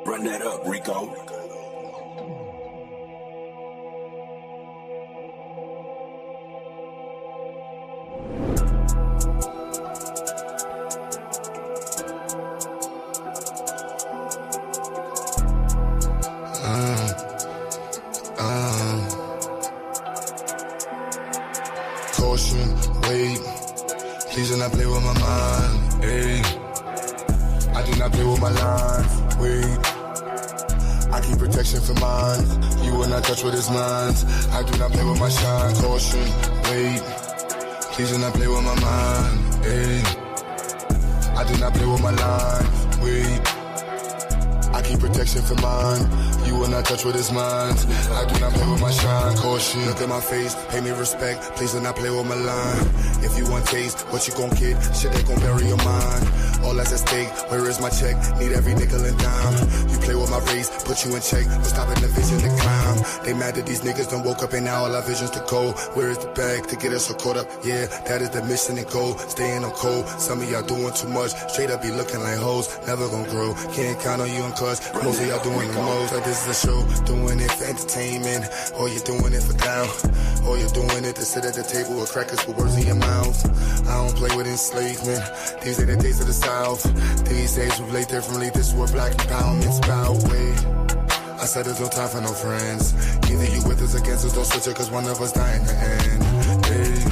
Run that up, Rico. Caution, wait, please do not play with my mind, ayy. I do not play with my lines, wait. I keep protection for mine, you will not touch what is mine. I do not play with my shine, caution, wait, please do not play with my mind, ayy. I do not play with my lines, wait. I keep protection for mine, you will not touch what is mine. I do not play with my shine, caution. Look at my face, pay me respect, please do not play with my line. If you want taste, what you gon' get? Shit that gon' bury your mind. All that's at stake, where is my check? Need every nickel and dime. You play with my race, put you in check, no stopping the vision to climb. They mad that these niggas done woke up and now all our visions to go. Where is the bag to get us so caught up? Yeah, that is the mission and goal. Staying on cold, some of y'all doing too much. Straight up be looking like hoes, never gon' grow. Can't count on you and cuz most of y'all doing the most. Like this is a show, doing it for entertainment, or you're doing it for down, or you're doing it to sit at the table with crackers with words in your mouth. I don't play with enslavement, these ain't the days of the South. These days we play differently, this is what black empowerment's about. Wait, I said there's no time for no friends. Either you with us, against us, don't switch it, cause one of us dying to end. Hey,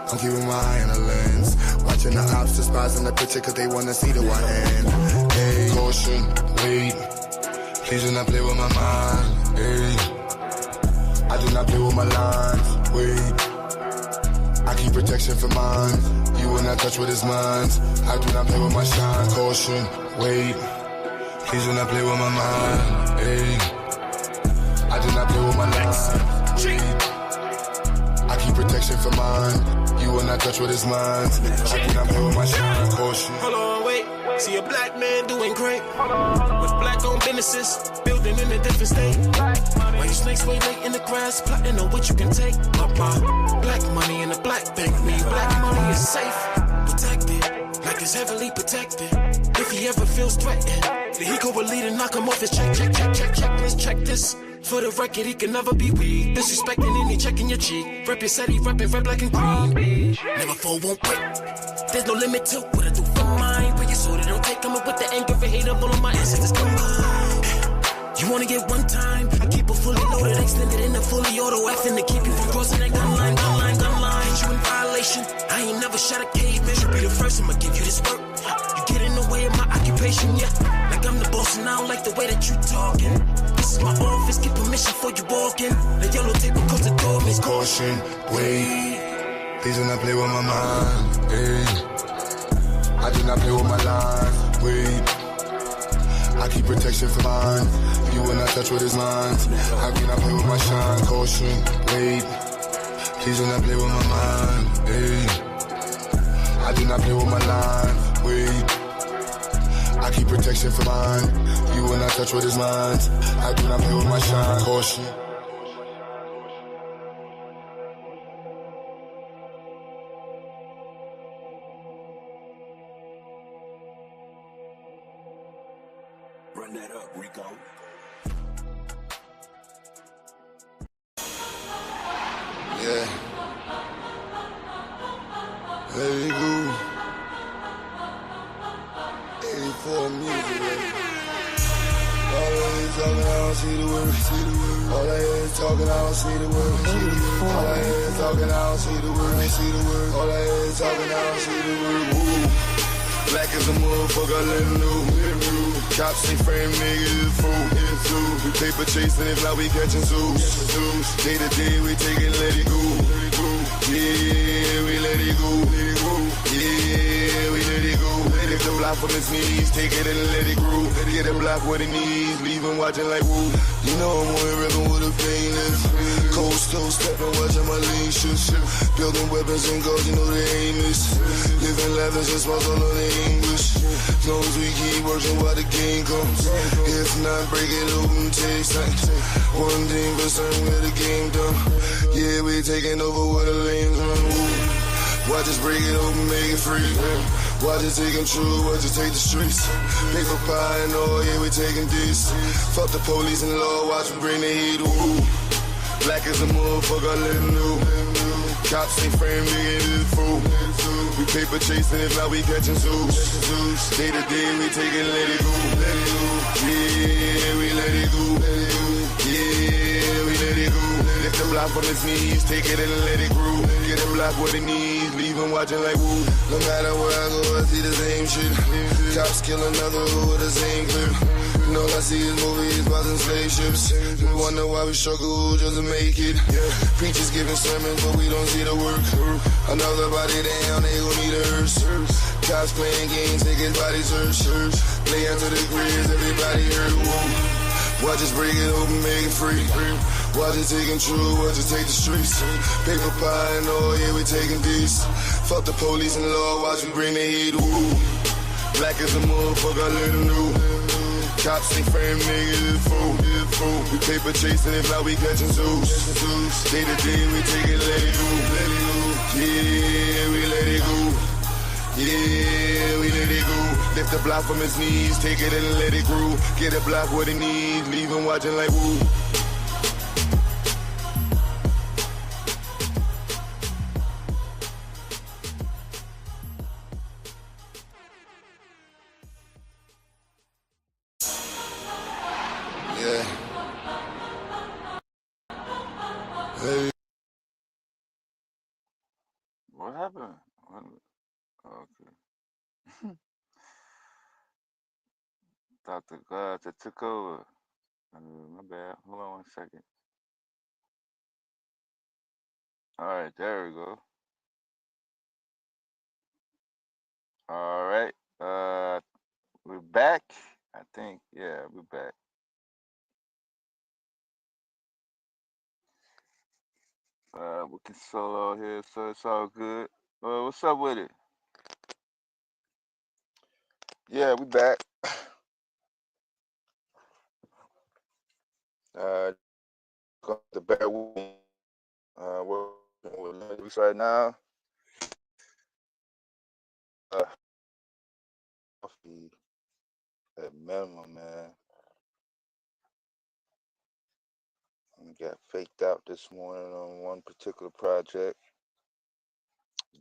I'm keeping my eye on the lens, watching the ops despising the picture cause they wanna see the one end. Hey, caution, wait, please do not play with my mind. Hey, I do not play with my lines, wait. I keep protection for mine, you will not touch what is mine. I do not play with my shine, caution, wait, please do not play with my mind, ayy. I do not play with my lines, wait. I keep protection for mine, you will not touch what is mine. I do not play with my shine, caution. Hold on, wait, see a black man doing great with black-owned businesses, building in a different state. Why you snakes way late in the grass, plotting on what you can take? Black money in a black bank, mean black money is safe, protected, like it's heavily protected. If he ever feels threatened, then he go a lead and knock him off his check. Let's check this. For the record, he can never be weak. Disrespecting any checking your cheek. Rep your city, reppin' red, black, and green. Never fall, won't quit. There's no limit to what I do for mine. But you sort of don't take coming with the anger and hate of all of my ancestors combined. You wanna get one time? I keep it fully loaded, extended in a fully auto effing to keep you from crossing that gun line. Hit you in violation. I ain't never shot a caveman. Should be the first, I'ma give you this work. You get in the way of my occupation, yeah. Like I'm the boss and I don't like the way that you talking. This is my office, get permission before you walk in. The yellow table comes the door, miss. Caution, wait, please do not play with my mind, ayy. I do not play with my lines, wait. I keep protection for mine, you will not touch what is mine. I do not play with my shine, caution, wait, please do not play with my mind, ayy. I do not play with my line, wait. I keep protection for mine, you will not touch what is mine. I do not play with my shine, caution. Run that up, Rico. Yeah. Let it go. 84 music, baby. All I hear is talking, I don't see the word. All I hear is talking, I don't see the word. All I hear is talking, I don't see the word. All I hear is talking, I don't see the word. Woo. Black as a motherfucker, let him know. Cops ain't frame niggas, it's fool. We paper chasing, if not we catching zoos. Day to day, we take it, let it go. Yeah, we let it go. Yeah, we let it go. If the block from his knees, take it and let it grow. Get him block with his knees, leave him watching like woo. You know I'm on the rhythm with a famous. Cold stove stepping, watching my lean shit. Building weapons and goals, you know the aim is. Living lavish and smiles all on the English. As long as we keep working while the game comes. If not, break it open, take sight. One thing for certain, where the game done. Yeah, we taking over where the lanes run. Watch us break it open, make it free. Watch it take them true, watch it take the streets. Paper pie and oil, yeah, we taking this. Fuck the police and law, watch me bring the heat, woo. Black as a motherfucker, let him know. Cops ain't frame, nigga, this is fool. We paper chasing, if not we catching zoos. Day to day, we take it, let it go. Yeah, we let it go. Yeah, we let it go. Lift the block from his knees, take it and let it grow. Get a block what it needs, leave him watching like woo. No matter where I go, I see the same shit. Cops kill another with the same clip. You know I see his movies, buzzing spaceships. We wonder why we struggle just to make it. Preachers giving sermons, but we don't see the work. Another body down, they gon' need a hearse. Cops playing games, take his body search. Play into the grizz, everybody hurt. Whoa. Watch us break it open, make it free. Watch it take true, watch it take the streets. Paper pie and oil, yeah, we taking these. Fuck the police and law, watch we bring the heat, woo. Black as a motherfucker, let him know. Cops ain't frame, nigga, this fool. We paper chasing, if not we catching zoos. Day to day, we take it, let it go. Yeah, we let it go. Yeah, we let it go. Lift the block from his knees, take it and let it grow. Get a block what it needs, leave him watching like woo. Yeah. Hey. What happened? Okay. Thought the gods that took over. My bad. Hold on 1 second. All right, there we go. All right. We're back. I think. Yeah, we're back. We can solo here, so it's all good. What's up with it? Yeah, we back. Got the bear with me. Working with lyrics right now. Coffee at minimum, man. And got faked out this morning on one particular project.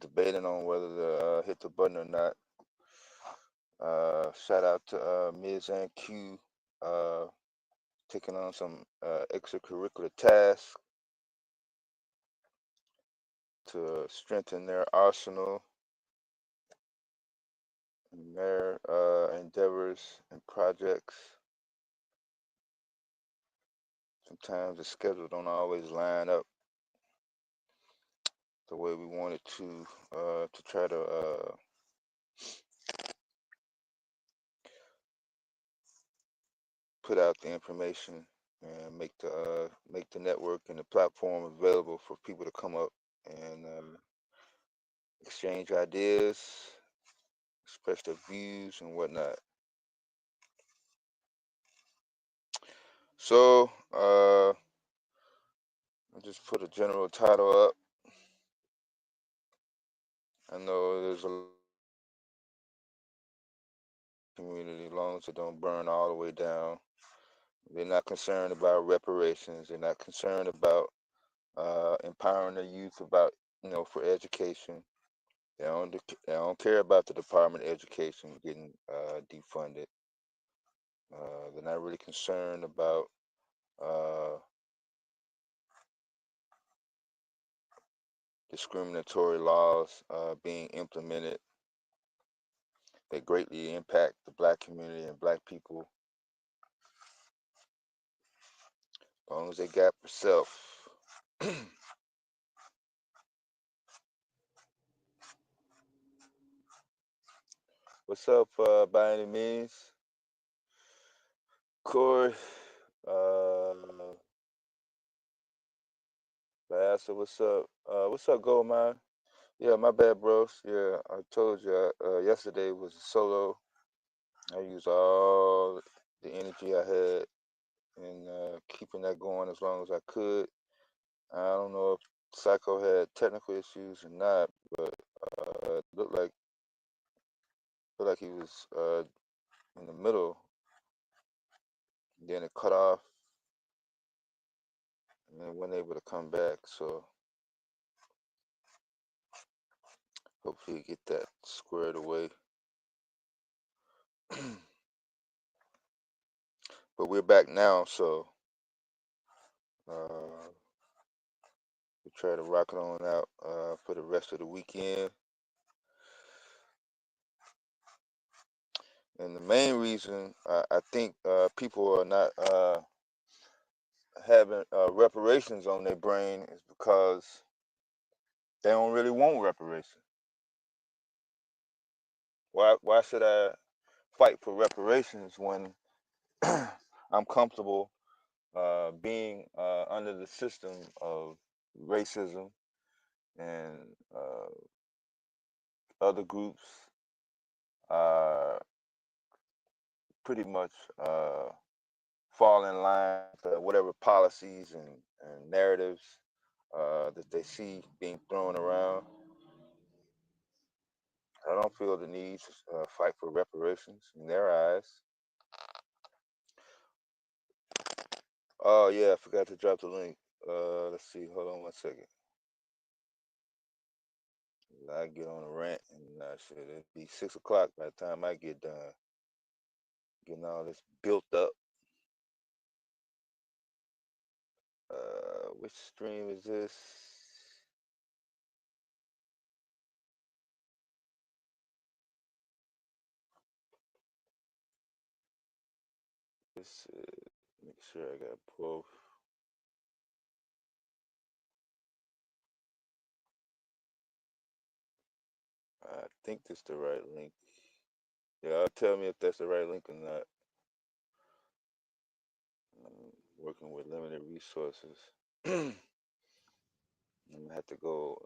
Debating on whether to hit the button or not. Shout out to Ms. and Q taking on some extracurricular tasks to strengthen their arsenal and their endeavors and projects. Sometimes the schedule don't always line up the way we want it to try to put out the information and make the network and the platform available for people to come up and exchange ideas, express their views and whatnot. So I just put a general title up. I know there's a community, as long as it don't burn all the way down. They're not concerned about reparations. They're not concerned about empowering the youth about, for education. They don't care about the Department of Education getting defunded. They're not really concerned about discriminatory laws being implemented that greatly impact the black community and black people. As long as they got self. What's up, by any means? Corey, Bassa, what's up? What's up, Goldmine? Yeah, my bad, bros. Yeah, I told you yesterday was a solo. I used all the energy I had in keeping that going as long as I could. I don't know if Psycho had technical issues or not, but it looked like feel like he was in the middle, then it cut off, and then wasn't able to come back. So hopefully get that squared away. But we're back now, so we try to rock it on out for the rest of the weekend. And the main reason I think people are not having reparations on their brain is because they don't really want reparations. Why should I fight for reparations when I'm comfortable being under the system of racism and other groups pretty much fall in line with whatever policies and narratives that they see being thrown around. I don't feel the need to fight for reparations in their eyes. Oh yeah, I forgot to drop the link. Let's see. Hold on one second. I get on a rant and shit. It'd be 6 o'clock by the time I get done getting all this built up. Which stream is this? This make sure I got both. I think this is the right link. Yeah, tell me if that's the right link or not. I'm working with limited resources. I'm gonna have to go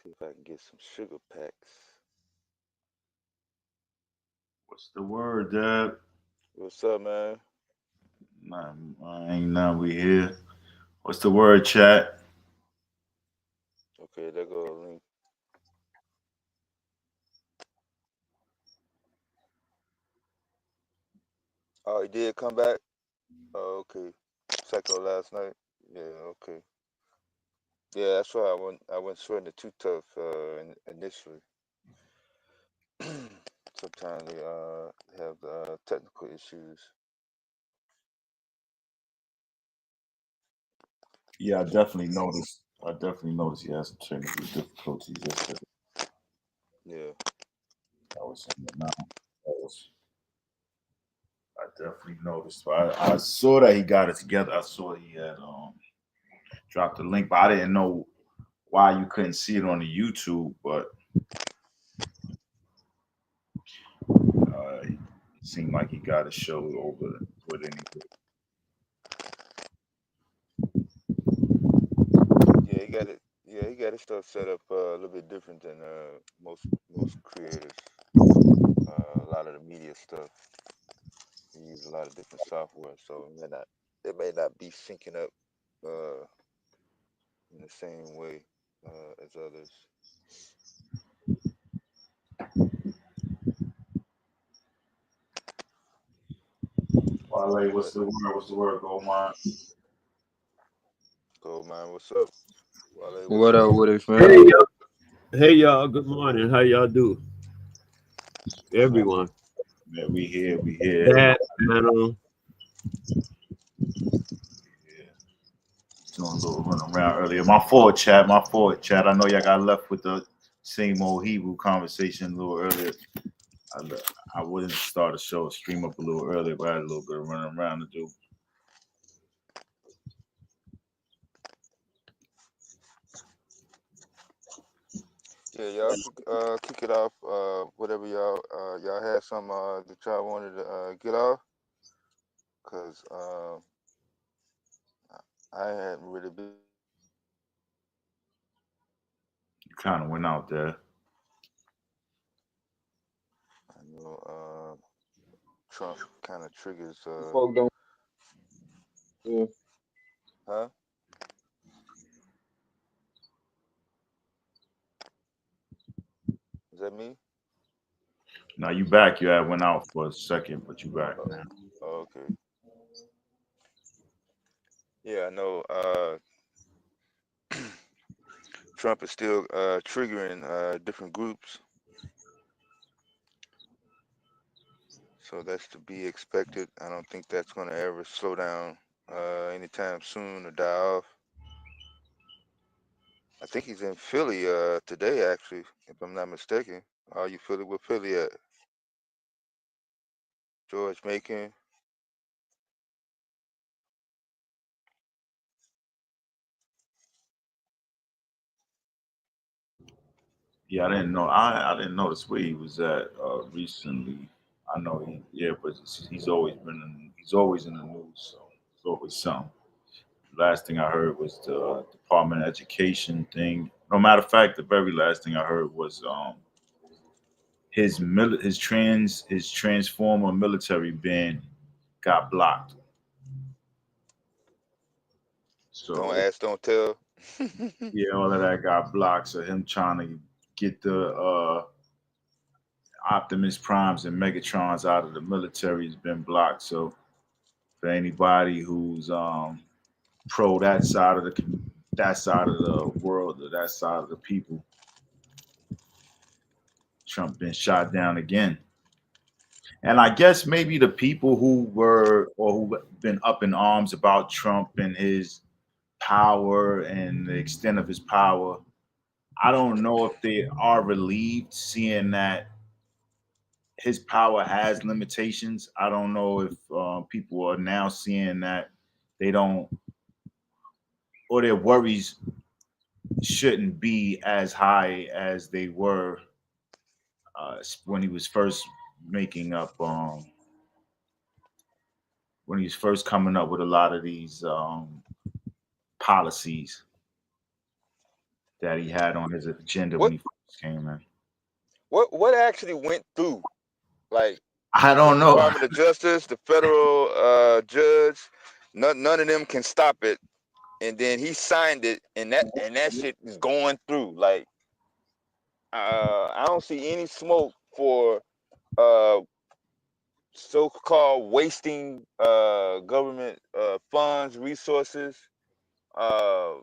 see if I can get some sugar packs. What's the word, Dad? What's up, man? Nah, ain't none. We here. What's the word, chat? Okay, there go a link. Oh, he did come back? Oh, okay. Psycho last night? Yeah, okay. Yeah, that's why I went sweating it too tough initially. Sometimes they have technical issues. Yeah, I definitely noticed. He had some technical difficulties yesterday. Yeah. I was saying that now. I definitely noticed. But I saw that he got it together. I saw he had dropped the link, but I didn't know why you couldn't see it on the YouTube. But it seemed like he got it showed over with anything. Yeah, he got it. Yeah, he got his stuff set up a little bit different than most creators. A lot of the media stuff, he use a lot of different software, so it may not be syncing up in the same way as others. Wale, what's But the word? What's the word? Goldmine. Gold man, what's up? Wale, what's What up up? with it, Hey fam? y'all, hey y'all, good morning. How y'all do? Everyone. Yeah, we here. We here. That panel. Doing a little run around earlier. My fault, chat. My fault, chat. I know y'all got left with the same old Hebrew conversation a little earlier. I wouldn't start a show, stream up a little earlier, but I had a little bit of running around to do. Yeah, y'all kick it off. Whatever y'all had some that y'all wanted to get off, cause I hadn't really been. You kind of went out there. I know Trump kind of triggers. Folk don't. Yeah. Huh? Is that me? Now you back. You had went out for a second, but you back Oh, now. okay. Yeah, I know. Trump is still triggering different groups, so that's to be expected. I don't think that's going to ever slow down anytime soon or die off. I think he's in Philly today, actually, if I'm not mistaken. Are you Philly? Where Philly at? George Macon. Yeah, I didn't know. I didn't notice where he was at recently. I know he, yeah, but he's always in the news, so it's always something. Last thing I heard was the Department of Education thing. No matter of fact, the very last thing I heard was his transformer military band got blocked. Don't So ask, don't tell. yeah, all of that got blocked. So him trying to get the Optimus Primes and Megatrons out of the military has been blocked. So for anybody who's pro that side of the world or that side of the people, Trump been shot down again. And I guess maybe the people who were or who been up in arms about Trump and his power and the extent of his power, I don't know if they are relieved seeing that his power has limitations. I don't know if people are now seeing that they don't, or their worries shouldn't be as high as they were when he was first making up, when he was first coming up with a lot of these policies that he had on his agenda when what he first came in. what actually went through? Like I the don't know. Department of Justice, the federal judge, none of them can stop it. And then he signed it, and that shit is going through. Like I don't see any smoke for uh, so-called wasting government funds, resources. Uh,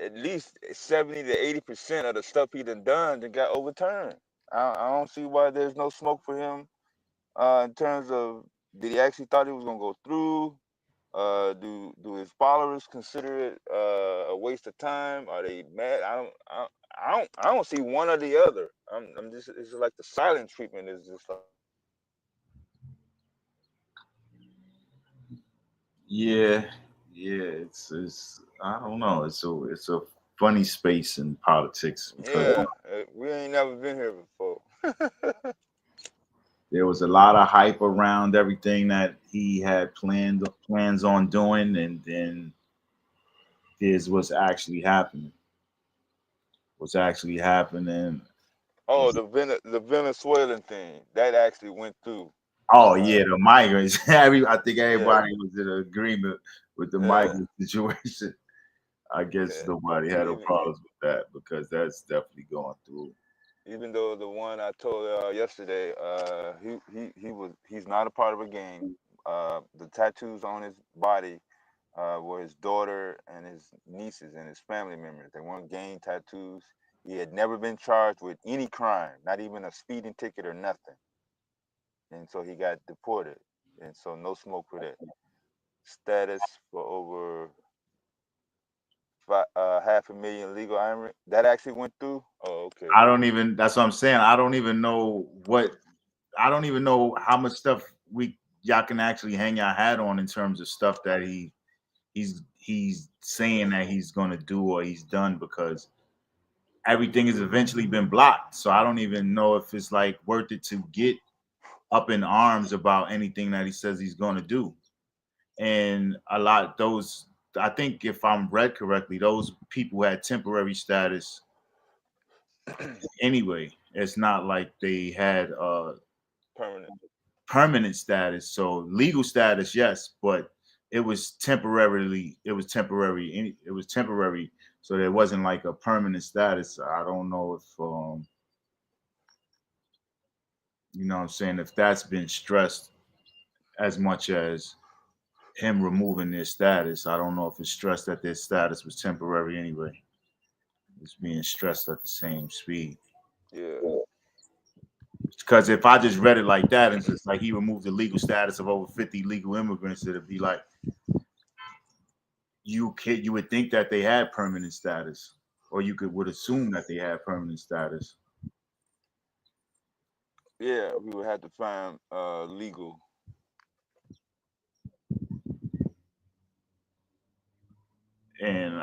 at least 70 to 80% of the stuff he done that got overturned. I don't see why there's no smoke for him in terms of did he actually thought he was gonna go through? Do his followers consider it a waste of time? Are they mad? I don't see one or the other. I'm just it's just like the silent treatment is just like Yeah, yeah. It's I don't know. It's a funny space in politics because yeah, we ain't never been here before. there was a lot of hype around everything that he had plans on doing, and then here's what's actually happening Oh, is, the Venezuelan thing that actually went through. oh Uh, yeah, the migrants. I think yeah, everybody was in agreement with the yeah, migrant situation. I guess yeah. nobody had no Even problems with that because that's definitely going through. even though the one I told yesterday, he's not a part of a gang. The tattoos on his body were his daughter and his nieces and his family members. They weren't gang tattoos. He had never been charged with any crime, not even a speeding ticket or nothing. And so he got deported. And so no smoke for that. Status for over half a million legal immigrant. That actually went through. Oh, okay. I don't even. That's what I'm saying. I don't even know what. I don't even know how much stuff we y'all can actually hang your hat on in terms of stuff that he's saying that he's going to do or he's done because everything has eventually been blocked. So I don't even know if it's like worth it to get up in arms about anything that he says he's going to do. And a lot those I think if I'm read correctly, those people had temporary status anyway. It's not like they had Permanent. permanent status. So legal status, yes, but it was temporary. So there wasn't like a permanent status. I don't know if You know what I'm saying? If that's been stressed as much as him removing their status, I don't know if it's stressed that their status was temporary anyway. It's being stressed at the same speed. Yeah. Because if I just read it like that and just like he removed the legal status of over 50 legal immigrants, it'd be like you would think that they had permanent status, or you would assume that they had permanent status. Yeah, we would have to find legal. And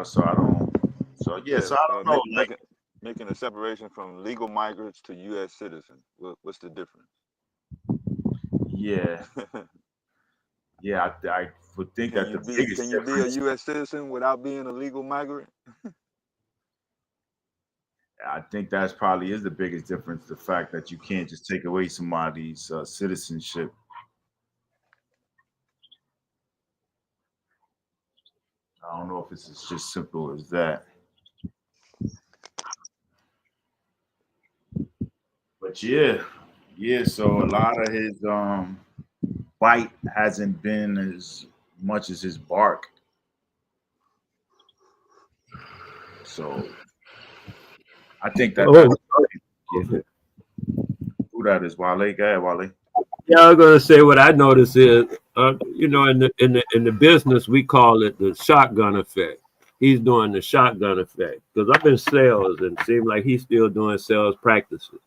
so I don't. So yeah, Yeah, so I don't know. Like, making a separation from legal migrants to U.S. citizens. What's the difference? yeah, yeah, I would think that the biggest Can you be a difference. U.S. citizen without being a legal migrant? I think that's probably is the biggest difference. The fact that you can't just take away somebody's citizenship. I don't know if it's as just simple as that. But yeah, yeah. So a lot of his bite hasn't been as much as his bark. So I think that Oh, that's who that is. Wale, go ahead, Wale. yeah, I'm gonna say what I notice is, in the business we call it the shotgun effect. He's doing the shotgun effect because I've been sales and it seems like he's still doing sales practices.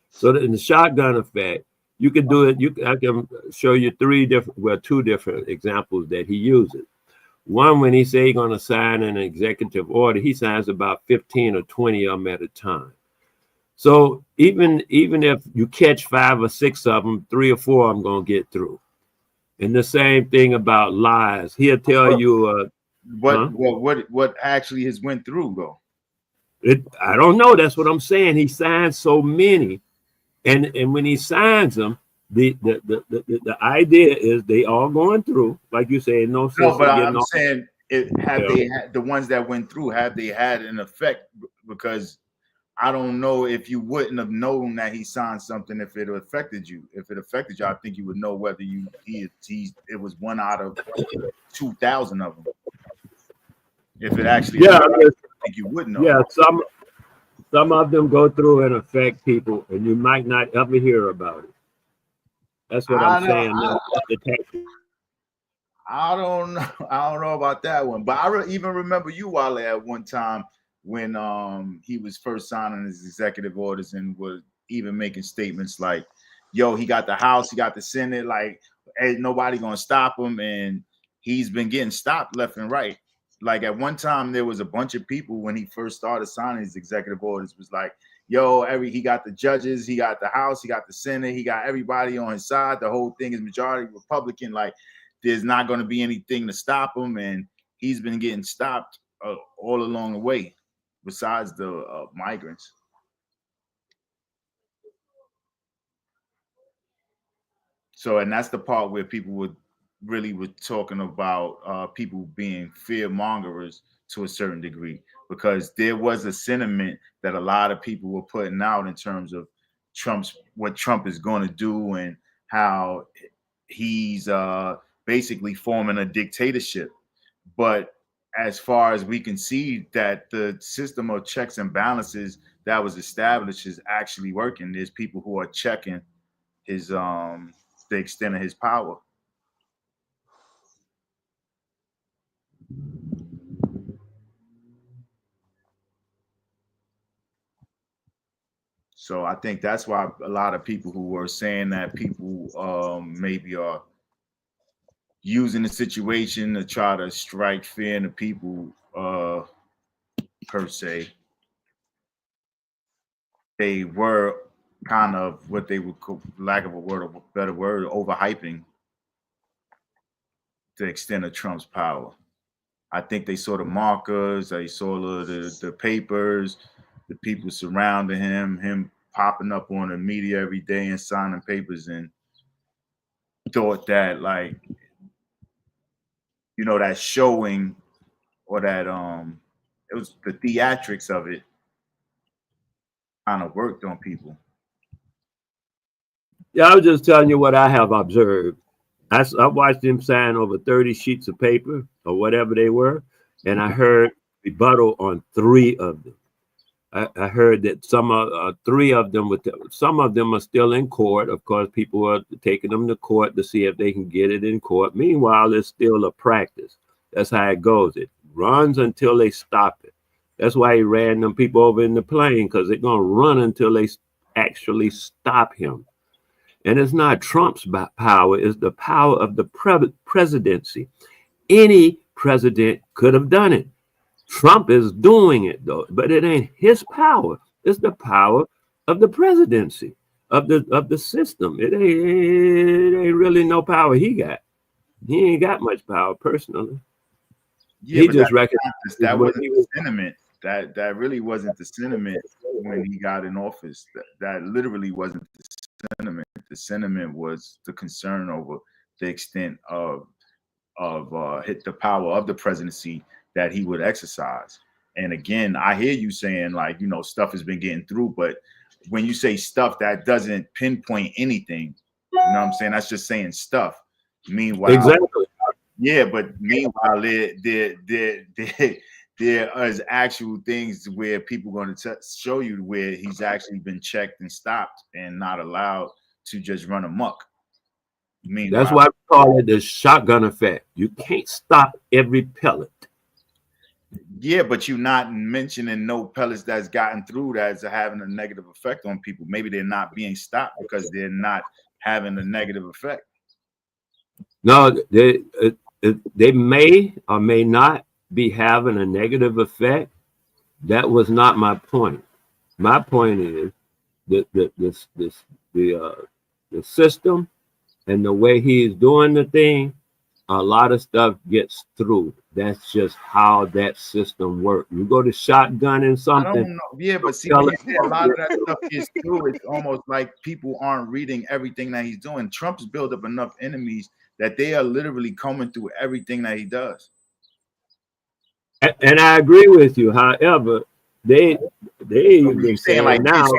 So in the shotgun effect, you can do it. I can show you two different examples that he uses. One, when he say he's going to sign an executive order, he signs about 15 or 20 of them at a time. So even if you catch 5 or 6 of them, 3 or 4 of them going to get through. And the same thing about lies. He'll tell you, What actually has went through though? I don't know. That's what I'm saying. He signs so many, and when he signs them, the idea is they all going through, like you say, no sense No, but in getting I'm all. saying have Yeah. they had the ones that went through, have they had an effect? Because I don't know if you wouldn't have known that he signed something if it affected you. If it affected you, I think you would know whether it was 1 out of 2,000 of them. If it actually Yeah, affected you, I think you would know. yeah. Some of them go through and affect people, and you might not ever hear about it. That's what I'm saying. I don't know. I don't know about that one, but even remember you, Wale, at one time when he was first signing his executive orders and was even making statements like, "Yo, he got the House, he got the Senate, like ain't nobody gonna stop him," and he's been getting stopped left and right. Like at one time, there was a bunch of people when he first started signing his executive orders was like, "Yo, he got the judges, he got the House, he got the Senate, he got everybody on his side. The whole thing is majority Republican, like." There's not going to be anything to stop him, and he's been getting stopped all along the way, besides the migrants. So, and that's the part where people were talking about people being fear mongers to a certain degree, because there was a sentiment that a lot of people were putting out in terms of what Trump is going to do and how he's basically forming a dictatorship. But as far as we can see, that the system of checks and balances that was established is actually working. There's people who are checking his the extent of his power. So I think that's why a lot of people who were saying that people maybe are using the situation to try to strike fear in the people per se, they were kind of what they would, lack of a better word, overhyping the extent of Trump's power. I think they saw the markers, they saw the papers, the people surrounding him popping up on the media every day and signing papers, and thought that, like, that showing, or that it was the theatrics of it kind of worked on people. Yeah, I was just telling you what I have observed. I watched him sign over 30 sheets of paper or whatever they were, and I heard rebuttal on 3 of them. I heard that some 3 of them some of them are still in court. Of course, people are taking them to court to see if they can get it in court. Meanwhile, it's still a practice. That's how it goes. It runs until they stop it. That's why he ran them people over in the plane, because they're gonna run until they actually stop him. And it's not Trump's power; it's the power of the presidency. Any president could have done it. Trump is doing it though, but it ain't his power. It's the power of the presidency, of the system. It ain't really no power he got. He ain't got much power personally. Yeah, He but just that what wasn't he the was. sentiment. That really wasn't the sentiment when he got in office. That literally wasn't the sentiment. The sentiment was the concern over the extent of hit the power of the presidency that he would exercise. And again, I hear you saying, like, you know, stuff has been getting through, but when you say stuff, that doesn't pinpoint anything. You know what I'm saying? That's just saying stuff. Meanwhile, Exactly. yeah, but meanwhile, there is actual things where people are going to show you where he's actually been checked and stopped and not allowed to just run amok. That's Meanwhile, why we call it the shotgun effect. You can't stop every pellet. yeah, but you're not mentioning no pellets that's gotten through that's having a negative effect on people. Maybe they're not being stopped because they're not having a negative effect. No, they may or may not be having a negative effect. That was not my point. My point is that the system and the way he is doing the thing, a lot of stuff gets through. That's just how that system works. You go to shotgunning I something. don't know. Yeah, but see, when you say a lot of that stuff gets through, it's almost like people aren't reading everything that he's doing. Trump's built up enough enemies that they are literally coming through everything that he does. And I agree with you. However, they even been saying like now,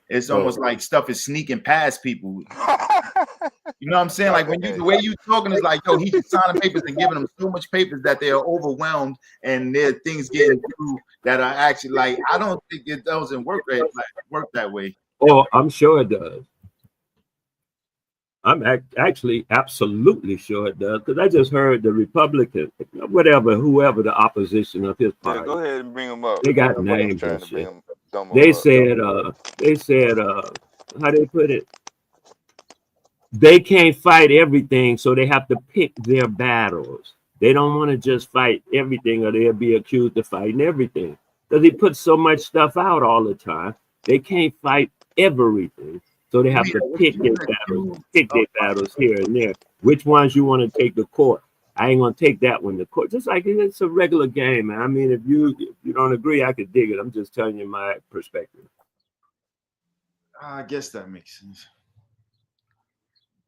it's almost like stuff is sneaking past people. You know what I'm saying? Like when the way you talking is like, yo, he's just signing papers and giving them so much papers that they are overwhelmed and there are things getting through that are actually like, I don't think it doesn't work that way. Oh, I'm sure it does. I'm actually absolutely sure it does, because I just heard the Republican, whoever the opposition of his party. Yeah, go ahead and bring them up. They got names and shit. They said, how they put it? They can't fight everything, so they have to pick their battles. They don't want to just fight everything, or they'll be accused of fighting everything. Because he puts so much stuff out all the time, they can't fight everything. So they have to pick their battles here and there. Which ones you want to take to court? I ain't gonna take that one to court. Just like it's a regular game, man. I mean, if you don't agree, I could dig it. I'm just telling you my perspective. I guess that makes sense.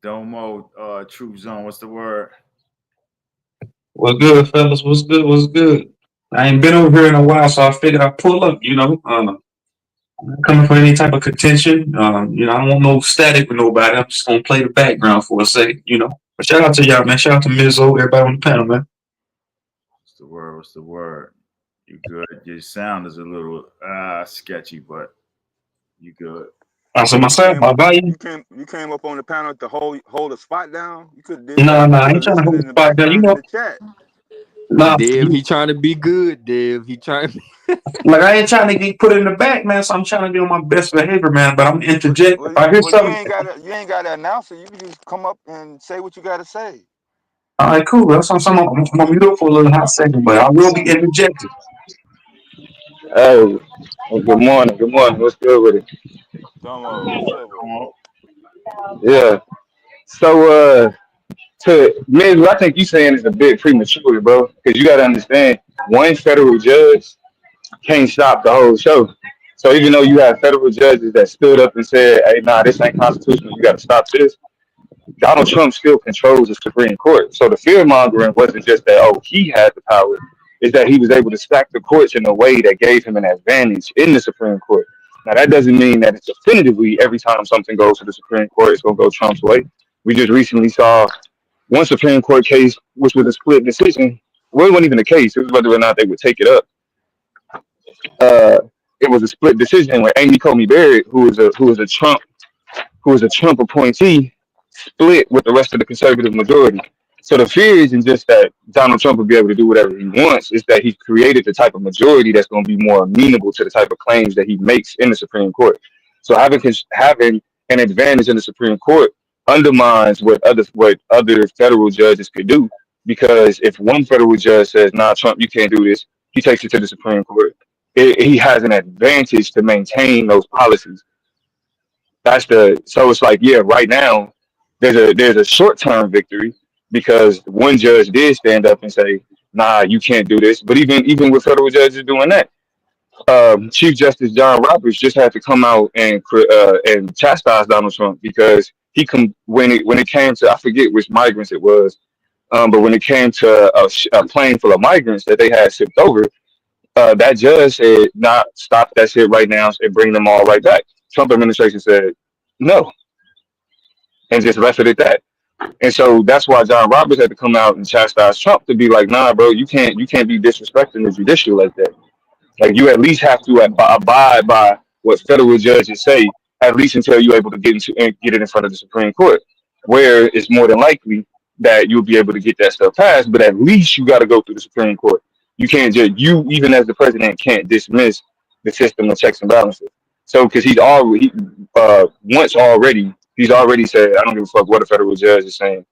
Domo, Troop Zone, what's the word? What's good, fellas? What's good? What's good? I ain't been over here in a while, so I figured I'd pull up, you know. Coming for any type of contention. You know, I don't want no static with nobody. I'm just gonna play the background for a second, you know. But shout out to y'all, man. Shout out to Mizzo, everybody on the panel, man. What's the word? What's the word? You good? Your sound is a little sketchy, but you good. So myself, my volume. You came up on the panel to hold a spot down. You could do No, I ain't trying to hold the spot down. You know, Nah, Dev, he trying to be good, Dev. He trying to like I ain't trying to get put in the back, man. So I'm trying to be on my best behavior, man. But I'm interject. If I hear something, you ain't got to announce it. You can just come up and say what you got to say. All right, cool. That's what I'm gonna mute up for a little hot second, but I will be interjecting. Hey, good morning. Good morning. What's good with it? What's up with it? Yeah. So, to Miz, what I think you saying is a bit premature, bro. Because you got to understand, one federal judge can't stop the whole show. So even though you have federal judges that stood up and said, "Hey, nah, this ain't constitutional. You got to stop this," Donald Trump still controls the Supreme Court. So the fear mongering wasn't just that, oh, he had the power, is that he was able to stack the courts in a way that gave him an advantage in the Supreme Court. Now that doesn't mean that it's definitively every time something goes to the Supreme Court, it's gonna go Trump's way. We just recently saw one Supreme Court case, which was a split decision. Well, it wasn't even a case; it was whether or not they would take it up. Uh, it was a split decision where Amy Coney Barrett, who was a Trump appointee, split with the rest of the conservative majority. So the fear isn't just that Donald Trump will be able to do whatever he wants; it's that he's created the type of majority that's going to be more amenable to the type of claims that he makes in the Supreme Court. So having an advantage in the Supreme Court undermines what other federal judges could do, because if one federal judge says, "Nah, Trump, you can't do this," he takes it to the Supreme Court. He has an advantage to maintain those policies. So it's like, yeah, right now there's a short term victory because one judge did stand up and say, nah, you can't do this. But even with federal judges doing that, Chief Justice John Roberts just had to come out and chastise Donald Trump because when it came to, I forget which migrants it was, but when it came to a plane full of migrants that they had shipped over, that judge said, "Not stop that shit right now and bring them all right back." Trump administration said no and just left it at that. And so that's why John Roberts had to come out and chastise Trump to be like, "Nah, bro, you can't be disrespecting the judicial like that. Like you at least have to abide by what federal judges say, at least until you're able to get it in front of the Supreme Court, where it's more than likely that you'll be able to get that stuff passed. But at least you got to go through the Supreme Court. You can't just even as the president can't dismiss the system of checks and balances. So because he's already said, I don't give a fuck what a federal judge is saying,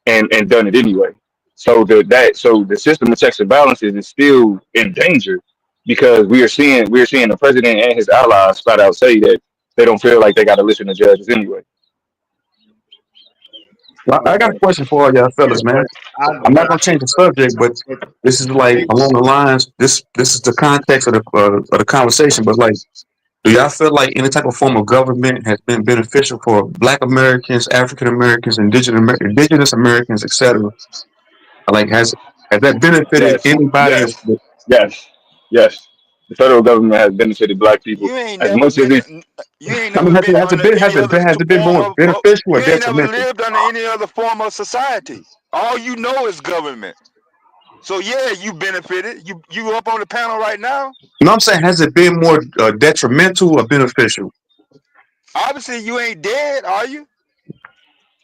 and done it anyway. So the system of checks and balances is still in danger because we are seeing the president and his allies flat out say that they don't feel like they got to listen to judges anyway. I got a question for all y'all fellas, man. I'm not gonna change the subject, but this is like along the lines. This is the context of the conversation. But like, do y'all feel like any type of form of government has been beneficial for Black Americans, African Americans, Indigenous Americans, etc.? Like, has that benefited Yes, anybody? yes, yes, yes. The federal government has benefited Black people You ain't as never much as been. it's. You ain't I never mean, been under any other has it been form more of. beneficial or You ain't never detrimental? lived under any other form of society. All you know is government. So yeah, you benefited. You up on the panel right now. No, I'm saying, has it been more detrimental or beneficial? Obviously, you ain't dead, are you?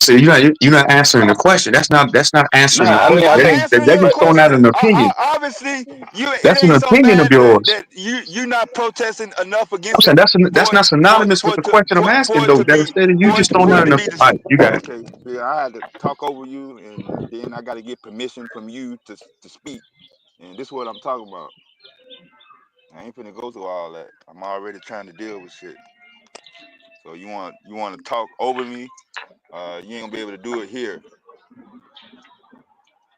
So you're not answering the question. That's not answering the Nah, I mean, question. I I'm think answering They're your just throwing out question. an opinion. Obviously, it That's an ain't so opinion of bad yours. that you not protesting enough I'm against saying it that's for not synonymous with for the to question I'm asking for it though. to That be instead of you just throwing for out it to an be opinion. All right, you got it. okay. Yeah, I had to talk over you, and then I got to get permission from you to speak. And this is what I'm talking about. I ain't finna go through all that. I'm already trying to deal with shit. So you want to talk over me? You ain't gonna be able to do it here.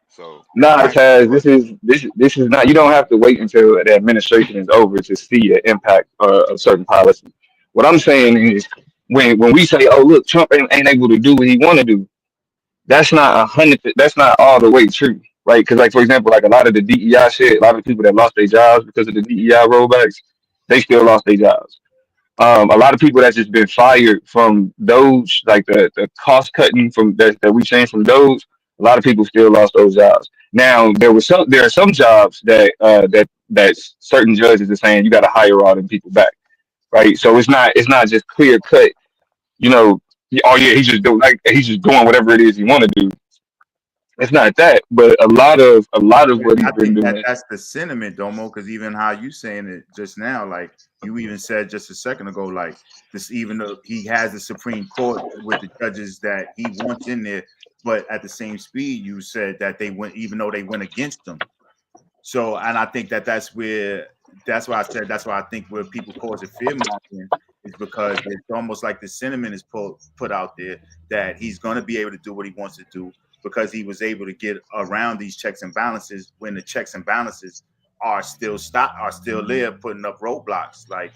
So nah, answer my Taz, this question. is this is not. You don't have to wait until the administration is over to see the impact of certain policy. What I'm saying is, when we say, "Oh, look, Trump ain't able to do what he want to do," that's not 100. That's not all the way true, right? Because, like for example, like a lot of the DEI shit, a lot of people that lost their jobs because of the DEI rollbacks, they still lost their jobs. A lot of people that's just been fired from those, like the cost cutting from that we changed from those. A lot of people still lost those jobs. Now there are some jobs that certain judges are saying you got to hire all them people back, right? So it's not just clear cut. You know, oh yeah, he's just doing whatever it is he want to do. It's not that, but a lot of But what he's I been think that doing. that's the sentiment, Domo, because even how you saying it just now, like you even said just a second ago, like this, even though he has the Supreme Court with the judges that he wants in there, but at the same speed, you said that they went, even though they went against him. So, and I think that that's why I said that's why I think where people cause it fear mongering is because it's almost like the sentiment is put out there that he's going to be able to do what he wants to do because he was able to get around these checks and balances when the checks and balances are still there, putting up roadblocks. Like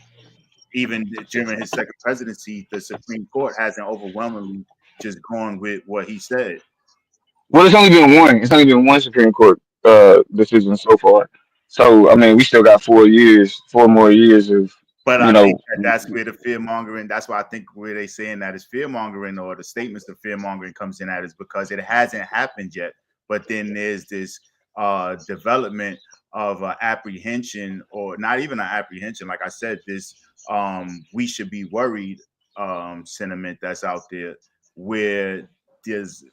even during his second presidency, the Supreme Court hasn't overwhelmingly just gone with what he said. Well, it's only been one. It's only been one Supreme Court decision so far. So I mean, we still got 4 years, 4 more years of But You I think know, that that's where the fear mongering. That's why I think where they saying that is fear mongering, or the statements of fear mongering comes in at is because it hasn't happened yet. But then there's this development of apprehension, or not even an apprehension. Like I said, this we should be worried sentiment that's out there, where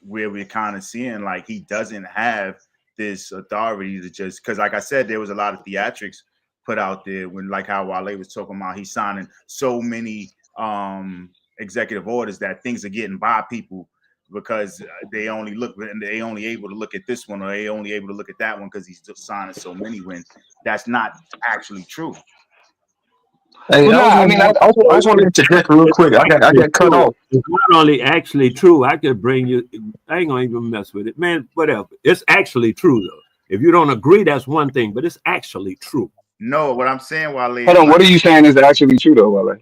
we're kind of seeing like he doesn't have this authority to just, because like I said, there was a lot of theatrics put out there when, like how Wale was talking about, he's signing so many executive orders that things are getting by people because they only able to look at this one, or they only able to look at that one because he's just signing so many, when that's not actually true. Hey, well, I nah, was I mean, wondering, I was wondering to Jeff real quick. I got cut off. It's not only actually true. I could bring you. I ain't gonna even mess with it, man. Whatever. It's actually true though. If you don't agree, that's one thing, but it's actually true. No, what I'm saying, Wale, hold on. like, What are you saying is actually true though, Wale?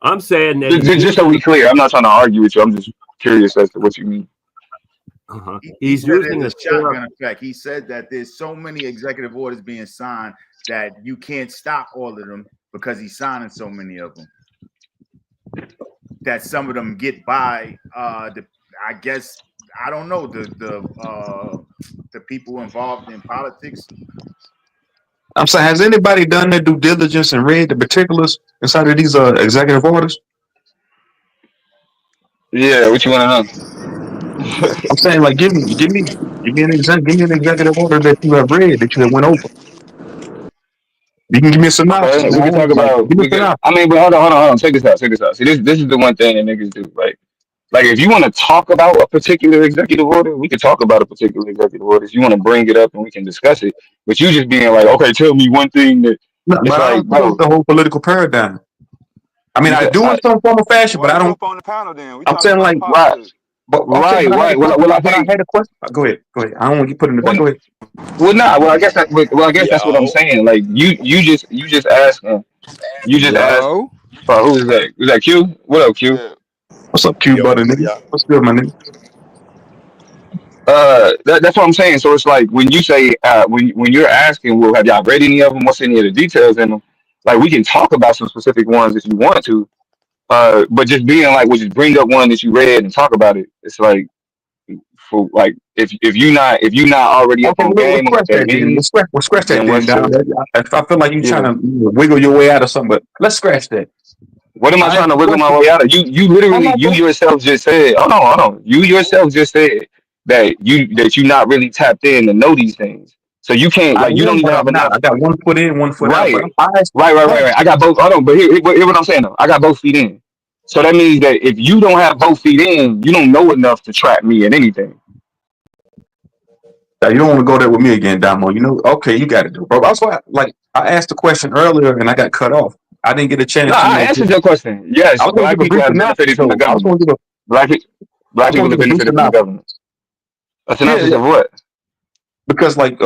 I'm saying that he's Just so using. we clear, I'm not trying to argue with you. I'm just curious as to what you mean. he He's said using there's a a shotgun effect. He said that there's so many executive orders being signed that you can't stop all of them because he's signing so many of them. That some of them get by I guess, I don't know, the people involved in politics. I'm saying, has anybody done their due diligence and read the particulars inside of these executive orders? Yeah, what you want to know? I'm saying, like, give me an give me an executive order that you have read, that you have went over. You can give me a synopsis. Okay, we I can talk want, like, about. give me We a can. synopsis. I mean, but hold on. Check this out. See, this is the one thing that niggas do. Like if you want to talk about a particular executive order, we can talk about a particular executive order. If you want to bring it up and we can discuss it, but you just being like, okay, tell me one thing that No, it's but I like, don't support bro, the whole political paradigm. I mean, you I said, do in some form of fashion, but Why I you don't. up on the panel then? We I'm talking saying, about like, right, politics. but okay, but I had a question. Well, I But I think. had a question. Go ahead. I don't want you put in the back. Well, Go ahead. well, nah. Well, I guess that's what I'm Yo, saying. Like you just asking. You just asked. Yo, Who's that? Is that Q? What up, Q? Yeah. What's up, Q yo, butter nigga? yeah. What's good, my nigga? That's what I'm saying. So it's like when you say when you're asking, well, have y'all read any of them? What's any of the details in them? Like we can talk about some specific ones if you want to. But just being like, well, just bring up one that you read and talk about it. It's like for like if you not already up Okay, on we'll game on what scratch that that then. means, We'll scratch that then then, what's Dom. the If I feel like you trying yeah? to wiggle your way out of something, but let's scratch that. What am I I asked trying to the wiggle my question. way out of? You I'm literally not you going. yourself just said, hold on. You yourself just said that you not really tapped in to know these things. So you can't I like you don't am, even but have I'm not. enough. I got one foot in, one foot out. But Right. I asked the Right. I question. got both. Hold on, but hear what I'm saying though. I got both feet in. So that means that if you don't have both feet in, you don't know enough to trap me in anything. Now, you don't want to go there with me again, Damo. You know, okay, you got it, bro. That's why, like, I asked the question earlier and I got cut off. I didn't get a No, chance to, I answered your question. I Yes, was going to black give a people brief have synopsis, benefited from the though. I was going government. to give a, Black pe- I black was going people to have give a brief benefited from the synopsis. government. A Yeah, synopsis yeah. of what? Because, like,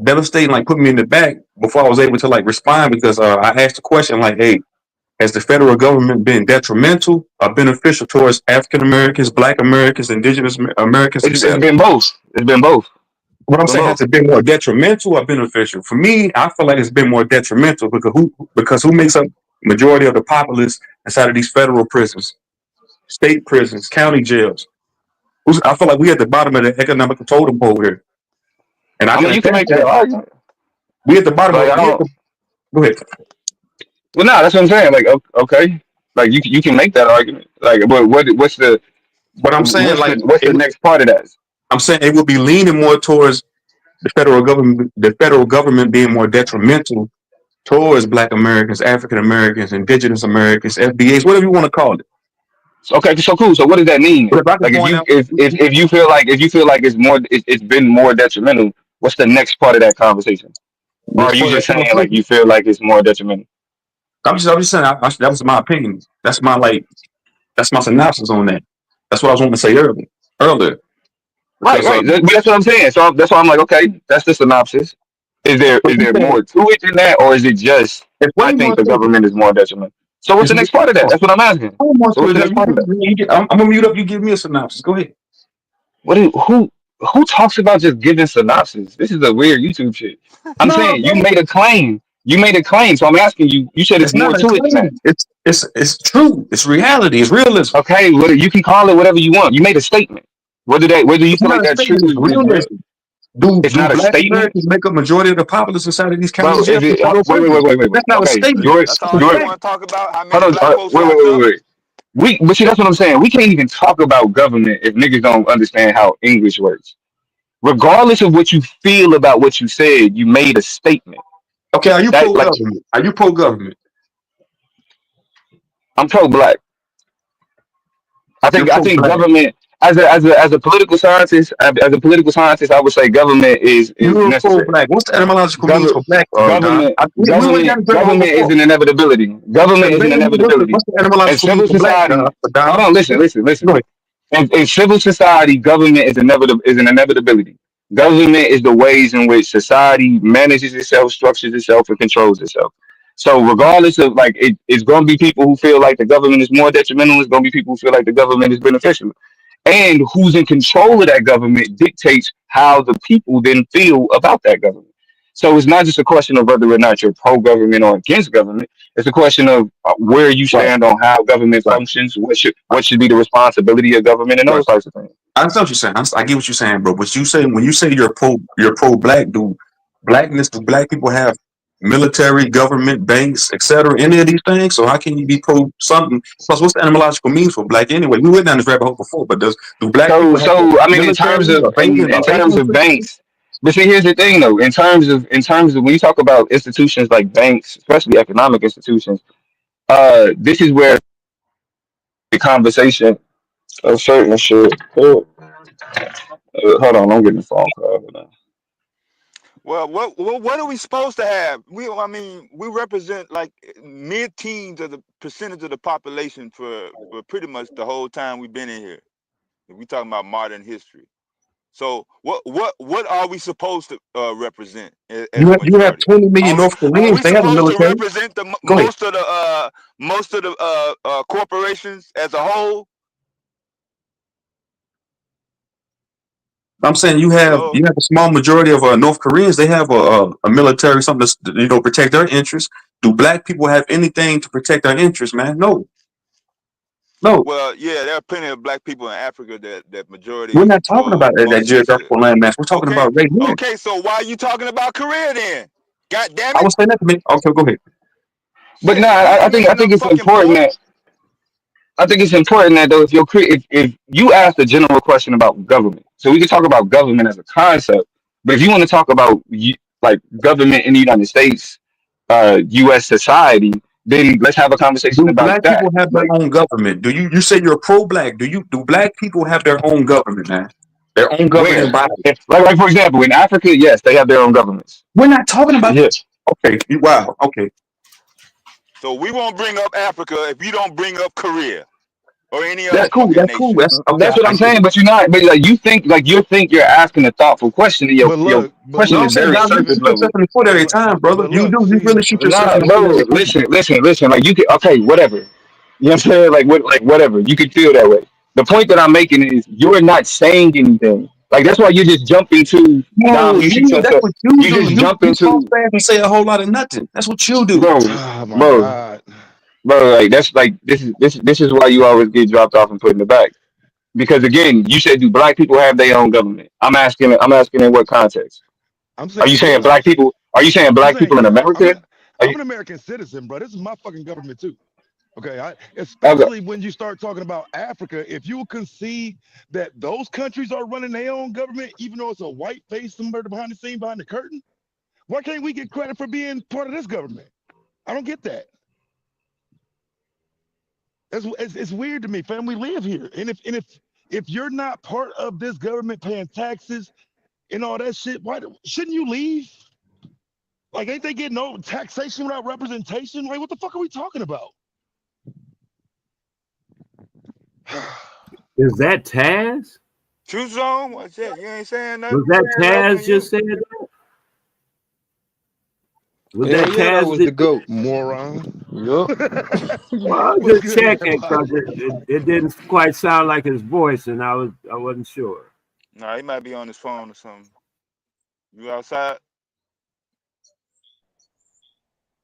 devastating, like, put me in the back before I was able to, like, respond because I asked the question, like, hey, has the federal government been detrimental or beneficial towards African Americans, Black Americans, Indigenous Americans, It's etc.? been both. It's been both. What I'm It's been saying, both. has it been more detrimental or beneficial? For me, I feel like it's been more detrimental because who makes up majority of the populace inside of these federal prisons, state prisons, county jails? I feel like we at the bottom of the economic totem pole here, and I I can mean, you can attest make to that that. argument. We at the bottom Like of I we at don't. the, Go ahead. Well, no, that's what I'm saying. Like, okay, like you can make that argument. Like, but But I'm saying like what's the next part of that? I'm saying it would be leaning more towards the federal government being more detrimental towards Black Americans, African Americans, Indigenous Americans, FBAs, whatever you want to call it. Okay, so cool. So what does that mean? But if I can Like, point out, if you feel like it's been more detrimental, what's the next part of that conversation? Or are next you part of just that saying like conversation, you feel like it's more detrimental? I'm just saying that was my opinion. That's my synopsis on that. That's what I was wanting to say earlier. Right, Because right. That's what I'm saying. So that's why I'm like, okay, that's the synopsis. but Is you there said more to it than that, or is it just it's I way think more the to it. government is more detrimental? So what's It's the way next part of that? more. That's what I'm asking. Way more So to what's it. the next part of that? I'm gonna mute up. You give me a synopsis. Go ahead. Who talks about just giving synopsis? This is a weird YouTube shit. I'm No, saying you bro. made a claim. You made a claim, so I'm asking you. You said it's It's not more a to it than that. claim. It's true. It's reality. It's realism. Okay, well, you can call it whatever you want. You made a statement. Whether you It's feel not like a that's true, statement. It's realism. it's Do not a black statement, Americans make up majority of the populace inside of these bro. counties? Yes, Is it? federal prisons. Wait. That's not a Okay, statement. you're That's That's a all you you're. fact. want to talk about? How Hold many on. black folks Wait, locked up? But see, that's what I'm saying. We can't even talk about government if niggas don't understand how English works. Regardless of what you feel about what you said, you made a statement. Okay, are you That pro like government? Are you pro government? I'm pro black. You're I pro think black. government as a political scientist, I would say government is You're pro necessary. black. What's the etymological means Government for black, Don? We went down this rabbit hole government is before. an inevitability. So, Government is an man, inevitability. what's the And etymological mean civil for black, society, hold Don? on, listen. Go ahead. In civil society, government is an inevitability. Government is the ways in which society manages itself, structures itself, and controls itself. So regardless of like it's gonna be people who feel like the government is more detrimental, it's gonna be people who feel like the government is beneficial. And who's in control of that government dictates how the people then feel about that government. So it's not just a question of whether or not you're pro government or against government. It's a question of where you Right, stand on how government right, functions, what should be the responsibility of government, and right. those types of things. I understand what you're saying. I get what you're saying, bro. But you say when you say you're pro black, do black people have military, government, banks, etc. Any of these things? So how can you be pro something? Plus, what's the etymological means for black anyway? We went down this rabbit hole before, but do black people have I mean, military or banking in or banking terms of system? banks, but see, here's the thing though. In terms of when you talk about institutions like banks, especially economic institutions, this is where the conversation of certain shit. Hold on, I'm getting a phone call. Hold on. Well, what are we supposed to have? I mean, we represent like mid-teens of the percentage of the population for pretty much the whole time we've been in here. If we talking about modern history, so what are we supposed to represent as a You have majority? 20 million North Are Koreans. we They have a supposed to military. represent the Go ahead. most of the corporations as a whole? I'm saying Hello. you have a small majority of North Koreans. They have a military, something to protect their interests. Do black people have anything to protect their interests, man? No, no. Well, yeah, there are plenty of black people in Africa that We're majority not talking or about that most cases. geographical landmass. We're talking Okay, about right here. okay. So why are you talking about Korea then? God damn I it! was saying that to me. Okay, go ahead. But no, Shit, you I ain't think making no it's fucking important point. that though if you ask a general question about government, so we can talk about government as a concept, but if you want to talk about like government in the United States, U.S. society, then let's have a conversation Do about black that. people have their Like own government? You say you're pro-black? Do black people have their own government, man? Their own where, governing body? if, like for example, in Africa, yes, they have their own governments. We're not talking about. Yeah, Okay, wow. Okay, So we won't bring up Africa if you don't bring up Korea or any other that's cool. fucking That's cool. nation. That's okay. that's what I I'm get saying. it. But you're not. But like you're asking a thoughtful question, and But your look, No, question I'm is look, saying, very Don, you surface shoot even level. yourself in the foot every but time, brother. but You look, do. You see, really shoot yourself Nah, in the foot bro. every time. Listen. Like you can, okay, whatever. You know what I'm saying? Like whatever. You could feel that way. The point that I'm making is you're not saying anything. Like that's why you just jump into Dom. No, You shoot that's yourself. what you You do. just jump You talk into fast and say a whole lot of nothing. That's what you do. bro, oh my bro, God. bro. Like that's like this is why you always get dropped off and put in the back. Because again, you said do black people have their own government? I'm asking in what context? I'm Are you saying saying black yes. people? Are you saying I'm black saying people in yes. America? Are I'm you, an American citizen, bro. This is my fucking government too. Okay, okay. especially when you start talking about Africa, if you concede that those countries are running their own government, even though it's a white face somewhere behind the scene, behind the curtain, why can't we get credit for being part of this government? I don't get that. It's weird to me, fam. We live here, and if you're not part of this government, paying taxes and all that shit, why shouldn't you leave? Like, ain't they getting no taxation without representation? Like, what the fuck are we talking about? Is that Taz? True zone? What's that? You ain't saying Was nothing? that Up in Taz here? just said that? Was Hell that yeah, that Taz? was the goat. Moron. Yup. Well, I was What's just good, checking because everybody? it didn't quite sound like his voice, and I wasn't sure. Nah, he might be on his phone or something. You outside?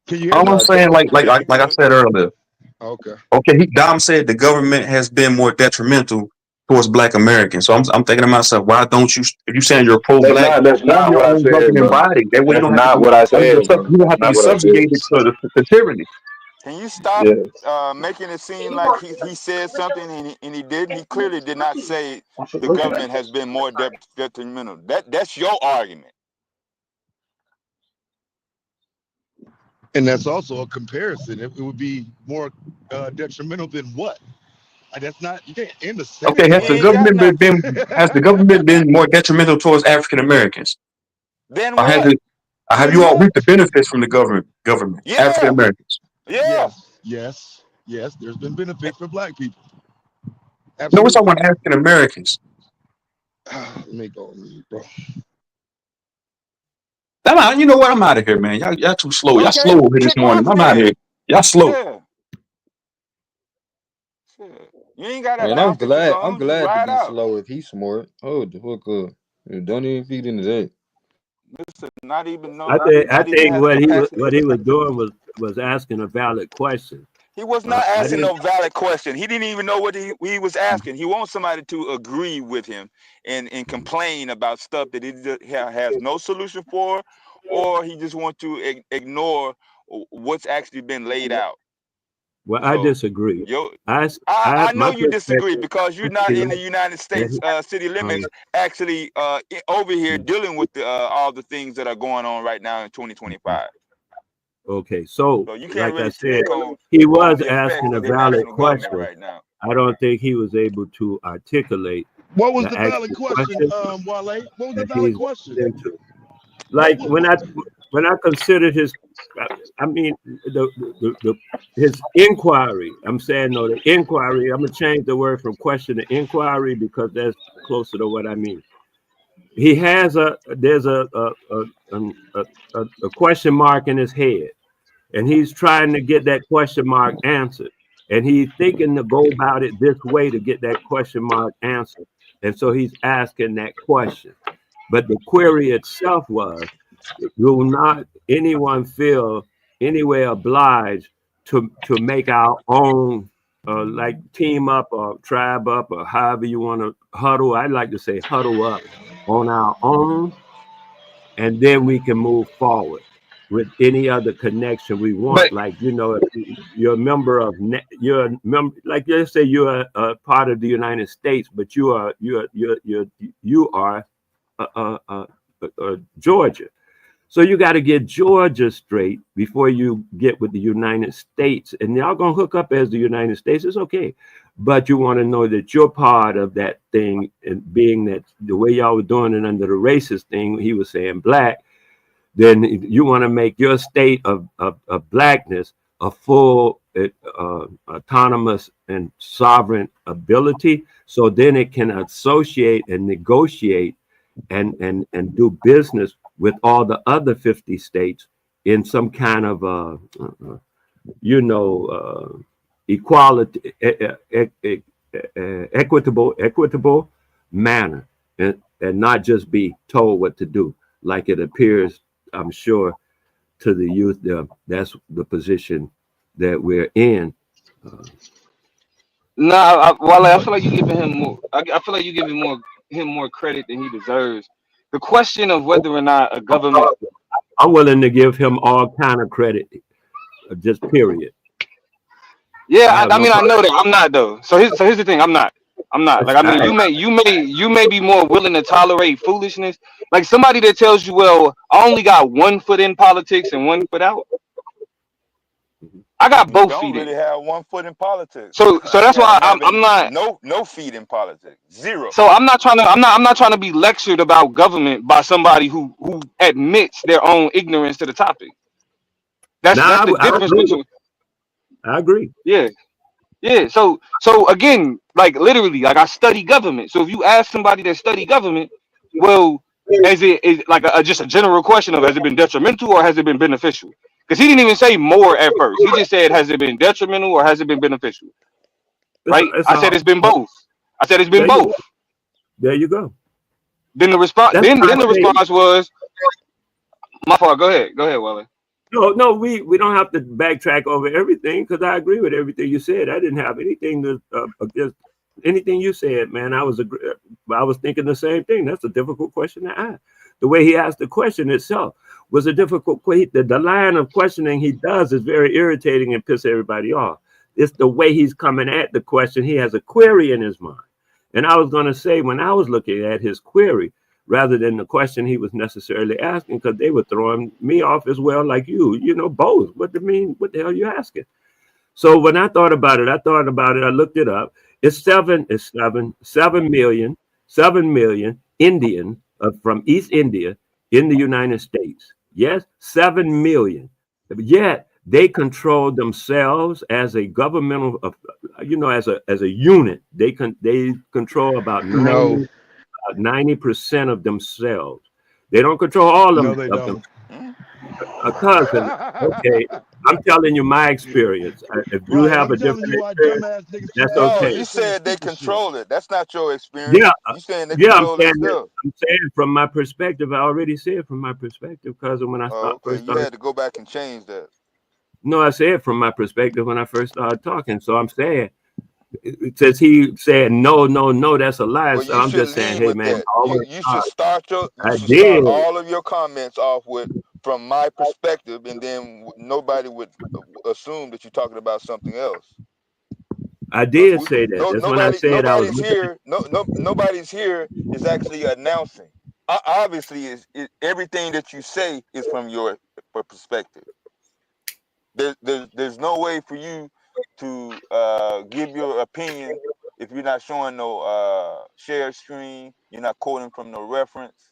Can you hear All me? I'm saying, Yeah, you like I good. said earlier, Okay. okay, Dom said the government has been more detrimental towards Black Americans. So I'm thinking to myself, why don't you? If you saying you're pro-Black, That's form not your what I own said, governing bro. body. That way you That's don't have to not be what I under said, bro. you don't That's have to not be what I said. subjugated to tyranny. Can you stop Yeah. making it seem like he said something and he didn't? He clearly did not say the government has been more detrimental. That's your argument. And that's also a comparison. It would be more detrimental than what? Like, that's not, you can't end a Okay, sentence He like ain't got nothing. has the government been more detrimental towards African Americans, Then or has what? it? Or have Then you all what? reaped the benefits from the government, African Yeah, Americans? yeah. yes. There's been benefits for Black people. No, we're talking Absolutely. about African Americans. Let me go, bro. You know what? I'm out of here, man. Y'all too slow. Y'all Okay, slow over here this pick morning. one I'm out of here. then. Y'all slow. Yeah. Shit. You ain't gotta Man, answer too I'm long. Just glad to ride be out. slow if he's smart. Hold the fuck up. Don't even feed into that. Listen, not even I not even think has capacity. what he was doing was asking a valid question. He was not I asking didn't. no valid question. He didn't even know what he was asking. He wants somebody to agree with him and complain about stuff that has no solution for, or he just wants to ignore what's actually been laid out. Well, I So, disagree. yo, I I know my you disagree perspective because you're not in the is United that States city limits, um, actually over here dealing with all the things that are going on right now in 2025. okay. So, So you can't like I really said, speak on he was the effects asking a of the valid national government question. right now. I don't think he was able to articulate What was the the valid actual question, question Wale? What was the that valid he's question? into. What, Like what, what? when I considered I mean his inquiry. I'm saying no, the inquiry. I'm gonna change the word from question to inquiry because that's closer to what I mean. He has there's a question mark in his head, and he's trying to get that question mark answered, and he's thinking to go about it this way to get that question mark answered, and so he's asking that question. But the query itself was, will not anyone feel anywhere obliged to make our own, like team up or tribe up or however you want to huddle? I'd like to say huddle up on our own, and then we can move forward with any other connection we want. But Like, if you're a member of, you're a member, like let's say you're a part of the United States, but you are Georgia. So you got to get Georgia straight before you get with the United States. And y'all going to hook up as the United States. It's okay. But you want to know that you're part of that thing. And being that the way y'all were doing it under the racist thing, he was saying Black, then you want to make your state of Blackness a full autonomous and sovereign ability. So then it can associate and negotiate and do business with all the other 50 states in some kind of equality, equitable manner, and not just be told what to do like it appears, I'm sure, to the youth. That's the position that we're in. Wale, I feel like you giving him more. I feel like you giving him more credit than he deserves. The question of whether or not a government. I'm willing to give him all kind of credit, just period. Yeah, I have I no mean, I problem. know that I'm not though. So here's the thing. I'm not. I'm not. Like, I mean, you may be more willing to tolerate foolishness. Like somebody that tells you, well, I only got one foot in politics and one foot out. I got You both don't feet really in. have one foot in politics. So You that's got why I'm having not. no feet in politics. Zero. So I'm not trying to be lectured about government by somebody who admits their own ignorance to the topic. That's Now the I difference agree. between. I agree. Yeah. Yeah. So again, like literally, like I study government. So if you ask somebody that study government, well, is like just a general question of has it been detrimental or has it been beneficial? Because he didn't even say more at first. He just said has it been detrimental or has it been beneficial? Right? It's I said all. it's been both. I said it's been There you both. go. There you go. Then the response That's then why I then the say response was my fault. Go ahead, Wally. No, we don't have to backtrack over everything because I agree with everything you said. I didn't have anything to against anything you said, man. I was thinking the same thing. That's a difficult question to ask. The way he asked the question itself was a difficult question. The line of questioning he does is very irritating and piss everybody off. It's the way he's coming at the question. He has a query in his mind. And I was going to say, when I was looking at his query, rather than the question he was necessarily asking, because they were throwing me off as well, like you know, both. What do you mean? What the hell are you asking? So when I thought about it, I looked it up. It's 7 million Indians from East India in the United States. Yes, 7 million. Yet they control themselves as a governmental, as a unit. They control about No, 90% of themselves. They don't control all no, they of them. don't. A cousin, okay. I'm telling you my experience. If you Right, have I'm a telling different you why experience, dumbass niggas keep that's No, asking okay. you and saying said they stupid shit. control it. That's not your Yeah, experience. You saying they yeah. control themselves. I'm saying from my perspective. I already said from my perspective, cousin. When I Oh, okay. first You started, had to go back and change that. no, I said from my perspective when I first started talking. So I'm saying, since he said no, no, no, that's a lie. Well, So you I'm should just saying, lead hey with man, that. always start. You I should start did. all of your comments off with from my perspective, and then nobody would assume that you're talking about something else. I Because did say that. no That's when I said I was nobody's looking. here. Nobody's here is actually announcing. Obviously, everything that you say is from your perspective. There's no way for you to give your opinion if you're not showing no share screen. You're not quoting from no reference.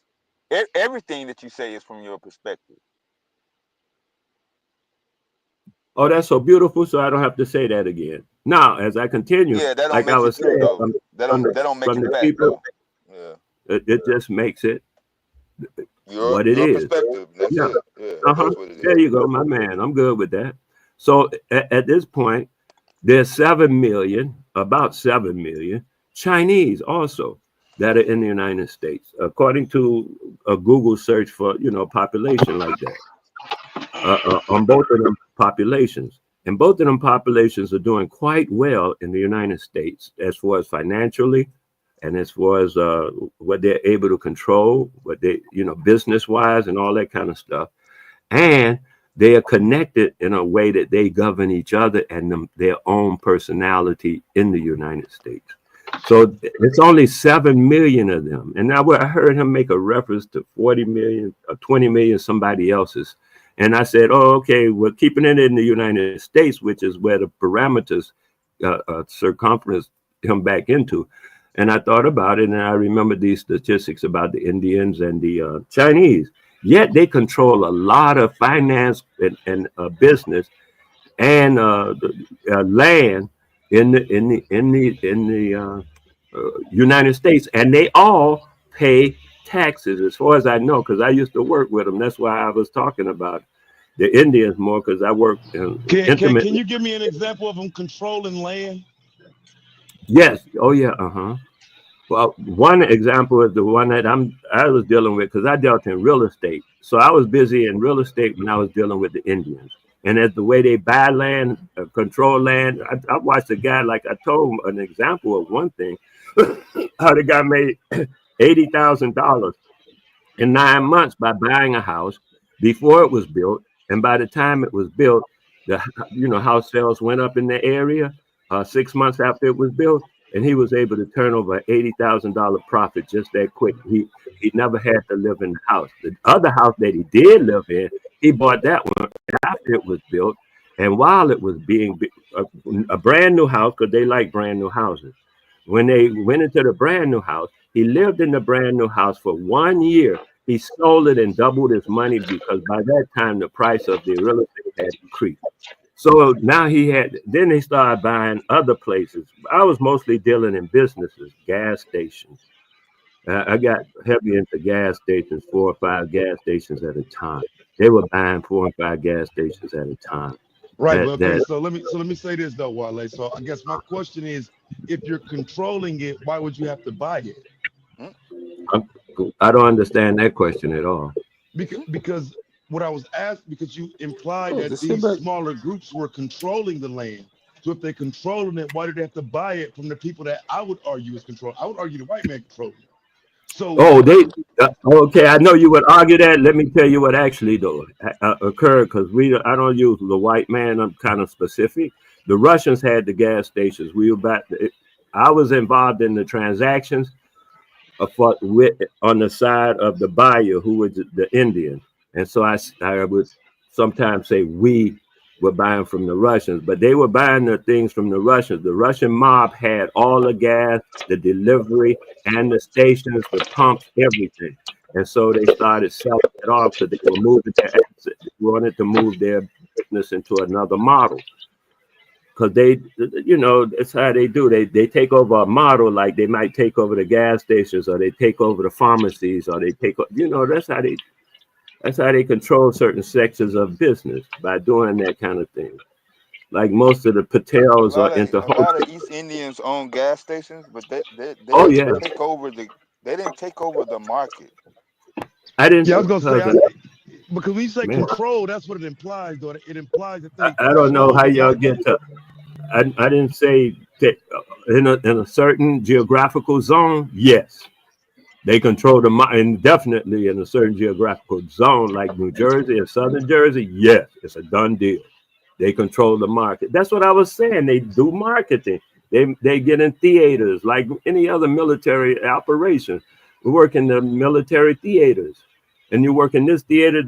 Everything that you say is from your perspective. Oh, that's so beautiful. So I don't have to say that again. Now, as I continue, Yeah, that don't like I make it was true saying, though. That don't make from it the fact people, though. Yeah, it just makes it what it your is. perspective. That's Yeah. it. Yeah, Uh-huh. that's what it There is. you go, my man. I'm good with that. So at this point, there's 7 million, about 7 million Chinese also that are in the United States, according to a Google search for, population like that, on both of them populations. And both of them populations are doing quite well in the United States as far as financially and as far as what they're able to control, what they, business wise and all that kind of stuff. And they are connected in a way that they govern each other and their own personality in the United States. So it's only 7 million of them. And now I heard him make a reference to 40 million or 20 million somebody else's. And I said, oh, okay, we're keeping it in the United States, which is where the parameters circumference come back into. And I thought about it and I remembered these statistics about the Indians and the Chinese. Yet they control a lot of finance and business and land in the United States, and they all pay taxes, as far as I know, because I used to work with them. That's why I was talking about the Indians more, because I work Can intimately. you give me an example of them controlling land? Yes. Oh yeah. Well, one example is the one that I was dealing with because I dealt in real estate. So I was busy in real estate when I was dealing with the Indians. And as the way they buy land, control land, I watched a guy, like I told him an example of one thing, how the guy made $80,000 in 9 months by buying a house before it was built. And by the time it was built, the house sales went up in the area 6 months after it was built, and he was able to turn over $80,000 profit just that quick. He never had to live in the house. The other house that he did live in, he bought that one after it was built, and while it was being a brand new house, because they like brand new houses. When they went into the brand new house, he lived in the brand new house for 1 year. He sold it and doubled his money because by that time the price of the real estate had increased. So now then they started buying other places. I was mostly dealing in businesses, gas stations. I got heavy into gas stations, 4 or 5 gas stations at a time. They were buying 4 and 5 gas stations at a time. Right. That Well, okay. that So let me say this though, Wale. So I guess my question is, if you're controlling it, why would you have to buy it? Hmm? I don't understand that question at all. Because what I was asked, because you implied Oh, that just sit these back. smaller groups were controlling the land. So if they're controlling it, why do they have to buy it from the people that I would argue is control? I would argue the white man controlling it. So Oh, okay. I know you would argue that. Let me tell you what actually though occurred, because I don't use the white man. I'm kind of specific. The Russians had the gas stations. I was involved in the transactions on the side of the buyer, who was the Indian, and so I would sometimes say we were buying from the Russians, but they were buying the things from the Russians. The Russian mob had all the gas, the delivery, and the stations, the pumps, everything. And so they started selling it off because they were moving their assets. They wanted to move their business into another model. Because that's how they do. They take over a model, like they might take over the gas stations, or they take over the pharmacies, or they that's how they control certain sectors of business, by doing that kind of thing. Like most of the Patels are into A lot of wholesale. East Indians own gas stations, but they Oh didn't yeah, take over the market. I didn't yeah, I was gonna say, cousin, because when you say man. control, that's what it implies, though. It implies that they I don't know control how the y'all market. get to. I didn't say that in a certain geographical zone. Yes, they control the market, and definitely in a certain geographical zone like New Jersey and Southern Jersey. Yes, it's a done deal. They control the market. That's what I was saying. They do marketing. They get in theaters like any other military operation. We work in the military theaters, and you work in this theater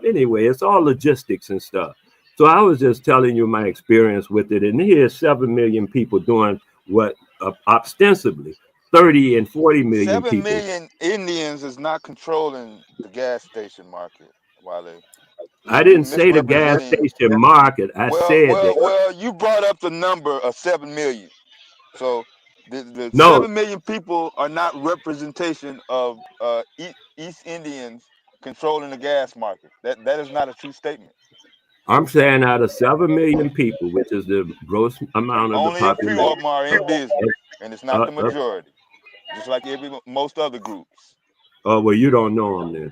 anyway, it's all logistics and stuff. So I was just telling you my experience with it. And here's 7 million people doing what ostensibly 30 and 40 million 7 people. million Indians is not controlling the gas station market, Wale. I You didn't say the gas misrepresenting. station market. I said that. Well. You brought up the number of 7 million. So the No, 7 million people are not representation of East Indians controlling the gas market. That is not a true statement. I'm saying out of 7 million people, which is the gross amount of the Only a few of population. them are in business, and it's not Uh, the uh, majority. Just like most other groups. well, you don't know them then.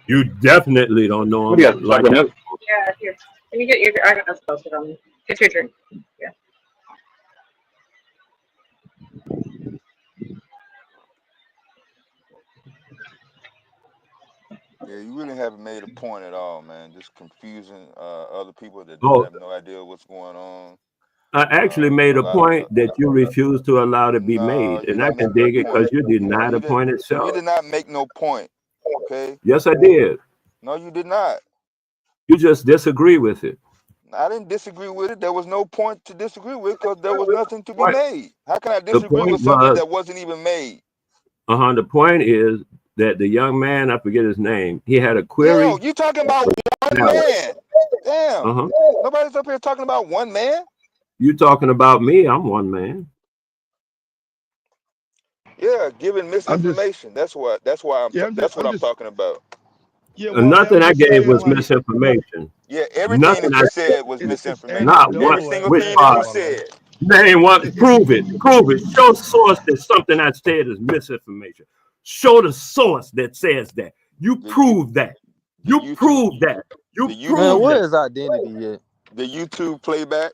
You definitely don't know What do them. you got? Like, Chocolate milk? Yeah, here. Let me get your. I got to post it on. Get your drink. Yeah. Yeah, you really haven't made a point at all, man. Just confusing other people that oh, have no idea what's going on. I actually made A a lot of point that you refuse to allow to be no, made, you and I didn't can make no dig it because point. you No, denied you the didn't. point You itself. did not make no point. Okay. Yes, I did. No, you did not. You just disagree with it. I didn't disagree with it. There was no point to disagree with because there was nothing to be Point- made. How can I The disagree with point something was, that wasn't even made? the point is that the young man, I forget his name, he had a Yo, query. you talking about one Valid. man? Damn. Uh-huh. Nobody's up here talking about one man. You talking about me? I'm one man. Yeah, giving I'm just, misinformation. That's what yeah, that's what I'm talking about. yeah, Wale, Nothing I'm I just gave saying, was like, misinformation. Yeah, everything Nothing that I you said. said was it's misinformation. Not one. Every anecdotal single at Which thing best, that you part? Wale. said. Name what? Prove it. Prove it. Show source that something I said is misinformation. Show the source that says that. You The you prove that. the You YouTube prove that. the You Man, prove YouTube where that. is identity at? the YouTube playback.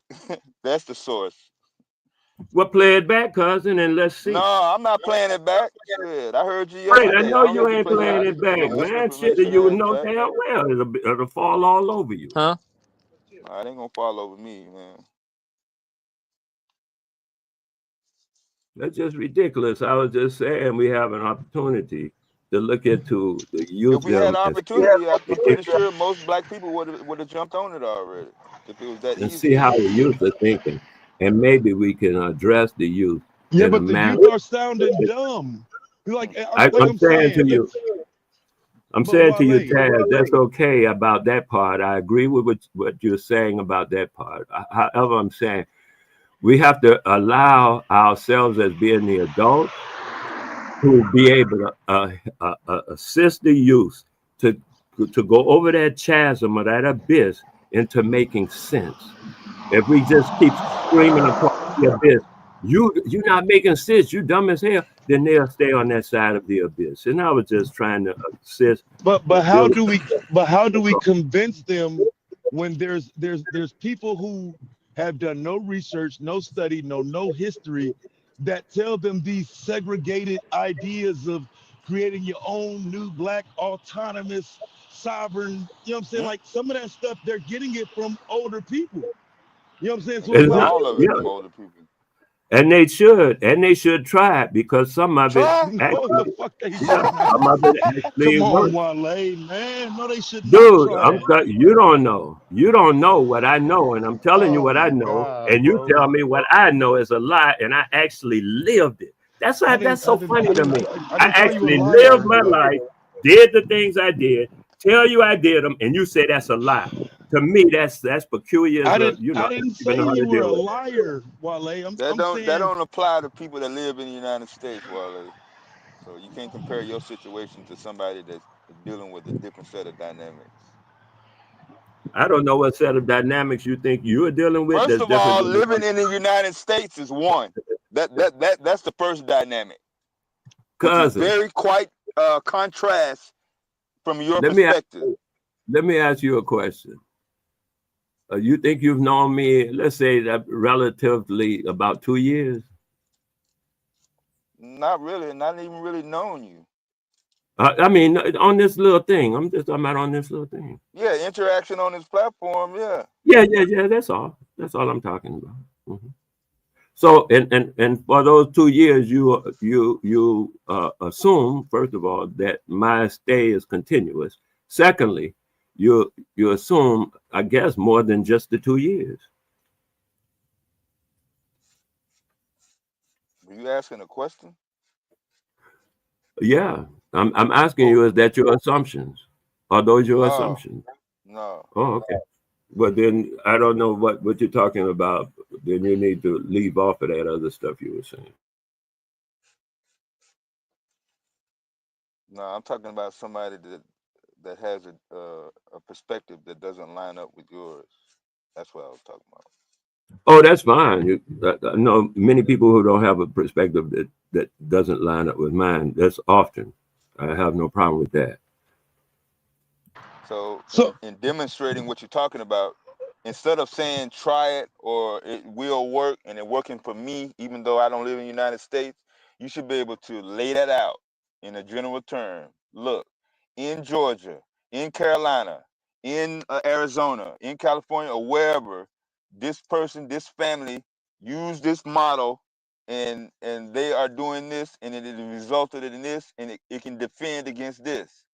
That's the source. Well, play it back, cousin, and let's No, see. I'm not playing it back. Shit, I heard you Right, I yesterday. I know don't you need to ain't play playing no it back, man. Shit that misinformation you ass know back. damn well it'll fall all over you. Huh? It ain't gonna fall over me, man. That's just ridiculous. I was just saying we have an opportunity to look into the If youth we had them and opportunity, I'm pretty sure most black people would have jumped on it already. If it was that see easy. how the youth are thinking, and maybe we can address the youth Yeah, in a but the manner. youth are sounding dumb. Like I'm I'm saying saying, to you, but Wale, Taz, that's okay about that part. I agree with what you're saying about that part. However, I'm saying we have to allow ourselves as being the adults to be able to assist the youth to go over that chasm or that abyss into making sense. If we just keep screaming across the abyss, you're not making sense. You dumb as hell. Then they'll stay on that side of the abyss. And I was just trying to assist. But how do we convince them when there's people who have done no research, no study, no history that tell them these segregated ideas of creating your own new black autonomous sovereign, you know what I'm saying? Like some of that stuff they're getting it from older people. You know what I'm saying? So Getting it's like all of it Yeah. from older people. And they should try it because some of it Try. no, the actually, fuck they yeah, should some not. of it actually Come on, works. Wale, man. No, they should not Dude, try it. you don't know. You don't know what I know, and I'm telling you Oh what I my know, God, and you bro. tell me what I know is a lie, and I actually lived it. That's why that's so funny to me. I I didn't call you a actually liar, lived my bro. life, did the things I did, tell you I did them, and you say that's a lie. To me, that's peculiar as a, I I didn't don't even say know how you to were deal a with that. liar, Wale. I'm That saying don't apply to people that live in the United States, Wale. So you can't compare your situation to somebody that's dealing with a different set of dynamics. I don't know what set of dynamics you think you're dealing with First that's of different all, than the living one. in the United States is one. That's the first dynamic, which is Cousin, very quite contrast from your let me ask, perspective. let me ask you a question. You think you've known me, let's say that relatively about 2 years? Not really, not even really knowing you. I mean, on this little thing. I'm just talking about on this little thing. Yeah, interaction on this platform. Yeah. Yeah. That's all. That's all I'm talking about. Mhm. So, and for those 2 years, you assume first of all that my stay is continuous. Secondly, you assume, I guess, more than just the 2 years. Were you asking a question? Yeah, I'm asking Oh you, is that your assumptions? Are those your no, assumptions? no. Oh, okay. But then I don't know what you're talking about. Then you need to leave off of that other stuff you were saying. No, I'm talking about somebody that has a perspective that doesn't line up with yours. That's what I was talking about. Oh, that's fine. I know many people who don't have a perspective that doesn't line up with mine. That's often. I have no problem with that. So so. in demonstrating what you're talking about, instead of saying try it or it will work and it working for me, even though I don't live in the United States, you should be able to lay that out in a general term. Look, in Georgia, in Carolina, in Arizona, in California, or wherever, this person, this family use this model and they are doing this and it resulted in this and it can defend against this.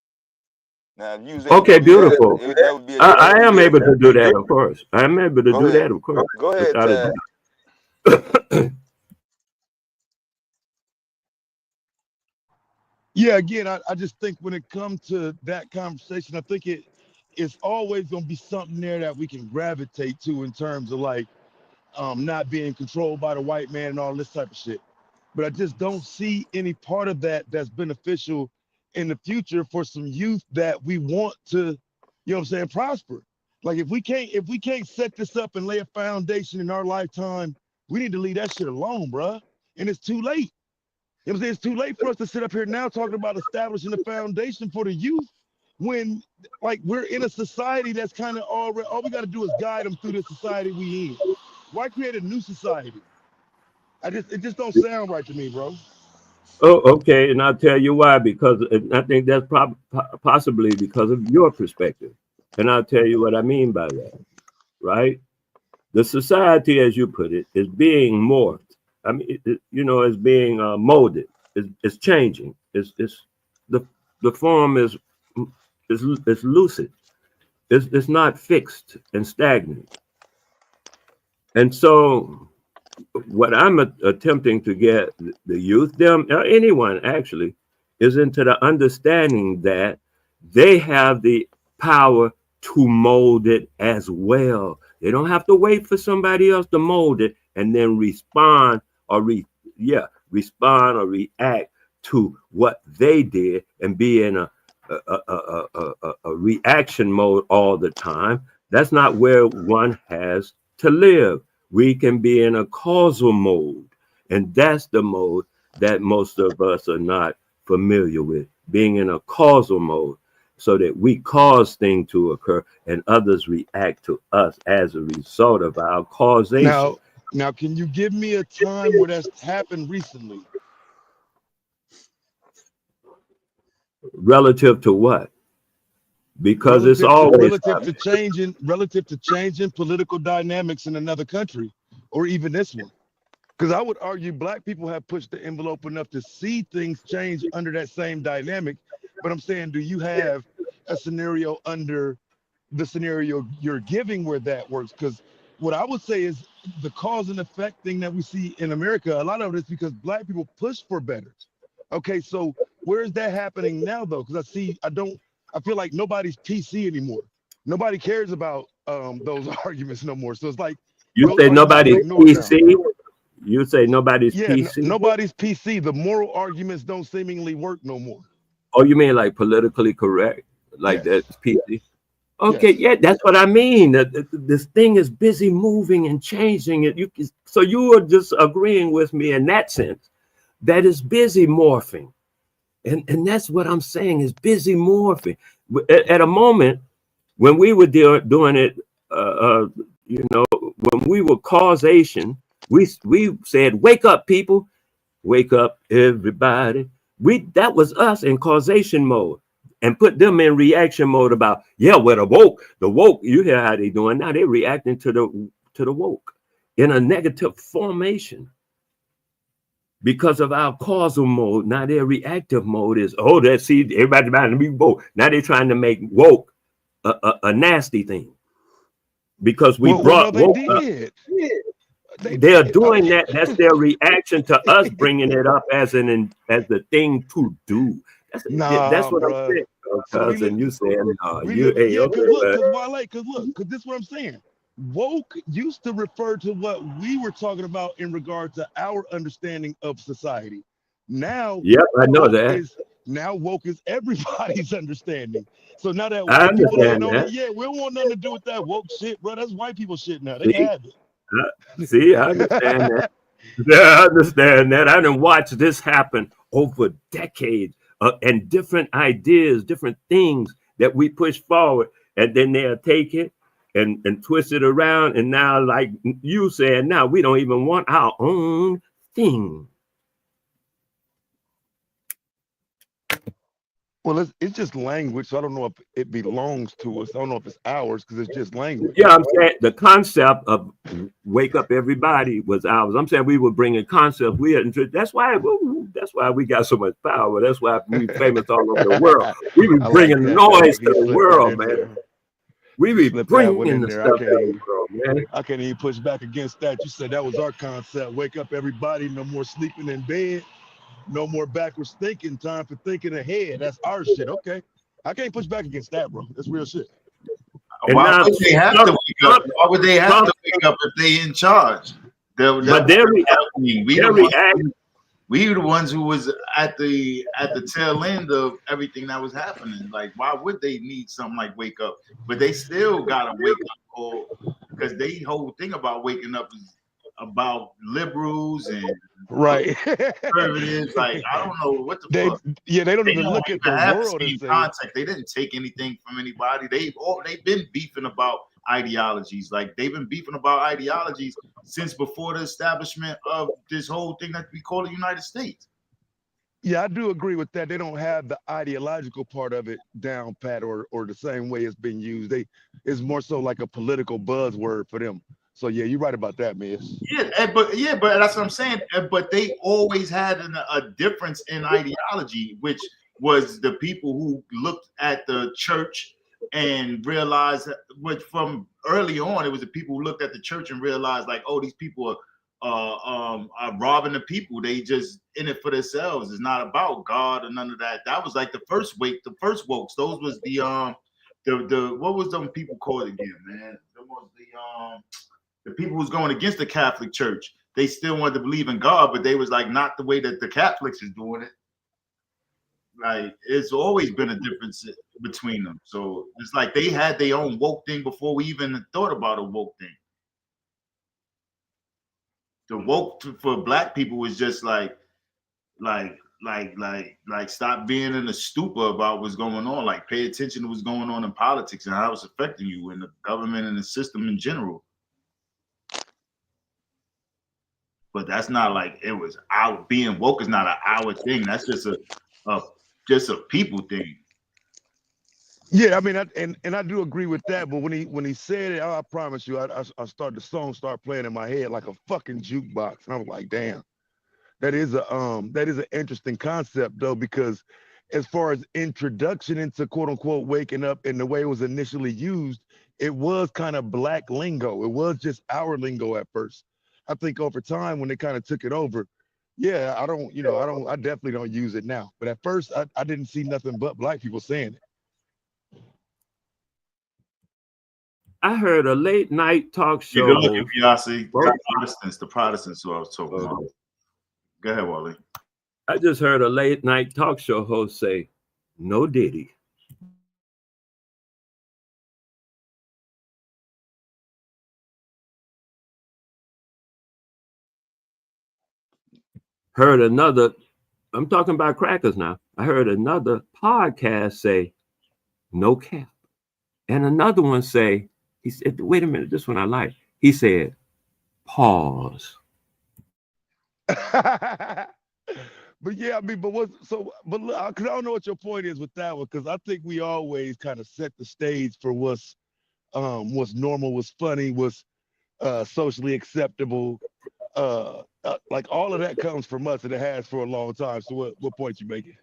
Now, if you was able to Okay, do that, beautiful. that would be a I different am able view. to do that, of course. I am able to Go do ahead. that, of course, Go ahead, without a Tad. doubt. Yeah, again, I just think when it comes to that conversation, I think it's always gonna be something there that we can gravitate to in terms of like not being controlled by the white man and all this type of shit. But I just don't see any part of that that's beneficial in the future for some youth that we want to, you know what I'm saying, prosper. Like if we can't set this up and lay a foundation in our lifetime, we need to leave that shit alone, bruh. And it's too late. You know what I'm saying? It's too late for us to sit up here now talking about establishing a foundation for the youth when like we're in a society that's kind of already all we got to do is guide them through the society we in. Why create a new society? It just don't sound right to me, bro. Oh, okay, and I'll tell you why. Because I think that's possibly because of your perspective, and I'll tell you what I mean by that. Right? The society, as you put it, is being morphed. I mean, it's being molded. It's changing. It's the the form is lucid. It's not fixed and stagnant. And so, what I'm attempting to get the youth, them, or anyone actually, is into the understanding that they have the power to mold it as well. They don't have to wait for somebody else to mold it and then or respond or react to what they did and be in a reaction mode all the time. That's not where one has to live. We can be in a causal mode. And that's the mode that most of us are not familiar with, being in a causal mode, so that we cause things to occur and others react to us as a result of our causation. Now, can you give me a time where that's happened recently? Relative to what? Because it's always relative to changing political dynamics in another country, or even this one. Because I would argue Black people have pushed the envelope enough to see things change under that same dynamic. But I'm saying, do you have a scenario under the scenario you're giving where that works? Because what I would say is the cause and effect thing that we see in America, a lot of it is because Black people push for better. Okay, so where is that happening now, though? Because I feel like nobody's PC anymore. Nobody cares about those arguments no more. So it's like you say nobody's PC. You say nobody's PC. Nobody's PC. The moral arguments don't seemingly work no more. Oh, you mean like politically correct, like that's PC? Okay, Yes. yeah, that's what I mean. This thing is busy moving and changing it. So you are just agreeing with me in that sense, that is busy morphing, and that's what I'm saying is busy morphing. At a moment when we were doing it, when we were causation, we said, "Wake up, people! Wake up, everybody!" That was us in causation mode, and put them in reaction mode about, well, the woke. You hear how they doing now? They're reacting to the woke in a negative formation because of our causal mode. Now their reactive mode is, everybody trying to be woke. Now they're trying to make woke a nasty thing because we brought woke up. They're doing that. That's their reaction to us bringing it up as the thing to do. That's what I'm saying, cousin. You saying because this is what I'm saying. Woke used to refer to what we were talking about in regard to our understanding of society. Now, I know that. Now woke is everybody's understanding. So now that I white people ain't on that. it, we don't want nothing to do with that woke shit, bro. That's white people shit now. They can have it. I understand that. Yeah, I understand that. I done watched this happen over decades, and different ideas, different things that we push forward, and then they'll take it and twist it around. And now, like you said, now we don't even want our own thing. Well, it's just language, so I don't know if it belongs to us. I don't know if it's ours because it's just language. Yeah, I'm saying the concept of wake up everybody was ours. I'm saying we were bringing concepts. That's why we got so much power. That's why we famous all over the world. We were bringing noise to the world, man. We were bringing the stuff to the world, man. I can't even push back against that. You said that was our concept. Wake up everybody. No more sleeping in bed. No more backwards thinking, time for thinking ahead. That's our shit. Okay. I can't push back against that, bro. That's real shit. Why would they have to wake up? Why would they have to wake up if they in charge? We were the ones who was at the tail end of everything that was happening. Like, why would they need something like wake up? But they still gotta wake up call, because they whole thing about waking up is about liberals and conservatives. Like, I don't know what the fuck. Yeah, they don't even look at the world and say contact. They didn't take anything from anybody. They've been beefing about ideologies. Like, they've been beefing about ideologies since before the establishment of this whole thing that we call the United States. Yeah, I do agree with that. They don't have the ideological part of it down pat or the same way it's been used. It's more so like a political buzzword for them. So yeah, you're right about that, man. But that's what I'm saying. But they always had a difference in ideology, which was the people who looked at the church and realized, which from early on, it was the people who looked at the church and realized, like, oh, these people are robbing the people. They just in it for themselves. It's not about God or none of that. That was like the first wokes. Those was the what was them people called again, man? That was the people who's going against the Catholic Church. They still wanted to believe in God, but they was like, not the way that the Catholics is doing it. Like, it's always been a difference between them. So it's like they had their own woke thing before we even thought about a woke thing. the woke for black people was just like stop being in a stupor about what's going on. Like pay attention to what's going on in politics and how it's affecting you and the government and the system in general. But that's not like it was out. Being woke is not an our thing. That's just a people thing. Yeah, I mean, I do agree with that. But when he said it, I promise you, I start the song start playing in my head like a fucking jukebox, and I was like, damn, that is an interesting concept though, because as far as introduction into quote unquote waking up and the way it was initially used, it was kind of black lingo. It was just our lingo at first. I think over time when they kind of took it over, yeah, I definitely don't use it now. But at first, I didn't see nothing but black people saying it. I heard a late night talk show. Yeah, good looking, Beyonce. The Protestants who I was talking about. Go ahead, Wally. I just heard a late night talk show host say, "No Diddy." Heard another, I'm talking about crackers now. I heard another podcast say, "No cap." And another one say, he said, wait a minute, this one I like. He said, "Pause." But yeah, I mean, but look, because I don't know what your point is with that one, because I think we always kind of set the stage for what's normal, what's funny, what's socially acceptable. Like all of that comes from us, and it has for a long time. So what point you making?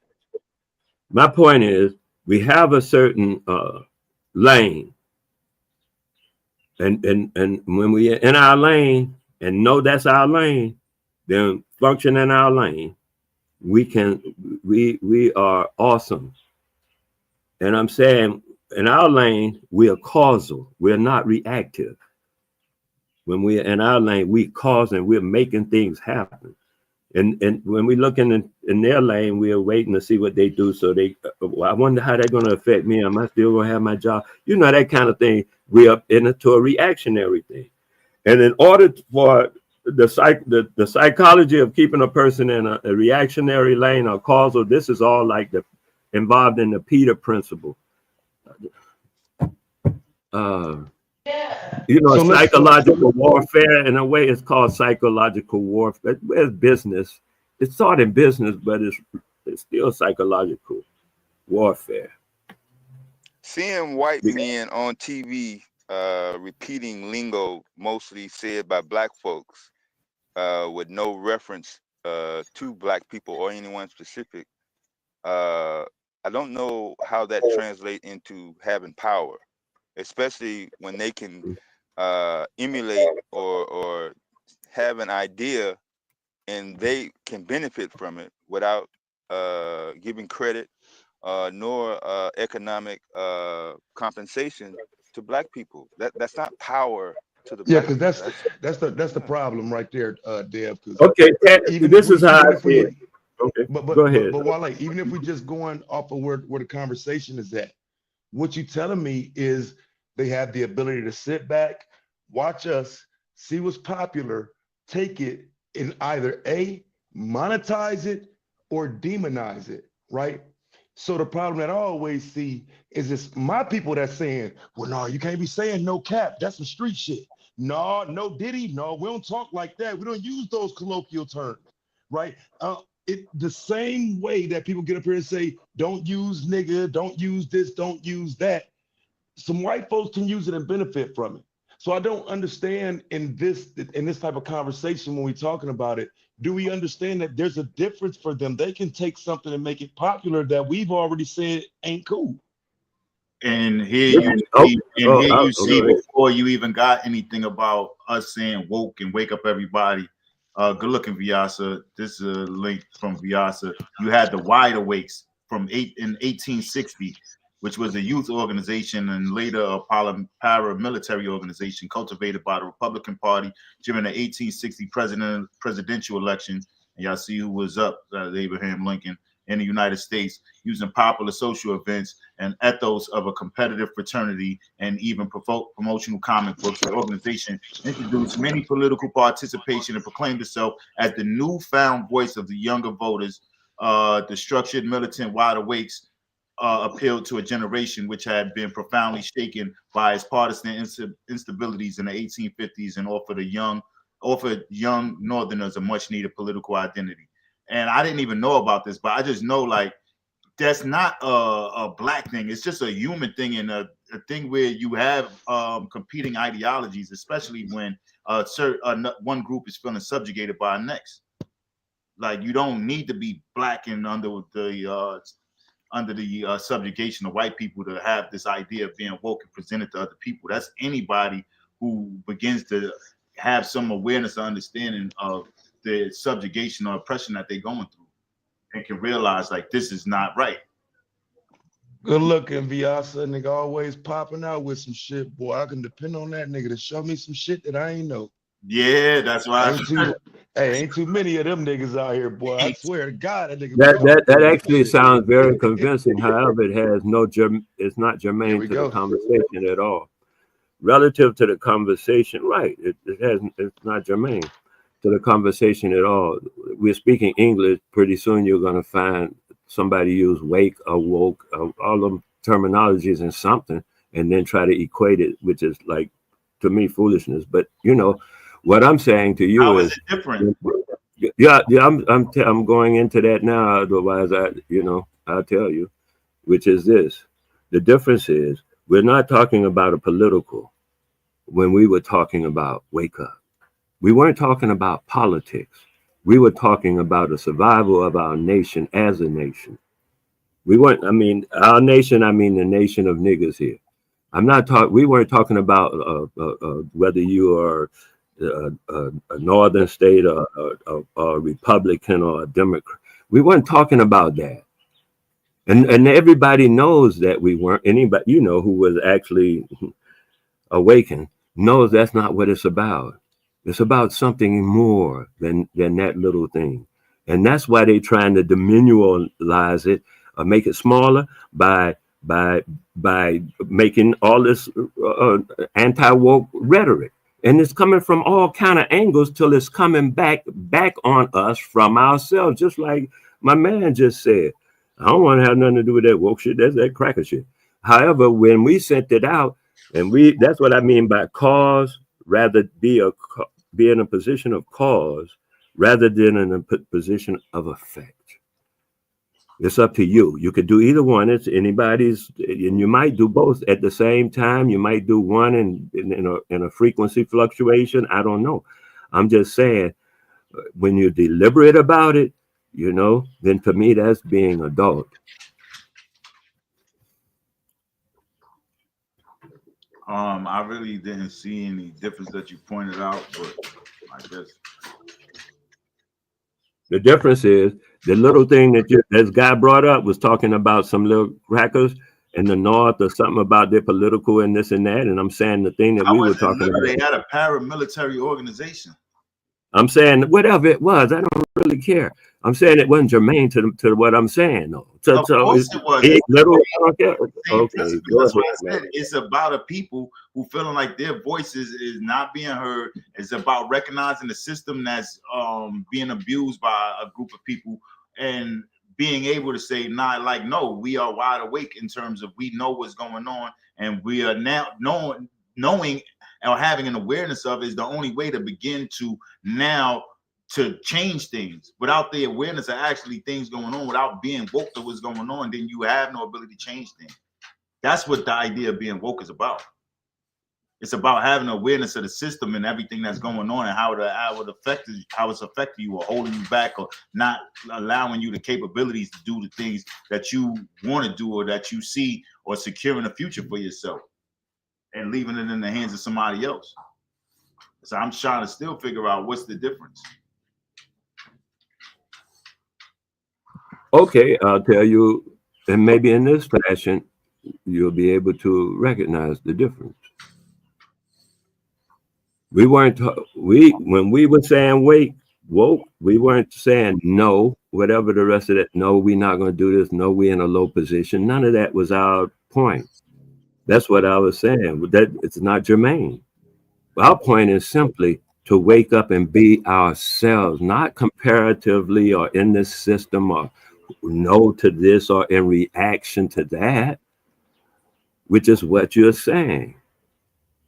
My point is, we have a certain lane, and when we in our lane and know that's our lane, then function in our lane. We are awesome. And I'm saying in our lane, we are causal. We're not reactive. When we're in our lane, we cause and we're making things happen. And when we look in their lane, we are waiting to see what they do. So I wonder how they're going to affect me. Am I still going to have my job? You know, that kind of thing. We are into a reactionary thing. And in order for the psychology of keeping a person in a reactionary lane or causal, this is all like involved in the Peter principle. Psychological warfare, in a way, it's called psychological warfare. It's business. It's taught in business, but it's still psychological warfare. Seeing white men on TV repeating lingo mostly said by black folks with no reference to black people or anyone specific, I don't know how that translates into having power, especially when they can emulate or have an idea and they can benefit from it without giving credit nor economic compensation to black people. That's not power to the black because people. that's the problem right there, Dev. Okay, this is how I see it. Okay, but go ahead. But Wale, even if we're just going off of where the conversation is at, what you telling me is they have the ability to sit back, watch us, see what's popular, take it, and either A, monetize it or demonize it, right? So the problem that I always see is it's my people that's saying, well, no, you can't be saying no cap. That's some street shit. No Diddy. No, we don't talk like that. We don't use those colloquial terms, right? The same way that people get up here and say, don't use nigga, don't use this, don't use that. Some white folks can use it and benefit from it. So I don't understand in this type of conversation when we're talking about it, do we understand that there's a difference for them? They can take something and make it popular that we've already said ain't cool. And here you see before you even got anything about us saying woke and wake up everybody. Good looking, Vyasa. This is a link from Vyasa. You had the Wide Awakes in 1860, which was a youth organization and later a paramilitary organization cultivated by the Republican Party during the 1860 presidential election. And y'all see who was up, Abraham Lincoln. in the United States, using popular social events and ethos of a competitive fraternity and even promotional comic books. The organization introduced many political participation and proclaimed itself as the newfound voice of the younger voters. The structured militant wide awakes appealed to a generation which had been profoundly shaken by its partisan instabilities in the 1850s and offered young Northerners a much needed political identity. And I didn't even know about this, but I just know like that's not a black thing. It's just a human thing, and a thing where you have competing ideologies, especially when one group is feeling subjugated by the next. Like you don't need to be black and under the subjugation of white people to have this idea of being woke and presented to other people. That's anybody who begins to have some awareness or understanding of the subjugation or oppression that they're going through and can realize like this is not right. Good looking, Viasa. Nigga always popping out with some shit, boy. I can depend on that nigga to show me some shit that I ain't know. Yeah, that's why. Ain't too many of them niggas out here, boy. I swear to God, that nigga. That actually sounds very convincing. However, it has it's not germane to the conversation at all. Relative to the conversation, right? It's not germane to the conversation at all. We're speaking English. Pretty soon, you're gonna find somebody use wake or woke, all them terminologies and something, and then try to equate it, which is like, to me, foolishness. But you know, what I'm saying to you is it different? Yeah, I'm going into that now. Otherwise, I'll tell you, which is this: the difference is we're not talking about a political. When we were talking about wake up, we weren't talking about politics. We were talking about the survival of our nation as a nation. We weren't, I mean, our nation, I mean the nation of niggas here. We weren't talking about whether you are a northern state or a Republican or a Democrat. We weren't talking about that. And everybody knows that we weren't. Anybody, who was actually awakened knows that's not what it's about. It's about something more than that little thing. And that's why they're trying to diminualize it or make it smaller by making all this anti-woke rhetoric. And it's coming from all kind of angles till it's coming back on us from ourselves, just like my man just said. I don't want to have nothing to do with that woke shit. That's that cracker shit. However, when we sent it out, and that's what I mean by cause, rather be in a position of cause rather than in a position of effect. It's up to you. You could do either one. It's anybody's, and you might do both at the same time. You might do one in a frequency fluctuation. I don't know. I'm just saying, when you're deliberate about it, then to me that's being adult. I really didn't see any difference that you pointed out, but I guess the difference is the little thing that this guy brought up was talking about some little crackers in the North or something about their political and this and that. And I'm saying the thing that we were talking about. They had a paramilitary organization. I'm saying whatever it was, I don't really care. I'm saying it wasn't germane to what I'm saying, though. Of course it was. Okay, that's what I said. It's about a people who feeling like their voices is not being heard. It's about recognizing the system that's being abused by a group of people and being able to say, no, we are wide awake in terms of we know what's going on, and we are now knowing or having an awareness of is the only way to begin to now to change things. Without the awareness of actually things going on, without being woke to what's going on, then you have no ability to change things. That's what the idea of being woke is about. It's about having awareness of the system and everything that's going on and how it's affecting you or holding you back or not allowing you the capabilities to do the things that you want to do or that you see or securing a future for yourself and leaving it in the hands of somebody else. So I'm trying to still figure out what's the difference. Okay, I'll tell you, and maybe in this fashion, you'll be able to recognize the difference. When we were saying woke, we weren't saying no whatever the rest of that. No, we're not going to do this. No, we're in a low position. None of that was our point. That's what I was saying. That it's not germane. Our point is simply to wake up and be ourselves, not comparatively or in this system or no to this or in reaction to that, which is what you're saying.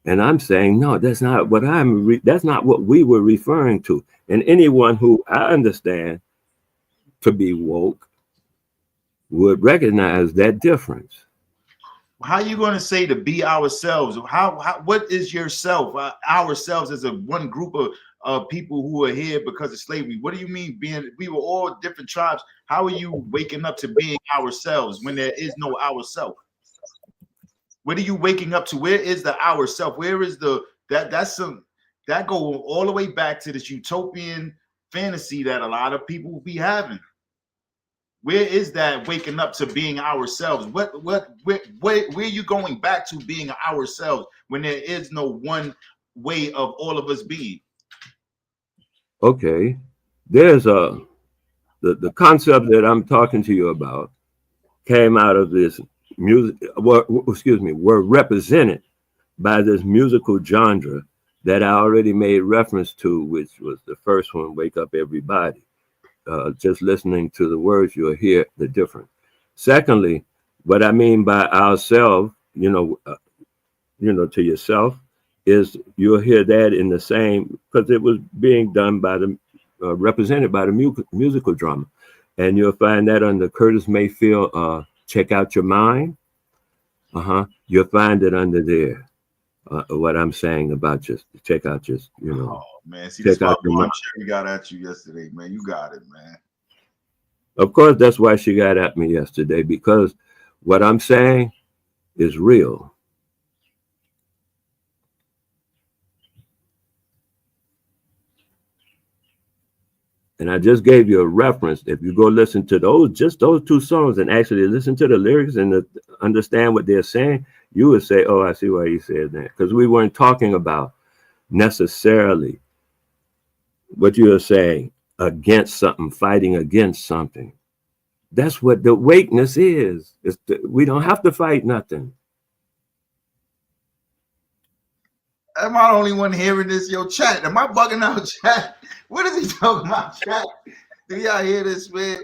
And I'm saying, no, that's not what that's not what we were referring to. And anyone who I understand to be woke would recognize that difference. How are you going to say to be ourselves? How what is yourself? Ourselves as a one group of people who are here because of slavery. What do you mean being? We were all different tribes. How are you waking up to being ourselves when there is no ourself? What are you waking up to? Where is the ourself? Where is the that go all the way back to this utopian fantasy that a lot of people will be having. Where is that waking up to being ourselves? Where are you going back to being ourselves when there is no one way of all of us being? Okay, there's the concept that I'm talking to you about came out of this music. Were represented by this musical genre that I already made reference to, which was the first one, "Wake Up Everybody." Just listening to the words, you'll hear the difference. Secondly, what I mean by ourselves, to yourself, is you'll hear that in the same, because it was being done by the represented by the musical drama, and you'll find that under Curtis Mayfield. Check Out Your Mind. You'll find it under there. What I'm saying about just check out just Oh man, see, this my mom Sherry got at you yesterday, man. You got it, man. Of course, that's why she got at me yesterday, because what I'm saying is real. And I just gave you a reference. If you go listen to those two songs and actually listen to the lyrics and understand what they're saying, you would say, oh, I see why you said that. Because we weren't talking about necessarily what you are saying against something, fighting against something. That's what the wakeness is. We don't have to fight nothing. Am I the only one hearing this? Yo, chat. Am I bugging out, chat? What is he talking about, chat? Do y'all hear this, man?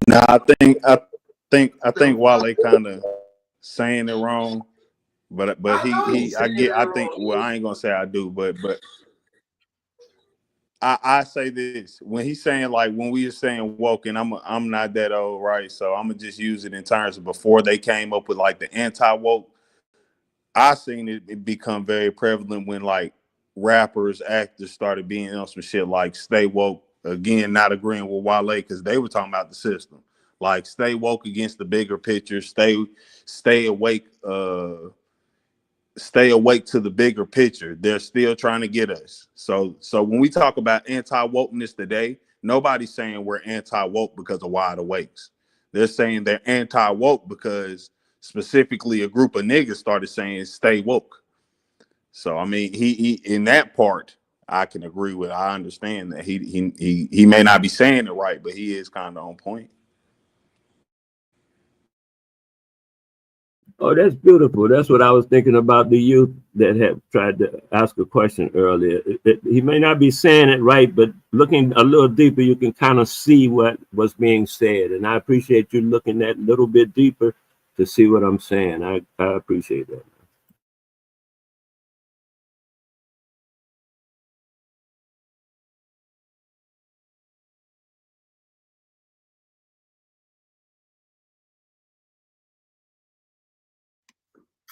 Nah, I think Wale kind of saying it wrong, but I think well, I ain't gonna say I do, but I say this when he's saying, like, when we are saying woke, and I'm not that old, right? So I'm gonna just use it in terms of before they came up with like the anti-woke. I seen it become very prevalent when like rappers, actors started being on some shit like stay woke. Again, not agreeing with Wale because they were talking about the system. Like stay woke against the bigger picture, stay awake, stay awake to the bigger picture. They're still trying to get us. So when we talk about anti-wokeness today, nobody's saying we're anti-woke because of wide awakes. They're saying they're anti-woke because specifically a group of niggas started saying stay woke. So I mean, he in that part I can agree with. I understand that he may not be saying it right, but he is kind of on point. Oh, that's beautiful. That's what I was thinking about the youth that had tried to ask a question earlier. He may not be saying it right, but looking a little deeper, you can kind of see what was being said. And I appreciate you looking that little bit deeper to see what I'm saying. I appreciate that.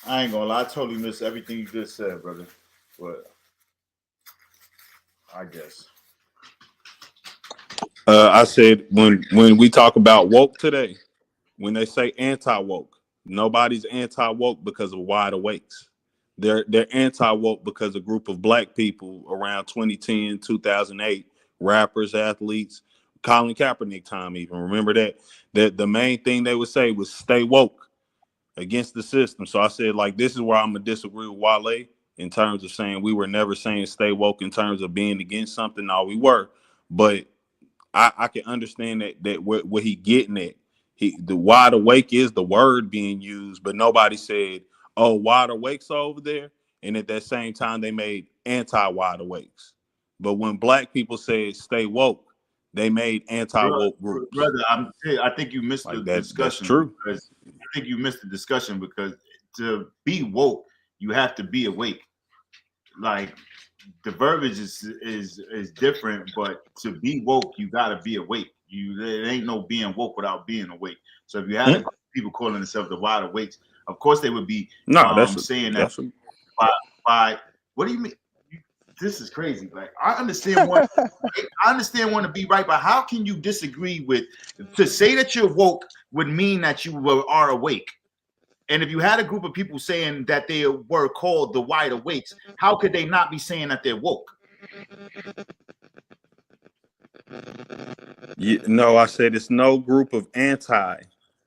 I ain't gonna lie, I totally missed everything you just said, brother. But I guess. I said when we talk about woke today, when they say anti-woke, nobody's anti-woke because of wide awakes. They're anti-woke because a group of black people around 2010, 2008, rappers, athletes, Colin Kaepernick time even. Remember that the main thing they would say was stay woke against the system. So I said, like, this is where I'm gonna disagree with Wale in terms of saying we were never saying stay woke in terms of being against something. No, we were, but I can understand that what he getting at. The wide awake is the word being used, but nobody said, "Oh, wide awakes are over there." And at that same time, they made anti-wide awakes. But when black people said "stay woke," they made anti-woke groups. Brother, I think you missed the discussion. That's true. Because I think you missed the discussion because to be woke, you have to be awake. Like the verbiage is different, but to be woke, you gotta be awake. There ain't no being woke without being awake. So if you had people calling themselves the wide awakes, of course they would be saying that by what do you mean? This is crazy. Like I understand want to be right, but how can you disagree with to say that you're woke would mean that you are awake? And if you had a group of people saying that they were called the wide awakes, how could they not be saying that they're woke? No, I said it's no group of anti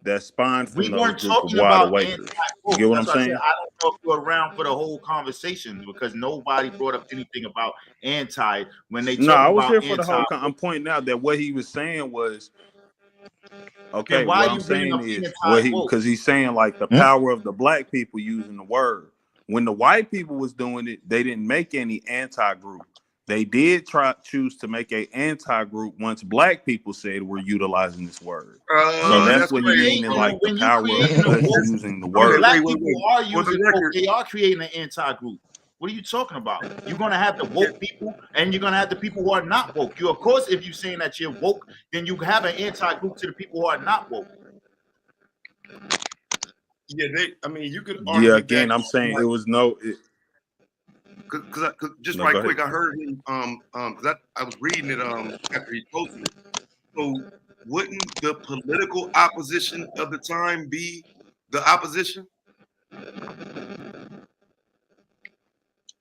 that spawned from those group of wide awakers. You get what I'm saying? I don't know if you're around for the whole conversation because nobody brought up anything about anti when they. No, I was here for the whole. I'm pointing out that what he was saying was. Okay, what I'm saying is because he's saying like the power of the black people using the word. When the white people was doing it, they didn't make any anti-group. They did choose to make an anti-group once black people said we're utilizing this word. So that's what he means in like the power of us using the word. Black people are using they are creating an anti-group. What are you talking about? You're gonna have the woke people, and you're gonna have the people who are not woke. You, of course, if you're saying that you're woke, then you have an anti-group to the people who are not woke. Yeah, you could. Yeah, again, I'm saying it was no. Because just right quick, I heard him. Because I was reading it after he posted it. So wouldn't the political opposition of the time be the opposition?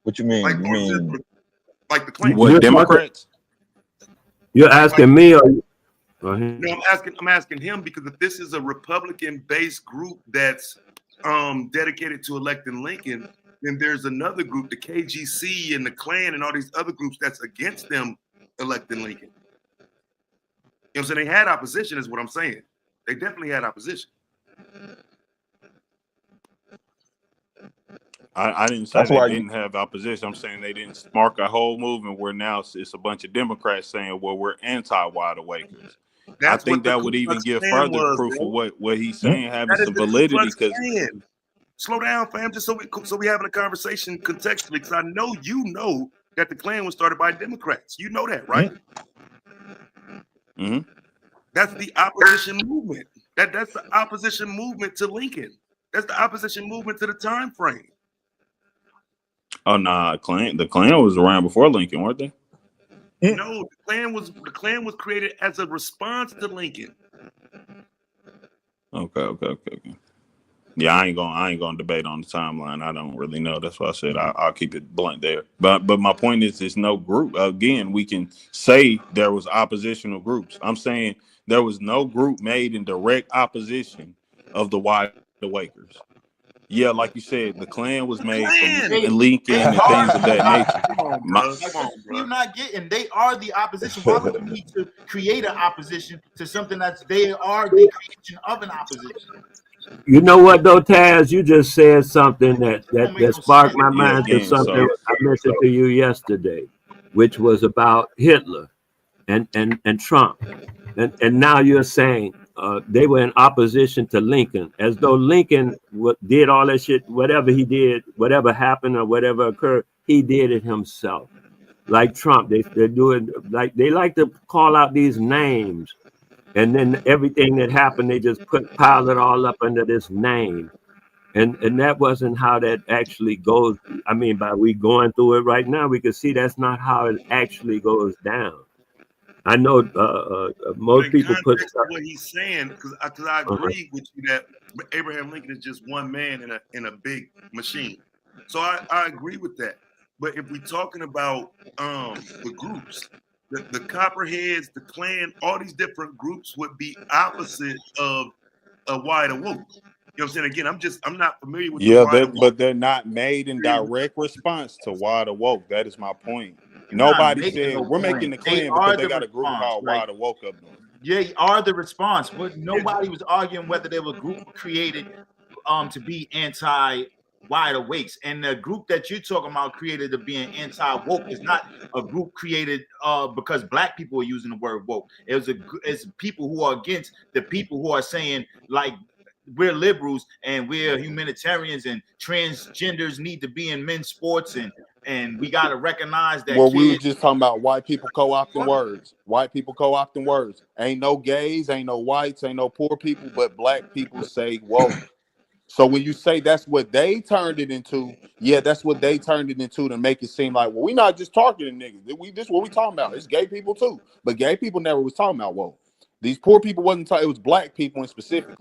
What you mean? Like the Klan? What, Democrats? You're asking me, or no? I'm asking him because if this is a Republican-based group that's dedicated to electing Lincoln, then there's another group, the KGC and the Klan and all these other groups that's against them electing Lincoln. You know what I'm saying? They had opposition, is what I'm saying. They definitely had opposition. I didn't say they didn't have opposition. I'm saying they didn't spark a whole movement where now it's a bunch of Democrats saying, well, we're anti-wide awakers. I think that would even give further proof of what he's saying having some validity. Because slow down, fam, just so we having a conversation contextually, because I know you know that the Klan was started by Democrats. You know that, right? Mm-hmm. That's the opposition movement. That's the opposition movement to Lincoln. That's the opposition movement to the time frame. Oh nah, the Klan was around before Lincoln, weren't they? No, the Klan was created as a response to Lincoln. Okay. Yeah, I ain't gonna debate on the timeline. I don't really know. That's why I said I'll keep it blunt there. But my point is, there's no group. Again, we can say there was oppositional groups. I'm saying there was no group made in direct opposition of the wide awakers. Yeah, like you said, the Klan was made from Lincoln and things of that nature. You're not getting. They are the opposition. Why would you need to create an opposition to something they are the creation of an opposition? You know what though, Taz? You just said something that sparked my mind to something I mentioned to you yesterday, which was about Hitler and Trump. And now you're saying they were in opposition to Lincoln, as though Lincoln did all that shit, whatever he did, whatever happened or whatever occurred, he did it himself. Like Trump, they're doing like they like to call out these names, and then everything that happened, they just pile it all up under this name. And that wasn't how that actually goes. I mean, by we going through it right now, we can see that's not how it actually goes down. I know most people put stuff. What he's saying, because I agree with you that Abraham Lincoln is just one man in a big machine. So I agree with that. But if we're talking about the groups, the Copperheads, the Klan, all these different groups would be opposite of a wide awoke. You know what I'm saying? Again, I'm not familiar with but they're not made in direct response to wide awoke. That is my point. Nobody making said no we're making point. the They Klan because are they the got a group response. called Like Wild Woke up north. they are the response. But nobody was arguing whether they were group created to be anti-wide awakes. And the group that you're talking about created to being anti-woke is not a group created because black people are using the word woke. It's people who are against the people who are saying like we're liberals and we're humanitarians and transgenders need to be in men's sports and we got to recognize that Well, we were kids. just talking about white people co-opting words. White people co-opting words. Ain't no gays, ain't no whites, ain't no poor people, but black people say woke. So when you say that's what they turned it into, yeah, that's what they turned it into to make it seem like, well, we're not just talking to niggas. This is what we talking about. It's gay people too. But gay people never was talking about woke. These poor people wasn't talking, it was black people in specifically.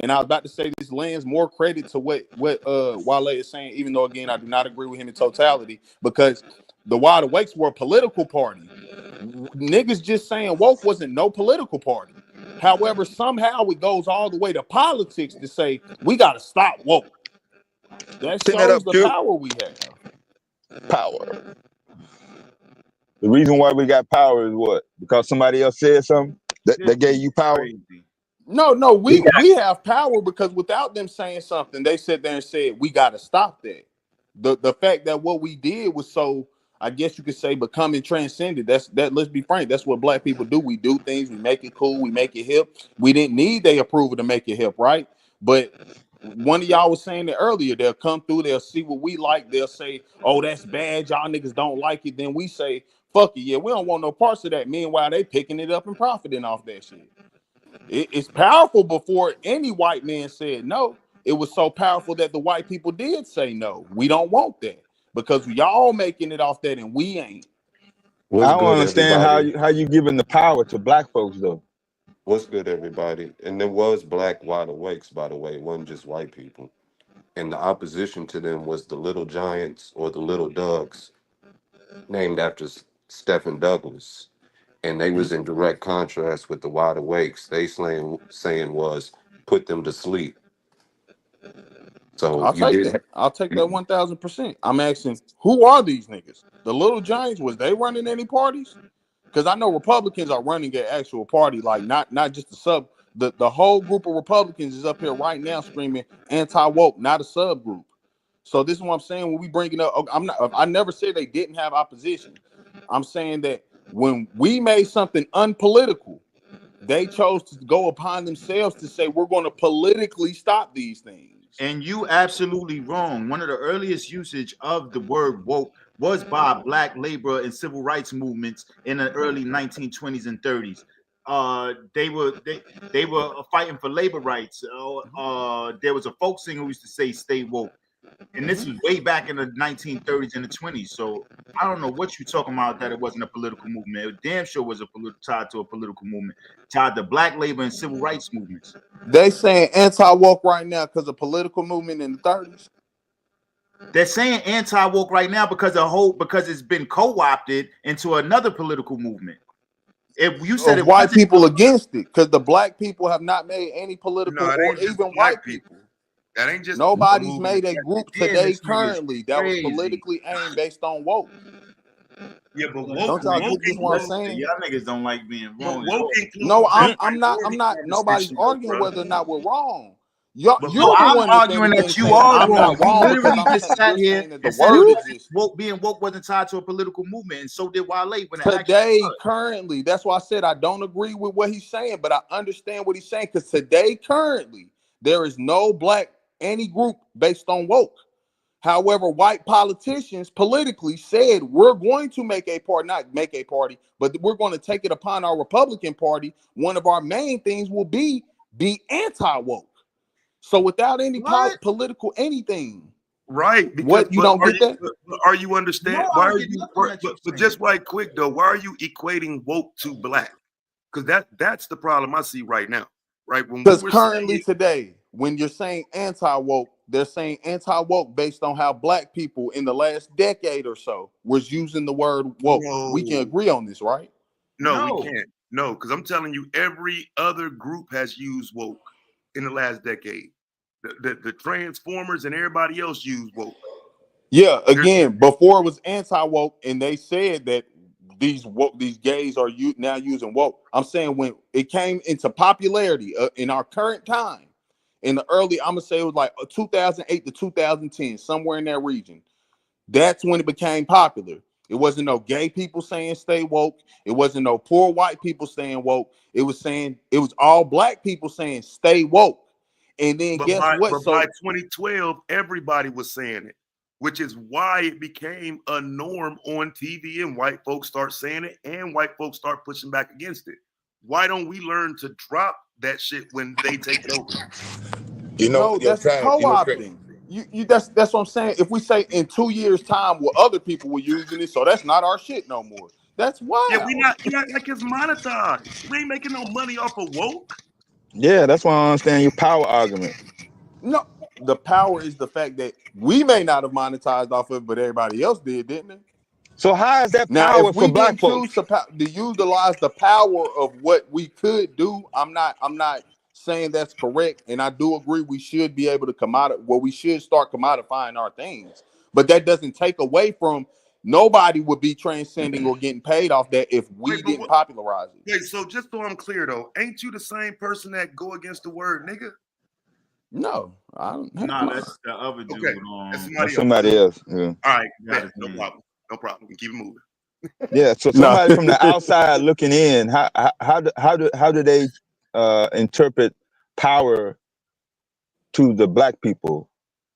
And I was about to say this lends more credit to what Wale is saying, even though again I do not agree with him in totality, because the Wide Awakes were a political party. Niggas just saying woke wasn't no political party. However, somehow it goes all the way to politics to say we gotta stop woke. That Send that shows up, the Q. power we have. Power. The reason why we got power is what? Because somebody else said something that gave you power. Crazy. No, we have power because without them saying something, they sat there and said we got to stop that. The fact that what we did was so, I guess you could say, becoming transcended. Let's be frank. That's what black people do. We do things. We make it cool. We make it hip. We didn't need their approval to make it hip, right? But one of y'all was saying it earlier. They'll come through. They'll see what we like. They'll say, "Oh, that's bad. Y'all niggas don't like it." Then we say, "Fuck it, yeah, we don't want no parts of that." Meanwhile, they picking it up and profiting off that shit. It's powerful before any white man said no. It was so powerful that the white people did say no. We don't want that because y'all making it off that and we ain't. I What's don't good, understand everybody? how you giving the power to black folks though. What's good, everybody? And there was black wide awakes, by the way. It wasn't just white people. And the opposition to them was the Little Giants or the Little Dogs, named after Stephen Douglas. And they was in direct contrast with the wide awakes. They saying was put them to sleep. So I'll you take did. that. I'll take that 1,000%. I'm asking, who are these niggas? The Little Giants, was they running any parties? Because I know Republicans are running an actual party, like not just the sub. The whole group of Republicans is up here right now screaming anti-woke, not a subgroup. So this is what I'm saying when we bring it up. I never said they didn't have opposition. I'm saying that when we made something unpolitical, they chose to go upon themselves to say we're going to politically stop these things. And you absolutely wrong. One of the earliest usage of the word woke was by black labor and civil rights movements in the early 1920s and 30s. They were fighting for labor rights. There was a folk singer who used to say "Stay woke," and this was way back in the 1930s and the 20s. So I don't know what you're talking about that it wasn't a political movement. It damn sure was tied to a political movement, tied to black labor and civil rights movements. They saying anti-woke right now because of political movement in the 30s. They're saying anti-woke right now because it's been co-opted into another political movement. If you said of white people against it, because the black people have not made any political or even white people. That ain't just nobody's made a group today currently that was politically aimed based on woke. Yeah, but woke, don't y'all woke get this what I'm saying? Y'all niggas don't like being wrong. No, I'm not. Nobody's arguing whether or not we're wrong. You're the I'm one arguing that you are I'm wrong. not wrong You literally because just sat here that and the word exists. being woke wasn't tied to a political movement, and so did Wale when it today currently. That's why I said I don't agree with what he's saying, but I understand what he's saying because today currently there is no black any group based on woke. However, white politicians politically said we're going to make a party, not make a party, but we're going to take it upon our Republican Party. One of our main things will be anti-woke. So without any political anything, right? Because what you don't get that? Are you understand? No, why are you? But just right quick though, why are you equating woke to black? Because that's the problem I see right now. Right? Because currently today, when you're saying anti-woke, they're saying anti-woke based on how black people in the last decade or so was using the word woke. No. We can agree on this, right? No, we can't. No, because I'm telling you, every other group has used woke in the last decade. The Transformers and everybody else use woke. Yeah, again, before it was anti-woke, and they said that these gays are now using woke. I'm saying when it came into popularity in our current time, in the early, I'm gonna say it was like 2008 to 2010, somewhere in that region. That's when it became popular. It wasn't no gay people saying stay woke. It wasn't no poor white people saying woke. It was all black people saying stay woke. And then But guess by what? but by So 2012, everybody was saying it, which is why it became a norm on TV, and white folks start saying it, and white folks start pushing back against it. Why don't we learn to drop that shit when they take it over? No, that's co-opting. You that's what I'm saying. If we say in 2 years' time, well, other people were using it, so that's not our shit no more. That's Yeah, wild. we not like it's monetized. We ain't making no money off of woke. Yeah, that's why I don't understand your power argument. No, the power is the fact that we may not have monetized off of it, but everybody else did, didn't they? So how is that Now, if power for we black didn't folks? choose to utilize the power of what we could do, I'm not saying that's correct, and I do agree we should be able to we should start commodifying our things. But that doesn't take away from nobody would be transcending or getting paid off that if we Wait, but didn't what? popularize it. Wait, so just so I'm clear though, ain't you the same person that go against the word nigga? No, I don't. Nah, that's the other dude. Okay, that's That's somebody somebody else. else. Yeah. All right, Got bet, his no name. problem, no problem. We keep it moving. Yeah. So No. somebody from the outside looking in, how do they interpret power to the black people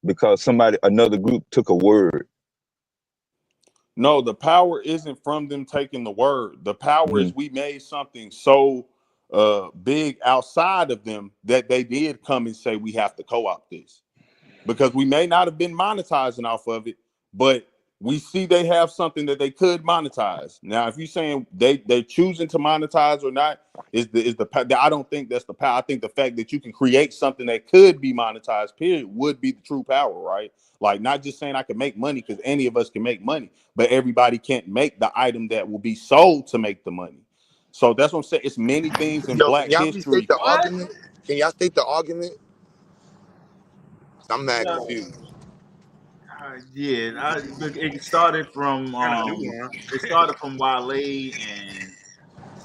because another group took a word? No, the power isn't from them taking the word. The power is we made something so big outside of them that they did come and say we have to co-opt this. Because we may not have been monetizing off of it, but we see they have something that they could monetize. Now, if you're saying they're choosing to monetize or not, I don't think that's the power. I think the fact that you can create something that could be monetized, period, would be the true power, right? Like not just saying I can make money because any of us can make money, but everybody can't make the item that will be sold to make the money. So that's what I'm saying. It's many things in Yo, can Black y'all restate history. the argument? Can y'all state the argument? I'm mad Well, confused. it started from Got a new one. it started from Wale and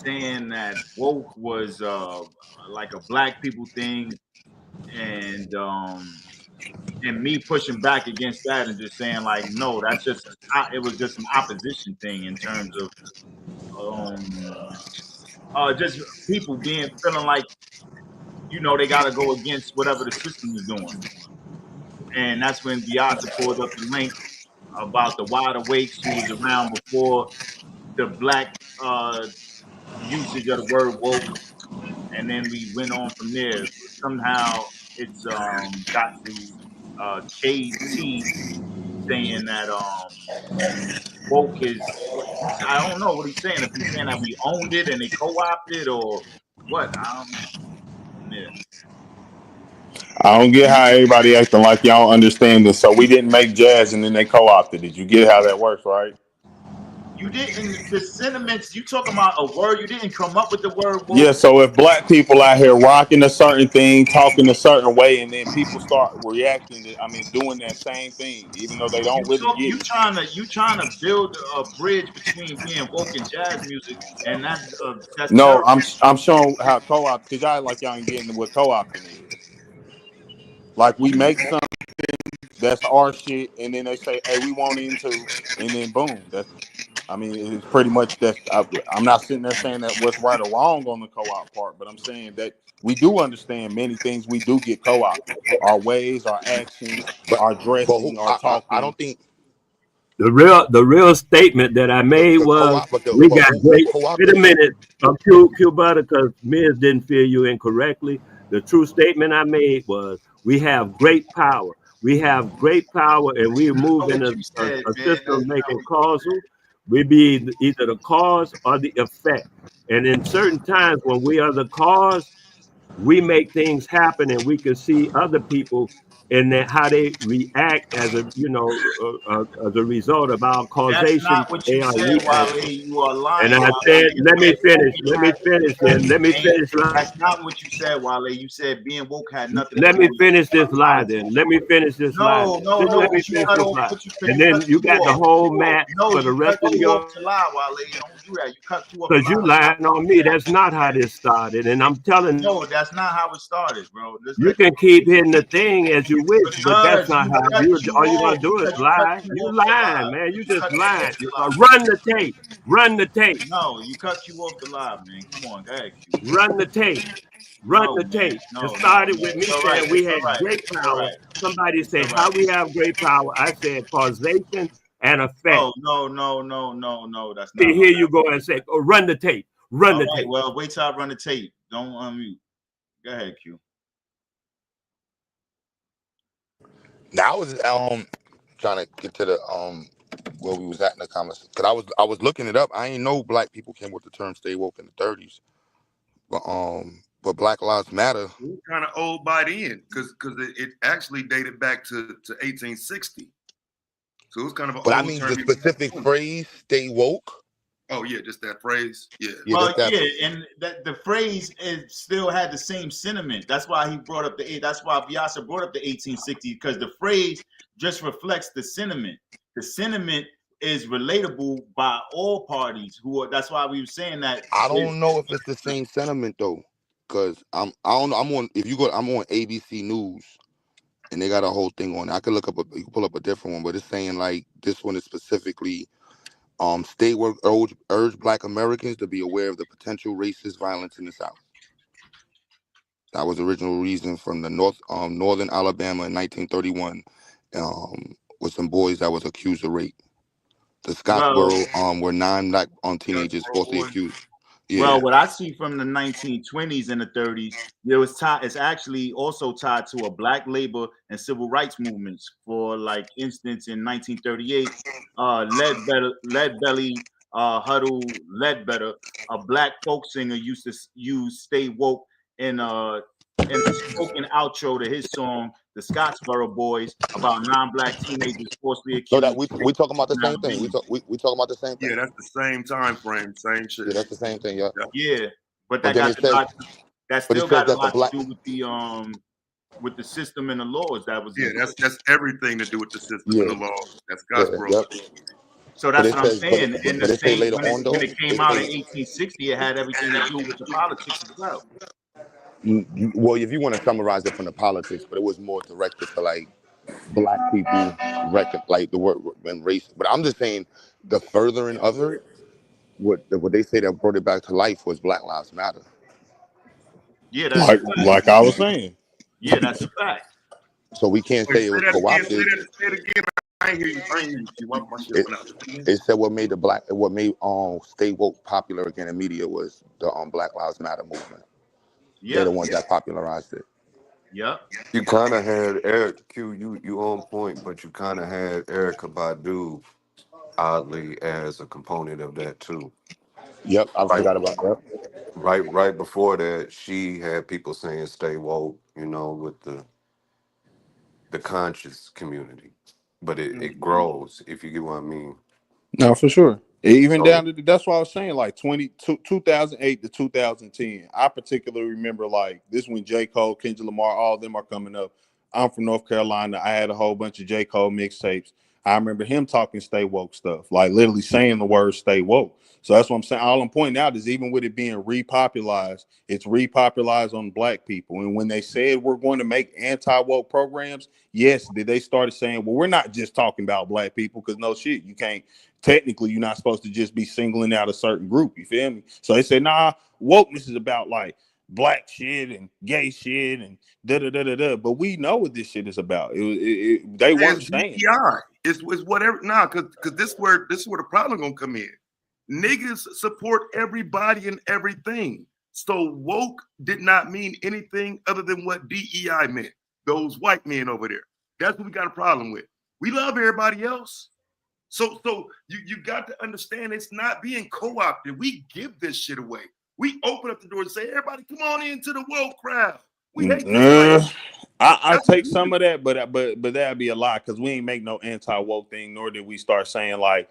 saying that woke was like a black people thing, and me pushing back against that and just saying like, no, it was just an opposition thing in terms of just people feeling like they got to go against whatever the system is doing, and that's when Biasa pulled up the link about the wide awakes who was around before the black uh, usage of the word woke, and then we went on from there. Somehow it's got to KT saying that woke is I don't know what he's saying. If he's saying that we owned it and they co-opted or what, I don't know. Yeah. I don't get how everybody acting like y'all understand this. So we didn't make jazz and then they co-opted it. You get how that works, right? You didn't the sentiments. You talking about a word? You didn't come up with the word woke. Yeah, so if black people out here rocking a certain thing, talking a certain way, and then people start reacting to, doing that same thing, even though they don't really get it. You trying to build a bridge between being woke and jazz music, and that's No, terrible. I'm showing how co-op, because y'all like y'all ain't getting what co-opting is. Like we make something that's our shit, and then they say, "Hey, we want into," and then boom, it's pretty much that. I'm not sitting there saying that what's right or wrong on the co-op part, but I'm saying that we do understand many things we do get co-opted. Our ways, our actions, our But who, dressing, our I talking. don't think The real statement that I made the was co-op, but we got who great. Wait co-opted a it? minute, Q Butter, because Miz didn't feel you incorrectly. The true statement I made was we have great power. We have great power, and we move Know in what a, you a, said, a man. system making causal. We be either the cause or the effect. And in certain times when we are the cause, we make things happen, and we can see other people and then how they react as a as a result of our That's causation. not what They you are said, Wale. You are and lying, I Wale. said, You let me said finish. woke Let me had finish woke here. Let me ain't. finish. That's not what you said, Wale. You said being woke had nothing to Let do me with finish this lie politics. then. Let me finish this lie No, then. no, Just no, let me because you finish cut this off, lie. but And you cut then you you got the off. whole map No, for the you rest cut of you off your, to lie, Wale. Don't do that. You cut you off to because lie. you That's not lying what on you me. said. That's not how this started. And I'm telling No, that's not how it started, bro. Just you let can keep hitting the thing as you wish, but that's because not you how cut you, you all you're off gonna do is because you cut lie. you You off to lying, lie. man. You You just cut you lying. off to lie. Run the tape. Run the tape. No, you cut you off the lie, man. Come on, go ahead, Q. Run the tape. Run No, the man. tape. It No, no, started no. with me It's all right. saying we It's had all right. great It's all power. right. Somebody It's say, all right. how we have great power? I said causation and effect. Oh, no, no, no, no, no. That's See, not how here that you go and say, oh, run the tape. Run All the right. tape. Well, wait till I run the tape. Don't unmute. Go ahead, Q. Now I was trying to get to the where we was at in the conversation because I was looking it up. I ain't know black people came with the term "stay woke" in the 30s, but Black Lives Matter. It was kind of old by then because it actually dated back to 1860. So it was kind of an But I old mean term. the specific phrase "stay woke." Oh yeah, just that phrase. Yeah. Yeah, Well, that's that. yeah, and that the phrase is still had the same sentiment. That's why he brought up the. That's why Vyasa brought up the 1860 because the phrase just reflects the sentiment. The sentiment is relatable by all parties. Who are, that's why we were saying that. I don't know if it's the same sentiment though, because I don't know. I'm on if you go I'm on ABC News and they got a whole thing on it. I could look up you can pull up a different one, but it's saying like this one is specifically state work urge black Americans to be aware of the potential racist violence in the South. That was the original reason from the northern Alabama in 1931 with some boys that was accused of rape. The Well, Scottsboro were 9 black teenagers falsely accused. Yeah. Well, what I see from the 1920s and the 30s, there was tied. It's actually also tied to a black labor and civil rights movements. For like instance, in 1938, Lead Belly, Huddle Ledbetter, a black folk singer, used to use "Stay Woke" in a spoken outro to his song, "The Scottsboro Boys," about 9 black teenagers falsely No, that accused of we rape talking about the in same thing. Alabama. We talking about the same Yeah, thing. that's the same time frame, same shit. Yeah, that's the same thing. Yeah. Yeah, but But that then got it a says, lot. That but it still says got a that the lot to black. do with the system and the laws that was Yeah, in that's place. everything to do with the system and Yeah. the law. That's Yeah. Scottsboro. Yep. So But that's it what I'm says, but saying. In the but it say same later on when though. it came It out in say 1860, it had everything to do with the politics as well. well, if you want to summarize it from the politics, but it was more directed to like black people, like the word and race. But I'm just saying the furthering of it, what they say that brought it back to life was Black Lives Matter. Yeah, that's a fact. Like I was saying. Yeah, that's a fact. So we can't Wait, say it say was that again. co-opted. Say it again. I ain't hear you. I ain't hear you. My shit It, went out. it said what made stay woke popular again in media was the Black Lives Matter movement. They're Yep. the ones that popularized it. Yep. You kind of had Eric Q. You on point, but you kind of had Erica Badu oddly as a component of that too. Yep, I Right, forgot about that. right before that, she had people saying "stay woke," you know, with the conscious community, but it grows if you get what I mean. No, for sure. Even So down to that's why I was saying like 2008 to 2010. I particularly remember like this when J. Cole, Kendrick Lamar, all of them are coming up. I'm from North Carolina. I had a whole bunch of J. Cole mixtapes. I remember him talking stay woke stuff, like literally saying the word stay woke. So that's what I'm saying. All I'm pointing out is even with it being repopularized, it's repopularized on black people. And when they said we're going to make anti-woke programs, yes, did they started saying, well, we're not just talking about black people because no shit, you can't technically you're not supposed to just be singling out a certain group. You feel me? So they said, nah, wokeness is about like black shit and gay shit and da da da da da. But we know what this shit is about. They weren't It's saying it. DEI. It's whatever. Nah, because this is where the problem gonna come in. Niggas support everybody and everything. So woke did not mean anything other than what DEI meant. Those white men over there. That's what we got a problem with. We love everybody else. So you got to understand it's not being co-opted. We give this shit away. We open up the door and say, everybody come on into the woke crowd. We hate this Uh, land. I take some of that, but that'd be a lie because we ain't make no anti-woke thing, nor did we start saying like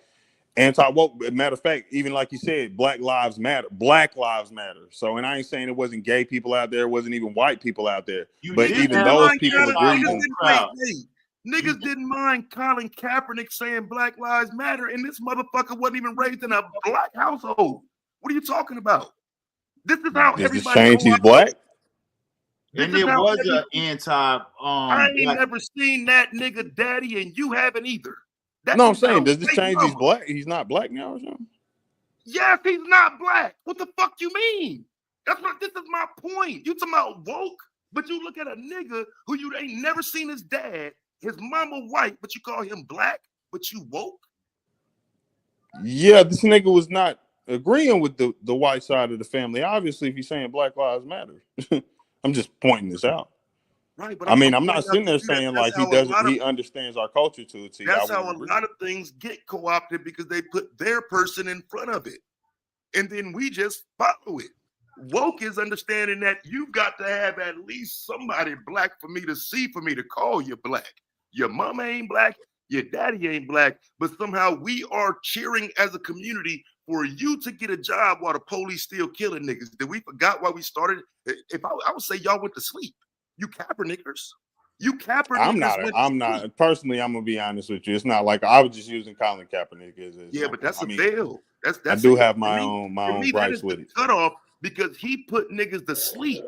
anti-woke. Matter of fact, even like you said, Black Lives Matter. Black Lives Matter. So, and I ain't saying it wasn't gay people out there, it wasn't even white people out there, but Niggas even didn't those mind people agreed. Niggas didn't mind Colin Kaepernick saying Black Lives Matter, and this motherfucker wasn't even raised in a black household. What are you talking about? This is how Does this everybody change he's black? And there was an anti I ain't black. never seen that nigga daddy, and you haven't either. No, I'm saying, does this change he's black? He's not black now or something? Yes, he's not black. What the fuck you mean? This is my point. You talking about woke, but you look at a nigga who you ain't never seen his dad, his mama white, but you call him black, but you woke? Yeah, this nigga was not agreeing with the white side of the family. Obviously, if he's saying Black Lives Matter. I'm just pointing this out. Right, but I mean, I'm pointing not sitting out there to you saying that's like he how a doesn't, lot of he understands our culture to a T. That's I how a wouldn't agree. lot of things get co-opted because they put their person in front of it. And then we just follow it. Woke is understanding that you've got to have at least somebody black for me to see, for me to call you black. Your mama ain't black, your daddy ain't black, but somehow we are cheering as a community for you to get a job while the police still killing niggas. Did we forgot why we started? If I would say y'all went to sleep. You Kaepernickers. You Kaepernickers went to sleep. Personally, I'm gonna be honest with you. It's not like I was just using Colin Kaepernick as Yeah, but that's I a mean, veil. That's I it. do have my For own me, that gripes is with the it. cutoff because he put niggas to sleep.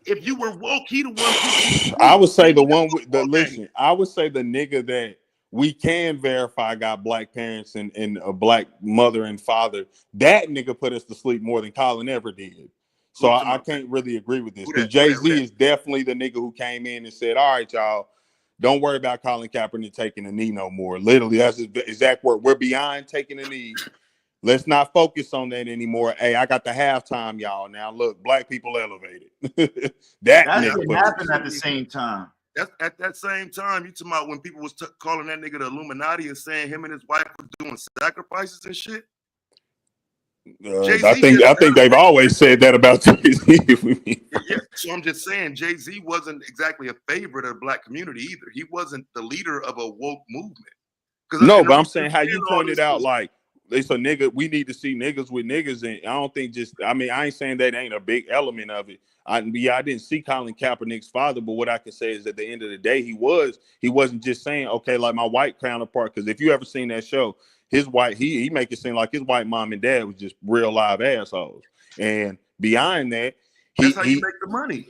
If you were woke, he the one put you to sleep. I would say the one with the listen. I would say the nigga that we can verify got black parents and a black mother and father. That nigga put us to sleep more than Colin ever did. So I can't really agree with this because Jay-Z is definitely the nigga who came in and said, "All right, y'all, don't worry about Colin Kaepernick taking a knee no more." Literally, that's his exact word. We're beyond taking a knee. Let's not focus on that anymore. Hey, I got the halftime, y'all. Now look, black people elevated. That nigga happened at the same time. That's at that same time. You talking about when people was calling that nigga the Illuminati and saying him and his wife were doing sacrifices and shit. I think they've always said that about Jay-Z. Yeah, so I'm just saying Jay-Z wasn't exactly a favorite of the black community either. He wasn't the leader of a woke movement. No, but I'm saying how you pointed out, like it's a nigga. We need to see niggas with niggas, and I don't think just. I mean, I ain't saying that ain't a big element of it. I didn't see Colin Kaepernick's father, but what I can say is at the end of the day, he wasn't just saying okay, like my white counterpart. Because if you ever seen that show, his white he make it seem like his white mom and dad was just real live assholes, and beyond that, that's how you make the money.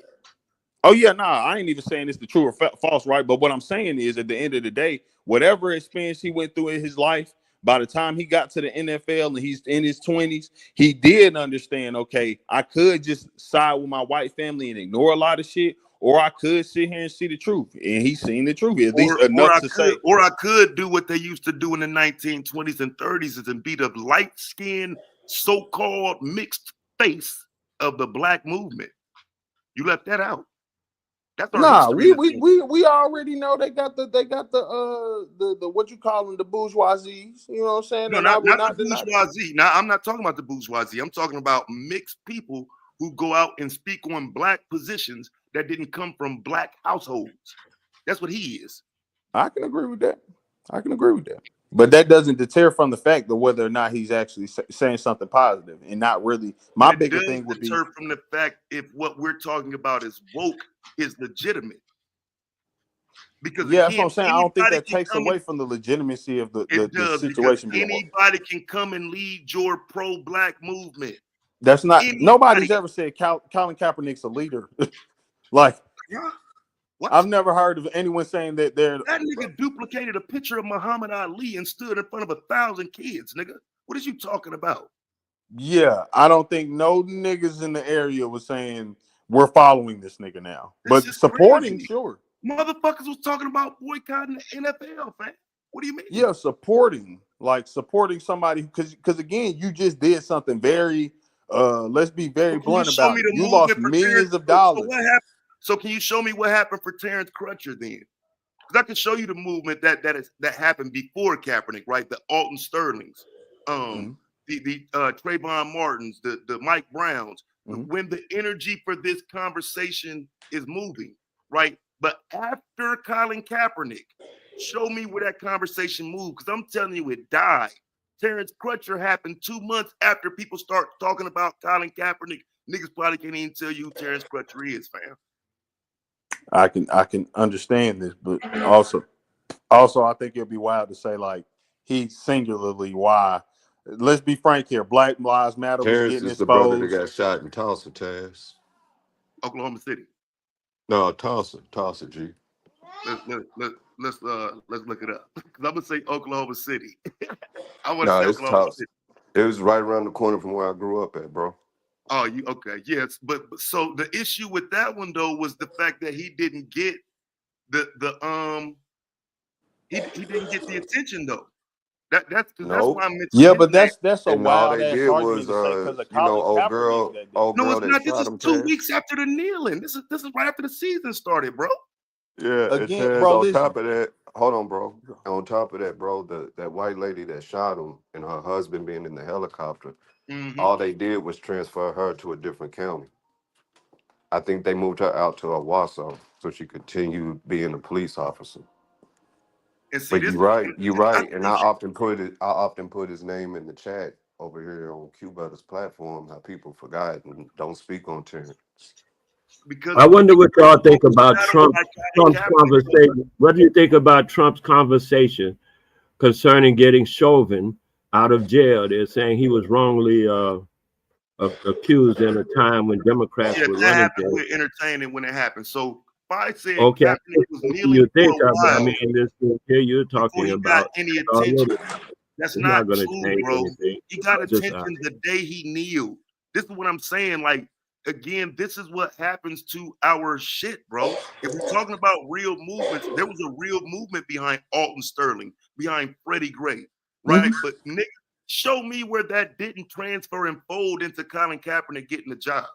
Oh yeah, I ain't even saying it's the true or false, right? But what I'm saying is, at the end of the day, whatever experience he went through in his life, by the time he got to the NFL and he's in his 20s, he did understand. Okay, I could just side with my white family and ignore a lot of shit, or I could sit here and see the truth. And he's seen the truth, at least enough to say. Or I could do what they used to do in the 1920s and 30s and be the light-skinned, so-called mixed face of the black movement. You left that out. That's our history. We already know they got the what you call them, the bourgeoisies. You know what I'm saying? No, not the bourgeoisie. Now I'm not talking about the bourgeoisie. I'm talking about mixed people who go out and speak on black positions that didn't come from black households. That's what he is. I can agree with that. But that doesn't deter from the fact of whether or not he's actually saying something positive and not really. My bigger thing would be from the fact if what we're talking about is woke is legitimate. Because yeah, that's what I'm saying. I don't think that takes away from the legitimacy of the situation. Anybody can come and lead your pro-black movement. That's not. Nobody's ever said Colin Kaepernick's a leader. Like, I've never heard of anyone saying that they're. That nigga duplicated a picture of Muhammad Ali and stood in front of 1,000 kids, nigga. What is you talking about? Yeah, I don't think no niggas in the area was saying we're following this nigga now, but supporting, sure. Motherfuckers was talking about boycotting the NFL, fam. What do you mean? Yeah, supporting somebody because again, you just did something very. Let's be very blunt about it. You lost millions of dollars. So what happened? So can you show me what happened for Terrence Crutcher then? Because I can show you the movement that happened before Kaepernick, right? The Alton Sterlings, the Trayvon Martins, the Mike Browns. When the energy for this conversation is moving, right? But after Colin Kaepernick, show me where that conversation moved, because I'm telling you, it died. Terrence Crutcher happened 2 months after people start talking about Colin Kaepernick. Niggas probably can't even tell you who Terrence Crutcher is, fam. I can understand this, but also I think it'd be wild to say like he's singularly why. Let's be frank here. Black Lives Matter was Terrence getting is the brother that exposed. got shot in Tulsa, Taz. Oklahoma City. No, Tulsa, G. Let's look it up. Because I'm gonna say Oklahoma City. I want to No, say it's Oklahoma Tulsa. City. It was right around the corner from where I grew up at, bro. Oh, you okay? Yes, but so the issue with that one though was the fact that he didn't get he didn't get the attention though. That's Nope. why I mentioned Yeah, his but name. that's a And all wild they ass did was, argument to say because of you know, Colin Kaepernick that did. old No, girl it's that not. This shot is him, 2 Taz. weeks after the kneeling. This is right after the season started, bro. Yeah, and Again, Taz, bro, on listen. top of that, hold on, bro. On top of that, bro, that white lady that shot him and her husband being in the helicopter, all they did was transfer her to a different county. I think they moved her out to Owasso so she continued being a police officer. And see But this, you're I right, and think I often put his name in the chat over here on Q Butter's platform. How people forgot and don't speak on Terrence. because I wonder what y'all think about overshadowed by Colin Trump's Kaepernick. conversation. What do you think about Trump's conversation concerning getting Chauvin out of jail? They're saying he was wrongly accused in a time when Democrats Yeah, were that running happened. things. We're entertaining when it happened. So I said Okay, Kaepernick was what do kneeling you for think a of it? I while mean, this here you're before talking he got about any attention. already. That's It's not not going to true, change bro. anything. He got Just attention the day he kneeled. This is what I'm saying. Like, again, this is what happens to our shit, bro. If we're talking about real movements, there was a real movement behind Alton Sterling, behind Freddie Gray, right? Mhm. But Nick, show me where that didn't transfer and fold into Colin Kaepernick getting the job.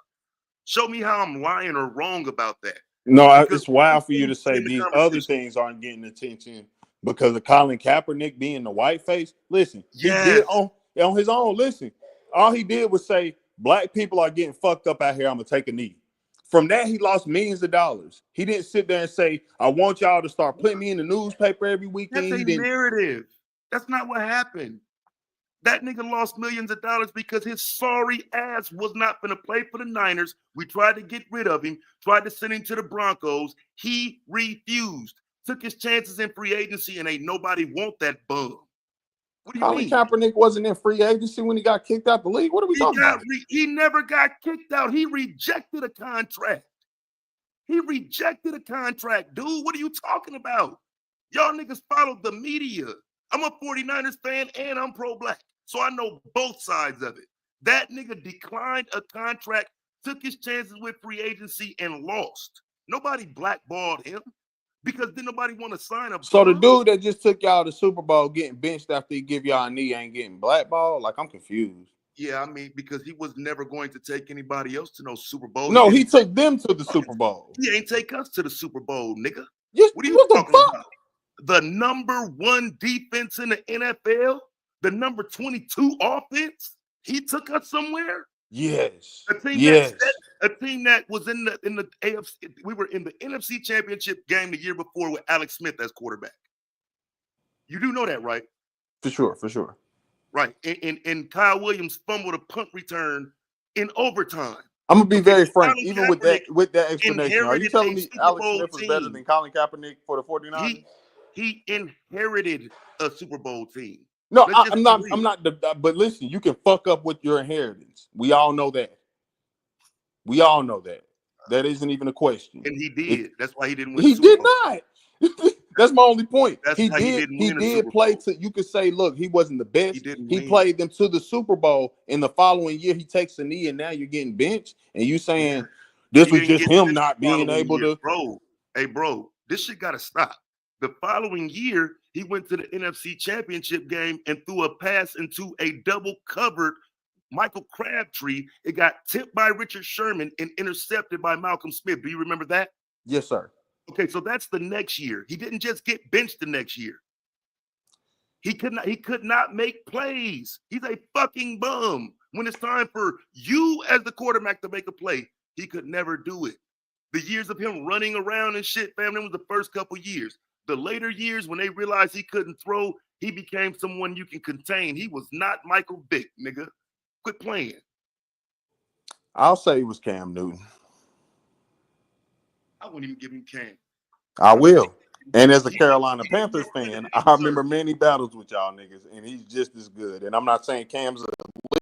Show me how I'm lying or wrong about that. No, Because it's wild for you to say in the these other conversation. things aren't getting attention because of Colin Kaepernick being the white face. Listen, he did Yes. on his own. Listen, all he did was say black people are getting fucked up out here. I'm gonna take a knee. From that, he lost millions of dollars. He didn't sit there and say, "I want y'all to start putting me in the newspaper every weekend." That's a He didn't. narrative. That's not what happened. That nigga lost millions of dollars because his sorry ass was not going to play for the Niners. We tried to get rid of him, tried to send him to the Broncos. He refused, took his chances in free agency, and ain't nobody want that bum. What do you Colin mean? Kaepernick wasn't in free agency when he got kicked out the league. What are we talking about? He never got kicked out. He rejected a contract. He rejected a contract, dude. What are you talking about? Y'all niggas followed the media. I'm a 49ers fan and I'm pro-black. So I know both sides of it. That nigga declined a contract, took his chances with free agency and lost. Nobody blackballed him because then nobody want to sign a So the bum. dude that just took y'all to Super Bowl getting benched after he give y'all a knee ain't getting blackballed? Like, I'm confused. Yeah, I mean, because he was never going to take anybody else to no Super Bowl. No, he took them to the Super Bowl. He ain't take us to the Super Bowl, nigga. Yes, What are you what the talking fuck? about? The number 1 defense in the NFL, the number 22 offense. He took us somewhere. Yes. A team Yes. a team that was in the AFC. We were in the NFC Championship game the year before with Alex Smith as quarterback. You do know that, right? For sure, for sure. Right. And Kyle Williams fumbled a punt return in overtime. I'm gonna be very frank. Colin Even Kaepernick with that explanation, are you inherited telling a me Super Alex Bowl Smith was better team. than Colin Kaepernick for the 49ers? He inherited a Super Bowl team. No, Let's I'm not. I'm not. But listen, you can fuck up with your inheritance. We all know that. We all know that. That isn't even a question. And he did. That's why he didn't win. He the Super did Bowl. not. That's my only point. That's He why he didn't win a did Super play Bowl. to. You could say, look, he wasn't the best. He didn't He win. played them to the Super Bowl. In the following year, he takes a knee, and now you're getting benched. And you saying this He was didn't just get him benched not the being following able year. to. Bro, hey, bro, this shit got to stop. The following year, he went to the NFC Championship game and threw a pass into a double-covered Michael Crabtree. It got tipped by Richard Sherman and intercepted by Malcolm Smith. Do you remember that? Yes, sir. Okay, so that's the next year. He didn't just get benched the next year. He could not make plays. He's a fucking bum. When it's time for you as the quarterback to make a play, he could never do it. The years of him running around and shit, fam, that was the first couple years. The later years, when they realized he couldn't throw, he became someone you can contain. He was not Michael Vick, nigga. Quit playing. I'll say it was Cam Newton. I wouldn't even give him Cam. I will. And as a Carolina Panthers fan, I remember many battles with y'all niggas, and he's just as good. And I'm not saying Cam's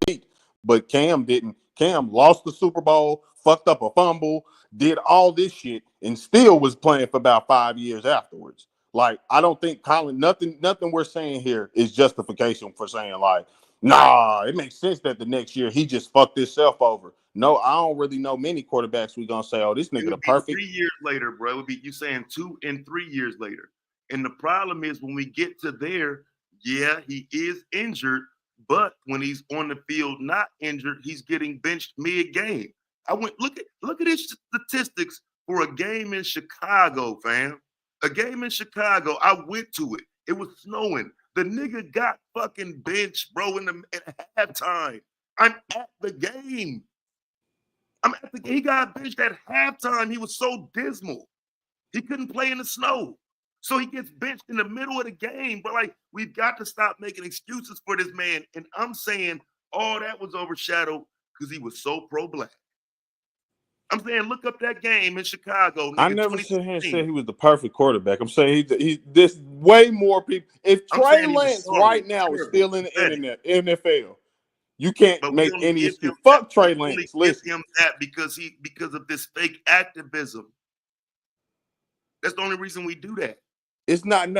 elite, but Cam didn't. Cam lost the Super Bowl, fucked up a fumble, did all this shit, and still was playing for about 5 years afterwards. Like, I don't think Colin, nothing we're saying here is justification for saying, like, nah, it makes sense that the next year he just fucked himself over. No, I don't really know many quarterbacks we gonna say, oh, this nigga the perfect. 3 years later, bro. It would be you saying 2 and 3 years later. And the problem is when we get to there, yeah, he is injured, but when he's on the field not injured, he's getting benched mid-game. I went look at his statistics for a game in Chicago, fam. A game in Chicago. I went to it. It was snowing. The nigga got fucking benched, bro, at halftime. I'm at the game. He got benched at halftime. He was so dismal. He couldn't play in the snow. So he gets benched in the middle of the game. But like, we've got to stop making excuses for this man. And I'm saying all that was overshadowed because he was so pro-black. I'm saying look up that game in Chicago. Nigga, I never said he was the perfect quarterback. I'm saying he this way more people. If Trey Lance right now is still in the NFL, you can't make any excuse. Fuck Trey Lance. Listen, him that because of this fake activism. That's the only reason we do that. It's not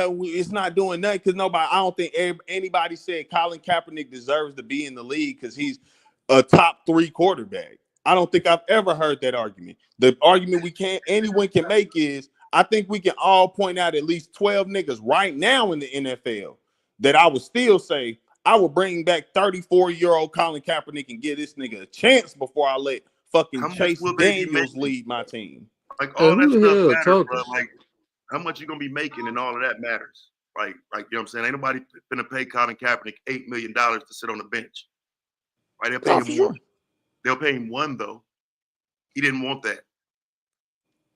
doing nothing because I don't think anybody said Colin Kaepernick deserves to be in the league because he's a top 3 quarterback. I don't think I've ever heard that argument. The argument anyone can make is I think we can all point out at least 12 niggas right now in the NFL that I would still say I would bring back 34-year-old Colin Kaepernick and give this nigga a chance before I let fucking Chase Daniels lead my team. Like all that stuff matters, bro. Like how much you gonna be making and all of that matters. Like you know what I'm saying? Ain't nobody gonna pay Colin Kaepernick $8 million to sit on the bench. Right? They'll pay him 1. They'll pay him 1 though. He didn't want that.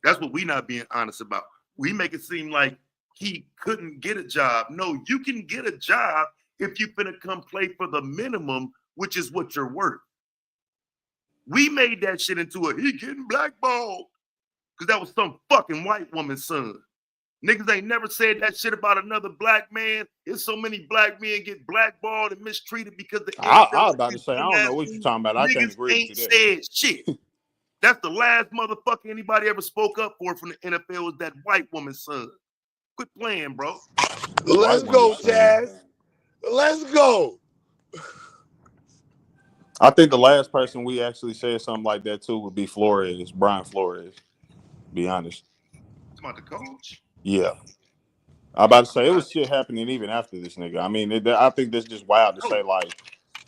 That's what we not being honest about. We make it seem like he couldn't get a job. No, you can get a job if you finna come play for the minimum, which is what you're worth. We made that shit into he getting blackballed because that was some fucking white woman's son. Niggas ain't never said that shit about another black man. There's so many black men get blackballed and mistreated because the I was about to say, I don't know what you're talking about. I can't agree with you there. Said shit. That's the last motherfucker anybody ever spoke up for from the NFL was that white woman's son. Quit playing, bro. Let's go, Taz. Let's go. I think the last person we actually said something like that to would be Brian Flores. Be honest. It's about the coach. Yeah. I'm about to say it was shit happening even after this nigga. I mean, I think that's just wild to say, like,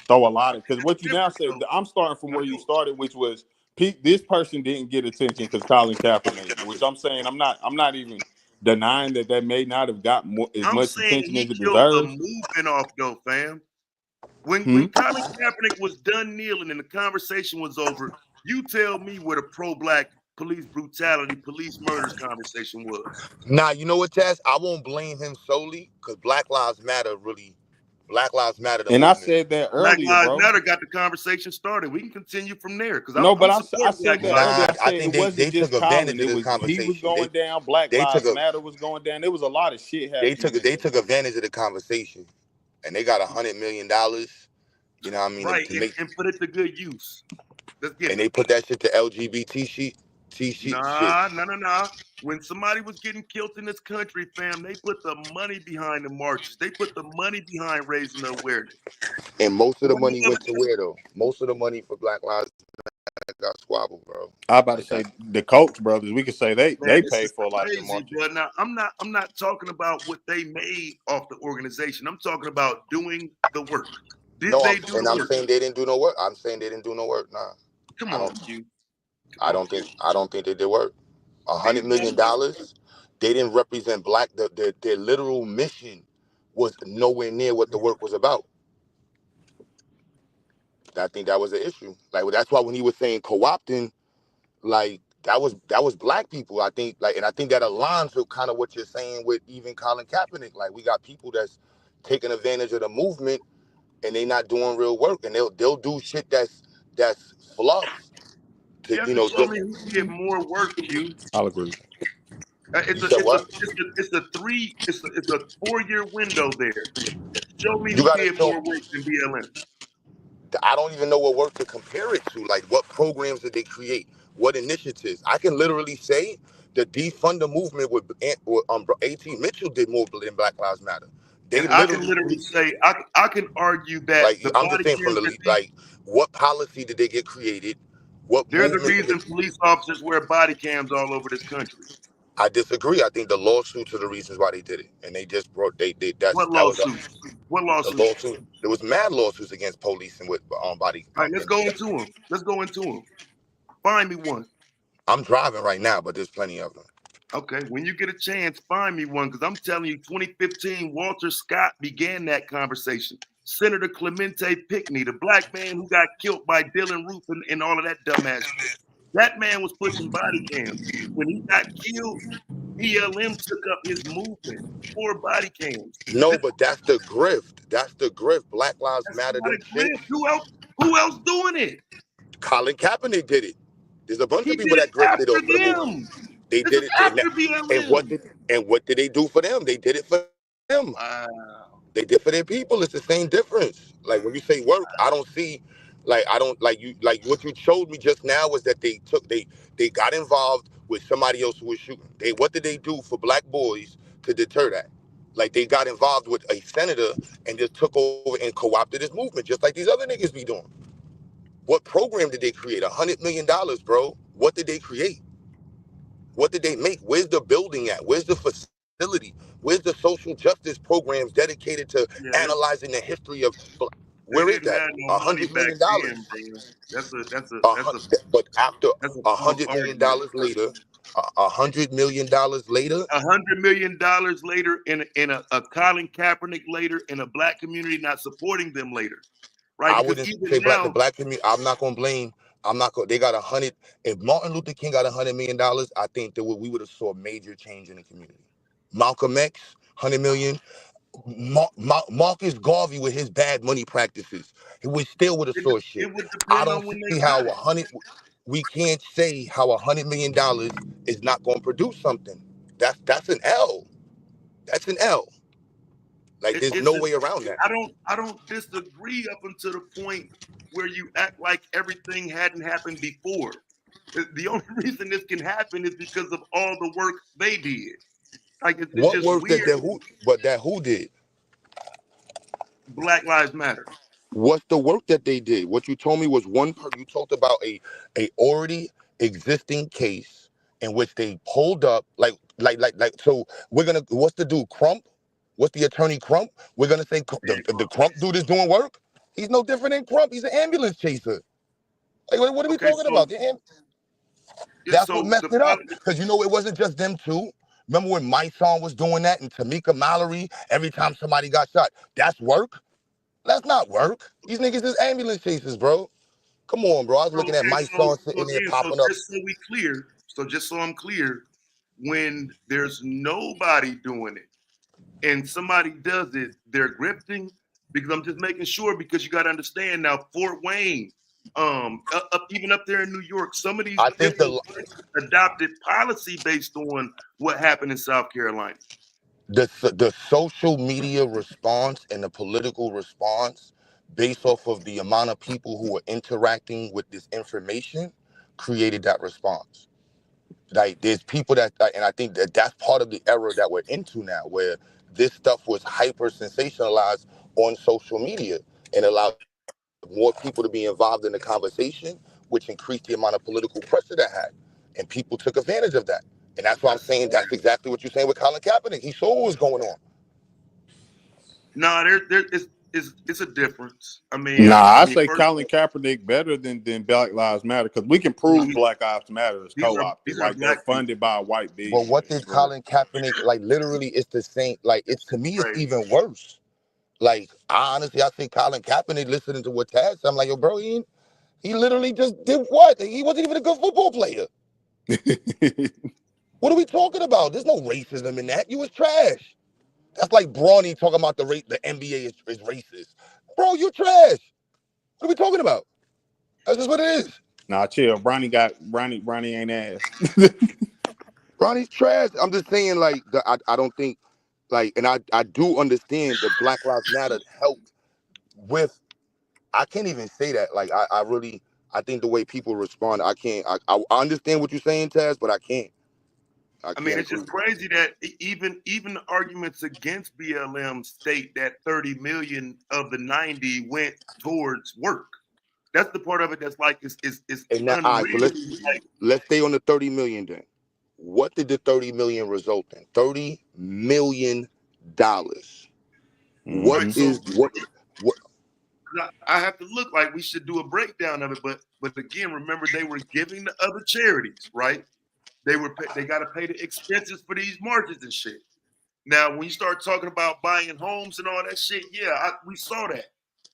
throw a lot of, because what you now said, I'm starting from where you started, which was this person didn't get attention because Colin Kaepernick, which I'm saying I'm not even denying that may not have got as much attention as it deserves. The movement off though, fam. When Colin Kaepernick was done kneeling and the conversation was over, you tell me where the pro-black police brutality, police murders conversation was. Nah, you know what, Taz? I won't blame him solely because Black Lives Matter. And I said that earlier, Black bro. Lives Matter got the conversation started. We can continue from there because I said that earlier. I said it wasn't just Colin. It was he was going down. Black Lives Matter was going down. There was a lot of shit happening. They took advantage of the conversation, and they got $100 million. You know what I mean? Right, and put it to good use. Let's get and they put that shit to LGBT shit. Nah. When somebody was getting killed in this country, fam, they put the money behind the marches. They put the money behind raising the awareness. And most of the money went to where though? Most of the money for Black Lives Matter got squabbled, bro. I about to say the Koch brothers. We could say they paid for a lot of the marches. But now I'm not talking about what they made off the organization. I'm talking about doing the work. I'm saying they didn't do no work. I'm saying they didn't do no work. Nah. Come on, Q. I don't think they did work. $100 million. They didn't represent black. Their literal mission was nowhere near what the work was about. I think that was the issue. Like that's why when he was saying co-opting, like that was black people. I think and I think that aligns with kind of what you're saying with even Colin Kaepernick. Like, we got people that's taking advantage of the movement and they not doing real work, and they'll do shit that's fluff to You have to show just. me who did more work, Q. I'll agree. You said what? It's a 4-year window there. Show me You who gotta did show. more work than BLM. I don't even know what work to compare it to. Like, what programs did they create? What initiatives? I can literally say the defund the movement with A.T. Mitchell did more than Black Lives Matter. They And I can literally literally say, I can argue that like, the I'm just body saying from cams that like, what policy did they get created? What they're the movement did reason they? police officers wear body cams all over this country. I disagree. I think the lawsuits are the reasons why they did it, and they just brought What that was lawsuits? What the lawsuits? lawsuit. There was mad lawsuits against police and with body All right, let's cameras. go into them. Let's go into them. Find me one. I'm driving right now, but there's plenty of them. Okay, when you get a chance, find me one, because I'm telling you, 2015, Walter Scott began that conversation. Senator Clemente Pinckney, the black man who got killed by Dylan Roof and all of that dumbass shit. That man was pushing body cams. When he got killed, BLM took up his movement for body cams. No, but that's the grift. That's the grift. Black Lives That's Matter. not Them a shit. grant. Who else doing it? Colin Kaepernick did it. There's a bunch He of people did it that grifted after over the movement. them. They This did is it, after and BLM. what did they do for them? They did it for them. Wow. They did for their people. It's the same difference. Like, when you say work, I don't see, I don't like what you showed me just now was that they got involved with somebody else who was shooting. What did they do for black boys to deter that? Like, they got involved with a senator and just took over and co-opted his movement, just like these other niggas be doing. What program did they create? $100 million, bro. What did they create? What did they make? Where's the building at? Where's the facility? Where's the social justice programs dedicated to Yeah, analyzing the history of? they Where is didn't that? have no money $100 back million. then, bro. But after That's a false $100 million argument. later, $100 million later, $100 million later, in a Colin Kaepernick later, in a black community not supporting them later, right? I Because wouldn't even say the now, black community. I'm not gonna blame. I'm not gonna. They got 100. If Martin Luther King got $100 million, I think that we would have saw major change in the community. Malcolm X, 100 million. Marcus Garvey with his bad money practices, we still would have saw shit. it would I depend don't on when see they how got it. we can't say how $100 million is not going to produce something. That's an L. That's an L. Like, there's It's no a, way around that. I don't disagree up until the point where you act like everything hadn't happened before. The only reason this can happen is because of all the work they did. Like, it's What just work weird. that who did? Black Lives Matter. What's the work that they did? What you told me was you talked about a already existing case in which they pulled up so what's the dude Crump? What's the attorney Crump? We're gonna say the Crump dude is doing work? He's no different than Crump. He's an ambulance chaser. Like, what are we Okay, talking so about? That's what messed it up. Because it wasn't just them two. Remember when my song was doing that and Tamika Mallory, every time somebody got shot? That's work? That's not work. These niggas is ambulance chasers, bro. Come on, bro. I was looking at my song sitting there popping up. Just so I'm clear, when there's nobody doing it and somebody does it, they're grifting. Because I'm just making sure, because you got to understand now, Fort Wayne, even up there in New York, some of these I think different states adopted policy based on what happened in South Carolina. The social media response and the political response based off of the amount of people who were interacting with this information created that response. Like, there's people and I think that's part of the era that we're into now, where this stuff was hyper sensationalized on social media and allowed more people to be involved in the conversation, which increased the amount of political pressure that had. And people took advantage of that. And that's why I'm saying that's exactly what you're saying with Colin Kaepernick. He saw what was going on. No, it's a difference. I mean, I say Colin Kaepernick better than Black Lives Matter, because we can prove Black Lives Matter is co-opted. Like, they're funded by a white But business. what did Colin Kaepernick, literally it's the same, to me it's even worse. Like, I think Colin Kaepernick, listening to what Taz said, I'm like, yo, bro, he literally just did what? He wasn't even a good football player. What are we talking about? There's no racism in that. You was trash. That's like Brawny talking about the NBA is racist. Bro, you trash. What are we talking about? That's just what it is. Nah, chill. Bronny ain't ass. Brawny's trash. I'm just saying, like, I don't think, like, and I do understand that Black Lives Matter helped with, I can't even say that. Like, I really, I think the way people respond, I can't, I understand what you're saying, Taz, but I can't I mean, it's agree. just crazy that even the arguments against BLM state that 30 million of the 90 went towards work. That's the part of it that's like it's And now, all right, so unreal. Like, let's stay on the 30 million then. What did the 30 million result in? $30 million. What right, is so what? I have to look like we should do a breakdown of it, but again, remember they were giving to other charities, right? They got to pay the expenses for these marches and shit. Now, when you start talking about buying homes and all that shit, yeah, we saw that.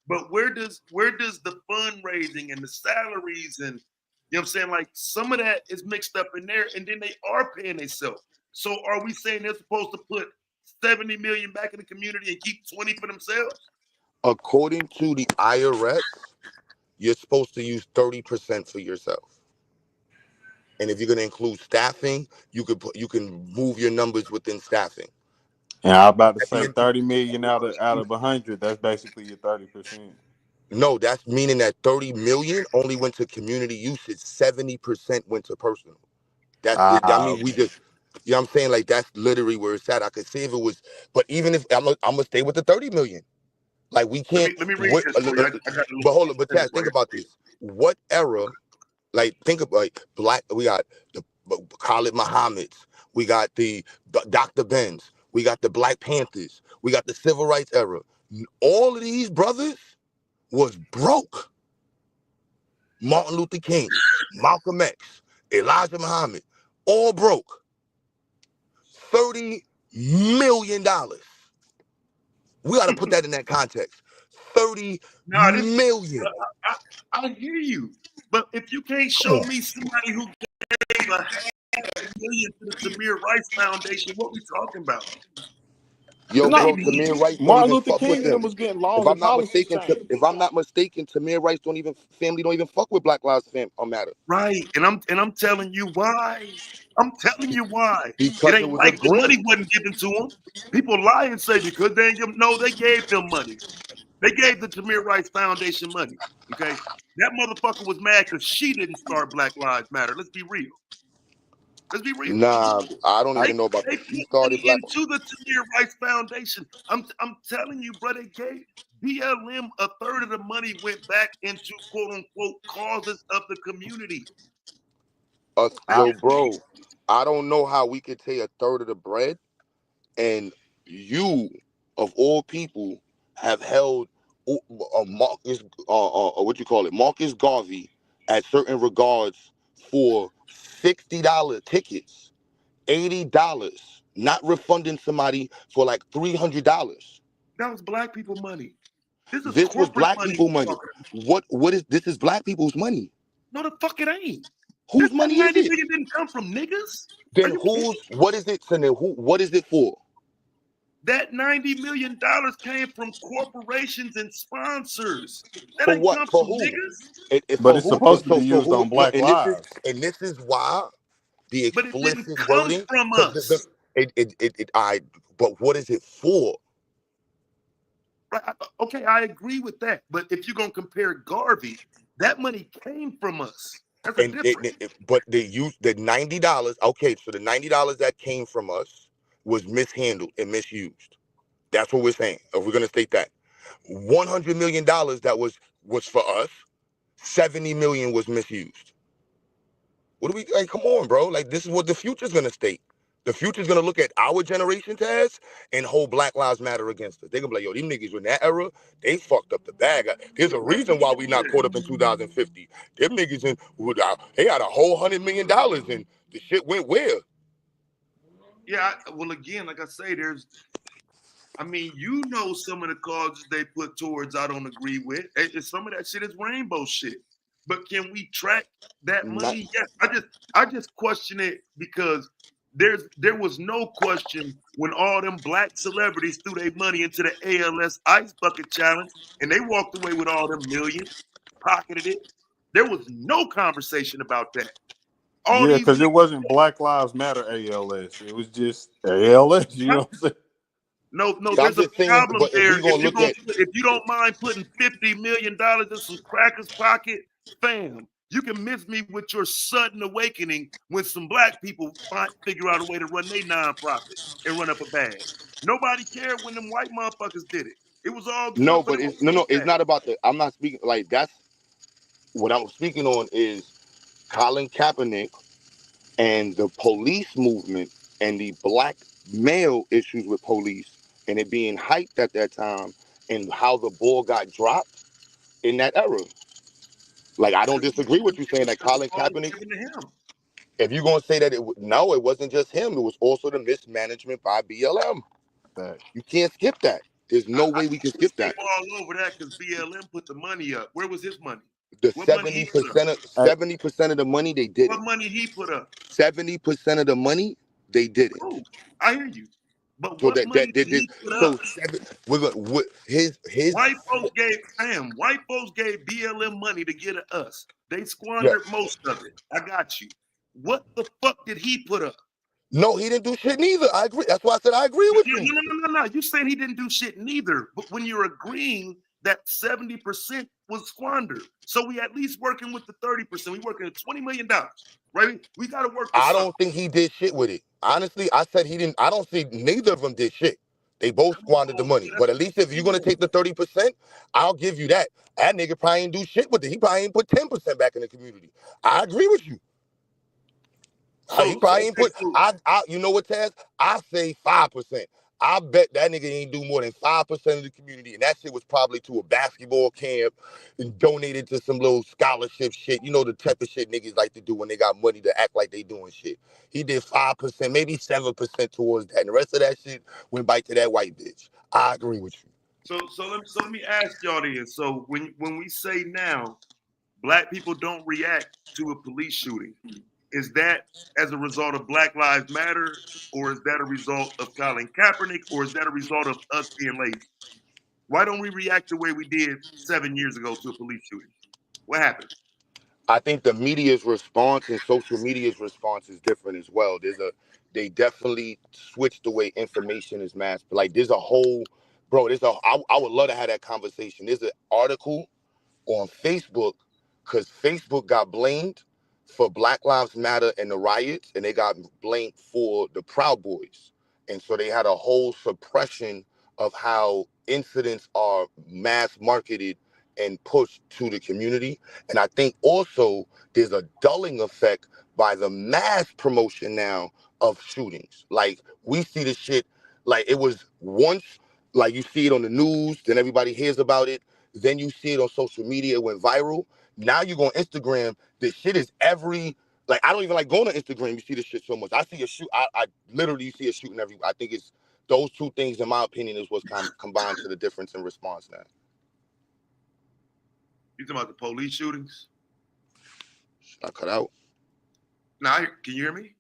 But where does the fundraising and the salaries and you know what I'm saying? Like some of that is mixed up in there, and then they are paying themselves. So are we saying they're supposed to put 70 million back in the community and keep 20 for themselves? According to the IRS, you're supposed to use 30% for yourself. And if you're going to include staffing, you can move your numbers within staffing. And I was about to say 30 million out of 100. That's basically your 30%. No, that's meaning that 30 million only went to community usage. 70% went to personal. That's it. I mean, we Okay. just, you know what I'm saying? Like, that's literally where it's at. I could say if it was, but even if I'm gonna stay with the 30 million. Like, we can't, Let me read this for you. I got but hold on, but right Taz, think about this. What era, like, think about like we got the Khalid Muhammad's, we got the Dr. Benz, we got the Black Panthers, we got the Civil Rights era. All of these brothers was broke. Martin Luther King, Malcolm X, Elijah Muhammad, all broke. $30 million. We got to put that in that context. 30 million. I hear you, but if you can't show me somebody who gave $500,000 to the Tamir Rice Foundation, what we talking about? Yo, bro, Maybe Tamir Rice don't Martin even Luther fuck with King and them them. was getting laws and policies changed. If I'm not mistaken, Tamir Rice family don't even fuck with Black Lives Matter. Right, and I'm telling you why. I'm telling you why. It Because it ain't was a like the grant. money wasn't given to them. People lie and say because they ain't give them. No, they gave them money. They gave the Tamir Rice Foundation money. Okay, that motherfucker was mad because she didn't start Black Lives Matter. Let's be real. Let's be real. Nah, I don't They even know about they this. She put started money Black. into the Tamir Rice Foundation. I'm telling you, bro. They gave BLM a third of the money went back into quote unquote causes of the community. Yo, bro, I don't know how we could take a third of the bread, and you, of all people, have held Marcus, what you call it, Marcus Garvey, at certain regards for $60 tickets, $80, not refunding somebody for like $300. That was black people money. This is This was corporate black money. people money. What is this? Is black people's money? No, the fuck it ain't. Whose That money is 90 it? million didn't come from niggas. Are Then you kidding? what is it? So then what is it for? That $90 million came from corporations and sponsors. That For ain't what? come For from who? niggas. But For it's who? supposed to be For used who? on No, black and lives. this is why the But it didn't explicit come wording, from because us. I. But what is it for? Right? Okay, I agree with that. But if you're gonna compare Garvey, that money came from us. That's a difference. But they used the $90. Okay, so the $90 that came from us was mishandled and misused. That's what we're saying. If we're gonna state that, $100 million that was for us, 70 million was misused. What do we like? Come on, bro. Like, this is what the future's gonna state. The future's gonna look at our generation, Taz, and hold Black Lives Matter against us. They're gonna be like, yo, these niggas in that era, they fucked up the bag. There's a reason why we not caught up in 2050. Them niggas they had a whole $100 million and the shit went where? Yeah, well, again, like I say, I mean, you know, some of the causes they put towards I don't agree with. Some of that shit is rainbow shit. but can we track that Not- money? Yes. I just question it because there was no question when all them black celebrities threw their money into the ALS Ice Bucket Challenge and they walked away with all them millions, pocketed it. There was no conversation about that. All Yeah, these because it niggas, wasn't Black Lives Matter ALS. It was just ALS. You know what I'm saying? no, Yeah, I'm there's a just saying, problem but if there. we gonna look at If you don't mind putting $50 million in some crackers pocket, fam, you can miss me with your sudden awakening when some black people figure out a way to run their nonprofit and run up a bag. Nobody cared when them white motherfuckers did it. It was all good no, for but them. it's not about the. I'm not speaking like that's what I'm speaking on is Colin Kaepernick and the police movement and the black male issues with police and it being hyped at that time and how the ball got dropped in that era. Like I don't disagree with you saying that The Colin ball was Kaepernick. given to him. If you're gonna say that no, it wasn't just him. It was also the mismanagement by BLM. You can't skip that. There's no way we can skip Skip that. all over that because BLM put the money up. Where was his money? The What money he put up? 70% of the money they did What it. money he put up? 70% of the money they did it. Cool. I hear you. But So what that money did did he put so up? his White folks gave BLM money to get at us. They yeah. squandered most of it. I got you. What the fuck did he put up? No, he didn't do shit neither. I agree. That's why I said I agree with you. No. You saying he didn't do shit neither. But when you're agreeing that 70% was squandered, so we at least working with the 30%. We working at $20 million, right? We got to work with I something. don't think he did shit with it. Honestly, I said he didn't. I don't see neither of them did shit. They both squandered the money. But at least if you're gonna take the 30%, I'll give you that. That nigga probably ain't do shit with it. He probably ain't put 10% back in the community. I agree with you. He probably ain't put. You know what, Taz? I say 5%. I bet that nigga ain't do more than 5% of the community, and that shit was probably to a basketball camp and donated to some little scholarship shit. You know the type of shit niggas like to do when they got money to act like they doing shit. He did 5%, maybe 7% towards that, and the rest of that shit went back to that white bitch. I agree with you. So let me ask y'all this. So when we say now, black people don't react to a police shooting, is that as a result of Black Lives Matter, or is that a result of Colin Kaepernick, or is that a result of us being lazy? Why don't we react the way we did 7 years ago to a police shooting? What happened? I think the media's response and social media's response is different as well. They definitely switched the way information is masked. Like there's a whole, bro. I would love to have that conversation. There's an article on Facebook because Facebook got blamed for Black Lives Matter and the riots, and they got blamed for the Proud Boys, and so they had a whole suppression of how incidents are mass marketed and pushed to the community. And I think also there's a dulling effect by the mass promotion now of shootings. Like we see the shit, like it was once, like you see it on the news, then everybody hears about it, then you see it on social media, it went viral. Now you go on Instagram, the shit is like I don't even like going on Instagram, you see this shit so much. I see a shoot, I literally see a shooting every, I think it's those two things in my opinion is what's combined to the difference in response now. You talking about the police shootings? I cut out. Now, can you hear me?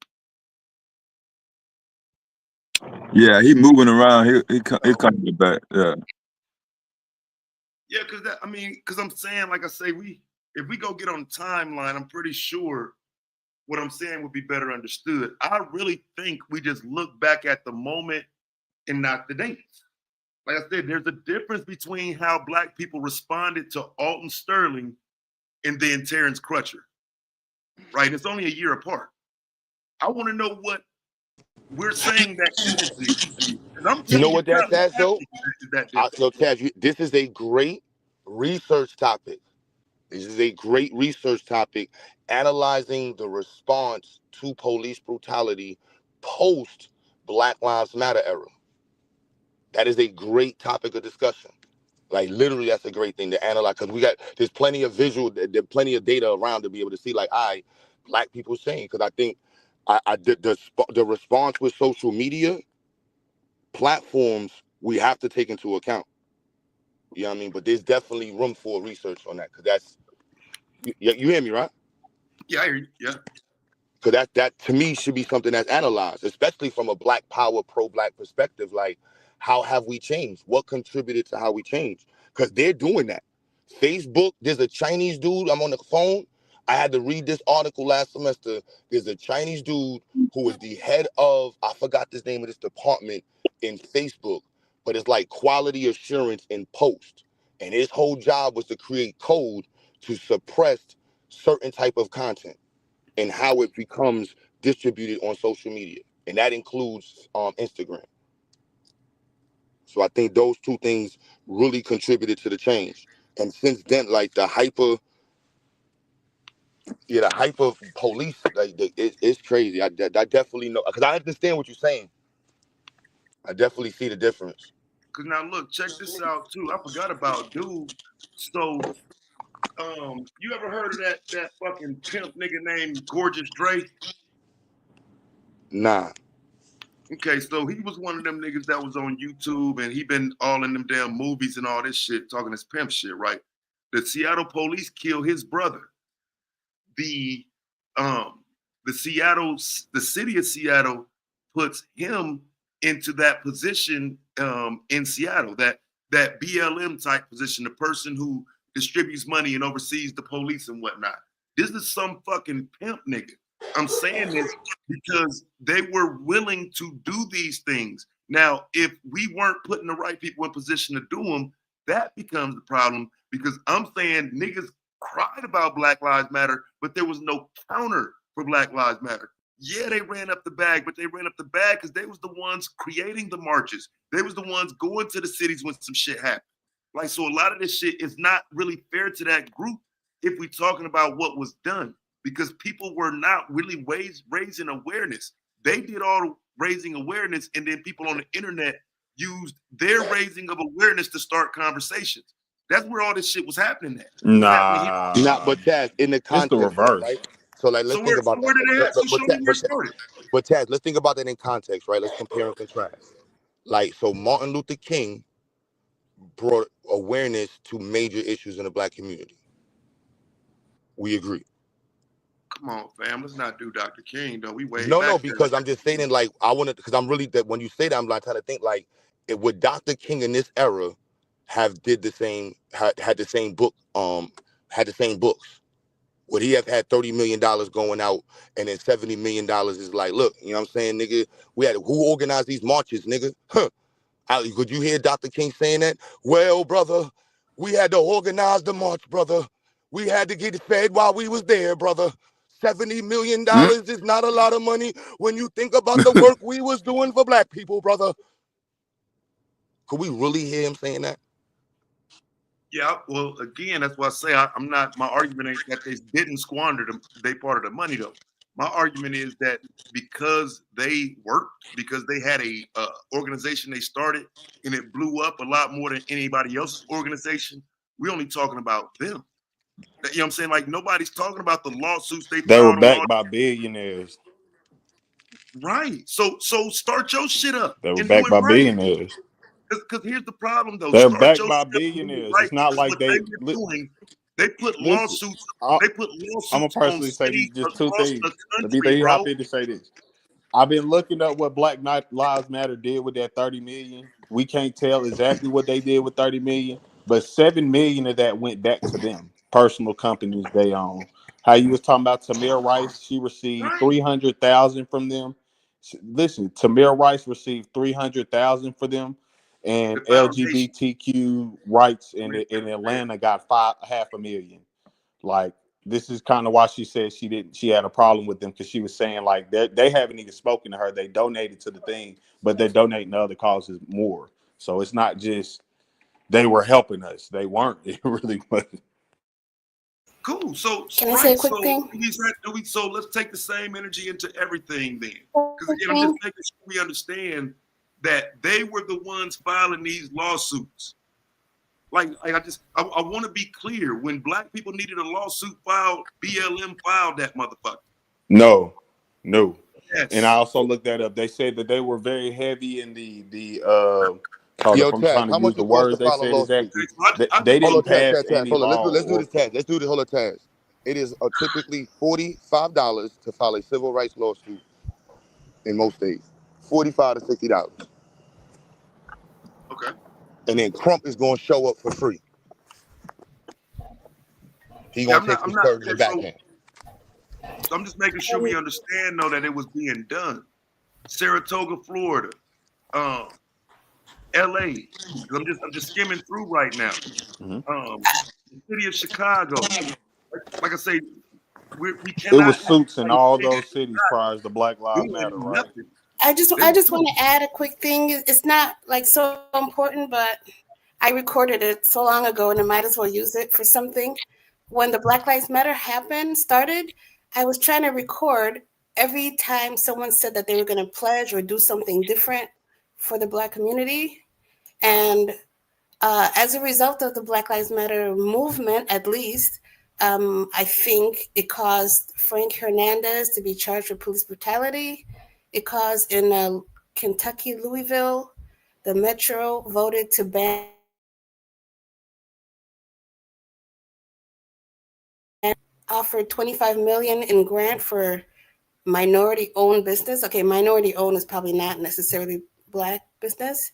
Yeah, he moving around. He coming back. Yeah. Yeah, because I'm saying, like I say, if we go get on the timeline, I'm pretty sure what I'm saying would be better understood. I really think we just look back at the moment and not the dates. Like I said, there's a difference between how black people responded to Alton Sterling and then Terrence Crutcher, right? It's only a year apart. I want to know what we're saying that energy. You know what that says though? So Taz, this is a great research topic. This is a great research topic, analyzing the response to police brutality post Black Lives Matter era. That is a great topic of discussion. Like literally, that's a great thing to analyze because there's plenty of there's plenty of data around to be able to see like, black people saying. Because I think the response with social media platforms we have to take into account. You know what I mean? But there's definitely room for research on that because You hear me, right? Yeah, I hear you. Yeah. Because that to me should be something that's analyzed, especially from a Black Power, pro-Black perspective. Like, how have we changed? What contributed to how we changed? Because they're doing that. Facebook, there's a Chinese dude. I'm on the phone. I had to read this article last semester. There's a Chinese dude who is the head of, I forgot the name of this department in Facebook, but it's like quality assurance in post. And his whole job was to create code to suppress certain type of content and how it becomes distributed on social media. And that includes Instagram. So I think those two things really contributed to the change. And since then, like the hyper police, like it's crazy. I definitely know, because I understand what you're saying. I definitely see the difference. Cause now look, check this out too. I forgot about dude. So, you ever heard of that fucking pimp nigga named Gorgeous Dre? Nah. Okay, so he was one of them niggas that was on YouTube, and he been all in them damn movies and all this shit, talking this pimp shit, right? The Seattle police killed his brother. The city of Seattle puts him into that position in Seattle, that BLM type position, the person who distributes money and oversees the police and whatnot. This is some fucking pimp nigga. I'm saying this because they were willing to do these things. Now, if we weren't putting the right people in position to do them, that becomes the problem, because I'm saying niggas cried about Black Lives Matter, but there was no counter for Black Lives Matter. Yeah, they ran up the bag, but they ran up the bag because they was the ones creating the marches. They was the ones going to the cities when some shit happened. Like, so a lot of this shit is not really fair to that group if we're talking about what was done, because people were not really raising awareness. They did all the raising awareness, and then people on the internet used their raising of awareness to start conversations. That's where all this shit was happening at. It was happening here. Nah, but Taz, in the It's the context, reverse. right? So like, let's So think where about that. did it happen? So show me where it started. But Taz, let's think about that in context, right? Let's compare and contrast. Like, so Martin Luther King brought awareness to major issues in the Black community. We agree. Come on, fam. Let's not do Dr. King, though. We way No, back because there. I'm just saying, like, I wanted, because I'm really, that when you say that, I'm like trying to think, like, would Dr. King in this era have did the same, had the same book, had the same books? Would he have had $30 million going out, and then $70 million is like, look, you know what I'm saying, nigga? Who organized these marches, nigga? Huh. Could you hear Dr. King saying that? Well, brother, we had to organize the march, brother. We had to get fed while we was there, brother. $70 million is not a lot of money when you think about the work we was doing for Black people, brother. Could we really hear him saying that? Yeah, well, again, that's why I say I'm not. My argument ain't that they didn't squander they part of the money, though. My argument is that because they worked, because they had a organization they started, and it blew up a lot more than anybody else's organization. We're only talking about them. You know what I'm saying? Like, nobody's talking about the lawsuits they They were filed on all. backed by billionaires. Right. So start your shit up They were and do backed it by right. billionaires. Because here's the problem, though. They're Start backed your by shit up and do it billionaires. right, It's not because like what they were doing, they put listen. lawsuits. I'm They put gonna lawsuits on personally say these cities just two across things. the Let me country, hop bro. in to say this. I've been looking up what Black Lives Matter did with that 30 million. We can't tell exactly what they did with 30 million, but 7 million of that went back to them, personal companies they own. How you was talking about Tamir Rice, she received 300,000 from them. Listen, Tamir Rice received 300,000 for them, and The foundation. LGBTQ rights in Atlanta got $500,000. Like, this is kind of why she said she had a problem with them, because she was saying like they haven't even spoken to her. They donated to the thing, but they're donating to other causes more. So it's not just they were helping us. They weren't. It really wasn't. Cool. So Can I say a quick thing? So let's take the same energy into everything then. Because again, I'm just making sure we understand that they were the ones filing these lawsuits. Like I want to be clear. When Black people needed a lawsuit filed, BLM filed that motherfucker. No. Yes. And I also looked that up. They said that they were very heavy in the Yo, if I'm Taz, trying to how use much the it cost to words they file a said lawsuit? exactly. I They Hold didn't on, pass Taz. any Hold on, law let's do or this, Taz. Let's do this. Hold on, Taz. It is typically $45 to file a civil rights lawsuit in most states. $45 to $60. Okay. And then Crump is going to show up for free. He Yeah, going to take I'm some not. skirt in the Okay, backhand. so I'm just making sure we understand though that it was being done. Saratoga, Florida, um, L.A. Because I'm just skimming through right now. Mhm. The city of Chicago. Like I say, we It was cannot have suits in all anybody those cities prior to Black Lives doing Matter, right? nothing. They I were just doing want to add a quick thing. It's not like so important, but I recorded it so long ago and I might as well use it for something. When the Black Lives Matter started, I was trying to record every time someone said that they were going to pledge or do something different for the Black community. And as a result of the Black Lives Matter movement, at least, I think it caused Frank Hernandez to be charged with police brutality. It caused in Kentucky, Louisville, the Metro voted to ban offered 25 million in grant for minority owned business. Okay, minority owned is probably not necessarily Black business.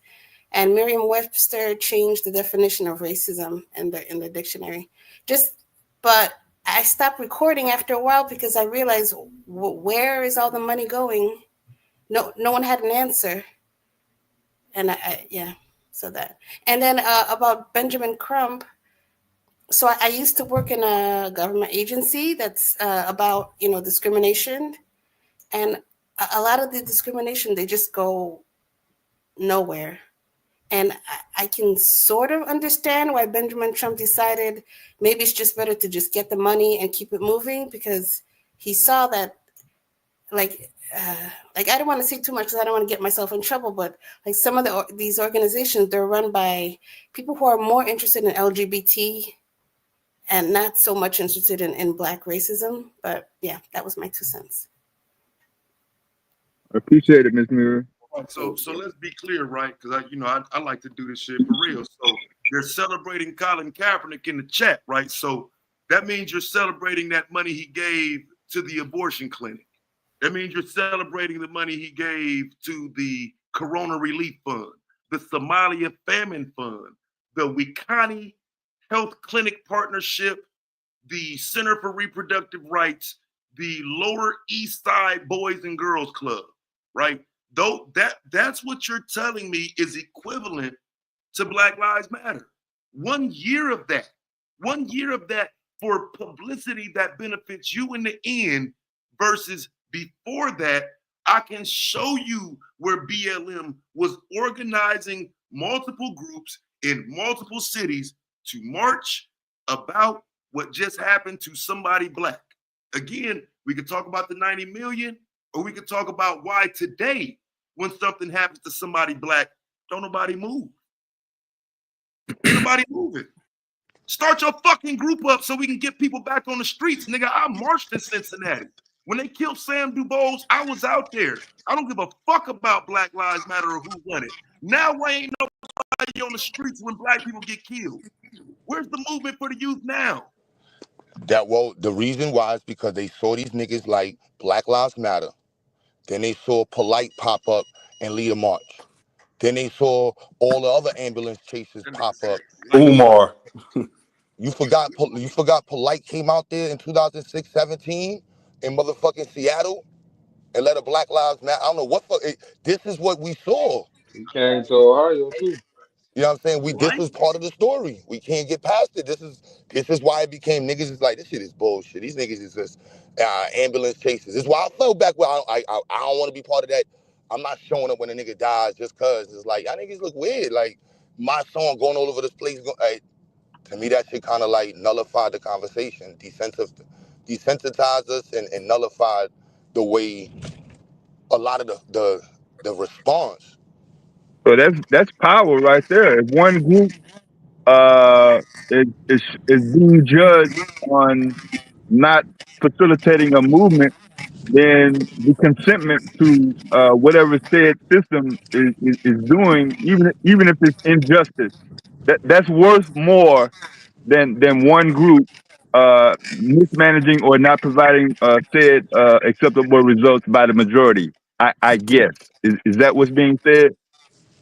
And Merriam-Webster changed the definition of racism in the dictionary. But I stopped recording after a while because I realized where is all the money going? No one had an answer, and yeah, so that. And then about Benjamin Crump. So I used to work in a government agency that's about discrimination, and a lot of the discrimination they just go nowhere. And I can sort of understand why Benjamin Trump decided maybe it's just better to just get the money and keep it moving because he saw that, like I don't want to say too much because I don't want to get myself in trouble, but like some of these organizations, they're run by people who are more interested in LGBT and not so much interested in Black racism. But yeah, that was my 2 cents. Appreciate it, Miss Mira. so let's be clear, right? Because I like to do this shit for real. So they're celebrating Colin Kaepernick in the chat, right? So that means you're celebrating that money he gave to the abortion clinic. That means you're celebrating the money he gave to the Corona Relief Fund, the Somalia Famine Fund, the Wikani Health Clinic Partnership, the Center for Reproductive Rights, the Lower East Side Boys and Girls Club, right? Though that's what you're telling me is equivalent to Black Lives Matter. 1 year of that, 1 year of that for publicity that benefits you in the end versus before that, I can show you where BLM was organizing multiple groups in multiple cities to march about what just happened to somebody Black. Again, we could talk about the 90 million, or we could talk about why today, when something happens to somebody Black, don't nobody move. Ain't nobody moving. Start your fucking group up so we can get people back on the streets. Nigga, I marched in Cincinnati. When they killed Sam DuBose, I was out there. I don't give a fuck about Black Lives Matter or who won it. Now why ain't nobody on the streets when Black people get killed? Where's the movement for the youth now? The reason why is because they saw these niggas like Black Lives Matter. Then they saw Polite pop up and lead a march. Then they saw all the other ambulance chasers pop up. Umar. You forgot Polite came out there in 2006, 17 in motherfucking Seattle and let a Black Lives Matter. I don't know what this is what we saw. He came to Ohio too. You know what I'm saying? This was part of the story. We can't get past it. This is why it became niggas is like, this shit is bullshit. These niggas is just ambulance chases. This is why I fell back where I don't want to be part of that. I'm not showing up when a nigga dies just cause it's like, y'all niggas look weird. Like my song going all over this place. To me, that shit kind of like nullified the conversation, desensitized us and nullified the way a lot of the response. So that's power right there. If one group is being judged on not facilitating a movement, then the consentment to whatever said system is doing, even if it's injustice, that's worth more than one group mismanaging or not providing said acceptable results by the majority. I guess. Is that what's being said?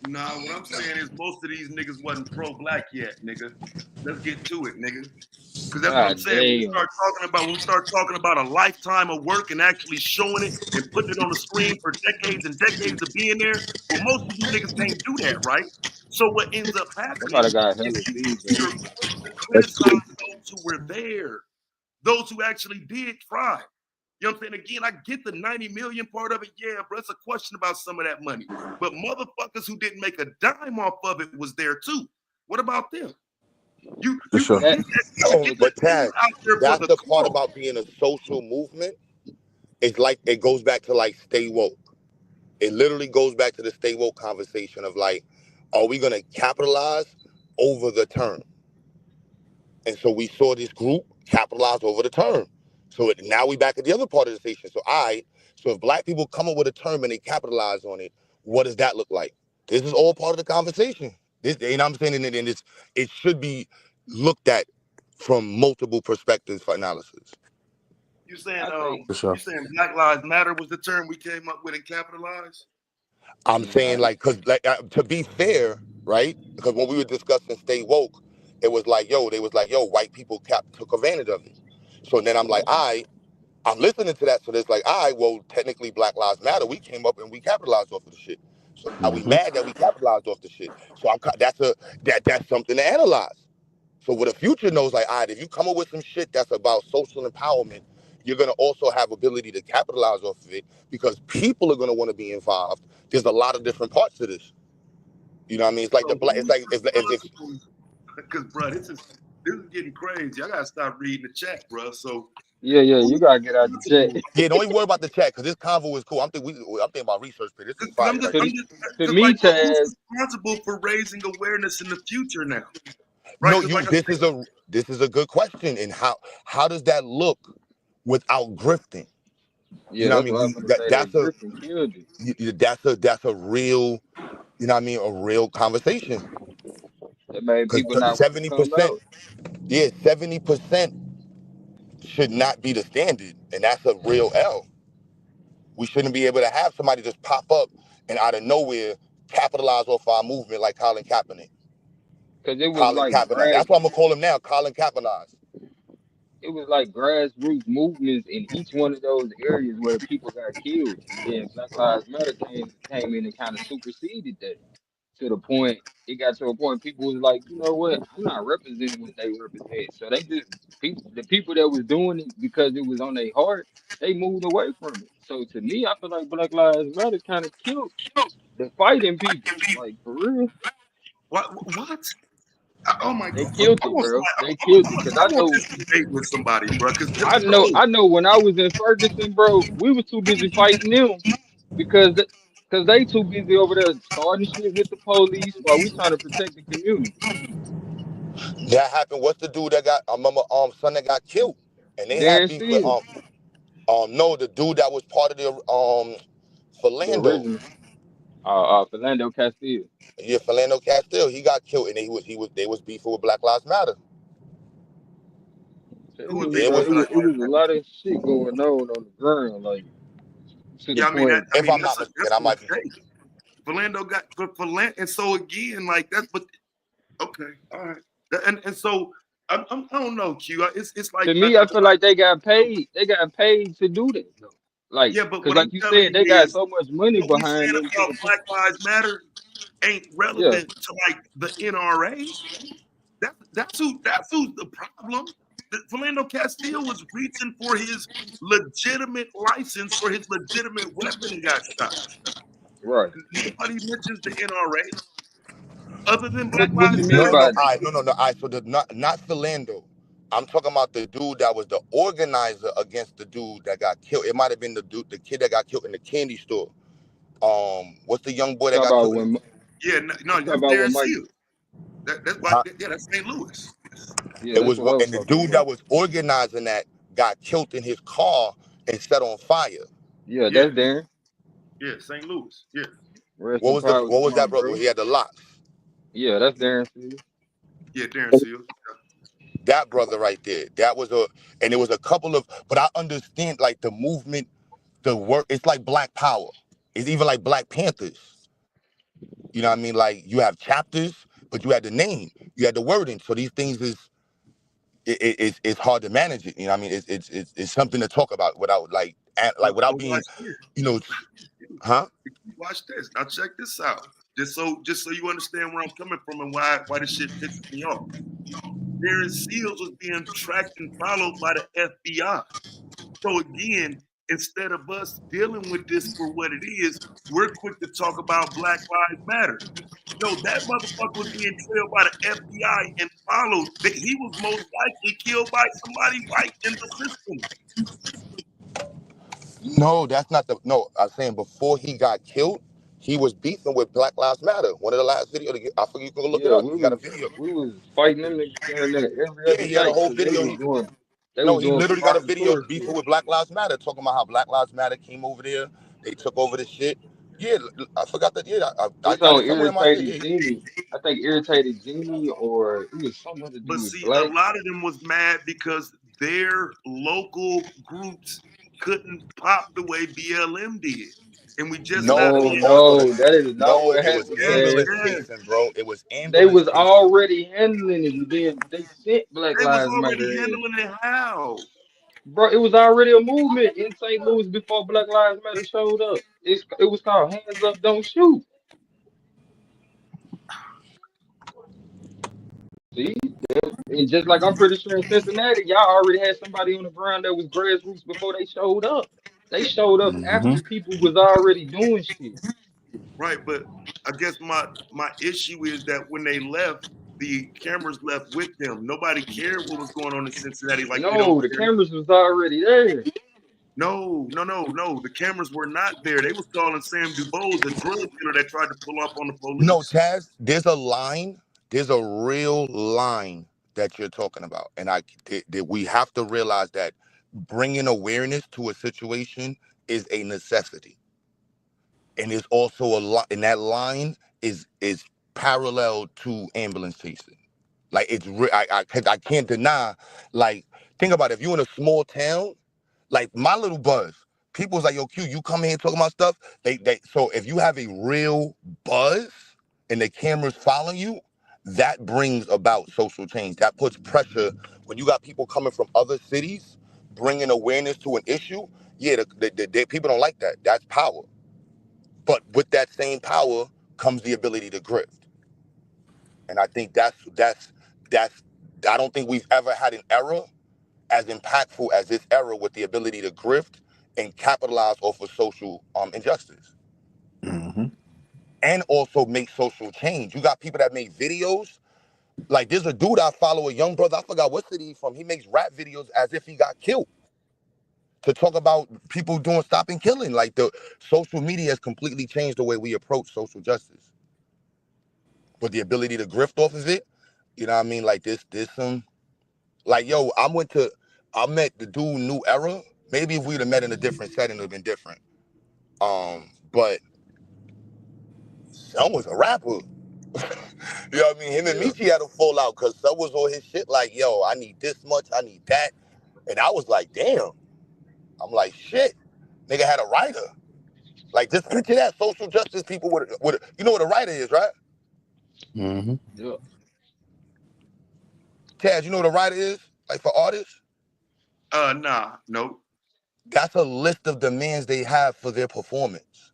Nah, what I'm saying is most of these niggas wasn't pro-black yet, nigga. Let's get to it, nigga. Because that's what I'm God saying. When damn. we start talking about a lifetime of work and actually showing it and putting it on the screen for decades and decades of being there, well, most of you niggas can't do that, right? So what ends up Somebody happening got is hella you're feedback. quick to criticize those who were there, those who actually did try. You know what I'm saying? Again, I get the 90 million part of it. Yeah, but it's a question about some of that money. But motherfuckers who didn't make a dime off of it was there too. What about them? You For you can sure. get No, that but tool Taz, out there for that's the the part cause. about being a social movement. It's like it goes back to like stay woke. It literally goes back to the stay woke conversation of like, are we gonna capitalize over the term? And so we saw this group capitalize over the term. So now we back at the other part of the station. So if black people come up with a term and they capitalize on it, what does that look like? This is all part of the conversation. This, you know what I'm saying? And it should be looked at from multiple perspectives for analysis. You saying I think For sure. you saying Black Lives Matter was the term we came up with and capitalized? I'm saying like, cause like to be fair, right? Because when we were discussing stay woke, it was like, they was like, white people took advantage of it. So then I'm like, I'm listening to that. So there's like, well, technically Black Lives Matter. We came up and we capitalized off of the shit. So now we Mm-hmm. mad that we capitalized off the shit. So that's something to analyze. So what the future knows, like, if you come up with some shit that's about social empowerment, you're gonna also have ability to capitalize off of it because people are gonna want to be involved. There's a lot of different parts to this. You know what I mean? It's like So the black. It's who's like it's as if responsible? Because bro, this is getting crazy. I gotta stop reading the chat, bro. So yeah, you who's gotta get out the responsible? chat. yeah. Don't even worry about the chat because this convo is cool. I'm thinking about research. But this is Because fire right to, here. to because like, me, bro, who's Taz, responsible for raising awareness in the future now? Right? No, Because like I this is a good question. And how does that look without grifting? You yeah, know what that's I what I'm mean? gonna That say. that's That a Griffin killed it. that's a real, you know what I mean, a real conversation. That made Because people not want to seventy come percent, out. yeah, 70% should not be the standard, and that's a real L. We shouldn't be able to have somebody just pop up and out of nowhere capitalize off our movement like Colin Kaepernick. Cause it was Colin like Kaepernick. That's what I'm gonna call him now. Colin Kaepernick. grassroots movements in each one of those areas where people got killed, and then Black Lives Matter came in and kind of superseded that to the point. It got to a point people was like, you know what, I'm not representing what they represent. So they just the people that was doing it because it was on their heart, they moved away from it. So to me, I feel like Black Lives Matter kind of killed the fighting people. Like for real, what? Oh my they god! killed it, bro. They killed it. Cause I want this debate with somebody, bro. Because I know when I was in Ferguson, bro, we was too busy fighting them because because they too busy over there starting shit with the police while we trying to protect the community. That happened. What's the dude that got? I remember son that got killed, and they had Darren beef with Steele, no, the dude that was part of the the Philando. original, Philando Castile. Yeah, Philando Castile. He got killed, and they was beefing with Black Lives Matter. Tell who was me, Yeah, it beefing bro, with was. Black it was Lives a Matter? lot of shit going on the ground, like to the Yeah, point. If I'm not mistaken, that's I a might be. mistake. Philando got for Philando, and so again, like that's but okay, all right, and so I don't know, Q. It's like To me, I feel like they got paid. They got paid to do that, though. Like, yeah, but cause what I'm like you telling said, they you got is so much money what we behind saying them to about the point. Black Lives Matter ain't Yeah, relevant to like the NRA. That's who's the problem. Philando Castile was reaching for his legitimate license for his legitimate weapon and got shot. right. Nobody mentions the NRA other than Black What Lives you mean No, Matter. no, by that? no. So not Philando. I'm talking about the dude that was the organizer against the dude that got killed. It might have been the kid that got killed in the candy store. What's the young You boy that talk got about killed? when Yeah, no, you talk that's about Darren when Mike. Seal. That's why. Huh? Yeah, that's St. Louis. Yeah, It that's was what I was and the talking dude that about. was organizing that got killed in his car and set on fire. Yeah, Yeah, that's Darren. yeah, St. Louis. Yeah, Rest in power What to was my that brother? bro. He had the locks. Yeah, that's Darren. See, yeah, Darren Seal. That brother right there. That was and it was a couple of, but I understand like the movement, the work. It's like Black Power. It's even like Black Panthers. You know what I mean? Like you have chapters, but you had the name, you had the wording. So these things is it's hard to manage it. You know what I mean? It's something to talk about without without But being, watch this. you know, huh? Watch this. Now check this out. Just so you understand where I'm coming from and why this shit pisses me off. Darren Seals was being tracked and followed by the FBI. So again, instead of us dealing with this for what it is, we're quick to talk about Black Lives Matter. No, that motherfucker was being trailed by the FBI and followed. He was most likely killed by somebody white in the system. No, that's not the. No, I'm saying before he got killed, he was beefing with Black Lives Matter. One of the last videos, I forget, you can look it Yeah, up. He got a video. we was fighting them niggas down there every Yeah, other he had a night whole because video. they No, was he doing some literally got a video hardcore beefing shit. with Black Lives Matter, talking about how Black Lives Matter came over there. They took over the shit. Yeah, I forgot that. Yeah, I It's got on it somewhere in my shit. Irritated Yeah, Genie. I think Irritated Genie or it was something to do But with see, a black. lot of them was mad because their local groups couldn't pop the way BLM did. And we just not no, No, being no, no, that is not no. what It was happened, yes, Taz. ambulance yes. chasing, bro. It was They ambulance was chasing. already handling it, and then they sent Black They was Lives already Matter in. handling it how? Bro, it was already a movement in St. Louis before Black Lives Matter showed up. It was called Hands Up, Don't Shoot. See? And just like I'm pretty sure in Cincinnati, y'all already had somebody on the ground that was grassroots before they showed up. They showed up Mm-hmm. after people was already doing shit. Right, but I guess my issue is that when they left, the cameras left with them. Nobody cared what was going on in Cincinnati like they don't No, the care. cameras was already there. No, no, no, no. The cameras were not there. They was calling Sam DuBose a drug dealer that tried to pull up on the No, police. Taz, there's a line, there's a real line that you're talking about. And that we have to realize that bringing awareness to a situation is a necessity. And there's also a lot, and that line is parallel to ambulance chasing. Like I can't deny, like, think about it. If you're in a small town, like my little buzz, people's like, yo, Q, you come here talking about stuff. So if you have a real buzz and the camera's following you, that brings about social change. That puts pressure when you got people coming from other cities, bringing awareness to an issue. Yeah, the people don't like that. That's power. But with that same power comes the ability to grift. And I think that's I don't think we've ever had an era as impactful as this era with the ability to grift and capitalize off of social injustice Mm-hmm. and also make social change. You got people that make videos. Like there's a dude I follow, a young brother, I forgot what city he's from. He makes rap videos as if he got killed to talk about people doing stopping killing. Like the social media has completely changed the way we approach social justice. But the ability to grift off of it, you know what I mean? Like this some like yo, I met the dude New Era. Maybe if we'd have met in a different setting, it would have been different. But Son was a rapper. You know what I mean? Him and Yeah. Michi had a fallout because Son was on his shit like, yo, I need this much, I need that. And I was like, damn. I'm like, shit. Nigga had a writer. Like, just picture that. Social justice people with you know what a writer is, right? Mm-hmm. Yeah. Taz, you know what a writer is? Like for artists? Nah, no. That's a list of demands they have for their performance.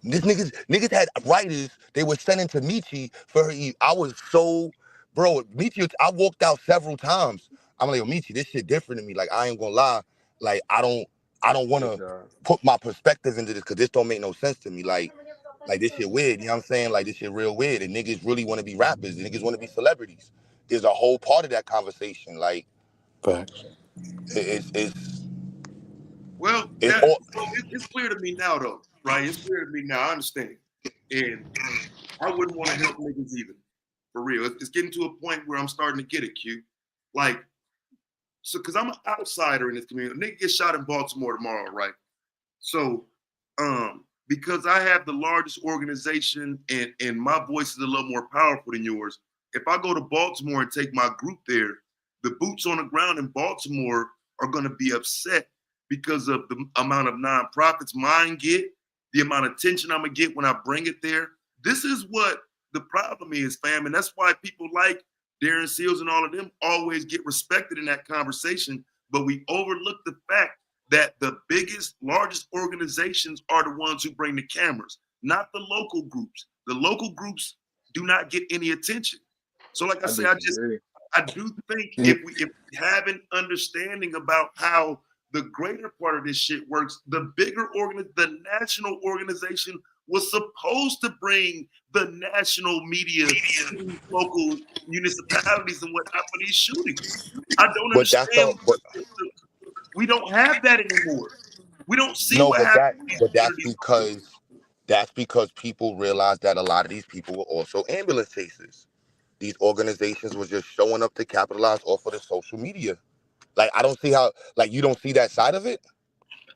This niggas had writers they were sending to Michi for her. I was so, bro, Michi, I walked out several times. I'm like, yo, Michi, this shit different to me. Like, I ain't gonna lie. Like, I don't want Good to job. put my perspective into this because this don't make no sense to me. Like this shit weird. You know what I'm saying? Like, this shit real weird. And niggas really want to be rappers. And niggas want to be celebrities. There's a whole part of that conversation. Like, Facts. it's Well, it's all. it's clear to me now, though, right? It's clear to me now. I understand, and I wouldn't want to help niggas either, for real. It's getting to a point where I'm starting to get it, Q. Like, so, because I'm an outsider in this community. A nigga gets shot in Baltimore tomorrow, right? So, because I have the largest organization and my voice is a little more powerful than yours, if I go to Baltimore and take my group there, the boots on the ground in Baltimore are going to be upset because of the amount of nonprofits mine get, the amount of attention I'm going to get when I bring it there. This is what the problem is, fam. And that's why people like Darren Seals and all of them always get respected in that conversation. But we overlook the fact that the biggest, largest organizations are the ones who bring the cameras, not the local groups. The local groups do not get any attention. So like I say, I do think if we have an understanding about how the greater part of this shit works, the bigger the national organization was supposed to bring the national media to local municipalities and whatnot for these shootings. I don't But that's understand. all. We don't have that anymore. We don't see No, what happens in these that's because people realize that a lot of these people were also ambulance chasers. These organizations were just showing up to capitalize off of the social media. Like, I don't see how, like, you don't see that side of it.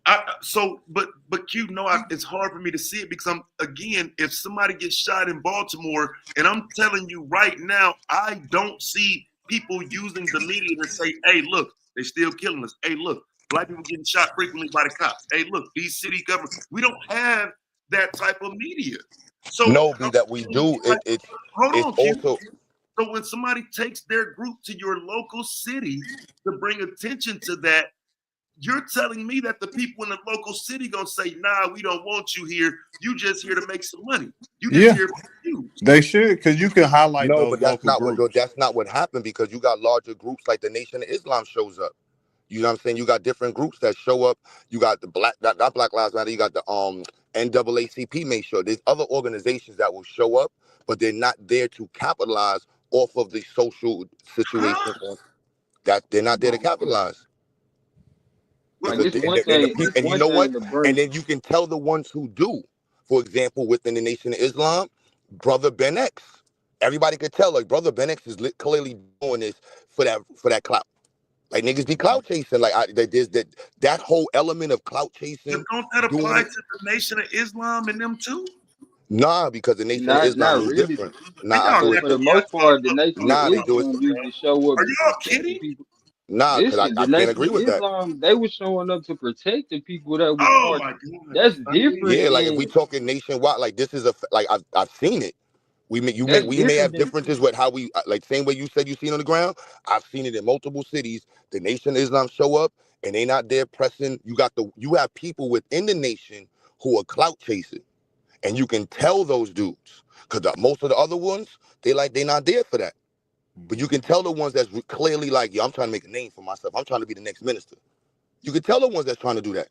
But Q, no, it's hard for me to see it because again, if somebody gets shot in Baltimore, and I'm telling you right now, I don't see people using the media to say, "Hey, look, they're still killing us. Hey, look, black people getting shot frequently by the cops. Hey, look, these city government." We don't have that type of media. So No, be that we do. Hold It's on, Q. also. So when somebody takes their group to your local city to bring attention to that, you're telling me that the people in the local city gonna say, "Nah, we don't want you here. You just here to make some money. You just here for views." They should, because you can highlight No, those but that's local not groups. what happened, because you got larger groups like the Nation of Islam shows up. You know what I'm saying? You got different groups that show up. You got the not Black Lives Matter. You got the NAACP. Make sure there's other organizations that will show up, but they're not there to capitalize off of the social situation. That they're not there to capitalize. Like this one thing, And you know what? And then you can tell the ones who do. For example, within the Nation of Islam, Brother Ben X. Everybody could tell, like, Brother Ben X is clearly doing this for that clout. Like, niggas be clout chasing. Like, there's that whole element of clout chasing. But don't that apply to the Nation of Islam and them too? Nah, because the Nation of Islam is really. different. Nah, for the most part, the Nation of They do it. Islam usually show up Are to y'all protect the kidding? people. Nah, because Listen, I the can't Nation agree of with that. Islam, they were showing up to protect the people that was Oh marching. my God. That's different Yeah, like if we than talking nationwide, like this is I've seen it. We may have differences with how we like, same way you said you seen on the ground. I've seen it in multiple cities. The Nation of Islam show up and they not there pressing. You have people within the nation who are clout chasing, and you can tell those dudes, because most of the other ones they not there for that. But you can tell the ones that's clearly like, yo, I'm trying to make a name for myself. I'm trying to be the next minister. You can tell the ones that's trying to do that.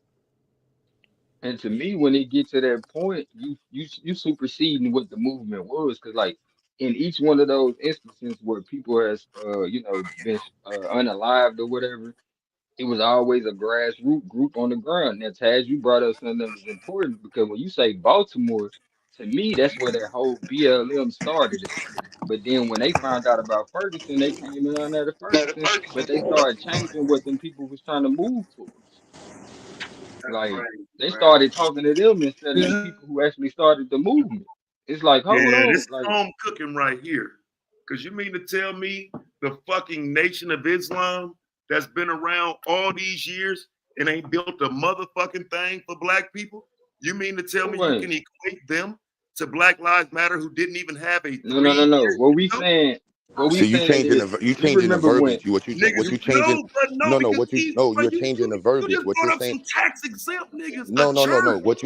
And to me, when it get to that point, you superseding what the movement was, because like in each one of those instances where people has been unalived or whatever, it was always a grassroots group on the ground. Now, Taz, you brought up something that was important, because when you say Baltimore, to me that's where that whole BLM started at. But then when they found out about Ferguson, they came in on that at Ferguson, but they started changing what them people was trying to move towards. Like they started talking to them instead of the people who actually started the movement. It's like, hold Yeah, on, this is like home cooking right here. Because you mean to tell me the fucking Nation of Islam that's been around all these years and ain't built a motherfucking thing for black people? You mean to tell me you can equate them to Black Lives Matter, who didn't even have a 3 year? no. What we saying You changing is, the remember when verbiage. What you changing? No, because you're changing the you verbiage. just What brought you're up saying? some tax exempt niggas, No. a church. What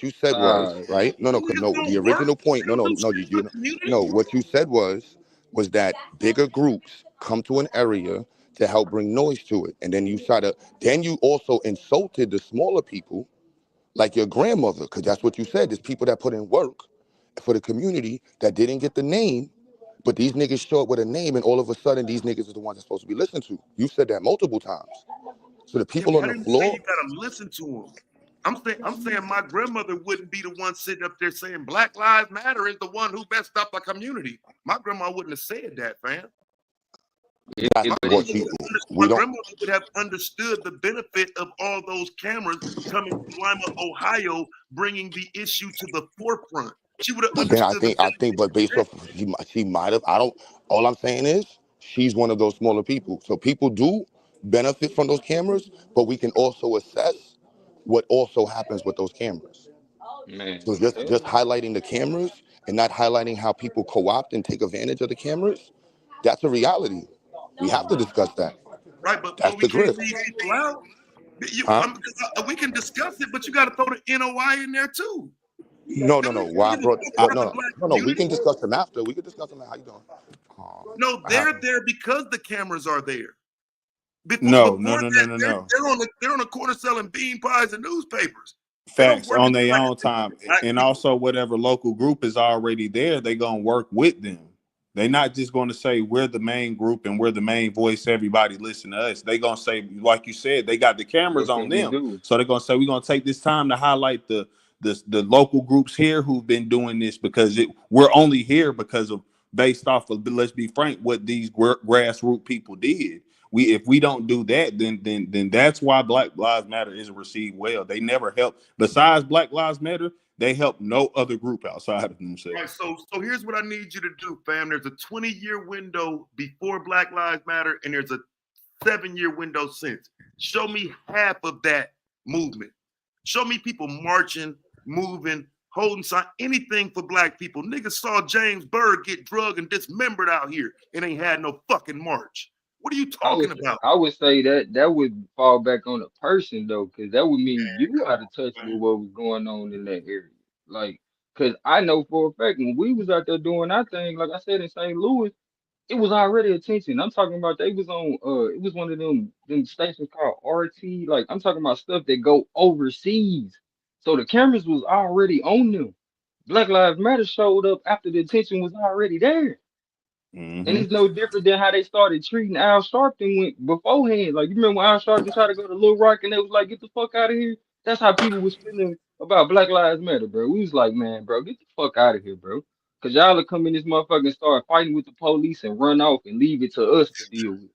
you said was right. No. The Don't work. original point. They don't do No. shit for the community. No. What you said was that bigger groups come to an area to help bring noise to it, and then you also insulted the smaller people, like your grandmother, because that's what you said. There's people that put in work for the community that didn't get the name, but these niggas show up with a name, and all of a sudden these niggas are the ones that's supposed to be listened to. You said that multiple times. So the people on I the didn't say floor. you gotta listen to them. I'm saying my grandmother wouldn't be the one sitting up there saying Black Lives Matter is the one who messed up the community. My grandma wouldn't have said that, fam. My grandmother would have understood the benefit of all those cameras coming to Lima, Ohio, bringing the issue to the forefront. She would have Again, understood the I think, but based off, she might have. I don't. All I'm saying is, she's one of those smaller people. So people do benefit from those cameras, but we can also assess what also happens with those cameras. Man, So I'm telling just you. highlighting the cameras and not highlighting how people co-opt and take advantage of the cameras. That's a reality. We have to discuss that. right, That's but we the can't grift, leave people out. huh? We can discuss it, but you got to throw the NOI in there too. No, no, Don't no. we Why I just brought? talk What? about No, the no, black no, no. We community? can discuss them after. We can discuss them. How you doing? No, I have. they're there because the cameras are there. Before No, no, before no, no, that, no, no. they're on the corner selling bean pies and newspapers. They don't Facts work on in their black own time, black and people. also whatever local group is already there, they gonna work with them. They're not just gonna say we're the main group and we're the main voice. Everybody listen to us. They gonna say, like you said, they got the cameras What on can we them, do? so they're gonna say we're gonna take this time to highlight the local groups here who've been doing this because we're only here because of based off of, let's be frank, what these grassroots people did. If we don't do that, then that's why Black Lives Matter isn't received well. They never help. Besides Black Lives Matter, they help no other group outside of themselves. Right. So here's what I need you to do, fam. There's a 20-year window before Black Lives Matter, and there's a 7-year window since. Show me half of that movement. Show me people marching, moving, holding sign, anything for black people. Niggas saw James Byrd get drugged and dismembered out here and ain't had no fucking march. What are you talking about? I would say that would fall back on the person though, because that would mean you out of touch with what was going on in that area. Like, because I know for a fact when we was out there doing our thing, like I said in St. Louis, it was already attention. I'm talking about they was on it was one of them stations called RT. Like I'm talking about stuff that go overseas. So the cameras was already on them. Black Lives Matter showed up after the attention was already there. And Mm-hmm. it's no different than how they started treating Al Sharpton went beforehand. Like you remember when Al Sharpton tried to go to Little Rock and they was like, get the fuck out of here. That's how people was feeling about Black Lives Matter, bro. We was like, man, bro, get the fuck out of here, bro. Cause y'all will come in this motherfucker and start fighting with the police and run off and leave it to us to deal with.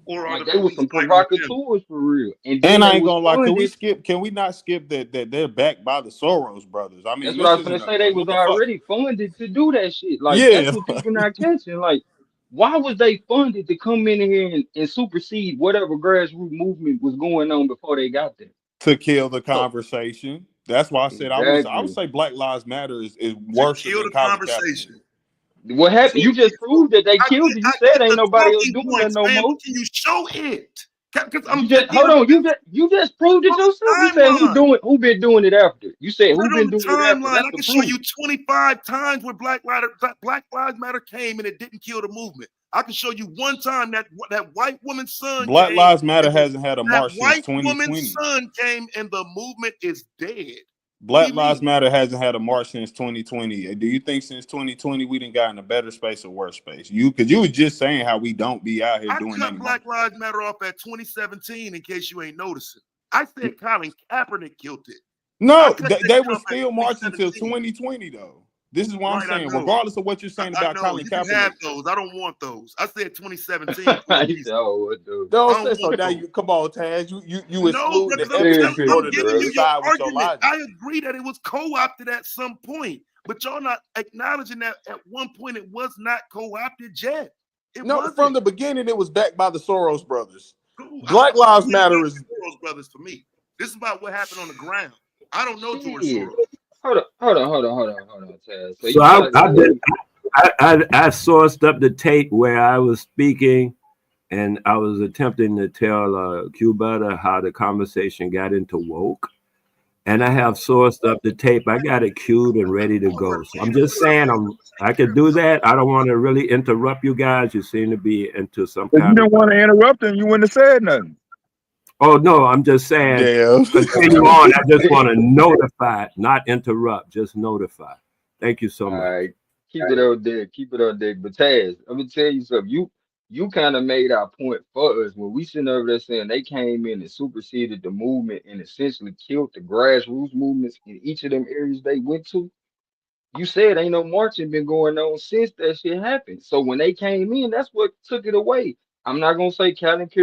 Or are Like the they was police some fighting with them? provocateurs for real. And And then I they ain't was gonna lie, funded. can we not skip that they're backed by the Soros brothers? I mean, That's what I this was gonna isn't say. They what was the fuck. already funded to do that shit. Like that's Yeah, what people not catching. Like, why was they funded to come in here and supersede whatever grassroots movement was going on before they got there? to kill the So conversation. That's why I said I would exactly. say Black Lives Matter is To worse kill than the Colin Kaepernick. conversation. What So, happened? You just so proved that they killed it. You I said get ain't the nobody else talking doing that points, no man, but more. can you show it? Because You just hold on. You just proved it on the yourself. You said timeline. who been doing it after. You said Put who it on been the doing it after. timeline. That's I the can show proof. you 25 times where Black Lives Matter came and it didn't kill the movement. I can show you one time that white woman's son Black came Lives Matter and hasn't had a that march since white woman's 2020. son came and the movement is dead. What do Black you Lives mean? Matter hasn't had a march since 2020. Do you think since 2020 we didn't got in a better space or worse space? Because you was just saying how we don't be out here I doing cut any Black march. Lives Matter off at 2017 in case you ain't noticing. I said Colin Kaepernick killed it. I No, cut that they shit were off at still marching till 2017. 2020 though. This is what I'm Right, I saying. know. Regardless of what you're saying I about know. Colin You can have Kaepernick, those. I don't want those. I said 2017 for a He reason. said, "Oh, what the?" don't I don't say so. want Now those. you come on, Taz. You No, exclude because the The cherry evidence in picker, order I'm to giving bro. you your side with your argument. logic. I agree that it was co-opted at some point, but y'all not acknowledging that at one point it was not co-opted yet. It No, wasn't. from the beginning it was backed by the Soros brothers. Cool. Black Lives You ain't Matter talking is Soros brothers for me. This is about what happened on the ground. I don't know George Shit. Soros. Hold on, Taz. So So you feel like I've been maybe I sourced up the tape where I was speaking and I was attempting to tell Cuba how the conversation got into woke. And I have sourced up the tape. I got it queued and ready to go. So I'm just saying I could do that. I don't want to really interrupt you guys. You seem to be into some If you kind of didn't want to interrupt him, you wouldn't have said nothing. oh no, I'm just saying damn. continue on. I just want to notify, not interrupt, just notify. Thank you so all much. right, keep it on deck, keep it on deck. But Taz, let me tell you something. You kind of made our point for us when we sitting over there saying they came in and superseded the movement and essentially killed the grassroots movements in each of them areas they went to. You said ain't no marching been going on since that shit happened. So when they came in, that's what took it away. I'm not gonna say Kaepernick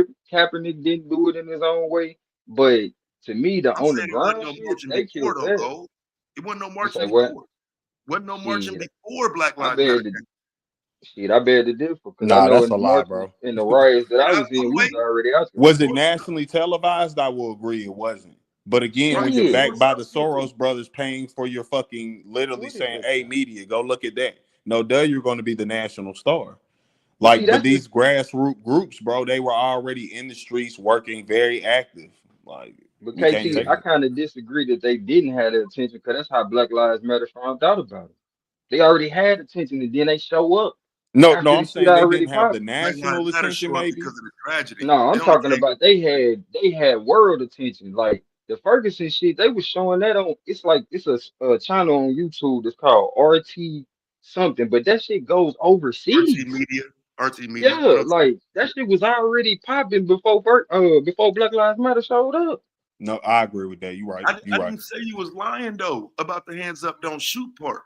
didn't do it in his own way, but to me, the I'm on the saying it wasn't ground no shit, marching they before killed though, that. Gold. It wasn't no You marching say what? before. Wasn't no marching Shit, before Black I Lives Matter. bet the shit. I bet the difference because I Nah, know that's in a the lie, marches bro. in the riots that I Now, was in, we was wait, already asking for Was it more. nationally televised? I will agree it wasn't. But again, when you're Shit, backed by the Soros brothers paying for your fucking literally saying, hey, media, go look at that. No, duh, you're going to be the national star. but see, Like, but that's the these grassroots groups, bro, they were already in the streets working very active. Like, but we can't KT, take I it. kind of disagree that they didn't have the attention because that's how Black Lives Matter found out about it. They already had attention and then they show up No, after the I'm shit saying they already didn't have the popped. Black Lives national Matter attention, show up maybe. because of the tragedy. No, They I'm only talking came. about they had world attention. Like the Ferguson shit, they was showing that on. It's like it's a channel on YouTube that's called RT something, but that shit goes RT overseas. Media, RT Media. What Yeah, I'm saying, like that shit was already popping before Black Lives Matter showed up. No, I agree with that. You're right. You're I right. didn't say you was lying though about the hands up, don't shoot part.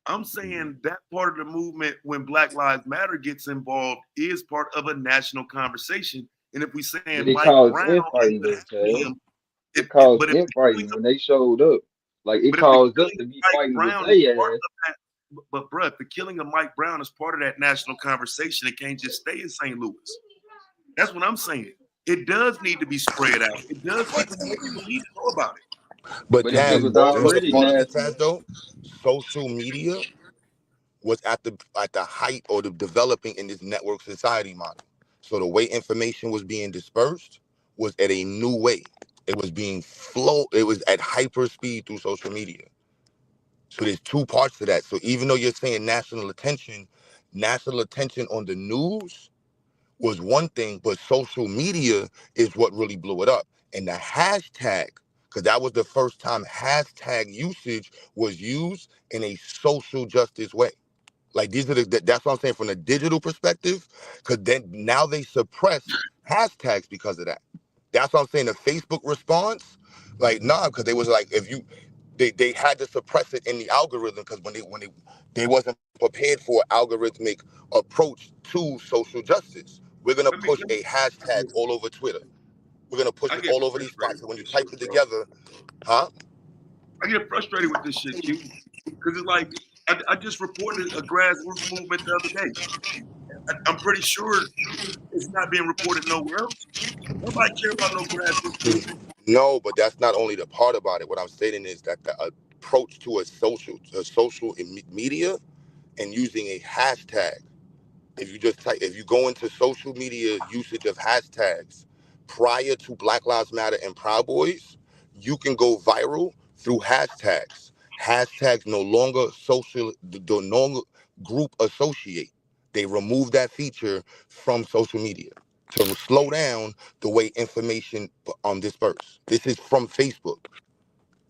I'm saying that part of the movement when Black Lives Matter gets involved is part of a national conversation. And if we But saying it Mike caused Brown infighting is though, attacking Cal. him, It caused but if infighting when they showed up. Like it but if the caused us killing to of be Mike fighting with Brown is they part ass. of that, but bruh, if the killing of Mike Brown is part of that national conversation, it can't just stay in St. Louis. That's what I'm saying. It does need to be spread out. It does. More people need to know about it. But But if it Taz, was you know the already part of it, national, Taz, though, social media was at the height or the developing in this network society model. So the way information was being dispersed was at a new way. It was being flow. It was at hyper speed through social media. So there's two parts to that. So even though you're saying national attention on the news was one thing, but social media is what really blew it up. And the hashtag, because that was the first time hashtag usage was used in a social justice way. Like these are that's what I'm saying from the digital perspective, because then now they suppress hashtags because of that. That's what I'm saying. The Facebook response, like nah, because they was like if you they had to suppress it in the algorithm because when they wasn't prepared for an algorithmic approach to social justice. We're gonna push a hashtag all over Twitter. We're gonna push I it get all over these frustrated spots. So with when you this type shit, it bro. together, huh? I get frustrated with this shit, Q. Because it's like I just reported a grassroots movement the other day. I'm pretty sure it's not being reported nowhere else. Nobody care about no grassroots movement. No, but that's not only the part about it. What I'm saying is that the approach to a social media and using a hashtag. If you just type, if you go into social media usage of hashtags prior to Black Lives Matter and Proud Boys, you can go viral through hashtags. Hashtags no longer no longer group associate. They remove that feature from social media to slow down the way information disperse. This is from Facebook.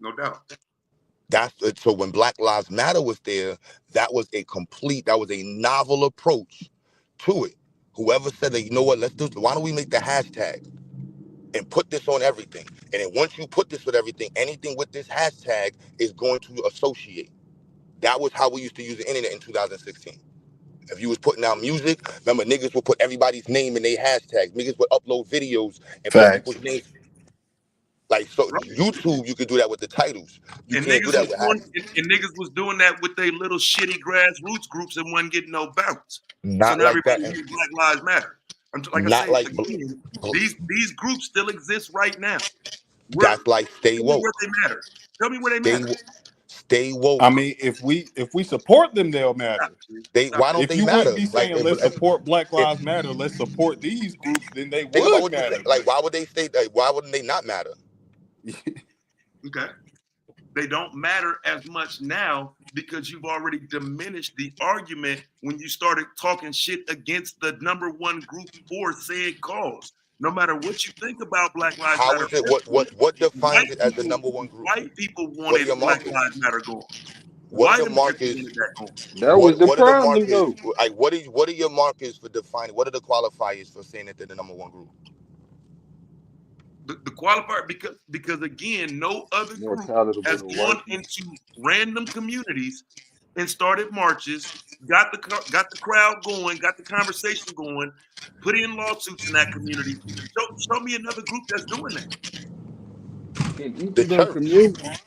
No doubt. That's so when Black Lives Matter was there, that was a novel approach to it. Whoever said that, you know what, why don't we make the hashtag and put this on everything? And then once you put this with everything, anything with this hashtag is going to associate. That was how we used to use the internet in 2016. If you was putting out music, remember niggas would put everybody's name in their hashtags. Niggas would upload videos and put Facts. people's names. Like so Right. YouTube, you could do that with the titles. You And can't do niggas that was with doing hashtags. and niggas was doing that with their little shitty grassroots groups and wasn't getting no bounce. So Not now like everybody that. And hears Black Lives Matter. Like I not say like again, these groups still exist right now. that's like stay Tell me woke. where they matter. Tell me where they Stay matter. stay woke. I mean, if we support them, they'll matter. Why don't If they you wouldn't matter? be Like saying let's support Black Lives Matter, let's support these groups, then they think about would what you're saying. matter. Like But why would they stay? Like why wouldn't they not matter? Okay. They don't matter as much now because you've already diminished the argument when you started talking shit against the number one group for said cause. No matter what you think about Black Lives How Matter, is it? What defines white it as the number one group? people What are wanted your Black markers? Lives Matter going. What are White the America markers? wanted that going. that was the What are the problem markers? though. Like what are your markers for defining? What are the qualifiers for saying that they're the number one group? The qualifier because again, no other More group palatable has to gone white people. into random communities and started marches, got the crowd going, got the conversation going, put in lawsuits in that community. Show me another group that's doing that. In each The of them church. communities.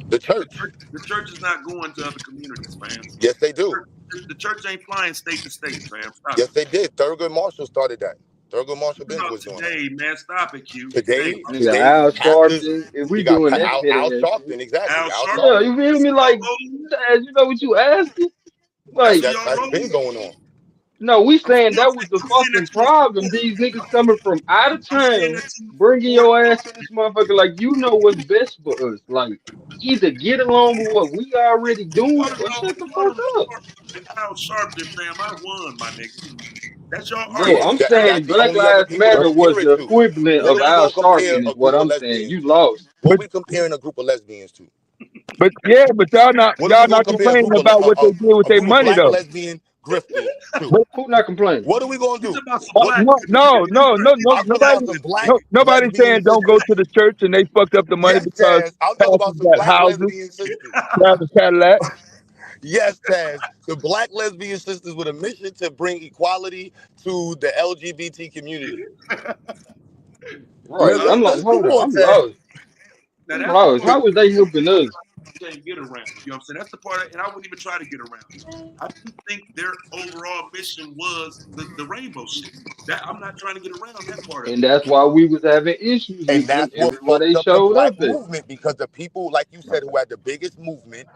The church. The church is not going to other communities, fam. Yes, they do. The church ain't flying state to state, fam. Stop Yes, it. they did. Thurgood Marshall started that. Thurgood Marshall What Benson about was doing that. today, man? Stop it, Q. Today, Nigga, today, Al pastors. Sharpton. If we You got doing that Al petty ass shit. Sharpton, exactly. Al Al Sharpton. Yeah, Sharpton. you feel me? Like, as you know what you asking? That's Like, who y'all That's been rolling. going on. no, we saying that was the I'm saying that fucking to a problem. fault. These niggas coming from out of I'm saying town, that to a bringing fault. your ass to this motherfucker. Like, you know what's best for us. Like, either get along with what we already doing or shut the fuck up. And Al Sharpton, fam, I won, my nigga. That's your Bro, argument. I'm That's saying the Black only other Lives people to Matter was compare it the to. equivalent What of are we Al gonna compare Sharpton, a is what group of I'm saying. lesbians You to? lost. What But are we comparing a group of lesbians to? but y'all not What are we y'all gonna not compare complaining about what they did with a their group of money black though. lesbian grifters to? But Who not complaining? What are we gonna You do? talking about some What black women? I'm talking about nobody some black nobody's lesbian saying don't go sisters. to the church and they fucked up the money Yes, because Taz. I'm talking pastors about some got black houses, lesbian sisters. driving Cadillac. Yes, Taz. The black lesbian sisters with a mission to bring equality to the LGBT community. Right. Really? I'm like, Come hold on. on, I'm Taz. lost. Now I'm that's the lost. part How was they helping us? you can't get around. You know what I'm saying? That's the part, and I wouldn't even try to get around it. I do think their overall mission was the rainbow shit. That I'm not trying to get around that part of And it. that's why we was having issues And with them that's what everywhere fucked they up the showed black up at. movement because the people, like you said, who had the biggest movement,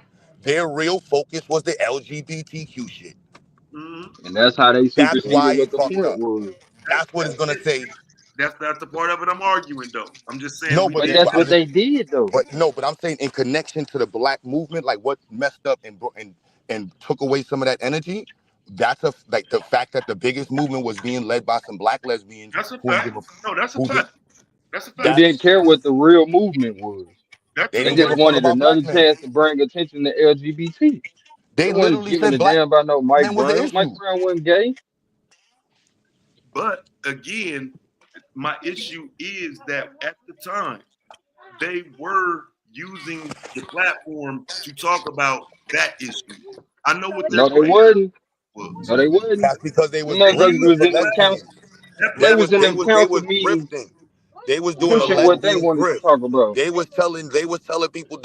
their real focus was the LGBTQ shit. Mm-hmm. And that's how they That's why superseded what it the fucked point up. was. That's what it's gonna That's it. say. That's the part of it I'm arguing though. I'm just saying No, we but But did that's I'm what just, they did though. but no, but I'm saying in connection to the black movement, like what messed up and took away some of that energy. That's like the fact that the biggest movement was being led by some black lesbians that's a who fact. No, that's a who did fact. That's a Who fact. didn't that's care what the real movement was. That's they a They didn't give just a great fuck wanted about another black men. chance to bring attention to LGBT. They They wasn't literally giving said a black damn about no Mike men was the Brown. Mike issue. Brown wasn't gay. but again, my issue is that at the time they were using the platform to talk about that issue. I know what their No, they plan wasn't. was. No, they wasn't. That's because they Them was They motherfuckers used was grifters and in that them council. lesbians. that They They was was in platform. they them was they council was meetings grifting. They was doing a pushing what they lesbian wanted to grift. talk about. They was telling people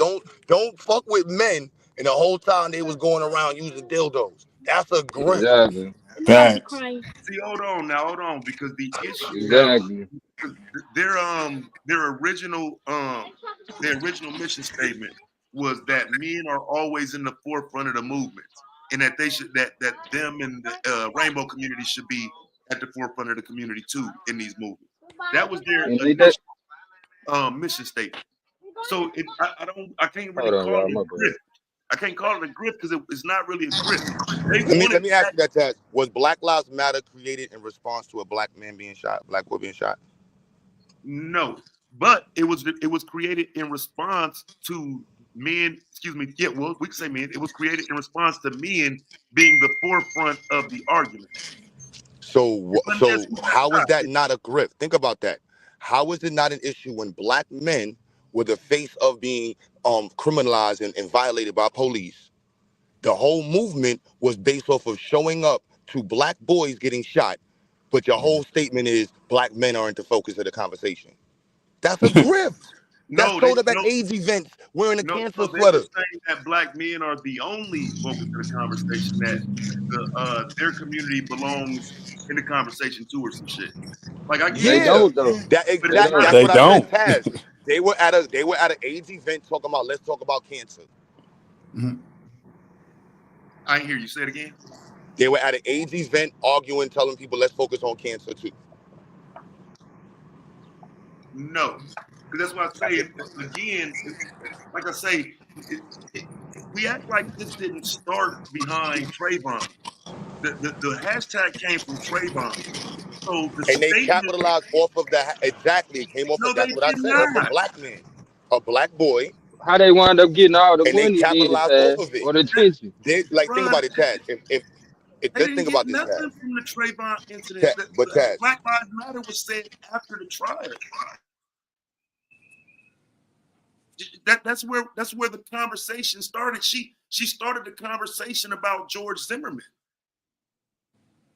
don't fuck with men, and the whole time they was going around using dildos. That's a grift. Exactly. Facts. See, hold on, because the issue now, Exactly. their original mission statement was that men are always in the forefront of the movements, and that they should that them and the rainbow community should be at the forefront of the community too in these movements. That was their And ain't that? initial mission statement. So I can't really Hold on, call y'all. it My a bad. grift. I can't call it a grift because it's not really a grift. They Let wanted me ask you that, Taz. Was Black Lives Matter created in response to a black man being shot, black boy being shot? no, but it was created in response to men. Excuse me. Yeah, well, we can say men. It was created in response to men being the forefront of the argument. Let me ask So you that, how is Scott. that not a grift? Think about that. How is it not an issue when black men were the face of being criminalized and violated by police? The whole movement was based off of showing up to black boys getting shot, but your whole statement is black men aren't the focus of the conversation. That's a grift. That No, they showed up at no AIDS events wearing a no cancer no. They were sweater. saying that black men are the only focus of the conversation. That their community belongs in the conversation too, or some shit. Like I get They it, Yeah, don't though. that but They it's exact. don't. not. That's They what I said, don't. Taz. They were at an AIDS event talking about let's talk about cancer. I ain't hear you say it again. They were at an AIDS event arguing, telling people let's focus on cancer too. No, because that's what I say. Again, like I say, it, we act like this didn't start behind Trayvon. The hashtag came from Trayvon. So the And they statement, capitalized off of that. Exactly, it came off no, of they that's what I did said, off a not. black man, a black boy, How they wind up getting all the and they money then, capitalized off Taz, of it. or the That, attention? They like think Ron, about it, Taz. If they let's didn't think get about this, Taz. nothing from the Trayvon incident. But Taz, Black Lives Matter was said after the trial. That's where the conversation started. She started the conversation about George Zimmerman.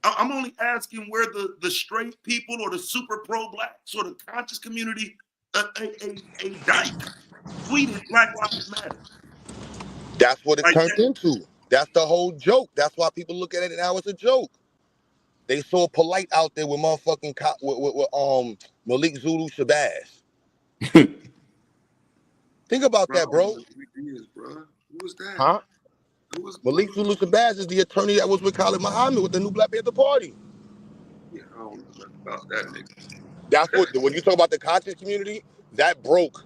I'm only asking where the straight people or the super pro blacks or the conscious community, a dyke tweeted Black Lives Matter. That's what it Like, turned into. That's the whole joke. That's why people look at it now as a joke. They saw Polite out there with motherfucking Malik Zulu Shabazz. Think about bro, that, bro. who is, bro? Who was that? Huh? Who was Malik Zulu Shabazz is the attorney that was with Khalid Muhammad with the new Black Panther Party. Yeah, I don't know nothing about that nigga. That's what, when you talk about the conscious community, that broke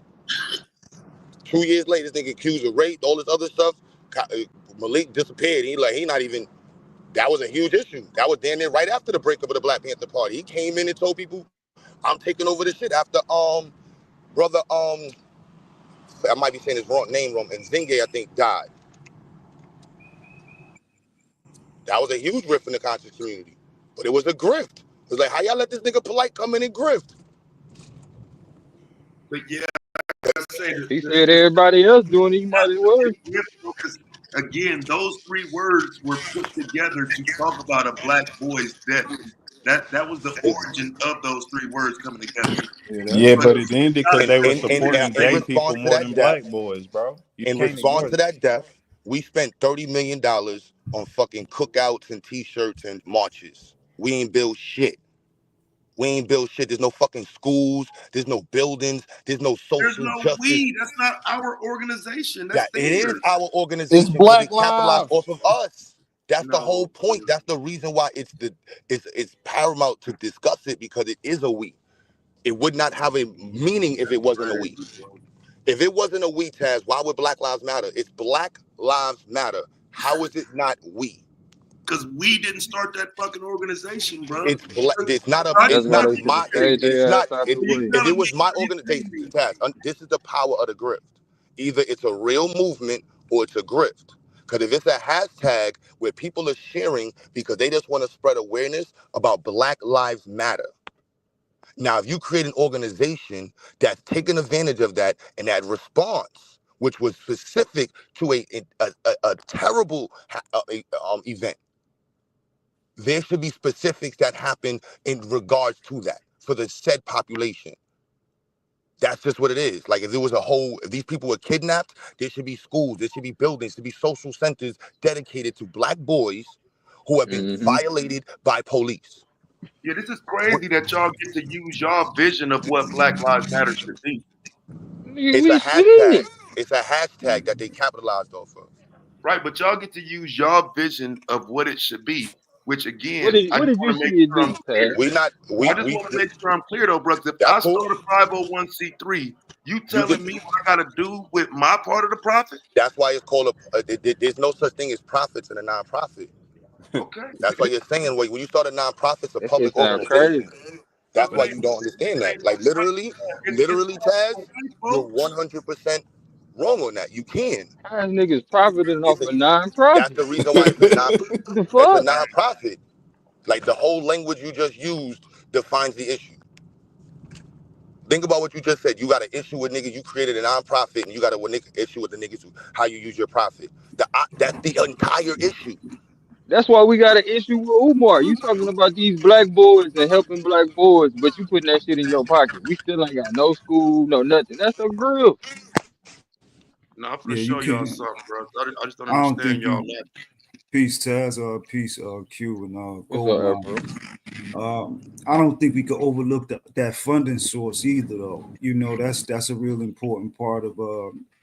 2 years later. This nigga accused of rape, all this other stuff. Malik disappeared. He not even, that was a huge issue. That was damn near right after the breakup of the Black Panther Party. He came in and told people, I'm taking over this shit after brother I might be saying his name wrong, and Zinge, I think, died. That was a huge rift in the conscious community. But it was a grift. It was like, how y'all let this nigga Polite come in and grift? But yeah, I gotta say He said everybody else doing it, you might as well. because again, those three words were put together to talk about a black boy's death. That was the origin of those three words coming together. Yeah, but it ended because they were supporting In gay people response to more that than death, black boys, bro. You in can't response ignore to that. that death, we spent $30 million on fucking cookouts and t-shirts and marches. We ain't build shit. We ain't build shit. There's no fucking schools. There's no buildings. There's no There's social no justice. we. That's not our organization. That's That it is theirs. our It's organization because Black it capitalized Lives. off of us. That's the whole No, point. That's the reason why it's paramount to discuss it, because it is a we. It would not have a meaning if it wasn't a we. If it wasn't a we, Taz, why would Black Lives Matter? It's Black Lives Matter. How is it not we? because we didn't start that fucking organization, bro. It's black. It's not a. I It's That's just why want not they to make should have my. it stayed It's their not. ass out the If way. it telling me was my what you're telling organization, me. Taz, this is the power of the grift. Either it's a real movement or it's a grift. Because if it's a hashtag where people are sharing because they just want to spread awareness about Black Lives Matter. Now, if you create an organization that's taking advantage of that and that response, which was specific to a terrible event, there should be specifics that happen in regards to that for the said population. That's just what it is. Like, if these people were kidnapped, there should be schools, there should be buildings, there should be social centers dedicated to black boys who have been Mm-hmm. violated by police. Yeah, this is crazy that y'all get to use y'all vision of what Black Lives Matter should be. Nigga, It's a we seen hashtag. it. It's a hashtag that they capitalized off of. Right, but y'all get to use y'all vision of what it should be, which What again, did I what just did you want to make see it sure I'm do, clear. Tad? We not I we just we want to make sure I'm clear though, brother. If that's I cool. start a 501c3, you You get telling me what I gotta do with my part of the profit? That's why it's called there's no such thing as profits in a nonprofit. Okay. That's why you're saying when you start a nonprofit, it's a That shit public sound crazy. organization. No, That's it why ain't. you don't understand It that. ain't Like it's literally, Taz, you're folks. 100% wrong on that. You can. How is niggas profiting It's off a, a that's non-profit? the reason why it's a non. What the It's a fuck? nonprofit. Like the whole language you just used defines the issue. Think about what you just said. You got an issue with niggas. You created a nonprofit, and you got an issue with the niggas how you use your profit. That's the entire issue. That's why we got an issue with Umar. You talking about these black boys and helping black boys, but you putting that shit in your pocket. We still ain't got no school, no nothing. That's a grill. No, I'm gonna Yeah, you show y'all can't. something, bro. I just don't I don't understand think y'all. you. Peace, Taz. Peace, Q, and What's up, Gold bro? I don't think we could overlook that funding source either, though. You know, that's a real important part of.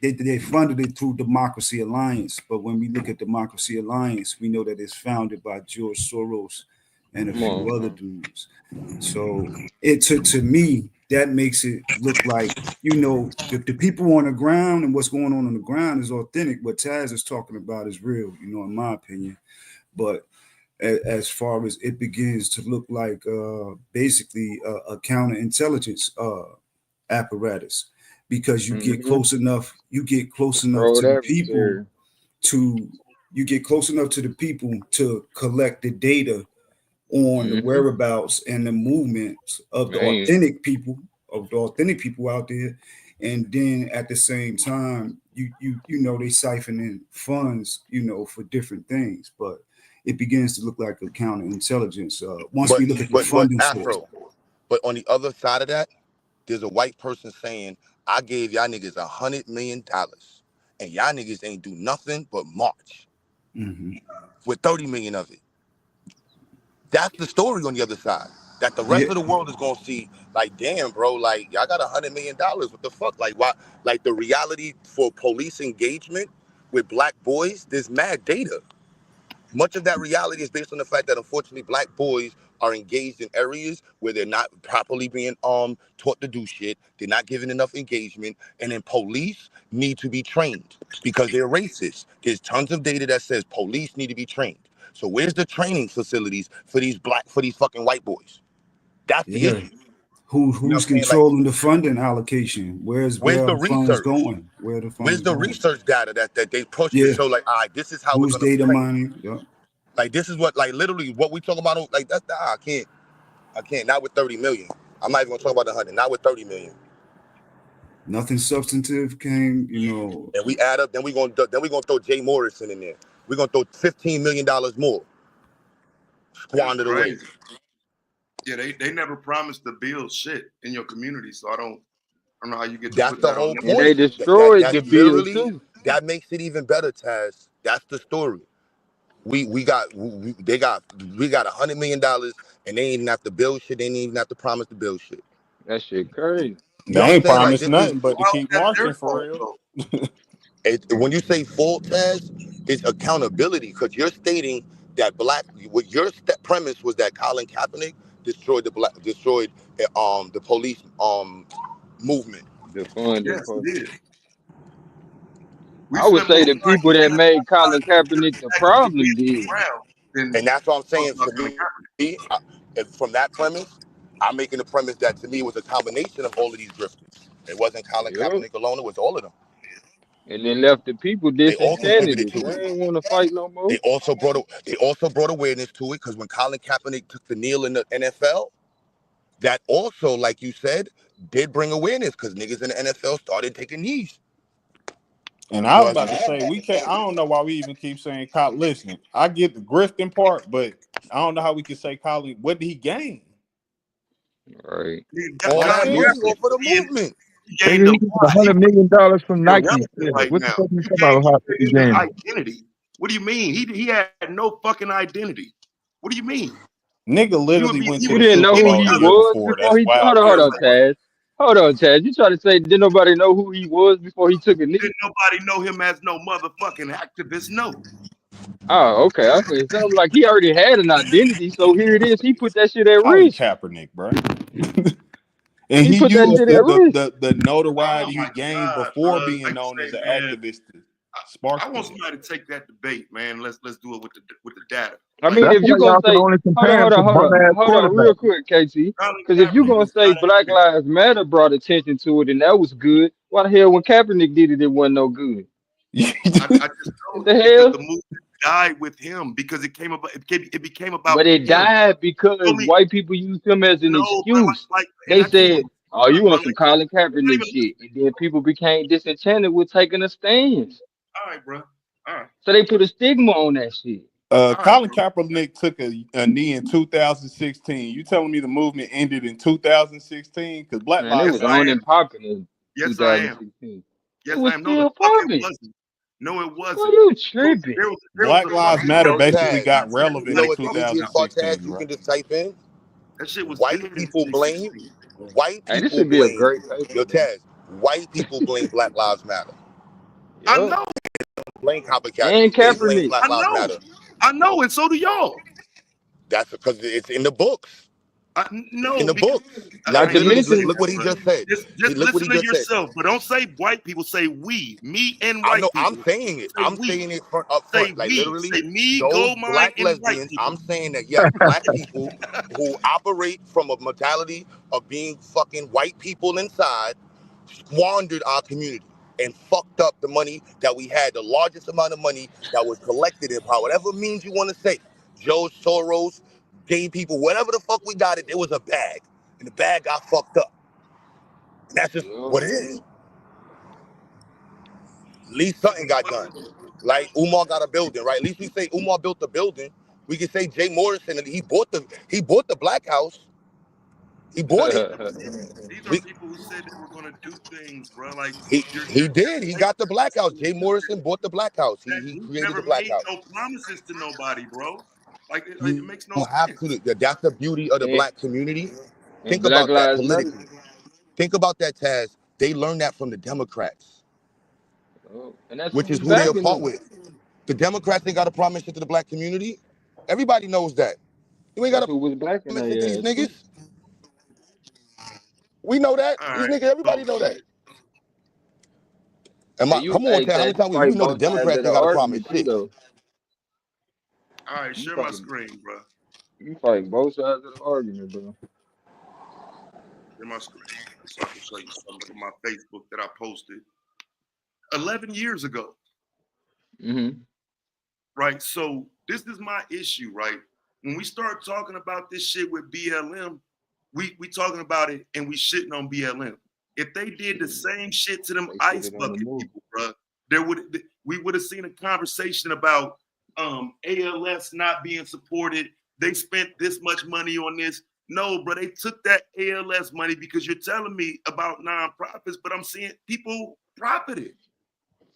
They funded it through Democracy Alliance, but when we look at Democracy Alliance, we know that it's founded by George Soros and a Come on, few other bro. dudes. So to me that makes it look like, you know, the people on the ground and what's going on the ground is authentic. What Taz is talking about is real, you know, in my opinion. But as far as it begins to look like basically a counterintelligence apparatus, because Mm-hmm. you get close enough Controlled to the people adversary. to you get close enough to the people to collect the data on the Mm-hmm. whereabouts and the movements of the Man. authentic people out there. And then at the same time, you know, they siphon in funds, you know, for different things. But it begins to look like a counterintelligence once But we look at the but funding source. Afro. But on the other side of that, there's a white person saying, I gave y'all niggas $100 million and y'all niggas ain't do nothing but march Mm-hmm. with 30 million of it. That's the story on the other side. That the rest Yeah. of the world is gonna see, like, damn, bro, like y'all got $100 million. What the fuck? Like, why? Like, the reality for police engagement with black boys, there's mad data. Much of that reality is based on the fact that unfortunately black boys are engaged in areas where they're not properly being taught to do shit. They're not given enough engagement, and then police need to be trained because they're racist. There's tons of data that says police need to be trained. So where's the training facilities for these fucking white boys? That's the Yeah. issue. Who's You know what I'm saying? Like, controlling the funding allocation? where's Where the are the funds research? going? Where are the Where's funds the going? research data that they push to Yeah. show, like, all right, this is how we're Who's gonna data train. mining? Yeah. Like, this is what, like, literally what we talk about. Like, that's I can't. Not with 30 million. I'm not even gonna talk about the 100. Not with 30 million. Nothing substantive came, And we add up. Then we gonna throw Jay Morrison in there. We're gonna throw $15 million more That's squandered away. crazy. Yeah, they never promised to build shit in your community, so I don't know how you get to That's put the that on whole them. And they point. destroyed That's the bill literally, too. that makes it even better, Taz. That's the story. We got $100 million, and they ain't even have to build shit. They ain't even have to promise to build shit. That shit crazy. You know They what I'm ain't saying? Like, promised this is nothing but to Why was keep that marching their for fault real. though? when you say fault, Taz, it's accountability, because you're stating that what your premise was that Colin Kaepernick destroyed the police movement. The funding Yes, part. he did. We I would spent say more the time people that killing made black Colin lives matter Kaepernick the activists problem against did. Brown than And that's what I'm talking saying. about To Colin me, Kaepernick. from that premise, I'm making the premise that to me it was a combination of all of these grifters. It wasn't Colin Yep. Kaepernick alone. It was all of them. And then left the people They all contributed disenchanted. to They it. ain't want to fight no more. They also brought awareness to it, because when Colin Kaepernick took the kneel in the NFL, that also, like you said, did bring awareness, because niggas in the NFL started taking knees. And I So was as about to say, we can't. I don't know why we even keep saying Colin. Listen, I get the grifting part, but I don't know how we can say Colin. What did he gain? Right. all that Nothing. money off of the movement. He Nigga, gained a he got why. $100 million from He Nike. irrelevant right What the now. fuck you talking about? How he You gained his gained? identity. What do you mean? He had no fucking identity. What do you mean? Nigga literally went He to You would the didn't be know Super who Bowl any the he other. year was before. before That's he wild hold work, on, bro. Taz. Hold on, Taz. You try to say did nobody know who he was before he took a knee? Didn't nobody know him as no motherfucking activist? No. Oh, okay. I was something like he already had an identity, so here it is. He put that shit at Colin risk. Kaepernick, bro. And He he put that used shit at risk. the Oh notoriety he my gained God, before bro. being Like known you as say, an man, activist to I spark want this. somebody to take that debate, man. Let's do it with the data. I Like mean, That's if why you gonna y'all can say, only compare him to hold bum on, ass hold on, real quarterback. quick, KT. Colin Because if you Kaepernick gonna was say not Black activist. Lives Matter brought attention to it and that was good, why the hell when Kaepernick did it, it wasn't no good? I just What told the you because hell? the movement died with him because it became about But it him. died Show because me white people used him as an no, bro. excuse. And They I tell you said, what, "Oh, you bro. want some Colin Kaepernick shit," and then people became disenchanted with taking a stance. All right, bro. All right, So they put a stigma on that shit. all right, Colin bro. Kaepernick took a knee in 2016. You telling me the movement ended in 2016? Because Black Man, it Lives Yes, was I on Matter. and am. popping in Yes, I am. 2016. It Yes, I was am. No, the still fuck it popping. wasn't. No, it Boy, wasn't. you tripping. There was Black a Lives fucking Matter Yo, basically Taz, got you relevant know in like what the fucking easiest part, 2016, Taz? You bro. can just type in that shit was white dead in people blame, 2016. white Hey, this people should be a blame, great paper, yo, man. Taz, white people blame Black Lives Matter. I Yup. know. Blame Colin And Kaepernick. They blame Kaepernick. Black I Lives know. Matter. I know, and so do y'all. That's because it's in the books. It's in No, the because books. all Like, Not right, to let me literally, say mention, look this, what he bro. just said. Just Look what he listen to just said. yourself, but don't say white people. Say we, me and I know. white I'm people. saying it. Say I'm we. saying it up Say front. Like, we. literally, Say me, those gold mine, black and white lesbians. people. I'm saying that yes, black people who operate from a mentality of being fucking white people inside squandered our community and fucked up the money that we had, the largest amount of money that was collected in by whatever means you want to say. Joe Soros gave people whatever the fuck we got it. It was a bag, and the bag got fucked up. And that's just yup. what it is. At least something got done. Like Umar got a building, right? At least we say Umar built the building. We can say Jay Morrison, he bought the Black House. He bought it. These are We, people who said they were going to do things, bro. Like he did. He got the black house. Jay Morrison bought the black house. that He group created never the black made house. no promises to nobody, bro. Like it You makes no don't have sense. to. That's the beauty of the and, black community. and Think Black about that Lives Matter. politically. Think about that, Taz. They learned that from the Democrats, Oh, and that's who which is was who they are backing part them. with. The Democrats ain't got to promise shit to the black community. Everybody knows that. You ain't got That's to who was backing promise shit to these their ass too. niggas. We know that. All These right. niggas, So everybody know that. And you, Come on, hey, Taz. How many Ted, you times we fight know the both sides of Democrats the ain't got to promise argument too, shit. though. all right, You share my fight, screen, bro. you fight both sides of the argument, bro. Share my screen so I can show you something from my Facebook that I posted 11 years ago. Mm-hmm. Right. So this is my issue, right? When we start talking about this shit with BLM, we talking about it and we shitting on BLM. If they did the same shit to them They put ice it on the bucket move. people, bro, we would have seen a conversation about ALS not being supported. They spent this much money on this. No, bro, they took that ALS money because you're telling me about nonprofits, but I'm seeing people profited.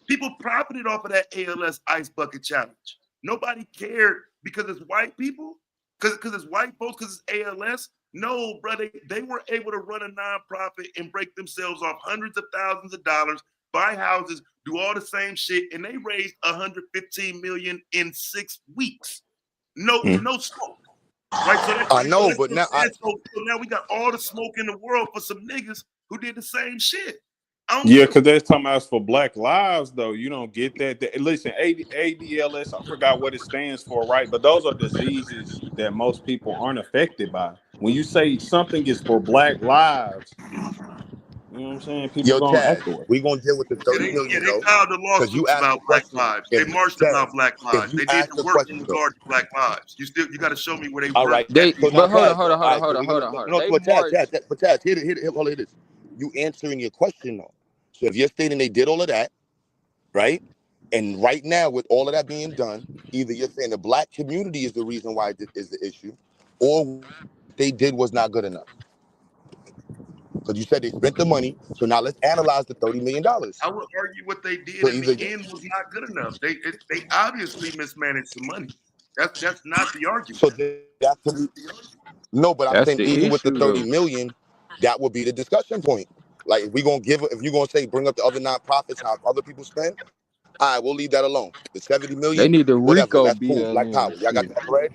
People profited off of that ALS ice bucket challenge. Nobody cared because it's white people, because it's white folks, because it's ALS. No, brother, they were able to run a nonprofit and break themselves off hundreds of thousands of dollars, buy houses, do all the same shit, and they raised 115 million in 6 weeks. No smoke, right? So I know, that's but what I'm now saying. So now we got all the smoke in the world for some niggas who did the same shit. I don't Yeah, get it. because they're talking about for Black Lives, though. You don't get that. Listen, ADLS, I forgot what it stands for, right? But those are diseases that most people aren't affected by. When you say something is for Black Lives, you know what I'm saying? People yo, gonna Taz, act away. we gonna deal with the Yeah, 30 million they though, filed the because you lawsuits asked about the Black question. lives. They If marched Taz, about Black if lives. you They did ask the the work in question though, regard to Black lives. You got to show me where they all worked right. at They, So the. now, but hold on, Taz, hold though, on, all hold on, right. hold So on, we're hold gonna on, hold on. no, They but marched. Taz, hold it is. You answering your question though. So if you're stating they did all of that, right? And right now, with all of that being done, either you're saying the black community is the reason why it is the issue, or what they did was not good enough. Because you said they spent the money. So now let's analyze the $30 million. I would argue what they did So in the either end was not good enough. They obviously mismanaged some money. That's not the so argument. that could be no, but I'm That's saying the even with the issue, 30 though. million, that would be the discussion point. Like if you're gonna say bring up the other nonprofits, how other people spend, all right, we'll leave that alone. The 70 They million, need to whatever, Rico that's cool. Black BLM power. Y'all got shit. that bread?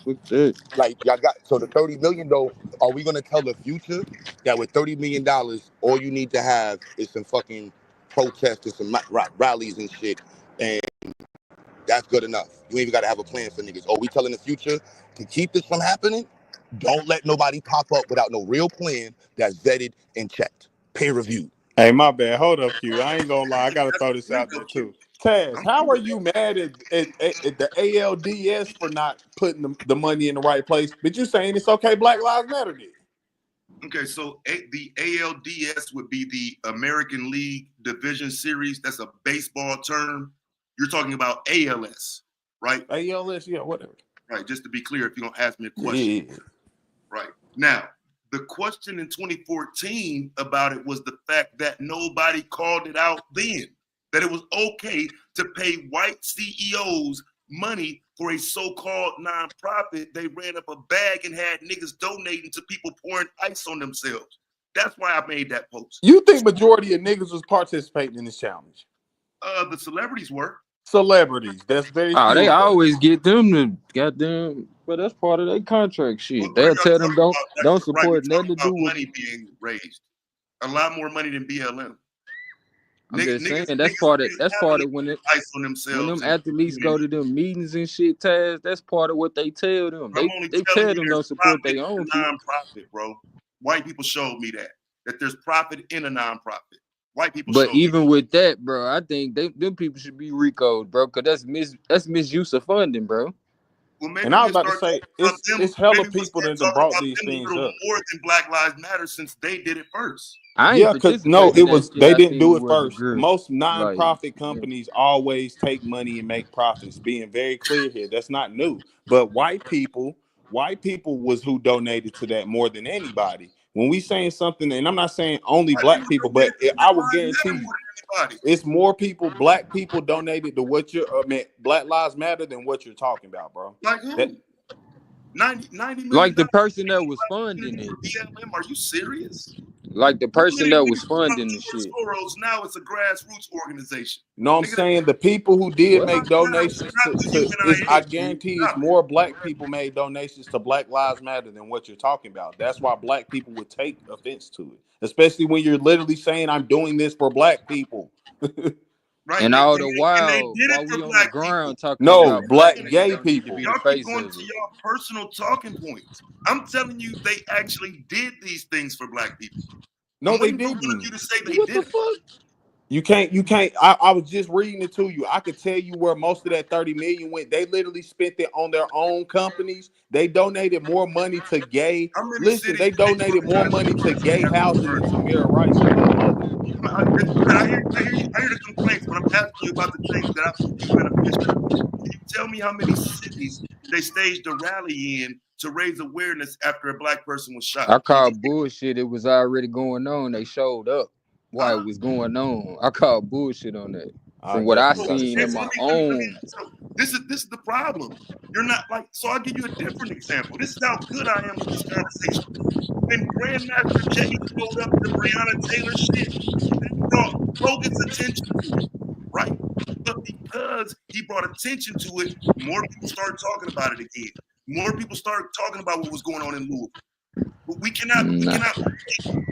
Fuck that. Like y'all got so the 30 million though, are we gonna tell the future that with $30 million, all you need to have is some fucking protests and some rallies and shit, and that's good enough. You ain't even gotta have a plan for niggas. Oh, we telling the future to keep this from happening? Don't let nobody pop up without no real plan that's vetted and checked, peer reviewed. Hey, my bad. Hold up, Q. I ain't gonna lie. I gotta That's throw the this point, out though, there Q. too. Taz, I'm how cool are with you that. mad at the ALDS for not putting the money in the right place? But you saying it's okay, Black Lives Matter did. Okay, so the ALDS would be the American League Division Series. That's a baseball term. You're talking about ALS, right? ALS, yeah, whatever. Right. Just to be clear, if you're gonna ask me a question. Yeah. Right. Now, the question in 2014 about it was the fact that nobody called it out then, that it was okay to pay white CEOs money for a so-called nonprofit. They ran up a bag and had niggas donating to people pouring ice on themselves. That's why I made that post. You think majority of niggas was participating in this challenge? The celebrities were. Celebrities. That's very Oh, few they of us. always get them to goddamn, but that's part of their contract What shit. are They'll y'all tell them talking about? don't Right. You're support nothing talking to about do with. money being raised. A lot more money than BLM. I'm just saying Niggas that's part of didn't have any when ice on when themselves them in athletes go to them meetings and shit, Taz, that's part of what they tell them. I'm only They telling tell you them there's don't support profit their in own a people. nonprofit, bro. White people showed me that there's profit in a nonprofit. White people But showed me even with that, bro, I think them people should be RICO'd, bro, because that's misuse of funding, bro. well, And maybe I was we'll about to start say talking about it's them. it's hella Maybe we'll people start that done talking brought about these them a things little up. more than Black Lives Matter since they did it first. I ain't Yeah, cause no, participating it in that was shit. they I didn't seen do it it was a first. group. Most Like, nonprofit yeah. companies always take money and make profits. Being very clear here, that's not new. But white people white people was who donated to that more than anybody. When we saying something, and I'm not saying only black people, but I will guarantee you, it's more people, black people donated to what you're, Black Lives Matter than what you're talking about, bro. Like who? That, 90 million Like the person that was funding it. BLM? Are you serious? Like the How person many that niggas was from funding the George shit. Soros? Now it's a grassroots organization. no, I'm Nigga, that saying the people who did What? make donations not the to is, I UNIA. guarantee it's Stop it. more black people made donations to Black Lives Matter than what you're talking about. That's why black people would take offense to it, especially when you're literally saying, I'm doing this for black people. Right? And And, all and, the they, and they while, did it while for we on the black people. ground talking No, about black black niggas gay don't need to people. be the Y'all keep face going of to it. y'all personal talking points. I'm telling you, they actually did these things for black people. No, I'm they waiting for one of didn't. you to say they What the did it. fuck? You can't. I was just reading it to you. I could tell you where most of that 30 million went. They literally spent it on their own companies. They donated more money to gay. How many Listen, cities they did they donated more organize money to university gay after the housing and first? to marriage rights than any other. I hear the complaints, but I'm asking you about the things that I think is beneficial. Can you tell me how many cities they staged a rally in to raise awareness after a black person was shot? I Can you called bullshit. It was already going on. They showed up while it was going on. I called bullshit on that. I From what I definitely got to seen see And in so my that. own. so this is the problem. You're not like, so I'll give you a different example. This is how good I am with this conversation. When Grandmaster Jay showed up to Breonna Taylor shit, that brought Logan's attention to it, right? But because he brought attention to it, more people started talking about it again. More people started talking about what was going on in Louisville. But we Nah. cannot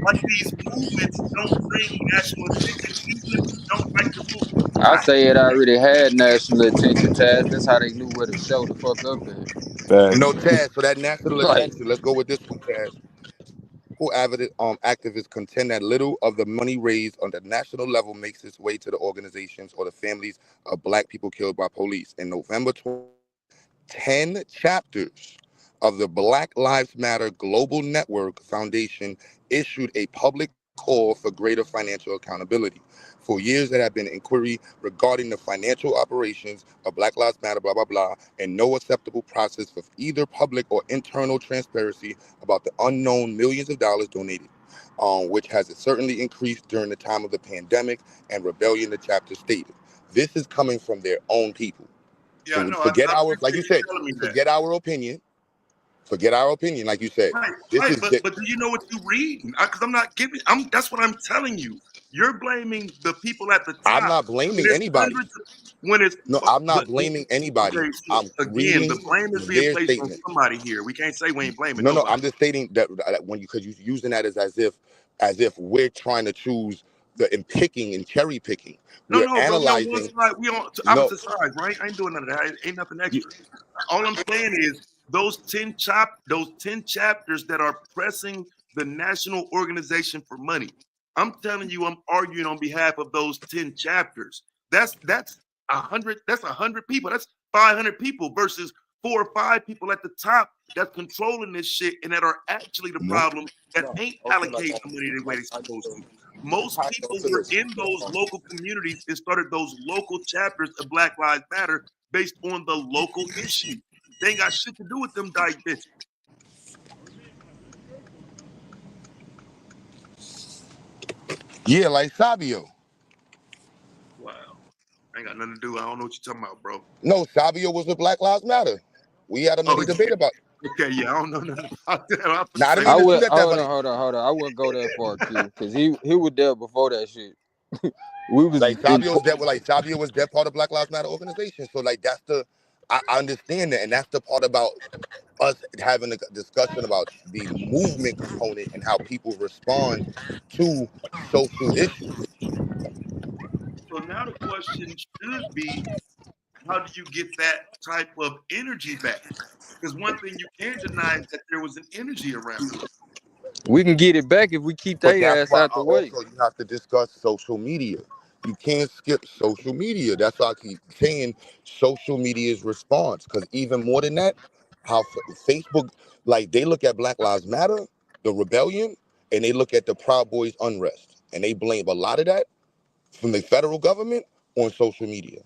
like these movements don't bring national attention, even if you don't like the movement. I say it already had national attention, Taz. That's how they knew where to show the fuck up at. No, Facts. Taz. So that national Like, attention. Let's go with this one, Taz. Who activists contend that little of the money raised on the national level makes its way to the organizations or the families of black people killed by police. In November 10 chapters of the Black Lives Matter Global Network Foundation issued a public call for greater financial accountability. For years, there have been inquiry regarding the financial operations of Black Lives Matter, blah, blah, blah, and no acceptable process for either public or internal transparency about the unknown millions of dollars donated, which has certainly increased during the time of the pandemic and rebellion, the chapter stated. This is coming from their own people. Yeah, I So know. forget I our, like appreciate you you said, telling me that. forget our opinion. Forget our opinion, like you said. Right, This right. is But do you know what you read? Because I'm not giving. That's what I'm telling you. You're blaming the people at the I'm top not when blaming it's anybody. hundreds. When it's No, but I'm not but blaming anybody. okay. So I'm again, reading the blame is being their placed on statement. somebody here. We can't say we ain't blaming No, nobody. I'm just stating that when you, because you're using that as if we're trying to choose and picking and cherry picking. No, We're no, bro. We on one analyzing. side. We on No, opposite sides, right? I ain't doing none of that. Ain't nothing you, extra. All I'm saying is those 10 chapters that are pressing the National Organization for money. I'm telling you, I'm arguing on behalf of those 10 chapters. That's 100. That's 100 people. That's 500 people versus 4 or 5 people at the top that's controlling this shit and that are actually the no, problem that no. ain't Okay, allocating the money the way they're supposed to. Most I go people to were this. in those local communities and started those local chapters of Black Lives Matter based on the local issue. They ain't got shit to do with them dyke bitches. Yeah, like Sabio. Wow. I ain't got nothing to do. I don't know what you're talking about, bro. No, Sabio was with Black Lives Matter. We had a Oh, mini debate about. okay, yeah, I don't know nothing about that. I'm Now I didn't I mean to saying. shoot would at that, but hold on. I wouldn't go that far, Q, because he was there before that shit. We was like in Sabio was that part of Black Lives Matter organization. So like that's the I understand that, and that's the part about us having a discussion about the movement component and how people respond to social issues. So now the question should be, how do you get that type of energy back? Because one thing you can't deny is that there was an energy around it. we can get it back if we keep But their that's ass why out the way. also you have to discuss social media. You can't skip social media. That's why I keep saying social media's response. Because even more than that, how Facebook, like they look at Black Lives Matter, the rebellion, and they look at the Proud Boys unrest, and they blame a lot of that from the federal government on social media.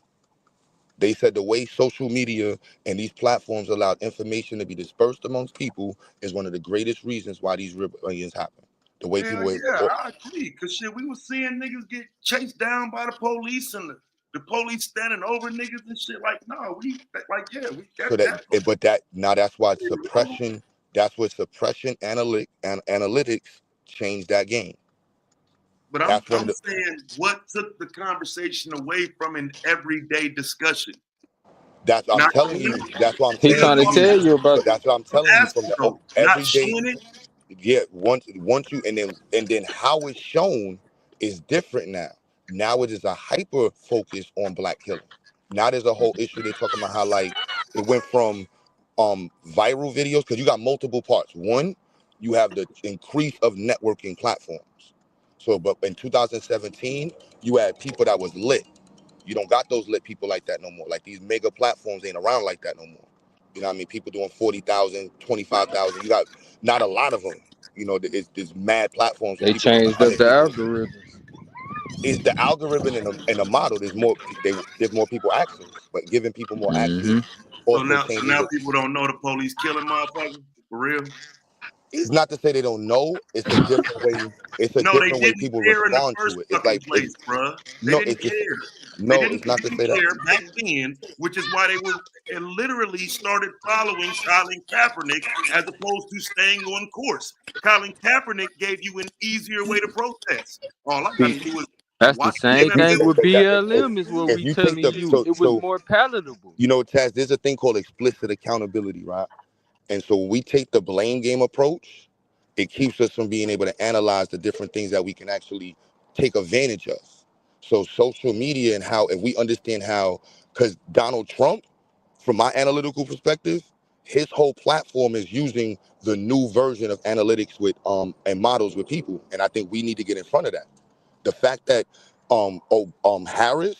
They said the way social media and these platforms allowed information to be dispersed amongst people is one of the greatest reasons why these rebellions happen. The way Hell people yeah, I agree. Cause shit, we was seeing niggas get chased down by the police and the police standing over niggas and shit. Like, no, like, yeah, we so that, but that now that's why suppression. That's what suppression analytics changed that game. But I'm saying what took the conversation away from an everyday discussion. That's I'm Not telling showing you. it. That's what I'm He saying trying to to you. tell you about the. That's what I'm I'm telling you from asking the though, not everyday. showing it. Yeah, once you and then how it's shown is different now. Now it is a hyper focus on black killing. Now there's a whole issue. They're talking about how like it went from viral videos because you got multiple parts. One, you have the increase of networking platforms. So, but in 2017, you had people that was lit. You don't got those lit people like that no more. Like these mega platforms ain't around like that no more. You know what I mean? People doing 40,000, 25,000. You got not a lot of them. You know, it's mad platforms for They people doing changed up 100 the videos. algorithms. It's the algorithm and the model. There's more people access, but giving people more access Mm-hmm. also So changes now it. people don't know the police killing motherfuckers for real. It's not to say they don't know. It's a different way. It's a No, they different way didn't people care in the respond first to it. It's fucking like it's place, bruh. They no. didn't It's just care. They no. didn't It's not to fucking say that. care back then, which is why they were and literally started following Colin Kaepernick as opposed to staying on course. Colin Kaepernick gave you an easier way to protest. All I gotta See, do is That's the watch same if you thing with if, BLM. Is what if we you take telling the you. It was so more palatable. you know, Taz, there's a thing called explicit accountability, right? And so when we take the blame game approach, it keeps us from being able to analyze the different things that we can actually take advantage of. So social media and how, if we understand how, because Donald Trump, from my analytical perspective, his whole platform is using the new version of analytics with and models with people. And I think we need to get in front of that. The fact that Harris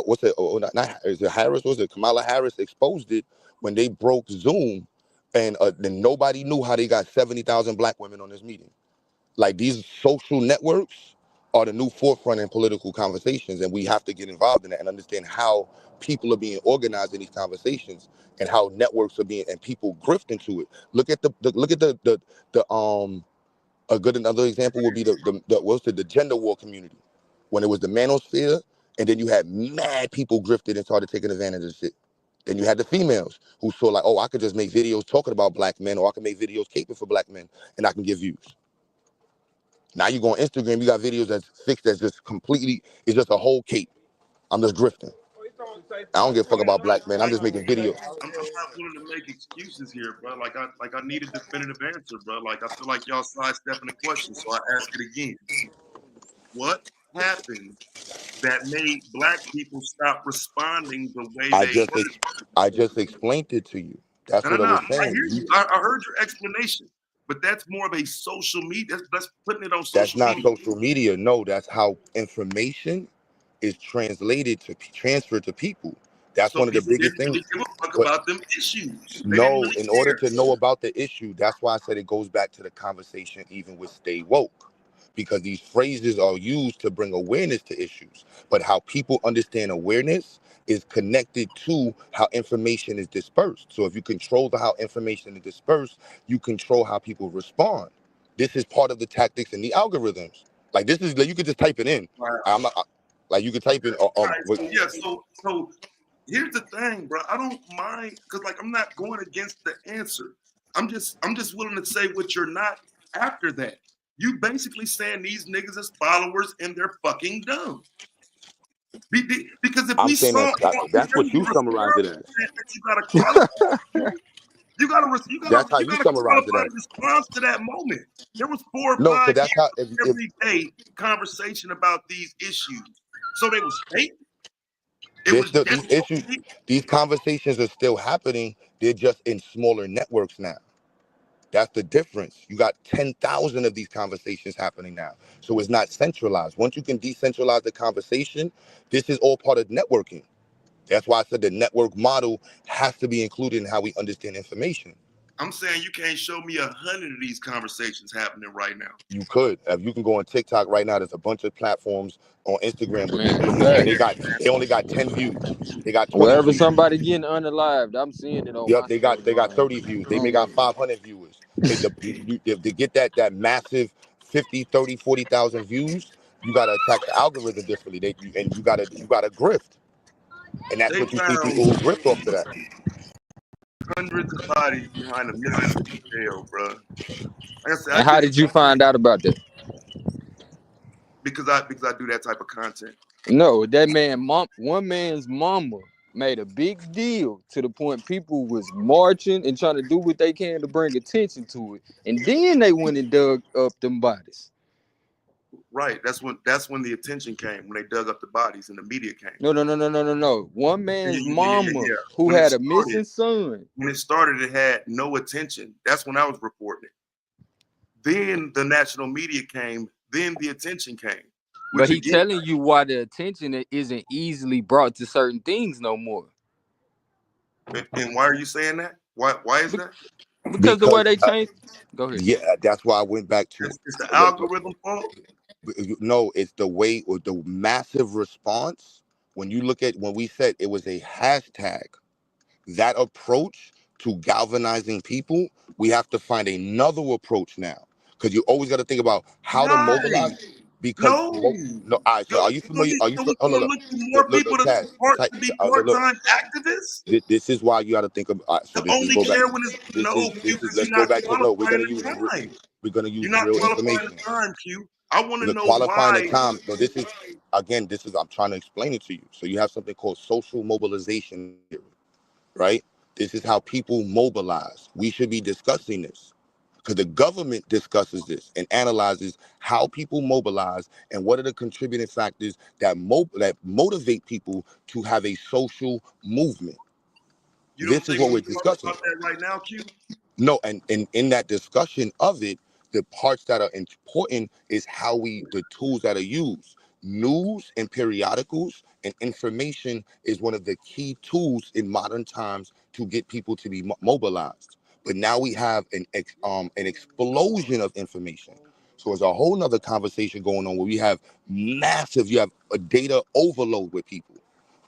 what's it not is it Harris was it Kamala Harris exposed it when they broke Zoom and then nobody knew how they got 70,000 black women on this meeting. Like these social networks are the new forefront in political conversations, and we have to get involved in that and understand how people are being organized in these conversations and how networks are being and people grift into it. Look at the a good another example would be the gender war community when it was the manosphere, and then you had mad people grifted and started taking advantage of shit. Then you had the females who saw like, oh, I could just make videos talking about black men, or I can make videos caping for black men, and I can get views. Now you go on Instagram, you got videos that's fixed that's just completely, it's just a whole cape. I'm just grifting. I don't give a fuck about black men. I'm just making videos. I'm not willing to make excuses here, bro. I need a definitive answer, bro. Like I feel like y'all sidestepping the question, so I ask it again. What happened that made black people stop responding the way I they just were? I just explained it to you. That's what I No. was I saying. hear you. I heard your explanation, but that's more of a social media. That's putting it on That's social not media. social media. No, that's how information is transferred to people. That's So one of the people biggest didn't things. really give a fuck But about them issues. They didn't no, really in order care. to know about the issue, that's why I said it goes back to the conversation even with stay woke. Because these phrases are used to bring awareness to issues. But how people understand awareness is connected to how information is dispersed. So if you control how information is dispersed, you control how people respond. This is part of the tactics and the algorithms. Like this is like you could just type it in. Right. I'm not, like you could type in All right. So yeah. So here's the thing, bro. I don't mind because like I'm not going against the answer. I'm just willing to say what you're not after that. You basically saying these niggas is followers and they're fucking dumb. Because if I'm we saying saw, if that's there was what a you summarize it response as. that you gotta qualify, That's how you summarize it qualify as. the response to that moment. There was 4 or No, 5 so that's years how of everyday conversation about these issues. So they was fake. It there's was still just these issues, these conversations are still happening. They're just in smaller networks now. That's the difference. You got 10,000 of these conversations happening now. So it's not centralized. Once you can decentralize the conversation, this is all part of networking. That's why I said the network model has to be included in how we understand information. I'm saying you can't show me 100 of these conversations happening right now. You could. If you can go on TikTok right now, there's a bunch of platforms on Instagram with Man, people, and facts. they only got 10 views. They got 20 Wherever views. somebody getting unalived, I'm seeing it on Yep, my they got 30 storyline. views. I They may don't got know. 500 viewers. To get that massive 50, 30, 40,000 views, you gotta attack the algorithm differently. You gotta grift, and that's They what you see found people who grift off of that. hundreds of bodies behind a Mississippi jail, bro. Like I said, I And how just did you find out about that? because I do that type of content. No, that man, one man's mama made a big deal to the point people was marching and trying to do what they can to bring attention to it, and then they went and dug up them bodies. Right. That's when the attention came, when they dug up the bodies and the media came. No. One man's mama who When it had a missing son. when it started, it had no attention. That's when I was reporting it. Then the national media came. Then the attention came. But Which he again, telling you why the attention isn't easily brought to certain things no more. and why are you saying that? Why is that? Because the way they change. Go ahead. Yeah, that's why I went back to It's the algorithm fault. no, it's the way or the massive response. When you look at when we said it was a hashtag, that approach to galvanizing people, we have to find another approach now. Because you always got to think about how to Right. mobilize. Because No. no, all right. So are you familiar? Are you? So we Hold on, gonna look, look for more people to Taz. be Look, part-time activists? this is why you got to think of. So To this is only go back. care when it's no, Q, This is because let's you're go not back to no. qualifying the time. We're gonna use You're not real qualifying information. the time, Q. I want to The know qualifying the why. time. So this is again. This is I'm trying to explain it to you. So you have something called social mobilization theory, right? This is how people mobilize. We should be discussing this because the government discusses this and analyzes how people mobilize and what are the contributing factors that motivate people to have a social movement. You don't This is think what we we're can talk discussing. about that right now, Q? No, and in that discussion of it, the parts that are important is how the tools that are used. News and periodicals and information is one of the key tools in modern times to get people to be mobilized. But now we have an explosion of information. So there's a whole nother conversation going on where we have you have a data overload with people.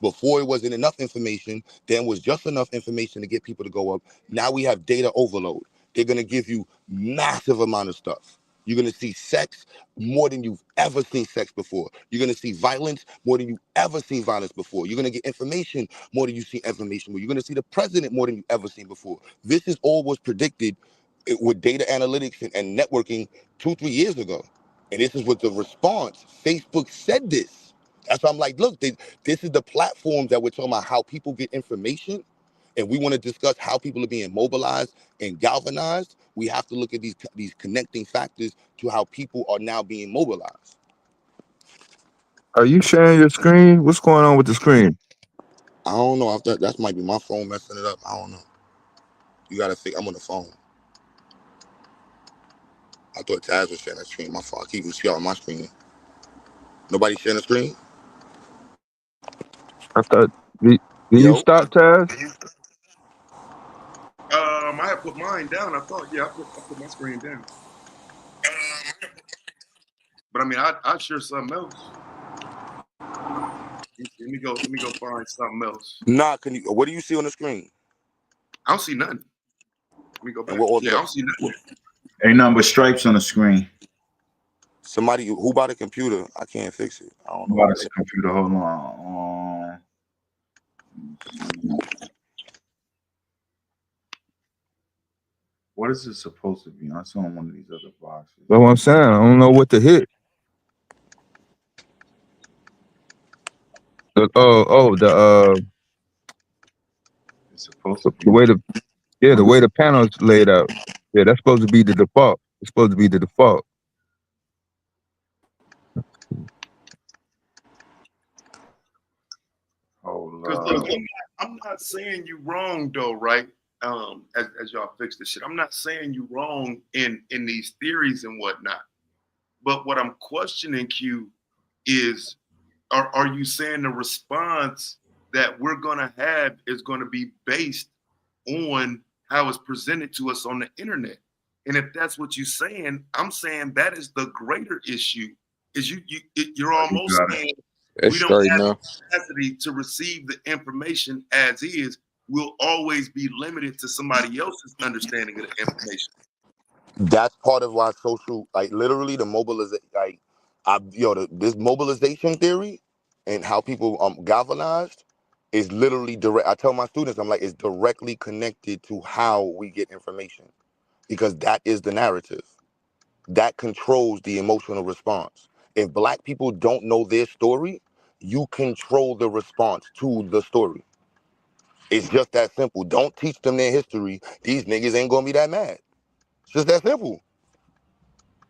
Before it wasn't enough information, then was just enough information to get people to go up. Now we have data overload. They're gonna give you massive amount of stuff. You're gonna see sex more than you've ever seen sex before. You're gonna see violence more than you've ever seen violence before. You're gonna get information more than you've seen information before. You're gonna see the president more than you've ever seen before. This is all was predicted with data analytics and networking 2-3 years ago. And this is what the response. Facebook said this. That's why I'm like, look, this is the platform that we're talking about how people get information. And we want to discuss how people are being mobilized and galvanized. We have to look at these connecting factors to how people are now being mobilized. Are you sharing your screen? What's going on with the screen? I don't know if that might be my phone messing it up. I don't know. You gotta think I'm on the phone. I thought Taz was sharing that screen. My phone. I keep sharing my screen. Nobody sharing the screen? I thought, did you Yo. stop, Taz? I had put mine down. I thought, yeah, I put my screen down. But I mean, I'd share something else. Let me go find something else. Nah, what do you see on the screen? I don't see nothing. Let me go back. And what Yeah, I don't see nothing. Ain't nothing but stripes on the screen. Somebody who bought a computer, I can't fix it. I don't know. About this computer, hold on. What is it supposed to be? I saw on one of these other boxes. That's what I'm saying. I don't know what to hit. The It's supposed to be. way the panel's laid out. Yeah, that's supposed to be the default. It's supposed to be the default. Because look, I'm not saying you wrong though, right? As y'all fix this shit, I'm not saying you wrong in these theories and whatnot. But what I'm questioning, Q, is are you saying the response that we're gonna have is gonna be based on how it's presented to us on the internet. And if that's what you're saying, I'm saying that is the greater issue. Is you're almost saying That's we don't straight have now. the capacity to receive the information as is. We'll always be limited to somebody else's understanding of the information. That's part of why social, like literally the mobilization, like this mobilization theory and how people galvanized is literally direct. I tell my students, I'm like, it's directly connected to how we get information because that is the narrative that controls the emotional response. If black people don't know their story, you control the response to the story. It's just that simple. Don't teach them their history. These niggas ain't gonna be that mad. It's just that simple.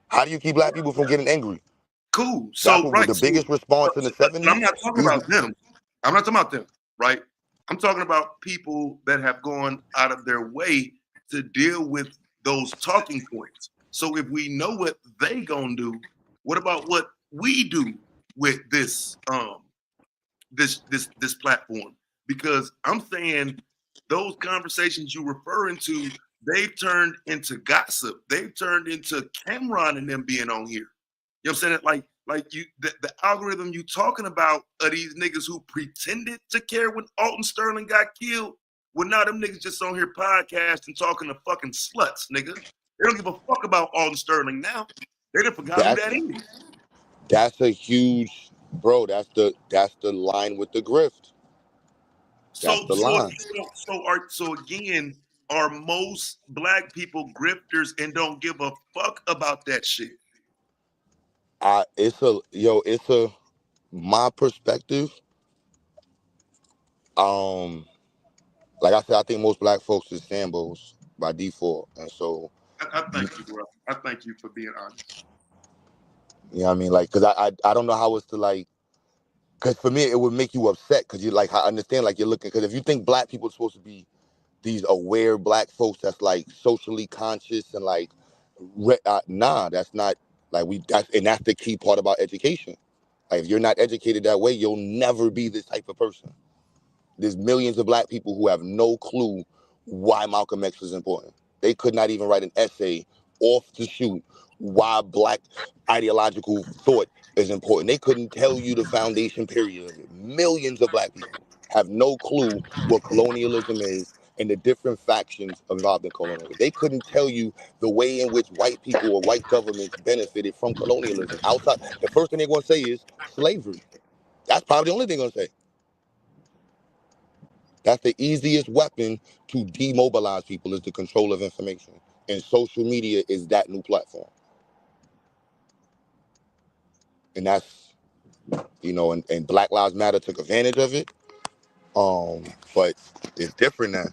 How do you keep black people from getting angry? Cool. That's So what right. the biggest response in the But I'm 70s. not talking These about them. I'm not talking about them, right? I'm talking about people that have gone out of their way to deal with those talking points. So if we know what they gonna do, what about what we do with this platform? Because I'm saying those conversations you're referring to, they've turned into gossip. They've turned into Cameron and them being on here. You know what I'm saying? Like you, the algorithm you talking about are these niggas who pretended to care when Alton Sterling got killed. Well, now them niggas just on here podcasting talking to fucking sluts, nigga. They don't give a fuck about Alton Sterling now. They done forgot who that is. that's a huge that's the line with the grift. That's So the so line. so again, are most black people grifters and don't give a fuck about that shit? It's a my perspective. Like I said, I think most black folks is Sambos by default. And so I thank you, bro. I thank you for being honest. you know what I mean? Like, cause I don't know how it's to like, cause for me it would make you upset, cause you like I understand like you're looking, cause if you think black people are supposed to be these aware black folks that's like socially conscious and like nah, that's not like that's the key part about education. Like if you're not educated that way, you'll never be this type of person. There's millions of black people who have no clue why Malcolm X was important. They could not even write an essay off the shoot why black ideological thought is important. They couldn't tell you the foundation period of it. Millions of black people have no clue what colonialism is and the different factions involved in colonialism. They couldn't tell you the way in which white people or white governments benefited from colonialism. Outside, the first thing they're going to say is slavery. That's probably the only thing they're going to say. That's the easiest weapon to demobilize people is the control of information. And social media is that new platform. And that's, and Black Lives Matter took advantage of it. But it's different now.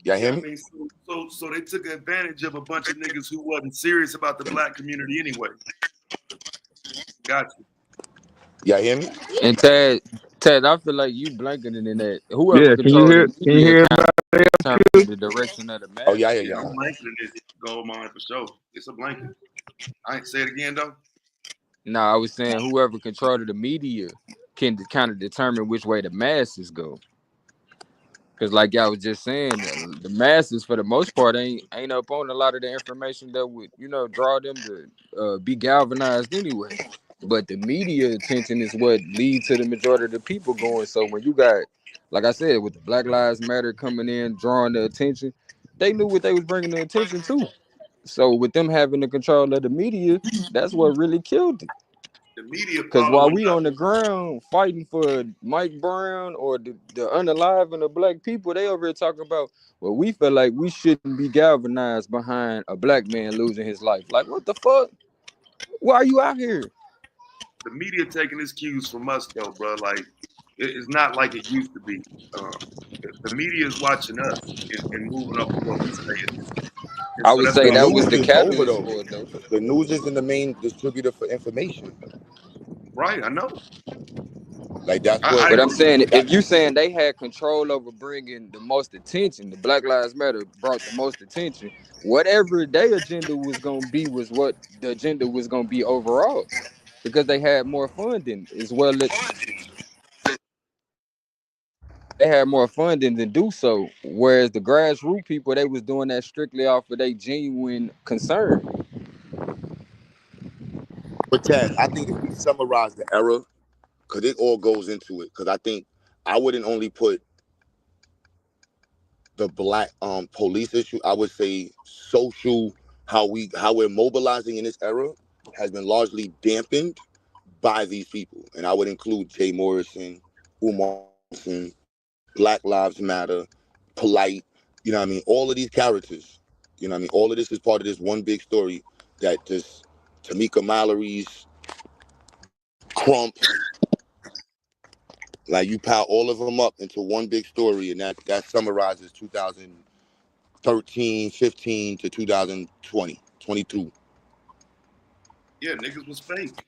Y'all Yeah, hear I me? mean, so they took advantage of a bunch of niggas who wasn't serious about the black community anyway. Gotcha. Y'all hear me? And Ted, I feel like you blanking in that. Whoever Yeah, can you control the hear? Can you media hear kind me? of determine the direction of the Oh, yeah, masses. yeah, Yeah, yeah. I'm blanking in this gold mine for sure. It's a blanket. I ain't say it again though. Nah, I was saying whoever control the media can kind of determine which way the masses go. Cause like y'all was just saying, the masses for the most part ain't up on a lot of the information that would draw them to be galvanized anyway. But the media attention is what leads to the majority of the people going. So when you got, like I said, with the Black Lives Matter coming in, drawing the attention, they knew what they was bringing the attention to. So with them having the control of the media, that's what really killed it. The media Because while following we up. on the ground fighting for Mike Brown or the unalive and the black people, they over here talking about, well, we feel like we shouldn't be galvanized behind a black man losing his life. Like, what the fuck? Why are you out here? The media taking its cues from us though, bro. Like it's not like it used to be. The media is watching us and moving off of what we say it is. And I so would that's say The why that we was news the is over catalyst though. for it, though. The news isn't the main distributor for information. right. I know. Like that's I what But I'm agree. saying, that if you saying they had control over bringing the most attention, the Black Lives Matter brought the most attention. Whatever their agenda was gonna be was what the agenda was gonna be overall, because they had more funding as well. they had more funding to do so. Whereas the grassroots people, they was doing that strictly off of their genuine concern. But Taz, I think if we summarize the era, because it all goes into it, because I think I wouldn't only put the black police issue. I would say social, how we're mobilizing in this era has been largely dampened by these people. And I would include Jay Morrison, Umar Johnson, Black Lives Matter, Polite, you know what I mean? All of these characters, you know what I mean? All of this is part of this one big story that just Tamika Mallory's, Crumps, like you pile all of them up into one big story, and that summarizes 2013, 15 to 2020, 22. Yeah, niggas was fake.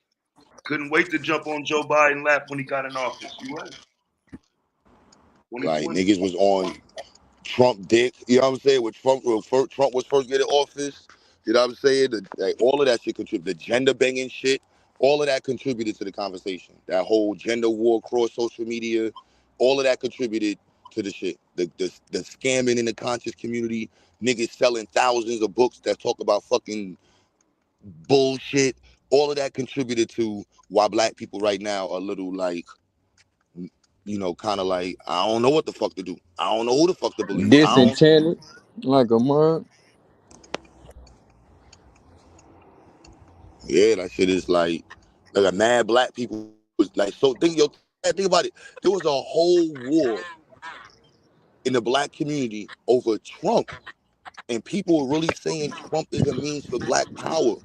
Couldn't wait to jump on Joe Biden lap when he got in office. You right. Like 2020. niggas was on Trump dick, you know what I'm saying? When Trump was first getting office, you know what I'm saying? Like, all of that shit contributed. The gender banging shit, all of that contributed to the conversation. That whole gender war across social media, all of that contributed to the shit. The scamming in the conscious community, niggas selling thousands of books that talk about fucking bullshit. All of that contributed to why black people right now are a little like, you know, kind of like, I don't know what the fuck to do. I don't know who the fuck to believe. I don't. Disenchanted, like a mug. Yeah, that shit is like a mad black people was like, so think about it. There was a whole war in the black community over Trump, and people were really saying Trump is a means for black power.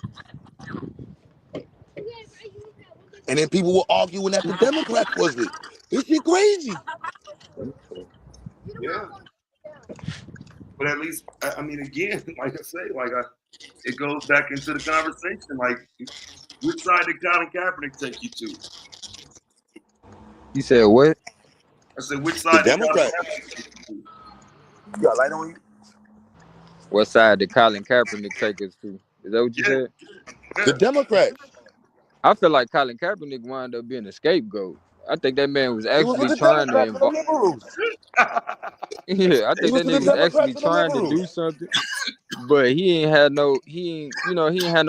And then people were arguing that the Democrats was it. This shit crazy. Yeah. But at least, I mean, again, like I say, it goes back into the conversation. Like, which side did Colin Kaepernick take you to? You said what? I said, which The side did Colin Democrats. Kaepernick take you to? You got light on you? What side did Colin Kaepernick take us to? Is that what you Yeah. said? The Democrats. I feel like Colin Kaepernick wound up being a scapegoat. I think that man was He was with actually the trying to Democrats and the involve. liberals. Yeah, I He think was that with nigga the was Democrats actually and the trying to liberals. do something, but he ain't had no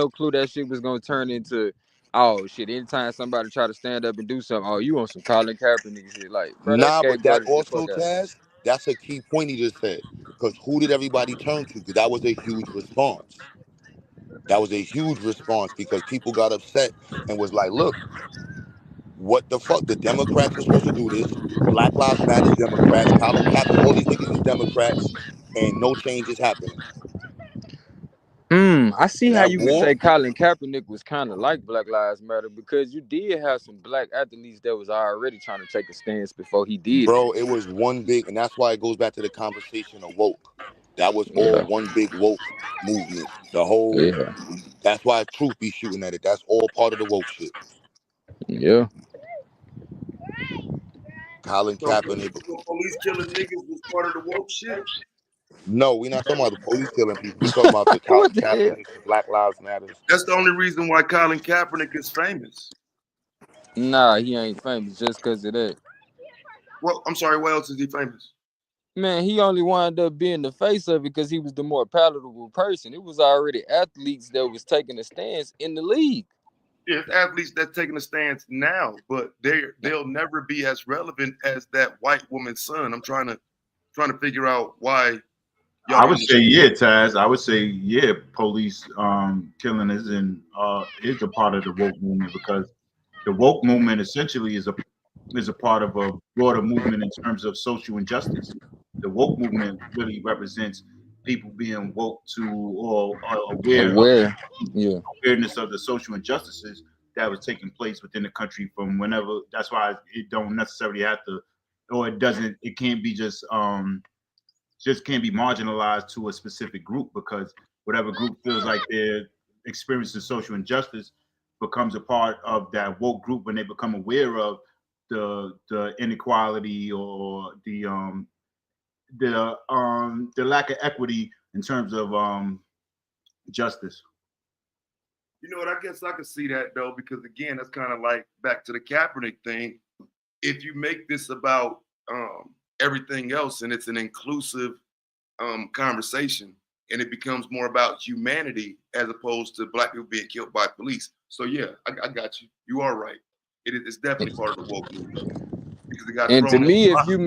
clue that shit was gonna turn into, oh shit. Anytime somebody try to stand up and do something, oh, you on some Colin Kaepernick shit, like, bro, that Nah, but that scapegoated the also, fuck out of him. Taz, that's a key point he just said. Because who did everybody turn to? Because that was a huge response. That was a huge response because people got upset and was like, look, what the fuck? The Democrats are supposed to do this. Black Lives Matter is Democrats. Colin Kaepernick, all these niggas is Democrats, and no change is happening. I see And how that you could war, say Colin Kaepernick was kind of like Black Lives Matter because you did have some black athletes that was already trying to take a stance before he did it. bro, it was one big, and that's why it goes back to the conversation of woke. That was all Yeah, one big woke movement. The whole, yeah, that's why Truth be shooting at it. That's all part of the woke shit. yeah. Colin So, Kaepernick. police killing niggas was part of the woke shit? No, we're not talking about the police killing people. We're talking about the Colin What the hell? Kaepernick, the Black Lives Matters. That's the only reason why Colin Kaepernick is famous. Nah, he ain't famous just because of that. Well, I'm sorry, why else is he famous? Man, he only wound up being the face of it because he was the more palatable person. It was already athletes that was taking a stance in the league. Yeah, it's athletes that's taking a stance now, but they'll never be as relevant as that white woman's son. I'm trying to figure out why y'all I don't would say understand. yeah, Taz. I would say yeah, police killing is a part of the woke movement because the woke movement essentially is a part of a broader movement in terms of social injustice. The woke movement really represents people being woke to or Aware. Yeah. awareness of the social injustices that was taking place within the country from whenever. That's why it don't necessarily have to, or it doesn't. It can't be just can't be marginalized to a specific group because whatever group feels like they're experiencing social injustice becomes a part of that woke group when they become aware of the inequality or the lack of equity in terms of justice. You know what? I guess I could see that though, because again, that's kind of like back to the Kaepernick thing. If you make this about everything else, and it's an inclusive conversation, and it becomes more about humanity as opposed to black people being killed by police. So yeah, I got you. You are right. It's definitely part of the woke movement because it got And to thrown in me, the if pot. you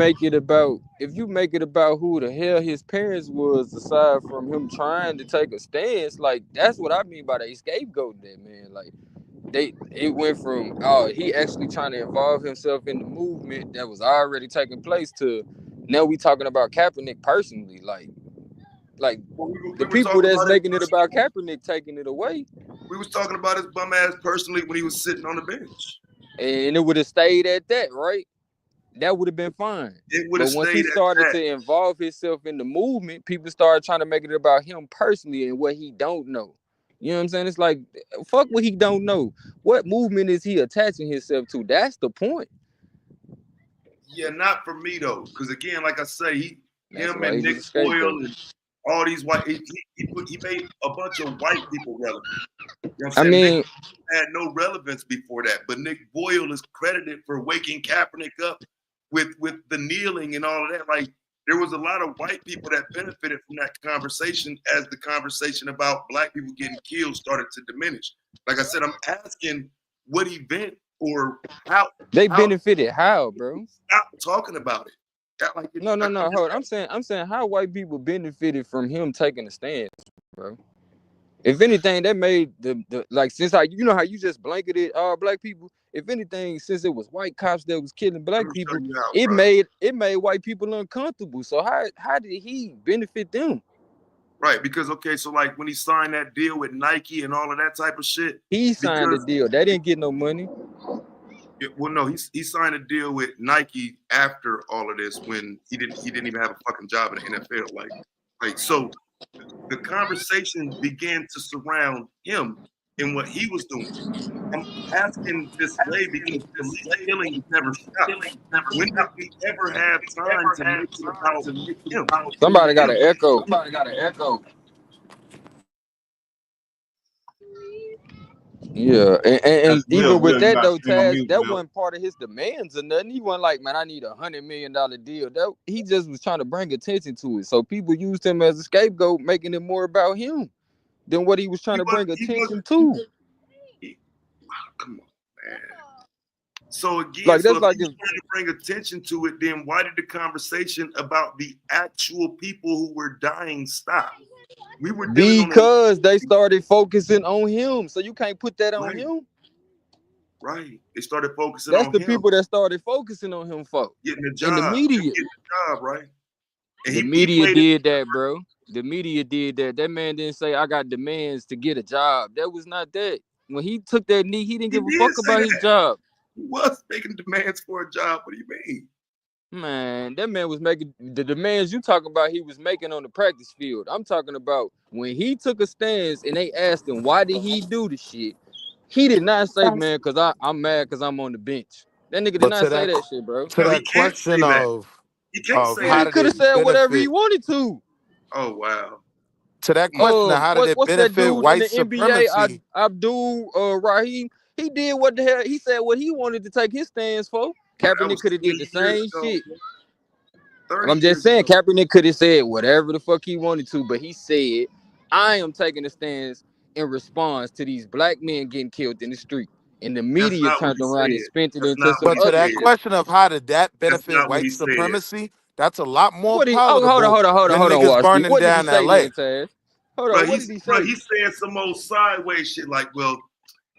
make it about who the hell his parents was, aside from him trying to take a stance, like that's what I mean by they scapegoating that man. Like it went from he actually trying to involve himself in the movement that was already taking place to now we talking about Kaepernick personally. Like Well, the we were people talking that's about it. making it about Kaepernick taking it away. We was talking about his bum ass personally when he was sitting on the bench. And it would have stayed at that, right? That would have been fine. It would But have once he stayed at started that. to involve himself in the movement, people started trying to make it about him personally and what he don't know. You know what I'm saying? It's like, fuck what he don't know. What movement is he attaching himself to? That's the point. Yeah, not for me though, because again, like I say, That's him why and he Nick was a Boyle scapegoat. and all these white, he made a bunch of white people relevant. You know what I I'm saying? Nick mean, had no relevance before that, but Nick Boyle is credited for waking Kaepernick up with the kneeling and all of that. Like there was a lot of white people that benefited from that conversation as the conversation about black people getting killed started to diminish. Like I said, I'm asking what event or how they benefited how, bro? stop talking about it. No. Hold. I'm saying how white people benefited from him taking a stand, bro. If anything, that made the like since how you know how you just blanketed all black people. If anything, since it was white cops that was killing Let black me show people, you how, it bro. made white people uncomfortable. So how did he benefit them? Right, because okay, so like when he signed that deal with Nike and all of that type of shit, He signed the because deal. They didn't get no money. well, no, he signed a deal with Nike after all of this when he didn't even have a fucking job in the NFL. Like so, the conversation began to surround him and what he was doing. I'm asking this way because police killings never stop. When did we ever have time to make it about him? Somebody got Him. an echo. Yeah, and That's even with Will. You that gotta though, stay on Taz, mute, that Will. wasn't part of his demands or nothing. He wasn't like, man, I need $100 million deal. That he just was trying to bring attention to it. So people used him as a scapegoat, making it more about him than what he was trying to bring He attention wasn't. to. Come on, man. So again, Like so that's if like he was if trying to bring attention to it, then why did the conversation about the actual people who were dying stop? We were dealing on because they started focusing on him. So you can't put that on right, him. right. They started focusing That's on the him people that started focusing on him for. getting a In the job, him media. getting a job, right? And The he media played it. did that, bro. The media did that. That man didn't say I got demands to get a job. That was not that. When he took that knee, he didn't He give a did fuck say about his that. job. He was making demands for a job. What do you mean? Man, that man was making the demands you talking about. He was making on the practice field. I'm talking about when he took a stance and they asked him why did he do the shit. He did not say, man, because I'm mad because I'm on the bench. That nigga did But not say that shit, bro. to No, he that can't say question that. He can't of say Nigga, how he that. did could have it said whatever he benefit wanted to. Oh wow. to that question of how did it What's that benefit dude in white the NBA? supremacy? Abdul Rahim. He did what the hell he said. What he wanted to take his stands for. Bro, that Kaepernick was could have did 20 the years same ago. shit. 30 I'm just years saying, ago. Kaepernick could have said whatever the fuck he wanted to, but he said, "I am taking a stance in response to these black men getting killed in the street." And the That's media not what turned he around and said. spent it That's into not what some But he to other that said. shit. question of how did that That's benefit not what white he said. supremacy, that's a lot more What he? Oh, palatable than hold on, niggas Washington. burning What did he down say LA. then, Taz? Hold Bro, on. What did he say? he's saying some old sideways shit like, well,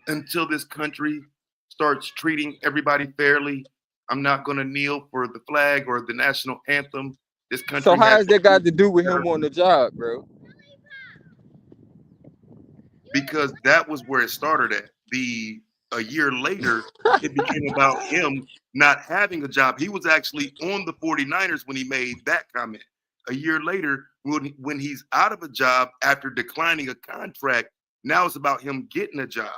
until this country starts treating everybody fairly, I'm not gonna kneel for the flag or the national anthem. This So country how has has that got to do with him on the job, bro? because that was where it started at. A year later, it became about him not having a job. He was actually on the 49ers when he made that comment. A year later, when he's out of a job after declining a contract, now it's about him getting a job.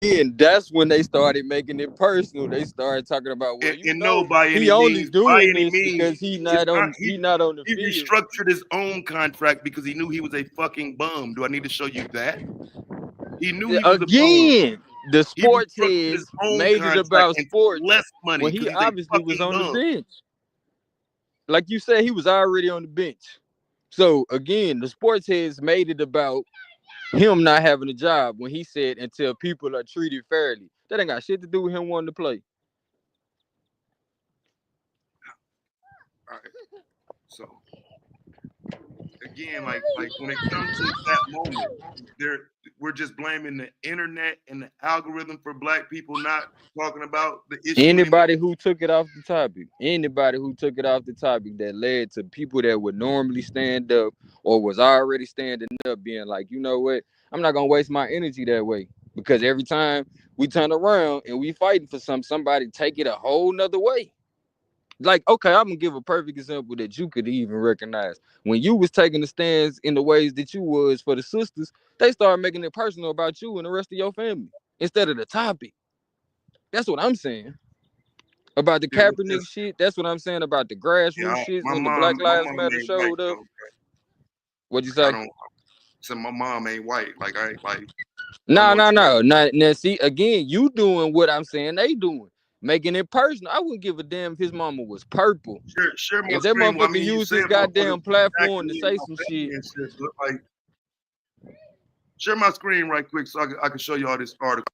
And that's when they started making it personal. They started talking about, well, you And know, no, by he any only means, by doing any this means, because he it's not not. on the He field. restructured his own contract because he knew he was a fucking bum. Do I need to show you that? He knew he was a bum. Again. the He sports restructured his heads own made it contract about and sports less money when he because he's a obviously was fucking on the bum. bench. Like you said, he was already on the bench. So again, the sports heads made it about him not having a job when he said until people are treated fairly. That ain't got shit to do with him wanting to play. All right. So again, like when it comes to that moment, we're just blaming the internet and the algorithm for black people not talking about the issue anymore. Anybody who took it off the topic that led to people that would normally stand up or was already standing up being like, you know what, I'm not gonna waste my energy that way. Because every time we turn around and we fighting for somebody take it a whole nother way. Like, okay, I'm gonna give a perfect example that you could even recognize. When you was taking the stands in the ways that you was for the sisters, they started making it personal about you and the rest of your family instead of the topic. That's what I'm saying. About the Kaepernick shit, that's what I'm saying about the grassroots shit when the Black My Lives mom Matter ain't white showed up. though. What'd you I say? don't. So my mom ain't white. Like I like. No. Now, see, again, you doing what I'm saying they doing. Making it personal. I wouldn't give a damn if his mama was purple. Share my If that screen. I motherfucker mean, you used his said motherfuckers goddamn platform attacking to me and say my some family shit. and shit. But like, share my screen right quick so I can show you all this article.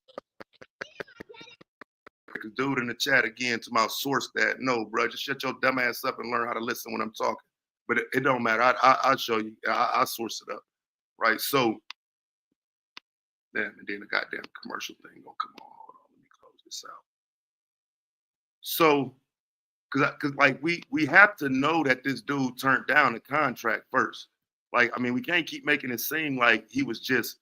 Because dude in the chat again to my source that no, bro, just shut your dumb ass up and learn how to listen when I'm talking. But it don't matter. I'll show you. I source it up, right? So, damn, and then the goddamn commercial thing gonna come on. Hold on, let me close this out. So, because like we have to know that this dude turned down the contract first. Like, I mean, we can't keep making it seem like he just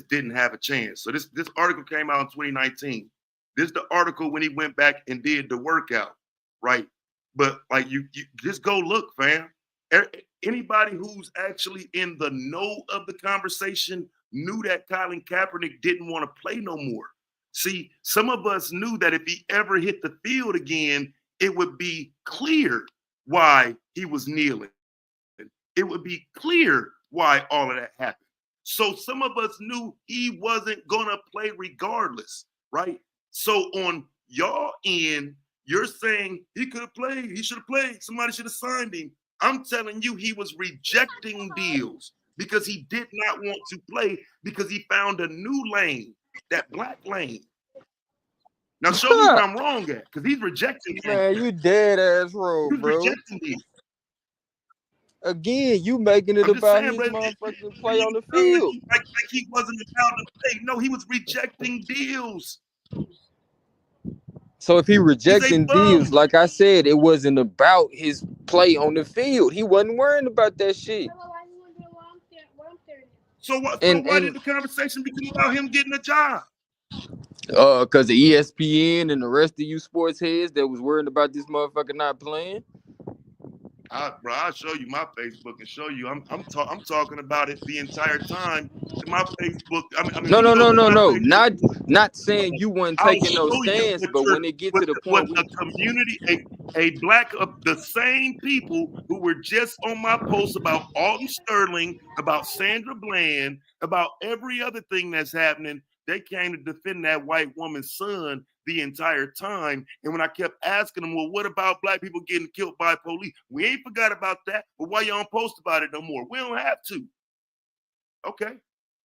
didn't have a chance. So this article came out in 2019. This is the article when he went back and did the workout, right? But like you just go look, fam. Anybody who's actually in the know of the conversation knew that Colin Kaepernick didn't want to play no more. See, some of us knew that if he ever hit the field again, it would be clear why he was kneeling. It would be clear why all of that happened. So some of us knew he wasn't going to play regardless, right? So on y'all end, you're saying he could have played. He should have played. Somebody should have signed him. I'm telling you, he was rejecting deals because he did not want to play because he found a new lane, that black lane. Now show me where I'm wrong at, because he's rejecting. Man, you dead ass wrong, bro. Rejecting these. Again, you making it about his motherfucking play on the field. Like he wasn't allowed to play. No, he was rejecting deals. So if he rejecting deals, like I said, it wasn't about his play on the field. He wasn't worrying about that shit. So why did the conversation become about him getting a job? Because the ESPN and the rest of you sports heads that was worried about this motherfucker not playing. Bro, I'll show you my Facebook and show you. I'm talking about it the entire time. My Facebook. No. Not saying you weren't taking no stance, but when it get to the point, a community, a black of the same people who were just on my post about Alton Sterling, about Sandra Bland, about every other thing that's happening. They came to defend that white woman's son the entire time. And when I kept asking them, well, what about black people getting killed by police? We ain't forgot about that. But why y'all don't post about it no more? We don't have to. Okay.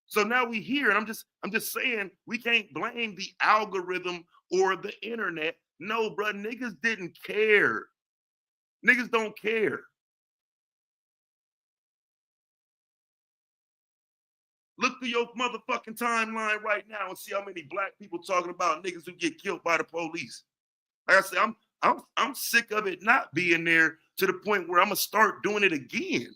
So now we here, and I'm just saying we can't blame the algorithm or the internet. No, bro, niggas didn't care. Niggas don't care. Look through your motherfucking timeline right now and see how many black people talking about niggas who get killed by the police. Like I said, I'm sick of it not being there to the point where I'm gonna start doing it again.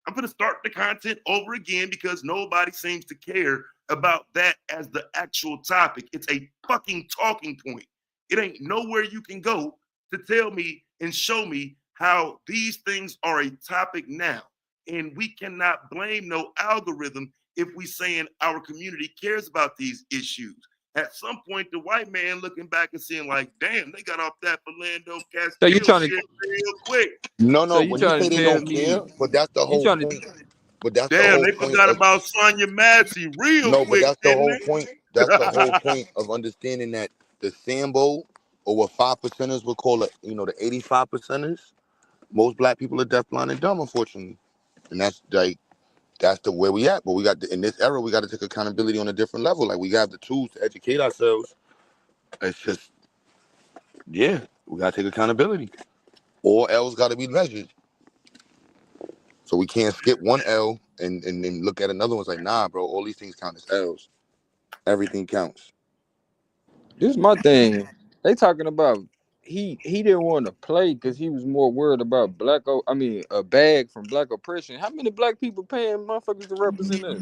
I'm gonna start the content over again because nobody seems to care about that as the actual topic. It's a fucking talking point. It ain't nowhere you can go to tell me and show me how these things are a topic now. And we cannot blame no algorithm if we saying our community cares about these issues. At some point, the white man looking back and seeing like, damn, they got off that Philando Castile shit real quick. No, when you say they don't care, but that's the whole point. But that's the damn, whole they point. forgot about Sonya Massey real No, but quick, that's the didn't whole they? point. that's the whole point of understanding that the Sambo, or what 5%ers would call it, the 85%ers. Most black people are deaf, blind, and dumb, unfortunately, and that's the where we at. But we got in this era, we got to take accountability on a different level. Like, we have the tools to educate ourselves. It's just, yeah, we got to take accountability. All L's got to be measured. So we can't skip one L and then look at another one. It's like, nah, bro, all these things count as L's. Everything counts. This is my thing. They talking about he didn't want to play because he was more worried about a bag from black oppression. How many black people paying motherfuckers to represent us?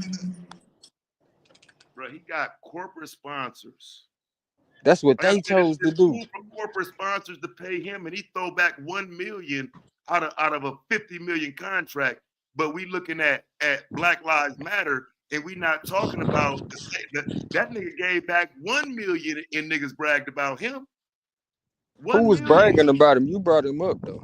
Bro, he got corporate sponsors. That's what Like I they said, chose to it's do. cool for corporate sponsors to pay him, and he throw back $1 million out of a $50 million contract. But we looking at Black Lives Matter, and we not talking about that nigga gave back $1 million, and niggas bragged about him. Who was $1 million. bragging about him? You brought him up though.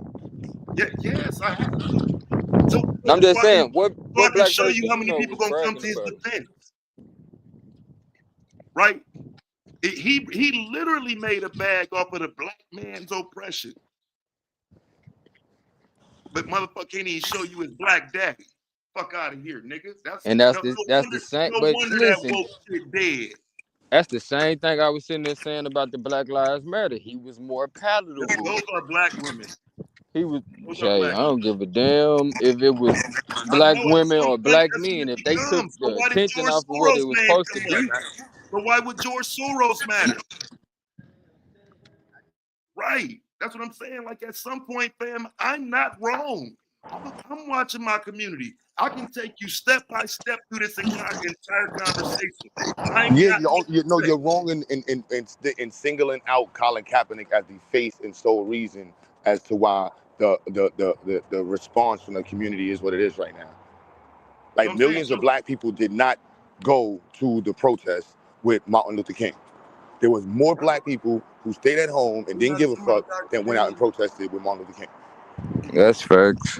Yeah, yes, I have to. So I'm just I saying, can black show person you how many people was gonna come bragging to his about him? defense, right? He literally made a bag off of the black man's oppression. But motherfucker can't even show you his black daddy. Fuck out of here, nigga. That's the same. No But wonder that listen, woke shit dead. that's the same thing I was sitting there saying about the Black Lives Matter. He was more palatable. Those are black women. He was. Those are Jay, black I don't give a damn if it was I black know women or black that's men. when If it they took becomes. So the why did attention George off of what Soros' it was name supposed to come be, up? But why would George Soros matter? Right. That's what I'm saying. Like, at some point, fam, I'm not wrong. I'm watching my community. I can take you step by step through this entire conversation. I'm Yeah, not. you're wrong in singling out Colin Kaepernick as the face and sole reason as to why the response from the community is what it is right now. Like, millions of black people did not go to the protest with Martin Luther King. There was more black people who stayed at home and didn't give a fuck than went out and protested with Martin Luther King. That's facts.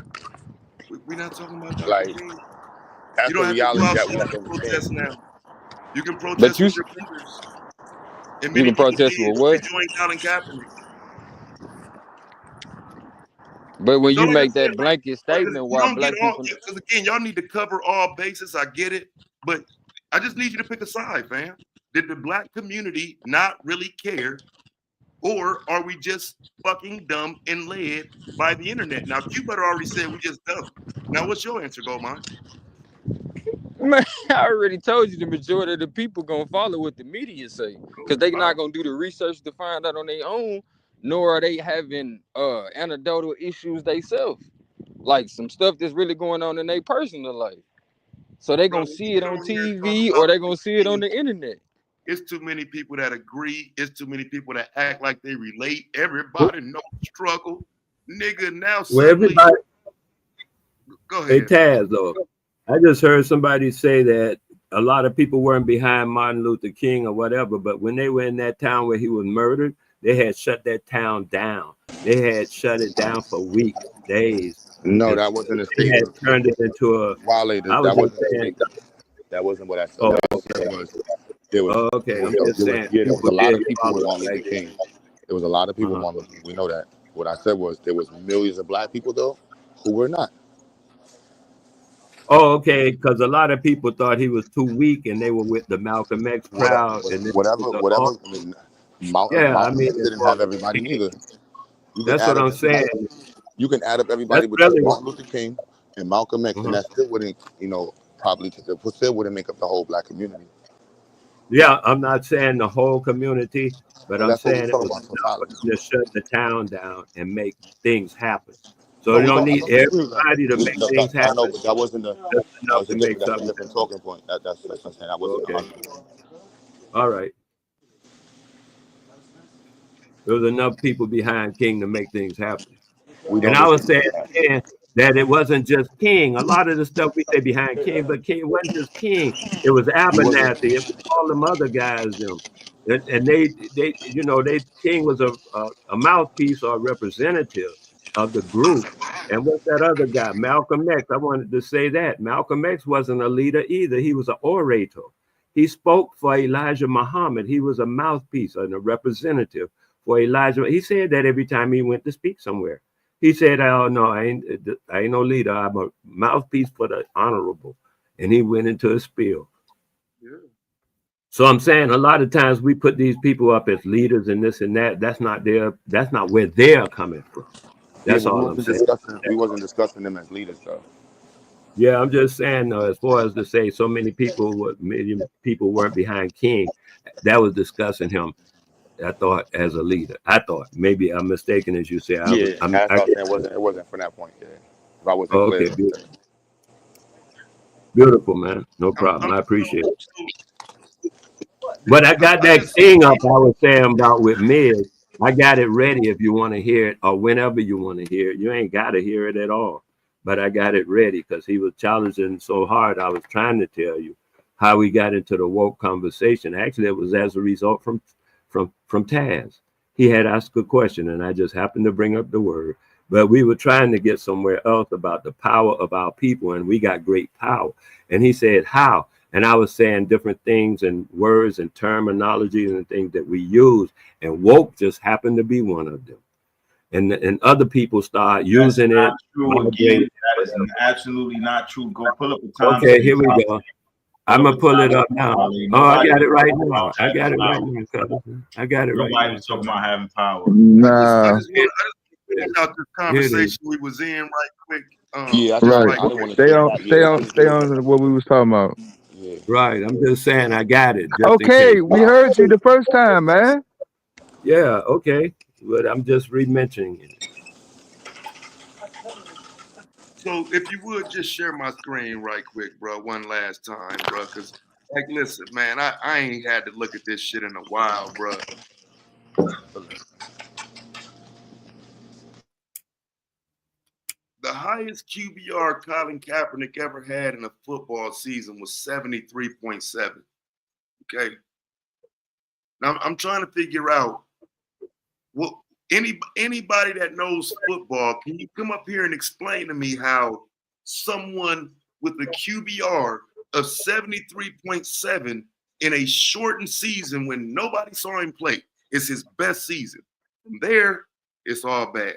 We're not talking about Dr. Like, King. that's You the don't have to go reality that we outside have to and protest understand. now. You can But protest with your fingers. And you many can people protest did. with what? They joined Colin Kaepernick. But when So, you like I make said, that blanket statement, you why don't get black all, people? because again, y'all need to cover all bases. I get it. But I just need you to pick a side, fam. Did the black community not really care? Or are we just fucking dumb and led by the internet? Now, Q-Butter already said we just dumb. Now, what's your answer, Goldmine? Man, I already told you the majority of the people gonna follow what the media say, because they not gonna do the research to find out on their own, nor are they having anecdotal issues themselves, like some stuff that's really going on in their personal life. So they gonna see it on TV or they gonna see it on the internet. It's too many people that agree. It's too many people that act like they relate. Everybody knows struggle. Nigga, now Well, suddenly. everybody. Go ahead. Hey, Taz, though. I just heard somebody say that a lot of people weren't behind Martin Luther King or whatever, but when they were in that town where he was murdered, they had shut that town down. They had shut it down for weeks, days. No, that wasn't a They had statement. turned it into a. Wale, I was that just wasn't a saying. statement. That wasn't what I said. Oh, What I okay. said was there was, Okay, I'm just saying. there was a People lot did of people follow with Martin Luther back then. King. There was a lot of people with Martin Luther King. We know that. What I said was there was millions of black people though who were not. Oh, okay, because a lot of people thought he was too weak, and they were with the Malcolm X crowd, and then Whatever. I mean, Malcolm X didn't have everybody neither. You can that's add what up I'm saying. You can add up everybody That's between really Martin Luther King and Malcolm X, and that still wouldn't, probably still wouldn't make up the whole black community. Yeah, I'm not saying the whole community, but Well, I'm that's what we're saying it talking was about, enough for totality. them to shut the town down and make things happen. So No, you don't I need don't disagree with that. everybody to make things I know, happen. but that wasn't the. Just enough to make That's a something different happen. talking point. That's what I'm saying. That wasn't the Okay. argument. All right. There was enough people behind King to make things happen. We And don't I was disagree saying with that. again that it wasn't just King. A lot of the stuff we say behind King, but King wasn't just King. It was He wasn't. Abernathy. It was all them other guys. Them, and they, King was a mouthpiece or a representative of the group. And what's that other guy, Malcolm X? I wanted to say that Malcolm X wasn't a leader either. He was an orator. He spoke for Elijah Muhammad. He was a mouthpiece and a representative for Elijah. He said that every time he went to speak somewhere. He said, "Oh no, I ain't no leader. I'm a mouthpiece for the honorable." And he went into a spiel. Yeah. So I'm saying a lot of times we put these people up as leaders and this and that. That's not where they're coming from. Yeah, That's but all I'm saying. we wasn't discussing them as leaders though. Yeah, I'm just saying, as far as to say so many people, million people weren't behind King, that was discussing him. I thought as a leader. I thought maybe I'm mistaken, as you say. Yeah, that's what I'm saying. It wasn't from that point. Yeah, if I wasn't clear. Okay, beautiful, man. No problem. I'm I appreciate it. so, But I got I that just thing up I was saying about with Miz. I got it ready if you want to hear it or whenever you want to hear it. You ain't got to hear it at all. But I got it ready because he was challenging so hard. I was trying to tell you how we got into the woke conversation. Actually, it was as a result from Taz. He had asked a question and I just happened to bring up the word. But we were trying to get somewhere else about the power of our people, and we got great power. And he said, how? And I was saying different things and words and terminologies and things that we use, and woke just happened to be one of them. And other people start using it. True again. That is absolutely not true. Go pull up the time. Okay, here we go. I'm gonna pull it up now. Oh, I got it right now. I got it right now, cousin. I got it right now. Nobody's talking about having power. I Nah, just want to point out this conversation we was in right quick. Yeah, right. I didn't want to Stay say on, that. stay Yeah, on, finish stay what you on what we was talking about. Yeah. Right. I'm just saying I got it just in case. Okay, we heard you the first time, man. Yeah, okay. But I'm just re-mentioning it. So if you would just share my screen right quick, bro, one last time, bro, because like, listen, man, I ain't had to look at this shit in a while, bro. The highest QBR Colin Kaepernick ever had in a football season was 73.7. Okay. Now I'm trying to figure out what anybody that knows football, can you come up here and explain to me how someone with a QBR of 73.7 in a shortened season when nobody saw him play is his best season? From there, it's all bad.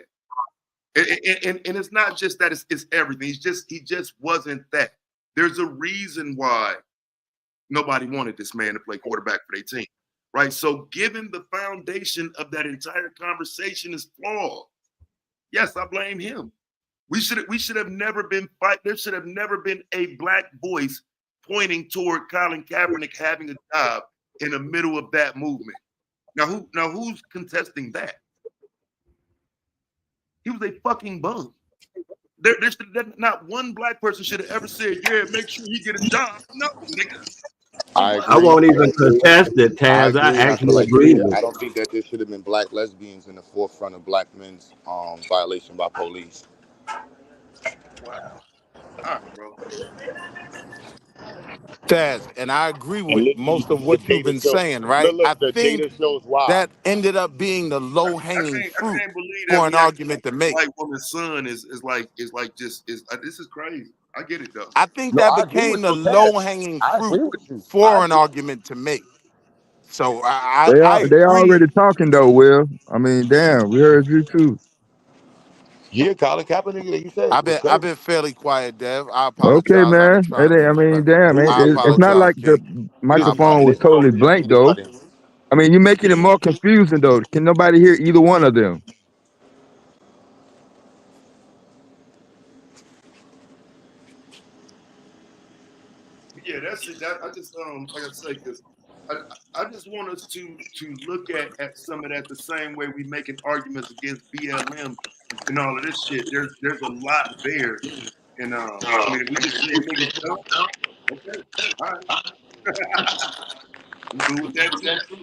And it's not just that it's everything. He just wasn't that. There's a reason why nobody wanted this man to play quarterback for their team, right? So given the foundation of that entire conversation is flawed, yes, I blame him. We should have never been fight. There should have never been a black voice pointing toward Colin Kaepernick having a job in the middle of that movement. Now who's contesting that? He was a fucking bum. Not one black person should have ever said, "Yeah, make sure he get a job." No, nigga. I won't even contest it, I Taz. I agree, and I feel actually like agree with I it. don't think that there should have been black lesbians in the forefront of black men's violation by police. Wow. All right, bro. Taz, and I agree And with listen, most of the what you've data been show. saying, right? I The think data shows why. that ended up being the low-hanging I fruit can't believe that for an we act argument to like a make. white woman's son is like just is this is crazy. I get it though. I think No, that I agree became with the you, Taz. low-hanging I fruit agree with you. I for an agree. argument to make. So They I already agree. talking though, Will. I mean, damn, we heard you too. Yeah, Colin Kaepernick, like you said, was I've crazy. been fairly quiet, Dev. I Okay, apologize. I've been man. trying to be I mean, respectful. damn, Listen, I it's not apologize, like the King. I microphone was apologize. totally blank though. I mean, you're making it more confusing though. Can nobody hear either one of them? Yeah, that's it. That I just like I say, because I just want us to look at some of that the same way we making arguments against BLM and all of this shit. There's a lot there. And I mean if we just say niggas dumb, okay. All right. I'm good with that too.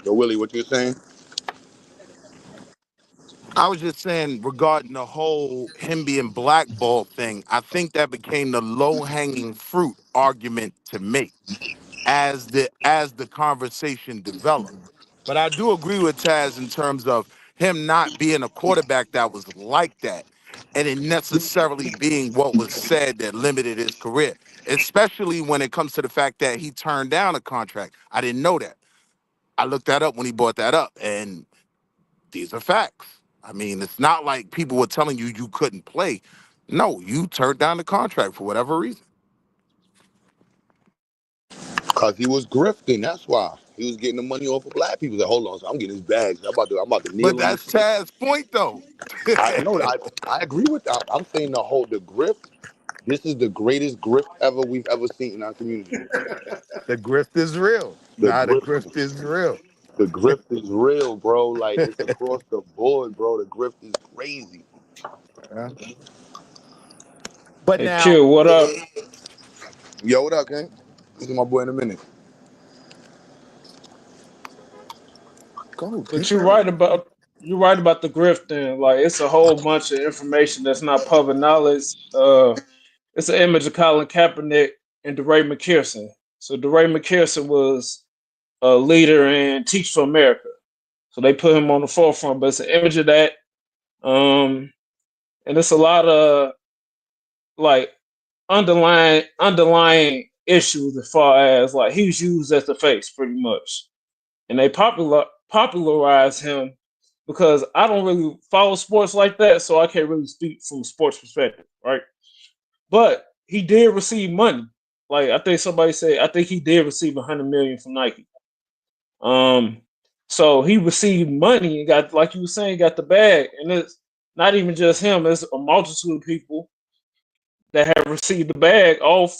Yo, Willie, what you saying? I was just saying regarding the whole him being blackballed thing, I think that became the low-hanging fruit argument to make as the conversation developed. But I do agree with Taz in terms of him not being a quarterback that was like that, and it necessarily being what was said that limited his career, especially when it comes to the fact that he turned down a contract. I didn't know that. I looked that up when he brought that up, and these are facts. I mean, it's not like people were telling you you couldn't play. No, you turned down the contract for whatever reason. Cause he was grifting. That's why he was getting the money off of black people. Like, hold on, so I'm getting his bags. I'm about to But kneel on that's this shit. Taz's point, though. I know. I agree with that. I'm saying the grift. This is the greatest grift ever we've ever seen in our community. The grift is real. The Nah, the grift. grift is real. The grift is real, bro. Like it's across the board, bro. The grift is crazy. Yeah. But Hey, now, Q, what up? Yo, what up, King? This is my boy in a minute. go But get that. you're right about the grifting. Like it's a whole bunch of information that's not public knowledge. It's an image of Colin Kaepernick and DeRay McPherson. So DeRay McPherson was a leader in Teach for America. So they put him on the forefront, but it's an image of that. And it's a lot of like underlying issues as far as like he was used as the face pretty much. And they popularized him because I don't really follow sports like that, so I can't really speak from a sports perspective, right? But he did receive money. Like I think somebody said, I think he did receive 100 million from Nike. So he received money and got, like you were saying, got the bag. And it's not even just him; it's a multitude of people that have received the bag off,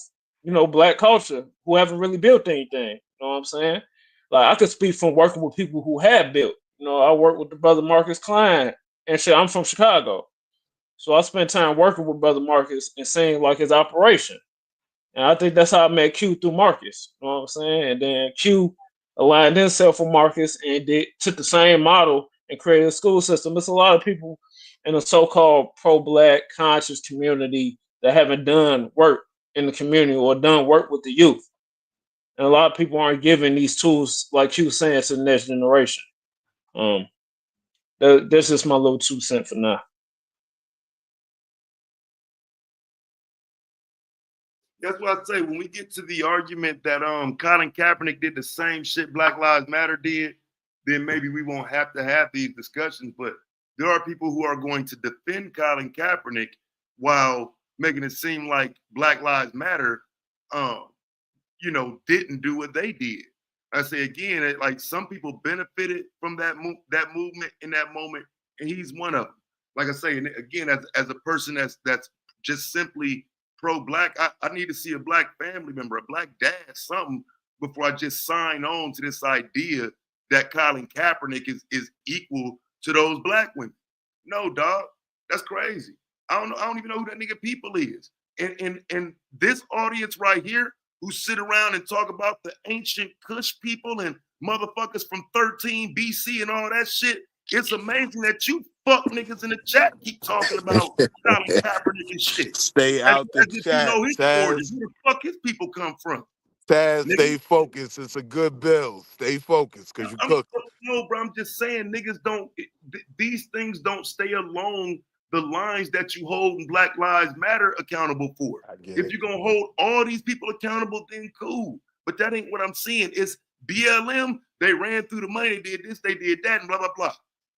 black culture who haven't really built anything. You know what I'm saying? Like I could speak from working with people who have built. I work with the brother Marcus Klein and shit. I'm from Chicago. So I spent time working with Brother Marcus and seeing like his operation. And I think that's how I met Q through Marcus. You know what I'm saying? And then Q aligned himself with Marcus and took the same model and created a school system. It's a lot of people in the so-called pro-black conscious community that haven't done work in the community or done work with the youth. And a lot of people aren't giving these tools, like Q was saying, to the next generation. That's just my little 2 cents for now. That's what I say. When we get to the argument that Colin Kaepernick did the same shit Black Lives Matter did, then maybe we won't have to have these discussions. But there are people who are going to defend Colin Kaepernick while making it seem like Black Lives Matter, didn't do what they did. I say again, like some people benefited from that movement in that moment, and he's one of them. Like I say, and again, as a person that's just simply pro-black, I need to see a black family member, a black dad, something before I just sign on to this idea that Colin Kaepernick is equal to those black women. No, dog, that's crazy. I don't even know who that nigga people is. And this audience right here who sit around and talk about the ancient Kush people and motherfuckers from 13 BC and all that shit. It's amazing that you fuck niggas in the chat keep talking about Colin Kaepernick and shit. Stay As out the if you chat, know his origin. Taz. Who the fuck his people come from? Taz, Nigga. stay focused. It's a good bill. Stay focused because you cook. No, bro, I'm just saying niggas don't, these things don't stay along the lines that you hold Black Lives Matter accountable for. If you're gonna hold all these people accountable, then cool. But that ain't what I'm seeing. It's BLM, they ran through the money, they did this, they did that, and blah, blah, blah.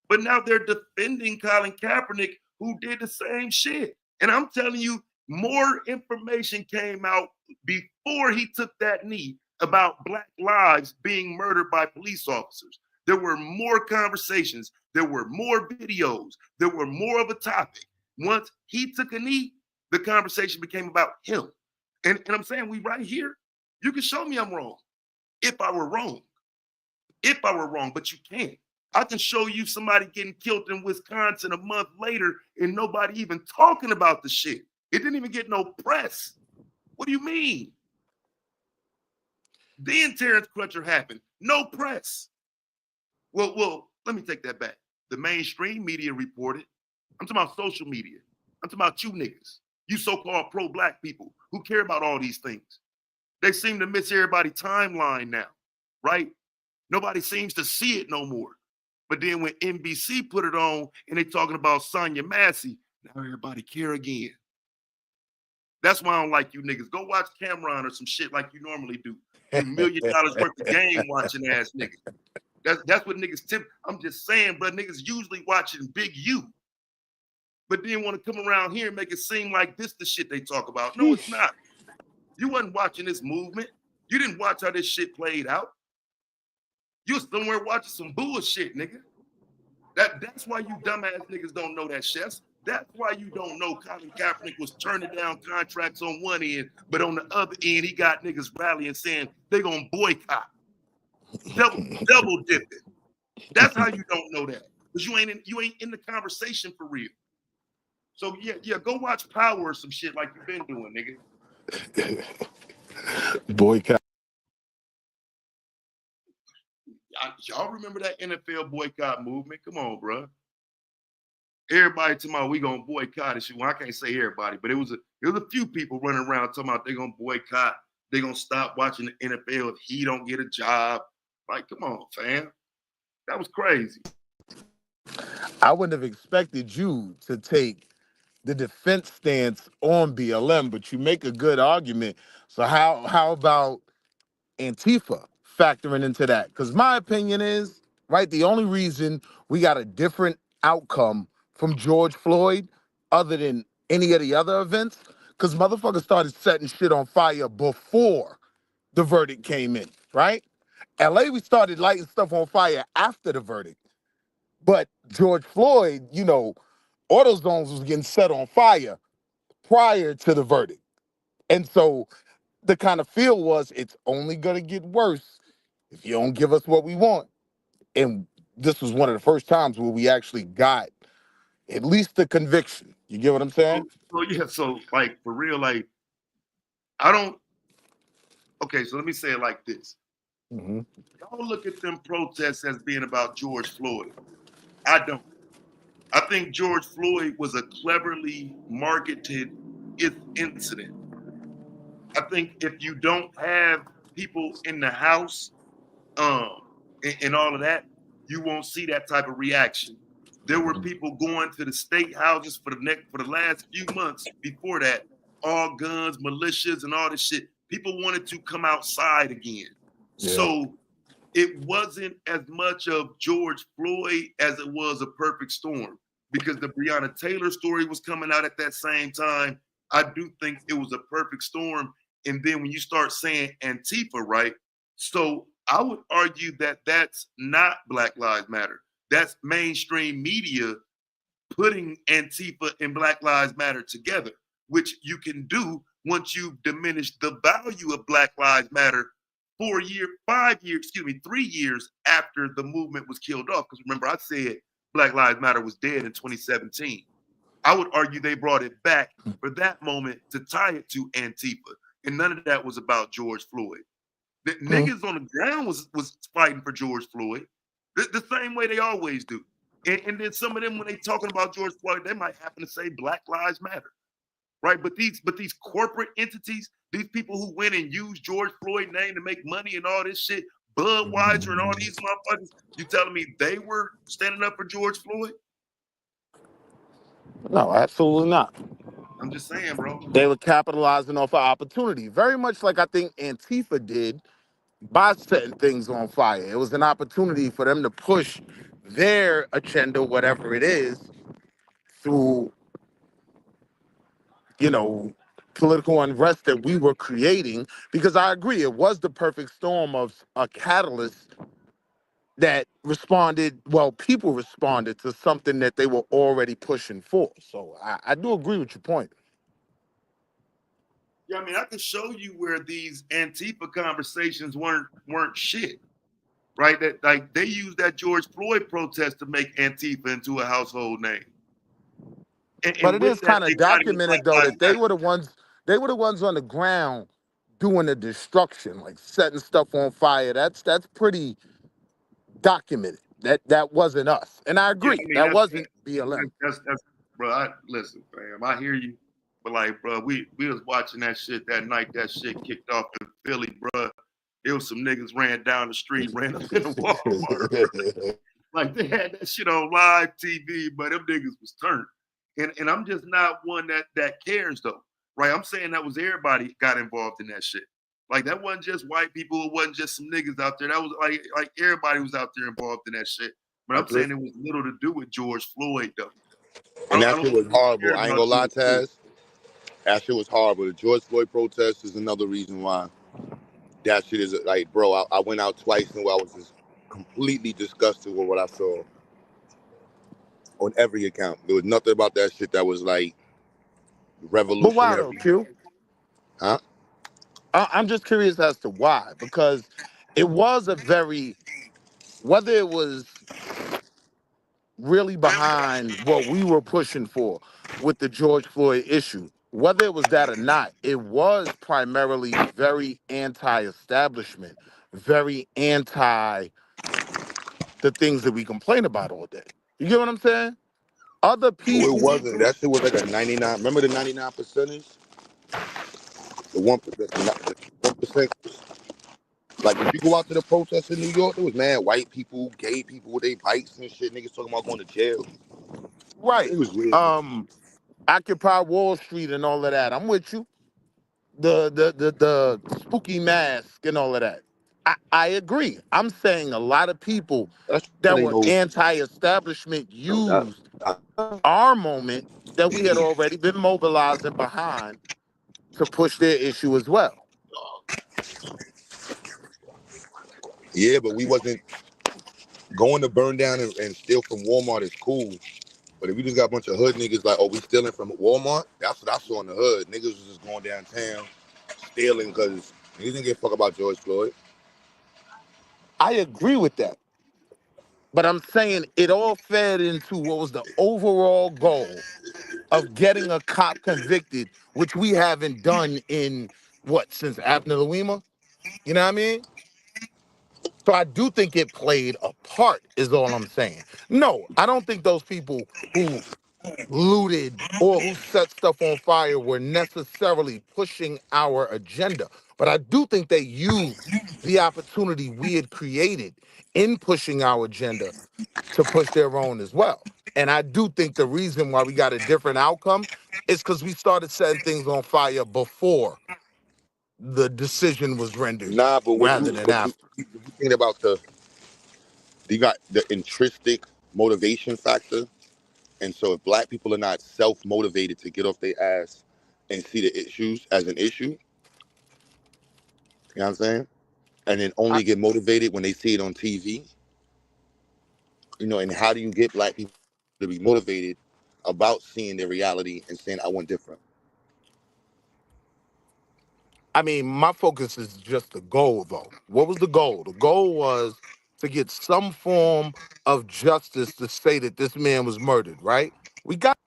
But now they're defending Colin Kaepernick, who did the same shit. And I'm telling you, more information came out before he took that knee about Black lives being murdered by police officers. There were more conversations. There were more videos. There were more of a topic. Once he took a knee, the conversation became about him. And I'm saying, we right here, you can show me I'm wrong. If I were wrong. If I were wrong, but you can't. I can show you somebody getting killed in Wisconsin a month later and nobody even talking about the shit. It didn't even get no press. What do you mean? Then Terrence Crutcher happened. No press. Well, let me take that back. The mainstream media reported. I'm talking about social media. I'm talking about you niggas. You so-called pro-black people who care about all these things. They seem to miss everybody's timeline now, right? Nobody seems to see it no more. But then when NBC put it on and they talking about Sonya Massey, now everybody care again. That's why I don't like you niggas. Go watch Cameron or some shit like you normally do. You $1 million worth of game watching ass niggas. That's what niggas tip. I'm just saying, but niggas usually watching Big U. But then want to come around here and make it seem like this the shit they talk about. No, it's not. You wasn't watching this movement. You didn't watch how this shit played out. You was somewhere watching some bullshit, nigga. That's why you dumbass niggas don't know that, chefs. That's why you don't know Colin Kaepernick was turning down contracts on one end, but on the other end, he got niggas rallying saying they're gonna boycott. Double dipping. That's how you don't know that. Because you ain't in the conversation for real. So yeah, go watch Power or some shit like you've been doing, nigga. Boycott. Y'all remember that NFL boycott movement? Come on, bro. Everybody talking about we gonna boycott and shit. Well, I can't say everybody, but it was a few people running around talking about they gonna boycott, they gonna stop watching the NFL if he don't get a job. Like, come on, fam. That was crazy. I wouldn't have expected you to take the defense stance on BLM, but you make a good argument. So how about Antifa factoring into that? Because my opinion is, right, the only reason we got a different outcome from George Floyd other than any of the other events, because motherfuckers started setting shit on fire before the verdict came in, right? LA, we started lighting stuff on fire after the verdict. But George Floyd, auto zones was getting set on fire prior to the verdict. And so the kind of feel was it's only going to get worse if you don't give us what we want. And this was one of the first times where we actually got at least the conviction. You get what I'm saying? So like for real, like okay, so let me say it like this. Mm-hmm. Y'all look at them protests as being about George Floyd. I don't. I think George Floyd was a cleverly marketed incident. I think if you don't have people in the house, and all of that, you won't see that type of reaction. There were people going to the state houses for the last few months before that, all guns, militias, and all this shit. People wanted to come outside again. Yeah. So it wasn't as much of George Floyd as it was a perfect storm, because the Breonna Taylor story was coming out at that same time. I do think it was a perfect storm. And then when you start saying Antifa, right? So I would argue that that's not Black Lives Matter. That's mainstream media putting Antifa and Black Lives Matter together, which you can do once you've diminished the value of Black Lives Matter 3 years after the movement was killed off. Because remember, I said Black Lives Matter was dead in 2017. I would argue they brought it back for that moment to tie it to Antifa. And none of that was about George Floyd. The niggas on the ground was fighting for George Floyd the same way they always do. And then some of them, when they talking about George Floyd, they might happen to say Black Lives Matter, right? But these corporate entities, these people who went and used George Floyd's name to make money and all this shit, Budweiser and all these motherfuckers, you telling me they were standing up for George Floyd? No, absolutely not. I'm just saying, bro. They were capitalizing off an opportunity, very much like I think Antifa did by setting things on fire. It was an opportunity for them to push their agenda, whatever it is, through, political unrest that we were creating. Because I agree, it was the perfect storm of a catalyst that people responded to something that they were already pushing for. So I do agree with your point. Yeah, I mean, I can show you where these Antifa conversations weren't shit, right? That like they used that George Floyd protest to make Antifa into a household name. But And it with is that, kind they of tied it with documented Black though Lives that Matter. they were the ones on the ground doing the destruction, like setting stuff on fire. That's pretty documented. That wasn't us. And I Yeah, agree, I mean that wasn't BLM. that's bro. Listen, fam. I hear you, but like, bro, we was watching that shit that night. That shit kicked off in Philly, bro. It was some niggas ran down the street, ran up in a Walmart. Like they had that shit on live TV, but them niggas was turned. And I'm just not one that cares though. Right? I'm saying that was everybody got involved in that shit. Like that wasn't just white people, it wasn't just some niggas out there. That was like everybody was out there involved in that shit. But I'm saying it was little to do with George Floyd though. And I that shit don't was think he horrible. cared I ain't about gonna lie, George Floyd. Taz. That shit was horrible. The George Floyd protest is another reason why that shit is like, bro. I went out twice and I was just completely disgusted with what I saw on every account. There was nothing about that shit that was like But why though, revolutionary. Q? Huh? I'm just curious as to why, because it was a very, whether it was really behind what we were pushing for with the George Floyd issue, whether it was that or not, it was primarily very anti-establishment, very anti the things that we complain about all day. You get what I'm saying? Other No, it people, wasn't. That shit was like a 99. Remember the 99 percentage? The 1%. Like if you go out to the protests in New York, there was mad white people, gay people with their bikes and shit. Niggas talking about going to jail. right? It was weird, man. Occupy Wall Street and all of that. I'm with you. The spooky mask and all of that. I agree. I'm saying a lot of people That shit that ain't were no. anti-establishment No, used our moment that we had already been mobilizing behind to push their issue as well. Yeah, but we wasn't going to burn down and steal from Walmart is cool. But if we just got a bunch of hood niggas like, oh, we stealing from Walmart, that's what I saw in the hood. Niggas was just going downtown stealing because niggas didn't give a fuck about George Floyd. I agree with that. But I'm saying it all fed into what was the overall goal of getting a cop convicted, which we haven't done in what, since Abner Louima? You know what I mean? So I do think it played a part, is all I'm saying. No, I don't think those people who looted or who set stuff on fire were necessarily pushing our agenda. But I do think they used the opportunity we had created in pushing our agenda to push their own as well. And I do think the reason why we got a different outcome is because we started setting things on fire before the decision was rendered Nah, but when rather you than but you, after. you think about you got the intrinsic motivation factor. And so if black people are not self-motivated to get off their ass and see the issues as an issue, you know what I'm saying? And then only get motivated when they see it on TV, and how do you get black people to be motivated about seeing their reality and saying, I want different? I mean, my focus is just the goal, though. What was the goal? The goal was to get some form of justice to say that this man was murdered, right? We got.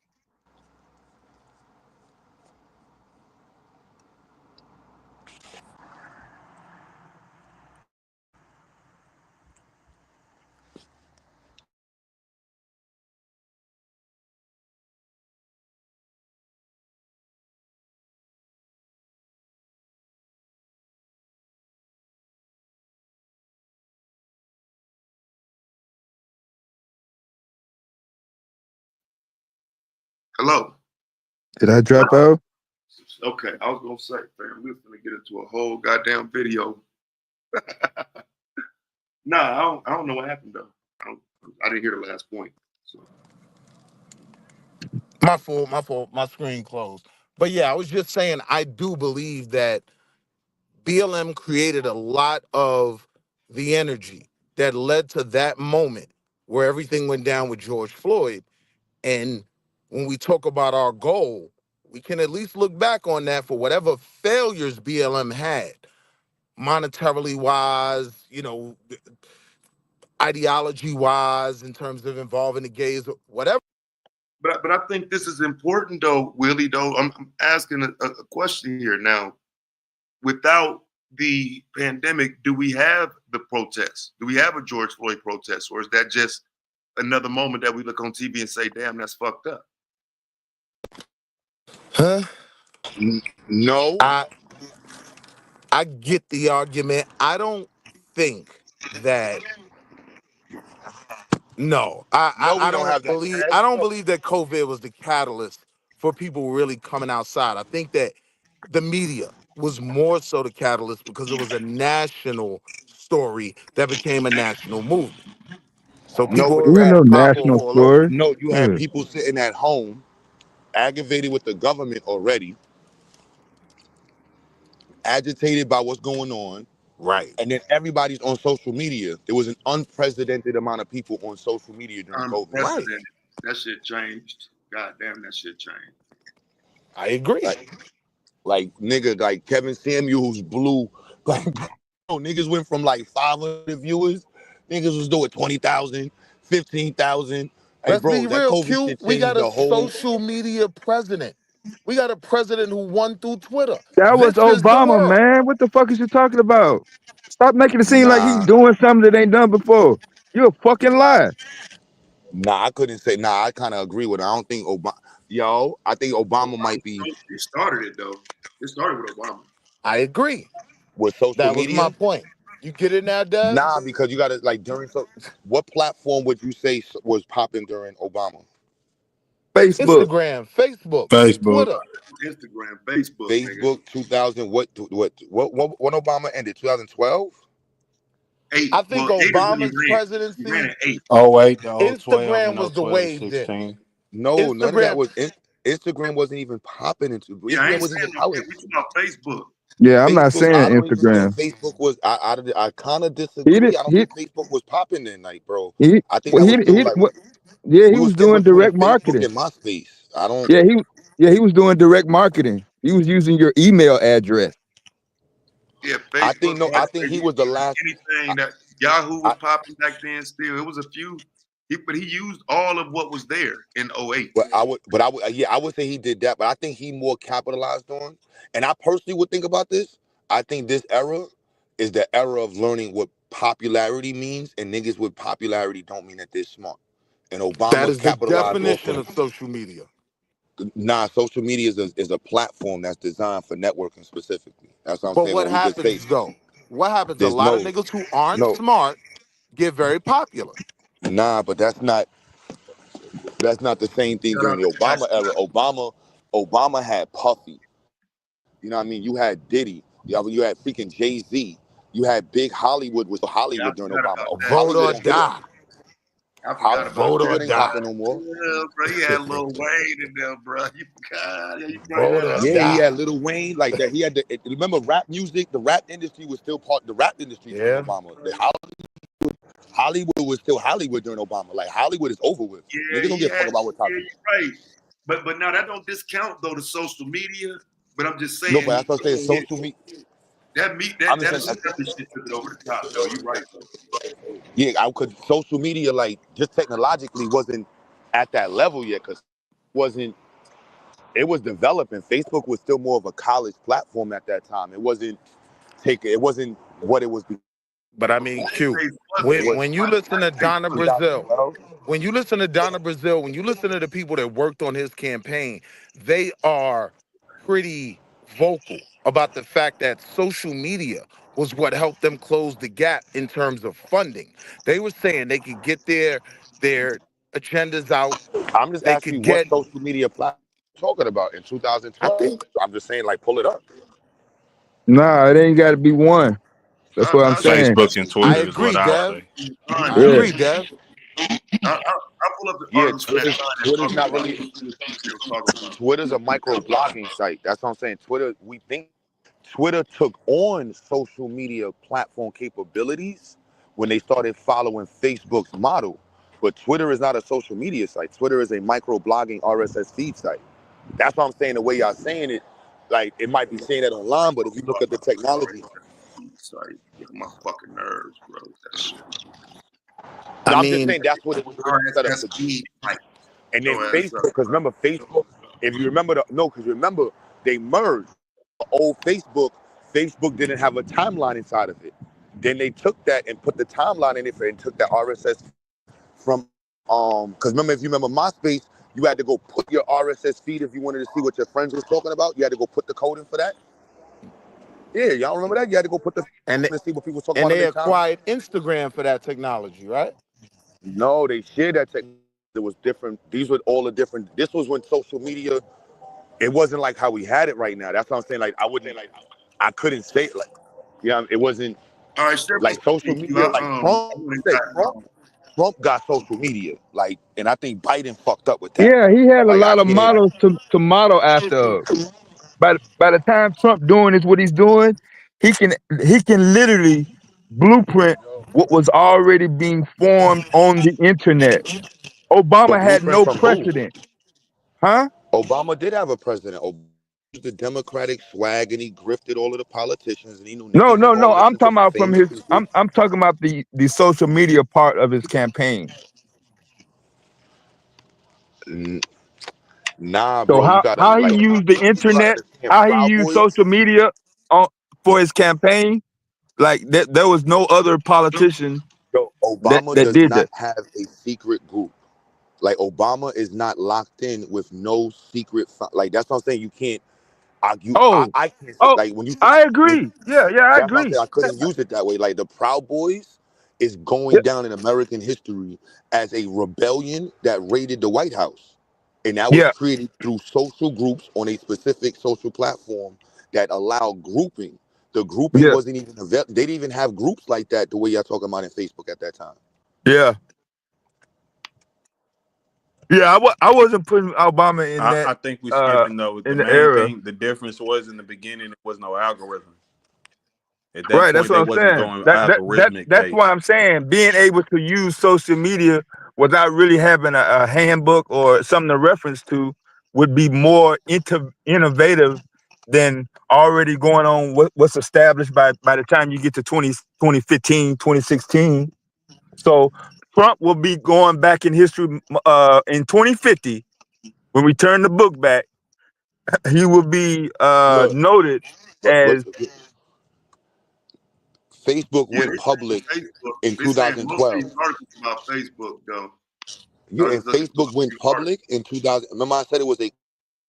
Hello. Did I drop out? Okay, I was gonna say, fam, we're gonna get into a whole goddamn video. Nah, I don't know what happened though. I didn't hear the last point. So. My fault, my fault, my screen closed. But yeah, I was just saying, I do believe that BLM created a lot of the energy that led to that moment where everything went down with George Floyd. And when we talk about our goal, we can at least look back on that for whatever failures BLM had, monetarily wise, ideology wise, in terms of involving the gays, whatever. But I think this is important though, Willie. Though I'm asking a question here now. Without the pandemic, do we have the protests? Do we have a George Floyd protest, or is that just another moment that we look on TV and say, "Damn, that's fucked up"? Huh? No. I get the argument. I don't think that No, No, I we don't don't have that. believe Ask I don't Trump. believe that COVID was the catalyst for people really coming outside. I think that the media was more so the catalyst because it was a national story that became a national movement. So No, people but were you You had know proper national all over. story. no, you had Yeah. people sitting at home, aggravated with the government already, agitated by what's going on, Right. and then everybody's on social media. There was an unprecedented amount of people on social media during COVID. Right. Unprecedented. That shit changed. God damn, that shit changed. I agree. Like nigga, like Kevin Samuels blew, like bro, niggas went from like 500 viewers, niggas was doing 20,000, 15,000. Hey Let's be bro, that real, COVID Q. shit We got changed a the whole. social media president. We got a president who won through Twitter. That was This is the Obama, world. man. What the fuck is you talking about? Stop making it seem like he's Nah, doing something that ain't done before. You a fucking lie. nah, I couldn't say. Nah, I kind of agree with it. I don't think Obama. Yo, I think Obama might be He started it though. It started with Obama. I agree. with social That was my media. point. You get it now, Dev? Nah, because you got to like during so. What platform would you say was popping during Obama? Facebook. Instagram, Facebook, Facebook. Twitter. Instagram, Facebook, nigga. Facebook 2000. What when Obama ended? 2012. Eight. I think Well, eight is when Obama's he ran presidency, at eight. Oh 08 to 012 Instagram and was oh the 12 to wave then. 16. No, none of that Instagram, was. Instagram wasn't even popping into. Yeah, I Instagram ain't wasn't even saying no. out. We talking about Facebook. Yeah, I'm not Facebook. saying I don't even think Instagram. Facebook was. I kind of He did disagree. I don't he think Facebook was popping then, like, bro. he I think well, that was still like yeah, he we was was still doing between direct Facebook marketing. and MySpace. I don't. Yeah, he was doing direct marketing. He was using your email address. Yeah, I think Facebook, no. I think MySpace, he was the last. anything that Yahoo I, was popping back then. Still, it was a few. But he used all of what was there in '08. yeah, I would say he did that, but I think he more capitalized on. And I personally would think about this. I think this era is the era of learning what popularity means, and niggas with popularity don't mean that they're smart. And that Obama is the capitalized off definition of. of social media. Nah, social media is a platform that's designed for networking specifically. That's what I'm But saying. what When we could say happens though? What happens? A there's lot of niggas who aren't no, smart get very popular. nah, but that's not the same thing Shout during out the to Cash Obama era. Obama had Puffy. You know what I mean? You had Diddy. You had freaking Jay-Z. You had big Hollywood was Yeah, I Hollywood during forgot Obama. about that. Vote Hollywood or and Twitter. die. I forgot about Vote or Hollywood ain't die. popping no more. yeah, bro. He had Lil Wayne in there, bro. You forgot. Yeah, you brought Vote that or up. Yeah, he had die. Lil Wayne like that. He had remember rap music. The rap industry was still part. The rap industry during Yeah. Obama. Hollywood was still Hollywood during Obama. Like Hollywood is over with. Yeah, Niggas don't he give a had. fuck about what Yeah, topic. you're right. But now that don't discount though the social media. But I'm just No, saying but that's what I'm saying. Social media. that meet I'm that just that saying. other shit took it over the top though. You're right though. Yeah, I could. Social media, like just technologically, wasn't at that level yet because wasn't. It was developing. Facebook was still more of a college platform at that time. It wasn't take. It wasn't what it was. But I mean, Q, MySpace It wasn't was when you listen to MySpace Donna wasn't. Brazil, 2012. when you listen to Donna Brazil, when you listen to the people that worked on his campaign, they are pretty vocal about the fact that social media was what helped them close the gap in terms of funding. They were saying they could get their agendas out. I'm just They asking could you what get, social media platform you're talking about in I 2012. think, I'm just saying, like, pull it up. Nah, it ain't gotta be one. That's what I'm I'll show you. saying. I'll Facebook show and you I Twitter is what agree, I'll Dev. say. I Yeah. agree, Twitter. Dev. I'll pull up the Yeah, articles from that time that Twitter's talked not about really. what they was talking about. Twitter's a micro blogging site. That's what I'm saying. Twitter, we think Twitter took on social media platform capabilities when they started following Facebook's model. But Twitter is not a social media site. Twitter is a micro blogging RSS feed site. That's what I'm saying. The way y'all saying it, like it might be saying that online, but if you look at the technology, Sorry, get on my fucking nerves, bro. That shit. I no, I'm just mean, saying that's what it was originally set up RSS to do. feed, like And then your ass Facebook, up. because remember Facebook, if you remember because remember they merged. The old Facebook didn't have a timeline inside of it. Then they took that and put the timeline in it and took that RSS from because remember if you remember MySpace, you had to go put your RSS feed if you wanted to see what your friends was talking about. You had to go put the code in for that. Yeah, y'all remember that? You had to go put the and to see what people was talking and about on they their timeline. acquired Instagram for that technology, right? No, they shared that technology. It was different. These were all the different. This was when social media. It wasn't like how we had it right now. That's what I'm saying. Like I couldn't say it like, yeah, it wasn't All right, Chef, like social thank you. media. Like I Trump went and said, got Trump got social media. Like, and I think Biden fucked up with that. Yeah, he had a Like I lot of can't. models to model after. By the time Trump doing is what he's doing, he can literally blueprint what was already being formed on the internet. But Obama had blueprint no from who? precedent, huh? Obama did have a president. Obama used the Democratic swag and he grifted all of the politicians and he knew No, niggas was no, gonna no. I'm listen to talking about from famous his. people. I'm talking about the social media part of his campaign. Nah, So bro, you gotta how he like used the you gotta internet, understand how he Proud used Boys. social media for his campaign. Like there was no other politician Yo, Obama that does did not that. have a secret group. Like Obama is not locked in with no secret. Like that's what I'm saying. You can't argue. Oh, I can't say oh, like when you I when agree. Yeah, I that's what I'm agree. saying. I couldn't use it that way. Like the Proud Boys is Yeah, going down in American history as a rebellion that raided the White House, and that was yeah, created through social groups on a specific social platform that allowed grouping. The grouping yeah, wasn't even they didn't even have groups like that the way y'all talking about in Facebook at that time. yeah, yeah. I wasn't putting Obama in that I think we're skipping though. The in the main era. thing, the difference was in the beginning, there was no algorithm. At that Right, that's point, they what I'm wasn't saying. going algorithmic That's why based. I'm saying being able to use social media without really having a handbook or something to reference to would be more innovative than already going on what's established by the time you get to 2015, 2016. So Trump will be going back in history in 2050 when we turn the book back. He will be Look, noted look, as Facebook yeah, went they saying public Facebook. in They saying most of 2012. these articles about Facebook though. I Yeah, was and just looking through Facebook a went few articles. public in 2000. Remember, I said it was a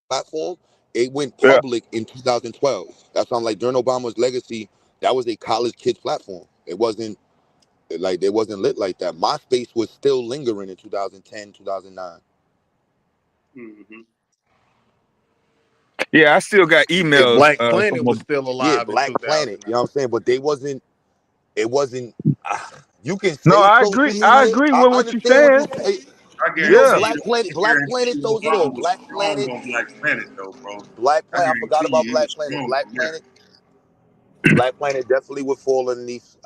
platform. It went yeah, public in 2012. That sounds like during Obama's legacy, that was a college kids platform. It wasn't like it wasn't lit like that. MySpace was still lingering in 2010, 2009. Mm-hmm. yeah. I still got Yeah, emails Black Planet from was a. still Yeah, alive in Black Planet. 2009. You know what I'm saying? But they wasn't. It wasn't. You can No, say I social agree. I media. agree I with what you're understand what you saying. say. I You know, Yeah, guarantee you, Black Planet. I Black guarantee Planet you, throws it Obama off. was Black strong Planet. on Black Planet though, bro. Black I Planet. I forgot guarantee about you, he Black was Planet. strong Black on there. Planet. Black Planet definitely would fall underneath.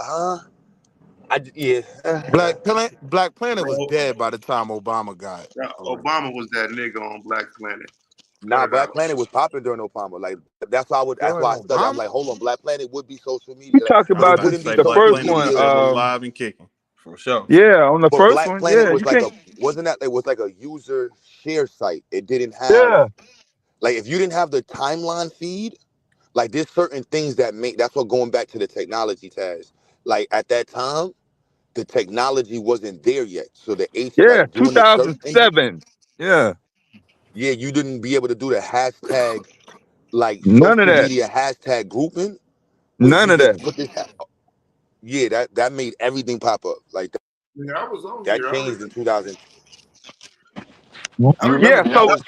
Yeah. Black Planet was Bro, dead by the time Obama got elected. Obama was that nigga on Black Planet. Cut Nah, it Black out. Planet was popping during Obama. Like that's why I would. That's During why I studied. I'm Obama? like, hold on, Black Planet would be social we media. Like, talked I was it about about this to wouldn't be say the Black social first Planet was one. media. still alive and kicking for sure. Yeah, on the But first Black one. Planet Yeah, was you like can't. a wasn't that it was like a user share site. It didn't have Yeah, like if you didn't have the timeline feed, like there's certain things that make that's what going back to the technology task. Like at that time, the technology wasn't there yet. So the yeah. like doing the search engine, 2007. Yeah, yeah, you didn't be able to do the hashtag like none of social that. media hashtag grouping where None you of that. just put this yeah, that made everything pop up. Like Yeah, I was on that here. I changed in remember. 2000. I You remember remember Yeah. that? that. So That's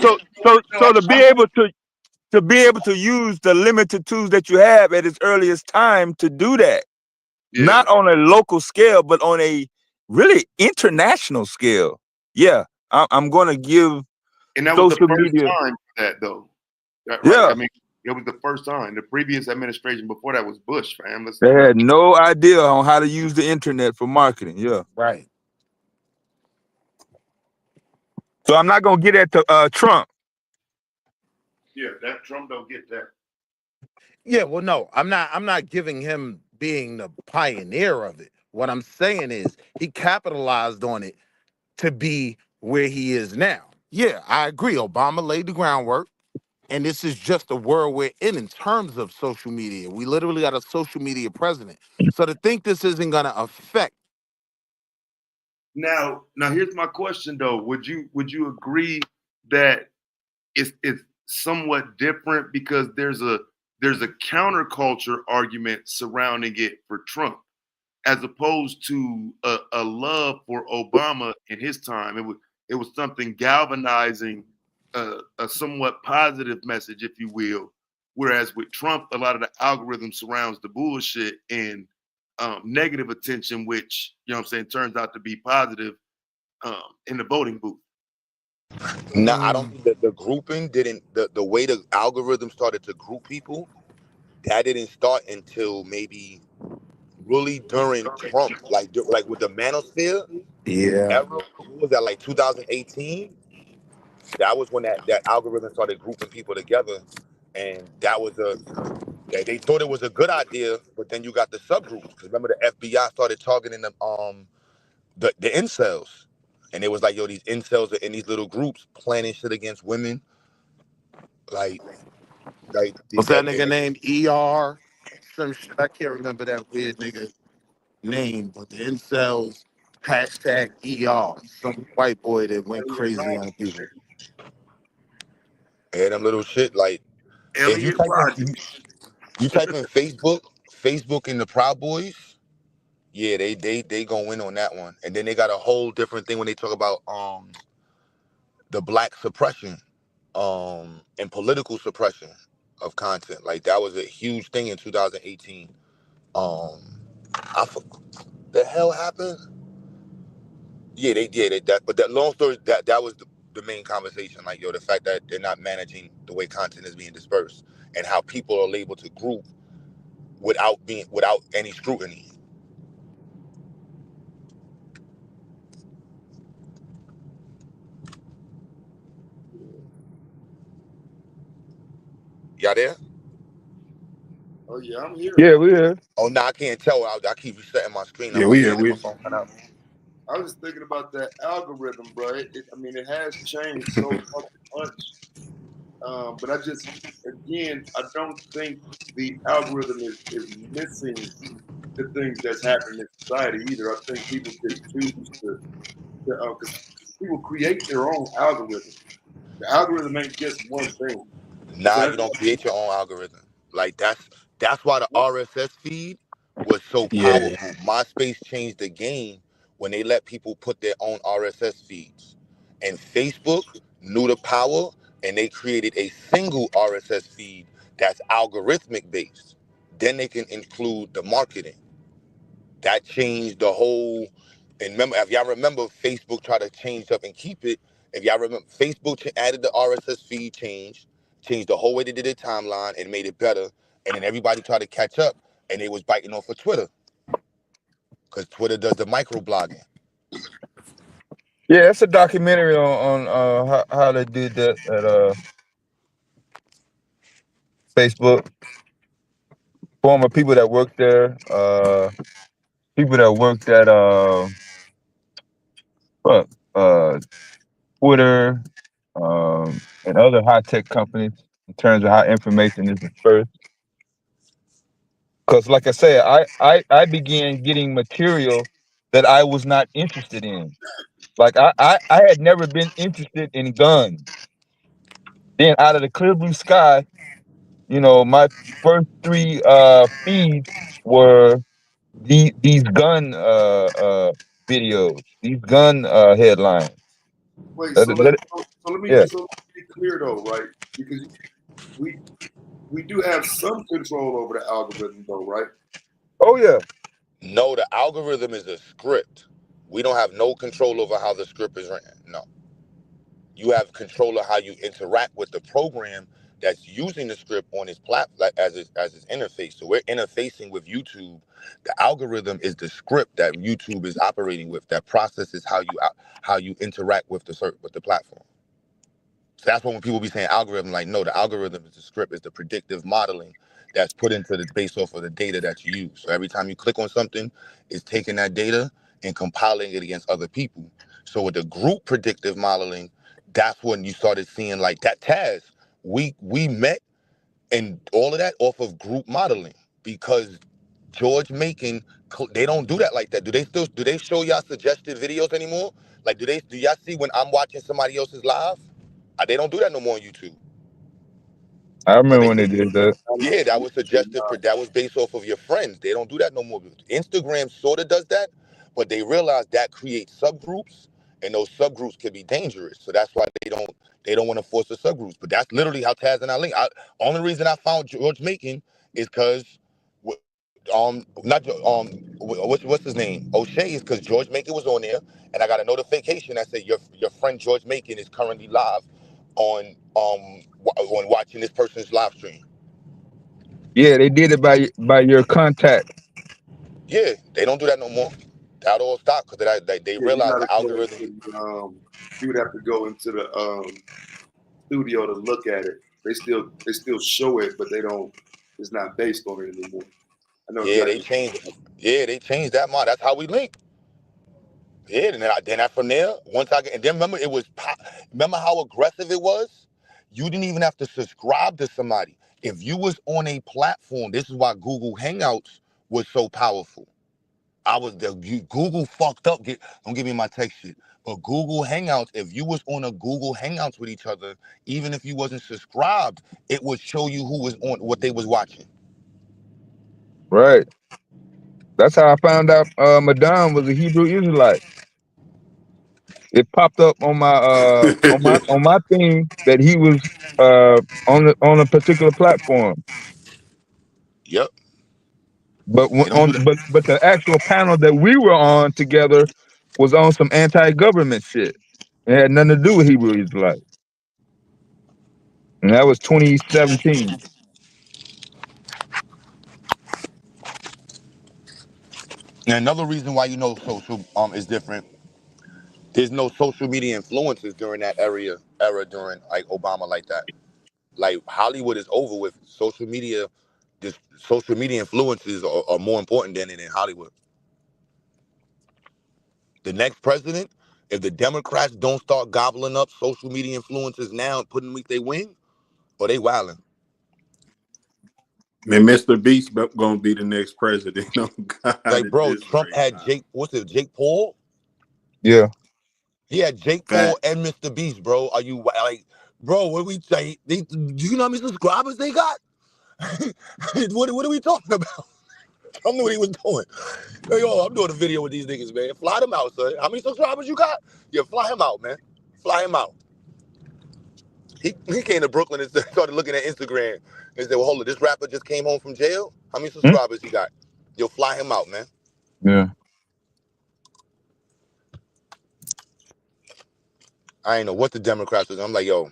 to be able to use the limited tools that you have at its earliest time to do that, Yeah, not on a local scale, but on a really international scale. Yeah, I'm going to give and that was the social first media. time for that though. Right. Yeah, I mean, it was the first time. The previous administration before that was Bush, fam. Let's they remember. had no idea on how to use the internet for marketing. Yeah. Right. So I'm not going to get at the Trump. Yeah, that Trump don't get that. Yeah, well, no, I'm not giving him being the pioneer of it. What I'm saying is he capitalized on it to be where he is now. Yeah, I agree. Obama laid the groundwork, and this is just the world we're in terms of social media. We literally got a social media president. So to think this isn't gonna affect. Now here's my question though. Would you agree that it's somewhat different because there's a counterculture argument surrounding it for Trump. as opposed to a love for Obama in his time. It was something galvanizing, a somewhat positive message, if you will. Whereas with Trump, a lot of the algorithm surrounds the bullshit and negative attention, which, you know what I'm saying, turns out to be positive in the voting booth. No, I don't think that the grouping didn't, the way the algorithm started to group people, that didn't start until maybe really during Trump, like with the manosphere Yeah. era. What was that, like 2018? That was when that algorithm started grouping people together, and that was they thought it was a good idea, but then you got the subgroups. Because remember, the FBI started targeting the incels, and it was like, yo, these incels are in these little groups planning shit against women, like What's that nigga named ER? Some shit. I can't remember that weird nigga name, but the incels hashtag ER. Some white boy that went crazy on people. and them little shit. Like if Elliot Rodgers. you type in Facebook and the Proud Boys, yeah, they go in on that one, and then they got a whole different thing when they talk about the black suppression and political suppression of content. Like that was a huge thing in 2018. I the hell happened? Yeah, they did it. That, but that long story, that was the main conversation. Like, yo, the fact that they're not managing the way content is being dispersed and how people are able to group without any scrutiny. Y'all there? Oh yeah, I'm here. Yeah, we here. Oh no, I can't tell. I keep resetting my screen. I Yeah, must we be here. letting We my phone cut out. I was just thinking about that algorithm, bro. I mean, it has changed so fucking much. But again, I don't think the algorithm is missing the things that's happening in society either. I think people just choose to because people create their own algorithm. The algorithm ain't just one thing. So Nah, that's you don't create your own algorithm. Like that's why the RSS feed was so yeah. powerful. MySpace changed the game when they let people put their own RSS feeds. And Facebook knew the power and they created a single RSS feed that's algorithmic based. Then they can include the marketing. That changed the whole. And remember, if y'all remember, Facebook tried to change up and keep it. If y'all remember, Facebook added the RSS feed changed the whole way they did their timeline and made it better. And then everybody tried to catch up, and they was biting off of Twitter because Twitter does the microblogging. Yeah, it's a documentary on how they did that at Facebook. Former people that worked there, people that worked at fuck, Twitter, and other high tech companies in terms of how information is dispersed. Because, like I said, I began getting material that I was not interested in. Like I had never been interested in guns. Then out of the clear blue sky, my first three feeds were these gun videos, these gun headlines. wait. Let it, let it, yeah. So let me be clear though, right? Because we we do have some control over the algorithm though, right? Oh yeah. No, the algorithm is a script. We don't have no control over how the script is written. No. You have control of how you interact with the program that's using the script on its platform, like as its interface. So we're interfacing with YouTube. The algorithm is the script that YouTube is operating with that processes how you interact with the platform. So that's when people be saying algorithm, like no, the algorithm is the script, is the predictive modeling that's put into the based off of the data that you use. So every time you click on something, it's taking that data and compiling it against other people. So with the group predictive modeling, that's when you started seeing like that Taz. We met and all of that off of group modeling because George Macon, they don't do that like that. Do they show y'all suggested videos anymore? Like do y'all see when I'm watching somebody else's live? They don't do that no more on YouTube. I But remember they when they did. did that. Yeah, that was suggested. That was based off of your friends. They don't do that no more. Instagram sort of does that, but they realize that creates subgroups, and those subgroups can be dangerous. So that's why they don't want to force the subgroups. But that's literally how Taz and I link. Only reason I found George Macon is because, not what's his name, O'Shea, is because George Macon was on there, and I got a notification that said your friend George Macon is currently live on watching this person's live stream. Yeah, they did it by your contact. Yeah, they don't do that no more. That all stopped because they Yeah, you realized gotta the go algorithm. into you would have to go into the studio to look at it. They still show it, but they don't. It's not based on it anymore. I know Yeah, they exactly. changed. Yeah, they changed that mod. That's how we link. Yeah, and then from there, once I get, and then remember remember how aggressive it was. You didn't even have to subscribe to somebody. If you was on a platform, this is why Google Hangouts was so powerful. Google fucked up. Don't give me my text shit. But Google Hangouts, if you was on a Google Hangouts with each other, even if you wasn't subscribed, it would show you who was on what they was watching. Right. That's how I found out Madame was a Hebrew Israelite. It popped up on my thing that he was on a particular platform. Yep. But They don't do that. but the actual panel that we were on together was on some anti-government shit. It had nothing to do with Hebrew Israelites. And that was 2017. And another reason why social is different. There's no social media influences during that era during like Obama like that. Like Hollywood is over with. Social media influences are more important than in Hollywood. The next president, if the Democrats don't start gobbling up social media influences now and putting week they win, or they wilding. Man, Mr. Beast gonna be the next president. Oh God, Like, at bro, this Trump rate. had Jake Paul? Yeah. He had Jake Paul Facts. and Mr. Beast, bro. Are you like, bro, what do we say? Do you know how many subscribers they got? what are we talking about? Trump knew what he was doing. Hey, yo, I'm doing a video with these niggas, man. Fly them out, son. How many subscribers you got? Yeah, fly him out, man. Fly him out. He came to Brooklyn and started looking at Instagram and said, well, hold on, this rapper just came home from jail? How many Hmm? subscribers he got? Yo, fly him out, man. Yeah. I ain't know what the Democrats was. I'm like, yo,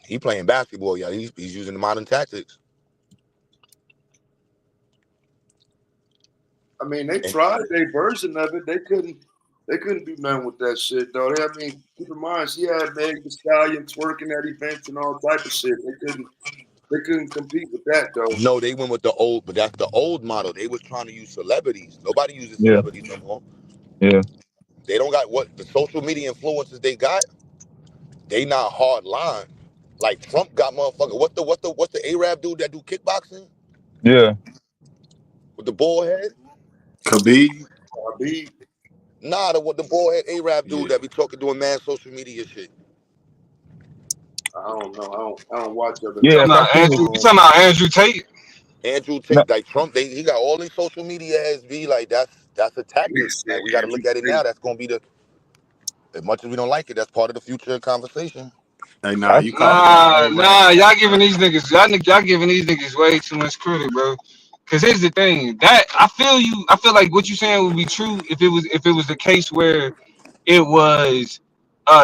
he playing basketball, y'all. He's using the modern tactics. I mean, they tried their version of it. They couldn't do nothing with that shit, though. I mean, keep in mind, she had Meg Thee Stallion twerking at events and all type of shit. They couldn't compete with that, though. No, they went with the old, but that's the old model. They was trying to use celebrities. Nobody uses Yeah. celebrities no more. Yeah. They don't got what the social media influences they got. They not hard line. Like Trump got motherfucker. What's the Arab dude that do kickboxing Yeah. with the bald head? Khabib. Be Nah, the bald head Arab dude Yeah. that be doing mad social media shit. I don't know. I don't watch other Yes, niggas. I seen it. You talking about Andrew Tate? Andrew No, Tate, like Trump, he got all these social media heads be like that's a tactic. Yes, Like we got to Andrew look at it now. Tate. That's gonna be as much as we don't like it. That's part of the future conversation. Hey, nah, I you I caught that Nah, all right. nah, y'all giving these niggas way too much credit, bro. Cause here's the thing, that I feel like what you saying would be true if it was the case where it was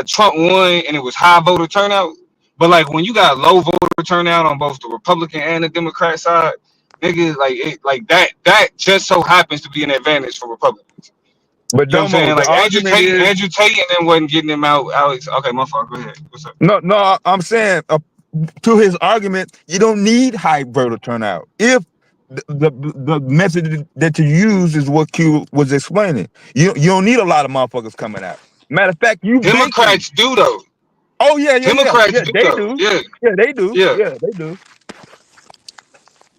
Trump won and it was high voter turnout. But like when you got low voter turnout on both the Republican and the Democrat side, niggas like that just so happens to be an advantage for Republicans. but You know what I'm Domo, saying? the Like argument is Andrew Tate and then wasn't getting him out. Alex, okay, my fault. Go ahead. What's up? no, I'm saying to his argument, you don't need high voter turnout if the method that you use is what Q was explaining. You don't need a lot of motherfuckers coming out. Matter of fact, you been through. Democrats do though. Oh yeah. Democrats do They though. do. Yeah, Yeah, they do. yeah, Yeah, they do.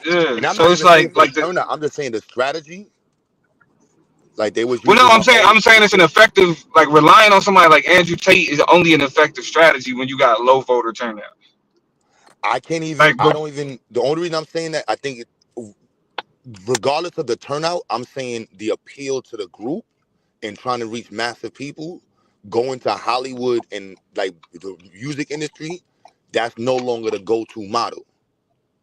yeah. And I'm So not it's even saying for the like the turnout. I'm just saying the strategy. Like they was well, no, using the I'm old saying it's an effective like relying on somebody like Andrew Tate is only an effective strategy when you got low voter turnout. I can't even. Like, I but don't even. The only reason I'm saying that, I think, regardless of the turnout, I'm saying the appeal to the group and trying to reach massive people, going to Hollywood and like the music industry, that's no longer the go-to model.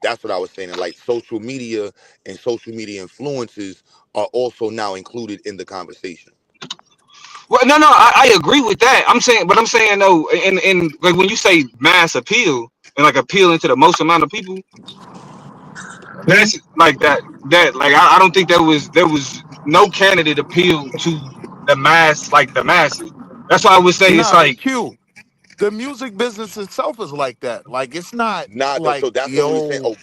That's what I was saying. And like social media and social media influences are also now included in the conversation. well, no, I agree with that. I'm saying though, in like when you say mass appeal and like appealing to the most amount of people, that's like that like I don't think there was no candidate appeal to the masses. That's why I would say it's Nah, but like Q, the music business itself is like that. Like it's not Nah, like so that's what we were saying. yo,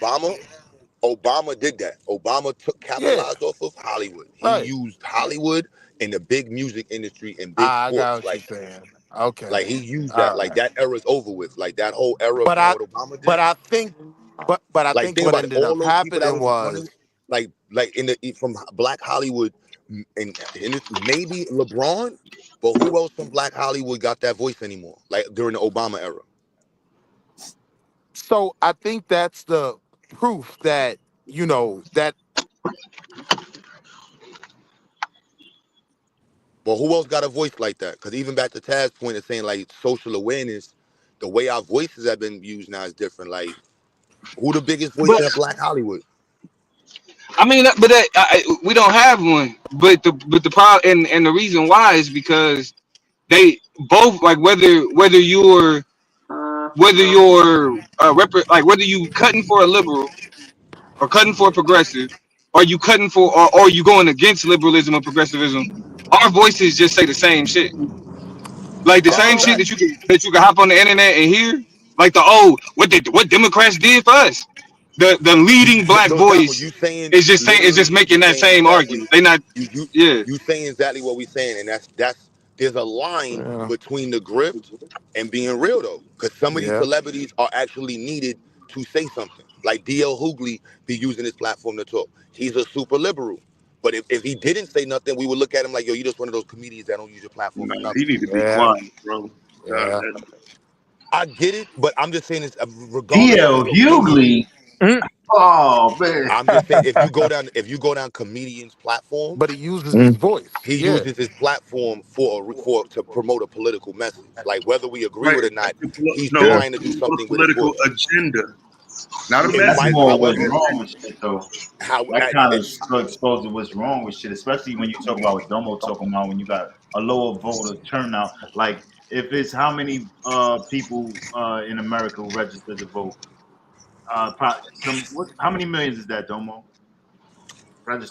Obama did that. Obama yeah, capitalized off of Hollywood. He right. used Hollywood and the big music industry and big I got sports. what you're saying. Okay, Like he used that. all Like right. that era's over with. Like that whole era But from I, what Obama but did. I think, but I Like think think what about it. ended All up those people that happening was running, was like in the from Black Hollywood, and it's maybe LeBron, but who else from Black Hollywood got that voice anymore? Like during the Obama era. so. I think that's the proof that that But who else got a voice like that? Because even back to Tad's point of saying like social awareness, the way our voices have been used now is different. Like who the biggest voice but in Black Hollywood? I mean but we don't have one. But the problem and the reason why is because they both like whether you cutting for a liberal or cutting for a progressive, or you cutting for or you going against liberalism or progressivism, our voices just say the same shit. Like the That's a same shit fact. that you can hop on the internet and hear. Like what Democrats did for us. The leading black No, Damo, voice you saying is just literally what we making that saying same exactly. argument. They not You you yeah. you saying exactly what we saying, and that's there's a line yeah, between the grift and being real though, because some of these yeah. celebrities are actually needed to say something. Like DL Hughley be using his platform to talk. He's a super liberal. But if he didn't say nothing, we would look at him like, yo, you just one of those comedians that don't use your platform No, for he nothing. need to be Yeah, quiet, bro. yeah. I get it, but I'm just saying, it's regardless of DL his opinion. Hughley. Oh man. I'm just saying, if you go down comedians' platforms, But he uses his voice. he Yeah, uses his platform for to promote a political message. Like whether we agree Right. with it or not, he's No, trying to do a something with his political voice. agenda, not a It That's message. might, more what's however, wrong with shit though. how That kind of it's exposes what's wrong with shit, especially when you talk about what Domo talking about when you got a lower voter turnout. Like if it's how many people in America who registered to vote? How many millions is that, Domo?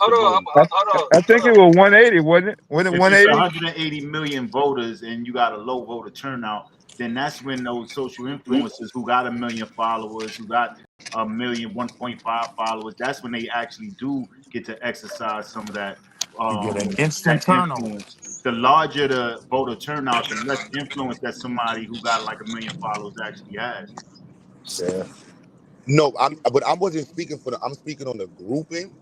Hold Registered on, voters. hold I think it on. was 180, wasn't it? Wasn't it If it's 180? 180 million voters and you got a low voter turnout, then that's when those social influencers who got a million followers, who got a million, 1.5 followers, that's when they actually do get to exercise some of that you get an that instant turnover. influence. The larger the voter turnout, the less influence that somebody who got like a million followers actually has. Yeah, no. But I wasn't speaking for the. I'm speaking on the grouping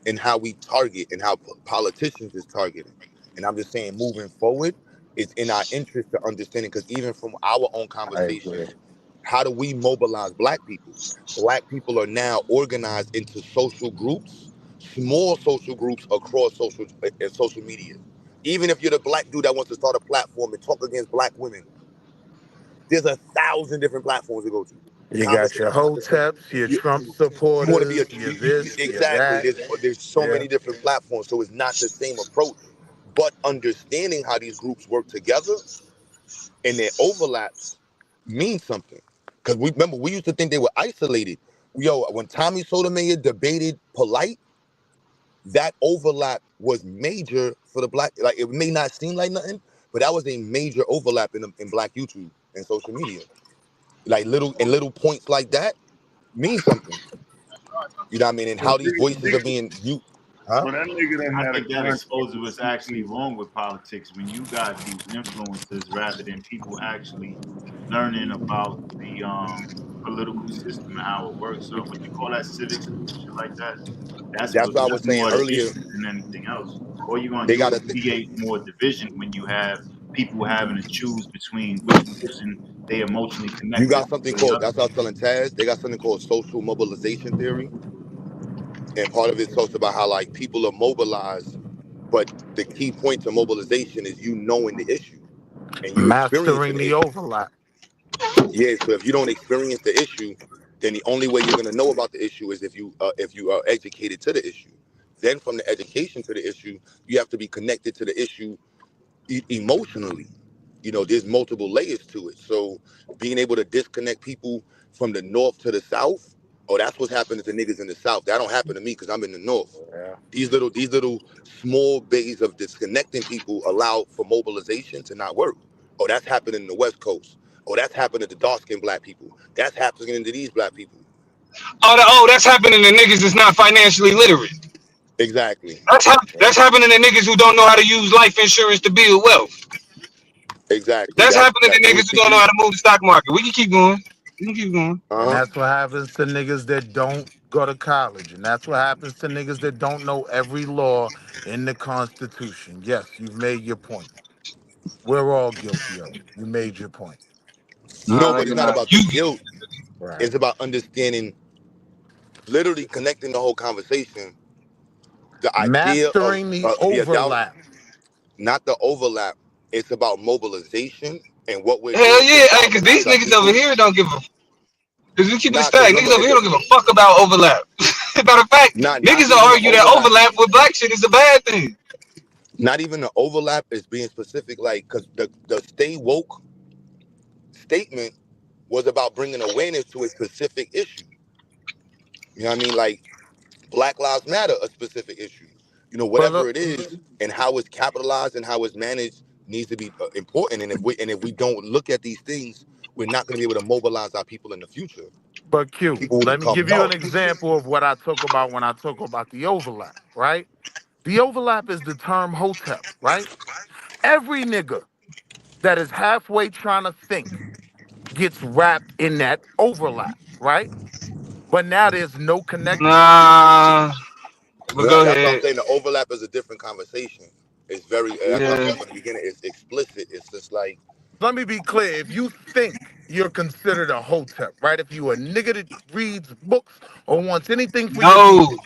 and how we target and how politicians is targeting. And I'm just saying, moving forward, it's in our interest to understanding because even from our own I agree. conversations, how do we mobilize black people? Black people are now organized into social groups, small social groups across social media. Even if you're the black dude that wants to start a platform and talk against black women, there's 1,000 different platforms to go to. You got your Conversations are the same. hoteps, your You, Trump you want to be a supporters, your this, your exactly. that. There's so Yeah, many different platforms, so it's not the same approach. But understanding how these groups work together and their overlaps means something. Because we remember we used to think they were isolated. Yo, when Tommy Sotomayor debated Polite, that overlap was major for the black. Like it may not seem like nothing, but that was a major overlap in black YouTube and social media. Like little points like that mean something. You know what I mean? And how these voices are being you, huh? Well, that nigga done I had a think that contract exposes with what's actually YouTube. wrong with politics when you got these influencers rather than people actually learning about the political system and how it works. So what you call that civics and shit like that, That's what I that's was saying more the earlier. issue than anything else. All you're gonna They do got is to. create more division when you have people having to choose between which person they emotionally You connected got something to the called, other. that's what I was telling Taz, they got something called social mobilization theory. And part of it talks about how like people are mobilized, but the key point to mobilization is you knowing the issue and you experiencing Mastering the the issue. overlap. Yeah, so if you don't experience the issue, then the only way you're gonna know about the issue is if you are educated to the issue. Then from the education to the issue, you have to be connected to the issue emotionally. You know, there's multiple layers to it. So being able to disconnect people from the north to the south, oh, that's what's happening to niggas in the south. That don't happen to me because I'm in the north. Yeah. These little small bays of disconnecting people allow for mobilization to not work. Oh, that's happening in the West Coast. Oh, that's happening to dark skinned black people. That's happening to these black people. That's happening to niggas that's not financially literate. Exactly. That's happening to niggas who don't know how to use life insurance to build wealth. Exactly. That's happening to Those niggas who don't know people. how to move the stock market. We can keep going. We can keep going. And Uh-huh. that's what happens to niggas that don't go to college. And that's what happens to niggas that don't know every law in the Constitution. Yes, you've made your point. We're all guilty of it. You made your point. No, but Nigga, it's not not about the guilt. Right. It's about understanding, literally connecting the whole conversation. The idea of Mastering the yeah, that was overlap. not the overlap. It's about mobilization and what we're Hell doing to yeah, because galvanize these our niggas over people. here don't give a. Because we keep it a Nah, because stack. remember, Niggas over here don't give a fuck about overlap. Matter of fact, not niggas will even the argue that overlap. overlap with black shit is a bad thing. Not even the overlap is being specific. Like, because the stay woke statement was about bringing awareness to a specific issue. You know what I mean? Like Black Lives Matter, a specific issue. You know, But whatever look, it is, and how it's capitalized and how it's managed needs to be important. And if we don't look at these things, we're not going to be able to mobilize our people in the future. but Q, People will let me become give you an numb. example of what I talk about when I talk about the overlap, right? The overlap is the term hotep, right? Every nigga that is halfway trying to think gets wrapped in that overlap, right? But now there's no connection. Nah, but go That's what I'm ahead. saying. The overlap is a different conversation. It's very. That's what I Yeah. said from the beginning. It's explicit. It's just like Let me be clear. If you think you're considered a hotep, right? If you a nigga that reads books or wants anything for your No, people,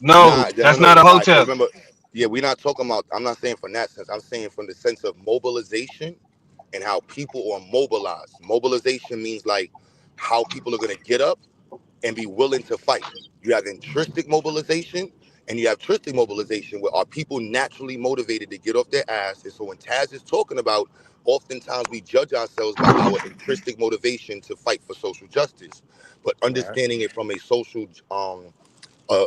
no, nah, that's no. not a All right. So hotel. remember, yeah, we're not talking about. I'm not saying from that sense. I'm saying from the sense of mobilization and how people are mobilized. Mobilization means like how people are gonna get up and be willing to fight. You have intrinsic mobilization and you have tristic mobilization, where are people naturally motivated to get off their ass. And so when Taz is talking about, oftentimes we judge ourselves by our intrinsic motivation to fight for social justice, but right? understanding it from a uh,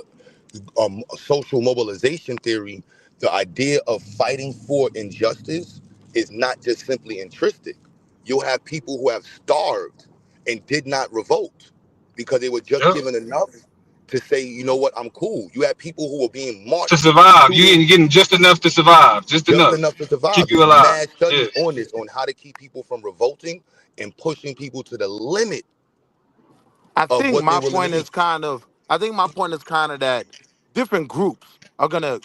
social mobilization theory, the idea of fighting for injustice is not just simply intrinsic. You'll have people who have starved and did not revolt because they were just Yep. given enough to say, you know what, I'm cool. You have people who were being To marched survive, to the getting just enough to survive, just just enough enough to keep survive. you There's alive. mad Yeah. studies on this, on how to keep people from revolting and pushing people to the limit I of think what they're my willing to point eat. is kind of I think my point is kind of that different groups are gonna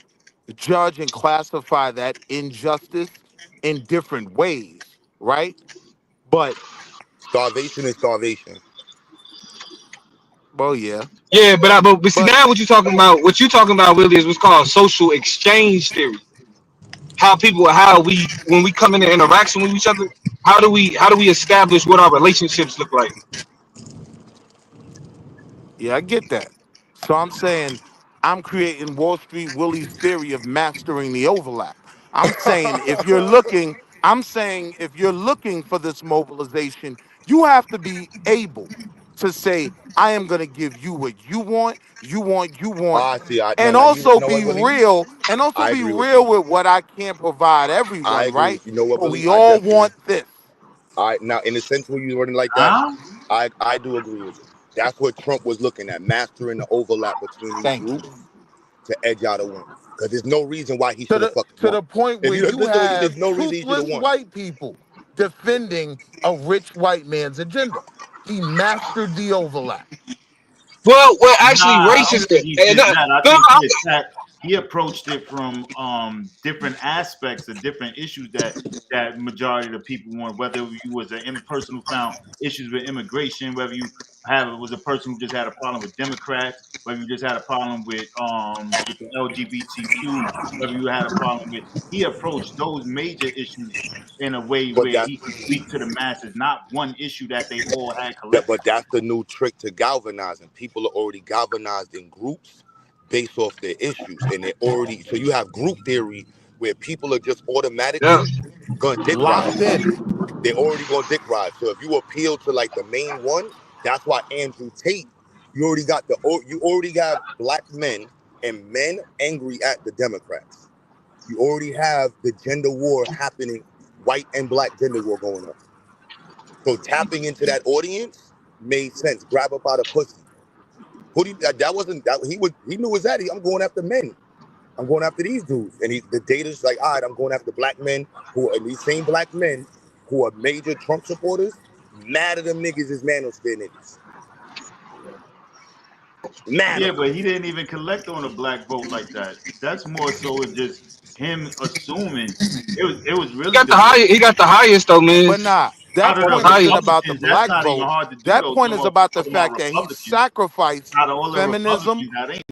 judge and classify that injustice in different ways, right? But Starvation is starvation. well, yeah. Yeah, but see But now what you talking about really is what's called social exchange theory. How we when we come into interaction with each other, how do we establish what our relationships look like? yeah, I get that. So I'm saying I'm creating Wall Street Willie's theory of mastering the overlap. I'm saying if you're looking for this mobilization, you have to be able to say, I am gonna give you what you want, I see. I no, and no. You also know what, be Willie? real, I agree with real you. with what I can't provide I everyone, agree right? with you. Know what, But Willie? we I all definitely. want this. I now in the sense where you wording like that, Huh? I do agree with you. That's what Trump was looking at, mastering the overlap between these Thank you. groups to edge out a win. Because there's no reason why he to should have the fucking to won. the point If where you you there's no reason, there's have no reason he should have toothless won. white people defending a rich white man's agenda. He mastered the overlap. Well, Nah, actually, I don't racism. think he did No, that. I no, think he attacked. he approached it from different aspects of different issues that majority of the people want. Whether you was a person who found issues with immigration, whether you was a person who just had a problem with Democrats, whether you just had a problem with the LGBTQ, whether you had a problem with. He approached those major issues in a way But where that's he could speak to the masses, not one issue that they all had that. collectively. But that's the new trick to galvanizing. People are already galvanized in groups based off their issues, and they're already. So you have group theory where people are just Yeah. automatically going to dick ride. Locked in. They already going to dick ride. So if you appeal to like the main one, that's why Andrew Tate. You already have black men and men angry at the Democrats. You already have the gender war happening, white and black gender war going on. So tapping into that audience made sense. Grab up out of pussy. Who do you, that wasn't that he knew his daddy. I'm going after men. I'm going after these dudes. And the data's like, all right, I'm going after black men and these same black men who are major Trump supporters, mad at them niggas is manosphere niggas. Mad Yeah, at them. but he didn't even collect on a black vote like that. That's more so just him assuming. It was He really got the the high. He got the highest though, man. But nah, out that of the point isn't Highest. about the Republicans. That's black not even vote. hard to do That though. point is about the Talking about fact that he Republicans. sacrificed Out of all the feminism, Republicans, that ain't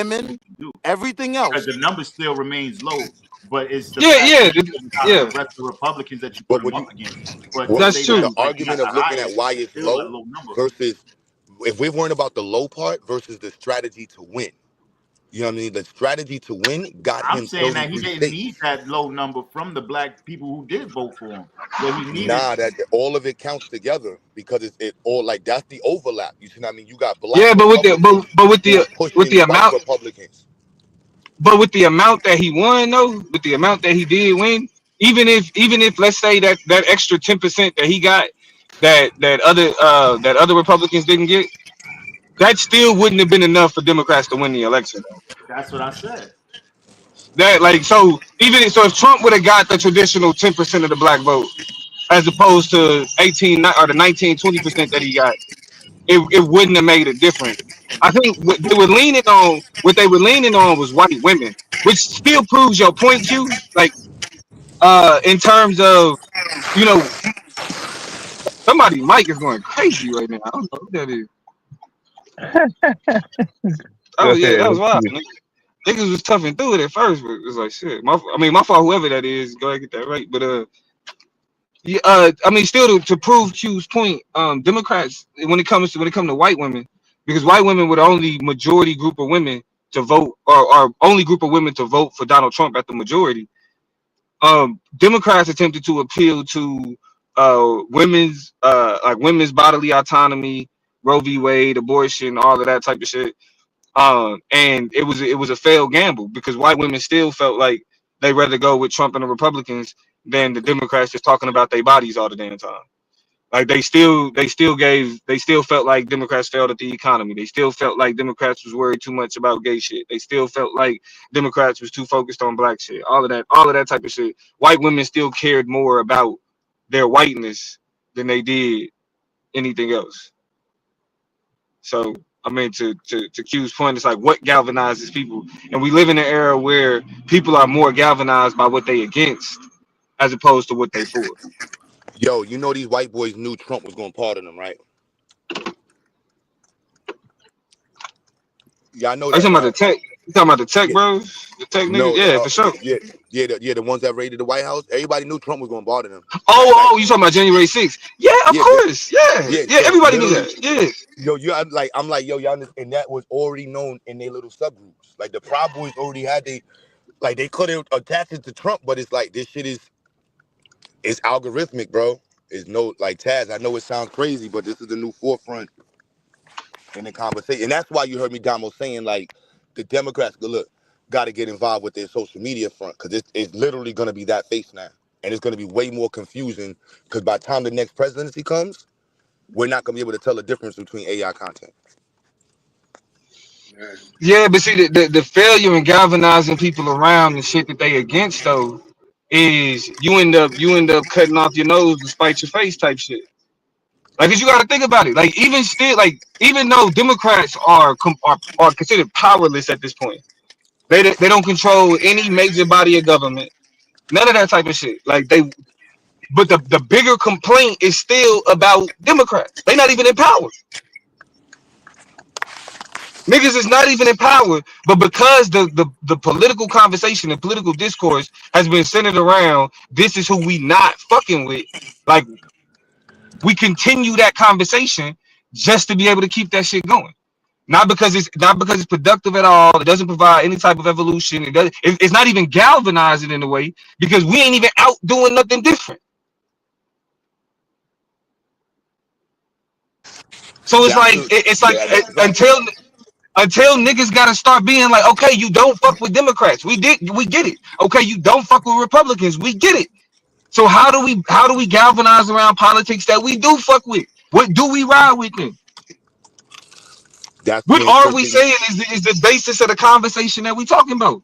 women, do everything because else. the number still remains low. But it's the Yeah, fact yeah, that out of yeah. the rest of the Republicans that you put But him what up you against. But to what That's say that the true. like he got argument of the looking at highest, why it's it's still a low low number. versus if we're worrying about the low part versus the strategy to win. You know what I mean? The strategy to win got I'm him saying that he 33 didn't need states. that low number from the black people who did vote for him. What he needed. Nah, that all of it counts together because it all like that's the overlap. You see what I mean? You got black Yeah, but Republicans with who are the pushing white amount, Republicans. but with the amount that he won though, with the amount that he did win, even if let's say that extra 10% that he got, that other Republicans didn't get, that still wouldn't have been enough for Democrats to win the election. That's what I said. That like so even so if Trump would have got the traditional 10% of the black vote as opposed to 18 or the 19-20% that he got, it wouldn't have made a difference. I think what they were leaning on was white women, which still proves your point, Q. Like in terms of, you know, somebody mic is going crazy right now. I don't know who that is. Go That ahead. was Let's wild. see. Niggas was toughing through it at first, but it was like shit. My fault, whoever that is, go ahead and get that right. But yeah, I mean, still to prove Q's point, Democrats when it comes to white women, because white women were the only majority group of women to vote, or only group of women to vote for Donald Trump at the majority. Democrats attempted to appeal to women's bodily autonomy, Roe v. Wade, abortion, all of that type of shit. And it was a failed gamble because white women still felt like they'd rather go with Trump and the Republicans than the Democrats just talking about their bodies all the damn time. Like they still felt like Democrats failed at the economy. They still felt like Democrats was worried too much about gay shit. They still felt like Democrats was too focused on black shit. All of that type of shit. White women still cared more about their whiteness than they did anything else. So I mean, to Q's point, it's like what galvanizes people, and we live in an era where people are more galvanized by what they against as opposed to what they for. Yo, you know these white boys knew Trump was gonna pardon them, right? Y'all know Are you that, talking about right? the tech? You talking about the tech Yeah. bros? The tech niggas? No, Yeah, for sure. the ones that raided the White House. Everybody knew Trump was gonna pardon them. You talking about January 6th? Yeah, of Yeah, course. Yeah, yeah. yeah. So Everybody knew literally, that. Yeah. yo, I'm like, yo, y'all, and that was already known in their little subgroups. Like the Proud Boys already had they couldn't attach it to Trump, but it's like this shit it's algorithmic, bro. It's no like Taz. I know it sounds crazy, but this is the new forefront in the conversation, and that's why you heard me, Damo, saying like the Democrats, look, got to get involved with their social media front because it's literally gonna be that face now, and it's gonna be way more confusing because by the time the next presidency comes, we're not gonna be able to tell the difference between AI content. Yeah, but see, the failure in galvanizing people around the shit that they against though is you end up cutting off your nose to spite your face type shit. Like, 'cause you got to think about it. Like, even still, like, even though Democrats are considered powerless at this point, They don't control any major body of government. None of that type of shit. Like but the bigger complaint is still about Democrats. They not even in power. Niggas is not even in power, but because the political conversation, the political discourse has been centered around this is who we not fucking with. Like we continue that conversation just to be able to keep that shit going. Not because it's productive at all. It doesn't provide any type of evolution. It's not even galvanizing in a way because we ain't even out doing nothing different. So it's That's like the it's like yeah, that's exactly. until niggas gotta start being like, okay, you don't fuck with Democrats. We get it. Okay, you don't fuck with Republicans. We get it. So how do we galvanize around politics that we do fuck with? What do we ride with them? That's What the are we saying is the basis of the conversation that we talking about?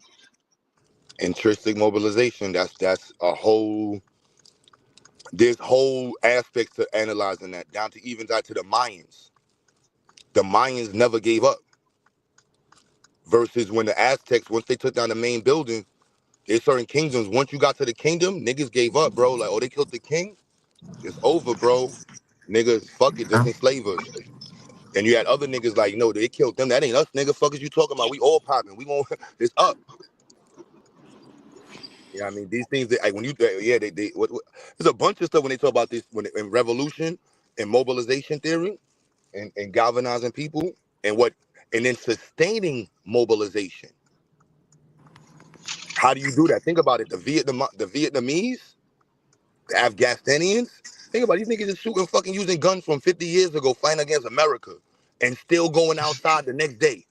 intrinsic mobilization. That's a whole. There's whole aspects to analyzing that down to even down to the Mayans. The Mayans never gave up. Versus when the Aztecs, once they took down the main building, there's certain kingdoms. Once you got to the kingdom, niggas gave up, bro. Like, oh, they killed the king. It's over, bro. Niggas, fuck it, just enslave us. And you had other niggas like, no, they killed them. That ain't us, nigga. Fuck is you talking about? We all popping. We gon' it's up. You know what I mean? These things, that, like when you, yeah, there's a bunch of stuff when they talk about this, in revolution and mobilization theory and galvanizing people and then sustaining mobilization. How do you do that? Think about it. The Vietnamese, the Afghanians. Think about it. These niggas is shooting fucking using guns from 50 years ago, fighting against America, and still going outside the next day.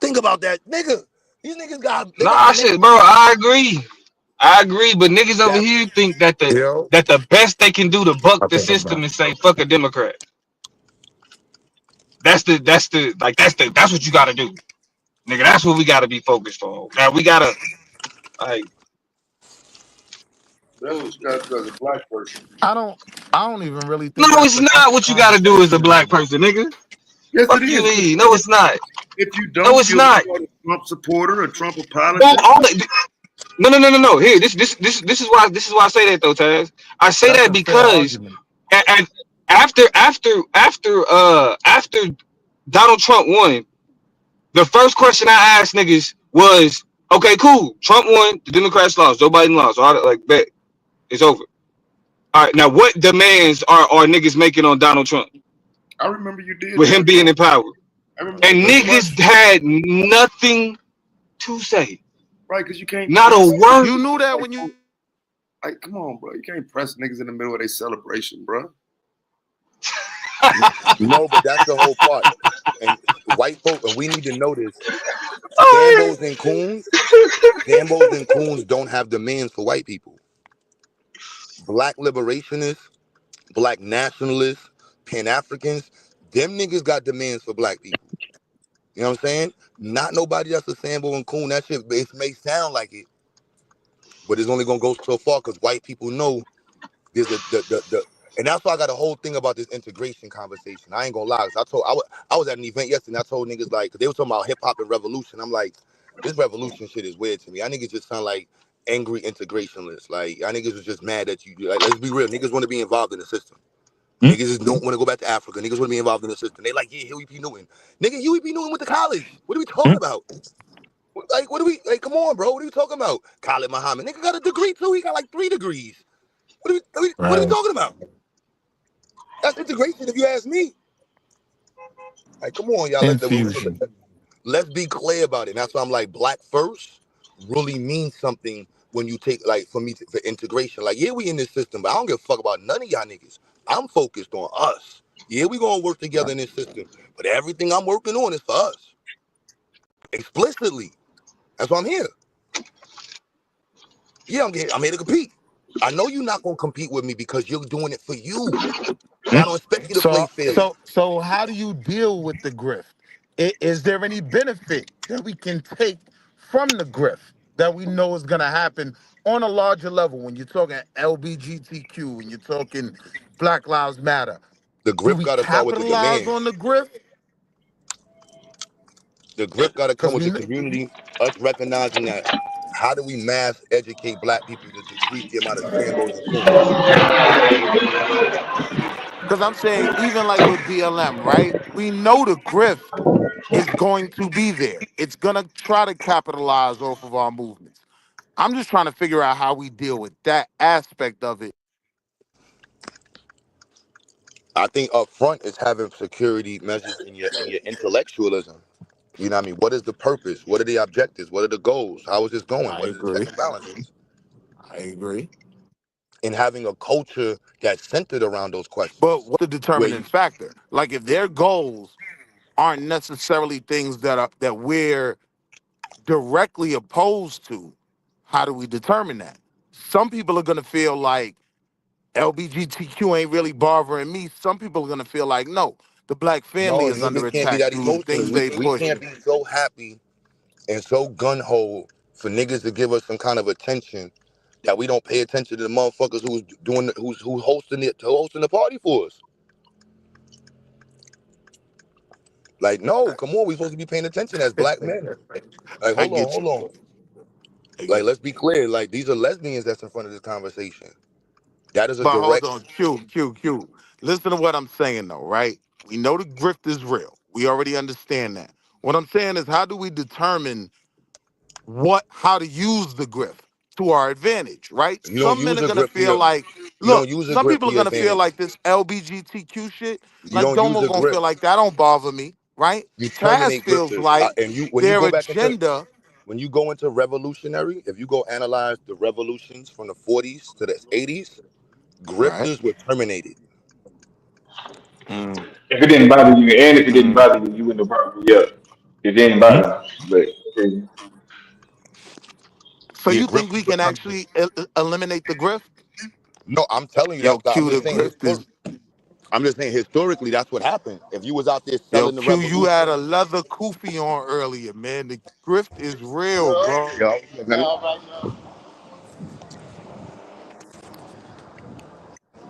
Think about that, nigga. These niggas they got Nah, mental. shit, bro. I agree, but niggas over That here think that the yo, that the best they can do to buck I the think I'm system done. is say fuck a Democrat. That's what you gotta do, nigga. That's what we gotta be focused on. Now we gotta like That's what you got to do as a black person. I don't even really no, think that's it's a not fucking what you gotta do as a conversation black anymore. person, nigga. Yes, Fuck it you, is. mean? No, it's not. If you No, don't, it's you're not. a Trump supporter, a Trump No, apologist. no. Here, this is why I say that though, Taz. I say That's that a fair because argument. and after Donald Trump won, the first question I asked niggas was, okay, cool. Trump won, the Democrats lost, Joe Biden lost. All that, like, bet it's over. All right, now what demands are niggas making on Donald Trump I remember you did with him that, being bro. in power? I remember And the niggas question, had nothing to say. right? Because you can't Not a press. word. You knew that Like, when you like, come on, bro. You can't press niggas in the middle of their celebration, bro. No, but that's the whole part. And white folk, and we need to know this. Oh, Sambos and coons don't have demands for white people. Black liberationists, black nationalists, Pan Africans, them niggas got demands for black people. You know what I'm saying? Not nobody that's a Sambo and coon. That shit it may sound like it, but it's only gonna go so far because white people know there's and that's why I got a whole thing about this integration conversation. I ain't gonna lie, 'cause I was at an event yesterday and I told niggas like, 'cause they were talking about hip hop and revolution. I'm like, this revolution shit is weird to me. I niggas just sound like angry integrationists. Like, I niggas was just mad that you, like, let's be real. Niggas want to be involved in the system. Niggas just don't want to go back to Africa. Niggas want to be involved in the system. They like, yeah, Huey P. Newton. Nigga, Huey P. Newton went to college. What are we talking about? Like, what are we, like, come on, bro. What are we talking about? Khalid Muhammad. Nigga got a degree too. He got like 3 degrees. What are we right. talking about? That's integration, if you ask me. Like, come on, y'all. Infusion. Let's be clear about it. And that's why I'm like, black first really means something when you take, like, for me, for integration. Like, yeah, we in this system, but I don't give a fuck about none of y'all niggas. I'm focused on us. Yeah, we gonna work together in this system, but everything I'm working on is for us. Explicitly. That's why I'm here. Yeah, I'm here to compete. I know you're not gonna compete with me because you're doing it for you. And I don't expect you to play So fairly. so so how do you deal with the grift? Is there any benefit that we can take from the grift that we know is gonna happen on a larger level when you're talking LBGTQ, when you're talking Black Lives Matter? The Do grift we gotta start with the capitalize demands. on the grift? The grift got to come Because with we the community, us recognizing that. How do we mass educate black people to decrease the amount of Sambos and coons? because I'm saying even like with BLM, right? We know the grift is going to be there. It's gonna try to capitalize off of our movements. I'm just trying to figure out how we deal with that aspect of it. I think up front is having security measures in your intellectualism. You know what I mean? What is the purpose? What are the objectives? What are the goals? How is this going? I What are the checks agree. and balances? I agree. And having a culture that's centered around those But questions. what's the Where determining you factor? Like if their goals aren't necessarily things that we're directly opposed to, how do we determine that? Some people are gonna feel like LBGTQ ain't really bothering me. Some people are gonna feel like no, the black family no, is under niggas can't be attack that through the emotional. things they We can't pushing. be so happy and so gun ho for niggas to give us some kind of attention that we don't pay attention to the motherfuckers who's doing who's hosting the party for us. Like, no, come on, we supposed to be paying attention as black men. Like, I hold on, get hold you. on. I Like, get let's you. be clear. Like, these are lesbians that's in front of this conversation. That is a But hold direct. on, Q. Listen to what I'm saying though, right? We know the grift is real. We already understand that. What I'm saying is how do we determine how to use the grift to our advantage, right? You don't Some men use are a gonna grip to feel your. like, You don't look, use a some grip people to are your gonna feel advantage. like this LBGTQ shit, You like don't use Domo a gonna grip. feel like that don't bother me, right? You Taz terminate feels grifters. like And you when you their go back into agenda, when you go into revolutionary, if you go analyze the revolutions from the 40s to the 80s, right? grifters were terminated. Mm, If it didn't bother you, and if it didn't mm, bother you, you wouldn't have brought me up. It didn't hmm bother me, but okay. So Yeah, you think we grifters were can terminated. actually eliminate the grift? No, I'm telling you Yo, I'm Q, the just saying grift is I'm just saying historically that's what happened. If you was out there yo, selling the Q, you had revolution, a leather kufi on earlier, man. The grift is real, bro. yo,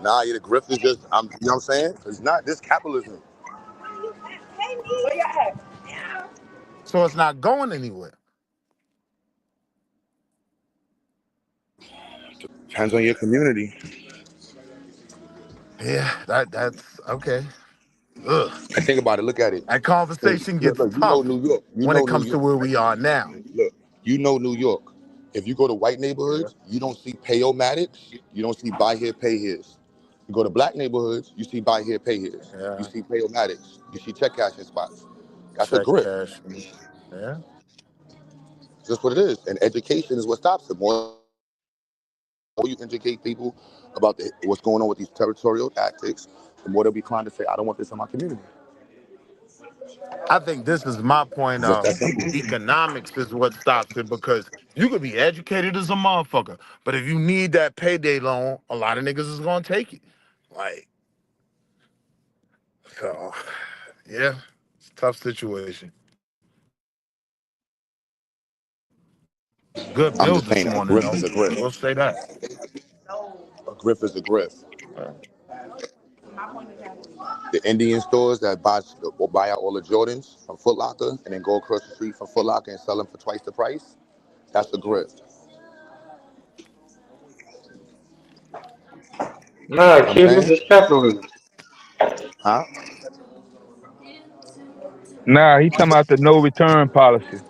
nah, yeah, the grifters just you know what I'm saying? It's not this capitalism. So it's not going anywhere. Depends on your community. Yeah, that's okay. Ugh. And think about it, look at it. That So conversation look, gets look, you know tough New York. You when know it New comes to York. where we are now. Look, you know New York. If you go to white Yeah. neighborhoods, you don't see pay-o-matics. You don't see buy here, pay here's. You go to black neighborhoods, you see buy here, pay here's. You Yeah. see pay-o-matics. You see check cashing spots. That's a Check grip. cash. Yeah. It's just what it is. And education is what stops it. More you educate people about what's going on with these territorial tactics, the more they'll be inclined to say, I don't want this in my community. I think this is my point It's just of that simple. economics is what stops it because you could be educated as a motherfucker, but if you need that payday loan, a lot of niggas is gonna take it. Like, so yeah, it's a tough situation. Good I'm build just this saying a morning grip though. is a I grip. will say that. A grip is a grip. The Indian stores that will buy out all the Jordans from Foot Locker and then go across the street from Foot Locker and sell them for twice the price, that's a grip. You Nah, know what I'm kid, this saying? is capitalism. Huh? Nah, he talking about the no return policy.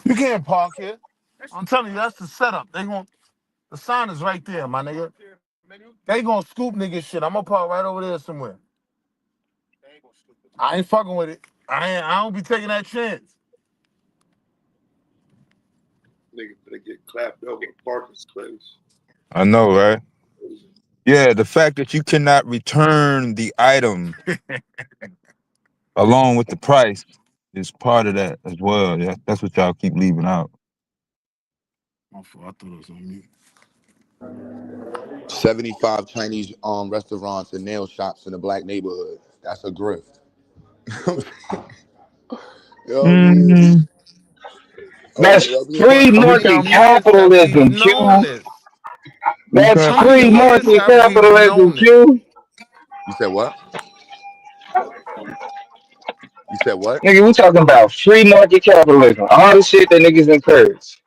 You can't park here. I'm telling you, that's the setup. The sign is right there, my nigga. They gonna scoop nigga shit. I'm gonna park right over there somewhere. I ain't fucking with it. I don't be taking that chance. Nigga finna get clapped over a parking space. I know, right? Yeah, the fact that you cannot return the item along with the price is part of that as well. Yeah, that's what y'all keep leaving out. My fault. I thought it was on mute. 75 Chinese restaurants and nail shops in the black neighborhood. That's a grift. You know what I mean? Mm, that's I mean, free For market years have we've capitalism, known Q. this. You That's turn For free years market have we capitalism, known this. Q. You said what? You said what? Nigga, we talking about free market capitalism. All the shit that niggas encourage.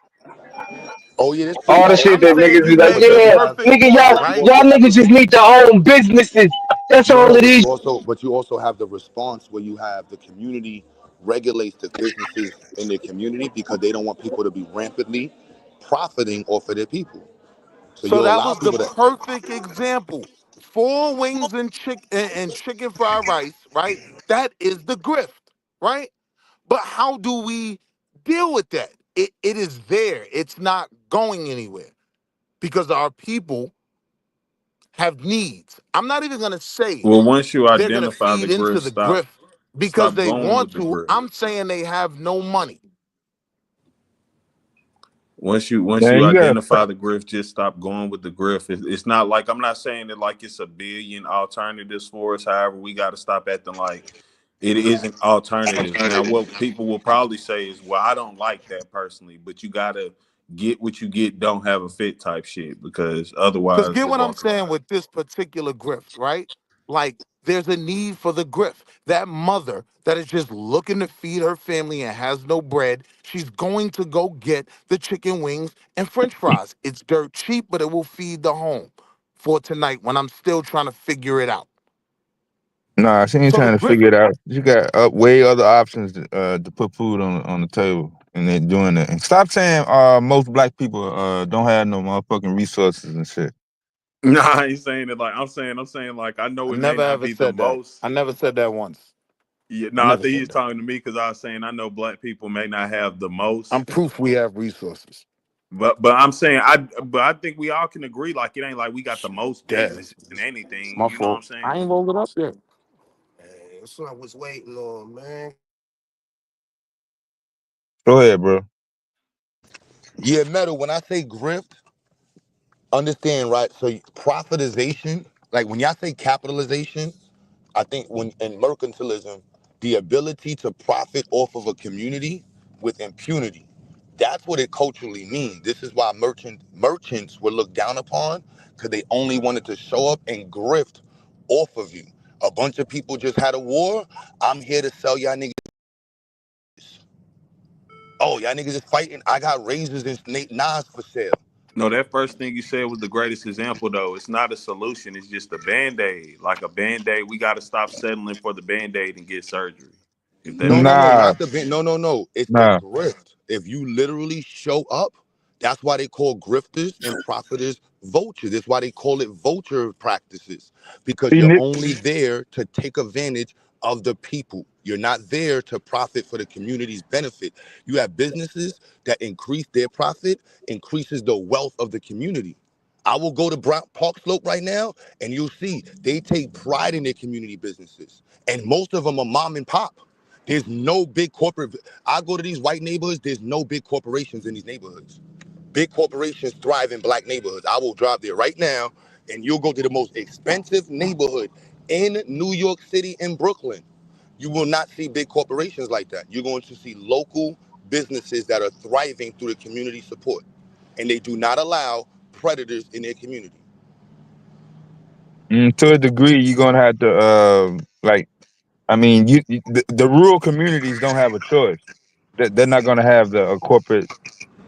Oh yeah, there's free. All the Oh, shit I'm that saying niggas you be like, but made the but you yeah, have perfect nigga, point, y'all, but you right? y'all also have niggas the just need to own businesses. That's all no, it is. but you also have the response where you have the community regulates the businesses in their community because they don't want people to be rampantly profiting off of their people. So So you that allow was the people to. perfect example. Four wings and chicken fried rice, right? That is the grift, right? But how do we deal with that? It is there. It's not going anywhere because our people have needs. I'm not even gonna say Well, once you they're gonna identify the feed into grift, the stop grift because stop they going want with the to. grift. I'm saying they have no money. Once you Man, you gotta. identify the grift, just stop going with the grift. It's not like I'm not saying that like it's a billion alternatives for us. However, we got to stop acting like it isn't alternatives. Now, what people will probably say is, "Well, I don't like that personally," but you got to get what you get. Don't have a fit type shit because Because otherwise get you'll what I'm walk saying away. with this particular grift, right? Like there's a need for the grift. That mother that is just looking to feed her family and has no bread, she's going to go get the chicken wings and french fries. It's dirt cheap, but it will feed the home for tonight when I'm still trying to figure it out. Nah, she ain't So the trying to grift, figure it out. You got way other options to put food on the table, and they're doing that. And stop saying most black people don't have no motherfucking resources and shit. No, I ain't saying it like I'm saying like I know I it may never not ever be the said that. most. I never said that once. Yeah, I no, I never think said he's that. talking to me because I was saying I know black people may not have the most. I'm proof we have resources. But I'm saying I think we all can agree like it ain't like we got the most Yeah, businesses and anything. my You know what I'm fault. I saying? ain't rolled it up yet. Hey, that's what I was waiting on, man. Go ahead, bro. Yeah, metal. When I say grift, understand right. So profitization, like when y'all say capitalization, I think when in mercantilism, the ability to profit off of a community with impunity. That's what it culturally means. This is why merchants were looked down upon because they only wanted to show up and grift off of you. A bunch of people just had a war. I'm here to sell y'all niggas. Oh, y'all niggas is fighting. I got razors and knives for sale. No, that first thing you said was the greatest example though. It's not a solution, it's just a band-aid. Like a band-aid, we gotta stop settling for the band-aid and get surgery. If that No, makes no, no, sense. Nah, not the no, no, no. It's the nah. grift. If you literally show up, that's why they call grifters and profiters vultures. That's why they call it vulture practices because See, you're Nick, only there to take advantage of the people. You're not there to profit for the community's benefit. You have businesses that increase their profit, increases the wealth of the community. I will go to Park Slope right now, and you'll see they take pride in their community businesses, and most of them are mom and pop. There's no big corporate. I go to these white neighborhoods. There's no big corporations in these neighborhoods. Big corporations thrive in black neighborhoods. I will drive there right now, and you'll go to the most expensive neighborhood in New York City and Brooklyn. You will not see big corporations like that. You're going to see local businesses that are thriving through the community support, and they do not allow predators in their community. to a degree, you're gonna have to like. I mean, the rural communities don't have a choice. They're not gonna have a corporate.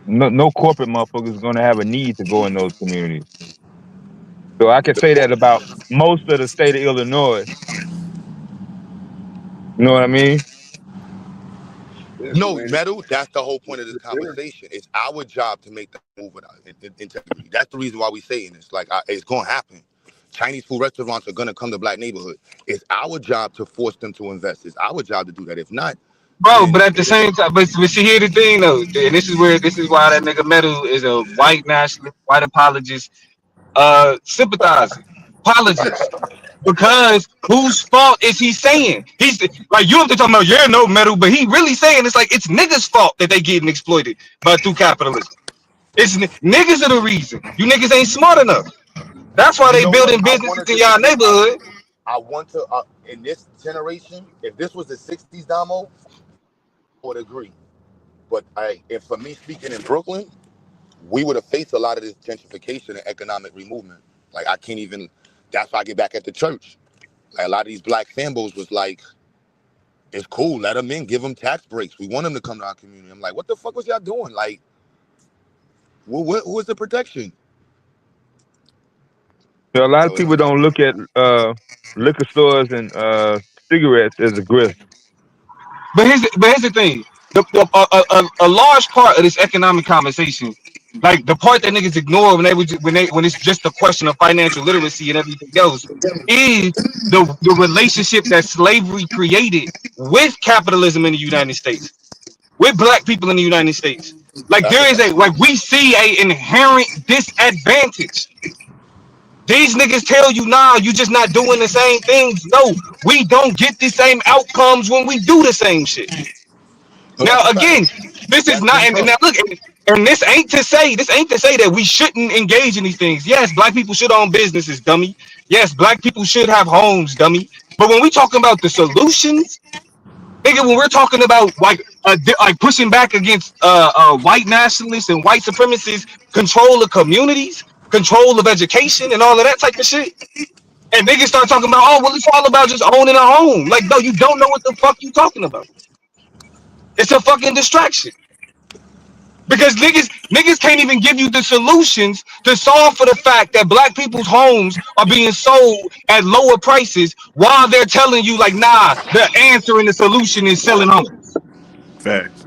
No corporate motherfuckers gonna have a need to go in those communities. So I can The say poor, that about most of the state of Illinois. You know what I mean? no, metal. That's the whole point of this conversation. It's our job to make that move into integrity. That's the reason why we saying this. Like, it's gonna happen. Chinese food restaurants are gonna come to black neighborhood. It's our job to force them to invest. It's our job to do that. If not, Bro, then but at the same time, but see here the thing though, and this is why that nigga Metal is a white nationalist, white apologist, sympathizer, apologist. Because whose fault is he saying? He's like you have to talk about you're no Metal, but he really saying it's like it's niggas' fault that they getting exploited by through capitalism. It's niggas are the reason. You niggas ain't smart enough. That's why you they know what? building I businesses want to in y'all disagree. neighborhood. I want to in this generation. If this was the '60s, Damo, I would agree. But if for me speaking in Brooklyn, we would have faced a lot of this gentrification and economic removement. Like I can't even. That's why I get back at the church. Like a lot of these black fambos was like it's cool. Let them in. Give them tax breaks. We want them to come to our community. I'm like, what the fuck was y'all doing? Like, what's the protection? So a lot of So people don't look at liquor stores and cigarettes as a grift. But here's the thing: a large part of this economic conversation, like the part that niggas ignore when it's just a question of financial literacy and everything else, is the relationship that slavery created with capitalism in the United States, with black people in the United States. Like that's a there is fact. we see a inherent disadvantage. These niggas tell you, nah, you just not doing the same things. No, we don't get the same outcomes when we do the same shit. No, Now, that's a fact. again, this is That's not, Jim and Crow. now look, and this ain't to say that we shouldn't engage in these things. Yes, black people should own businesses, dummy. Yes, black people should have homes, dummy. But when we talking about the solutions, nigga, when we're talking about like pushing back against white nationalists and white supremacists, control of communities, control of education, and all of that type of shit. And niggas start talking about, oh, well, it's all about just owning a home. Like, no, you don't know what the fuck you talking about. It's a fucking distraction. Because niggas can't even give you the solutions to solve for the fact that black people's homes are being sold at lower prices while they're telling you, like, nah, the answer and the solution is selling homes. Facts.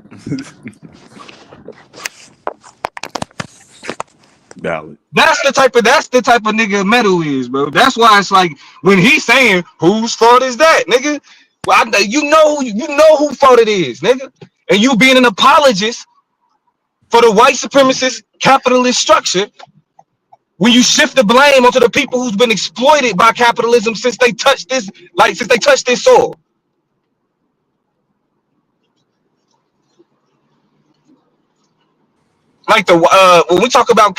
Valid. That's the type of nigga Metal is, bro. That's why it's like when he's saying, whose fault is that, nigga? Well, you know who fault it is, nigga. And you being an apologist for the white supremacist capitalist structure when you shift the blame onto the people who's been exploited by capitalism since they touched this soil. Like when we talk about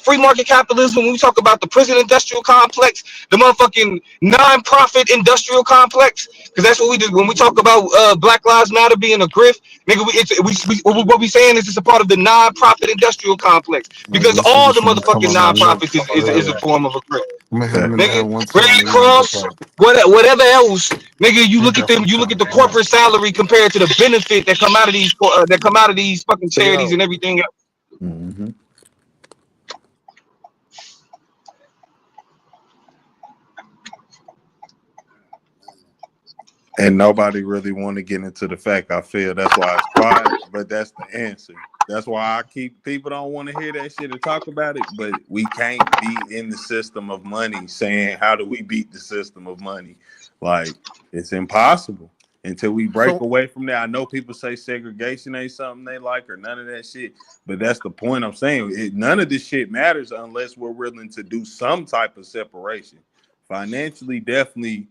free market capitalism, when we talk about the prison industrial complex, the motherfucking non-profit industrial complex, because that's what we did when we talk about Black Lives Matter being a grift, nigga. What we saying is it's a part of the non-profit industrial complex Man, because this all nigga's the trying to come motherfucking on my neck. non-profits is a Yeah. form of a grift, I'm gonna hit him in the Facts. head nigga. one Red time. Leave him the Cross, fuck. whatever else, nigga. You He look at them. definitely You look trying at to the come up. corporate salary compared to the benefit that come out of these fucking Hey, charities yo, and everything else. Mm-hmm. And nobody really want to get into the fact. I feel that's why it's quiet, but that's the answer. That's why I keep people don't want to hear that shit or talk about it. But we can't be in the system of money saying how do we beat the system of money? Like it's impossible until we break So away from that. I know people say segregation ain't something they like or none of that shit, but that's the point I'm saying. None of this shit matters unless we're willing to do some type of separation. Financially, definitely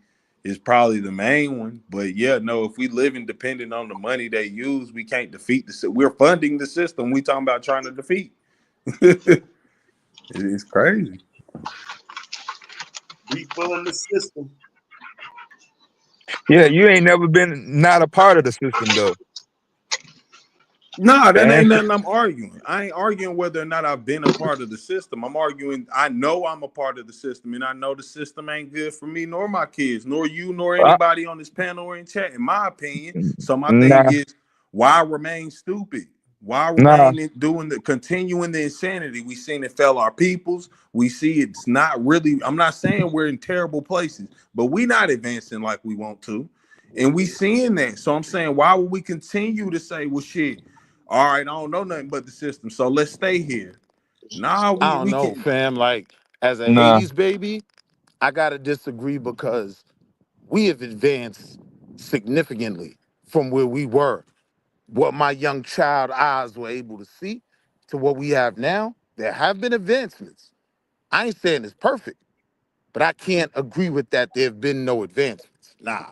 is probably the main one. But yeah, no, if we live independent on the money they use, we can't defeat the system. We're funding the system we talking about trying to defeat. It's crazy. We filling the system. Yeah, you ain't never been not a part of the system though. No, The that ain't answer, nothing I'm arguing. I ain't arguing whether or not I've been a part of the system. I'm arguing I know I'm a part of the system, and I know the system ain't good for me, nor my kids, nor you, nor uh, anybody on this panel or in chat, in my opinion. So my thing nah, is, why remain stupid? Why nah, remain continuing the insanity? We seen it fail our peoples. We see it's not really. I'm not saying we're in terrible places, but we not advancing like we want to, and we seeing that. So I'm saying, why would we continue to say, well, shit? All right, I don't know nothing but the system, so let's stay here. Nah, I we don't we know, can. fam. Like as a nah. '80s baby, I gotta disagree because we have advanced significantly from where we were. What my young child eyes were able to see to what we have now. There have been advancements. I ain't saying it's perfect, but I can't agree with that. There have been no advancements. Nah.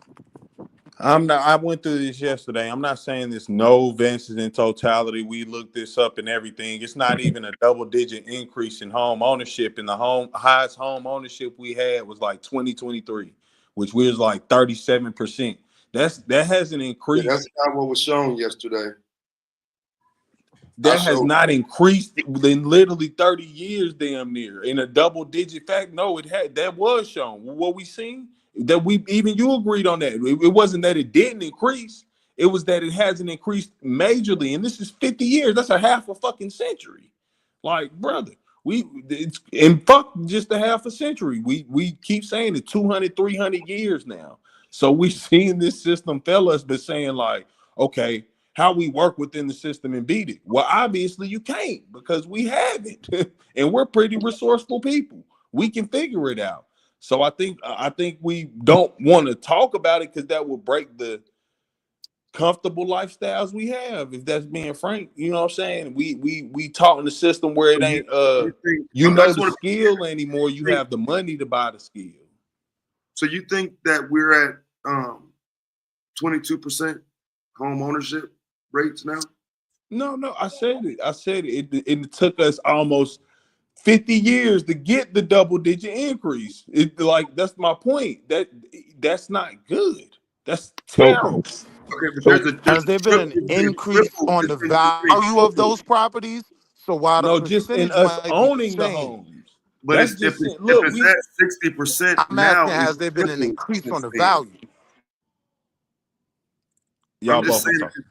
I'm not. I went through this yesterday. I'm not saying there's no advances in totality. We looked this up and everything. It's not even a double-digit increase in home ownership. And the highest home ownership we had was like 2023, which was like 37%. That hasn't Yeah, increased. that's not what was shown yesterday. I That has showed. not increased in literally 30 years, damn near in a double digit fact. No, it had that was shown. What we seen, That we even you agreed on that. It wasn't that it didn't increase. It was that it hasn't increased majorly. And this is 50 years. That's a half a fucking century. Like, brother, and fuck just a half a century. We keep saying it 200, 300 years now. So we seen this system fail us, but saying like, okay, how we work within the system and beat it. Well, obviously you can't because we haven't. And we're pretty resourceful people. We can figure it out. So I think we don't want to talk about it because that will break the comfortable lifestyles we have. If that's being frank, you know what I'm saying. We taught in the system where it So ain't you think, you I know just the want skill anymore. You to have the money to buy the skill. So you think that we're at 22% home ownership rates now? No, I said it. It took us almost 50 years to get the double digit increase. That's my point. That's not good. That's So, terrible. Okay, but so, Has there been an increase on the value of those properties? So while the No, just in percentage us might be the owning the same, homes. But That's it's if just it's it. if Look, it's we at 60% I'm asking, now, it's has there been an triple increase on since the then. value? y'all I'm just both are saying talking.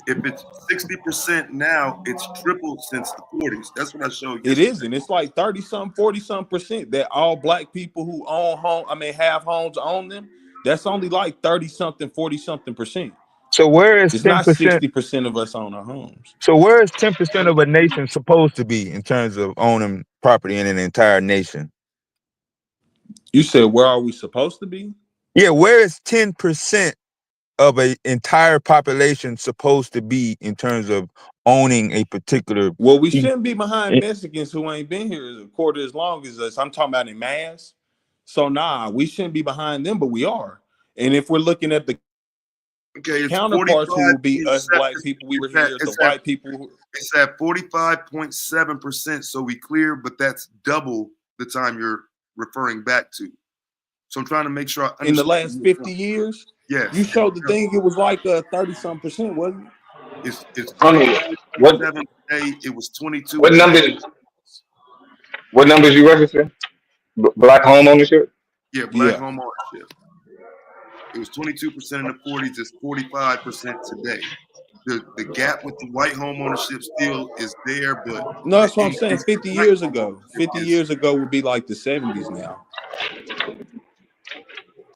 if it's 60% now, it's tripled since the 40s. That's what I showed It yesterday. isn't. It's like 30 some, 40 some percent that all black people who own home, have homes own them. That's only like 30 something, 40 something percent. so where is It's not 10%? 60% of us own our homes. So where is 10% of a nation supposed to be in terms of owning property in an entire nation? You said where are we supposed to be? Yeah, where is 10% of an entire population supposed to be in terms of owning a particular Well, we piece? shouldn't be behind Mexicans who ain't been here a quarter as long as us. I'm talking about in mass. So nah, we shouldn't be behind them, but we are. And if we're looking at the Okay, it's counterparts who will be 45.7. us black people, we were here, the white people. It's at 45.7%. So we clear, but that's double the time you're referring back to. So I'm trying to make sure I In the understand last your 50 point. years, Yes, you showed the thing, it was like 30 some percent, wasn't it? it's Tony, 45.7 today. It was 22 what in the numbers? What numbers you register? Black home ownership. black Yeah. home ownership. It was 22% in the 40s. It's 45% today. The gap with the white home ownership still is there, but No, the that's what I'm saying. increase in 50 black years home ago. ownership 50 is years ago would be like the 70s now.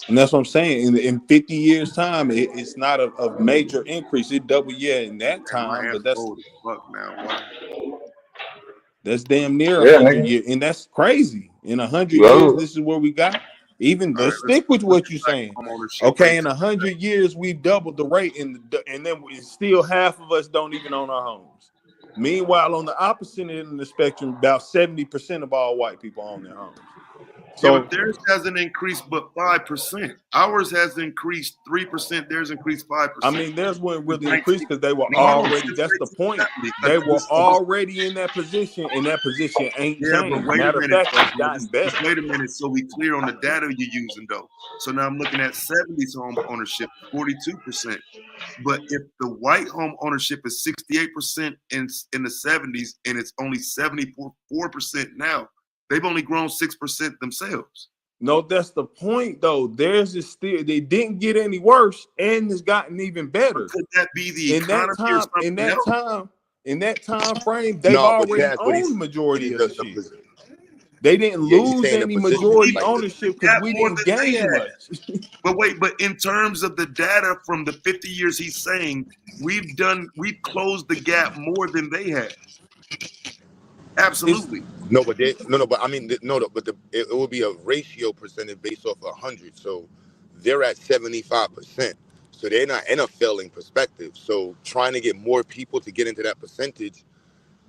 And that's what I'm saying. In 50 years' time, it's not a major increase. It double, in that and my time, but answer old as fuck now. Wow. that's damn near Yeah, 100 nigga. years. And that's crazy. In 100 You years, old. this is where we got. Even All right, let's stick with let's what do you're black saying. home ownership Okay, in rates. 100 years, we doubled the rate, and then still half of us don't even own our homes. Meanwhile, on the opposite end of the spectrum, about 70% of all white people own their homes. Yeah, but So, theirs hasn't increased but 5%. Ours has increased 3%. Theirs increased I 5%. mean, theirs wouldn't Since really 19 increase because they were No, hold on. already, Since that's the point. 1970, They because were already in that position, and that position ain't yeah, but changed. wait a Matter of minute, fact, though, it's bro. gotten Just better. wait a minute, so we clear on the data you're using, though. So now I'm looking at 70s home ownership, 42%. But if the white home ownership is 68% in the 70s and it's only 74% now, they've only grown 6% themselves. No, that's the point, though. Theirs is still, they didn't get any worse, and it's gotten even But better. could that be the In that economy or time, in something that else? time, in that time frame, they've No, but already Chaz, what owned he's majority saying, of the shit. the They didn't yeah, he's lose saying the any position So is we majority like the closed the ownership because gap we more didn't than they gain had. much. But wait, but in terms of the data from the 50 years he's saying, we've closed the gap more than they have. It's Absolutely. no, but they no, no, but I mean no, but it will be a ratio percentage based off 100. So they're at 75%. So they're not in a failing perspective. So trying to get more people to get into that percentage,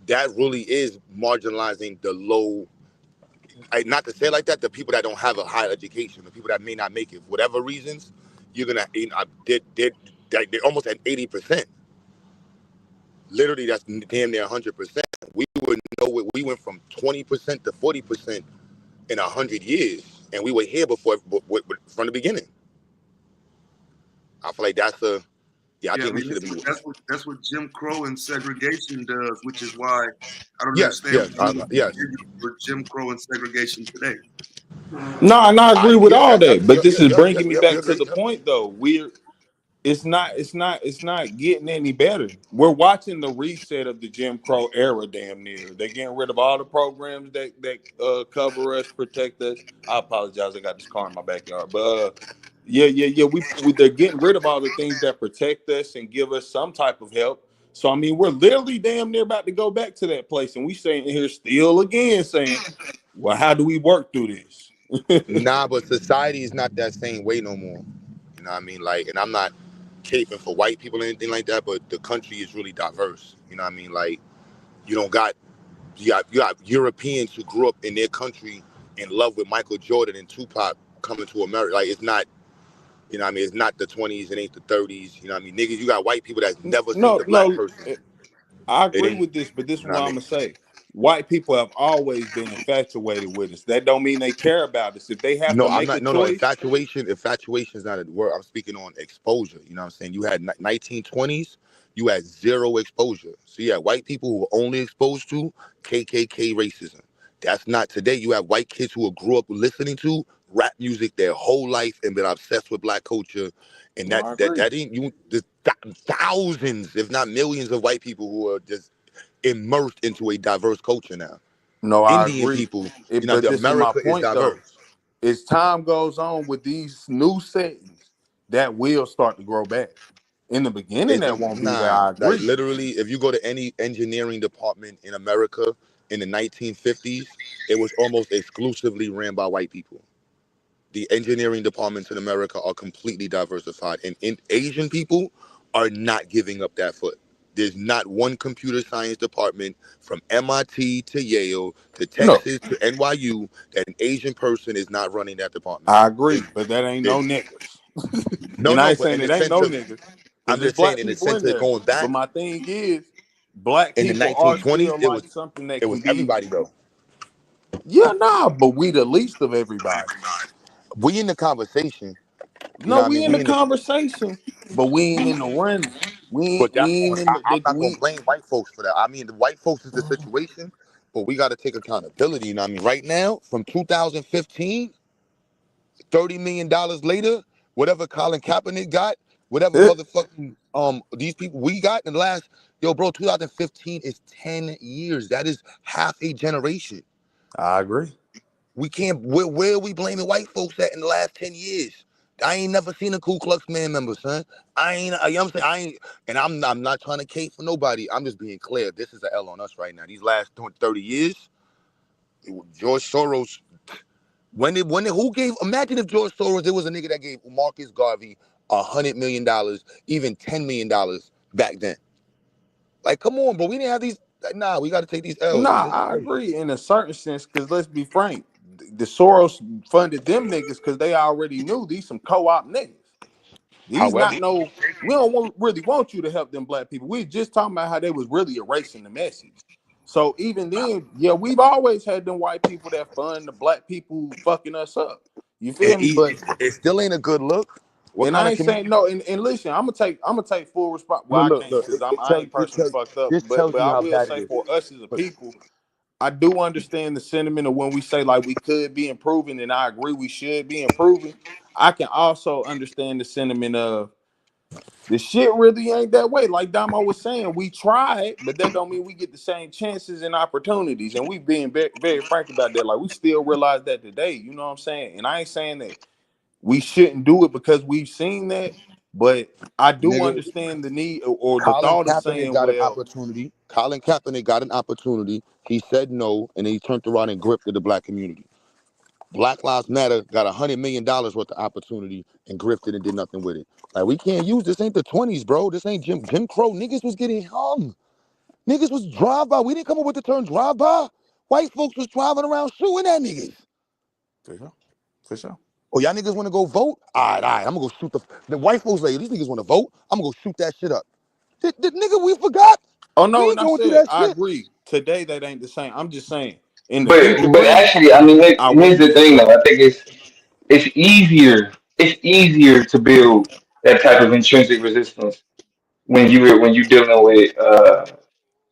that really is marginalizing the low. Not to say it like that, the people that don't have a high education, the people that may not make it, for whatever reasons, you're gonna they're almost at 80%. Literally, that's damn near 100%. We would know it. We went from 20% to 40% in 100 years, and we were here before from the beginning. I feel like I Yeah, I think we mean should be. that's what Jim Crow and segregation does, which is why I don't Yes, understand yes, why we yes. continue for Jim Crow and segregation today. No, and I agree with Yeah, all that, but yep, this yep, is yep, bringing yep, me yep. We back to agree. the Yep. point though. It's not getting any better. We're watching the reset of the Jim Crow era damn near. They're getting rid of all the programs that cover us, protect us. I apologize, I got this car in my backyard. But yeah, we they're getting rid of all the things that protect us and give us some type of help. So I mean, we're literally damn near about to go back to that place, and we saying here still again saying, well, how do we work through this? Nah, but society is not that same way no more. You know what I mean? Like, and I'm not caping for white people or anything like that, but the country is really diverse. You know what I mean? Like, you don't got you got Europeans who grew up in their country in love with Michael Jordan and Tupac coming to America. Like, it's not, you know what I mean? It's not the 20s, it ain't the 30s. You know what I mean? Niggas, you got white people that's never seen No, a black no, person. I It agree ain't, with this, but this is you know what what I I'm mean? gonna say. White people have always been infatuated with us. That don't mean they care about us. If they have No, to I'm make a not. No, no. choice, Infatuation is not a word. I'm speaking on exposure. You know what I'm saying? You had 1920s. You had zero exposure. So you had white people who were only exposed to KKK racism. That's not today. You have white kids who grew up listening to rap music their whole life and been obsessed with black culture, and no, that I that agree. that ain't you. There's thousands, if not millions, of white people who are just immersed into a diverse culture now. No, I Indian agree. people. You know, But this is my America is point though. diverse. As time goes on with these new settings, that will start to grow back. In the beginning, It's that won't be there. nah, I like agree. literally, if you go to any engineering department in America in the 1950s, it was almost exclusively ran by white people. The engineering departments in America are completely diversified, and Asian people are not giving up that foot. There's not one computer science department from MIT to Yale to No, Texas to NYU that an Asian person is not running that department. I There's, agree, but that ain't no there's, niggas. no, And I no, ain't but saying in the it ain't sense no of, niggas, because I'm there's just saying, black in the people sense in of there. going But back my thing is, black in the people are 1920s, still like something that it can was be, everybody though. yeah, nah, but we the least of everybody. We in the conversation, you know No, what I we mean? in the We in the, conversation, but we ain't in the running. but We that's ain't on. in I'm the not gonna we. blame white folks for that. I mean, the white folks is the situation, but we got to take accountability. You know what I mean? Right now, from 2015, $30 million later, whatever Colin Kaepernick got, whatever motherfucking these people we got in the last, yo, bro, 2015 is 10 years. That is half a generation. I agree. We can't. Where are we blaming white folks at in the last 10 years? I ain't never seen a Ku Klux Man member, son. I ain't. You know what I'm saying? I ain't. And I'm not trying to cape for nobody. I'm just being clear. This is an L on us right now. These last 30 years, George Soros. Who gave? Imagine if George Soros, there was a nigga that gave Marcus Garvey $100 million, even $10 million back then. Like, come on, bro. We didn't have these. Like, nah, we got to take these L's. Nah, This is I crazy. agree in a certain sense, because let's be frank, the Soros funded them niggas because they already knew these some co-op niggas. These However, not no, we don't really want you to help them black people. We just talking about how they was really erasing the message. So even then, yeah, we've always had them white people that fund the black people fucking us up. You feel me? But it still ain't a good look. What and kind I of ain't community? saying no. And listen, I'm gonna take full response. Well, Look, I look, can't look. because I ain't personally fucked up. This But tells you I how will bad it say is. for us as a But people, I do understand the sentiment of when we say like we could be improving, and I agree we should be improving. I can also understand the sentiment of the shit really ain't that way. Like Damo was saying, we tried, but that don't mean we get the same chances and opportunities. And we being very, very frank about that. Like we still realize that today. You know what I'm saying? And I ain't saying that we shouldn't do it because we've seen that, but I do nigga, understand the need or the Colin thought of Kaepernick saying, got an well, opportunity. Colin Kaepernick got an opportunity. He said no, and then he turned around and gripped the black community. Black Lives Matter got $100 million worth of opportunity and grifted and did nothing with it. Like, we can't use this. Ain't the 20s, bro. This ain't Jim Crow. Niggas was getting hung. Niggas was drive by. We didn't come up with the term drive by. White folks was driving around shooting at niggas. for sure, for sure. Oh, y'all niggas want to go vote? All right. I'm gonna go shoot the white folks. Like, these niggas want to vote. I'm gonna go shoot that shit up. The nigga, we forgot. Oh We no, ain't and I going through said that I shit. agree. Today that ain't the same. I'm just saying in the future, But please. actually, I mean, I here's want the this thing, though. shit. I think it's easier to build that type of intrinsic resistance when you dealing with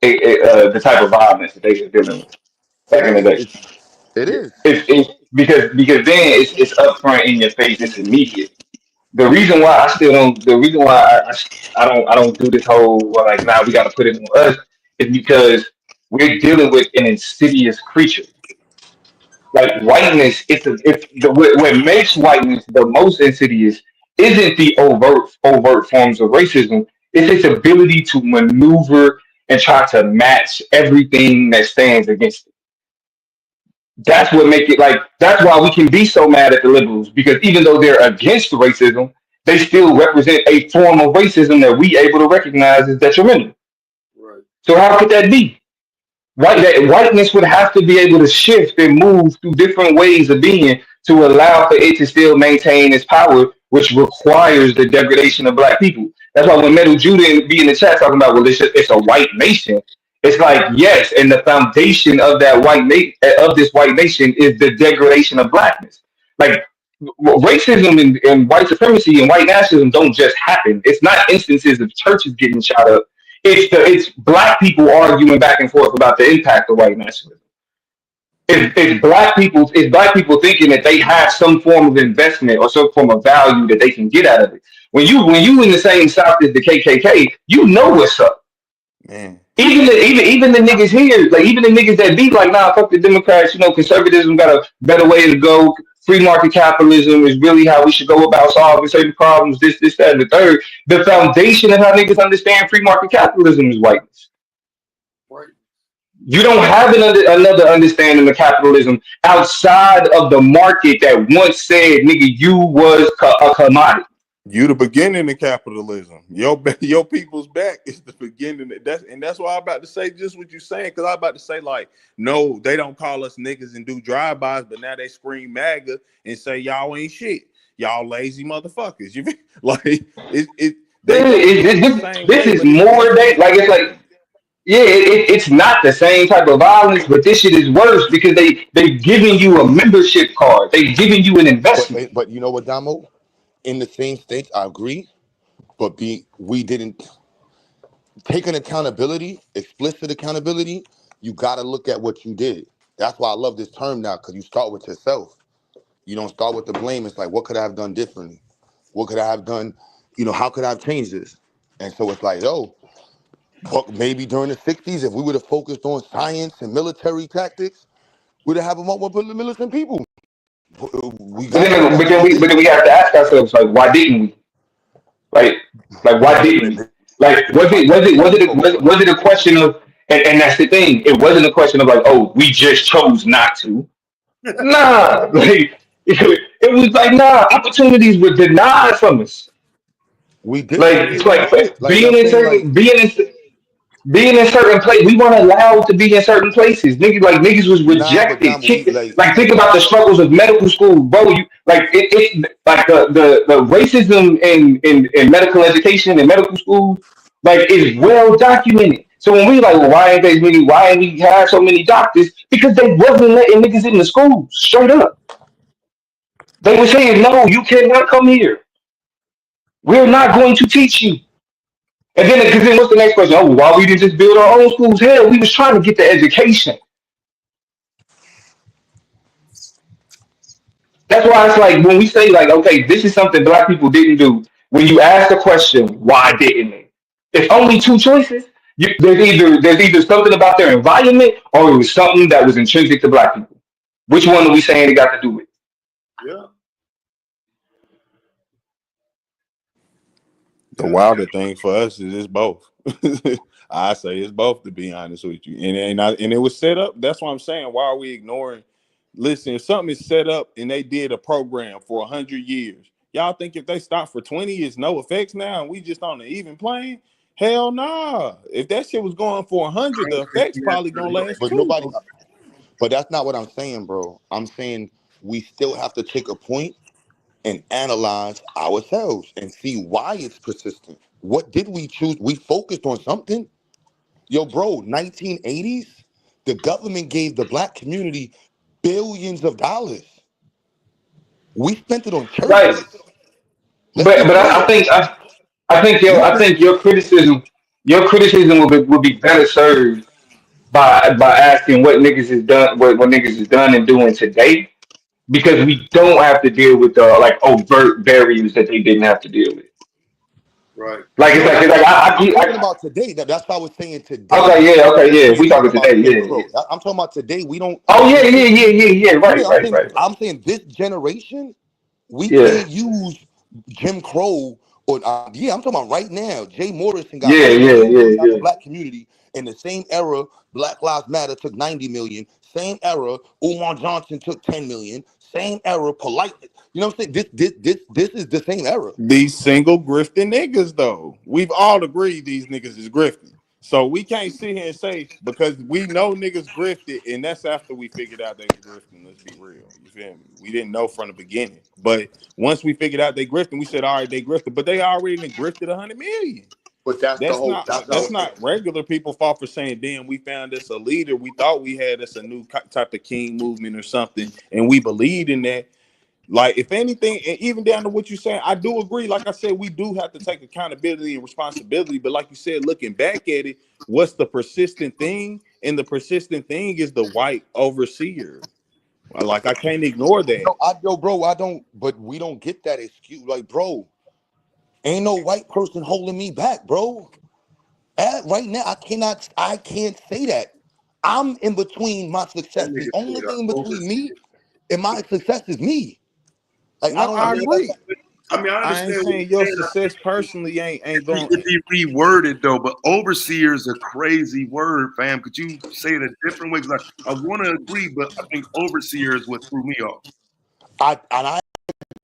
the type of violence that they were dealing with back in the day. It is. Because then it's upfront in your face, it's immediate. The reason why I don't do this whole well, like now we got to put it on us is because we're dealing with an insidious creature. Like whiteness, what makes whiteness the most insidious isn't the overt forms of racism. It's its ability to maneuver and try to match everything that stands against it. That's what make it like that's why we can be so mad at the liberals because even though they're against racism, they still represent a form of racism that we able to recognize as detrimental. Right. So how could that be? Whiteness would have to be able to shift and move through different ways of being to allow for it to still maintain its power, which requires the degradation of black people. That's why when Metal Judah be in the chat talking about, well, it's a white nation. It's like yes, and the foundation of that of this white nation is the degradation of blackness. Like racism and white supremacy and white nationalism don't just happen. It's not instances of churches getting shot up. It's black people arguing back and forth about the impact of white nationalism. It's black people thinking that they have some form of investment or some form of value that they can get out of it. When you in the same South as the KKK, you know what's up. Man. Even the niggas here, like even the niggas that be like, nah, fuck the Democrats. You know, conservatism got a better way to go. Free market capitalism is really how we should go about solving certain problems. This, that, and the third. The foundation of how niggas understand free market capitalism is whiteness. Right. You don't have another understanding of capitalism outside of the market that once said, nigga, you was a commodity. You the beginning of capitalism. Your people's back is the beginning. That's why I'm about to say just what you're saying. Because I'm about to say like, no, they don't call us niggas and do drive-bys, but now they scream MAGA and say y'all ain't shit. Y'all lazy motherfuckers. You like it? They don't do it the same This way, is but it's more than definitely like it's like yeah, it's not the same type of violence, but this shit is worse because they giving you a membership card. They giving you an investment. But you know what, Damo? In the same states, I agree. But we didn't take an accountability, explicit accountability. You got to look at what you did. That's why I love this term now because you start with yourself. You don't start with the blame. It's like, what could I have done differently? What could I have done? You know, how could I have changed this? And so it's like, yo, maybe during the 60s, if we would have focused on science and military tactics, we'd have a more militant people. We But got to look then, at but what then we we but did. then we have to ask ourselves like, why didn't we? Like, why didn't we? Like, was it a question of? And that's the thing. It wasn't a question of like, oh, we just chose not to. Nah, like it was like nah. Opportunities were denied from us. We Like didn't. it's like Like I'm saying, like being in certain place, we weren't allowed to be in certain places. Niggas was nah, but rejected, Damo, we kicked. like Like think about the struggles of medical school, bro. You like it like the racism in medical education and medical schools, like is well documented. So when we like, well, why ain't we have so many doctors? Because they wasn't letting niggas in the schools straight up. They were saying, no, you cannot come here. We're not going to teach you. And then, because then what's the next question? Oh, well, why we didn't just build our own schools? Hell, we was trying to get the education. That's why it's like when we say like, okay, this is something black people didn't do. When you ask the question, why didn't they? It's only two choices. There's either something about their environment or it was something that was intrinsic to black people. Which one are we saying it got to do with? Yeah. the wilder thing for us is it's both. I say it's both to be honest with you. And it was set up. That's what I'm saying. Why are we ignoring? Listen, if something is set up and they did a program for 100 years, y'all think if they stop for 20, it's no effects now and we just on the even plane? Hell nah. If that shit was going for 100, the effects probably gonna last but too. nobody but that's not what I'm saying, bro. I'm saying we still have to take a point and analyze ourselves and see why it's persistent. What did we choose? We focused on something. Yo, bro, 1980s, the government gave the black community billions of dollars. We spent it on Right. churches. Let's be But I clear. think I Listen, think your criticism would be better served by asking what niggas is done, what niggas is done and doing today, because we don't have to deal with the like overt barriers that they didn't have to deal with. Right. Like no, it's like I'm talking about today. That's why I was saying today. okay, yeah. We're We talking talking about today, Jim yeah, yeah. Crow. I'm talking about today. We don't. Oh yeah, In yeah, yeah, yeah, yeah. Right, Yeah, right, right, right. I'm saying this generation, we Yeah, can't use Jim Crow or yeah, I'm talking about right now. Jay Morrison got yeah, yeah, 15 yeah, million out yeah. the black community. In the same era, Black Lives Matter took 90 million. Same era, Umar Johnson took 10 million. Same era, polite. You know what I'm saying? This is the same era. These single grifting niggas, though, we've all agreed these niggas is grifting. So we can't sit here and say because we know niggas grifted, and that's after we figured out they was grifting. Let's be real. You feel me? We didn't know from the beginning. But once we figured out they grifting, we said, all right, they grifted. But they already grifted 100 million. But that's the That's whole. not that's not regular people fault for saying, damn, we found us a leader. We thought we had us a new type of king movement or something, and we believed in that. Like, if anything, and even down to what you're saying, I do agree. Like I said, we do have to take accountability and responsibility. But like you said, looking back at it, what's the persistent thing? And the persistent thing is the white overseer. Like, I can't ignore that. Bro, I don't. But we don't get that excuse. Like, bro, ain't no white person holding me back, bro. Right now, I can't say that. I'm in between my That success. The nigga only said thing in between me overseer. and my success is me. Like, I No, don't I I know mean, what that's. agree. I mean, I I ain't understand what saying you're your saying. success personally ain't going. It be reworded though, but overseer is a crazy word, fam. Could you say it a different way? Because I want to agree, but I think overseer is what threw me off. I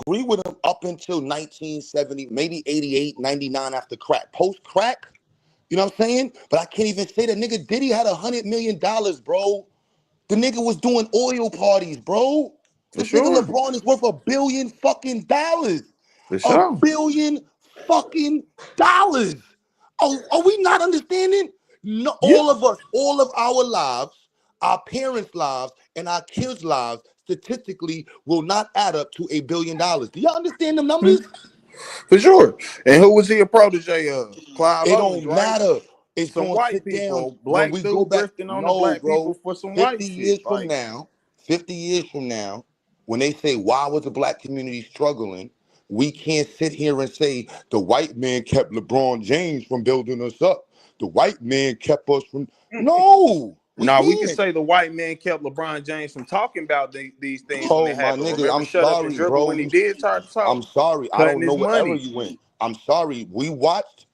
agree with him up until 1970, maybe 88, 99 after crack. Post crack, you know what I'm saying? But I can't even say that nigga Diddy had $100 million, bro. The nigga was doing oil parties, bro. For This nigga sure. LeBron is worth $1 billion fucking dollars. For $1 sure. billion fucking dollars. Oh, are we not understanding? No, Yeah. all of us, all of our lives, our parents' lives, and our kids' lives statistically will not add up to $1 billion. Do y'all understand the numbers? For sure. And who was he a protege of? Clive It Owens, don't right? matter. It's Some going to white sit down people, when black we go dude back. grifting on the No, black people bro. for some 50 white shit. years from Like, now, 50 years from now, when they say, why was the black community struggling? We can't sit here and say the white man kept LeBron James from building us up. The white man kept us from. No, we now we could can't. say the white man kept LeBron James from talking about these things when Oh, it my happened. nigga, Remember, I'm shut up and sorry, dribble bro. when he did try to talk, I'm sorry. I cutting don't know his what era money. you in. I'm sorry. We watched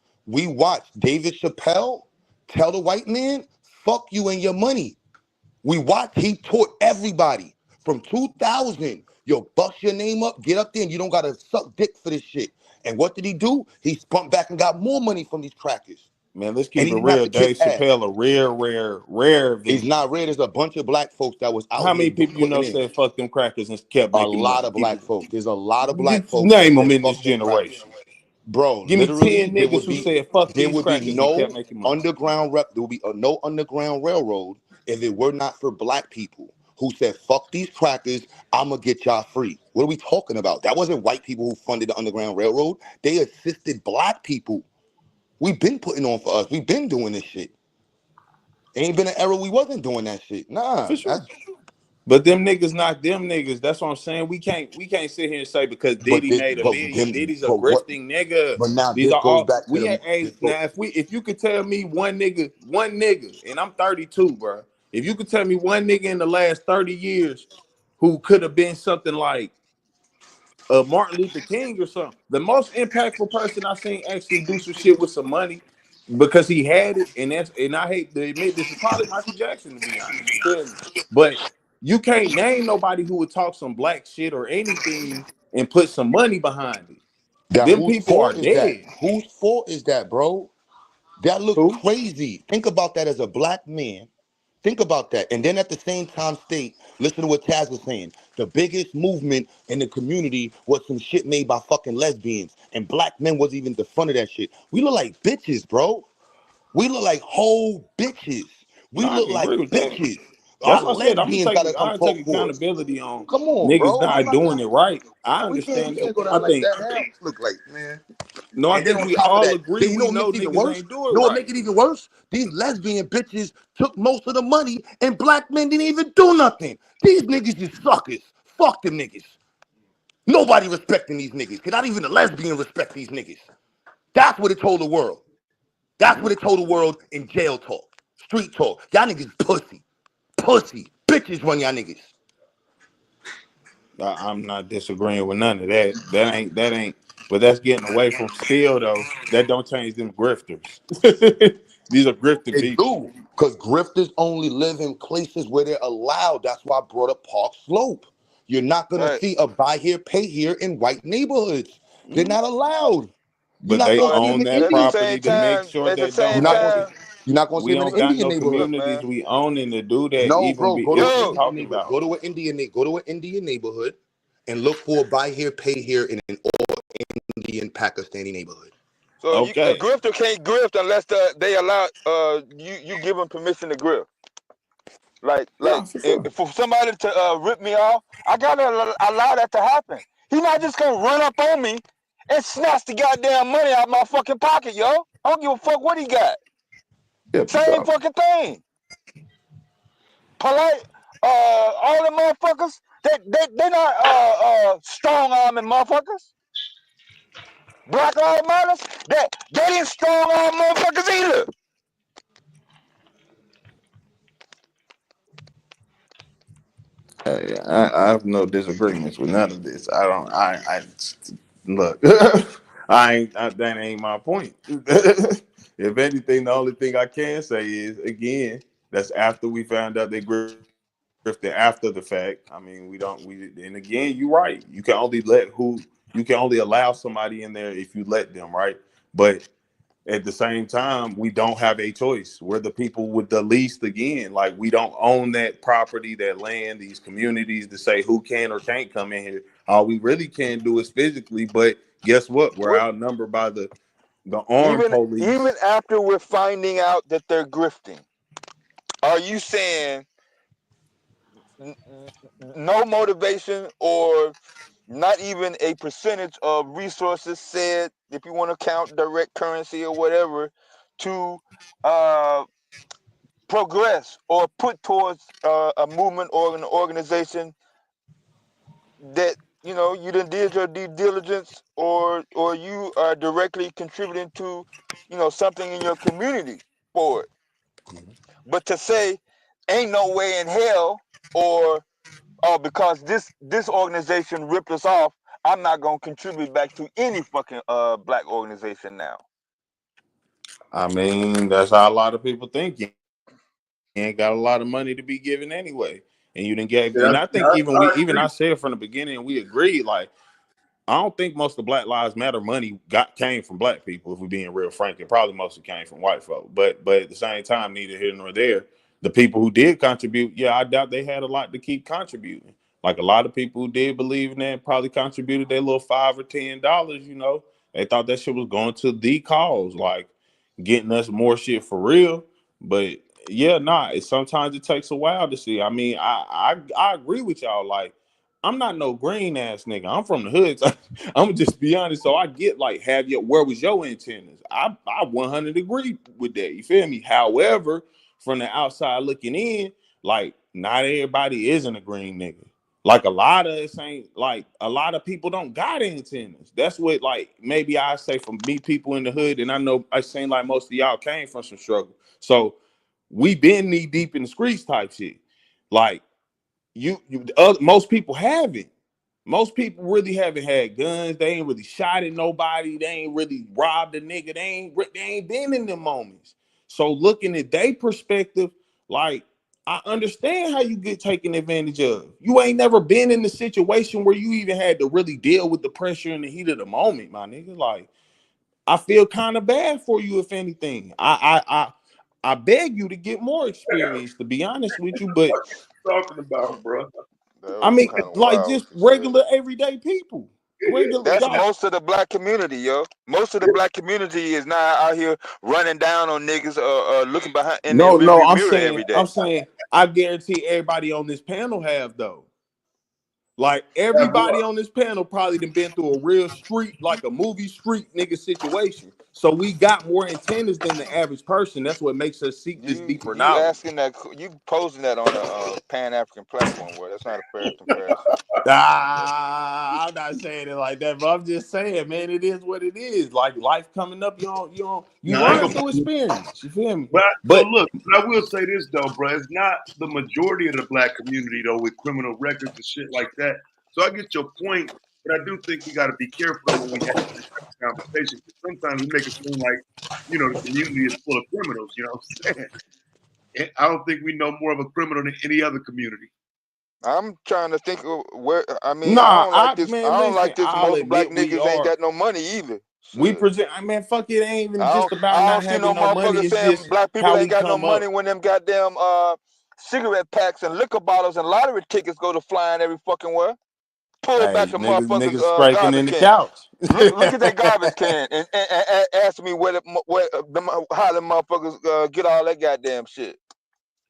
David Chappelle tell the white man, fuck you and your money. We watched, he taught everybody from 2000, yo, bust your name up, get up there, and you don't gotta suck dick for this shit. And what did he do? He spun back and got more money from these crackers. Man, let's And keep he it didn't have real. to kiss Dave ass. Chappelle, a rare It's venue. not rare. There's a bunch of black folks that was out How here many people you putting know in. said fuck them crackers and kept A making lot money? of black folks. There's a lot of black folks that Name them said in this fuck them crackers. generation. Bro, Give me literally, 10 niggas who said fuck there these would be crackers and kept no making money. underground rep. There would be no underground railroad if it were not for black people who said fuck these crackers. I'ma get y'all free. What are we talking about? That wasn't white people who funded the underground railroad. They assisted black people. We've been putting on for us. We've been doing this shit. Ain't been an era we wasn't doing that shit. Nah, For sure. that's But them niggas not them niggas. That's what I'm saying. We can't sit here and say because but Diddy this made a but million. them Diddy's a but what grifting nigga. but now These this are goes all back to we them. hey now if you could tell me one nigga, and I'm 32, bro. If you could tell me one nigga in the last 30 years who could have been something like Martin Luther King or something. The most impactful person I seen actually do some shit with some money because he had it, and I hate to admit this is probably Michael Jackson to be honest. You feel me? But you can't name nobody who would talk some black shit or anything and put some money behind it. That Them whose people are fault is that? dead. Whose fault is that, bro? That look Who? crazy. Think about that as a black man. Think about that. And then at the same time, state, listen to what Taz was saying. The biggest movement in the community was some shit made by fucking lesbians. And black men wasn't even the front of that shit. We look like bitches, bro. We look like whole bitches. No, We I look can like agree with that. bitches. That's Y'all what I said. I'm gonna lesbians gotta take come I take talk for us. accountability on Come on, niggas bro. I'm not not. doing it right. I We understand that. can't go I down like think that. How look like, man. no, I And then think on we top of all that, agree then you know we what know makes it even niggas worse? ain't do it You know what right. make it even worse? These lesbian bitches took most of the money and black men didn't even do nothing. These niggas is suckers. Fuck them niggas. Nobody respecting these niggas. Cause not even the lesbian respect these niggas. That's what it told the world. That's what it told the world in jail talk, street talk. Y'all niggas pussy. Pussy. Bitches run y'all niggas. I'm not disagreeing with none of that. That ain't. But that's getting away from still though. That don't change them grifters. These are grifting It people. do. Because grifters only live in places where they're allowed. That's why I brought up Park Slope. You're not gonna Right. see a buy here, pay here in white neighborhoods. They're Mhm. not allowed. You're But not they gonna So see them own in that at the Indian. same property to make time, sure at the that You're same don't not gonna happen. see. time, You're not gonna see We them in don't an got Indian no neighborhood, communities man. we owning to do that. No, Even bro. be Go to if an we yo, Indian talking neighborhood. about Go to an Indian neighborhood, and look for a buy here, pay here in an all Indian Pakistani neighborhood. so a okay, grifter can't grift unless they allow you give them permission to grift. nah, Like for if, sure. for somebody to rip me off, I gotta allow that to happen. He's not just gonna run up on me and snatch the goddamn money out of my fucking pocket, yo. I don't give a fuck what he got. Yeah, Same bro. fucking thing. Polite, all the motherfuckers, they not strong arming motherfuckers. Black Lives Matter, they didn't strong arm motherfuckers either. I have no disagreements with none of this. I don't. I look. That ain't my point. If anything, the only thing I can say is again, that's after we found out they grifted after the fact. I mean, we don't. We and again, you're right. You can only allow somebody in there if you let them, right? But at the same time, we don't have a choice. We're the people with the least again. Like we don't own that property, that land, these communities to say who can or can't come in here. All we really can do is physically, but guess what? We're What? outnumbered by the armed Even police. after we're finding out that they're grifting, are you saying no motivation or not even a percentage of resources said, if you want to count direct currency or whatever, to uh, progress or put towards a movement or an organization that you done did your due diligence or you are directly contributing to something in your community for it, but to say ain't no way in hell or oh, because this organization ripped us off, I'm not gonna contribute back to any fucking black organization now. I mean, that's how a lot of people think. You ain't got a lot of money to be given anyway. And you didn't get Yeah, and I think I, even I I agree. said from the beginning we agreed, like I don't think most of the Black Lives Matter money came from black people. If we're being real frank, it probably mostly came from white folk. But at the same time, neither here nor there. The people who did contribute, yeah, I doubt they had a lot to keep contributing. Like a lot of people who did believe in that probably contributed their little $5 or $10. They thought that shit was going to the cause, like getting us more shit for real. But yeah, nah. Sometimes it takes a while to see. I mean, I agree with y'all. Like I'm not no green ass nigga. I'm from the hood. So I'm gonna just be honest. So I get like, where was your antennas? I 100 agree with that. You feel me? However, from the outside looking in, like not everybody isn't a green nigga. Like a lot of us ain't like a lot of people don't got antennas. That's what like maybe I say from me people in the hood, and I know I seem like most of y'all came from some struggle. So we been knee deep in the streets type shit. Like most people haven't. Most people really haven't had guns. They ain't really shot at nobody. They ain't really robbed a nigga. They ain't been in them moments. So looking at their perspective, like I understand how you get taken advantage of. You ain't never been in the situation where you even had to really deal with the pressure and the heat of the moment, my nigga. Like I feel kind of bad for you, if anything. I beg you to get more experience, to be honest with you. But Talking about, bro. That I was mean, kind of like wild just what you said. regular everyday people. Regular That's y'all. most of the black community, yo. Most of the black community is not out here running down on niggas looking behind in their No, rearview I'm mirror saying, every day. I guarantee everybody on this panel have though. Like Have everybody what? on this panel probably done been through a real street, like a movie street nigga situation. So we got more antennas than the average person. That's what makes us seek this deeper You knowledge. asking that you posing that on a Pan African platform, where that's not a fair comparison. I'm not saying it like that, but I'm just saying, man, it is what it is. Like life coming up, you No, I ain't learn gonna. through experience. You feel me? But so But look, but I will say this though, bro. It's not the majority of the black community though with criminal records and shit like that. So I get your point, but I do think we got to be careful though when we have this type of conversation. Sometimes we make it seem like the community is full of criminals. You know what I'm saying? And I don't think we know more of a criminal than any other community. I'm trying to think of where. I mean, I nah, don't like this. I man, don't listen, like this. I'll Most black admit we niggas ain't are. got no money either. We Shit. present, I mean, fuck it, ain't even I just don't. about I not don't see having no no money. motherfucker It's saying just black people how ain't we got no come up. money when them goddamn cigarette packs and liquor bottles and lottery tickets go to flying every fucking where. Pull back Hey, a niggas motherfucker's scraping in garbage the can. couch. Look at that garbage can and ask me how the motherfuckers get all that goddamn shit.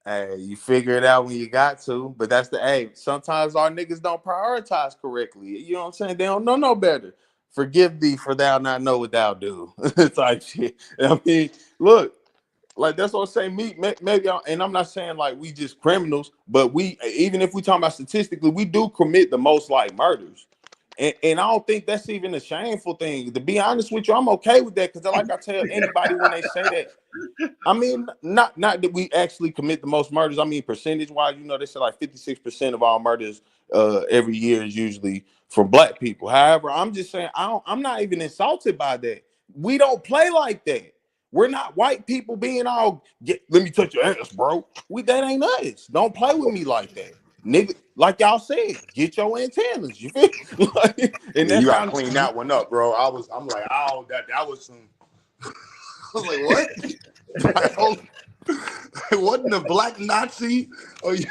Hey, you figure it out when you got to, but that's the sometimes our niggas don't prioritize correctly. You know what I'm saying? They don't know no better. Forgive thee for thou not know what thou do. Type shit. I mean, look, like that's what I'm saying. Maybe, and I'm not saying like we just criminals, but we, even if we talking about statistically, we do commit the most like murders. And I don't think that's even a shameful thing. To be honest with you, I'm okay with that because, like I tell anybody when they say that, I mean, not that we actually commit the most murders. I mean, percentage wise, they say like 56% of all murders every year is usually from black people. However, I'm just saying I'm not even insulted by that. We don't play like that. We're not white people being all let me touch your ass, bro. That ain't us. Don't play with me like that. Nigga, like y'all said, get your antennas. You feel? And Yeah, you that's gotta how clean that one up, bro. I'm like, oh, that was some. I was like, what? Like, hold it wasn't a black Nazi. Oh, you,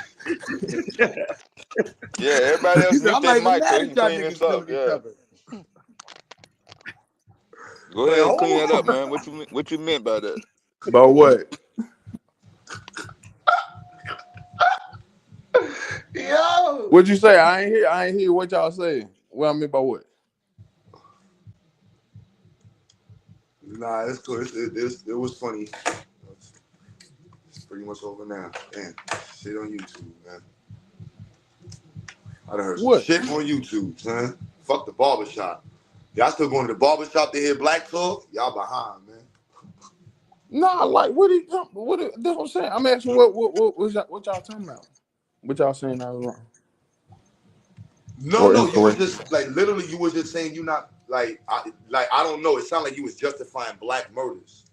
Yeah, everybody he else said, mute I'm that not even mic so mad he at can y'all clean this niggas up. killing each Yeah, other. go Like, ahead and clean that hold up, on. man. What you meant by that? But what? Yo. What'd you say? I ain't hear what y'all saying. What I mean by what? Nah, it's cool. It was funny. It's pretty much over now. Damn, shit on YouTube, man. I done heard some What? shit on YouTube, son. Fuck the barbershop. Y'all still going to the barbershop to hear black talk? Y'all behind, man. Nah, like that's what I'm saying. I'm asking what y'all talking about? What y'all saying I was wrong No, or no, you was incorrect? just like literally you was just saying you not I don't know. It sounded like you was justifying black murders.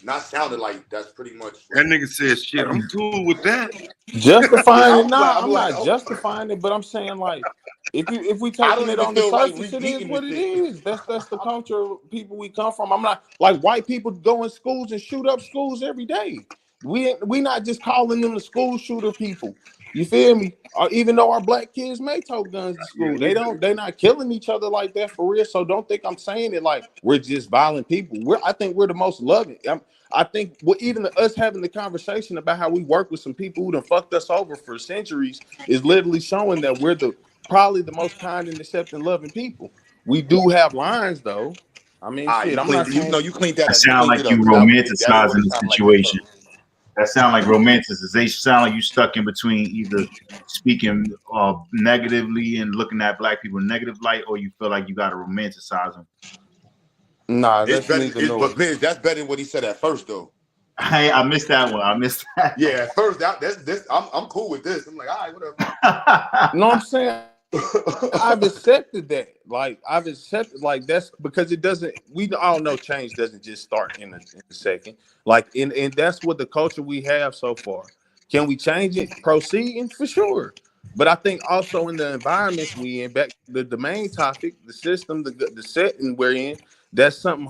Not sounded like that's pretty much That like nigga said, "Shit, I'm cool with that." Justifying it? I'm Nah, like, I'm not oh. justifying it, but I'm saying like if we I taking don't it even on the feel right surface, it is repeating the what it shit. is. That's the culture of people we come from. I'm not like white people go in schools and shoot up schools every day. We not just calling them the school shooter people. You feel me? Or even though our black kids may tote guns to Yeah, school, we do. they not killing each other like that for real. So don't think I'm saying it like we're just violent people. I think we're the most loving. I think even us having the conversation about how we work with some people who done fucked us over for centuries is literally showing that we're probably the most kind and accepting, loving people. We do have lines though. I mean, All right, shit. I'm not saying you cleaned That that up. You sound cleaned like it up you because that is what romanticizing it the sounded like at situation. first. That sound like romanticization. Sound like you stuck in between either speaking negatively and looking at black people in negative light, or you feel like you got to romanticize them. nah, It's that's better. neither nor. But Biz, that's better than what he said at first, though. I missed that one. I missed that. Yeah, at first that's this. I'm cool with this. I'm like, all right, whatever. No, I'm saying I've accepted that. Like I've accepted like that's because it doesn't. We all know change doesn't just start in a second. Like and that's what the culture we have so far. Can we change it? Proceeding for sure. But I think also in the environments we in, back the main topic, the system, the setting we're in, that's something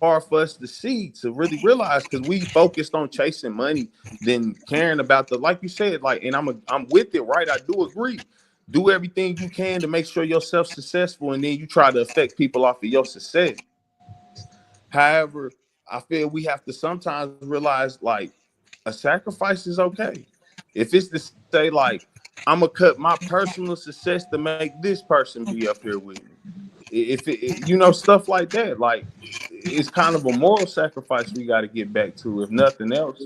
hard for us to see to really realize because we focused on chasing money than caring about like you said, like, and I'm with it, right? I do agree. Do everything you can to make sure yourself successful, and then you try to affect people off of your success. However, I feel we have to sometimes realize like A sacrifice is okay. If it's to say like I'm gonna cut my personal success to make this person be up here with me, if you know, stuff like that, like it's kind of a moral sacrifice we got to get back to, if nothing else.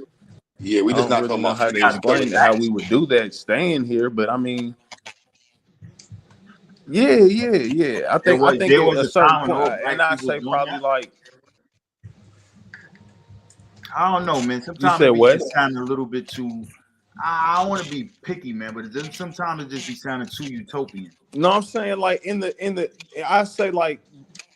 Yeah, I we just don't not really talking know about how to securing explain it, how we taxes. would do that staying here, but I mean, yeah. I think there at was a a certain time when point, all black and I people say doing probably that. like I don't know, man. you Sometimes said it be what? just sounding a little bit too. I don't want to be picky, man, but sometimes it just be sounding too utopian. No, I'm saying like in the I say like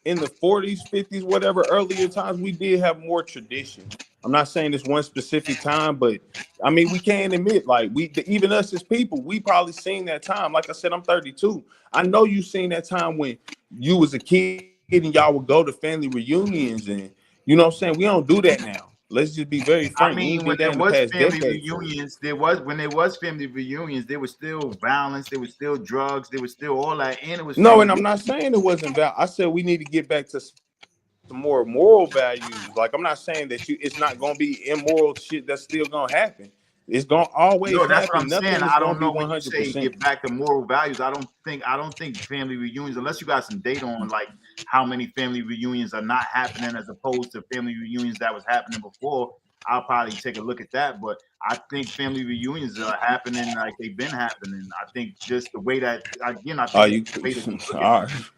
in the 40s, 50s, whatever earlier times, we did have more tradition. I'm not saying this one specific time, but I mean we can admit like even us as people, we probably seen that time. Like I said, I'm 32. I know you seen that time when you was a kid and y'all would go to family reunions, and you know what I'm saying? We don't do that now. Let's just be very frank. I We ain't mean, did when that there in the was past family decade for real. reunions, when there was family reunions, there was still violence, there was still drugs, there was still all that, and it was No, family and I'm not reunions. saying it wasn't valid. I said we need to get back to some more moral values. Like I'm not saying that it's not gonna be immoral shit that's still gonna happen. It's gonna always No, happen. that's what I'm Nothing is saying. gonna be I don't know when you 100%. say get back to moral values. I don't think family reunions, unless you got some data on like how many family reunions are not happening as opposed to family reunions that was happening before. I'll probably take a look at that. But I think family reunions are happening like they've been happening. I think just the way that again, I think it's You the way that you look at all right. things.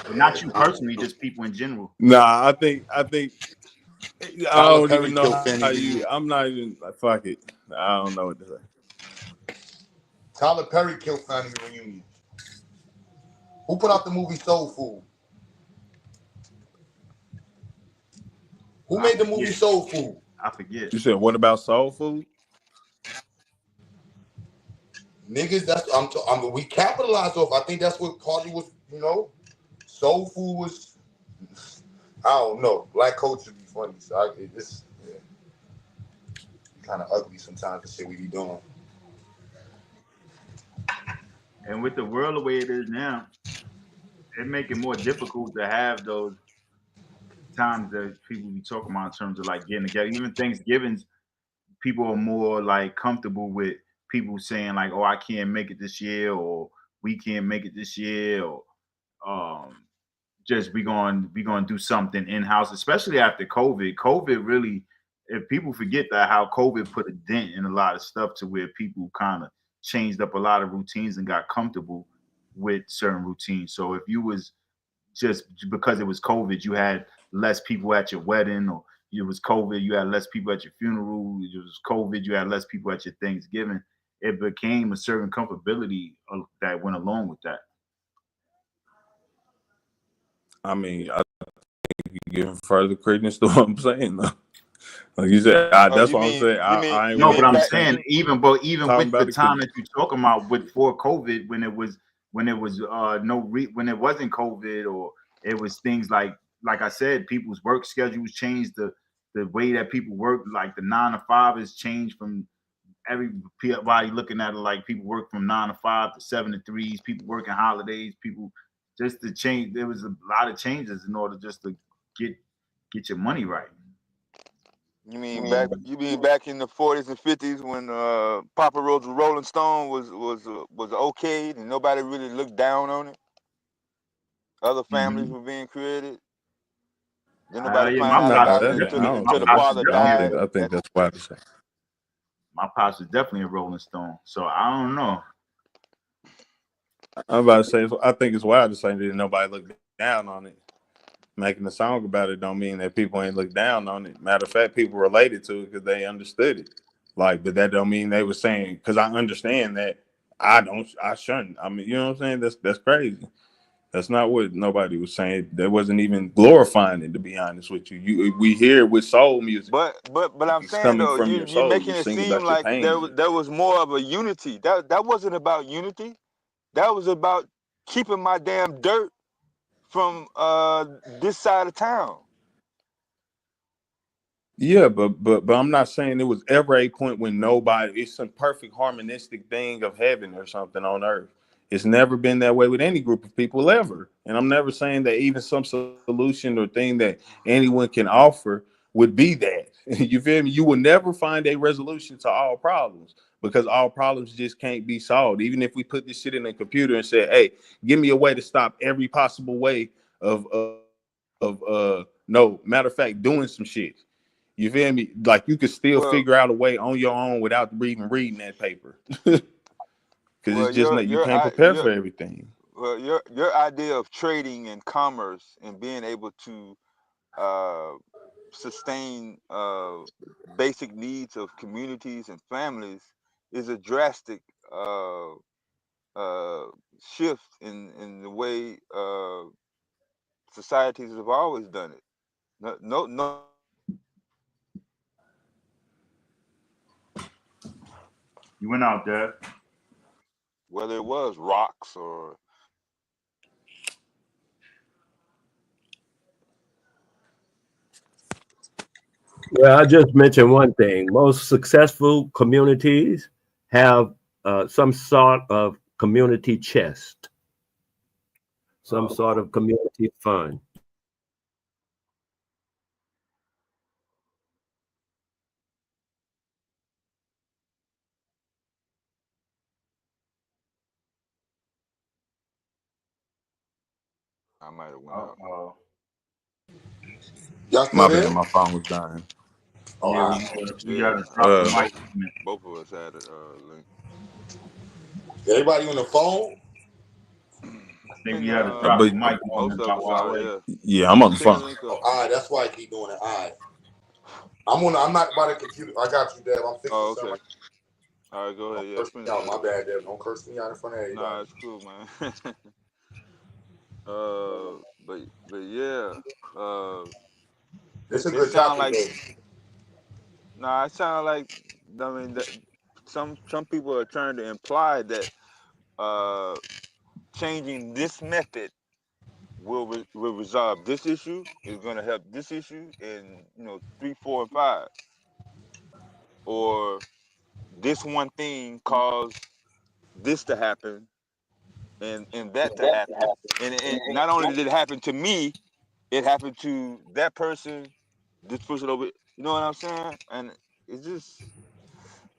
But Yeah, not you personally, just people in general. Nah, I think I Tyler don't Perry even know killed how family you. I'm reunion. not even like fuck it. I don't know what to say. Tyler Perry killed family reunion. Who put out the movie Soul Food? Who I made the movie forget. Soul Food? I forget. You said what about soul food? Niggas, we capitalized off. I think that's what Cardi was, Soul Food was, I don't know. Black culture be funny. So it's kind of ugly sometimes the shit we be doing. And with the world the way it is now, it make it more difficult to have those times that people be talking about in terms of like getting together. Even Thanksgivings, people are more like comfortable with people saying like, "Oh, I can't make it this year," or "We can't make it this year," or just we gonna do something in house, especially after COVID. COVID really, if people forget that how COVID put a dent in a lot of stuff to where people kind of changed up a lot of routines and got comfortable with certain routines. So if you was just because it was COVID, you had less people at your wedding, or it was COVID, you had less people at your funeral. It was COVID, you had less people at your Thanksgiving. It became a certain comfortability that went along with that. I mean, I think you give further credence to what I'm saying though. Like you said, Oh, that's what I'm saying. I ain't No, but want I'm to back? say saying even talking with the about it time because that you're talking about before COVID, when it was when it wasn't COVID, or it was things like I said, people's work schedules changed, the way that people work, like the 9 to 5 has changed from everybody looking at it like people work from 9 to 5 to 7 to 3s, people working holidays, people just to change. There was a lot of changes in order just to get get your money right. You mean back in the 40s and 50s when Papa Roach Rolling Stone was okay and nobody really looked down on it. Other families Hmm. were being created. Didn't nobody Yeah, find my out nah, pops about was it that I definitely don't my until the think pops that's was father I don't definitely died. think I think that's why to say. my pops was definitely a Rolling Stone. So I don't know. I'm about to say I think it's wild to say that nobody looked down on it. Making a song about it don't mean that people ain't look down on it. Matter of fact, people related to it because they understood it. Like, but that don't mean they were saying because I understand that I shouldn't. I mean, you know what I'm saying? That's crazy. That's not what nobody was saying. That wasn't even glorifying it, to be honest with you. We hear it with soul music. But I'm It's saying coming though, from your you're soul. making You it sing seem about your like pain. there was more of a unity. That wasn't about unity. That was about keeping my damn dirt from this side of town. Yeah, but I'm not saying there was ever a point when nobody. It's some perfect harmonistic thing of heaven or something on earth. It's never been that way with any group of people ever. And I'm never saying that even some solution or thing that anyone can offer would be that. You feel me? You will never find a resolution to all problems because all problems just can't be solved. Even if we put this shit in a computer and say, "Hey, give me a way to stop every possible way no, matter of fact, doing some shit." You feel me? Like you could still Well, figure out a way on your own without even reading that paper. Because well, it's just not, you can't prepare for everything. your idea of trading and commerce and being able to uh, sustain basic needs of communities and families is a drastic uh, uh, shift in the way societies have always done it. No, You went out there. whether it was rocks or Well, I just mentioned one thing. Most successful communities have some sort of community chest, some sort of community fund. I might have went out. Y'all My still bad, there? my phone was dying. Oh, Yeah, all we right. you Yeah, gotta drop the mic. both of us had a link. Everybody on the phone? I think we And had to drop But the mic on most and of drop us our are, way. yeah. yeah, I'm on the Send the phone. link Oh, up. all right. That's why I keep doing it. All right. I'm not by the computer. I got you, Deb. I'm fixing Oh, something. okay. All right, go ahead. Don't Yeah, curse me finish out. that My up. bad, Deb. Don't curse me out in front of everybody. Nah, it's cool, man. But yeah, uh, It's a it good sound topic, like though. nah, it sound like I mean that some people are trying to imply that uh changing this method will resolve this issue, is going to help this issue in 3, 4, and 5, or this one thing caused this to happen and that to happen, and not only did it happen to me, it happened to that person, this person over. You know what I'm saying? And it's just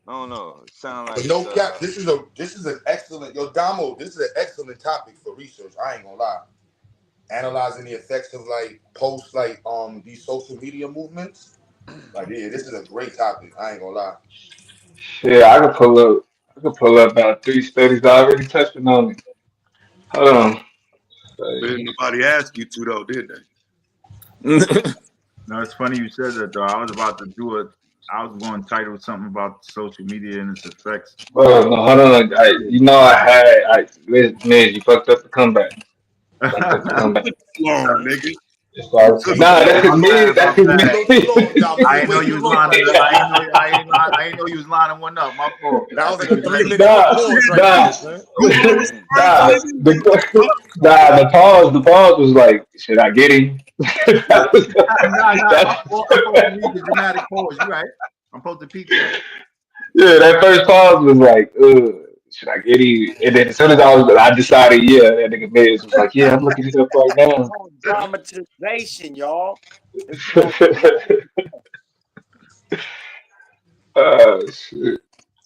I don't know. It sound But like no cap. This is an excellent. Yo, Damo. This is an excellent topic for research. I ain't gonna lie. Analyzing the effects of these social media movements. Like, yeah, this is a great topic. I ain't gonna lie. Shit, I could pull up about 3 studies already touching on it. Hold on. But Study. didn't nobody ask you to though, did they? No, it's funny you said that though. I was about to do it. I was going to title something about social media and its effects. Bro, no, hold on. Miz, you fucked up the comeback. Fucked up the comeback. Long, nigga. It's like, Yo, you nah, slow. that's My me. bad, my That's You bad. know you slow, Damo. I We ain't know waiting you you was long. lining. I ain't know you was lining one up. My fault. That I was thought like you a was 3-minute letting. nah, pause right nah, there, man. Google was first, nah, nigga. the pause was like, should I get him? Nah, That was my that, fault. I'm supposed to read the dramatic pause. You right? I'm supposed to peep that. yeah, that first pause was like, should I get him? And then as soon as I decided, yeah, that nigga Miz was like, yeah, I'm looking it up right It's now. called dramatization, y'all. It's called Shit.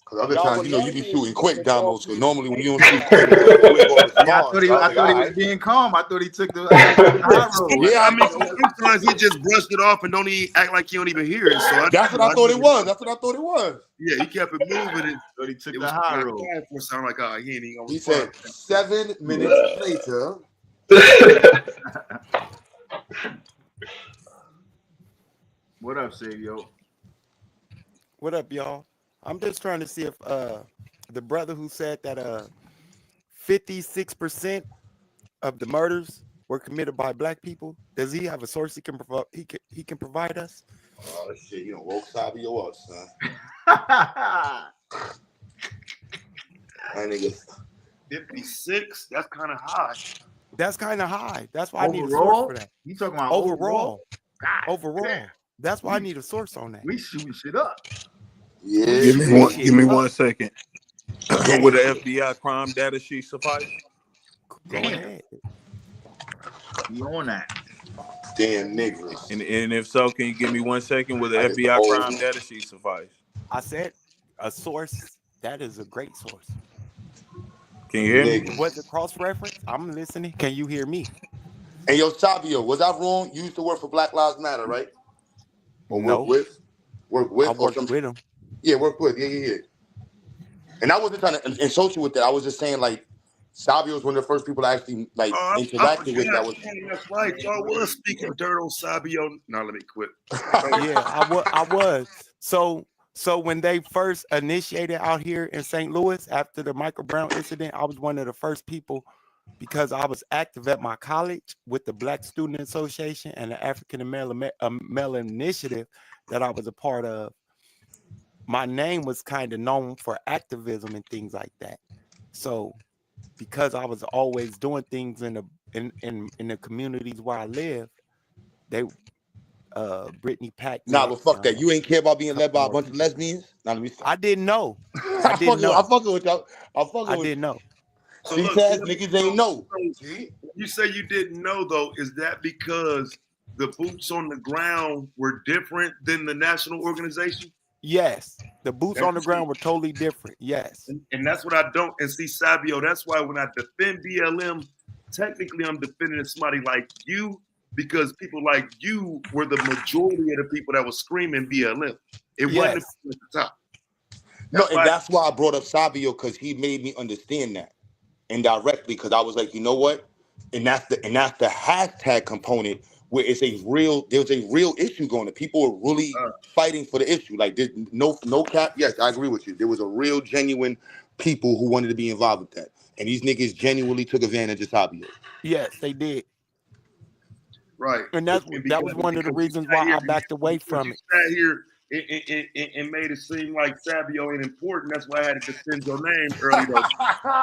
Cause other y'all times, will you be learn this shooting when quick, the Damo. So normally when you don't shoot quick, dramatization. you ain't gonna Yeah, respond. So I was I like, thought all he was right. being calm. I thought he took the high road. Yeah, I Yeah, mean, sometimes he just brushed it off and don't even act like he don't even hear it. So I that's what I thought it was. That's what I thought it was. yeah, he kept it moving. And Thought he took it the was high kind of road. quiet for a sound like, oh, he ain't even gonna He respond. said 7 minutes later. What up, Savio? What up, y'all? I'm just trying to see if the brother who said that 56% of the murders were committed by black people, does he have a source he can provide? He can provide us? Oh shit, you don't woke Savio up, son. That nigga. 56. That's kind of high. That's kind of high. That's why I need a source for Overall, that. you talking about Overall, God, overall. That's why I we need a source on that. we shooting shit up. We Yeah, shooting man. Give shit me up. one second. Would Gang the shit. FBI crime data sheet suffice? Go Damn, ahead. we on that. Damn niggas. And if so, can you give me 1 second? Will the I get the FBI whole. crime data sheet suffice? I said a source. That is a great source. Can you hear me? Was it Niggas. cross reference? I'm listening. Can you hear me? Hey, yo, Savio, was I wrong? You used to work for Black Lives Matter, right? Or work No, with? Work I with or worked some? with him. Yeah, work with. Yeah. And I wasn't trying to insult you with that. I was just saying, like, Savio was one of the first people I actually, like, Oh, I interacted with that forgot. was. Dang, that's right. Y'all was speaking dirt on Sabio. No, let me quit. Yeah, I was. So when they first initiated out here in St. Louis after the Michael Brown incident, I was one of the first people because I was active at my college with the Black Student Association and the African American Initiative that I was a part of. My name was kind of known for activism and things like that. So because I was always doing things in the communities where I lived, they Brittany Nah, Packnett, but fuck that. You ain't care about being led by a more bunch of people. lesbians? Nah, let me stop. I didn't know. I I didn't know. fucking with y'all. I'm fucking I with didn't you. know. So See, look, so, Taz, niggas ain't know. See? you say you didn't know though. Is that because the boots on the ground were different than the national organization? Yes, the boots And on the ground were totally different. Yes, and that's what I don't. And see, Sabio, that's why when I defend BLM, technically I'm defending somebody like you because people like you were the majority of the people that was screaming BLM. It wasn't the yes, people at the top. No, That's and why. that's why I brought up Savio, because he made me understand that indirectly, because I was like, you know what? And that's the hashtag component where there's a real issue going on. People are really fighting for the issue. Like there's no cap. Yes, I agree with you. There was a real genuine people who wanted to be involved with that. And these niggas genuinely took advantage of Savio. yes, they did. Right. And And that was one of the because you reasons sat why here I backed away because from you it. sat here and made it seem like Sabio ain't important. That's why I had to defend your name early though.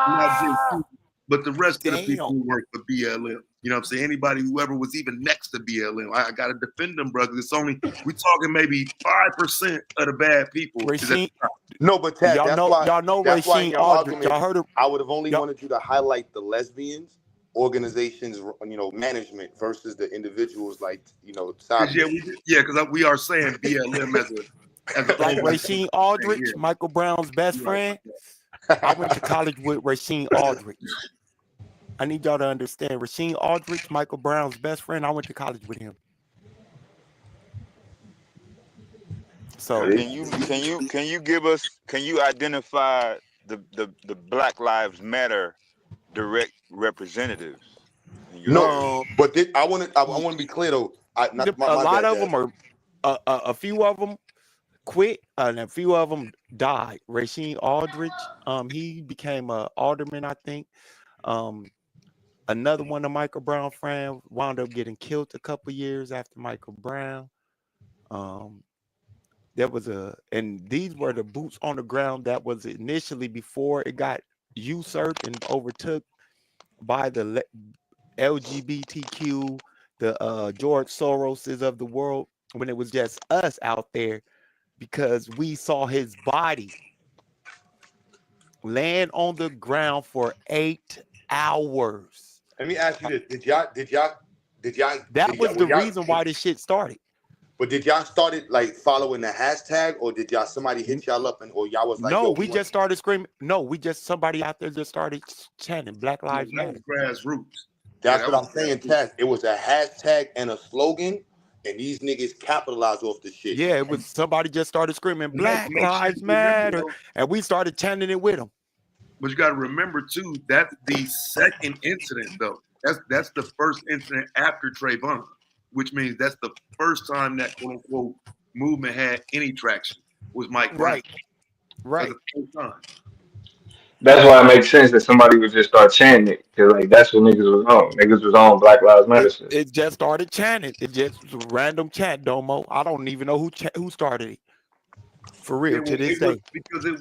Not just you, but the rest of the people Damn. who work for BLM. You know what I'm saying? Anybody whoever was even next to BLM. I gotta defend them, brothers. It's only we talking maybe 5% of the bad people is at Rasheen, the top. No, but Taz, y'all know that's why in Rasheen your Aldridge. argument, Y'all heard of I would have only y'all? wanted you to highlight the lesbians, organizations, management versus the individuals like, Because Savio. because we are saying BLM as an Like organization. Rasheen Aldridge, Yeah, Michael Brown's best you're right friend. about I went to college with Rasheen Aldridge. I need y'all to understand. Rasheen Aldridge, Michael Brown's best friend. I went to college with him. So See? Can you identify the Black Lives Matter direct representatives in your No, area? but I want to be clear though. Not my, a my lot bad, of Taz. them are, a few of them quit, and a few of them died. Rasheen Aldridge, he became a alderman, I think. Another one of Michael Brown friends wound up getting killed a couple years after Michael Brown. There was and these were the boots on the ground that was initially before it got usurped and overtook by the LGBTQ, the George Soroses of the world, when it was just us out there because we saw his body land on the ground for 8 hours. Let me ask you this: That was were the y'all? reason why this shit started. But did y'all started like following the hashtag, or did y'all somebody hit y'all up or y'all was like, No, yo, we we want? just started screaming. No, somebody out there just started chanting Black Lives that Matter. was grassroots. Yeah, That's that what was I'm saying, grassroots. Taz. It was a hashtag and a slogan, and these niggas capitalized off the shit. Yeah, it was somebody just started screaming Black Make sure Lives you remember Matter, though. and we started chanting it with them. But you got to remember too, that's the second incident though. That's the first incident after Trayvon, which means that's the first time that quote unquote movement had any traction was Mike Brown. Right, That's right. the first time. That's why it makes sense that somebody would just start chanting it, because like that's what niggas was on. Niggas was on Black Lives Matter shit. It just started chanting. It just was a random chant, Domo. I don't even know who started it. For real, to this It was day. because it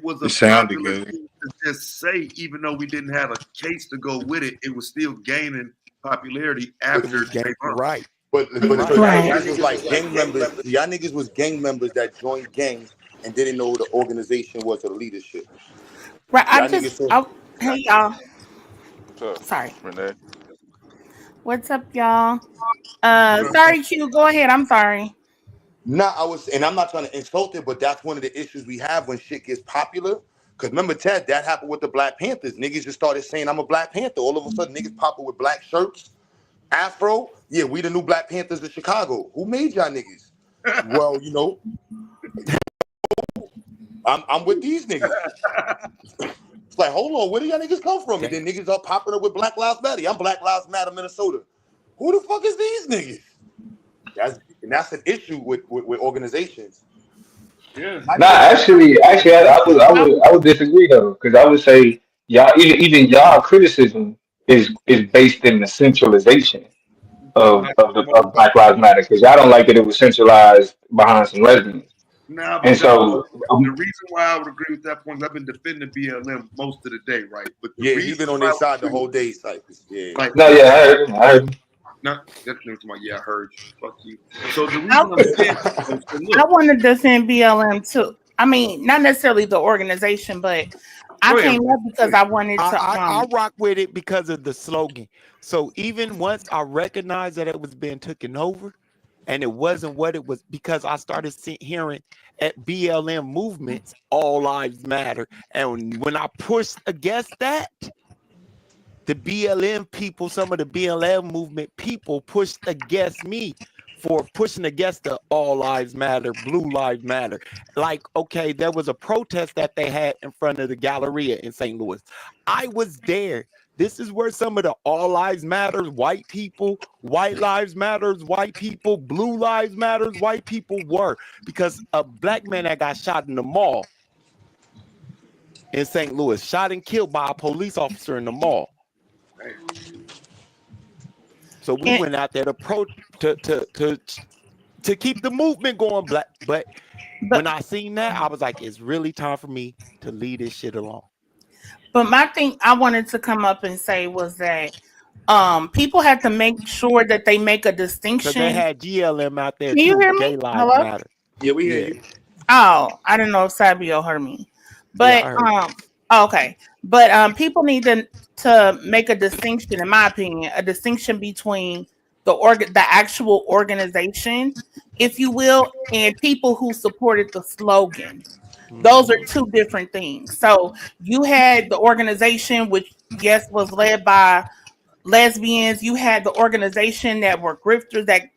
was It a sounded popular good. thing to just say, even though we didn't have a case to go with it, it was still gaining popularity But It after was game Trayvon. right, but so right. y'all Right. niggas was like gang members. So y'all niggas was gang members that joined gangs and didn't know who the organization was or the leadership. Right. Y'all niggas. Hey y'all. What's up, Sorry. Renee? What's up, y'all? You know what I'm saying? Sorry, Q. Go ahead. I'm sorry. Nah, and I'm not trying to insult it, but that's one of the issues we have when shit gets popular. Cause remember, Ted, that happened with the Black Panthers. Niggas just started saying I'm a Black Panther. All of a sudden, niggas pop up with black shirts, afro. Yeah, we the new Black Panthers of Chicago. Who made y'all niggas? Well, I'm with these niggas. It's like, hold on, where do y'all niggas come from? And Damn. then niggas are popping up with Black Lives Matter. I'm Black Lives Matter, Minnesota. Who the fuck is these niggas? That's an issue with organizations. Yeah. Nah, actually, I would disagree though, because I would say y'all even y'all criticism is based in the centralization of Black Lives Matter, because y'all don't like that it was centralized behind some lesbians, Nah, and because so the reason why I would agree with that point is I've been defending BLM most of the day, right? But the Yeah, he reason been on why their I would side the agree whole with day, Cypress. Yeah. like no, yeah, I heard you. not that's news to my yeah, I heard you. Fuck you. So the I, reason I'm saying so I look, want to defend BLM too. I mean, not necessarily the organization, but I go ahead, came bro. up because I wanted to. I rock with it because of the slogan. So even once I recognized that it was being taken over, and it wasn't what it was, because I started hearing at BLM movements, all lives matter, and when I pushed against that, the BLM people, some of the BLM movement people pushed against me for pushing against the all lives matter, blue lives matter. Like, okay, there was a protest that they had in front of the Galleria in St. Louis. I was there. This is where some of the all lives matters, white people, white lives matters, white people, blue lives matters, white people were, because a black man that got shot in the mall in St. Louis, shot and killed by a police officer in the mall. So we And, went out there to keep the movement going. Black, but but when I seen that, I was like, it's really time for me to leave this shit alone. but my thing I wanted to come up and say was that people have to make sure that they make a Because they distinction. had GLM out there Can you too. hear me? Gay lives Hello? matter. Yeah, we hear Yeah, you. Oh, I don't know if Sabio heard me. yeah, But I heard you. okay. But people need to make a distinction, in my opinion, a distinction between the actual organization, if you will, and people who supported the slogan. Those are Mm-hmm. two different things. So you had the organization, which yes was led by lesbians. You had the organization that were grifters that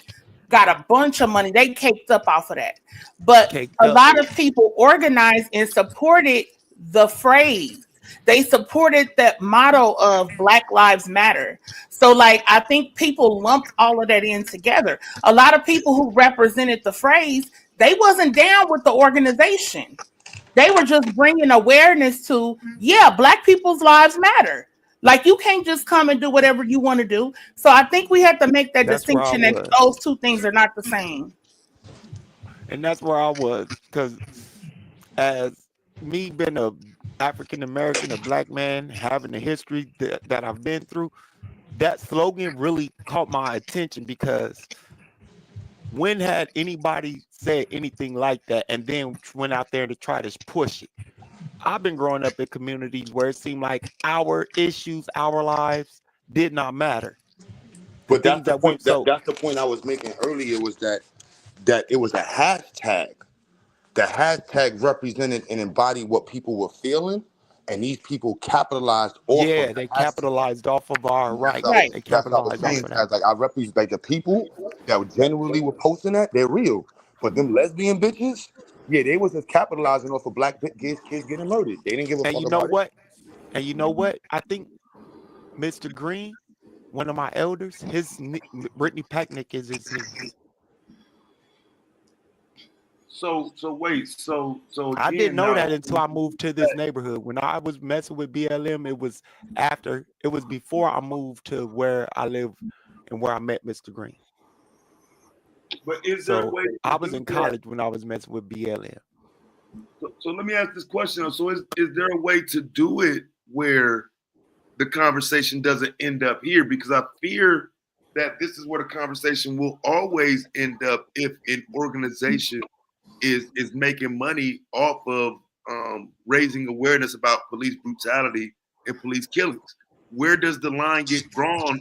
got a bunch of money. They caked up off of that. But Caked a up. lot of people organized and supported the phrase. They supported that motto of Black Lives Matter. So, like, I think people lumped all of that in together. A lot of people who represented the phrase, they wasn't down with the organization. They were just bringing awareness to, yeah, Black people's lives matter. Like, you can't just come and do whatever you want to do. So I think we have to make that That's where I distinction that was. those two things are not the same. And that's where I was. Because as me being a African American, a black man, having the history that I've been through, that slogan really caught my attention, because when had anybody said anything like that and then went out there to try to push it? I've been growing up in communities where it seemed like our issues, our lives did not matter. The But that's things the that we, point. so That's the point I was making earlier was that it was a hashtag. The hashtag represented and embodied what people were feeling, and these people capitalized off of yeah, the they hashtag. capitalized off of our And right. Right. They that's what I was capitalized off saying. of that. As like I represent like the people that genuinely were posting that, they're real. But them lesbian bitches, yeah, they was just capitalizing off of black kids getting murdered. They didn't give a And fuck you know about it. what? And you know what? I think Mr. Green, one of my elders, Brittany Packnick is his niece. So wait, so I didn't again know now that until I moved to this neighborhood. When I was messing with BLM, it was before I moved to where I live and where I met Mr. Green. but is there a So way to I was do in that? college when I was messing with BLM. So let me ask this question. So is there a way to do it where the conversation doesn't end up here? Because I fear that this is where the conversation will always end up if an organization is making money off of raising awareness about police brutality and police killings. where does the line get drawn?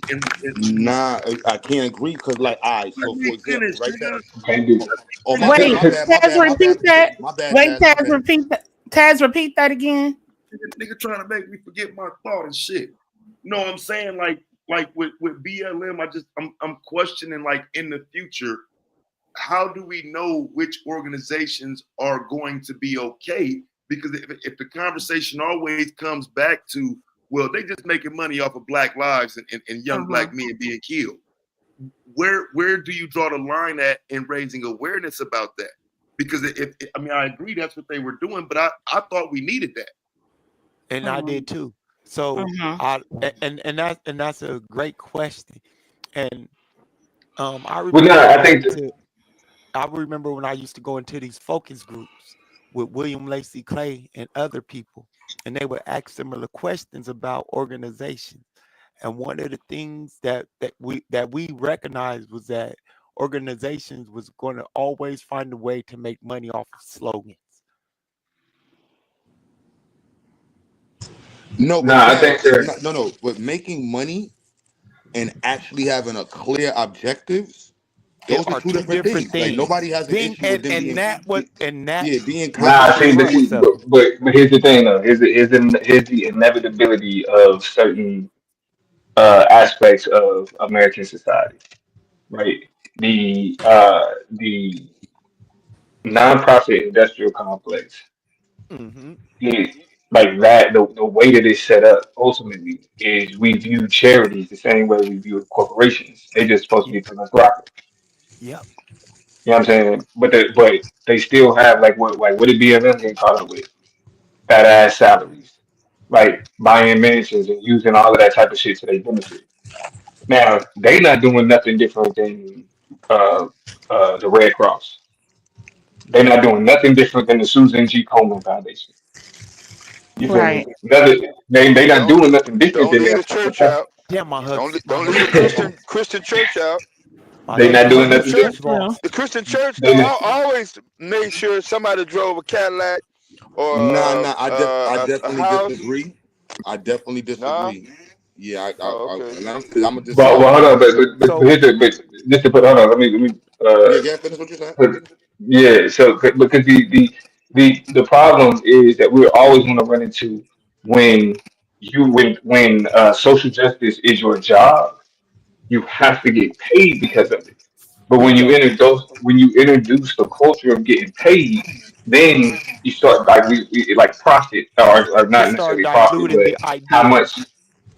Nah, I can't agree because, like, all right. Let So, me for example, finish, right there. nigga. Can't do Oh, my bad, Wait, my bad, my Taz, bad, my repeat bad, that. my bad, Wait, Taz, my Taz, bad. repeat that. Taz, repeat that again. Nigga trying to make me forget my thought and shit. No, I'm saying like with BLM, I'm questioning like in the future, how do we know which organizations are going to be okay? Because if the conversation always comes back to, well, they just making money off of black lives and young black men being killed. Where do you draw the line at in raising awareness about that? Because I mean, I agree that's what they were doing, but I thought we needed that. And I did too. So and that's a great question. And I Well, no, remember I going think to I remember when I used to go into these focus groups with William Lacey Clay and other people, and they would ask similar questions about organizations. And one of the things that we recognized was that organizations was going to always find a way to make money off of slogans. No, but I think Taz, that no. But making money and actually having a clear objectives, It those are are two two different different things. Like things. being has an Being issue with them and being, that was and that yeah, being was nah. the I see, conscious but about. crux see, of it. but here's the thing though. Here's the inevitability of certain aspects of American society, right? The nonprofit industrial complex Hmm. is like that. The way that it's set up ultimately is we view charities the same way we view corporations. They just supposed to be philanthropic. Yep. You know what I'm saying? But they still have like what did BMM get caught up with? Fat ass salaries, like buying mansions and using all of that type of shit to their benefit. Now they not doing nothing different than uh, the Red Cross. They're not doing nothing different than the Susan G. Komen Foundation. You feel me? Right. They not Don't doing nothing different don't than leave that. the church out. Damn, my hooks, Don't my don't leave hooks the got lost. Christian church out. My They not my doing Christian nothing hooks church, got different. Yeah. lost. the Christian church They not, always made sure somebody drove a Cadillac or Nah. I a definitely house. disagree. I definitely Nah. disagree. Yeah, Oh, okay. I'm gonna just say but this. well, hold on, but So just to put hold on, let me Yeah, yeah. Finish what you're saying. put, yeah. So because the problem is that we're always going to run into when when social justice is your job, you have to get paid because of it. But bingo. when you introduce the culture of getting paid, then you start like like profit or It not started necessarily profit, diluting but the how ideal. much,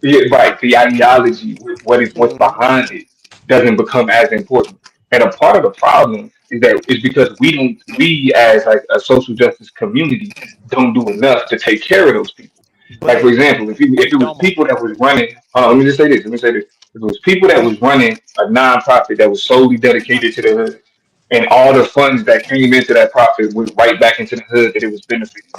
yeah, right, the ideology, what's Hmm. behind it doesn't become as important. And a part of the problem is because we as like a social justice community don't do enough to take care of those people. Like for But example, if it was Domo, people that was running, let me just say this. Let me say this. If it was people that was running a nonprofit that was solely dedicated to the hood, and all the funds that came into that profit went right back into the hood that it was benefiting.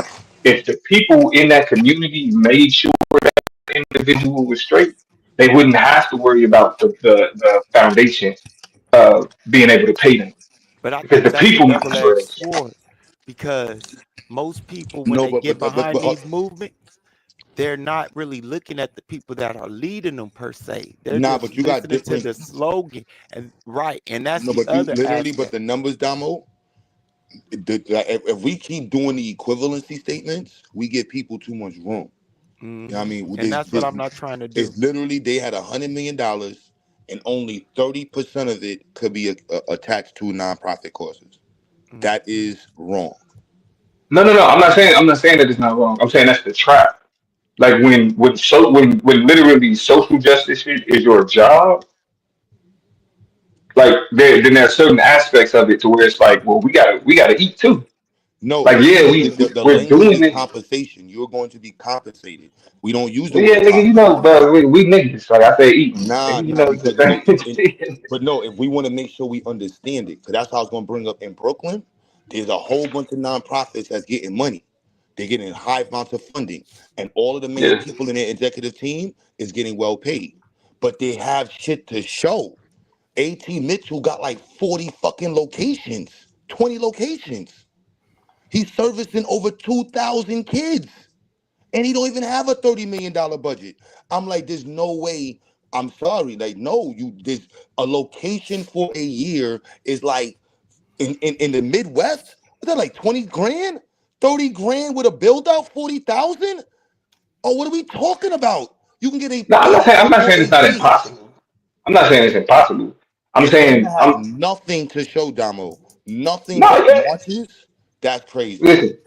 If the people in that community made sure the individual was straight, they wouldn't have to worry about the foundation being able to pay them but I because think the that's a people make sure double-edged they straight. sword because most people, when No, they but get but but but, behind but these movements, they're not really looking at the people that are leading them per se. They're nah, just but you got listening to different. the slogan, and right, and that's No, the but you other literally, but aspect. the numbers, Damo. Like, if we keep doing the equivalency statements, we give people too much room. You know what I Hmm. mean? And that's what I'm not trying to do. It's literally they had $100 million and only 30% of it could be attached to nonprofit causes. That Hmm. is wrong. No. I'm not saying that it's not wrong. I'm saying that's the trap. Like when literally social justice shit is your job, like then there's certain aspects of it to where it's like, well, we gotta eat too. No, Like yeah, the we're language doing is it. compensation. You're going to be compensated. We don't use the Well, yeah, word nigga, you profit. know, bro, we niggas. Like I say, eating. Nigga, you Nah, know, the because thing. but no, if we want to make sure we understand it, because that's how I was going to bring up in Brooklyn. There's a whole bunch of nonprofits that's getting money. They're getting high amounts of funding, and all of the main Yeah. people in their executive team is getting well paid. But they have shit to show. A.T. Mitchell got like 40 fucking locations, 20 locations. He's servicing over 2,000 kids. and he don't even have a $30 million budget. I'm like, there's no way. I'm sorry, like, no, there's a location for a year is like in the Midwest. Is that like 20 grand, 30 grand with a build out 40,000? Oh, what are we talking about? You can get a No, place I'm not for saying a it's not base. impossible. I'm not saying it's impossible. I'm Atlanta saying has nothing to show, Damo. Nothing no. but Yeah, marches. That's crazy. listen,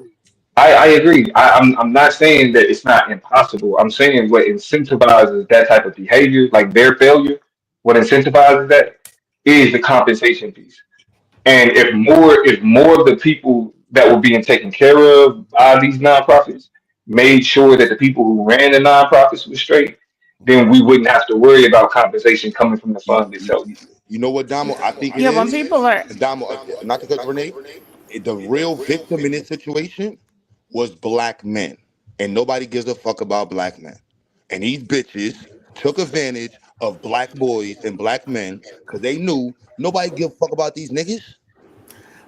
I agree. I'm not saying that it's not impossible. I'm saying what incentivizes that type of behavior, like their failure, what incentivizes that is the compensation piece. And if more of the people that were being taken care of by these nonprofits made sure that the people who ran the nonprofits were straight, then we wouldn't have to worry about compensation coming from the You, fund you, itself. you know what, Damo? I think it Yeah, when is. people are Damo, not to cut Renee. The real victim in this situation was black men, and nobody gives a fuck about black men. And these bitches took advantage of black boys and black men because they knew nobody give a fuck about these niggas.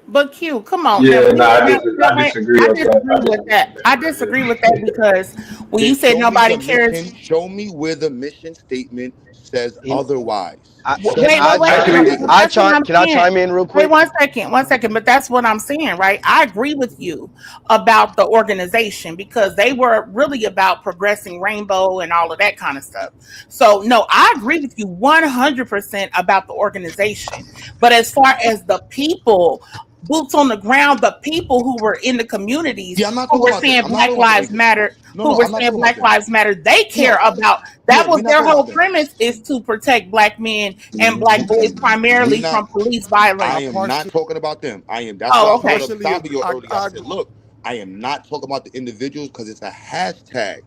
But Q, come on now. Yeah, no, Now I wait, disagree I on that. disagree I with disagree. that. I disagree with that because when Then you said show me nobody the cares, mission. Show me where the mission statement says otherwise. Show wait, me the wait, wait. mission No, Actually, but statement. that's what I'm Can I saying. chime in real Wait quick? 1 second, 1 second. But that's what I'm saying, right? I agree with you about the organization because they were really about progressing rainbow and all of that kind of stuff. So no, I agree with you 100% about the organization. But as far as the people, boots on the ground, the people who were in the communities Yeah, I'm not who talking were about them. saying I'm not Black talking about the Lives niggas. Matter, No, who no, were I'm not saying talking about Black them. Lives Matter, they care No, about yeah, that was we're not their talking about whole them. premise is to protect black men and black boys We primarily not. from police I I violence. am not partially talking about them. I am. That's why I Oh, I brought okay. up partially Fabio earlier. I I said, look, I am not talking about the individuals because it's a hashtag,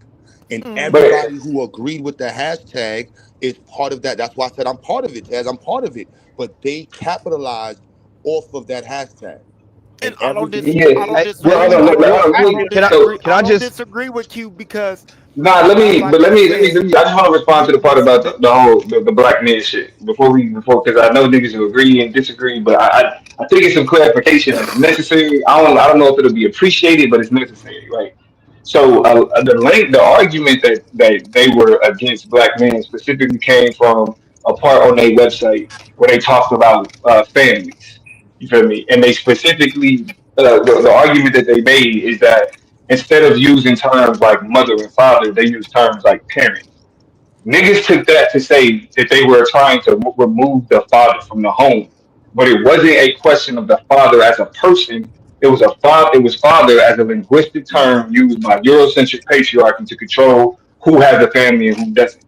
and mm, but everybody who agreed with the hashtag is part of that. That's why I said I'm part of it, Taz. I'm part of it. But they capitalized off of that hashtag, and and everything. yeah, I don't well, hold disagree on, with hold on, I let agree. me so I don't Just disagree with you because nah, let as me, I but let just me, said, I just want to respond to the part about the the whole the black men shit before because I know niggas will agree and disagree, but I think it's some clarification that's necessary. I don't know if it'll be appreciated, but it's necessary, right? So the argument that they were against black men specifically came from a part on their website where they talked about families. You feel me? And they specifically the argument that they made is that instead of using terms like mother and father, they use terms like parent. Niggas took that to say that they were trying to remove the father from the home, but it wasn't a question of the father as a person. It was a father. It was father as a linguistic term used by Eurocentric patriarchy to control who has a family and who doesn't.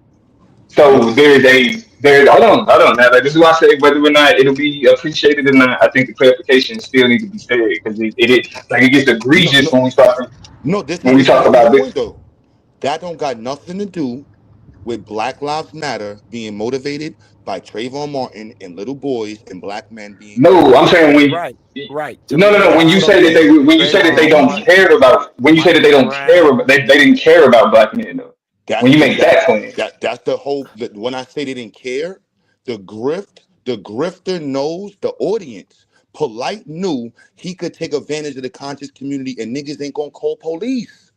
So there's hold on. Now, like, this is why I say whether or not it'll be appreciated or not. I think the clarification still need to be said because like it gets No, egregious no, no. when we This is talk a good about this. point though. That don't got nothing to do with Black Lives Matter being motivated by Trayvon Martin and little boys and black men being No, killed. I'm saying right, right. no, no, no. When That's you the say that Tamika, whole. when you say that they Trayvon don't Martin, care about, when you say that they Michael don't care about, Brown. they didn't care about black men though. When That's you the make that claim, that's the whole. When I say they didn't care, the grifter knows the audience. Polite knew he could take advantage of the conscious community, and niggas ain't gonna call police.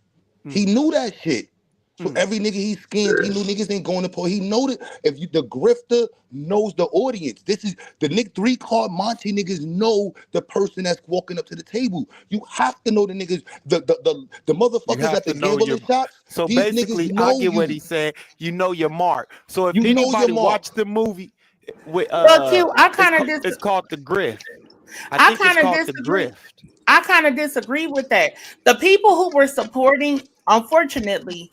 He Mm, knew that shit. So mm. every nigga he scammed, he knew niggas ain't going to police. He know that if you the grifter knows the audience. This is the Nick 3 card Monty niggas know the person that's walking up to the table. You have to know the niggas, the You motherfuckers have at the to know gambling your. shops. So These niggas basically, I know get what you. he said. You know your mark. So if You know your anybody mark. watched the movie with Well, Q, it's called The Grift. I I think it's kind of called The disagree. Grift. I kind of disagree with that. The people who were supporting, unfortunately,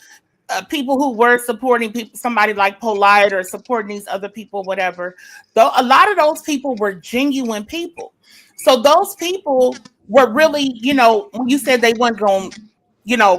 people who were supporting people, somebody like Polite or supporting these other people, whatever. Though a lot of those people were genuine people. So those people were really, when you said they weren't going,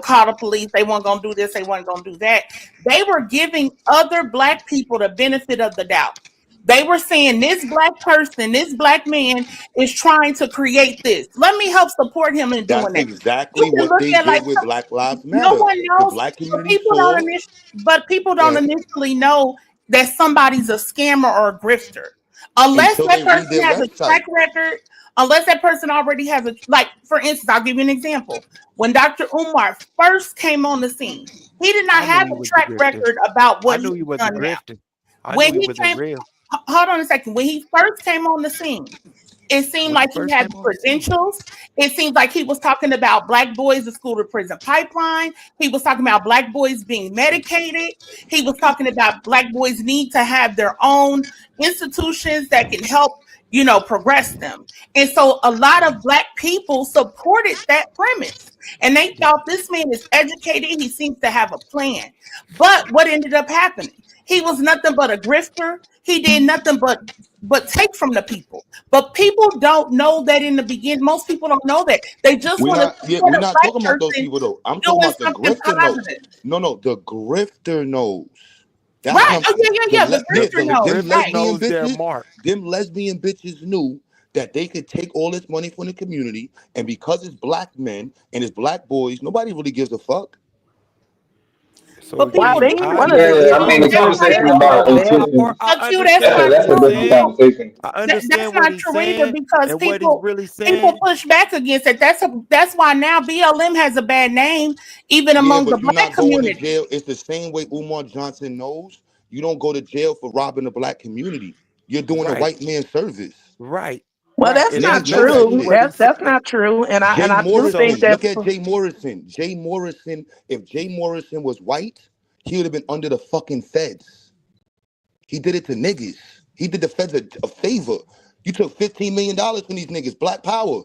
call the police, they weren't going to do this, they weren't going to do that. They were giving other black people the benefit of the doubt. They were saying this black person, this black man is trying to create this. Let me help support him in doing That's that. You exactly can what look they at like did with Black Lives no Matter. one The knows, black but community people don't saw. people Go don't ahead. initially know that somebody's a scammer or a grifter. Unless Until that they read person their has a track website. record, unless that person already has a, like, for instance, I'll give you an example. When Dr. Umar first came on the scene, he did not I knew have he a was a track grifter. record about I what knew he's he was a done now. grifter. I knew When he he wasn't came, real. hold on a second. When he first came on the scene, it seemed When he like he first had came the on the scene. credentials. It seemed like he was talking about black boys, the school to prison pipeline. He was talking about black boys being medicated. He was talking about black boys need to have their own institutions that can help, progress them. And so a lot of black people supported that premise. And they thought this man is educated. He seems to have a plan. But what ended up happening? He was nothing but a grifter. He did nothing but take from the people. But people don't know that in the beginning. Most people don't know that. They just We're want to not, yeah, support we're a not black talking about those person people though. I'm talking doing about the something grifter knows. positive. No, the grifter knows. That's Right. what Oh, I'm yeah. The grifter The knows. them grifter Right. lesbian knows their bitches, mark. them lesbian bitches knew that they could take all this money from the community, and because it's black men and it's black boys, nobody really gives a fuck. So But Well, I people, again, think I one of the Yeah, I understand mean what the issues he's that's is not conversation that even saying. about that intentions. I Q, that's understand not what That's he's a true. different saying. conversation. I That's understand what not he's true either, saying because and what he's people really people saying. push back against it. That's why now BLM has a bad name even Yeah, among the but you're black not going to community. jail. It's the same way Umar Johnson knows. You don't go to jail for robbing the black community. You're doing a Right, white man's service. right, well, right. that's And not Niggas that's know that true. basically shit. what he That's said. that's not true. And I Jay do think Morrison, that look at Jay Morrison. Jay Morrison, if Jay Morrison was white, he would have been under the fucking feds. He did it to niggas. He did the feds a favor. You took $15 million from these niggas. Black power.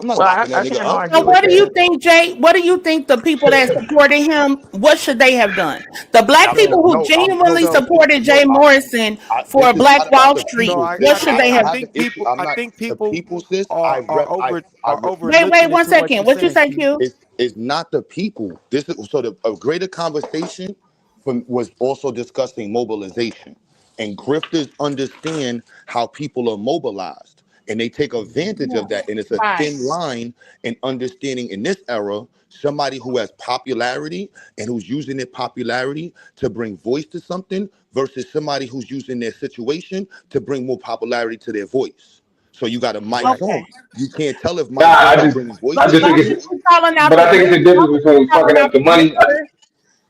I'm not well, locking that I nigga can't up. So argue with what do you that. think, Jay? What do you think the people that supported him, what should they have done? The black I'm people So, who no, I'm no, genuinely so, supported no. Jay Morrison for This is Black not about Wall the Street, so people, what sis. should they I have have done? the issue. I'm I not think the people people, sis. I rep. I are rep. Wait, overlooking one into what second. you're What you saying, say, Q. Q? It's not the people. This is so a greater conversation was also discussing mobilization. And grifters understand how people are mobilized. And they take advantage Yeah. of that. And it's a Right. thin line in understanding in this era, somebody who has popularity and who's using their popularity to bring voice to something versus somebody who's using their situation to bring more popularity to their voice. So you got a Mike Right. Okay. Song. You can't tell if Nah, Mike Song is bringing voice I to just think Long something. as it's, we calling out but the I think it's a long difference as we between fucking calling up out the the money. grifter,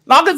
long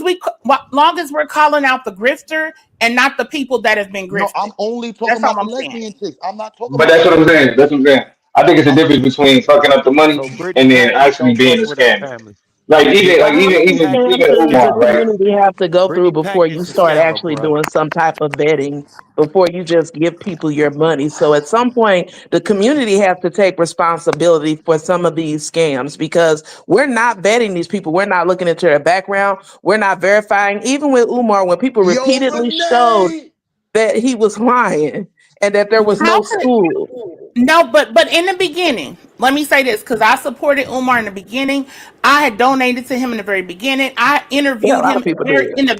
as we're calling out the grifter and not the people that have been No, grifted. I'm only talking That's all about the I'm saying. lesbian chicks. I'm not talking But about that's the what I'm other saying. chicks. That's what I'm saying. I think it's a I'm difference between fucking up the money So Brittany and then Packers actually don't fuck being a with our scammer. family. Like Brittany even Brittany even Packers even is a Circumstances the Umar, scammer. right? community have to go through Brittany before you Packers is a start scammer, actually bro. doing some type of vetting, before you just give people your money. So at some point, the community has to take responsibility for some of these scams, because we're not vetting these people. We're not looking into their background. We're not verifying. Even with Umar, when people Yo, repeatedly showed Renee! that he was lying and that there was How no could school. no, but in the beginning, let me say this because I supported Umar in the beginning. I had donated to him in the very beginning. I Yeah, a interviewed lot him of people very did. in the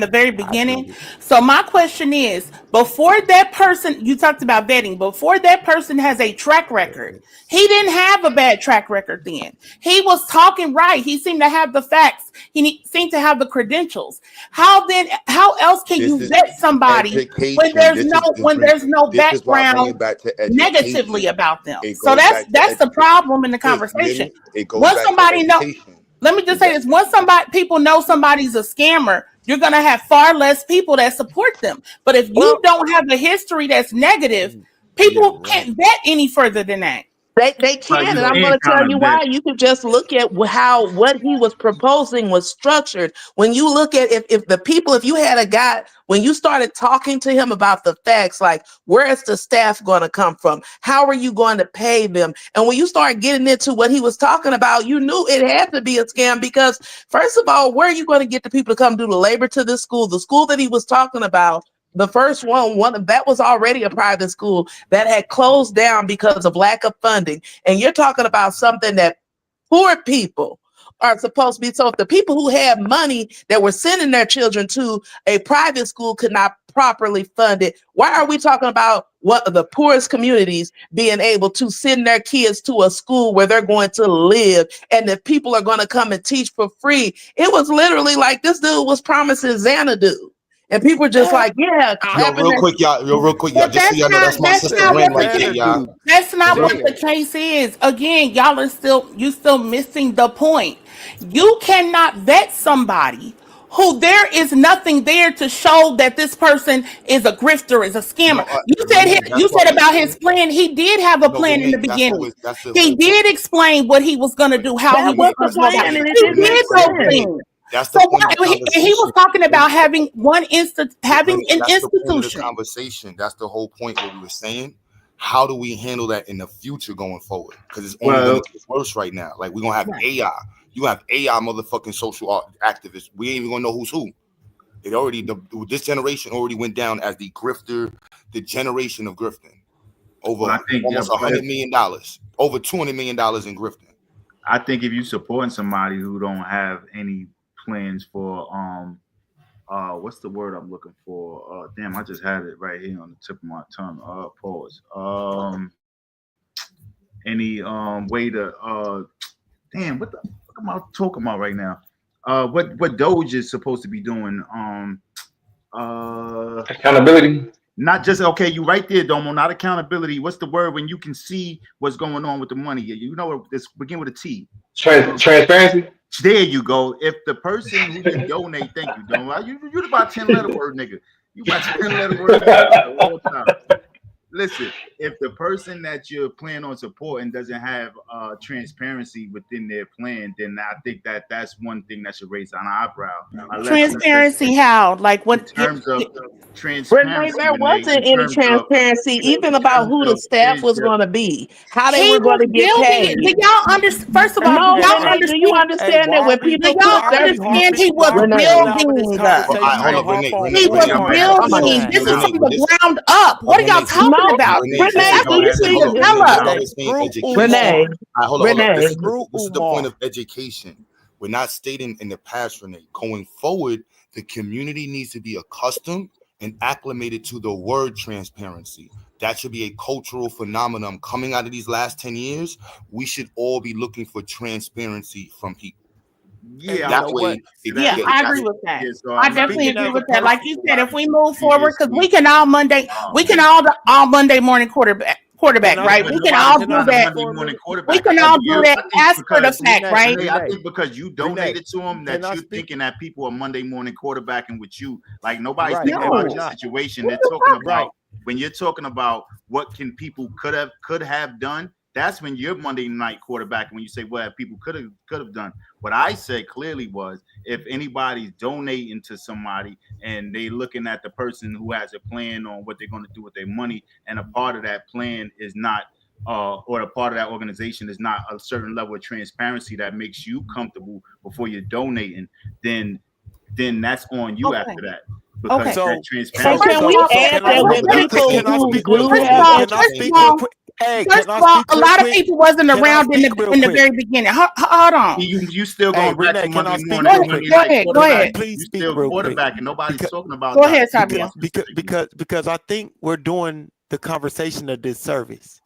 very I beginning. did it. So my question is, before that person, you talked about vetting, before that person has a track record, he didn't have a bad track record then. He was talking right. He seemed to have the facts. Seemed to have the credentials. How else can This you is vet somebody when education. there's no This is why I bring background it back to negatively education. about them? It So goes back to that's the education. problem in the Sis, you hear conversation. me? It goes Once back to somebody know, education. let me just Is say that this: once somebody people know somebody's a scammer, you're gonna have far less people that support them. But if you Well, don't have a history that's negative, Yeah, people right. can't vet any further than that. they How can, you and I'm So going can to tell kind you of vet. why. You could just look at how what he was proposing was structured. When you look at if the people, if you had a guy, when you started talking to him about the facts, like where is the staff going to come from? How are you going to pay them? And when you start getting into what he was talking about, you knew it had to be a scam, because first of all, where are you going to get the people to come do the labor to this school? The school that he was talking about, the first one that was already a private school that had closed down because of lack of funding. And you're talking about something that poor people are supposed to be. So if the people who have money that were sending their children to a private school could not properly fund it, why are we talking about what the poorest communities being able to send their kids to a school where they're going to live and that people are going to come and teach for free? It was literally like this dude was promising Xanadu. And people are just like, yeah, Yo, clapping real their quick, y'all. Real quick, y'all. But Just so y'all know, that's my that's sister not Ren what right the there, better y'all. do. that's not what Say the it. case is. Again, y'all are still missing the point. You cannot vet somebody who there is nothing there to show that this person is a grifter, is a No, scammer. You said Renee, that's you what said we're about his saying. plan. He did have a No, plan in Renee, the beginning. that's the He whole point. did explain what he was going to do, how he that was was the going to go about plan, it. and it He didn't make did those sense. things. That's So the point of the and he was conversation. talking about having having Renee, an that's the point of the institution. conversation. That's the whole point. What we were saying. How do we handle that in the future going forward? Because it's only going to Well, get worse right now. Like we're gonna have Right. AI. You have AI motherfucking social activists. We ain't even gonna know who's who. It already this generation already went down as the grifter, the generation of grifting. Over I think yeah, almost but $100 million, over $200 million in grifting. I think if you supporting somebody who don't have any plans for what's the word I'm looking for? Damn, I just had it right here on the tip of my tongue. Pause. Any way to damn, what am I talking about right now? What Doge is supposed to be doing? Accountability. Not just okay, you right there, Domo. Not accountability. What's the word when you can see what's going on with the money? You know, this begin with a T. Transparency. There you go. If the person who you donate, thank you, Domo. You about 10-letter word nigga. You about 10-letter word nigga all the time. Listen, if the person that you're planning on supporting doesn't have transparency within their plan, then I think that's one thing that should raise an eyebrow. Unless Transparency, how? Like in what? terms of Renee, transparency, there Renee, wasn't any transparency, even in about terms who the of staff is was the going to be, how they He were going was to get building it. paid. Do y'all understand? First of all, do No, y'all Renee, do you understand? Hey, understand that when Do people y'all put their understand he was Renee, allowing this building? Well, conversation hold to up, harp Renee. on Renee, He one Renee, was I'm gonna part ask of you the come this. on. building. plan. This Yo, is Renee, from but the this, ground up. What are y'all Renee, talking No, about? Renee, This Renee, Renee, has I'm do to gonna you ask you. see Hold be up, this? Renee. I know developed. this ain't Screw education. Renee, Umar. Hold on, hold up. Renee, Screw This is the point Umar. of education. We're not stating in the past, Renee. Going forward, the community needs to be accustomed and acclimated to the word transparency. That should be a cultural phenomenon coming out of these last 10 years. We should all be looking for transparency from people. And yeah, you I That know would what? way, Yeah, it, I that, agree with that. yeah, so I I'm not definitely Speaking agree as a with that. Like person, you a said, lot if of we people move forward, because previously. we can all Man, Monday morning quarterback, can I yeah, right? but We can nobody's all can do I trying to speak that. Monday for a morning minute? We quarterback. can all do that I think after the because fact, right? Renee, I Renee, think because you Renee, donated to them can that I you're speak? thinking that people are Monday morning quarterbacking with you. Like nobody's Right, thinking and we're about No. your not. situation. What They're the talking fuck? about Right. when you're talking about what can people could have done. That's when you're Monday night quarterback. When you say, well, people could have done. What I said clearly was, if anybody's donating to somebody and they looking at the person who has a plan on what they're going to do with their money, and a part of that plan is not, or a part of that organization is not a certain level of transparency that makes you comfortable before you're donating, then that's on you Okay. after that, because Okay. that So So And so transparency. first can of we so all, so add can I that let speak when me real quick? say people Can this. I who speak real do First quick? of have all, Can I first of speak education, real all, quick? Hey, first can of I all, speak a real lot of quick? people wasn't Can I around speak real in the quick? very beginning. Hold on. You still Hey, going back Renee, to can I Monday speak morning, real Go quick? Monday go night ahead. Go Can I ahead. quarterback. please You speak still real quick? quarterbacking. Nobody's Because talking about Go that ahead, Tavia. specifically. because I think we're doing the conversation a disservice.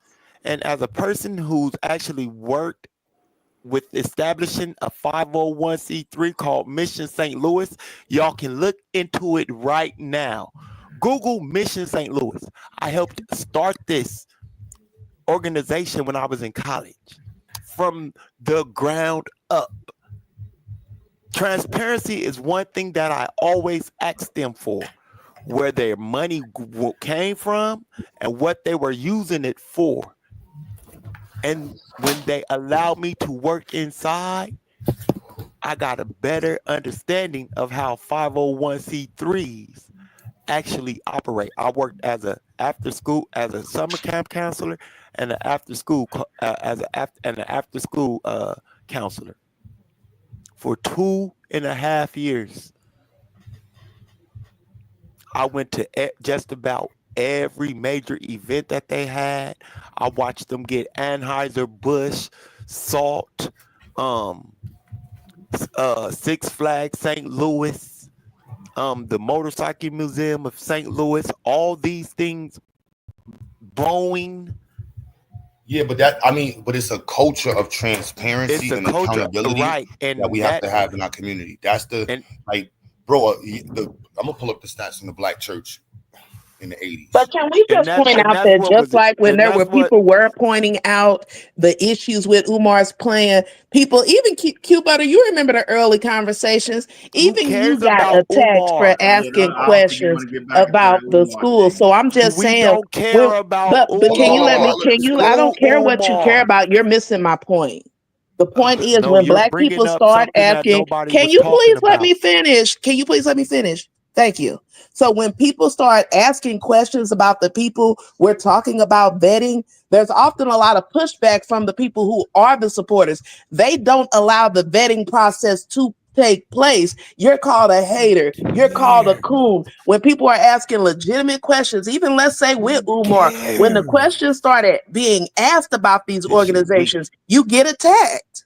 And as a person who's actually worked with establishing a 501c3 called Mission St. Louis, y'all can look into it right now. Google Mission St. Louis. I helped start this organization when I was in college from the ground up. Transparency is one thing that I always ask them for, where their money came from and what they were using it for. And when they allowed me to work inside, I got a better understanding of how 501c3s actually operate. I worked as a summer camp counselor and an after school counselor for 2.5 years. I went to just about every major event that they had. I watched them get Anheuser-Busch, Salt, um, Six Flags St. Louis, the Motorcycle Museum of St. Louis, all these things, Boeing. yeah, but it's a culture of It's transparency a and culture, accountability right? that we And have that to have in our community. That's the and like bro. I'm gonna pull up the stats in the black church in the 80s. But can we just point out that just like when there were people were pointing out the issues with Umar's plan, people, even Q Butter, you remember the early conversations, even you got attacked for asking I don't think you questions want to get back into about that the Umar school. thing. So I'm just We saying, don't care about but can you let me, Umar. I don't Screw care what you care Umar. about. You're missing my point. The point is No, when you're black bringing people up start something that asking, nobody can was you talking please let me about. finish? Can you please let me finish? Thank you. So when people start asking questions about the people we're talking about vetting, there's often a lot of pushback from the people who are the supporters. They don't allow the vetting process to take place. You're called a hater. You're called a coon. When people are asking legitimate questions, even let's say with Umar, when the questions started being asked about these organizations, you get attacked.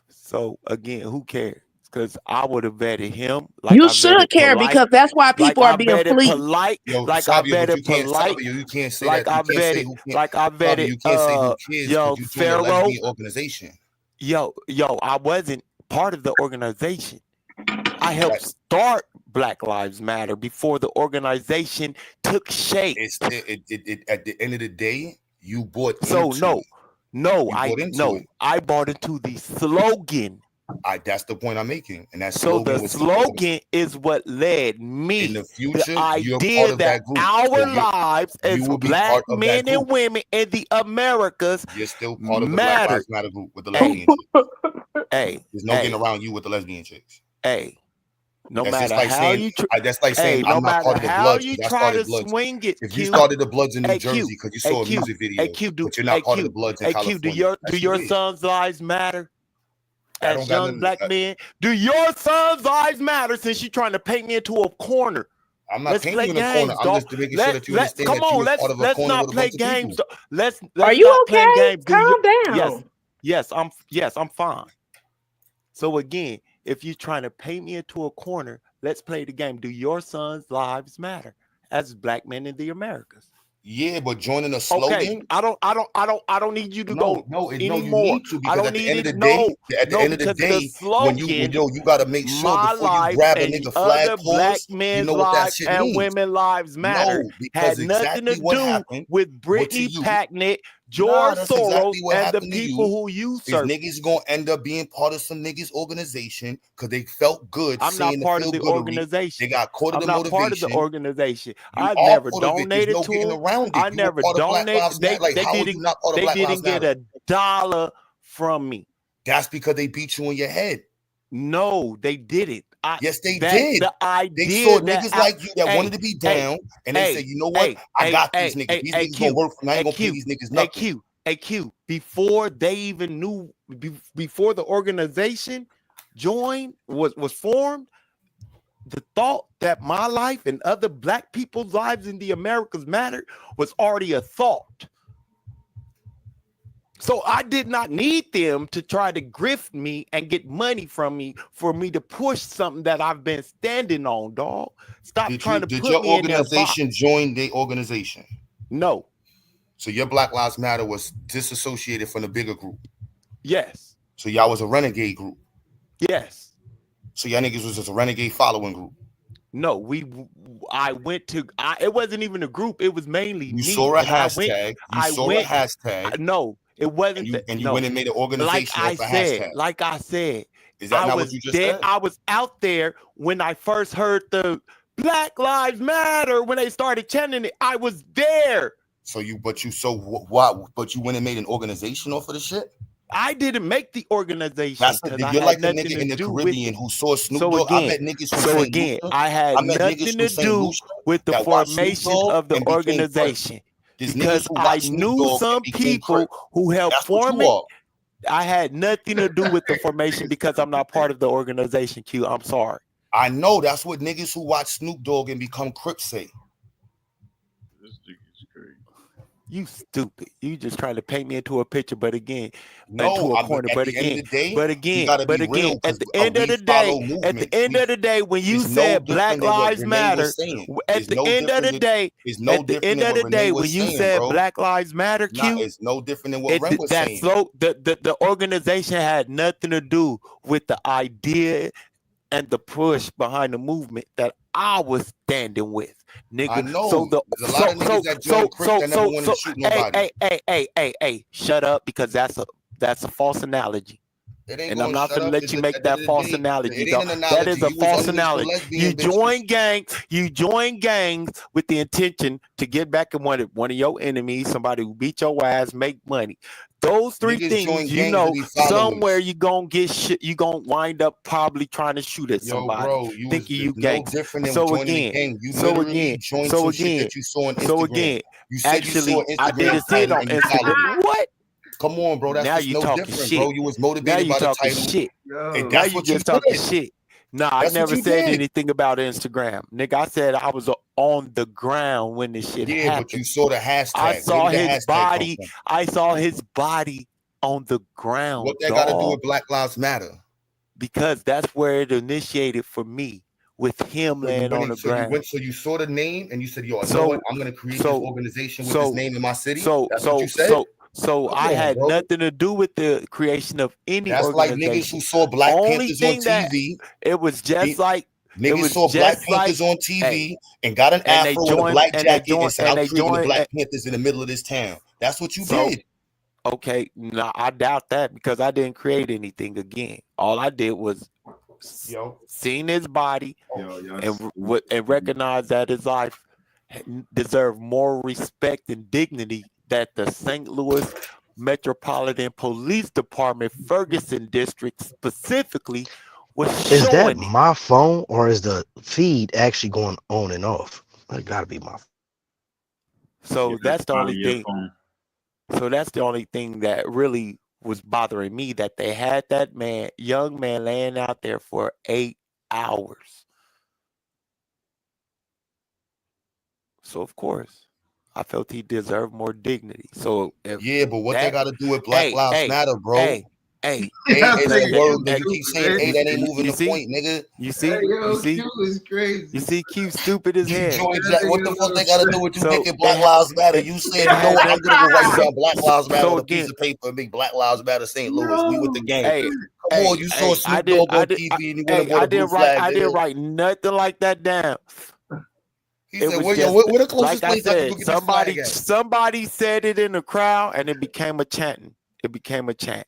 So again, who cares? Because I would have vetted him like You I vetted should care polite, because that's why like people are I being vetted fleeced. polite, Yo, like I Savio, but vetted polite, You can't say like that. You I can't say vetted, who can't. like I Savio, vetted you can't say who cares because young you joined a Pharaoh. lesbian organization. Yo, I wasn't part of the organization. I helped start Black Lives Matter before the organization took shape. At the end of the day, you bought So into it. I bought into the slogan. That's the point I'm making, and that So slogan the was slogan is what led me. in the The future. You're part idea of that that group. our lives You as will be black part of that men group. and women in the Americas You're still part of the Black matter. Lives Matter group with the lesbian chicks. There's no getting around you with the lesbian chicks. No That's matter just like how saying you that's like saying no I'm not matter part of the how Bloods you because I try to started Bloods. swing it, If you Q. started the Bloods in New Q. Jersey because you saw a music video, but you're Hey, not part of the Q. Bloods in Hey, Q. Do California, your sons' lives matter? I don't As got young nothing. black men, do your sons' lives matter? Since you're trying to paint me into a corner, I'm not let's painting play you in a corner. games, I'm dog. just making sure that you understand Come that you on, was part of a let's corner not with a play bunch of people. games. Let's Are you stop playing okay? games. Calm down. Yes, I'm fine. So again, if you're trying to paint me into a corner, let's play the game. Do your sons' lives matter as black men in the Americas? Yeah, but joining a slogan. Okay, I don't need you to go You anymore. need to I because don't at the need end of it. the day, Because the when slogan, you gotta make sure my before you life grab a and nigga other flag black pause, you men's know what that lives shit and means. women's lives matter No, because had nothing to exactly what do happened. with What to Brittany you? Packnett, Nah, George that's Soros, exactly what and the happened to people you. who you Is serve. niggas gonna end up being part of some niggas organization because they felt good I'm not seeing the part of feel the goodery. organization. They got caught in I'm the not part of the motivation. organization. You I are never part of it. There's donated no to getting them. around I it. You were never part of Black donated. Lives Matter. Like, how are you not part of They Black Lives didn't get Matter? a dollar from me. That's because they beat you in your head. No, they didn't. Yes, they That did. the They idea saw that niggas like you that wanted to be down, and they said, you know what? I got these niggas. These niggas gonna work for me. I ain't gonna pay these niggas nothing. Q. Before they even knew, before the organization joined was formed, the thought that my life and other black people's lives in the Americas mattered was already a thought. So I did not need them to try to grift me and get money from me for me to push something that I've been standing on, dog. Stop trying to Did put your me in their box. organization join the organization? No. So your Black Lives Matter was disassociated from the bigger group? Yes. So y'all was a renegade group? Yes. So y'all niggas was just a renegade following group? No, it wasn't even a group. It was mainly you me. Saw a hashtag. I went. A hashtag. No, it wasn't. And you went and made an organization off a hashtag. Like I said, is that not what you just said? I was out there when I first heard the Black Lives Matter when they started chanting it. I was there. So you went and made an organization off of the shit? I didn't make the organization. You're like a nigga in the Caribbean who saw Snoop Dogg. I met niggas from St. Lucia. I had nothing to do with the formation of the organization because I knew some people who helped form it. I had nothing to do with the formation because I'm not part of the organization, Q. I'm sorry. I know that's what niggas who watch Snoop Dogg and become Crips say. You stupid. You just trying to paint me into a picture, but again, into a corner. But again, at the end of the day, when you said Black Lives Matter, at the end of the day, when you said Black Lives Matter, Q, it's no different than what Ren was saying. The organization had nothing to do with the idea and the push behind the movement that I was standing with, nigga. I know. So There's a lot of niggas that joined Crip that never wanted to shoot nobody. Shut up, because that's a false analogy. It ain't And I'm going to not shut gonna up. let you make At the end that of the false day, analogy, it ain't dog. an That is analogy. a You was false unleashed for analogy. lesbian bitches. You join gangs with the intention to get back at one of your enemies, somebody who beat your ass, make money. Those three Niggas join things, you gangs to know, be followers. somewhere you gonna get shit. You gonna wind up probably trying to shoot at Yo, somebody, bro, you was thinking you no gangster. different than So joining a again, gang. You so literally again, joined so some shit again, that you saw on so Instagram. again. You said you saw Actually, I Instagram didn't see it title on and you followed Instagram. it. What? Come on, bro. That's Now just you no talking different, shit. bro. You was Now motivated you by the talking title, shit. and Now that's you what you just talking did. shit. No, I That's what never you said did. anything about Instagram, nigga. I said I was on the ground when this shit Yeah, but you happened. saw the hashtag. I Where saw did the his hashtag come body. from? I saw his body on the ground, What that got to do dog. with Black Lives Matter? Because that's where it initiated for me, with him laying on the ground. So you saw the name and you said, "Yo, you know So, what? I'm gonna create this organization with this name in my city." so, That's what so, you said. so, Come I on, had bro. nothing to do with the creation of any That's like niggas organization. who saw Black Only Panthers on thing that TV. it was just like it Niggas was saw Black just Panthers like, on TV hey, and got an and they afro and a joined, black and they jacket and joined, said, and "I'm they creating the joined. Black Panthers in the middle of this town." That's what you So, did. okay, no, I doubt that, because I didn't create anything again. All I did was seen his body and recognize that his life deserved more respect and dignity that the St. Louis Metropolitan Police Department, Ferguson District specifically, was Is that showing it. my phone or is the feed actually going on and off? It gotta be my phone. So that's the only probably your thing. phone. So that's the only thing that really was bothering me, that they had that young man laying out there for 8 hours. So of course, I felt he deserved more dignity. So if Yeah, but what they that, got to do with Black Lives Matter, bro? hey, A is a word, but you keep saying A, that ain't moving you the see, point, nigga. you see, Q stupid as You hell. joined that. What the fuck they got to do with you So making Black Lives Matter? You said, it "You know had what? I'm nothing. gonna go write down Black Lives Matter So on a piece again, of paper and make Black Lives Matter St. Louis. We with the gang." hey, Come on, you saw Snoop Dogg on TV and you went and bought a blue flag. I didn't write nothing like that down. He It said, was "Where just the closest like I place I can go said. get this flag at?" Somebody said it in the crowd, and it became a chanting. It became a chant.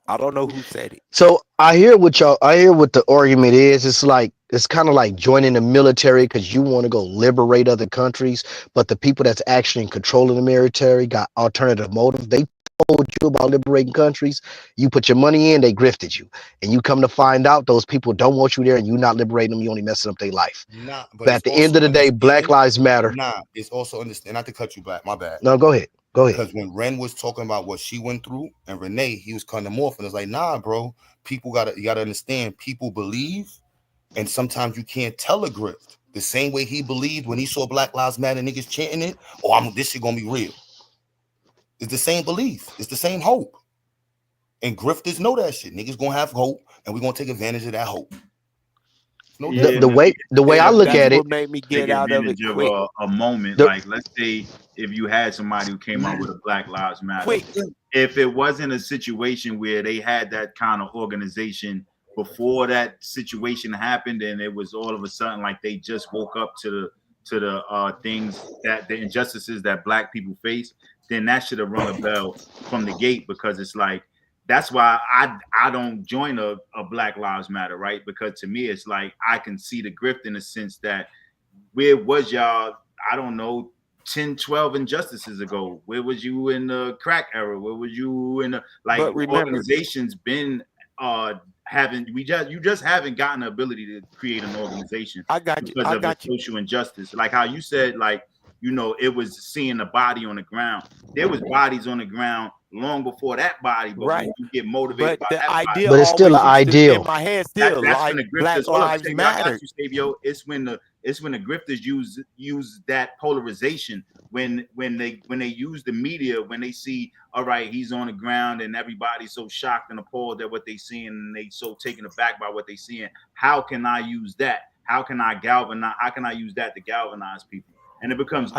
I don't know who said it. So I hear what the argument is. It's kind of like joining the military because you want to go liberate other countries, but the people that's actually in control of the military got alternative motives. They told you about liberating countries. You put your money in, they grifted you, and you come to find out those people don't want you there, and you not liberating them. You only messing up their life. Nah, but But it's at the end also of the day, Black understanding. Lives Matter. Nah, it's also understand. Not to cut you back, my bad. No, go ahead. Go ahead. Because when Ren was talking about what she went through, and Renee, he was cutting them off, and it's like, nah, bro. You gotta understand. People believe, and sometimes you can't tell a grift. The same way he believed when he saw Black Lives Matter niggas chanting it. Oh, this shit gonna be real. It's the same belief. It's the same hope. And grifters know that shit. Niggas gonna have hope, and we're gonna take advantage of that hope. No The different. way I look That's at it, what made me Take get out of it advantage of quick. a moment. the, Like, let's say if you had somebody who came out with a Black Lives Matter, Quick. if it wasn't a situation where they had that kind of organization before that situation happened, and it was all of a sudden like they just woke up to the things, that the injustices that Black people face, then that should have rung a bell from the gate, because it's like, that's why I don't join a Black Lives Matter, right? Because to me, it's like I can see the grift in the sense that, where was y'all, I don't know, 10, 12 injustices ago? Where was you in the crack era? Where was you in the, like, But remember, organizations been you just haven't gotten the ability to create an organization because of the social injustice. Like how you said, like, it was seeing the body on the ground. There was bodies on the ground long before that body, but when you get motivated by that body, but it's still an ideal. in my head still that's when like the Black grifters. Hold up, Lives Savio, I got Matter. you, Savio. It's when the grifters use that polarization, when they use the media, when they see, all right, he's on the ground and everybody's so shocked and appalled at what they seeing, and they so taken aback by what they seeing. How can I use that? How can I use that to galvanize people? and it becomes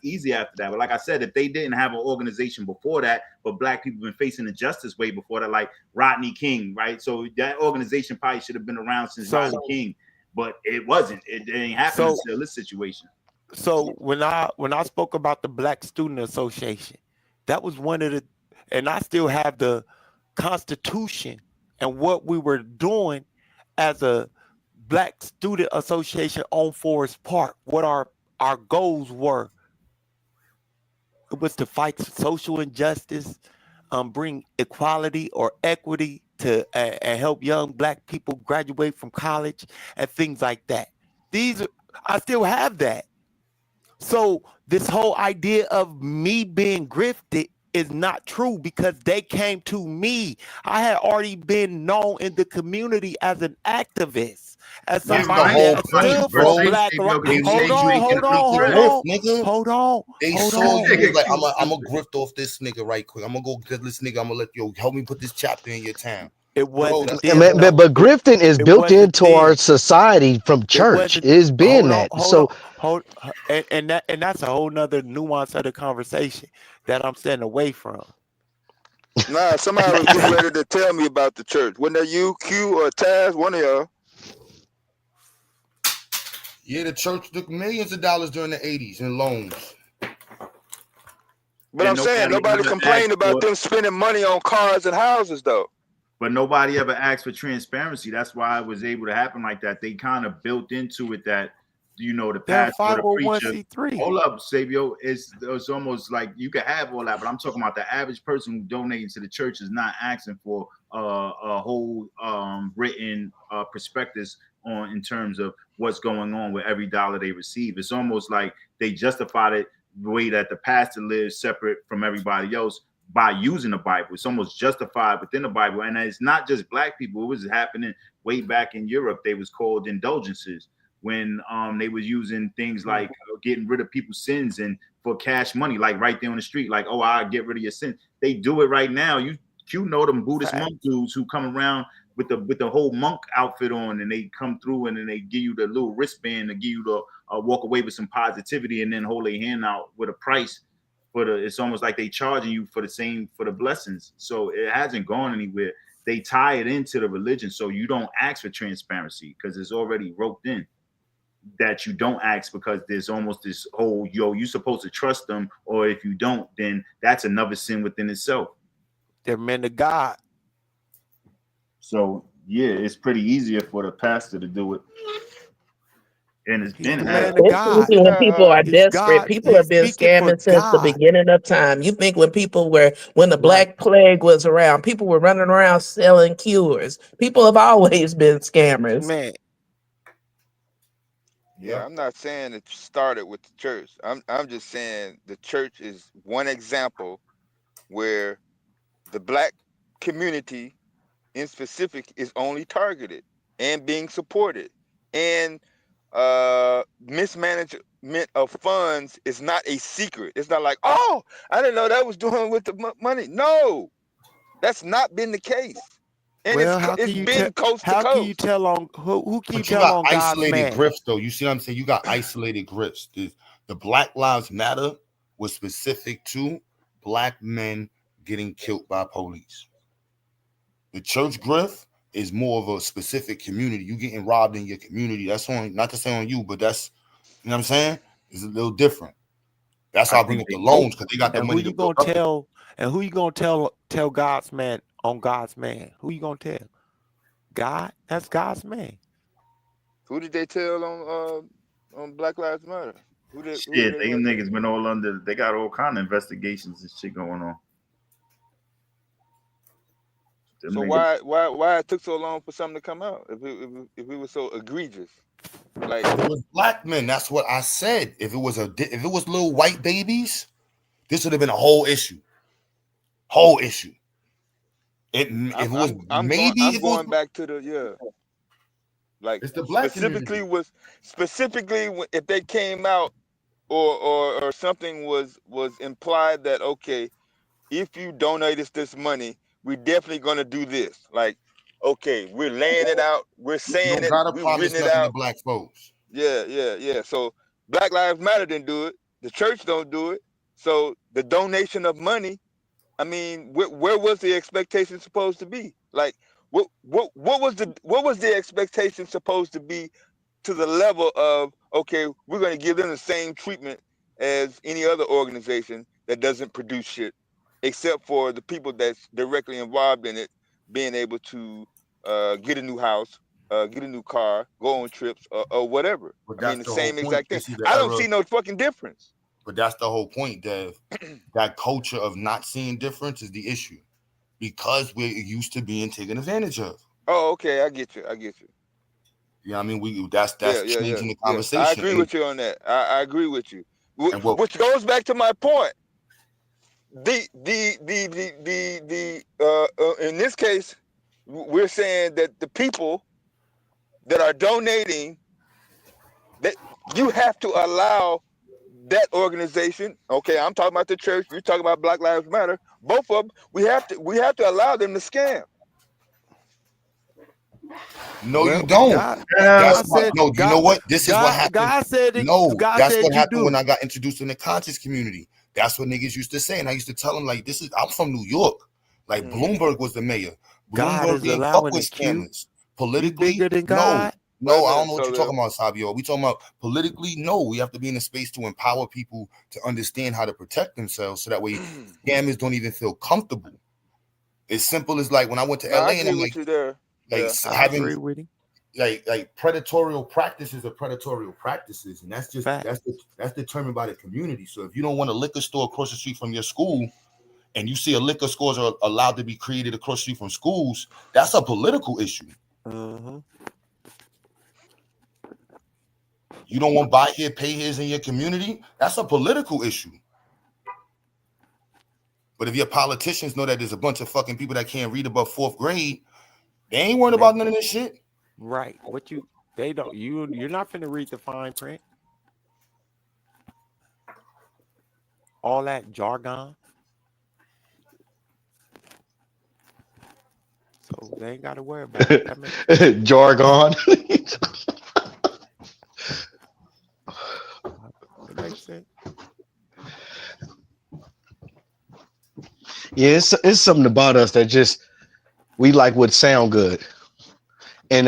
easy after that. But like I said, if they didn't have an organization before that, but black people been facing injustice way before that, like Rodney King, right? So that organization probably should have been around since Rodney King, but it wasn't. It ain't happening until this situation. So when I spoke about the Black Student Association, that was one of the, and I still have the Constitution and what we were doing as a Black Student Association on Forest Park, what our goals were. It was to fight social injustice, bring equality or equity to and help young Black people graduate from college and things like that. I still have that. So this whole idea of me being grifted is not true because they came to me. I had already been known in the community as an activist, as somebody that stood for Black lives. Hold on. They saw you was like, I'm a grift off this nigga right quick. I'm gonna go get this nigga. I'm gonna let you help me put this chapter in your town. It wasn't but grifting is built into our society from church. It's been that. And that's a whole nother nuance of the conversation that I'm staying away from. Nah, somebody was getting ready to tell me about the church. Wasn't that you, Q, or Taz? One of y'all. Yeah, the church took millions of dollars during the 80s in loans. But I'm saying nobody complained about them spending money on cars and houses, though. But nobody ever asked for transparency. That's why it was able to happen like that. They kind of built into it that, you know, the pastor, the preacher. Hold up, Sabio. It's almost like you could have all that, but I'm talking about the average person who donating to the church is not asking for a whole written prospectus on in terms of what's going on with every dollar they receive. It's almost like they justified it the way that the pastor lives separate from everybody else by using the Bible. It's almost justified within the Bible. And it's not just Black people. It was happening way back in Europe. They was called indulgences when they was using things like getting rid of people's sins and for cash money, like right there on the street, like, oh, I'll get rid of your sins. They do it right now. You know them Buddhist monk dudes who come around with the whole monk outfit on, and they come through and then they give you the little wristband to give you the walk away with some positivity and then hold their hand out with a price. It's almost like they charging you for the blessings. So it hasn't gone anywhere. They tie it into the religion, so you don't ask for transparency because it's already roped in that you don't ask, because there's almost this whole you're supposed to trust them, or if you don't, then that's another sin within itself. They're men of God. So it's pretty easier for the pastor to do it. And it's been especially when people are desperate. People have been scamming since the beginning of time. You think when the Black Plague was around, people were running around selling cures. People have always been scammers. Man. Yeah, I'm not saying it started with the church. I'm just saying the church is one example where the Black community in specific is only targeted and being supported, and mismanagement of funds is not a secret. It's not like, oh, I didn't know that was doing with the money. No, that's not been the case. And it's been coast to coast. How can you tell on who can you tell on God's isolated man? grifts though? You see what I'm saying? You got isolated grifts. The Black Lives Matter was specific to Black men getting killed by police. The church grift is more of a specific community. You getting robbed in your community. That's not to say on you, but that's, you know what I'm saying? It's a little different. That's how I bring up the loans, because they got the money to build up. And who you gonna tell God's man on God's man? Who you gonna tell? God? That's God's man. Who did they tell on Black Lives Matter? They niggas been all under. They got all kind of investigations and shit going on. So why it took so long for something to come out if it was so egregious? Like, it was Black men. That's what I said. If it was little white babies, this would have been a whole issue. I'm going back to the like it's the Black specifically if they came out or something was implied that, okay, if you donate us this money, we're definitely gonna do this. Like, okay, we're laying it out, we're saying it, we're written it out. Black folks. Yeah. So Black Lives Matter didn't do it. The church don't do it. So the donation of money, I mean, where was the expectation supposed to be? Like, what was the expectation supposed to be to the level of, okay, we're going to give them the same treatment as any other organization that doesn't produce shit, except for the people that's directly involved in it being able to get a new house, get a new car, go on trips, or whatever. But I mean, that's the the whole same point. exact thing. This is the I don't era. see no fucking difference. But that's the whole point, Dev. That culture of not seeing difference is the issue, because we're used to being taken advantage of. Oh, okay, I get you. I get you. Yeah, I mean, that's Yeah. changing the Yeah. I conversation. agree with you on that. I agree with you. And what Which goes back to my point. In this case, we're saying that the people that are donating, that you have to allow that organization. Okay, I'm talking about the church. You're talking about Black Lives Matter. Both of them, we have to allow them to scam. No, you Well, don't. That's God what. said, No, you know what? This is what happened. God said it. No, God that's said what you happened when do. I got introduced in the conscious community. That's what niggas used to say, and I used to tell them, like, I'm from New York. Like, Bloomberg was the mayor. God Bloomberg is didn't fuck allowing with it, Q. scammers. You Politically, bigger than no. God. Wait a I don't minute, know what you're Solo. talking about, Sabio. We talking about politically? No, we have to be in a space to empower people to understand how to protect themselves, so that way scammers don't even feel comfortable. As simple as, like, when I went to No, I LA, and agree I'm with like, you there. Yeah. I agree with him. like predatorial practices are predatorial practices, and that's just Fact. that's determined by the community. So if you don't want a liquor store across the street from your school, and you see a liquor stores are allowed to be created across the street from schools, that's a political issue. You don't want buy here, pay here's in your community, that's a political issue. But if your politicians know that there's a bunch of fucking people that can't read above 4th grade, they ain't worried about none of this shit. Right. They don't. You're not finna read the fine print. All that jargon. So they ain't got to worry about it. That makes Jargon. It makes sense. Yeah, it's something about us that just we like what sound good. And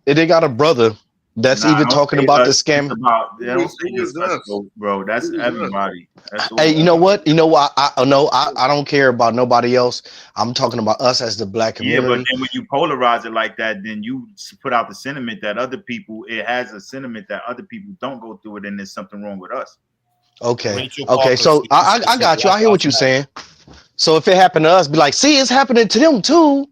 they got a brother that's even Don't talking say about the us. It's scam. about. They don't say Who is just us, us? bro. That's Who is us? everybody. That's all. Hey, you know what? I don't care about nobody else. I'm talking about us as the black Yeah, but community. then when you polarize it like that, then you put out the sentiment that other people. It has a sentiment that other people don't go through it, and there's something wrong with us. Okay. Rachel Okay. Parker, So I got you. I hear what you're saying. So if it happened to us, be like, see, it's happening to them too.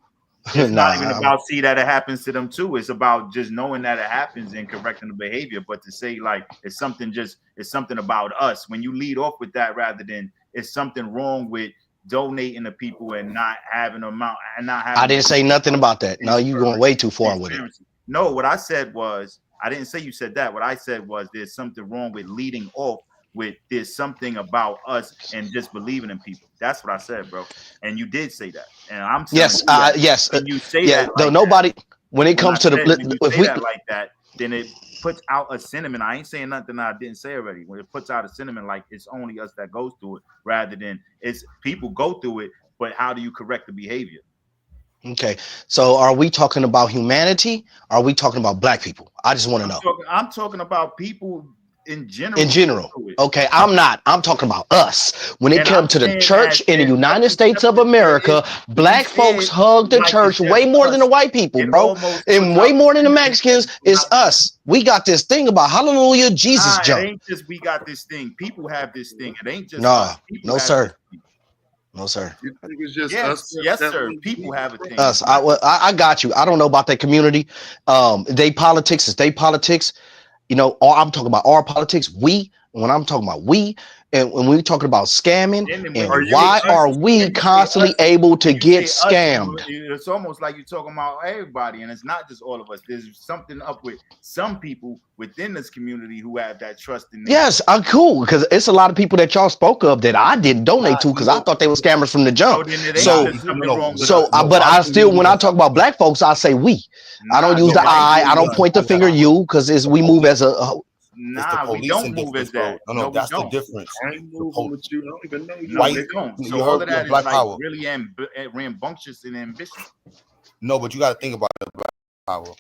It's not even about see that it happens to them too. It's about just knowing that it happens and correcting the behavior. But to say like it's something about us, when you lead off with that rather than it's something wrong with donating to people and not having amount and not having. I didn't say nothing about that. No, you going way too far with it. No, what I said was I didn't say you said that. What I said was there's something wrong with leading off with there's something about us and just believing in people. That's what I said, bro. And you did say that. And I'm saying yes. When you say yeah, that, though like nobody that, when it comes to when the you if say we that like that, then it puts out a sentiment. I ain't saying nothing I didn't say already. When it puts out a sentiment like it's only us that goes through it, rather than it's people go through it, but how do you correct the behavior? Okay, so are we talking about humanity? Or are we talking about black people? I just want to know. I'm talking about people in general. In general, okay, I'm not. I'm talking about us. When it comes to the church in the United States of America, black folks hug the church way more than the white people, bro, and way more than the Mexicans. It's us. We got this thing about hallelujah, Jesus jump. It ain't just we got this thing. People have this thing. It ain't just Nah, us. no sir. No, sir. You think it's just us? Yes, sir. People have a thing. Us. I got you. I don't know about that community. They politics is they politics. You know, I'm talking about our politics. When I'm talking about we, and when we're talking about scamming, and why are we constantly able to get scammed? It's almost like you're talking about everybody, and it's not just all of us. There's something up with some people within this community who have that trust in. Yes, I'm cool because it's a lot of people that y'all spoke of that I didn't donate to because I thought they were scammers from the jump. But I still, when I talk about black folks, I say we. I don't use the I. I don't point the finger you because we move as a. It's the Nah, we don't policing move difference, as bro. that. No, No, we that's the don't. difference. I ain't The moving with you. I don't even know you. No, white, they don't. So you all heard of that is Black like Power. really rambunctious and ambition. No, but you got to think about it, Black Power.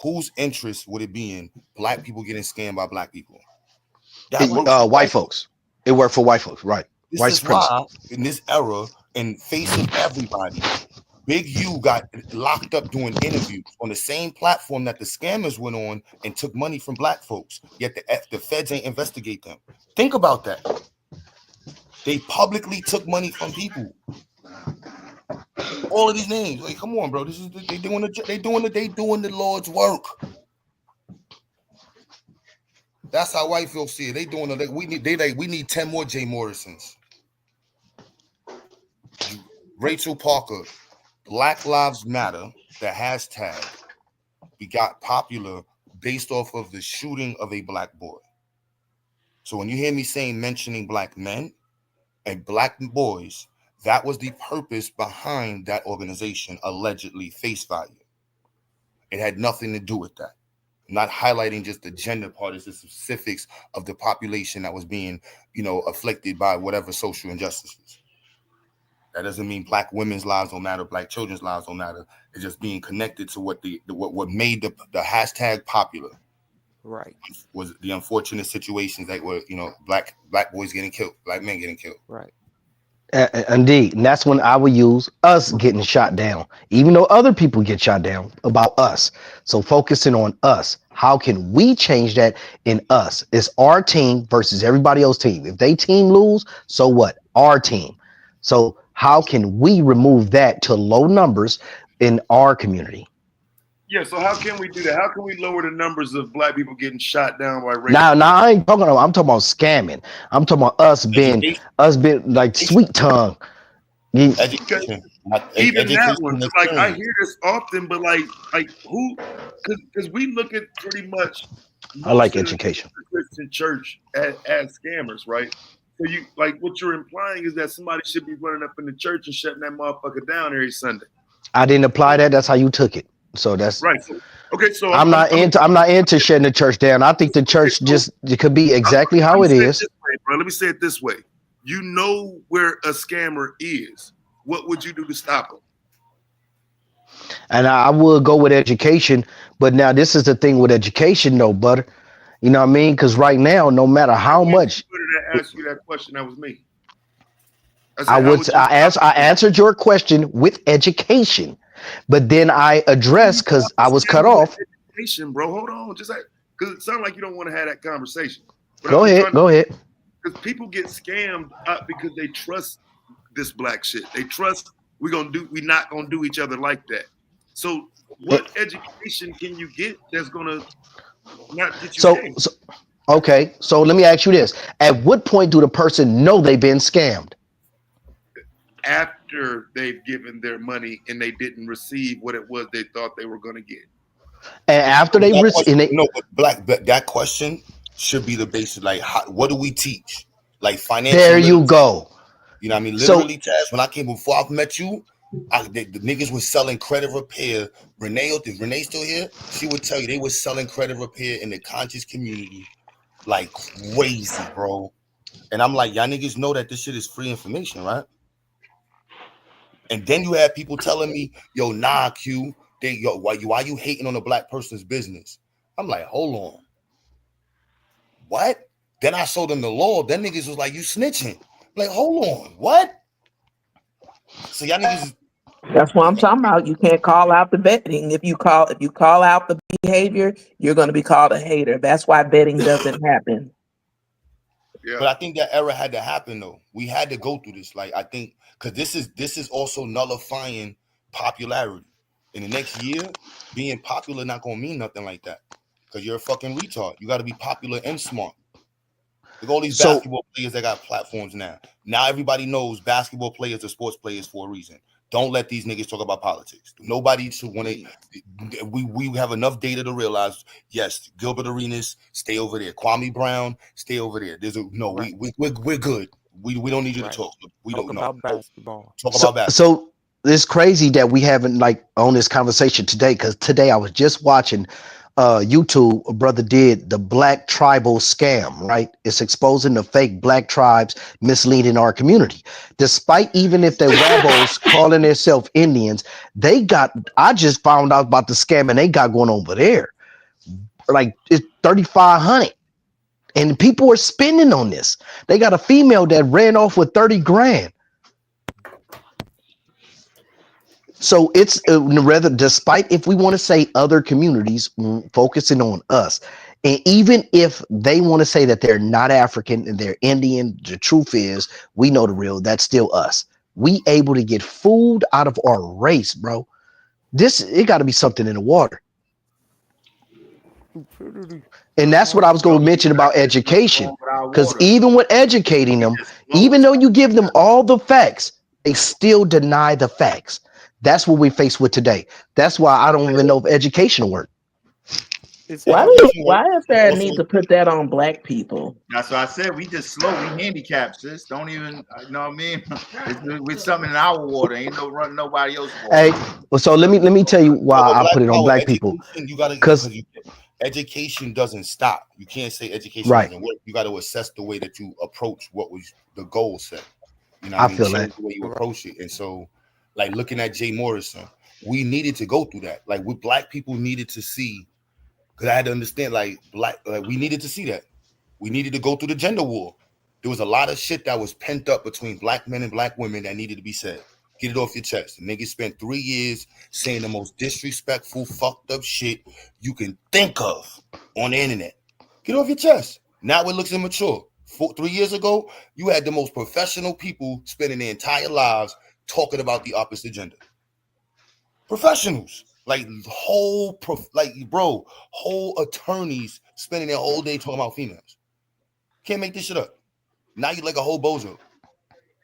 Whose interest would it be in black people getting scammed by black people? That works for White white folks. folks. It worked for white folks, right? This White is supremacy. why, in this era, in face of everybody, Big U got locked up doing interviews on the same platform that the scammers went on and took money from black folks. Yet the feds ain't investigate them. Think about that. They publicly took money from people. All of these names, like, come on, bro. This is they doing the Lord's work. That's how white folks see it. They doing it. We need 10 more Jay Morrisons. Rachel Parker, Black Lives Matter, the hashtag, got popular based off of the shooting of a black boy. So when you hear me mentioning black men and black boys, that was the purpose behind that organization, allegedly face value. It had nothing to do with that. I'm not highlighting just the gender part, it's the specifics of the population that was being, afflicted by whatever social injustices. That doesn't mean black women's lives don't matter, black children's lives don't matter. It's just being connected to what what made the hashtag popular. Right. Was the unfortunate situations that were, black boys getting killed, black men getting killed. Right. Indeed. And that's when I would use us getting shot down, even though other people get shot down, about us. So focusing on us. How can we change that in us? It's our team versus everybody else's team. If they team lose, so what? Our team. So how can we remove that to low numbers in our community? Yeah, so how can we do that? How can we lower the numbers of black people getting shot down by race? Now I ain't talking about, I'm talking about scamming. I'm talking about us being like sweet tongue. Education. Even that one, Education like I hear this often, but like who? Because we look at pretty much I like most of education. the Christian church as scammers, right? So you like what you're implying is that somebody should be running up in the church and shutting that motherfucker down every Sunday. I didn't apply that. That's how you took it. So that's right. So, okay, so I'm not into shutting the church down. I think the church it could be exactly how it is. Let me say it this way. You know where a scammer is. What would you do to stop him? And I would go with education, but now this is the thing with education, though, butter. You know what I mean? Because right now, no matter how much, I asked you that question. That was me. I answered your question with education, but then I addressed because I was cut off. Education, bro. Hold on, just because it sounds like you don't want to have that conversation. But go ahead. Because people get scammed up because they trust this black shit. They trust we're not gonna do each other like that. So what education can you get that's gonna not get you okay, so let me ask you this. At what point do the person know they've been scammed? After they've given their money and they didn't receive what it was they thought they were gonna get. And after they receive that question should be the basis. Like, what do we teach? Like financial. There you go. You know what I mean? Literally, Taz, when I came before I met you, the niggas was selling credit repair. Is Renee still here? She would tell you they was selling credit repair in the conscious community like crazy, bro. And I'm like, y'all niggas know that this shit is free information, right? And then you have people telling me, yo, nah, Q, why you hating on a black person's business? I'm like, hold on. What? Then I showed them the law. Then niggas was like, you snitching. I'm like, hold on, what? So y'all niggas. That's what I'm talking about. You can't call out the betting. If you call out the behavior, you're going to be called a hater. That's why betting doesn't happen. Yeah. But I think that era had to happen though. We had to go through this. Like I think because this is also nullifying popularity. In the next year, being popular not gonna mean nothing like that. Because you're a fucking retard. You got to be popular and smart. Look at all these basketball players that got platforms now. Now everybody knows basketball players are sports players for a reason. Don't let these niggas talk about politics. Nobody should want to. We have enough data to realize. Yes, Gilbert Arenas, stay over there. Kwame Brown, stay over there. We're good. We don't need you to talk. We don't know about basketball. Talk about basketball. So it's crazy that we haven't like on this conversation today because today I was just watching YouTube, a brother did the black tribal scam, right? It's exposing the fake black tribes misleading our community. Despite even if they're Wabos calling themselves Indians, I just found out about the scamming they got going over there. Like it's 3,500. And people are spending on this. They got a female that ran off with 30 grand. So it's rather, despite if we want to say other communities focusing on us, and even if they want to say that they're not African and they're Indian, the truth is we know the real. That's still us. We able to get food out of our race, bro. It got to be something in the water. And that's what I was going to mention about education. Because even with educating them, even though you give them all the facts, they still deny the facts. That's what we face with today. That's why I don't even know if education works. Why is there a need to put that on black people? That's what I said. We just slow. We handicapped, sis. Don't even, you know what I mean? It's something in our water. Ain't no running nobody else's water. Hey, well, so let me tell you why I put it on black people. You gotta, because education doesn't stop. You can't say education doesn't work. You got to assess the way that you approach what was the goal set. You know what I mean? Feel that. The way you approach it. And so, like looking at Jay Morrison, we needed to go through that. Like with black people needed to see, because I had to understand, like we needed to see that. We needed to go through the gender war. There was a lot of shit that was pent up between black men and black women that needed to be said. Get it off your chest. The niggas spent 3 years saying the most disrespectful, fucked up shit you can think of on the internet. Get it off your chest. Now it looks immature. 3 years ago, you had the most professional people spending their entire lives talking about the opposite gender. Professionals. Whole attorneys spending their whole day talking about females. Can't make this shit up. Now you like a whole bozo.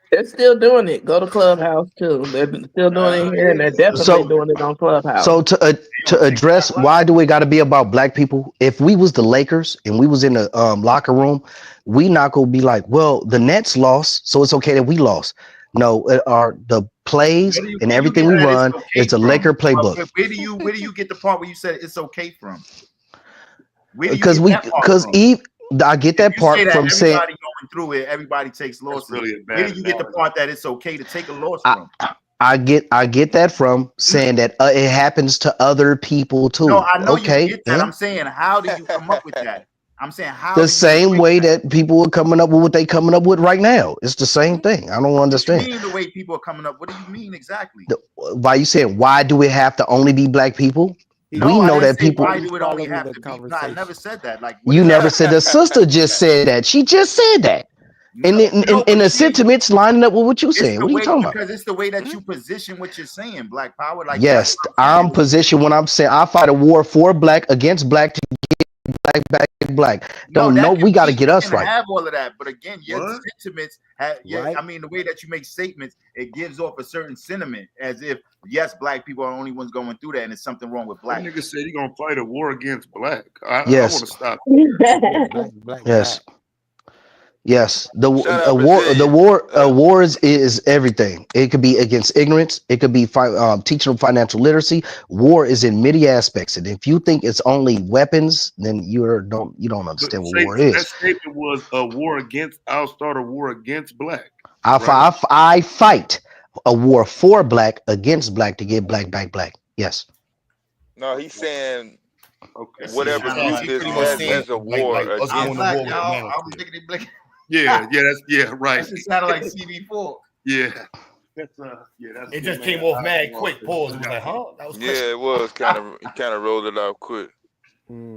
They're still doing it. Go to Clubhouse too. They're still doing it here, and they're definitely doing it on Clubhouse. So to address why do we got to be about black people? If we was the Lakers and we was in the locker room, we not gonna be like, well, the Nets lost, so it's okay that we lost. No, the plays and everything we run is the Laker playbook. Where do you get the part where you said it's okay from? Because I get that part from saying everybody going through it, everybody takes losses. Really where do you get the part that it's okay to take a loss from? I get that from saying that it happens to other people too. No, I know you get that. Yeah. I'm saying, how do you come up with that? I'm saying how the same way that people are coming up with what they coming up with right now. It's the same thing. I don't understand. What do you mean the way people are coming up? What do you mean exactly? Why you saying why do it have to only be black people? No, we know that people. Why do it only have to be? No, I never said that. Like you never said. The sister just said that. She just said that. And the sentiments lining up with what you saying. What are you talking about? Because it's the way that you position what you're saying, Black Power. Like yes, I'm positioned when I'm saying I fight a war for black against black to get black back in black. Don't know we got to get us right. Have all of that, but again, your sentiments. I mean, the way that you make statements, it gives off a certain sentiment, as if yes, black people are the only ones going through that, and there's something wrong with black. That nigga said he gonna fight a war against black. Yes. I want to stop. Yes. Yes, war is everything. It could be against ignorance. It could be teaching them financial literacy. War is in many aspects, and if you think it's only weapons, then you don't understand what war is. That statement was a war against. I'll start a war against black. I fight a war for black against black to get black back black. Yes. No, he's saying. Okay. Whatever group this has a war against black. Yeah, right. That sounded like CV4. Yeah. That's it just came off mad quick. Pause. It was like, huh? That was quick. Yeah, it was kind of rolled it out quick.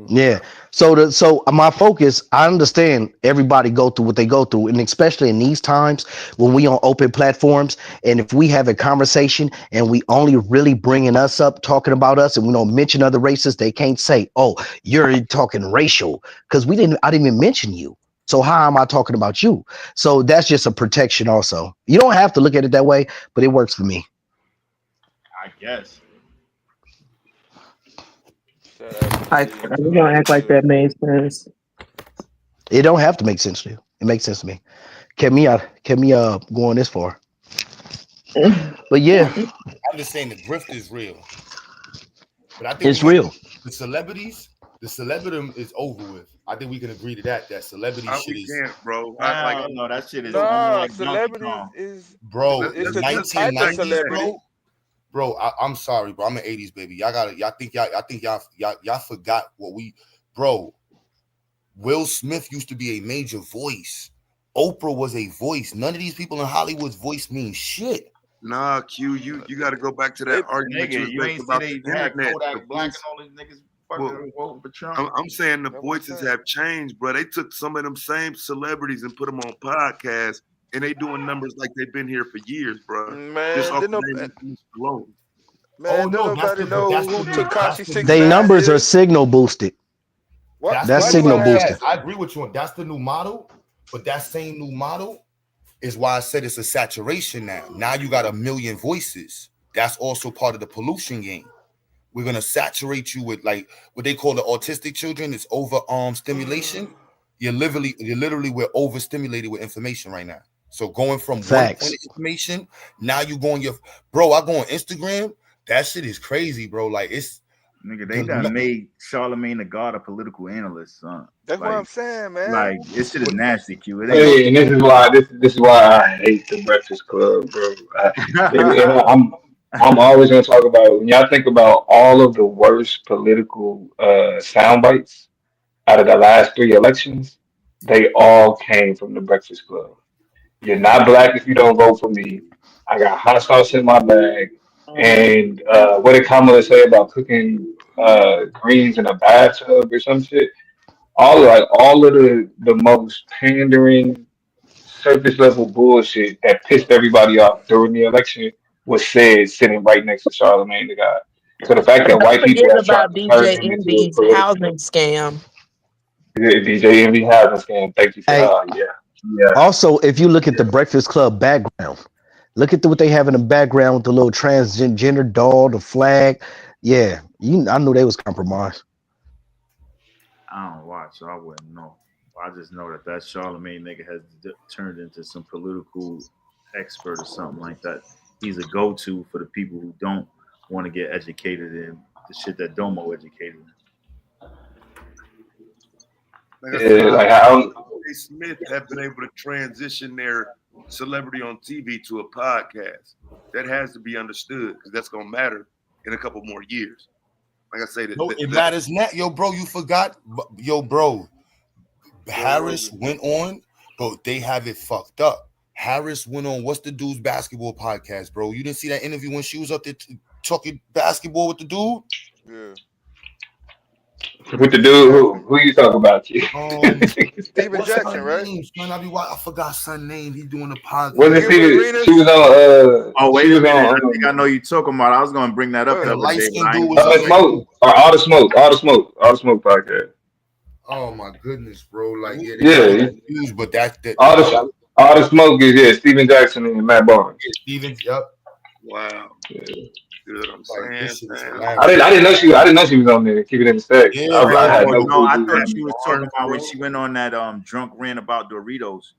Yeah. So my focus, I understand everybody go through what they go through, and especially in these times when we on open platforms, and if we have a conversation and we only really bringing us up, talking about us, and we don't mention other races, they can't say, "Oh, you're talking racial," because I didn't even mention you. So how am I talking about you? So that's just a protection also. You don't have to look at it that way, but it works for me. I guess. I'm gonna act like that made sense. It don't have to make sense to you. It makes sense to me. Can me going this far? But yeah. I'm just saying the grift is real. But I think it's real. The celebrities, The celebridom is over with. I think we can agree to that. That celebrity shit We is, can't, bro. Hell no, that shit is So, only Nah, like Donkey celebrities Kong. is bro. it's The a new type of 1990s, celebrity. bro. I'm sorry, bro. I'm an 80s baby. Y'all forgot what we, bro. Will Smith used to be a major voice. Oprah was a voice. None of these people in Hollywood's voice means shit. nah, Q, you got to go back to that They argument you Nigga, was you making ain't see about they the had internet. The Kodak Black and voice. all these niggas Well, fucking voting for Trump. I'm saying the That's what I'm voices saying. have changed, bro. They took some of them same celebrities and put them on podcasts, and they doing numbers like they've been here for years, bro. Just Man, off didn't the no, name alone. Oh man, don't no, nobody but know that's the who new Takashi They 69 numbers are is. signal boosted. What? That's the That's Why new do signal I have? boosted. yes. I agree with you on that's the new model, but that same new model is why I said it's a saturation now. Now you got a million voices. That's also part of the pollution game. We're gonna saturate you with like what they call the autistic children. It's over stimulation. You're literally we're overstimulated with information right now. So going from one point Facts. of information, now you going your bro. I go on Instagram. That shit is crazy, bro. Like it's Nigga, they the done made Charlemagne the god of political analysts, son. That's what I'm Like, saying, man. like this shit is but nasty, Q. It you ain't. know Hey, and this is why I hate the Breakfast Club, bro. I'm always gonna talk about when y'all think about all of the worst political sound bites out of the last three elections, they all came from the Breakfast Club. You're not black if you don't vote for me. I got hot sauce in my bag. And what did Kamala say about cooking greens in a bathtub or some shit? All of the most pandering surface level bullshit that pissed everybody off during the election was said sitting right next to Charlemagne the God. So the fact And Yeah. that don't white people forget have tried about to turn DJ him into a Envy's political housing scam. DJ Envy housing scam, thank you for Hey, yeah. Yeah. also, if you look at the Breakfast Club background, look at what they have in the background with the little transgender doll, the flag. Yeah, I knew they was compromised. I don't watch, so I wouldn't know. I just know that Charlemagne nigga has turned into some political expert or something like that. He's a go-to for the people who don't want to get educated in the shit that Domo educated in. Like I said, Yeah, bro, like how Smith have been able to transition their celebrity on TV to a podcast. That has to be understood because that's gonna matter in a couple more years. Like I say, no, it matters not, yo, bro. You forgot, yo, bro. Joe Harris Rogan. went on, bro. They have it fucked up. Harris went on. What's the dude's basketball podcast, bro? You didn't see that interview when she was up there talking basketball with the dude? Yeah. with the dude who you talking about? You? Steven What's Jackson, her right? name? Son, I forgot son name. He's doing the podcast. Was it Gilbert Steven? She was Arenas. on Oh, she wait a was minute. I on think I know you talking about. I was gonna bring that up What? the The other light day, but skinned I dude ain't was gonna Up on in say like, it. Smoke or All the Smoke podcast. oh my goodness, bro. Like, yeah, they got me Yeah, confused, but that all yo, the all the smoke is Steven Jackson and Matt Barnes. Stevens, yep. wow, good. I'm Like this saying, shit is man. I hilarious. didn't know she was on there. Keep it in the stacks. Yeah, I bro. had Oh no no, clue I she was thought on you was talking Barnes, about when bro. she went on that drunk rant about Doritos.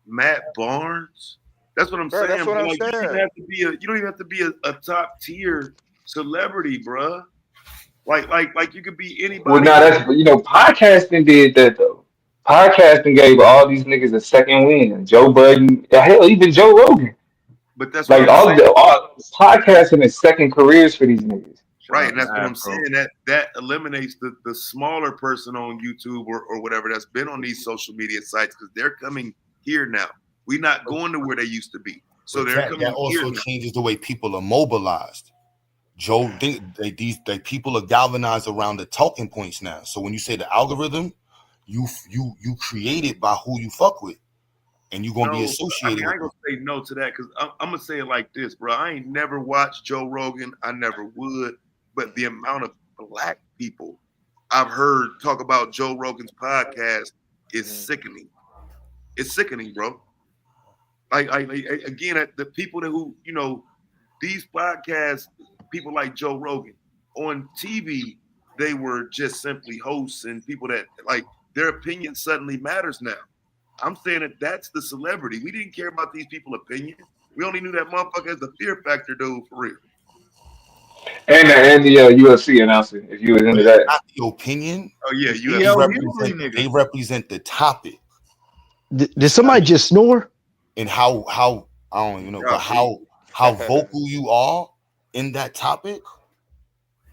Matt Barnes. That's what I'm Bro, that's saying, what bro. I'm Like saying. you don't even have to be a top tier celebrity, bro. Like you could be Well, anybody now on. that's podcasting did that though. Podcasting gave all these niggas a second win. Joe Budden, hell, even Joe Rogan. But that's what Like I'm saying. all podcasting is second careers for these niggas. Shout Right, out and to that's what I'm Afro. saying. That eliminates the smaller person on YouTube or whatever that's been on these social media sites because they're coming here now. We're not going to where they used to be. So But they're that coming here also now. changes the way people are mobilized. Joe, they people are galvanized around the talking points now. So when you say the algorithm, you create it by who you fuck with, and you're gonna be No, I associated mean I with ain't them. gonna say no to that because I'm gonna say it like this, bro. I ain't never watched Joe Rogan. I never would, but the amount of black people I've heard talk about Joe Rogan's podcast is Mhm. sickening. It's sickening, bro. Again, the people that who these podcasts, people like Joe Rogan on TV, they were just simply hosts and people that like their opinion suddenly matters now. I'm saying that that's the celebrity. We didn't care about these people's opinion. We only knew that motherfucker as the fear factor dude for real. And the UFC announcer, if you was into But that. not the opinion. Oh yeah, They UFC. EL Hughley represent nigga. they represent the topic Did somebody just snore? and how I don't even know, but Not me. how vocal you are in that topic.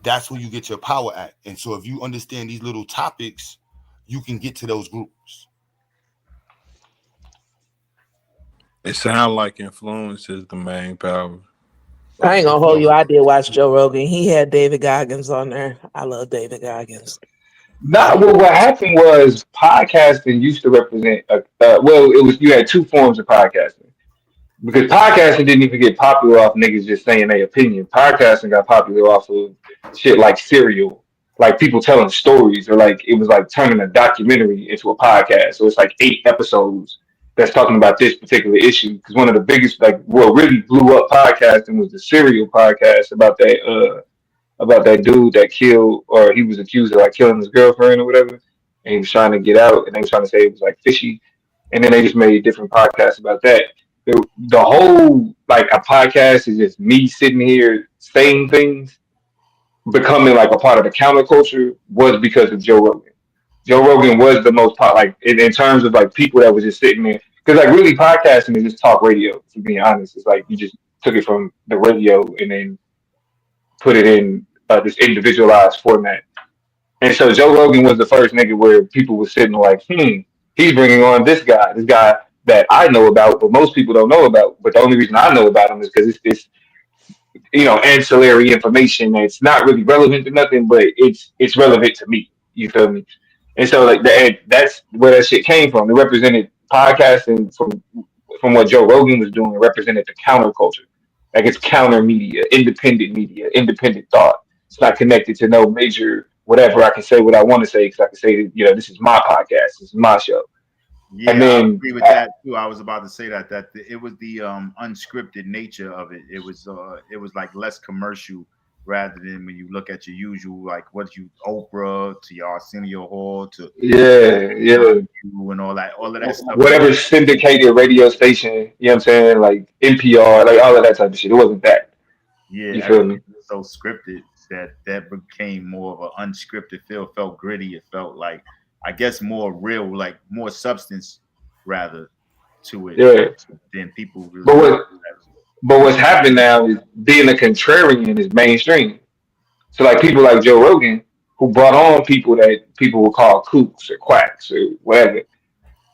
That's where you get your power at. And so if you understand these little topics, you can get to those groups. It sounds like influence is the main power. I ain't Right. gonna hold you. I did watch Joe Rogan. He had David Goggins on there. I love David Goggins. Not well, what happened was podcasting used to represent well, it was you had two forms of podcasting. Because podcasting didn't even get popular off niggas just saying their opinion. Podcasting got popular off of shit like Serial, like people telling stories, or like it was like turning a documentary into a podcast. So it's like 8 episodes that's talking about this particular issue. Because one of the biggest, like, what really blew up podcasting was the Serial podcast about that dude that killed, or he was accused of like killing his girlfriend or whatever, and he was trying to get out, and they was trying to say it was like fishy, and then they just made different podcasts about that. The whole like a podcast is just me sitting here saying things, becoming like a part of the counterculture was because of Joe Rogan. Joe Rogan was the most like in terms of like people that was just sitting there, because like really podcasting is just talk radio. To be honest, it's like you just took it from the radio and then put it in this individualized format. And so Joe Rogan was the first nigga where people were sitting like, he's bringing on this guy that I know about, but most people don't know about. But the only reason I know about him is because it's this, ancillary information that's not really relevant to nothing, but it's relevant to me. You feel me? And so like that's where that shit came from. It represented podcasting from what Joe Rogan was doing. It represented the counterculture. Like it's counter media, independent thought. It's not connected to no major whatever. I can say what I want to say because I can say that, this is my podcast, this is my show. And Yeah, I then agree with that too. I was about to say that it was the unscripted nature of it. It was like less commercial rather than when you look at your usual like what you Oprah to your Arsenio Hall to yeah, and all of that stuff. whatever syndicated radio station, you know what I'm saying, like NPR, like all of that type of shit. It wasn't that. Yeah, You feel everything me? was so scripted that became more of an unscripted feel. It felt gritty. It felt like I guess more real, like more substance rather to it Yeah. than people really But give. what's happening now is being a contrarian is mainstream. So like people like Joe Rogan, who brought on people that people will call kooks or quacks or whatever.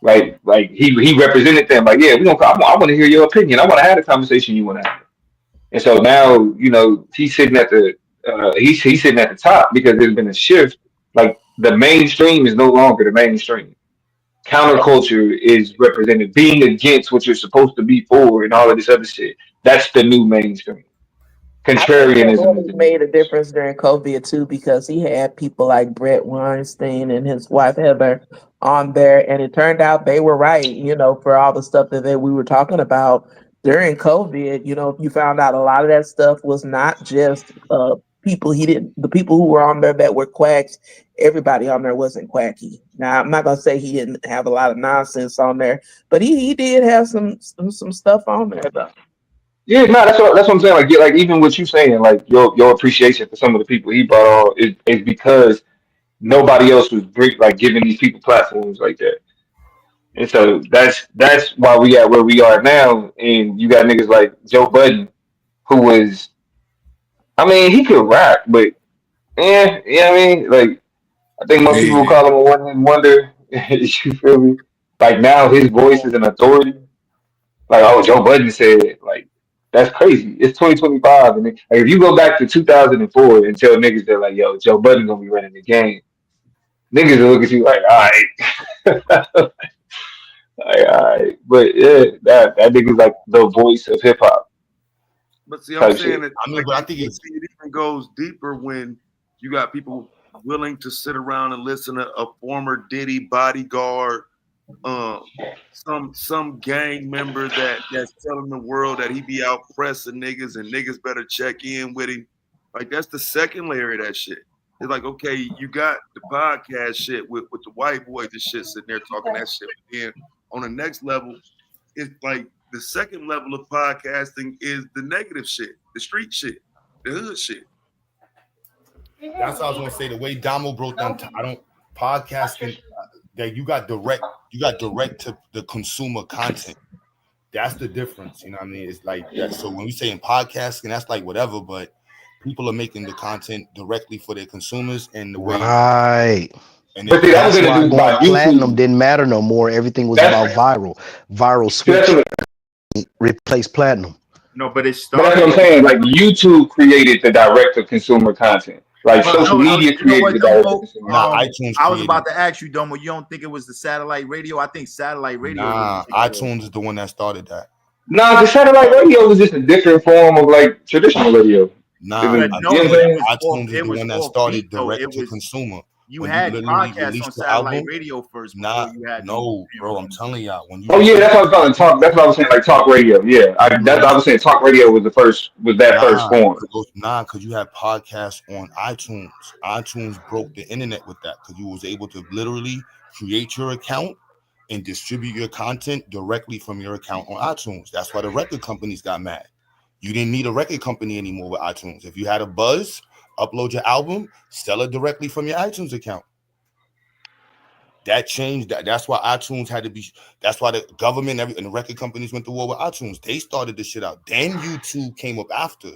Like he represented them. Like, yeah, we don't. I want to hear your opinion. I want to have the conversation you want to have. And so now, he's sitting at the he's sitting at the top because there's been a shift. Like the mainstream is no longer the mainstream. Counterculture is represented being against what you're supposed to be for and all of this other shit. That's the new mainstream. I think that Contrarianism is really the new made a mainstream. difference during COVID too, because he had people like Brett Weinstein and his wife Heather on there, and it turned out they were right. For all the stuff that we were talking about during COVID, you found out a lot of that stuff was not just people. The people who were on there that were quacks. Everybody on there wasn't quacky. Now I'm not gonna say he didn't have a lot of nonsense on there, but he did have some stuff on there though. Yeah, no, that's what I'm saying. Like, yeah, like even what you saying, like your appreciation for some of the people he brought on is because nobody else was like giving these people platforms like that. And so that's why we at where we are now. And you got niggas like Joe Budden, who was, I mean, he could rap, but I mean, like I think most people would Yeah. call him a one-hit wonder. You feel me? Like now his voice is an authority. Like, oh, Joe Budden said, like, that's crazy. It's 2025, and like, if you go back to 2004 and tell niggas that like, yo, Joe Budden gonna be running the game, niggas will look at you like, all right, like, all right. But yeah, that nigga's like the voice of hip hop But see, I'm type saying shit. that I mean, like but I think but it's see, it even goes deeper when you got people willing to sit around and listen to a former Diddy bodyguard, um, some gang member that's telling the world that he be out pressing niggas and niggas better check in with him. Like that's the second layer of that shit. It's like, okay, you got the podcast shit with the white boys and shit sitting there talking that shit. But then on the next level, it's like the second level of podcasting is the negative shit, the street shit, the hood shit. That's what I was gonna say. The way Damo broke down, I don't podcasting that you got direct to the consumer content. That's the difference. You know what I mean? It's like that. So when we say in podcasting, that's like whatever, but people are making the content directly for their consumers and the way Right. and But it see, that was That's why introduced going by platinum YouTube. didn't matter no more. Everything was about That's viral. Viral see, that's switch what, replaced platinum. No, but it but that's what started. I'm saying. Like YouTube created the direct to consumer content. Like But social no, media you know created what, the direct to Domo? consumer nah, content. iTunes I was created about it. to ask you, Domo. You don't think it was the satellite radio? I think satellite radio really Nah, kicked it off. iTunes is the one that started that. Nah, the satellite radio was just a different form of like traditional radio. It Nah, was, But you no, know what I'm but saying? iTunes is it the was one that off started beat though. direct It to was consumer. you When you had literally podcasts on release the satellite album, radio first before nah, you had the no, bro, I'm mainstream. telling y'all, when you Oh yeah, release that's what I was the calling album, talk. That's what I was saying, like talk radio. Yeah, when you that's what I release was saying. Talk radio was the first, was that first nah, form. because you had podcasts on iTunes. iTunes broke the internet with that because you was able to literally create your account and distribute your content directly from your account on iTunes. That's why the record companies got mad. You didn't need a record company anymore with iTunes. If you had a buzz, upload your album, sell it directly from your iTunes account. That changed that. That's why iTunes had to be. That's why the government and the record companies went to war with iTunes. They started this shit out. Then YouTube came up after,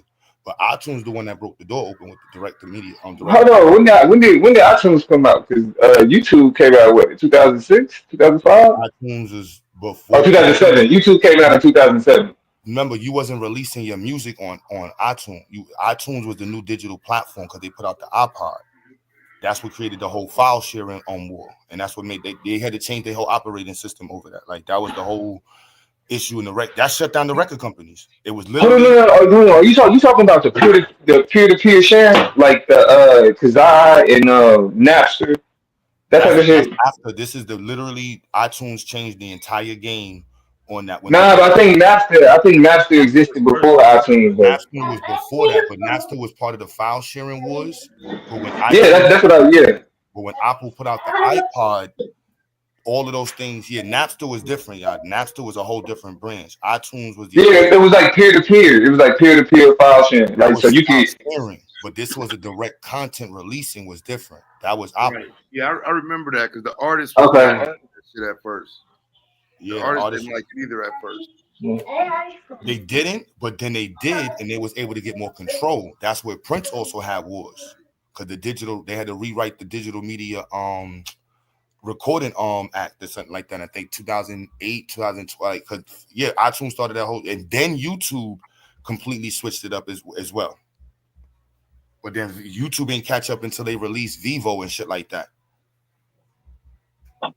but iTunes the one that broke the door open with the direct to media on direct to Hold consumer. on, when did iTunes come out? Because YouTube came out what 2006, 2005, iTunes is or before because 2007. YouTube came out in 2007. remember you wasn't releasing your music on iTunes. iTunes was the new digital platform because they put out the iPod. That's what created the whole file sharing on war, and that's what made they had to change their whole operating system over that. Like that was the whole issue in the that shut down the record companies. It was Hold on, no, literally no, no, no, are you talking about the peer to peer sharing, like the Kazaa and Napster, that type of that's shit? after this is the literally iTunes changed the entire game on that when they Nah, put but I think Napster existed before iTunes though. Napster was before that, but Napster was part of the file sharing wars. But when Yeah, iTunes that's what yeah. but when Apple put out the iPod, all of those things, yeah, Napster was different, y'all. Napster was a whole different branch. iTunes was the Yeah, original. it was like peer to peer. It was like peer to peer file sharing. That Like so was you file could. sharing, but this was a direct content releasing was different. That was Apple. Right. Yeah, I remember that because the artist was not Okay. that shit at first. The Yeah, the artist artist didn't like it either at first. they didn't, but then they did, and they was able to get more control. That's where Prince also had wars because they had to rewrite the digital media recording act or something like that. I think 2008, 2012. Because yeah, iTunes started that whole, and then YouTube completely switched it up as well. But then YouTube didn't catch up until they released Vivo and shit like that.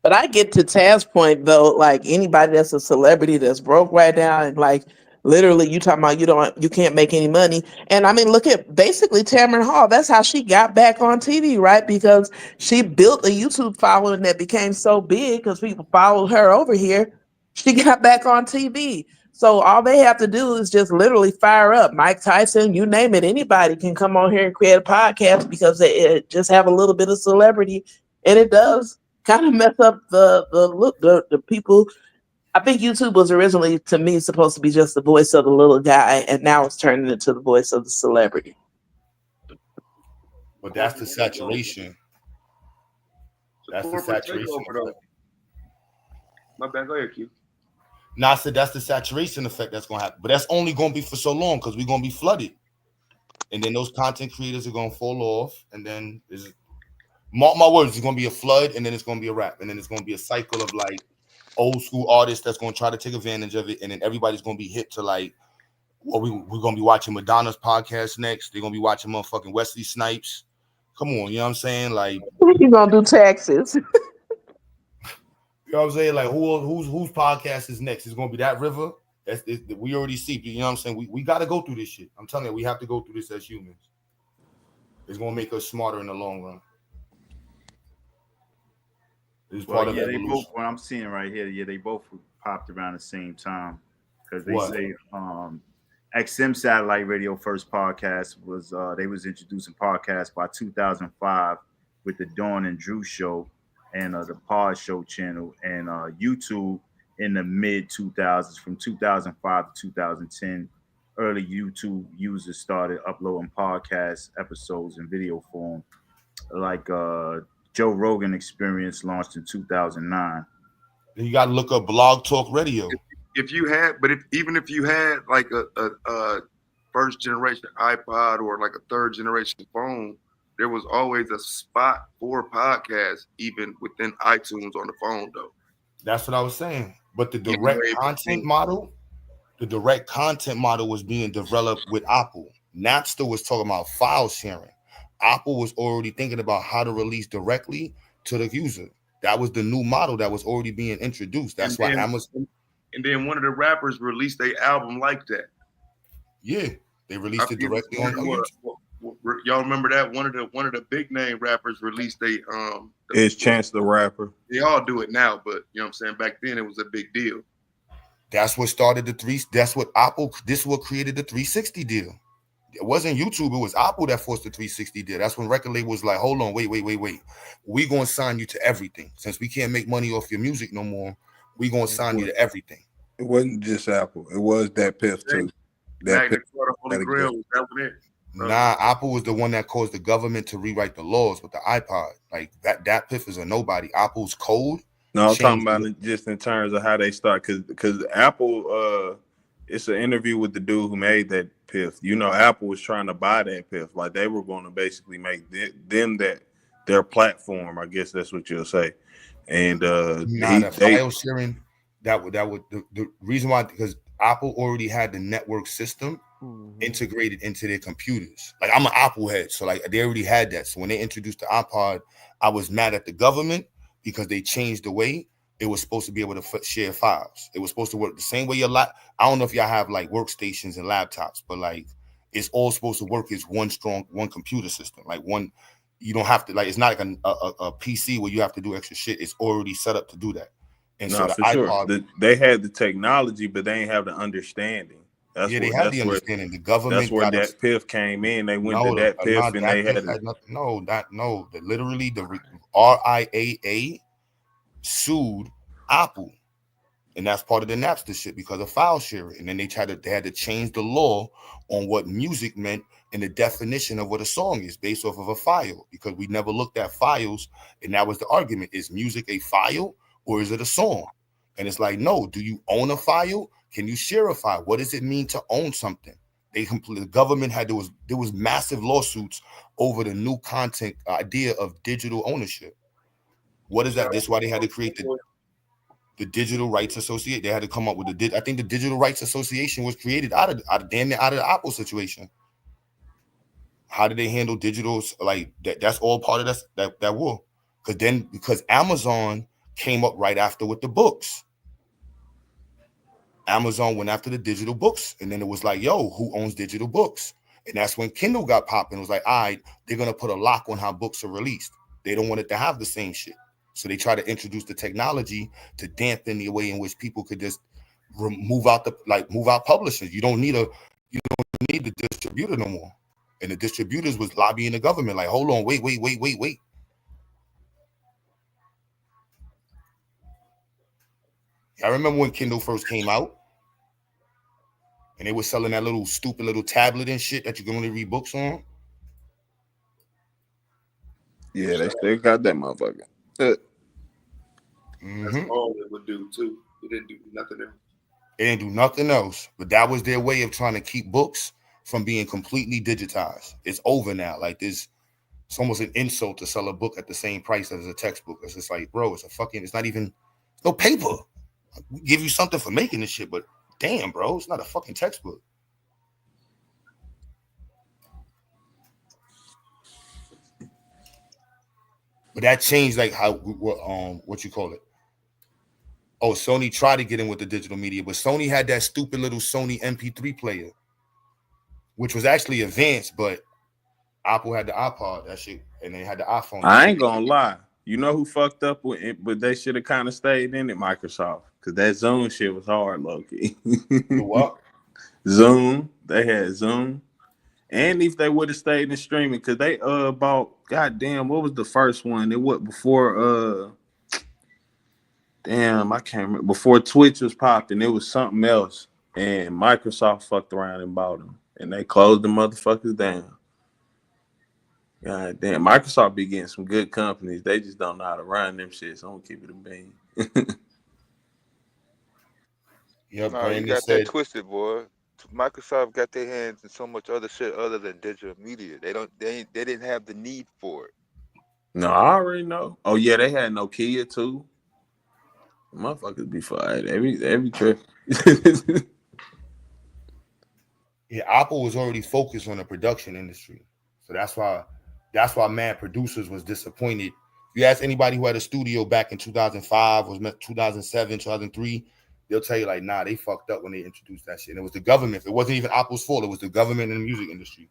But I get to Taz's point though, like anybody that's a celebrity that's broke right now and like literally you talking about you can't make any money. And I mean look at basically Tamron Hall. That's how she got back on TV, right? Because she built a YouTube following that became so big because people followed her over here. She got back on TV. So all they have to do is just literally fire up. Mike Tyson, you name it, anybody can come on here and create a podcast because they just have a little bit of celebrity, and it does kind of mess up the look the people. I think YouTube was originally to me supposed to be just the voice of the little guy, and now it's turning into the voice of the celebrity. But that's the saturation. That's the Corporate saturation takeover though. effect. My bad, go ahead, Q. Now I said that's the saturation effect that's gonna happen, but that's only gonna be for so long because we're gonna be flooded, and then those content creators are gonna fall off, and then mark my words, it's gonna be a flood, and then it's gonna be a wrap, and then it's gonna be a cycle of like old school artists that's gonna try to take advantage of it, and then everybody's gonna be hit to like, well, we're gonna be watching Madonna's podcast next. They're gonna be watching motherfucking Wesley Snipes. Come on, you know what I'm saying? Like, You gonna do taxes? you know what I'm saying? Like, whose podcast is next? It's gonna be that River. We already see. You know what I'm saying? We got to go through this shit. I'm telling you, we have to go through this as humans. It's gonna make us smarter in the long run. It's part of Yeah, they evolution. both. What I'm seeing right here, yeah, they both popped around the same time because they What? say XM Satellite Radio first podcast was they was introducing podcasts by 2005 with the Dawn and Drew show and the Pod Show channel and YouTube in the mid 2000s from 2005 to 2010 early YouTube users started uploading podcast episodes in video form, like Joe Rogan Experience launched in 2009. You got to look up Blog Talk Radio. If you had, but even if you had like a first generation iPod or like a third generation phone, there was always a spot for podcasts, even within iTunes on the phone, though. That's what I was saying. But the You direct were able to content do- model, was being developed with Apple. Napster was talking about file sharing. Apple was already thinking about how to release directly to the user. That was the new model that was already being introduced. and That's why then Amazon. and then one of the rappers released their album like that. Yeah, they I released it forget which directly one on it was. YouTube. Y'all remember that one of the big name rappers released It's Chance the Rapper. They all do it now, but you know what I'm saying, back then it was a big deal. That's what started the three. That's what Apple. This is what created the 360 deal. It wasn't YouTube. It was Apple that forced the 360 deal. That's when record label was like, "Hold on, wait. We gonna sign you to everything. Since we can't make money off your music no more, we gonna sign you to everything." It wasn't just Apple. It was that Piff too. That Magna Piff Carta, Holy gotta Grail, get. was that one it? Nah, Apple was the one that caused the government to rewrite the laws with the iPod. Like that Piff is a nobody. Apple's code. No, I'm talking changed about the- it just in terms of how they start, because Apple, it's an interview with the dude who made that Piff. You know, Apple was trying to buy that Piff, like they were going to basically make them that their platform. I guess that's what you'll say. And Nah, the file sharing. That would the reason why, because Apple already had the network system integrated into their computers. Like I'm an Apple head, so like they already had that. So when they introduced the iPod, I was mad at the government because they changed the way it was supposed to be able to share files. It was supposed to work the same way I don't know if y'all have like workstations and laptops, but like it's all supposed to work as one computer system. Like one, you don't have to, like, it's not like a PC where you have to do extra shit. It's already set up to do that. And so no, the for sure, iPod, they had the technology, but they ain't have the understanding. That's yeah, they what. had the That's where. understanding. The That's government where got us. that Piff came in. They went to No, that Piff, not and that they Piff had had nothing. No. Literally, the RIAA sued Apple, and that's part of the Napster shit because of file sharing. And then they had to change the law on what music meant and the definition of what a song is based off of a file, because we never looked at files, and that was the argument: is music a file or is it a song? And it's like, no. Do you own a file? Can you share a file? What does it mean to own something? The government there was massive lawsuits over the new content idea of digital ownership. What is that? That's why they had to create the Digital Rights Association. They had to come up with I think the Digital Rights Association was created out of the Apple situation. How did they handle digitals like that? That's all part of that war. Because Amazon came up right after with the books. Amazon went after the digital books, and then it was like, yo, who owns digital books? And that's when Kindle got popping. It was like, all right, they're gonna put a lock on how books are released. They don't want it to have the same shit. So they try to introduce the technology to dampen the way in which people could just move out publishers. You don't need the distributor no more. And the distributors was lobbying the government, like, hold on, wait. I remember when Kindle first came out, and they were selling that little stupid little tablet and shit that you can only read books on. Yeah, they still got that motherfucker. That's all it would do too. It didn't do nothing else. It didn't do nothing else, but that was their way of trying to keep books from being completely digitized. It's over now. Like this, it's almost an insult to sell a book at the same price as a textbook. It's just like, bro, it's not even, no paper. We give you something for making this shit, but damn, bro, it's not a fucking textbook. But that changed, like how what you call it. Oh, Sony tried to get in with the digital media, but Sony had that stupid little Sony MP3 player, which was actually advanced, but Apple had the iPod, that shit, and they had the iPhone. I ain't gonna lie. You know who fucked up with it, but they should have kind of stayed in it, Microsoft, because that Zoom shit was hard, low key. What? Zoom. They had Zoom. And if they would have stayed in streaming, because they bought, goddamn, what was the first one? It was before damn, I can't remember. Before Twitch was popping, it was something else. and Microsoft fucked around and bought them, and they closed the motherfuckers down. God damn, Microsoft be getting some good companies. They just don't know how to run them shit. So I'm gonna keep it a bean. Yep, No, you Brandy got that said. twisted, boy. Microsoft got their hands in so much other shit other than digital media. They didn't have the need for it. No, I already know. Oh yeah, they had Nokia too. Motherfuckers be fired every trip. Yeah, Apple was already focused on the production industry, so that's why mad producers was disappointed. If you ask anybody who had a studio back in 2005, was 2007, 2003, they'll tell you like, nah, they fucked up when they introduced that shit. And it was the government. It wasn't even Apple's fault. It was the government and the music industry.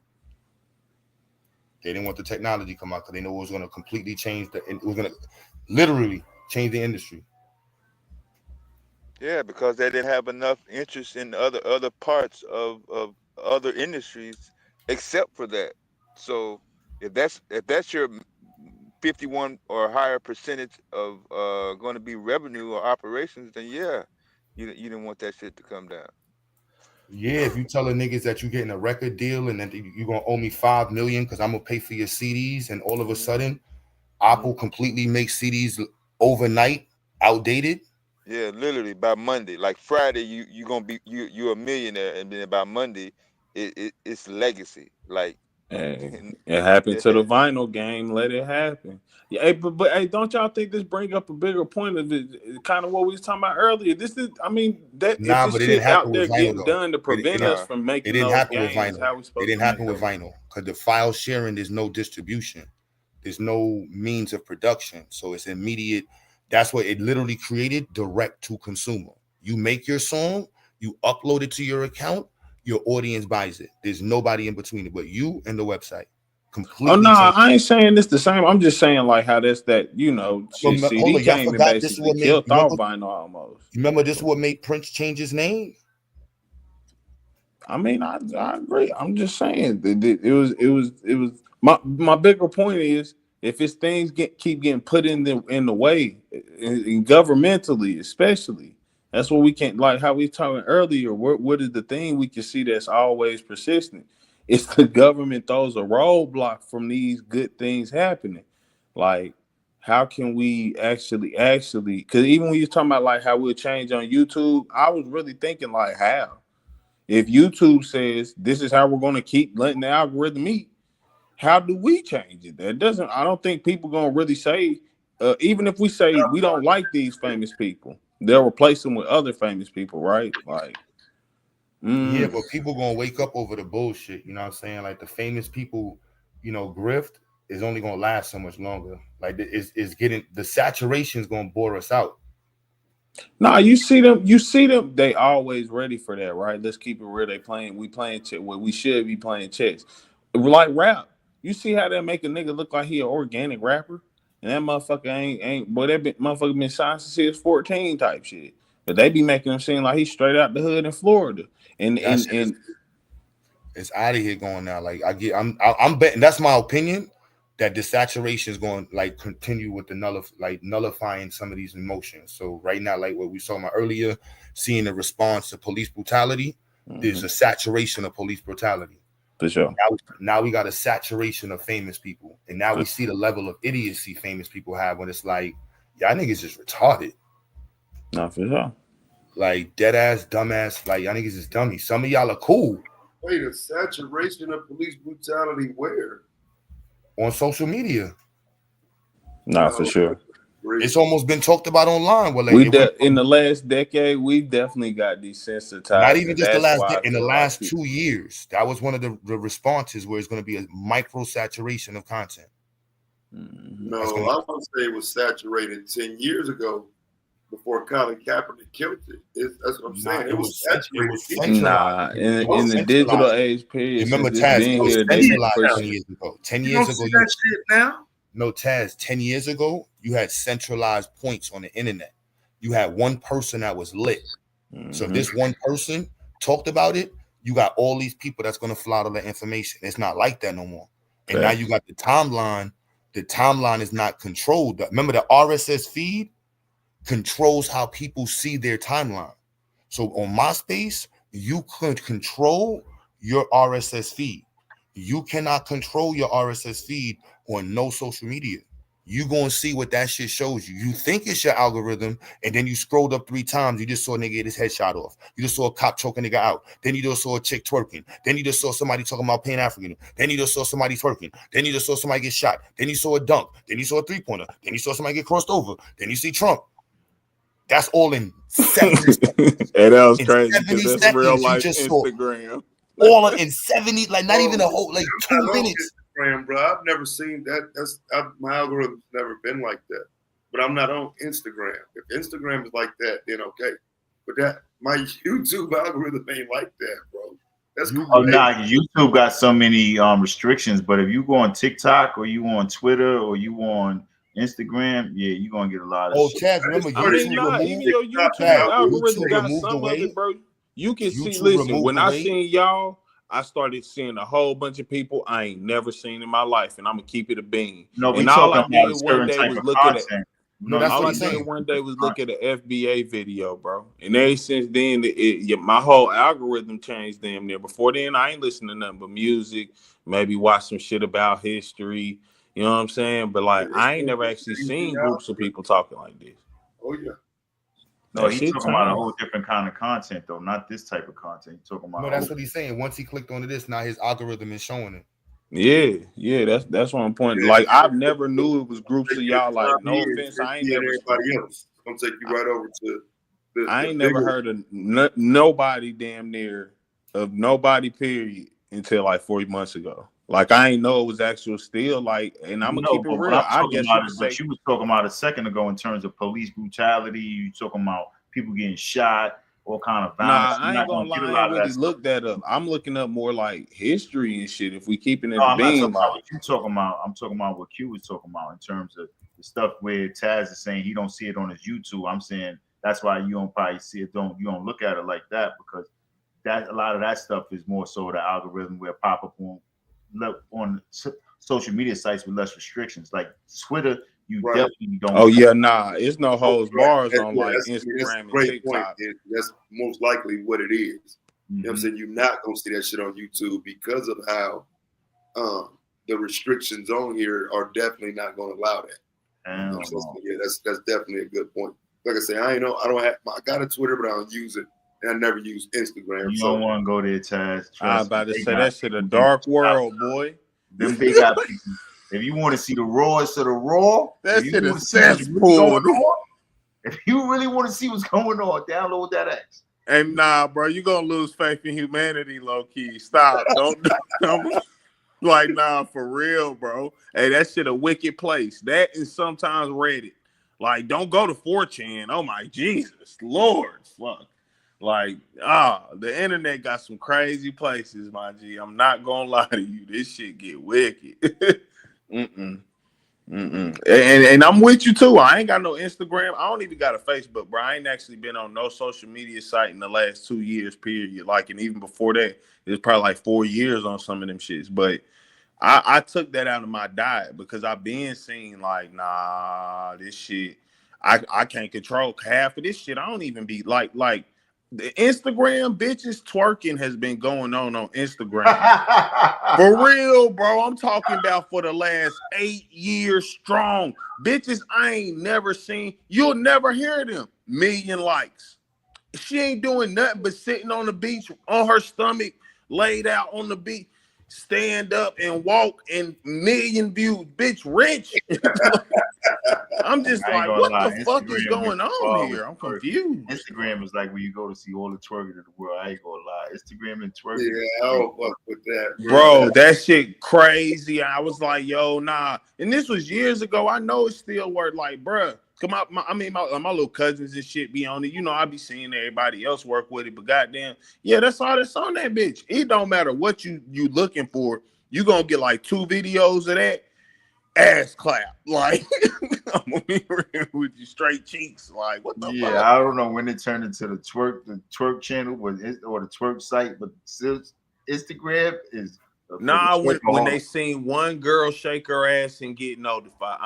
They didn't want the technology to come out because they knew it was going to completely change it was going to literally change the industry. Yeah, because they didn't have enough interest in other parts of other industries except for that. So if that's your 51 or higher percentage of going to be revenue or operations, then yeah, you didn't want that shit to come down. Yeah, if you telling niggas that you're getting a record deal and then you're gonna owe me $5 million because I'm gonna pay for your CDs, and all of a sudden Apple completely makes CDs overnight outdated. Yeah, literally by Monday, like Friday, you gonna be you a millionaire, and then by Monday, it's legacy. Like, Hey, it happened to the vinyl game. Let it happen. Yeah, hey, but hey, don't y'all think this bring up a bigger point of it? Kind of what we was talking about earlier. This is, I mean, that if Nah, this but it didn't shit out happen there with vinyl getting though. done to It, prevent it, us nah, from it making didn't those happen with games, vinyl. how we It supposed didn't to make happen with those? vinyl because the file sharing, there's no distribution. There's no means of production. So it's immediate. That's what it literally created, direct to consumer. You make your song, you upload it to your account, your audience buys it. There's nobody in between it but you and the website. Oh Completely no, changed. I ain't saying it's the same. I'm just saying like how that's that shit. Hold CD on, y'all came and forgot this is basically what made killed off vinyl almost. you remember this is what made Prince change his name? I mean, I agree. I'm just saying that it was my bigger point is if it's things keep getting put in the way, and governmentally especially, that's what we can't, like how we talking earlier. What is the thing we can see that's always persistent? It's the government throws a roadblock from these good things happening. Like, how can we actually? Because even when you're talking about like how we'll change on YouTube, I was really thinking like how. If YouTube says this is how we're going to keep letting the algorithm eat, how do we change it? That doesn't. I don't think people going to really say. Even if we say we don't like these famous people, they'll replace them with other famous people, right? Like, Yeah, but people gonna wake up over the bullshit. You know what I'm saying? Like the famous people, grift is only gonna last so much longer. Like it's getting the saturation is gonna bore us out. nah, you see them. You see them. They always ready for that, right? Let's keep it real. They playing. We playing chess. Well, we should be playing chess, like rap. You see how they make a nigga look like he an organic rapper, and that motherfucker ain't. Boy, motherfucker been signed since he was 14 type shit. But they be making him seem like he's straight out the hood in Florida, and That and shit is and it's out of here going now. Like I'm betting that's my opinion that the saturation is going to like continue with the nullifying some of these emotions. So right now, like what we saw about earlier, seeing the response to police brutality, there's a saturation of police brutality. For sure. Now we got a saturation of famous people, and now we see the level of idiocy famous people have when it's like, y'all niggas just retarded. Not for sure. Like dead ass, dumbass, like y'all niggas is dummies. Some of y'all are cool. Wait, a saturation of police brutality where? On social media. Not for sure. It's almost been talked about online. Well, like in the last decade, we definitely got desensitized. Not even just the last in the last 2 years. That was one of the responses where it's going to be a micro saturation of content. No, I want to say it was saturated 10 years ago before Colin Kaepernick killed it. That's what I'm saying. It was saturated. Nah, in the digital age period, remember since Taz, it's been here, they centralized 10 pushing. years ago. 10 You years don't ago, see that shit now? No, Taz, 10 years ago, you had centralized points on the internet. You had one person that was lit. So if this one person talked about it, you got all these people that's going to flout all that information. It's not like that no more. And now you got the timeline. The timeline is not controlled. Remember, the RSS feed controls how people see their timeline. So on MySpace, You can control your RSS feed. You cannot control your RSS feed on no social media. You gonna see what that shit shows you. You think it's your algorithm, and then you scrolled up 3 times. You just saw a nigga get his head shot off. You just saw a cop choking a nigga out. Then you just saw a chick twerking. Then you just saw somebody talking about Pan African. Then you just saw somebody twerking. Then you just saw somebody get shot. Then you saw a dunk. Then you saw a 3-pointer. Then you saw somebody get crossed over. Then you see Trump. That's all in 70 seconds. And that was In crazy 70 because that's real seconds, you life just saw Instagram. all in 70, like not even a Bro, whole, like I'm 2 not on minutes. Instagram, bro. I've never seen that. My algorithm's never been like that. But I'm not on Instagram. If Instagram is like that, then okay. But my YouTube algorithm ain't like that, bro. That's crazy. Oh, nah, YouTube got so many restrictions, but if you go on TikTok or you on Twitter or you on Instagram, yeah, you're gonna get a lot of shit. Chaz, remember I mean, YouTube nah, removed even your YouTube algorithm got removed some of away. it, bro. You can see, YouTube listen, removed when I away. seen y'all, I started seeing a whole bunch of people I ain't never seen in my life, and I'm gonna keep it a bean. No, we And all I talking about a did one certain day type was of look at it. content. No, that's All what I he's did saying. one day was look at an FBA video, bro. And ever since then, my whole algorithm changed damn near. Before then, I ain't listening to nothing but music, maybe watch some shit about history. You know what I'm saying? But like, I ain't never actually seen groups of people talking like this. Oh yeah. No, That he's shit talking about a changed. whole different kind of content, though, not this type of content. He's talking about. No, that's what he's saying. Once he clicked onto this, now his algorithm is showing it. Yeah, that's what I'm pointing. Like, I've never knew it was groups of y'all. Like, no offense, I ain't never. Everybody else. Don't take you right over to I the ain't never bigger. heard of nobody damn near of nobody period until like 4 months ago. Like, I ain't know it was actual still like, and I'm gonna No, keep it but what real. I'm I talking guess you about could is say what you was talking about a second ago in terms of police brutality. You talking about people getting shot, all kind of violence. nah, You're I not ain't gonna gonna get a lie, I lot ain't of that really stuff. looked that up. I'm looking up more like history and shit. If we keeping it No, a I'm not talking bean, about like what you talking about. I'm talking about what Q was talking about in terms of the stuff where Taz is saying he don't see it on his YouTube. I'm saying that's why you don't probably see it. You don't look at it like that because that a lot of that stuff is more so the algorithm where pop up on social media sites with less restrictions. Like Twitter, you definitely don't. oh yeah, nah, it's no holds Right. bars on Yeah, like that's a Instagram and great point. TikTok. That's most likely what it is. You know what I'm saying? You're not gonna see that shit on YouTube because of how the restrictions on here are definitely not gonna allow that. You know what I'm saying? So, yeah, that's definitely a good point. Like I say, I got a Twitter, but I don't use it. And I never use Instagram. You so don't want to go there, Taz. I was Trust me. about to They say got that shit a people dark getting world, boy. Them they got people. If you want to see the rawest of the raw, That if you shit a want to see what's really cesspool. going on, if you really want to see what's going on, download that X. And nah, bro, you gonna lose faith in humanity, low key. Stop. Don't like nah, for real, bro. Hey, that shit a wicked place. That is sometimes Reddit. Like, don't go to 4chan. Oh my Jesus, Lord, fuck. Like, the internet got some crazy places, my G. I'm not gonna lie to you. This shit get wicked. Mm-mm. Mm-mm. And I'm with you too. I ain't got no Instagram. I don't even got a Facebook, bro. I ain't actually been on no social media site in the last 2 years, period. Like, and even before that, it's probably like 4 years on some of them shits. But I took that out of my diet because I've been seeing like, nah, this shit, I can't control half of this shit. I don't even be like the Instagram bitches twerking has been going on Instagram. For real, bro. I'm talking about for the last 8 years strong. Bitches I ain't never seen. You'll never hear them. 1,000,000 likes. She ain't doing nothing but sitting on the beach on her stomach, laid out on the beach, stand up and walk and 1,000,000 views. Bitch, rich. I'm just I ain't like, gonna what lie. the fuck is Instagram went going on far with here? I'm twerking. confused. Instagram is like where you go to see all the twerking in the world. I ain't gonna lie. Instagram and twerking. Yeah, I don't fuck with that, Bro, that shit crazy. I was like, yo, nah. And this was years ago. I know it still worked. Like, bruh, come out. My little cousins and shit be on it. You know, I be seeing everybody else work with it. But goddamn, yeah, that's all that's on that bitch. It don't matter what you looking for. You gonna get like 2 videos of that ass clap. Like, I'm gonna be real with you, straight cheeks. Like, what the Yeah, fuck? I don't know when it turned into the twerk channel or the twerk site, but still, Instagram is for the Nah, when they twerkaholic. seen one girl shake her ass and get notified,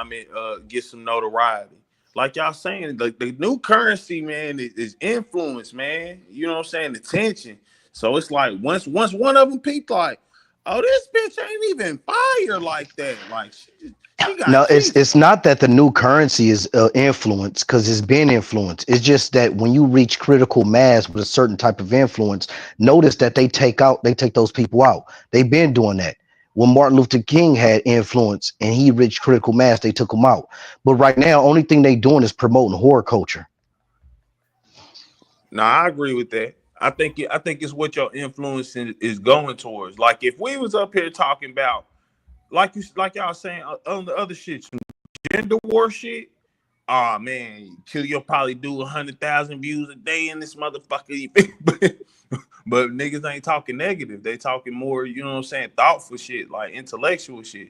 get some notoriety. Like y'all saying, the new currency, man, is influence, man. You know what I'm saying? Attention. So it's like once one of them peeped, like, oh, this bitch ain't even fire like that. Like she got No, it's Jesus. it's not that the new currency is influence because it's been influenced. It's just that when you reach critical mass with a certain type of influence, notice that they take those people out. They've been doing that. When Martin Luther King had influence and he reached critical mass, they took him out. But right now, only thing they doing is promoting horror culture. No, I agree with that. I think it's what your influence is going towards. Like if we was up here talking about like y'all saying on the other shit, some gender war shit. Oh man, you'll probably do 100,000 views a day in this motherfucker. But niggas ain't talking negative. They talking more, you know what I'm saying, thoughtful shit, like intellectual shit.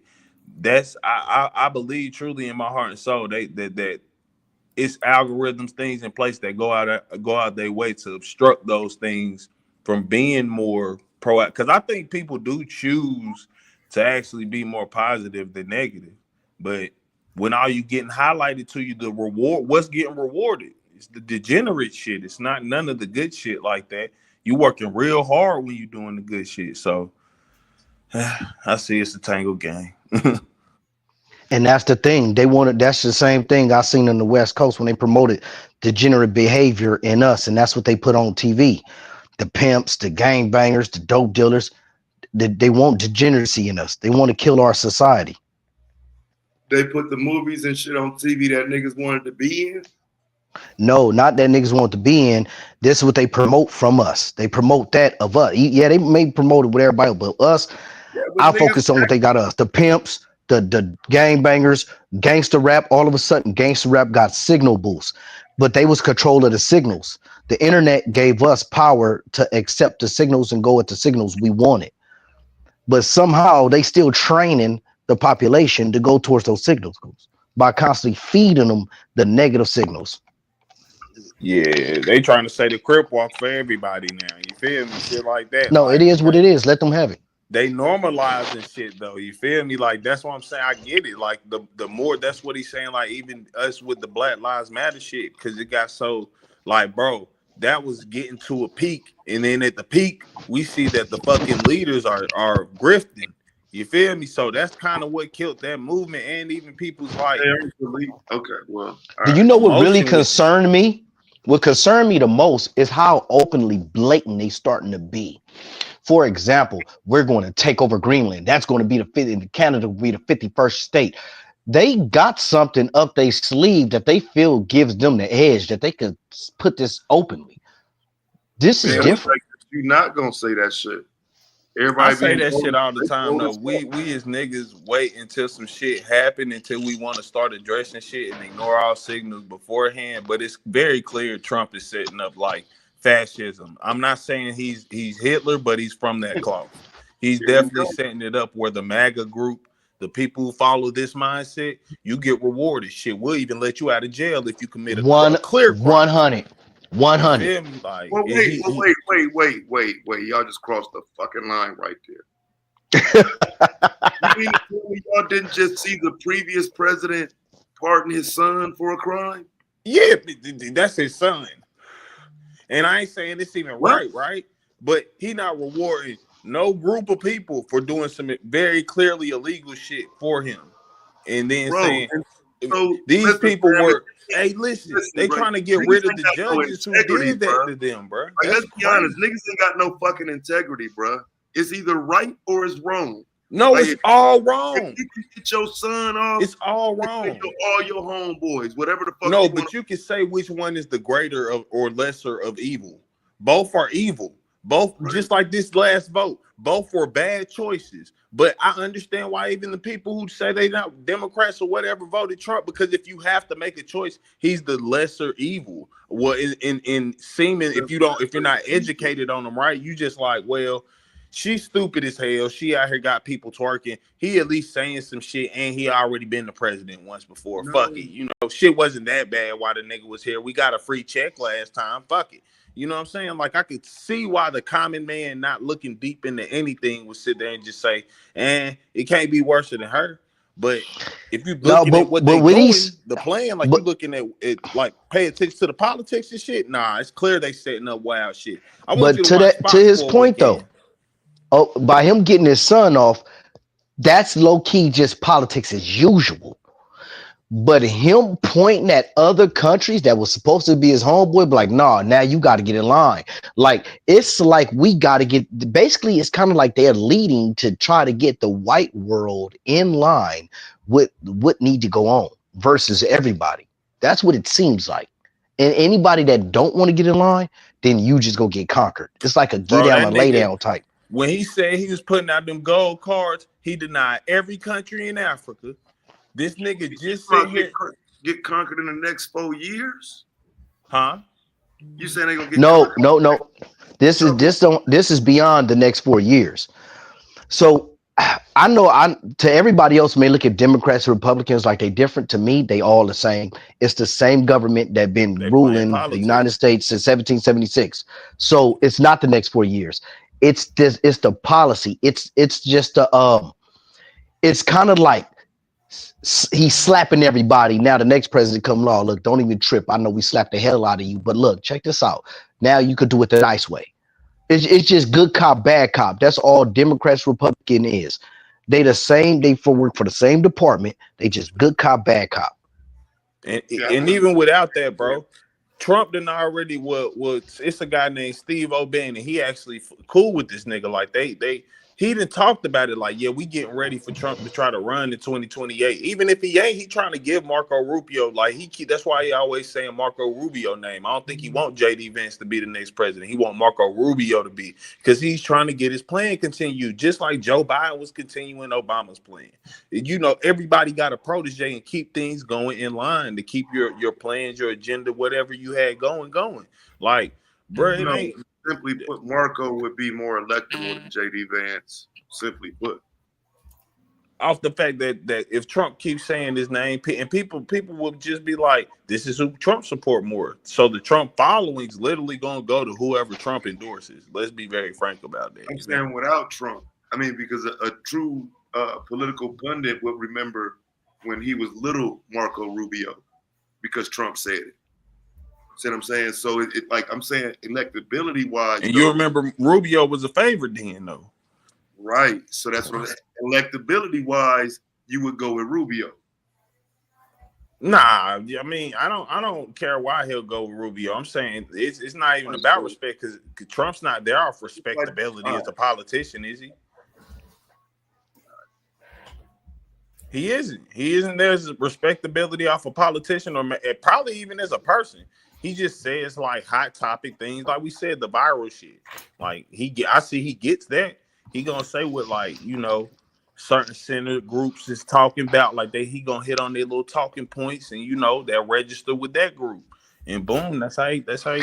That's I believe truly in my heart and soul that it's algorithms, things in place that go out their way to obstruct those things from being more proactive. Because I think people do choose to actually be more positive than negative. But when all you getting highlighted to you, the reward, what's getting rewarded? It's the degenerate shit. It's not none of the good shit like that. You working real hard when you doing the good shit. So I see it's a tangle game. And that's the thing. They wanted that's the same thing I seen on the West Coast when they promoted degenerate behavior in us, and that's what they put on TV. The pimps, the gangbangers, the dope dealers, they want degeneracy in us. They want to kill our society. They put the movies and shit on TV that niggas wanted to be in. No, not that niggas want to be in. This is what they promote from us. They promote that of us. Yeah, they may promote it with everybody, but us, Yeah, but I niggas, focus on what they got us. The pimps, the gangbangers, gangster rap. All of a sudden, gangster rap got signal boosts, but they was control of the signals. The internet gave us power to accept the signals and go at the signals we wanted. But somehow they still training the population to go towards those signals by constantly feeding them the negative signals. Yeah, they trying to say the crip walk for everybody now. You feel me? Shit like that. No, it Like is what it is. Let them have it. they normalizing shit though. You feel me? Like that's what I'm saying. I get it. Like the more that's what he's saying. Like even us with the Black Lives Matter shit, because it got so like, bro, that was getting to a peak, and then at the peak, we see that the fucking leaders are grifting. You feel me? So that's kind of what killed that movement, and even people's like okay, well, Do you know what really emotion with it. concerned me? What concerned me the most is how openly blatant they starting to be. For example, we're going to take over Greenland. That's going to be the 50, Canada will be the 51st state. They got something up their sleeve that they feel gives them the edge that they could put this openly. This is Man, we different. like you're not gonna say that shit. I Everybody say being that shit bold, all the they time bold though. as fuck. We as niggas wait until some shit happen until we want to start addressing shit and ignore all signals beforehand. But it's very clear Trump is setting up like fascism. I'm not saying he's Hitler, but he's from that cloth. He's Here we definitely go. setting it up where the MAGA group, the people who follow this mindset, you get rewarded. Shit, we'll even let you out of jail if you commit a One clear crime. 100. You 100. feel me? Like Well, he wait. Y'all just crossed the fucking line right there. You mean to tell me y'all didn't just see the previous president pardon his son for a crime? yeah, that's his son. And I ain't saying it's even What? right? But he not rewarding no group of people for doing some very clearly illegal shit for him. And then Bro, saying and so these listen, people family, were, hey, listen, listen, they bro. trying to get Niggas rid of ain't the got no judges who integrity, did bro. that to them, bro. Like, That's let's be honest, crazy. niggas ain't got no fucking integrity, bro. It's either right or it's wrong. No, Like it's all if wrong. you can get your son off, It's all wrong. all your homeboys, whatever the fuck No, you want. but you can say which one is the greater of or lesser of evil. Both are evil. Both, just like this last vote, both were bad choices. But I understand why even the people who say they not Democrats or whatever voted Trump, because if you have to make a choice, he's the lesser evil. Well, in seeming, if you're not educated on them right, you just like, well, she's stupid as hell. She out here got people twerking. He at least saying some shit, and he already been the president once before. No. Fuck it. You know, shit wasn't that bad while the nigga was here. We got a free check last time. Fuck it. You know what I'm saying? Like, I could see why the common man not looking deep into anything would sit there and just say, it can't be worse than her. But if you're No, looking at what but they with doing, these, the plan, like you but looking at it, like pay attention to the politics and shit. Nah, it's clear they setting up wild shit. I want you but to watch to Fox his for a point though, weekend. oh, by him getting his son off, that's low key just politics as usual. But him pointing at other countries that was supposed to be his homeboy, be like, nah, now you got to get in line. Like, it's like we got to get, basically, it's kind of like they're leading to try to get the white world in line with what need to go on versus everybody. That's what it seems like. And anybody that don't want to get in line, then you just go get conquered. It's like a get Bro, down that and lay nigga, down type. when he said he was putting out them gold cards, he denied every country in Africa. This nigga just sit here. Get conquered in the next 4 years? Huh? You saying they gonna get No, conquered? no, no. This is beyond the next 4 years. So I know to everybody else may look at Democrats and Republicans like they different. To me, they all the same. It's the same government that been They playing ruling the United politics. States since 1776. So it's not the next 4 years. It's this. It's the policy. It's just the It's kind of like he's slapping everybody. Now the next president come along. Look, don't even trip. I know we slapped the hell out of you, but look, check this out. Now you could do it the nice way. It's just good cop, bad cop. That's all Democrats, Republican is. They the same. They work for the same department. They just good cop, bad cop. And even without that, bro, Trump done already was it's a guy named Steve O'Bannon. He actually cool with this nigga. Like he done talked about it. Like, yeah, we getting ready for Trump to try to run in 2028. Even if he ain't, he trying to give Marco Rubio, like that's why he always saying Marco Rubio name. I don't think he want JD Vance to be the next president. He want Marco Rubio to be, because he's trying to get his plan continued, just like Joe Biden was continuing Obama's plan. You know, everybody got a protege and keep things going in line to keep your plans, your agenda, whatever you had going. Like, bro, it ain't. Simply put, Marco would be more electable than JD Vance. Simply put, Off the fact that if Trump keeps saying his name, and people will just be like, this is who Trump support more. So the Trump following's literally gonna go to whoever Trump endorses. Let's be very frank about that. I'm saying without Trump. I mean, because a true political pundit would remember when he was little Marco Rubio, because Trump said it. See what I'm saying? So it like I'm saying, electability wise, and you remember Rubio was a favorite then, though. Right. So that's what electability wise, you would go with Rubio. Nah, I mean, I don't care why he'll go with Rubio. I'm saying it's not even about respect, because Trump's not there off respectability as a politician, is he? He isn't. He isn't there as respectability off a politician, or probably even as a person. He just says like hot topic things, like we said, the viral shit. Like I see he gets that. He gonna say what, like, you know, certain center groups is talking about, like he gonna hit on their little talking points, and you know they'll register with that group, and boom, that's how he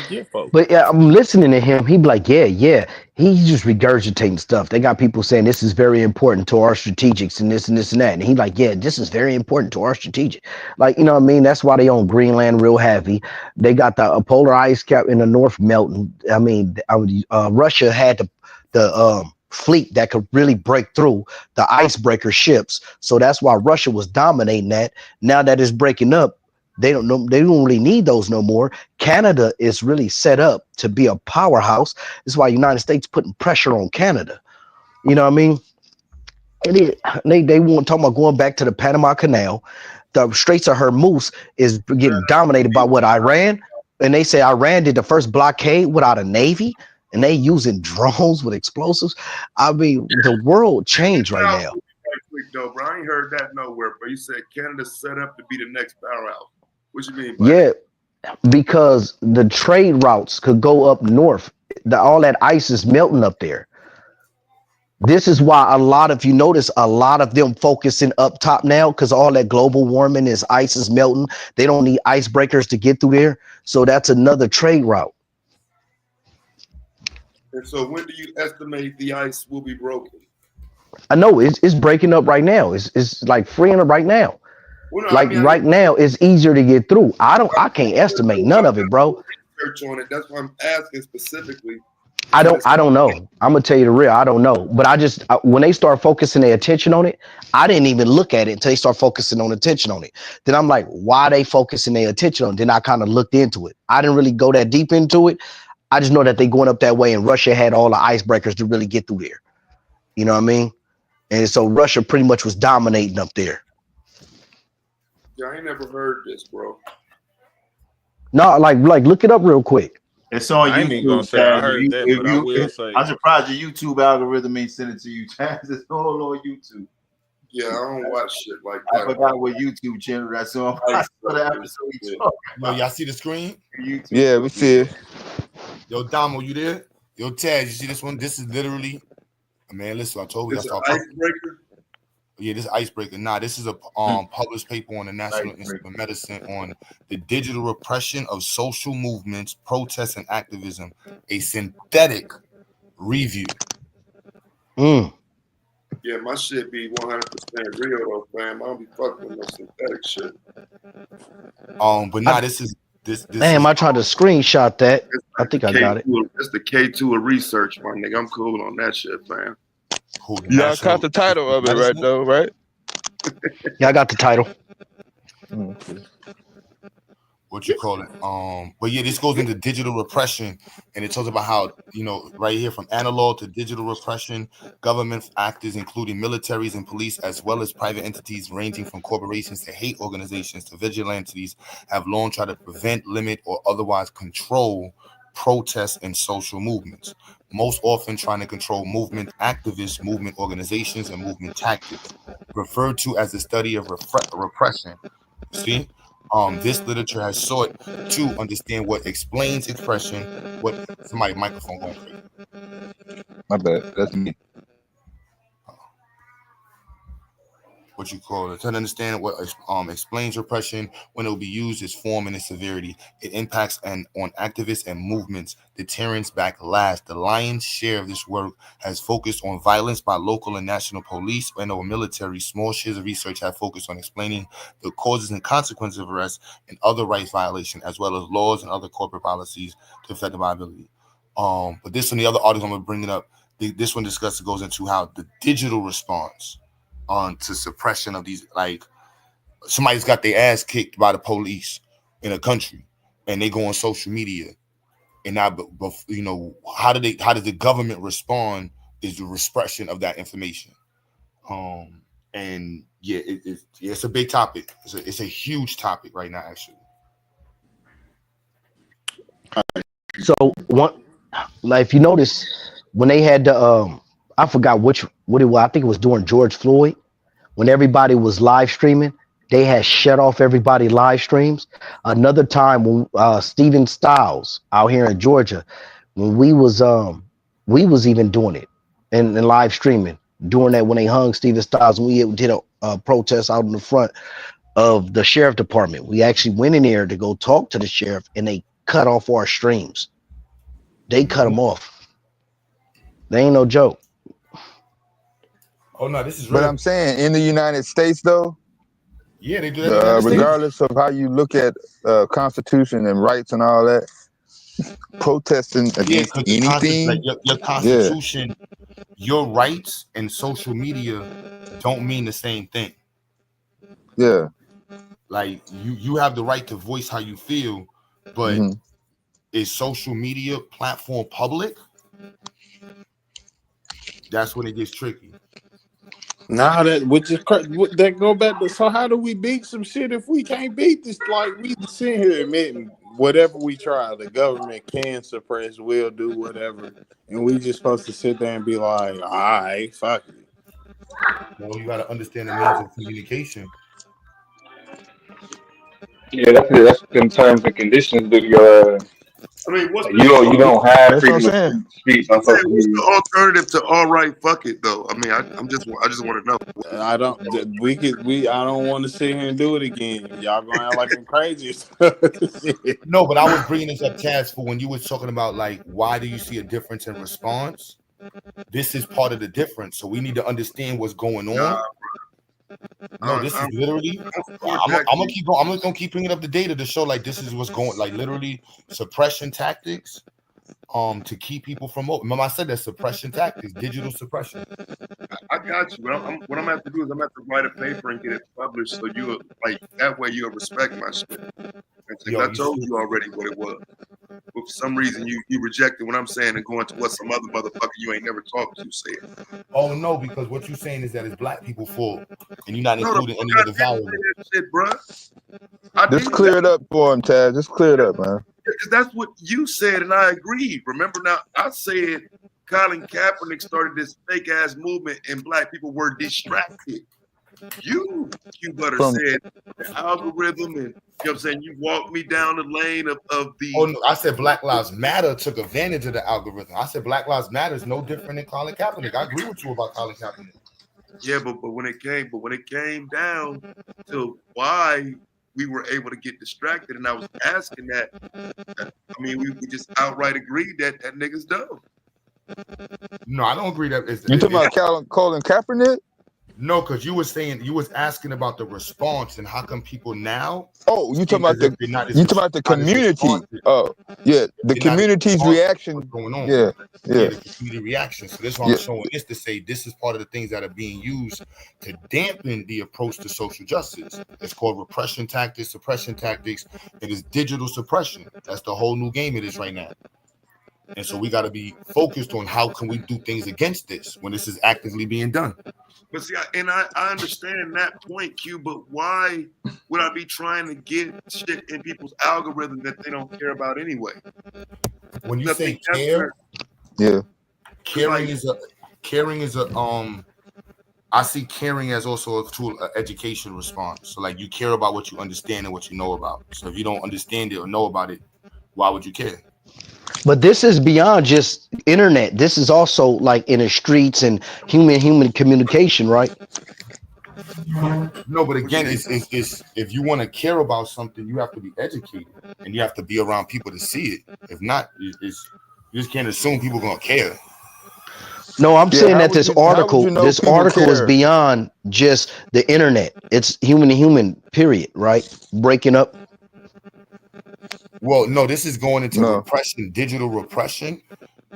get folks. But yeah, I'm listening to him. He be like, yeah. He's just regurgitating stuff. They got people saying this is very important to our strategics and this and this and that. And he like, yeah, this is very important to our strategic. Like, you know what I mean? That's why they own Greenland real heavy. They got the polar ice cap in the north melting. I mean, Russia had the fleet that could really break through the icebreaker ships. So that's why Russia was dominating that. Now that it's breaking up, they don't really need those no more. Canada is really set up to be a powerhouse. That's why the United States putting pressure on Canada. You know what I mean? They want talking about going back to the Panama Canal. The Straits of Hormuz is getting dominated by what, Iran? And they say Iran did the first blockade without a navy, and they using drones with explosives. I mean, the world changed right now. Though, bro, I ain't heard that nowhere. But you said Canada's set up to be the next powerhouse. What you mean by that? Because the trade routes could go up north. All that ice is melting up there. This is why if you notice, a lot of them focusing up top now, because all that global warming is ice is melting. They don't need icebreakers to get through there. So that's another trade route. And so when do you estimate the ice will be broken? I know it's breaking up right now. It's like freeing up right now. Well, no, right now, it's easier to get through. I can't estimate none of it, bro. Research on it. That's why I'm asking specifically. I don't know. I'm gonna tell you the real. I don't know. But when they start focusing their attention on it, I didn't even look at it until they start focusing on attention on it. Then I'm like, why are they focusing their attention on it? Then I kind of looked into it. I didn't really go that deep into it. I just know that they going up that way, and Russia had all the icebreakers to really get through there. You know what I mean? And so Russia pretty much was dominating up there. Yeah, I ain't never heard this, bro. No, like look it up real quick. It's on I ain't even gonna YouTube, say I Chaz. heard that, but I will say I'm surprised your YouTube algorithm ain't sent it to you, Chaz. It's all on YouTube. Yeah, I don't watch shit like I that. forgot what YouTube channel that's on. I saw the episode you talking Yo, y'all see the screen? YouTube. Yeah, we see it. Yo, Damo, you there? Yo, Taz, you see this one? This is literally, man. Listen, I told you. It's an icebreaker. Yeah, this icebreaker. Nah, this is a published paper on the National Institute of Medicine on the digital repression of social movements, protests, and activism. A synthetic review. Yeah, my shit be 100% real though, fam. I don't be fucking with no synthetic shit. But nah, this is. Damn, I tried to screenshot that. I think I got it. That's the K2 of research, my nigga. I'm cool on that shit, fam. Y'all caught the title of it, right? Though, right? Yeah, I got the title. What you call it? But yeah, this goes into digital repression, and it talks about how, right here, from analog to digital repression, government actors, including militaries and police, as well as private entities ranging from corporations to hate organizations to vigilantes, have long tried to prevent, limit, or otherwise control protests and social movements. Most often trying to control movement activists, movement organizations, and movement tactics, referred to as the study of repression. See? This literature has sought to understand what explains expression. What somebody microphone going crazy. My bad. That's me. What you call it, to understand what explains repression, when it will be used, its form and its severity. It impacts on activists and movements, deterrence, backlash. The lion's share of this work has focused on violence by local and national police and or military. Small shares of research have focused on explaining the causes and consequences of arrest and other rights violation, as well as laws and other corporate policies to affect the viability. But this one, the other article I'm gonna bring it up. This one goes into how the digital response on to suppression of these, like somebody's got their ass kicked by the police in a country and they go on social media, and now how does the government respond is the repression of that information. And yeah, it's a big topic. It's a huge topic right now, actually. So if you notice, when they had the I forgot what it was. I think it was during George Floyd, when everybody was live streaming, they had shut off everybody live streams. Another time when Stephen Stiles out here in Georgia, when we was even doing it and live streaming during that, when they hung Stephen Stiles, and we did a protest out in the front of the sheriff department. We actually went in there to go talk to the sheriff, and they cut off our streams. They cut them off. They ain't no joke. Oh no, this is real. But I'm saying, in the United States, though, yeah, they do that. Regardless of how you look at Constitution and rights and all that, protesting against anything, like your Constitution, your rights, and social media don't mean the same thing. Yeah, like you have the right to voice how you feel, but is social media platform public? That's when it gets tricky. Nah, that go back to, so how do we beat some shit if we can't beat this? Like, we sit here admitting whatever we try, the government can suppress, will do whatever, and we just supposed to sit there and be like, all right, fuck it. Well, you got to understand the means of communication. Yeah, that's in terms and conditions that I mean, you don't have that's freedom what I'm of saying. speech on social What's media. the alternative to all right? Fuck it, though. I mean, I just want to know. I don't want to sit here and do it again. Y'all gonna act like I'm crazy. No, but I was bringing this up, Chaz, for when you were talking about, like, why do you see a difference in response? This is part of the difference. So we need to understand what's going on. No, this is literally. I'm gonna keep going. I'm gonna keep bringing up the data to show, like, this is what's going. Like, literally, suppression tactics to keep people from voting. Remember, I said that suppression tactics, digital suppression. I got you. What I'm gonna have to do is I'm gonna have to write a paper and get it published, so you like that way you'll respect my shit. Because I told you already what it was, but for some reason you rejected what I'm saying and going to what some other motherfucker you ain't never talked to said. Oh no, because what you're saying is that it's black people fault, and you're not No, including any of the variables. that shit, bro. I Just did clear it up for him, Taz. Just clear it up, man. Because that's what you said, and I agreed. Remember now, I said Colin Kaepernick started this fake ass movement, and black people were distracted. You, Q Butter, said the algorithm, and you know what I'm saying. You walked me down the lane of the. Oh no, I said Black Lives Matter took advantage of the algorithm. I said Black Lives Matter is no different than Colin Kaepernick. I agree with you about Colin Kaepernick. Yeah, but when it came down to why we were able to get distracted, and I was asking that. I mean, we just outright agreed that nigga's dumb. No, I don't agree that it's. You talking about Colin Kaepernick? No, because you was asking about the response and how come people now. Oh, you talking about the community? Oh, yeah, the community's reaction. What's going on? Yeah, The community reaction. So this is why I'm showing this to say this is part of the things that are being used to dampen the approach to social justice. It's called repression tactics, suppression tactics. It is digital suppression. That's the whole new game it is right now. And so we got to be focused on how can we do things against this when this is actively being done. But see, I understand that point, Q, but why would I be trying to get shit in people's algorithm that they don't care about anyway? When you say care, caring is a I see caring as also a tool, an education response. So like you care about what you understand and what you know about. So if you don't understand it or know about it, why would you care? But this is beyond just internet. This is also like in the streets and human communication, right? No, but again, it's if you want to care about something, you have to be educated and you have to be around people to see it. If not, you just can't assume people are gonna care. No, I'm saying that this article is beyond just the internet. It's human to human, period, right? Breaking up. Well, no, this is going into repression, digital repression,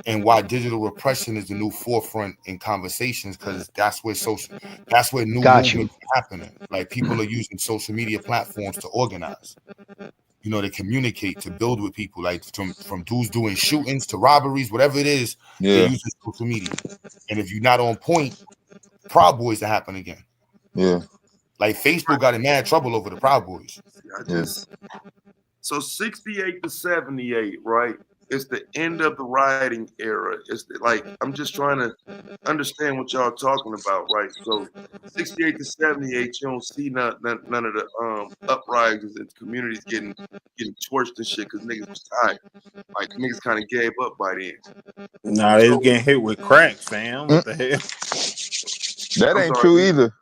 and why digital repression is the new forefront in conversations, because that's where new movements are happening. Like people are using social media platforms to organize, to communicate, to build with people, like from dudes doing shootings to robberies, whatever it is, they're using social media. And if you're not on point, Proud Boys to happen again. Yeah. Like Facebook got in mad trouble over the Proud Boys. So 68 to 78, right? It's the end of the rioting era. It's like I'm just trying to understand what y'all talking about, right? So 68 to 78, you don't see none of the uprisings and communities getting torched and shit because niggas was tired. Like niggas kind of gave up by then. Nah, they was getting hit with crack, fam. What the hell? That ain't true either.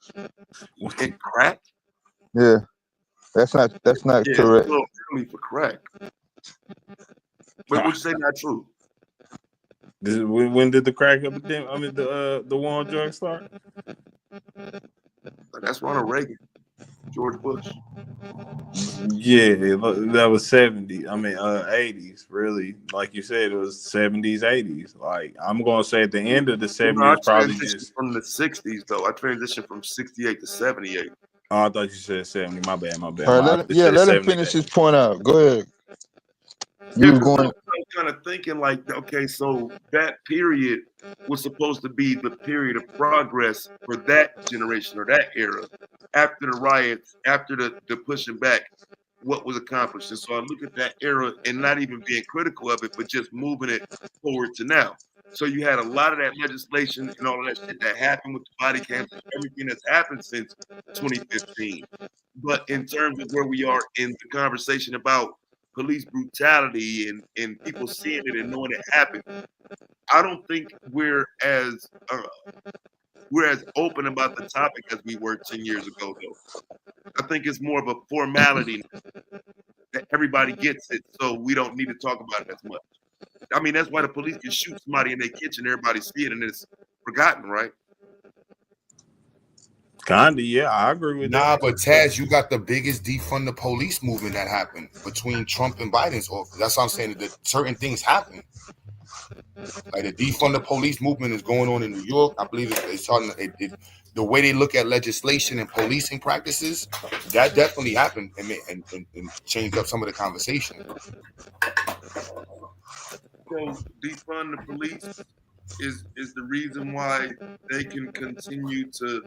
And crack? Yeah. That's not correct. It's a little early for crack. But would you say not true? When did the crack epidemic? I mean, the war on drugs start? That's Ronald Reagan, George Bush. Yeah, that was 70s. I mean, 80s. Really, like you said, it was 70s, 80s. Like I'm gonna say at the end of the 70s, probably just from the 60s though. I transitioned from 68 to 78. Oh, I thought you said 70. My bad. All right, let him finish his point out. Go ahead. You were going. I'm kind of thinking like, okay, so that period was supposed to be the period of progress for that generation or that era. After the riots, after the pushing back, what was accomplished. And so I look at that era and not even being critical of it, but just moving it forward to now. So you had a lot of that legislation and all of that shit that happened with the body cams, everything that's happened since 2015. But in terms of where we are in the conversation about police brutality and people seeing it and knowing it happened, I don't think we're as open about the topic as we were 10 years ago, though. I think it's more of a formality that everybody gets it, so we don't need to talk about it as much. I mean, that's why the police can shoot somebody in their kitchen, everybody see it, and it's forgotten, right? Kinda, yeah, I agree with Nah, that. but Taz, you got the biggest defund the police movement that happened between Trump and Biden's office. That's what I'm saying. That certain things happen. Like the defund the police movement is going on in New York. I believe it's starting. The way they look at legislation and policing practices, that definitely happened and changed up some of the conversation. So defund the police is the reason why they can continue to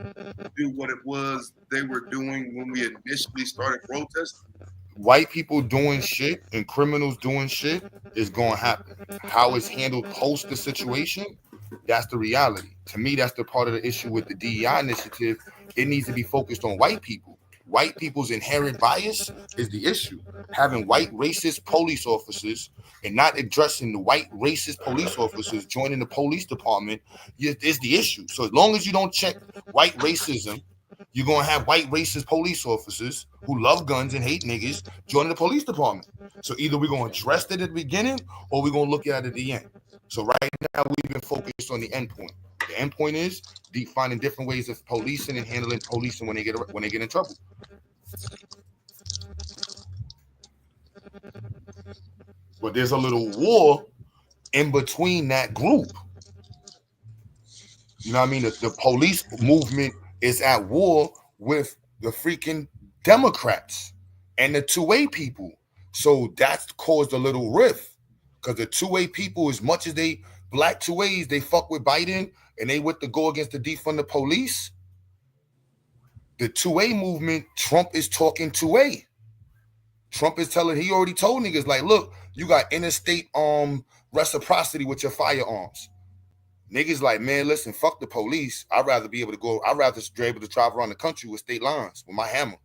do what it was they were doing when we initially started protesting. White people doing shit and criminals doing shit is going to happen. How it's handled post the situation, that's the reality. To me, that's the part of the issue with the DEI initiative. It needs to be focused on white people. White people's inherent bias is the issue. Having white racist police officers and not addressing the white racist police officers joining the police department is the issue. So as long as you don't check white racism, you're going to have white racist police officers who love guns and hate niggas joining the police department. So either we're going to address it at the beginning or we're going to look at it at the end. So right now we've been focused on the end point. The end point is finding different ways of policing and handling policing when they get in trouble. But there's a little war in between that group. You know what I mean? The police movement is at war with the freaking Democrats and the 2A people. So that's caused a little rift because the 2A people, as much as they black 2As, they fuck with Biden and they with the go against the defund the police. The 2A movement, Trump is talking 2A. Trump is telling, he already told niggas like, look, you got interstate reciprocity with your firearms. Niggas like, man, listen, fuck the police. I'd rather be able to drive around the country with state lines with my hammer.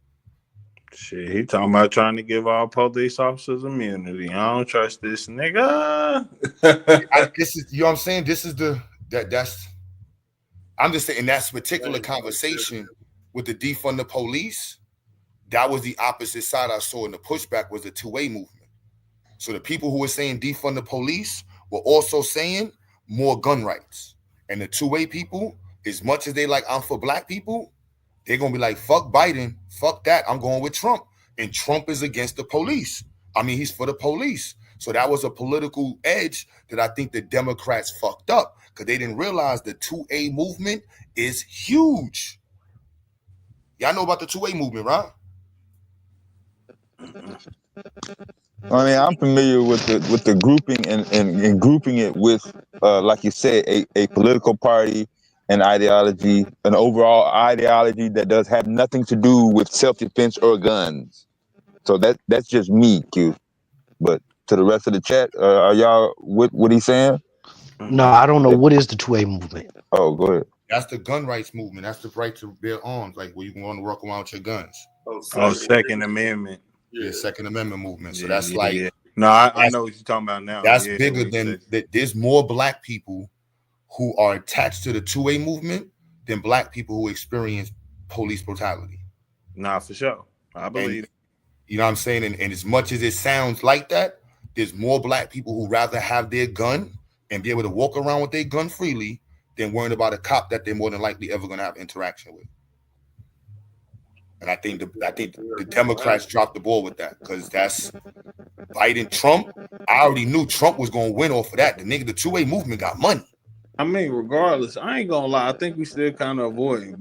Shit, he talking about trying to give all police officers immunity. I don't trust this nigga. This is, you know what I'm saying? This is that's I'm just saying that particular conversation with the defund the police, that was the opposite side I saw, and the pushback was the 2A movement. So the people who were saying defund the police were also saying more gun rights. And the 2A people, as much as they like, I'm for black people, they're going to be like, fuck Biden, fuck that, I'm going with Trump. And Trump is against the police. I mean, he's for the police. So that was a political edge that I think the Democrats fucked up because they didn't realize the 2A movement is huge. Y'all know about the 2A movement, right? I mean, I'm familiar with the grouping and grouping it with, like you said, a political party, an ideology, an overall ideology that does have nothing to do with self-defense or guns. So that's just me, Q. But to the rest of the chat, are y'all with what he's saying? No, I don't know. What is the 2A movement? Oh, go ahead. That's the gun rights movement. That's the right to bear arms, like where you can go and walk around with your guns. Second Amendment. Yeah, Second Amendment movement. So Yeah, that's yeah, like, yeah. No, I know what you're talking about now. That's Yeah, bigger what you than say. that. There's more black people who are attached to the 2A movement than black people who experience police brutality. Nah, for sure. I believe it. You know what I'm saying? And as much as it sounds like that, there's more black people who rather have their gun and be able to walk around with their gun freely than worrying about a cop that they're more than likely ever going to have interaction with. And I think the Democrats dropped the ball with that because that's Biden, Trump. I already knew Trump was going to win off of that. The 2A movement got money. I mean, regardless, I ain't gonna lie. I think we still kind of avoid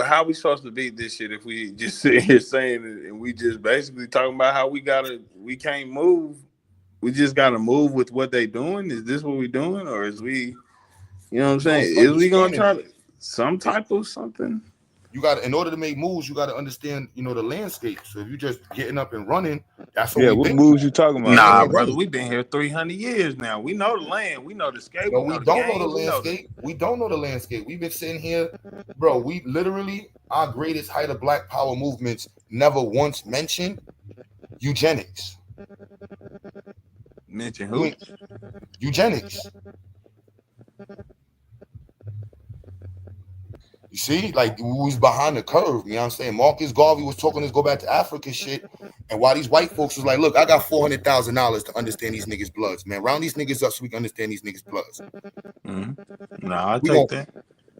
how we supposed to beat this shit if we just sit here saying it and we just basically talking about how we can't move. We just gotta move with what they doing. Is this what we doing, or is we, you know what I'm saying? Is we gonna try to some type of something? You got, in order to make moves, you got to understand, the landscape. So if you just getting up and running, that's what what moves you talking about? Nah, brother, we've been here 300 years now. We know the land, we know the scape. No, we don't know the landscape. We don't know the landscape. We've been sitting here, bro. We literally, our greatest height of Black Power movements never once mentioned eugenics. Mention who? Eugenics. You see, like we was behind the curve. You know what I'm saying? Marcus Garvey was talking this go back to Africa shit, and while these white folks was like, "Look, I got $400,000 to understand these niggas' bloods, man. Round these niggas up so we can understand these niggas' bloods." Mm-hmm. Nah, I take that.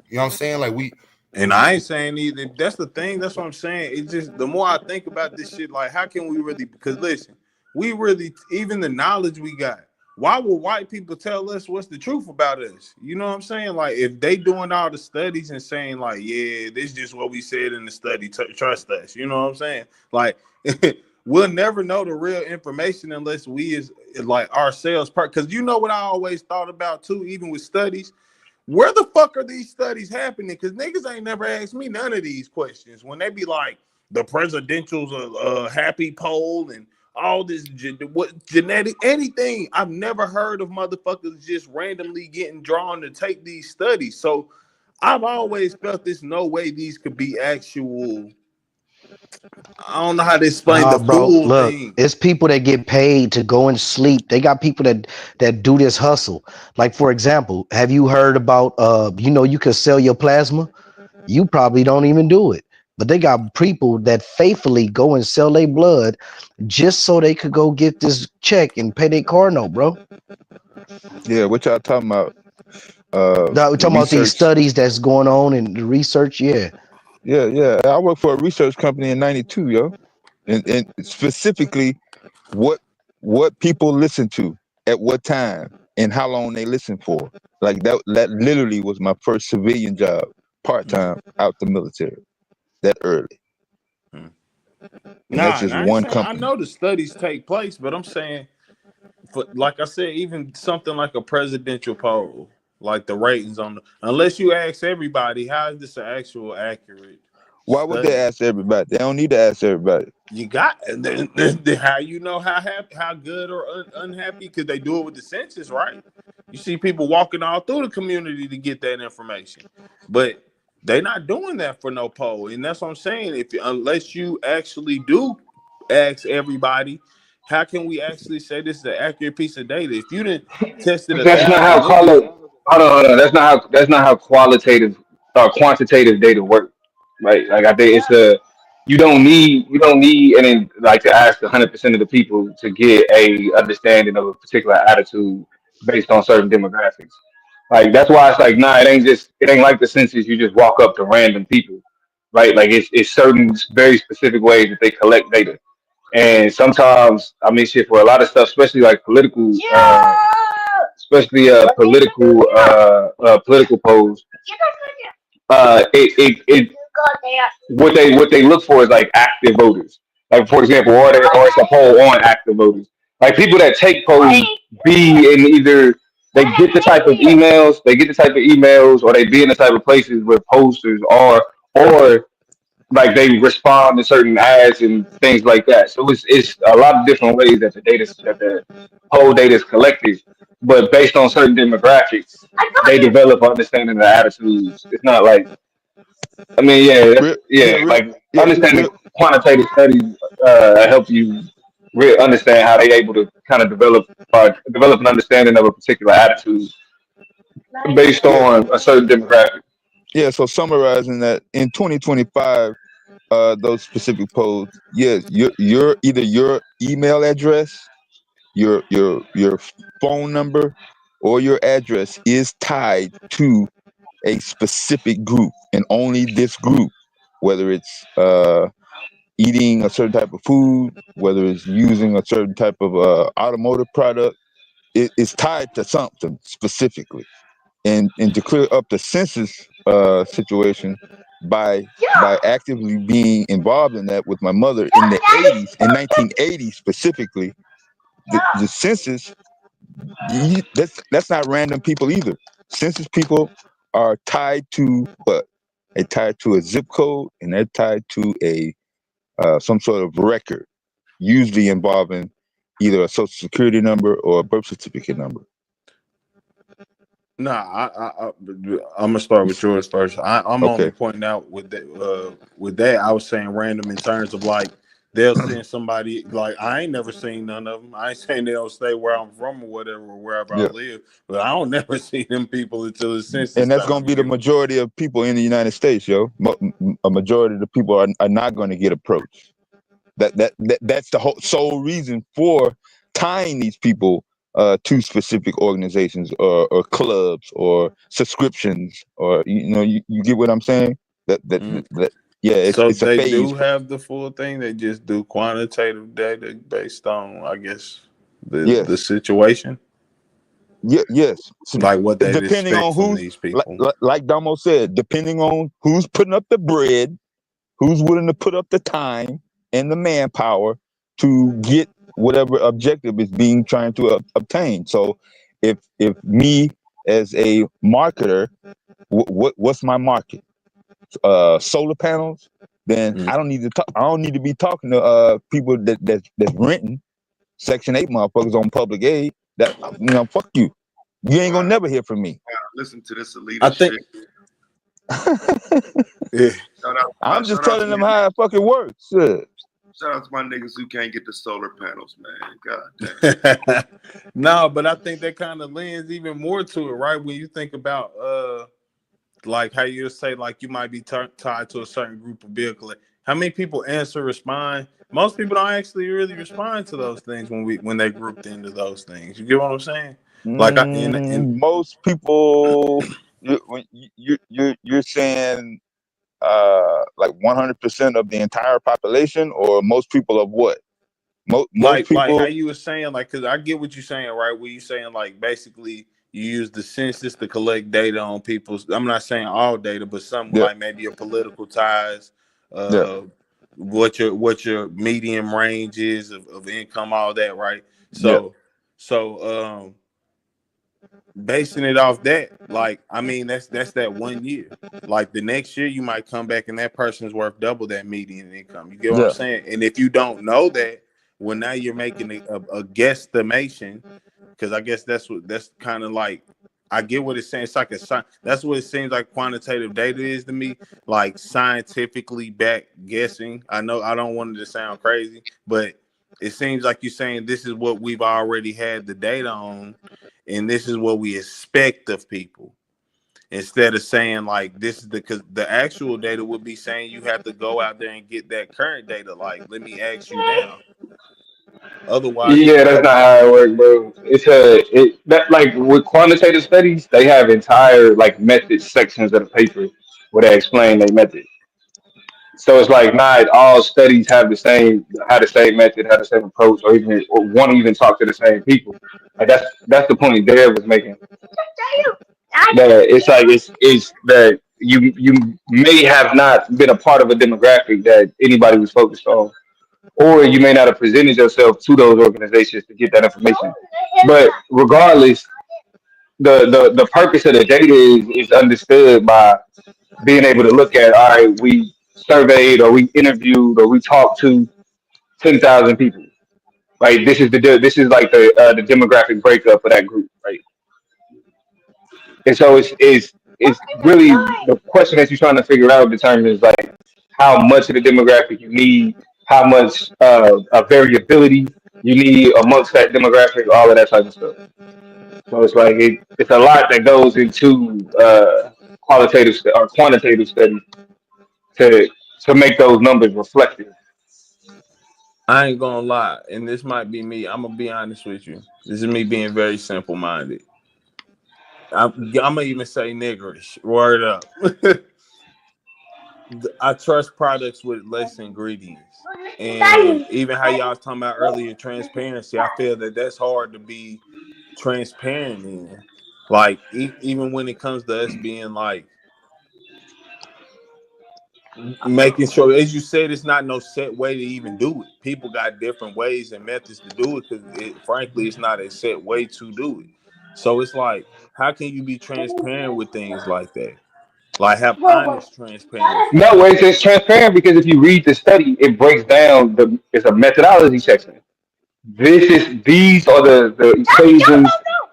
You know what I'm saying? Like And I ain't saying either. That's the thing. That's what I'm saying. It's just the more I think about this shit, like, how can we really? Because listen, we really, even the knowledge we got. Why would white people tell us what's the truth about us? You know what I'm saying? Like, if they doing all the studies and saying like, yeah, this is just what we said in the study. Trust us. You know what I'm saying? Like, we'll never know the real information unless we is like ourselves. Because you know what I always thought about too, even with studies. Where the fuck are these studies happening? Because niggas ain't never asked me none of these questions. When they be like the presidential's happy poll and all this what genetic anything, I've never heard of motherfuckers just randomly getting drawn to take these studies. So I've always felt there's no way these could be actual. I don't know how to explain Nah, the bro. full Look, thing. it's people that get paid to go and sleep. They got people that do this hustle. Like for example, have you heard about you can sell your plasma? You probably don't even do it. But they got people that faithfully go and sell their blood just so they could go get this check and pay their car note, bro. Yeah, what y'all talking about? Now, we're The talking about these research. studies that's going on and the research. Yeah. Yeah. I worked for a research company in '92, yo, and specifically what people listen to at what time and how long they listen for. Like that literally was my first civilian job, part time out the military, that early. And that's Nah, and just I ain't one saying I company. know the studies take place, but I'm saying, like I said, even something like a presidential poll, like the ratings on unless you ask everybody, how is this an actual accurate Why would they study? ask everybody? They don't need to ask everybody. You got how you know how happy, how good or unhappy, because they do it with the census, right? You see people walking all through the community to get that information, but they're not doing that for no poll, and that's what I'm saying. If unless you actually do ask everybody, how can we actually say this is an accurate piece of data? If you didn't tested But a that's not thousand how niggas, hold on. That's not how qualitative quantitative data work. Right? Like I think it's a you don't need and then like to ask 100% of the people to get a understanding of a particular attitude based on certain demographics. Like that's why it's like nah, it ain't like the census. You just walk up to random people, right? Like it's certain very specific ways that they collect data. And sometimes, I mean, shit, for a lot of stuff, especially like political, political polls, it what they look for is like active voters. Like for example, or it's a poll on active voters. Like people that take polls be in either they get the type of emails, or they be in the type of places where posters are, or like they respond to certain ads and things like that. So it's a lot of different ways that the whole data is collected, but based on certain demographics, they develop understanding the attitudes. It's not like Real, yeah, real, like yeah, understanding real. quantitative studies help you really understand how they able to kind of develop an understanding of a particular attitude based Yeah, on a certain demographic. yeah. So summarizing that in 2025, those specific polls, yes, your either your email address, your phone number, or your address is tied to a specific group, and only this group, whether it's eating a certain type of food, whether it's using a certain type of automotive product, it's tied to something specifically. And to clear up the census situation, by actively being involved in that with my mother in the 80s, in 1980 specifically, the census, that's not random people either. Census people are tied to what? They're tied to a zip code, and they're tied to a some sort of record, usually involving either a social security number or a birth certificate number. nah, I'm gonna start with yours first. I'm only Okay. pointing out with that. With that, I was saying random in terms of like they'll send somebody. Like I ain't never seen none of them. I ain't saying they don't stay where I'm from or whatever, or wherever I Yeah. live. But I don't never see them people until the census And that's going to time. be the majority of people in the United States, yo. A majority of the people are not going to get approached. That's the whole sole reason for tying these people to specific organizations or clubs or subscriptions, or you get what I'm saying. Mm. Yeah, So it's a they phase. do have the full thing. They just do quantitative data based on, I guess, the Yes, situation, yes. So, like what they'd depending expect on from who's these people. like Damo said, depending on who's putting up the bread, who's willing to put up the time and the manpower to get whatever objective is being trying to obtain. So, if me as a marketer, what's my market? Solar panels. Then Mm. I don't need to talk. I don't need to be talking to people that's renting Section 8 motherfuckers on public aid. That fuck you. You ain't gonna never hear from me. Listen to this I elitist think, shit. yeah. I'm just Shout out to telling them my how it fucking works. Shit. shout out to my niggas who can't get the solar panels, man. God damn. No, but I think that kind of lends even more to it, right? When you think about like how you say like you might be tied to a certain group of vehicle. How many people answer, respond? Most people don't actually really respond to those things when they grouped into those things. You get what I'm saying? Like Most people, you're saying like 100% of the entire population, or most people of what? Most like how people. you were saying, like, because I get what you're saying, right? Where you saying like basically you use the census to collect data on people's. I'm not saying all data, but some Yeah, like maybe your political ties, yeah, uh, what your median range is of income, all that, right? yeah, So basing it off that, like, I mean, that's that 1 year. Like the next year, you might come back and that person's worth double that median income. You get what I'm yeah. saying? And if you don't know that, well, now you're making a guesstimation, because I guess that's kind of like, I get what it's saying. It's like that's what it seems like quantitative data is to me, like scientifically back guessing. I know I don't want it to sound crazy, but it seems like you're saying this is what we've already had the data on, and this is what we expect of people, instead of saying like this is because the actual data would be saying you have to go out there and get that current data. Like, let me ask you now. Otherwise, it's Yeah, like, that's not how it works, bro. That like with quantitative studies, they have entire like method sections of the paper where they explain their method. So it's like not all studies have the same method, have the same approach, or want to even talk to the same people. Like that's the point Dad was making. That it's like it's that you may have not been a part of a demographic that anybody was focused on, or you may not have presented yourself to those organizations to get that information. But regardless, the purpose of the data is understood by being able to look at, all right, we surveyed or we interviewed or we talked to 10,000 people. Right, this is like the demographic breakup for that group, right? And so it's really the question that you're trying to figure out determines like how much of the demographic you need, how much variability you need amongst that demographic, all of that type of stuff. So it's like it's a lot that goes into or quantitative studies to to make those numbers reflective. I ain't gonna lie, and this might be me. I'm gonna be honest with you. This is me being very simple minded. I'm gonna even say niggerish. Word up. I trust products with less ingredients, and even how y'all was talking about earlier, transparency. I feel that that's hard to be transparent in. Like even when it comes to us being like making sure, as you said, it's not no set way to even do it. People got different ways and methods to do it because, frankly, it's not a set way to do it. So it's like, how can you be transparent with things like that? Like, have honest transparency. No, it's transparent because if you read the study, it breaks down it's a methodology section. These are the equations.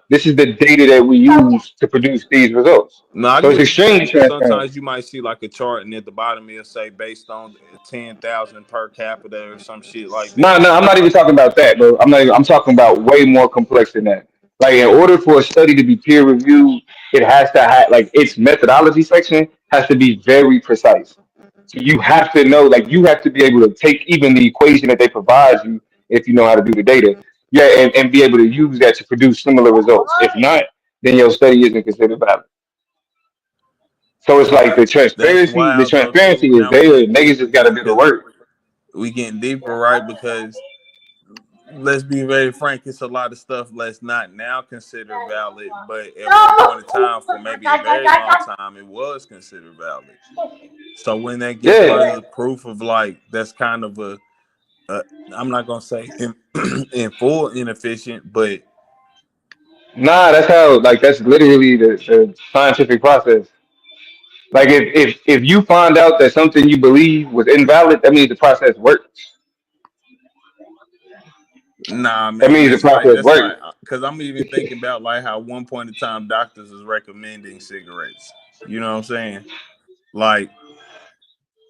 This is the data that we use to produce these results. No, I So get it's what you're extremely saying, because transparent. sometimes you might see like a chart, and at the bottom it'll say based on 10,000 per capita or some shit like No, that. no, I'm not even talking about that, bro. I'm talking about way more complex than that. Like in order for a study to be peer reviewed, it has to have like its methodology section has to be very precise. So you have to know, like you have to be able to take even the equation that they provide you if you know how to do the data. Yeah, and be able to use that to produce similar results. If not, then your study isn't considered valid. So it's like the That's transparency. The wild though too. transparency is Now we there. getting Niggas deeper just got to then, do the because work. we getting deeper, right? Because let's be very frank, it's a lot of stuff that's not now considered valid, but at one point in time, for maybe a very long time, it was considered valid. So when they get Yeah. further proof of like that's kind of a I'm not gonna say in full inefficient, but Nah, that's how. Like that's literally the scientific process. Like if you find out that something you believe was invalid, that means the process works. nah, That man, means the process that's works. like because I'm even thinking about like how one point in time doctors is recommending cigarettes. You know what I'm saying? Like,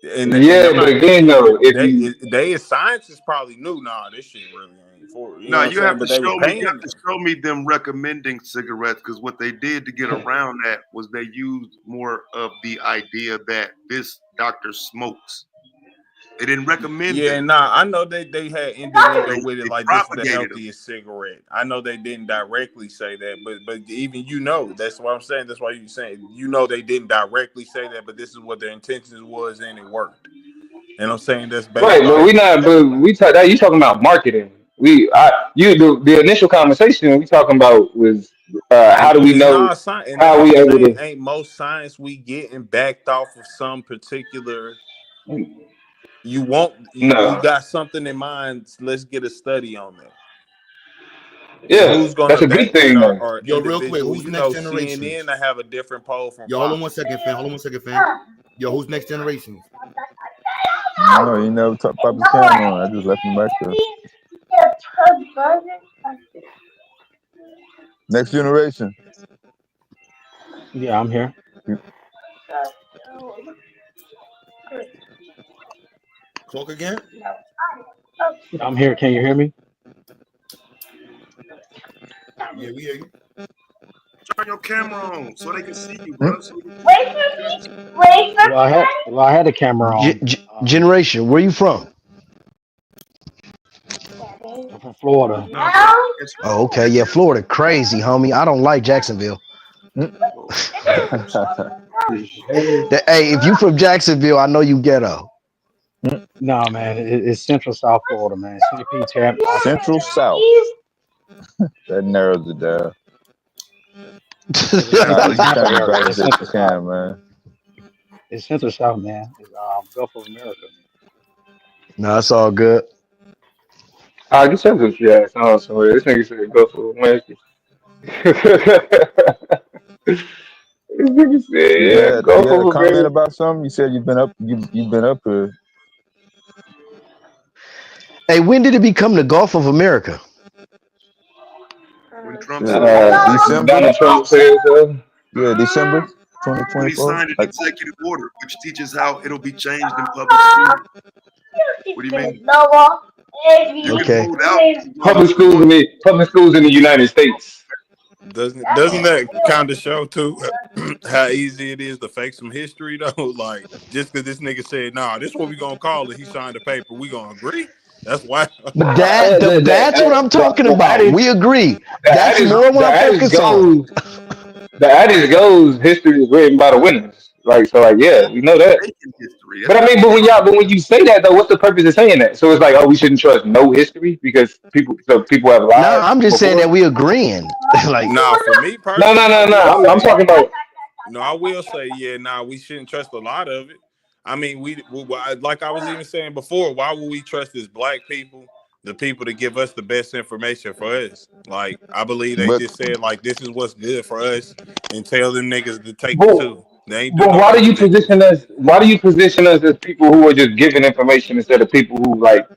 and Yeah, I'm but not again, saying though, that if you they as scientists probably knew, nah, this shit really ain't for you know No, what I'm you saying, have to but they was show me. You paying have to them. show me them recommending cigarettes because what they did to get around that was they used more of the idea that this doctor smokes. They didn't recommend Yeah, it. nah, I know they had innuendo with it, They like this is the propagated them. healthiest cigarette. I know they didn't directly say that, but even that's what I'm saying. That's why you saying they didn't directly say that, but this is what their intentions was, and it worked. And I'm saying that's right, based but off we of not. But we talk that you talking about marketing. The initial conversation we talking about was how do we it's know not science, and that's how what we I'm able saying. to. Ain't most science we getting backed off of some particular you No, got something in mind, let's get a study on that. And yeah, who's gonna that's a back good that thing though. are Yo, real quick, individual, who's next CNN generations? to have a different poll from Yo, hold on one Fox. second, fam. Hold on one second, fam. Yo, who's next generations? No, he never pop his camera on. I just left him back there. Next generation. Yeah, I'm here. Talk again? I'm here. Can you hear me? Yeah, we hear you. Turn your camera on so they can see you, Hmm? bro. So you Well, I had a camera on. Generation, where you from? I'm from Florida. no, turn Oh, okay. Yeah, Florida, crazy, homie. I don't like Jacksonville. Hmm? Hey, if you from Jacksonville, I know you ghetto. No, man, it's Central South Florida, man. St. Pete, Tallahassee Central area. South. That narrows it down. It's Nah, it's you Tampa sound as area. bright It's as Central you South. can, man. It's Central South, man. It's Gulf of America. No, it's all good. I just said this. Yeah, so this nigga said go for America. This nigga said yeah, go You had a for comment America. about something. You said you've been up here. Hey, when did it become the Gulf of America? when Trump Shit. said it. When December. Donald Trump said so. Yeah, December When he 2024. signed an Like, executive order which teaches how it'll be changed in public schools. What do you mean? You can Okay. vote out Public schools in the United States. Doesn't that kind of show too how easy it is to fake some history though? Like just because this nigga said, "Nah, this is what we gonna call it," he signed the paper. We gonna agree? That's why. But that's what I'm talking The about. adage, We agree. the That's adage, more what the I'm adage focused on. goes, the adage goes, history is written by the winners. Like so, like yeah, we know that. making history. That's But I not mean, but when you say that though, what's the purpose of saying that? So it's like, oh, we shouldn't trust no history because people have No, lied I'm just saying that before. we agreeing. Like, Nah, for me No, no, personally, I no, no. will I'm say, talking about. no, I will say, yeah, nah, we shouldn't trust a lot of it. I mean, like I was even saying before, why would we trust as black people, the people to give us the best information for us? Like, I believe they but just said, like, this is what's good for us and tell them niggas to take it But, too. They ain't do but no why do you contradicting position shit. us? Why do you position us as people who are just giving information instead of people who like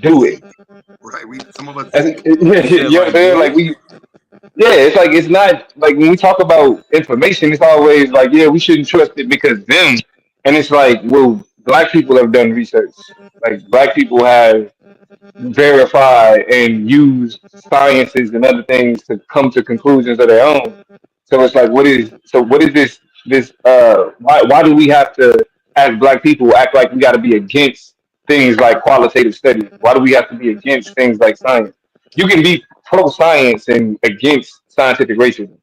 do it? seek, right? We some of us As, seek. you know You said, what I'm like, saying? do Like it? we, yeah, it's like it's not like when we talk about information, it's always like, yeah, we shouldn't trust it because them, and it's like, well, black people have done research. Like black people have verify and use sciences and other things to come to conclusions of their own. So it's like, what is this why do we have to as black people act like we got to be against things like qualitative studies? Why do we have to be against things like science? You can be pro science and against scientific racism.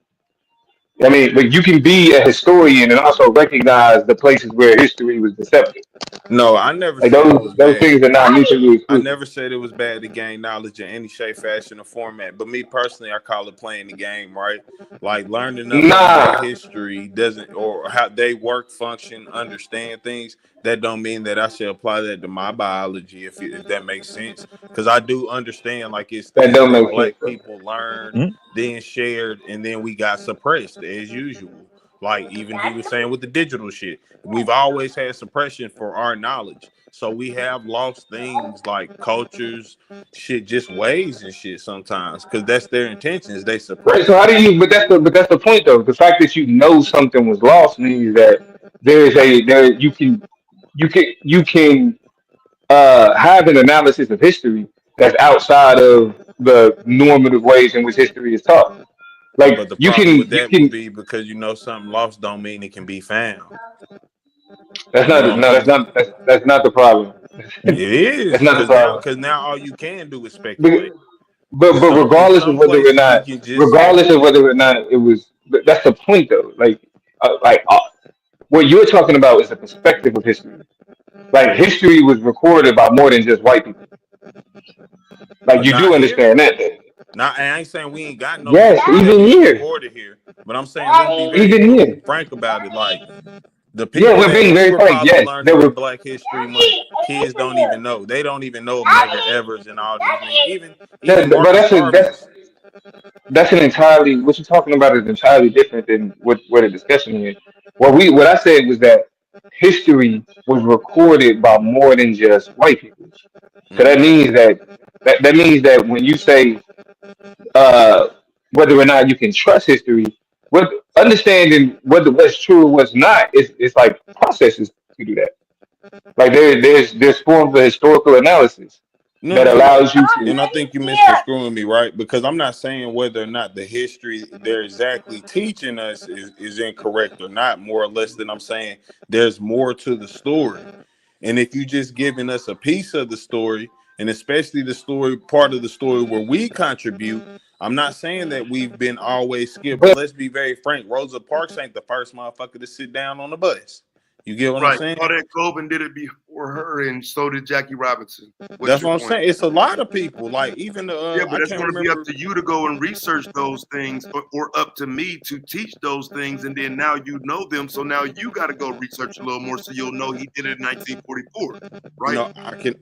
I mean, but you can be a historian and also recognize the places where history was deceptive. No, I never Like said it was those bad. things are not mutually I exclusive. never said it was bad to gain knowledge in any shape, fashion, or format. But me personally, I call it playing the game, right? Like learning enough on their Nah, history doesn't, or how they work, function, understand things. That don't mean that I should apply that to my biology, if that makes sense. Because I do understand, like it's that things don't that make sense, Black bro. people learned, Hmm? then shared, and then we got suppressed as usual. Like even he was saying with the digital shit, we've always had suppression for our knowledge. So we have lost things like cultures, shit, just ways and shit sometimes because that's their intentions. They Right. So suppress how it. do you? But that's the point though. The fact that you know something was lost means that there you can have an analysis of history that's outside of the normative ways in which history is taught. Like But the you problem can with you that would can. be because you know something lost don't mean it can be found. That's You not know what I'm no. That's saying? not that's not the problem. It is That's not the problem. because now all you can do is But, speculate. but In regardless of some whether or places you not, can just it was, that's the point though. What you're talking about is a perspective of history. Like history was recorded by more than just white people. Like you do not here. understand that. Not I ain't saying we ain't got no Yes, history that even is here, recorded here, but I'm saying let's be very even here. frank about it. Like the Yeah, people we're that being we very were frank. probably Yes, learning there in were. Black History Month, kids don't even know. They don't even know of Medgar Evers and all these niggas. Even But Marcus Garvey's. that's an entirely, what you're talking about is entirely different than what the discussion is. What I said was that history was recorded by more than just white people. So that Mm-hmm. means that when you say uh, whether or not you can trust history, what understanding what's true or what's not is like processes to do that. Like there's forms of historical analysis No, that no, no. allows you to. And I think you misconstruing me, right? Because I'm not saying whether or not the history they're exactly teaching us is incorrect or not, more or less than I'm saying there's more to the story. And if you just giving us a piece of the story, and especially the story part of the story where we contribute, I'm not saying that we've been always skipped, but But let's be very frank. Rosa Parks ain't the first motherfucker to sit down on the bus. You get what I'm Right. saying? Claudette Colvin did it before her, and so did Jackie Robinson. What's That's your what I'm point? saying. It's a lot of people. Like even Yeah, but I it's can't going to be up remember. to you to go and research those things, or up to me to teach those things, and then now you know them. So now you got to go research a little more, so you'll know he did it in 1944, right? No,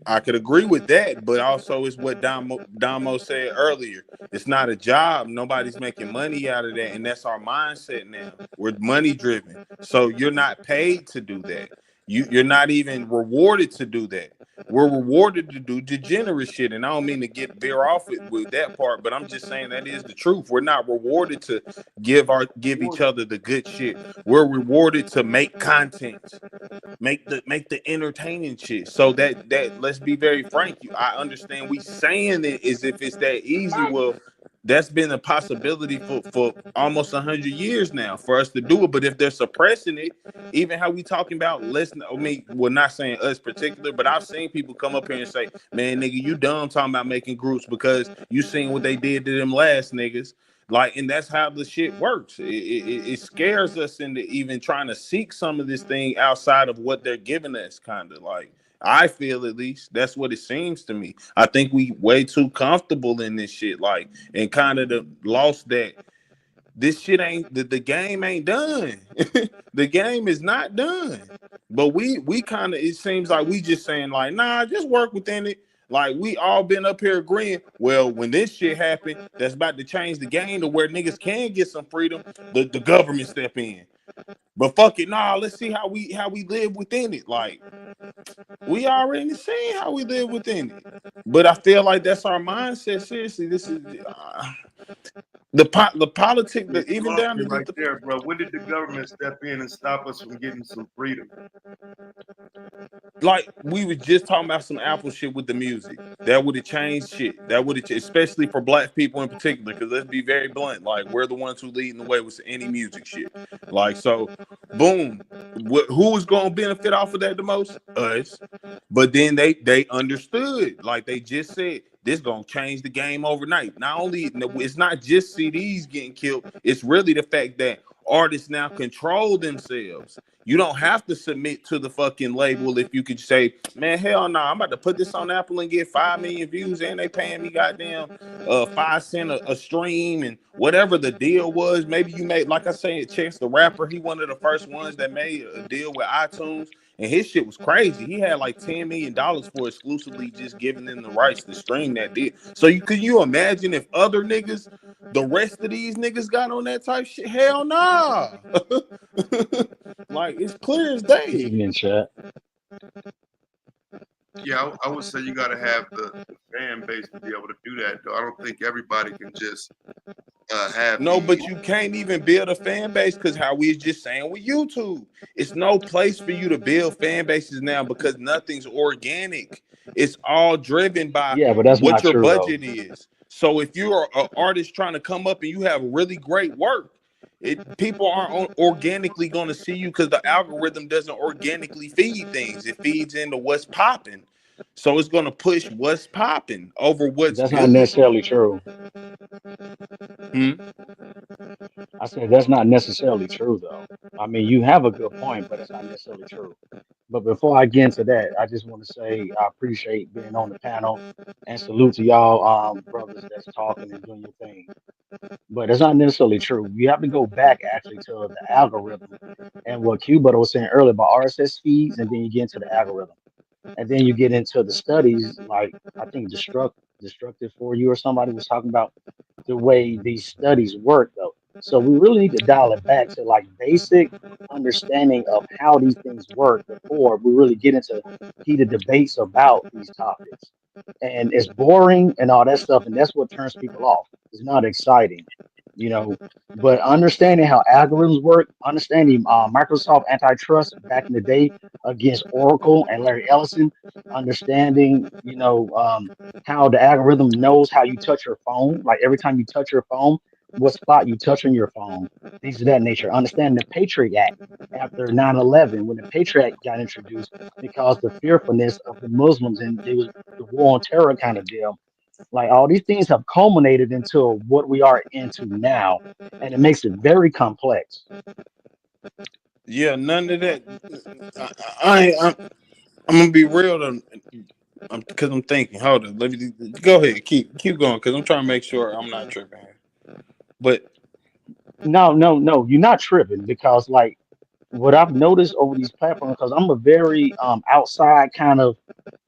I could agree with that, but also it's what Damo said earlier. It's not a job. Nobody's making money out of that, and that's our mindset now. We're money driven, so you're not paid to do that. You're not even rewarded to do that. We're rewarded to do degenerate shit, and I don't mean to get veer off with that part, but I'm just saying that is the truth. We're not rewarded to give each other the good shit. We're rewarded to make content, make the entertaining shit. So that let's be very frank. I understand we saying it as if it's that easy. Well, that's been a possibility for almost 100 years now for us to do it. But if they're suppressing it, even how we talking about listen, I mean, we're not saying us particular, but I've seen people come up here and say, "Man, nigga, you dumb talking about making groups because you seen what they did to them last niggas." Like, and that's how the shit works. It scares us into even trying to seek some of this thing outside of what they're giving us, kind of like. I feel at least that's what it seems to me. I think we way too comfortable in this shit, like, and kind of lost that this shit ain't the game ain't done. The game is not done. But we kind of it seems like we just saying like, nah, just work within it. Like we all been up here agreeing. Well, when this shit happened, that's about to change the game to where niggas can get some freedom. The government step in. But fuck it, nah. Let's see how we live within it. Like we already seen how we live within it. But I feel like that's our mindset. Seriously, this is the politics. You Even lost down me to right there, bro. When did the government step in and stop us from getting some freedom? like we was just talking about some Apple shit with the music. That would have changed shit. That would have, especially for Black people in particular. Because let's be very blunt. Like we're the ones who leading the way with any music shit. Like so, boom. Who was gonna benefit off of that the most? Us. But then they understood. Like they just said, this gonna change the game overnight. Not only it's not just CDs getting killed. It's really the fact that Artists now control themselves. You don't have to submit to the fucking label if you could say, man, hell no, I'm about to put this on Apple and get 5 million views, and they paying me goddamn 5 cent a stream and whatever the deal was. Maybe you made, like I say, Chance the Rapper. He one of the first ones that made a deal with iTunes, and his shit was crazy. He had like $10 million for exclusively just giving them the rights to stream that deal. So you imagine if other niggas, the rest of these niggas got on that type shit? Hell nah. Like it's clear as day. Evening, chat. Yeah, I would say you got to have the fan base to be able to do that. Though I don't think everybody can just have. No, but you can't even build a fan base because how we was just saying with YouTube, it's no place for you to build fan bases now because nothing's organic. It's all driven by Yeah, but that's what not your true though. budget is. So if you're an artist trying to come up and you have really great work, people aren't organically going to see you because the algorithm doesn't organically feed things. It feeds into what's popping. So it's going to push what's popping over what's That's not good. necessarily true. I said that's not necessarily true though. I mean, you have a good point, but it's not necessarily true. But before I get into that, I just want to say I appreciate being on the panel and salute to y'all brothers that's talking and doing your thing. But it's not necessarily true. You have to go back actually to the algorithm and what Q Butter was saying earlier about RSS feeds, and then you get into the algorithm. And then you get into the studies, like I think destructive for you or somebody was talking about the way these studies work though. So we really need to dial it back to like basic understanding of how these things work before we really get into heated debates about these topics. And it's boring and all that stuff, and that's what turns people off. It's not exciting, you know. But understanding how algorithms work, understanding Microsoft antitrust back in the day against Oracle and Larry Ellison, understanding, how the algorithm knows how you touch your phone. Like every time you touch your phone, what spot you touch on your phone, things of that nature. Understanding the Patriot Act after 9/11, when the Patriot Act got introduced, because the fearfulness of the Muslims and it was the war on terror kind of deal. Like all these things have culminated into what we are into now, and it makes it very complex. Yeah, none of that. I'm gonna be real though, because I'm thinking. Hold on, let me go ahead. Keep going, because I'm trying to make sure I'm not tripping here. But No, no, no, you're not tripping because like what I've noticed over these platforms, because I'm a very outside kind of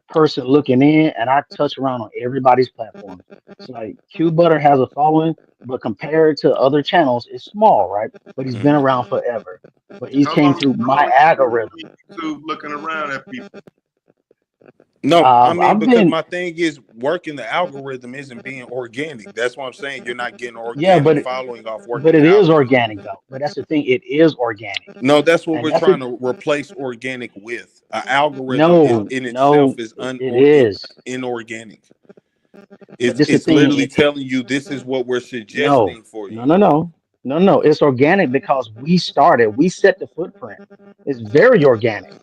person looking in, and I touch around on everybody's platforms. So like Q Butter has a following, but compared to other channels, it's small, right? But he's been around forever. But he's came through my How long algorithm. you YouTube looking around at people? no, I mean I've because been, my thing is working the algorithm isn't being organic. That's what I'm saying. You're not getting yeah, organic following off but working it the is algorithm. organic though. But that's the thing, it is organic, No, that's what and we're that's trying it. to replace organic with. An algorithm is No, in itself no, is it is. inorganic. But It's this the it's thing. literally telling you this is what we're No, suggesting for no, you. no, no, no, no. It's organic because we started. We set the footprint. It's very organic.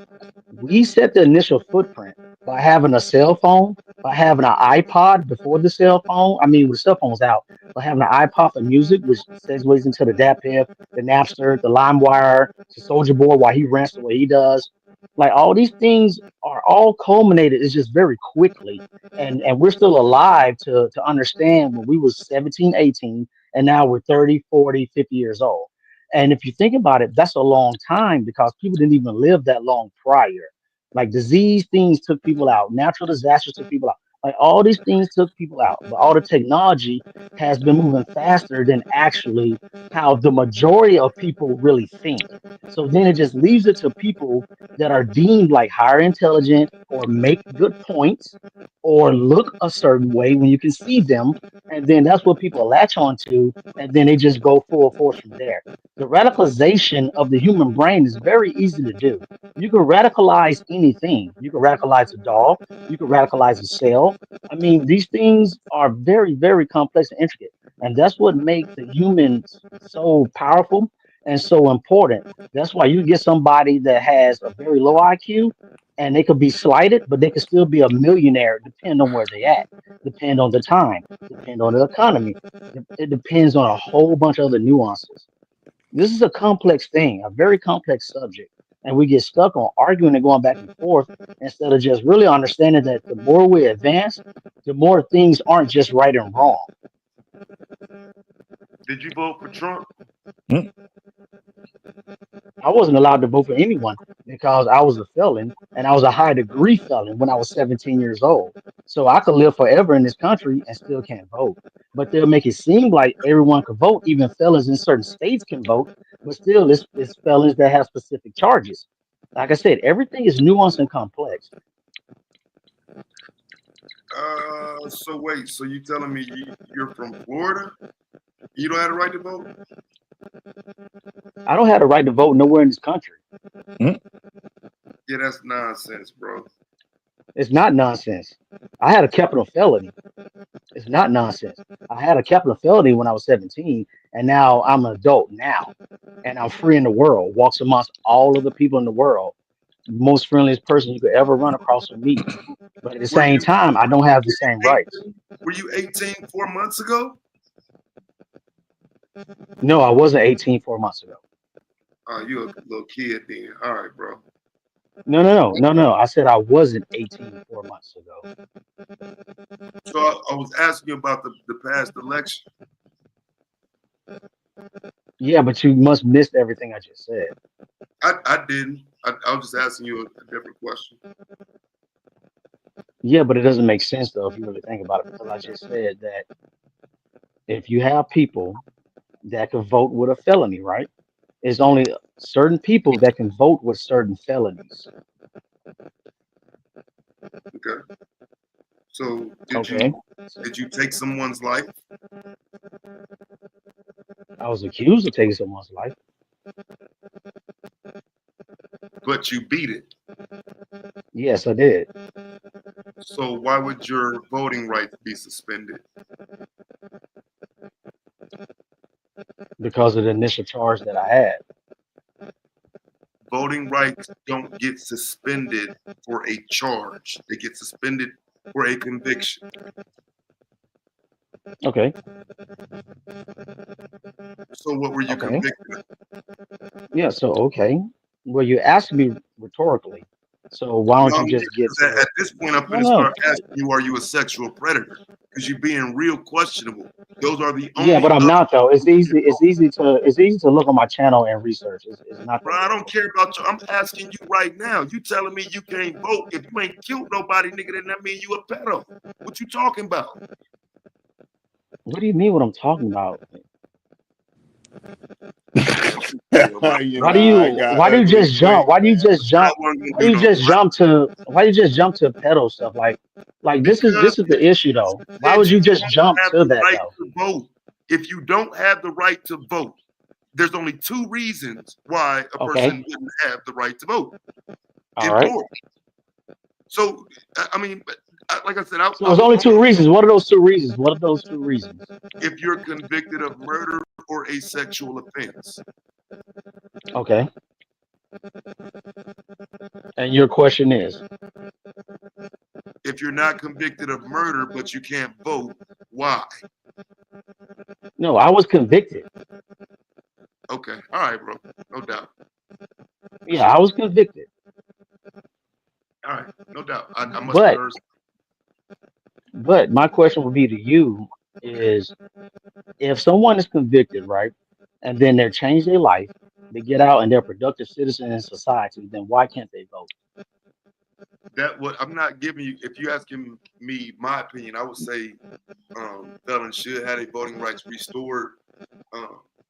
We set the initial footprint by having a cell phone, by having an iPod before the cell phone. I mean, when the cell phone was out, by having an iPod for music, which segues into the DatPiff, the Napster, the LimeWire, the Soldier Boy, why he rants the way he does. Like all these things are all culminated. It's just very quickly, and we're still alive to understand when we was 17, 18, and now we're 30, 40, 50 years old. And if you think about it, that's a long time because people didn't even live that long prior. Like disease things took people out, natural disasters took people out. Like all these things took people out, but all the technology has been moving faster than actually how the majority of people really think. So then it just leaves it to people that are deemed like higher intelligent or make good points or look a certain way when you can see them. And then that's what people latch on to. And then they just go full force from there. The radicalization of the human brain is very easy to do. You can radicalize anything. You can radicalize a dog. You can radicalize a cell. I mean, these things are very, very complex and intricate. And that's what makes the humans so powerful and so important. That's why you get somebody that has a very low IQ and they could be slighted, but they could still be a millionaire, depending on where they at, depend on the time, depend on the economy. It depends on a whole bunch of other nuances. This is a complex thing, a very complex subject. And we get stuck on arguing and going back and forth instead of just really understanding that the more we advance, the more things aren't just right and wrong. Did you vote for Trump? I wasn't allowed to vote for anyone because I was a felon and I was a high degree felon when I was 17 years old. So I could live forever in this country and still can't vote. But they'll make it seem like everyone can vote, even felons in certain states can vote, but still it's felons that have specific charges. Like I said, everything is nuanced and complex. So wait, so you telling me you're from Florida? You don't have the right to vote? I don't have the right to vote nowhere in this country. Yeah, that's nonsense, bro. It's not nonsense. I had a capital felony. It's not nonsense. I had a capital felony when I was 17, and now I'm an adult now, and I'm free in the world, walks amongst all of the people in the world, most friendliest person you could ever run across or meet. But at the Were same you time, I don't have the same rights. were you 18 4 months ago? No, I wasn't 18 4 months ago. Oh, you a little kid then. All right, bro. No. I said I wasn't 18 4 months ago. So I was asking you about the past election. Yeah, but you must missed everything I just said. I didn't. I was just asking you a different question. Yeah, but it doesn't make sense though if you really think about it, because I just said that if you have people that can vote with a felony, right? It's only certain people that can vote with certain felonies. Okay. So Okay. did you take someone's life? I was accused of taking someone's life. But you beat it. Yes, I did. So why would your voting rights be suspended? Because of the initial charge that I had. Voting rights don't get suspended for a charge. They get suspended for a conviction. Okay. So what were you Okay. convicted of? Yeah, so okay. Well, you asked me rhetorically. So why don't No, you just get because to at this point I'm no going to no. start asking you, are you a sexual predator? Because you're being real questionable. Those are the Yeah, but only I'm not though. It's easy to look on my channel and research. It's not Bro, that I don't difficult. care about you. I'm asking you right now. You telling me you can't vote. If you ain't killed nobody, nigga, then that mean you a pedo. What you talking about? What do you mean what I'm talking about? You Why know, do I you got why do you ugly just jump? quick, Why do you man. just jump? Why do you just jump to pedo stuff? Like Because this is the issue though. Why said would you you just don't jump have to the that right though? to vote. If you don't have the right to vote, there's only two reasons why a Okay. person wouldn't have the right to vote All in right. Florida. So, I mean, like I said, So I there's was only only two reasons. What are those two reasons? What are those two reasons? if you're convicted of murder or a sexual offense. Okay. And your question is? If you're not convicted of murder, but you can't vote, why? No, I was convicted. Okay. All right, bro. No doubt. Yeah, I was convicted. All right. No doubt. I must have But heard. but my question would be to you is if someone is convicted, right, and then they change their life, they get out and they're productive citizens in society, then why can't they vote? That what I'm not giving you. If you're asking me my opinion, I would say felons should have their voting rights restored.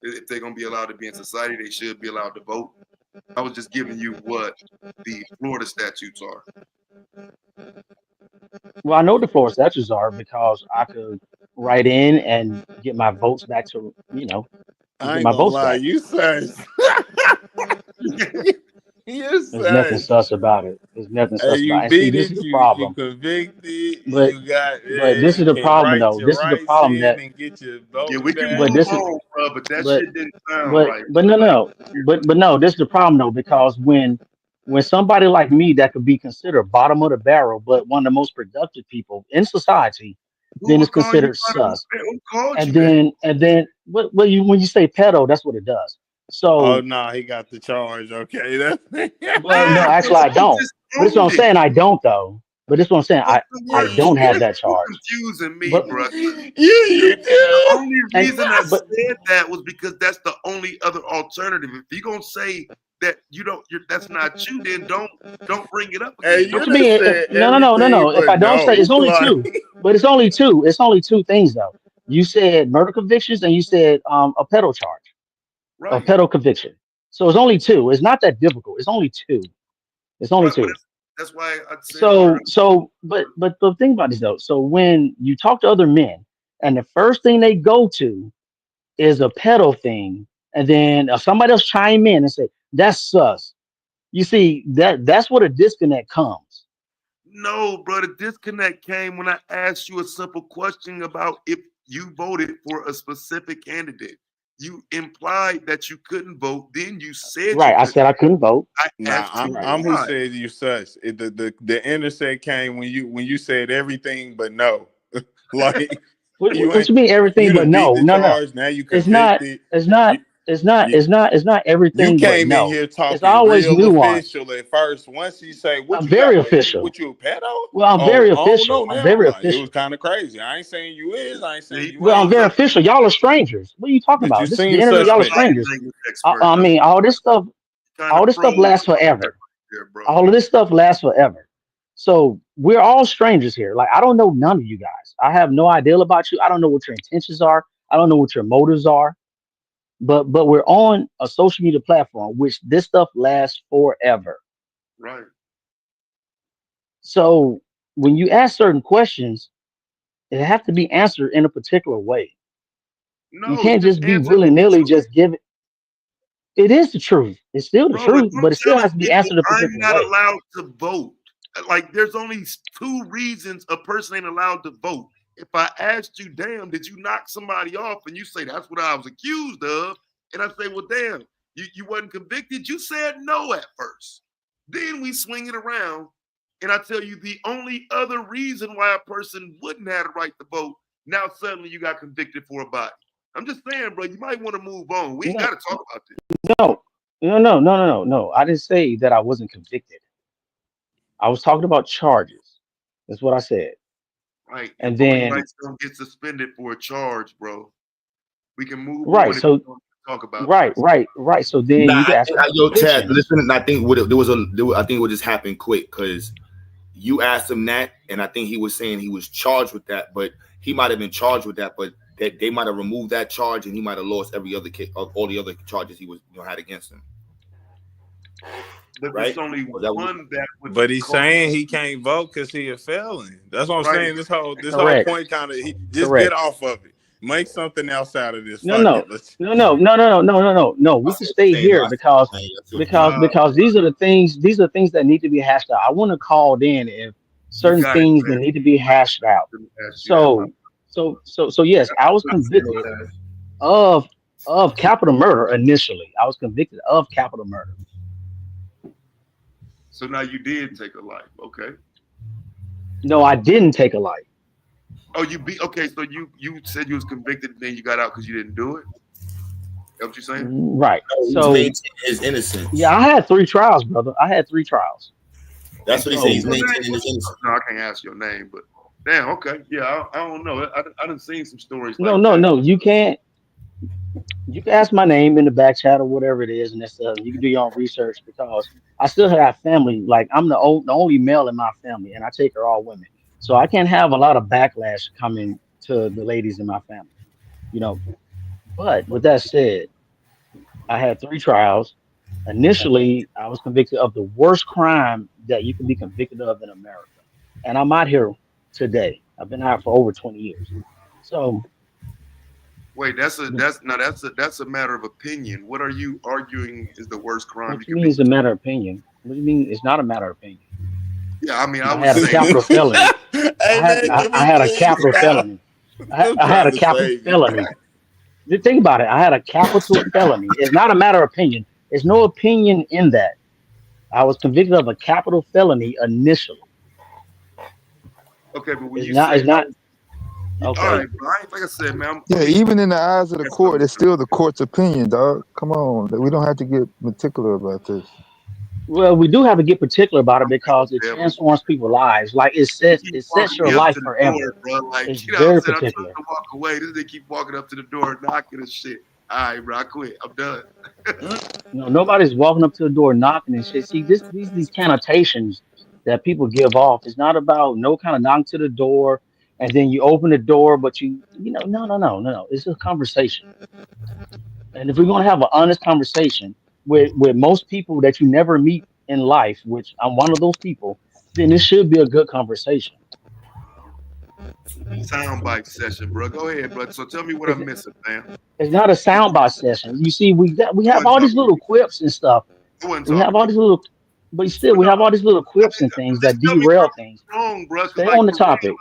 If they're gonna be allowed to be in society, they should be allowed to vote. I was just giving you what the Florida statutes are. Well, I know the Florida statutes are because I could write in and get my votes back to, I get ain't my gonna votes lie, back. you said you There's nothing said sus about it. There's nothing hey, sus you about it. And see, beat this is it, the you problem. convicted, But you got this is you the can problem write though. your This is the rights problem in that and get your Yeah, vote we can but back. move this is on, bro. But that but shit didn't sound but right, but bro. no Like, no but no, this is the problem though, because when somebody like me that could be considered bottom of the barrel but one of the most productive people in society who then is would call you considered out of sus. who called And you that? then what you when you say pedo, that's what it does. Oh So, no, he got the charge. Okay, that's well, no, Yeah, bro. actually, I You don't. just But it's what I'm owned it. saying. I don't though. But it's what I'm saying. But I don't have that you charge. confusing me, But bro. you The do. only and reason I but said that was because that's the only other alternative. If you're gonna say that you don't, that's not you, then don't bring it up Hey, again. you what Don't you done mean? said No, no, no, no, everything no. If I but don't say, no. it's only Like, two. But it's only two. It's only two things though. You said murder convictions and you said a pedo charge, a right, pedo conviction. So it's only two. It's not that difficult. It's only two. It's only right. But two. that's why I said murder. But think about this though. So when you talk to other men, and the first thing they go to is a pedo thing, and then somebody else chime in and say that's sus. You see that's where the disconnect comes. No, bro. The disconnect came when I asked you a simple question about if you voted for a specific candidate. You implied that you couldn't vote. Then you said you Right? I couldn't. said I couldn't vote. I nah, asked you Right. I'm who why. said you such. The intersect came when you said everything but no. Like you What ain't you mean everything you but done beat no? the No, no. charge. Now you It's not. convicted. It's not. You, It's not. you It's not. It's not you everything but came in no. here It's talking always real nuance. official at first. Once you say what I'm you got, very official. what you a pedo? Well, I'm Oh, very I don't know official. I'm now. very Like it was official. kind of crazy. I ain't saying you is. I ain't Yeah, saying you Well, I'm ain't. very look, official. Y'all are strangers. What are you talking But you about? This is the seem internet. you're a Y'all are suspect. light strangers. language expert. I That's mean, kind all of this pro stuff lasts forever. there, bro. All of this stuff lasts forever. So we're all strangers here. Like I don't know none of you guys. I have no idea about you. I don't know what your intentions are. I don't know what your motives are. But we're on a social media platform, which this stuff lasts forever. Right. So when you ask certain questions, it have to be answered in a particular way. You No, you can't just just be answered willy with the nilly truth, just give it. It is the truth. It's still the bro. If truth, I'm but it still telling has to be people answered a I'm particular not way. allowed to vote, like there's only two reasons a person ain't allowed to vote. If I asked you, damn, did you knock somebody off? And you say that's what I was accused of, and I say, well, damn, you wasn't convicted. You said no at first. Then we swing it around, and I tell you the only other reason why a person wouldn't have the right to vote. Now suddenly you got convicted for a body. I'm just saying, bro, you might want to move on. We ain't No, got to talk about this. no, no. I didn't say that I wasn't convicted. I was talking about charges. That's what I said. Right. And And voting then rights don't get suspended for a charge, bro. We can move right, on if so we don't talk about right, this. right, right. So then Nah, you can ask about yo, Chad, convictions. listen. I think I think what just happened quick because you asked him that, and I think he was saying he was charged with that, but he might have been charged with that, but that they might have removed that charge, and he might have lost every other case, all the other charges he was had against him. But Right? there's only Or that was, one that would But he's cause saying he can't vote because he a felon. That's what I'm right. saying. This whole Correct, point kind of he just get correct. off of it. Make something else out of this. No, Fuck it. no, Let's. no, no, no, no, no, no, no, no, no. I We see can what you're stay saying. No, here I see what because you're saying. I see what you're because saying. Nah, because these are things that need to be hashed out. I want to call in if you certain got it, things that man. need to be hashed out. Let me ask you that, my So so yes, I was convicted of capital murder initially. I was convicted of capital murder. so now you did take a life, okay? No, I didn't take a life. Oh, you be okay. So you said you was convicted, and then you got out because you didn't do it. That what you saying? Right. No, he's So maintaining his innocence. yeah, I had three trials, brother. I had three trials. That's what he said. What's He's So your name? maintaining his innocence. No, I can't ask your name, but damn, okay, yeah, I don't know. I done seen some stories no, like no, that. no. You can't. You can ask my name in the back chat or whatever it is, and that's you can do your own research because I still have family. Like I'm the only male in my family, and I take her all women, so I can't have a lot of backlash coming to the ladies in my family. You know. But with that said, I had three trials. Initially, I was convicted of the worst crime that you can be convicted of in America, and I'm out here today. I've been out for over 20 years. So, Wait, that's a matter of opinion. What are you arguing is the worst crime you what you can mean be? is a matter of opinion? What do you mean it's not a matter of opinion? Yeah, I mean, I I would had a say that. capital felony. Hey man, can I we had a please capital stop? felony. I'm I had trying a to capital save you. felony. Think about it. I had a capital felony. It's not a matter of opinion. There's no opinion in that. I was convicted of a capital felony initially. Okay, but when It's you not. say It's not. All Okay. right, bro. Like I said, man. Yeah, even in the eyes of the court, it's still the court's opinion, dog. Come on, we don't have to get particular about this. Well, we do have to get particular about it because it Yeah, but transforms people's lives. Like he keep it sets walking your me up life to the door, forever. bro. Like, It's you know what I'm very saying? I'm trying particular. to walk away. This nigga keep walking up to the door, knocking and shit. All right, bro. I quit. I'm done. You know, nobody's walking up to the door knocking and shit. See, these connotations that people give off. It's not about no kind of knock to the door and then you open the door, but no. It's a conversation. And if we're gonna have an honest conversation with most people that you never meet in life, which I'm one of those people, then this should be a good conversation. Soundbite session, bro. Go ahead, bro. So tell me what It's, I'm missing, man. it's not a soundbite session. You see, we I have wasn't all talking these little quips and stuff. I wasn't We have talking all to these you. little, but still we No, have all these little quips and things just that tell me where derail things. I'm wrong, bro. Because, Stay like, on the for real, topic.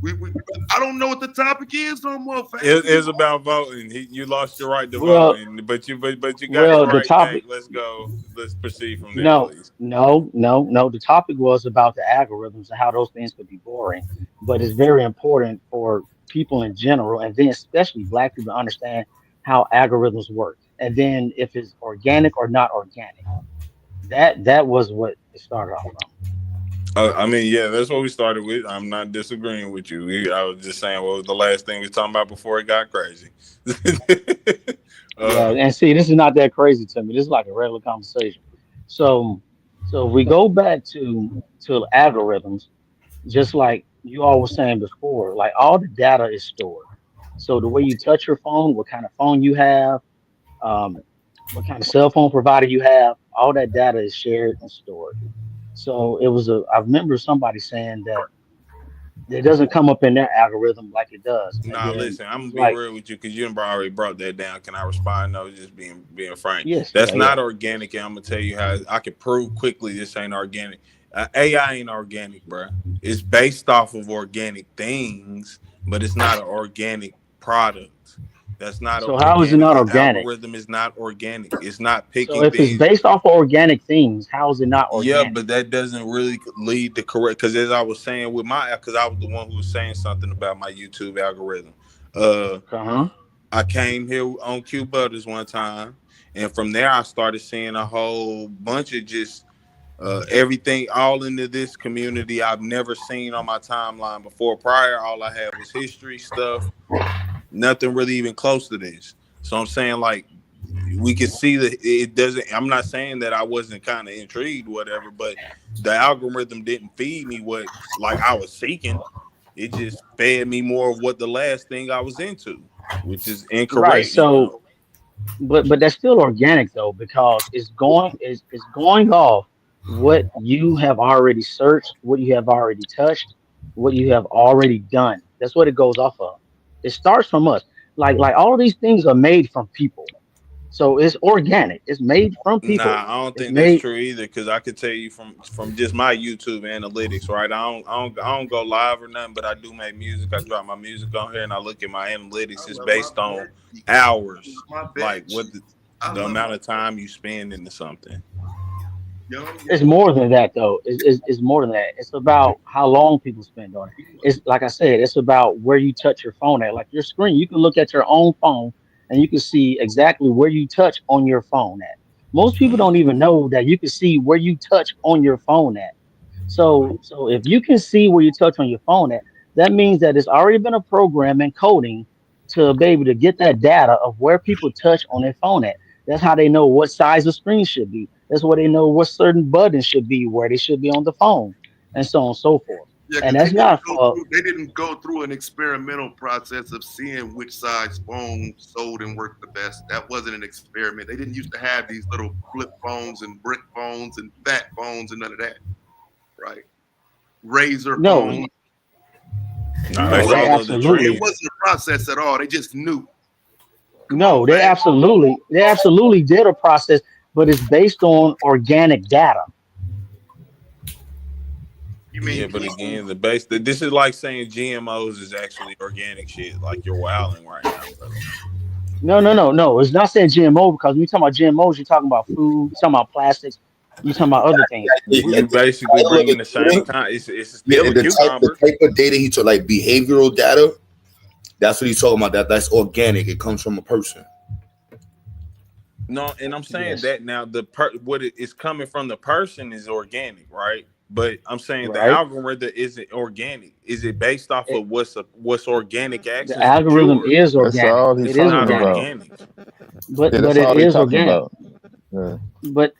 we I don't know what the topic is no more, fam. It's about voting. You lost your right to vote, Well, but you got your well, the right back. topic. Let's go. Let's proceed from there, No, please. no. The topic was about the algorithms and how those things could be boring, but it's very important for people in general, and then especially Black people to understand how algorithms work, and then if it's organic or not organic. That was what it started off from. I mean, yeah, that's what we started with. I'm not disagreeing with you. I was just saying what was the last thing we were talking about before it got crazy. Yeah, uh, and see, this is not that crazy to me. This is like a regular conversation. So, so if we go back to algorithms, just like you all were saying before, like all the data is stored. So the way you touch your phone, what kind of phone you have, um, what kind of cell phone provider you have, all that data is shared and stored. So I remember somebody saying that it doesn't come up in their algorithm like it does. And Nah, then listen, he I'm gonna was be like, real with you because you already brought that down. Can I respond? No, just being frank. yes, That's yeah. not organic, and I'm gonna tell you how I can prove quickly this ain't organic. AI ain't organic, bro. It's based off of organic things, but it's not an organic product. That's not So how is it organic. not The organic? algorithm is not organic. It's not So picking if it's things. based off of organic things, how is it not Yeah, organic? but that doesn't really lead to correct. Because as I was saying with because I was the one who was saying something about my YouTube algorithm. Uh-huh. I came here on Q Butters one time, and from there I started seeing a whole bunch of just everything all into this community I've never seen on my timeline before. Prior, all I had was history stuff, nothing really even close to this. So I'm saying like we can see that it doesn't. I'm not saying that I wasn't kind of intrigued, whatever, but the algorithm didn't feed me what like I was seeking. It just fed me more of what the last thing I was into, which is Right. incorrect, you know. So but that's still organic though, because it's going off what you have already searched, what you have already touched, what you have already done. That's what it goes off of. It starts from us. Like all of these things are made from people. So it's organic. It's made from people. Nah, I don't It's think that's made true either. Because I could tell you from just my YouTube analytics, right? I don't go live or nothing, but I do make music. I drop my music on here, and I look at my I analytics. It's love my based bed on sheets. I hours, love my bed like what sheets. I the love amount my of time you spend into something. young, It's young. more than that though. It's more than that. It's about how long people spend on it. It's like I said, it's about where you touch your phone at. Like your screen, you can look at your own phone and you can see exactly where you touch on your phone at. Most people don't even know that you can see where you touch on your phone at. So if you can see where you touch on your phone at, that means that it's already been a program and coding to be able to get that data of where people touch on their phone at. That's how they know what size the screen should be. That's where they know what certain buttons should be, where they should be on the phone, and so on and so forth. Yeah, And because that's not for they didn't go through an experimental process of seeing which size phone sold and worked the best. That wasn't an experiment. They didn't used to have these little flip phones and brick phones and fat phones and none of that, right? Razor no, phones. Nah, they no, they follow the It absolutely trend. wasn't a process at all. They just knew. Come no, on, man. they absolutely did a process, but it's based on organic data. You Yeah, mean but people? again, the base. This is like saying GMOs is actually organic shit. Like you're wilding right now, brother. No. It's not saying GMO because when you talking about GMOs, you're talking about food, you're talking about plastics, you're talking about other things. You The basically title of bringing the the same thing, kind. It's yeah, still a the cucumber. type of data he took, like behavioral data. That's what he's talking about. That's organic. It comes from a person. No, and I'm saying Yes. that now what it is coming from the person is organic, right? But I'm saying the Right. algorithm isn't organic. Is it based off It, of what's organic the access to algorithm yours? is That's organic. all he's It is talking Not organic. about. organic. Yeah, But that's it all he's is talking organic. about. Yeah. But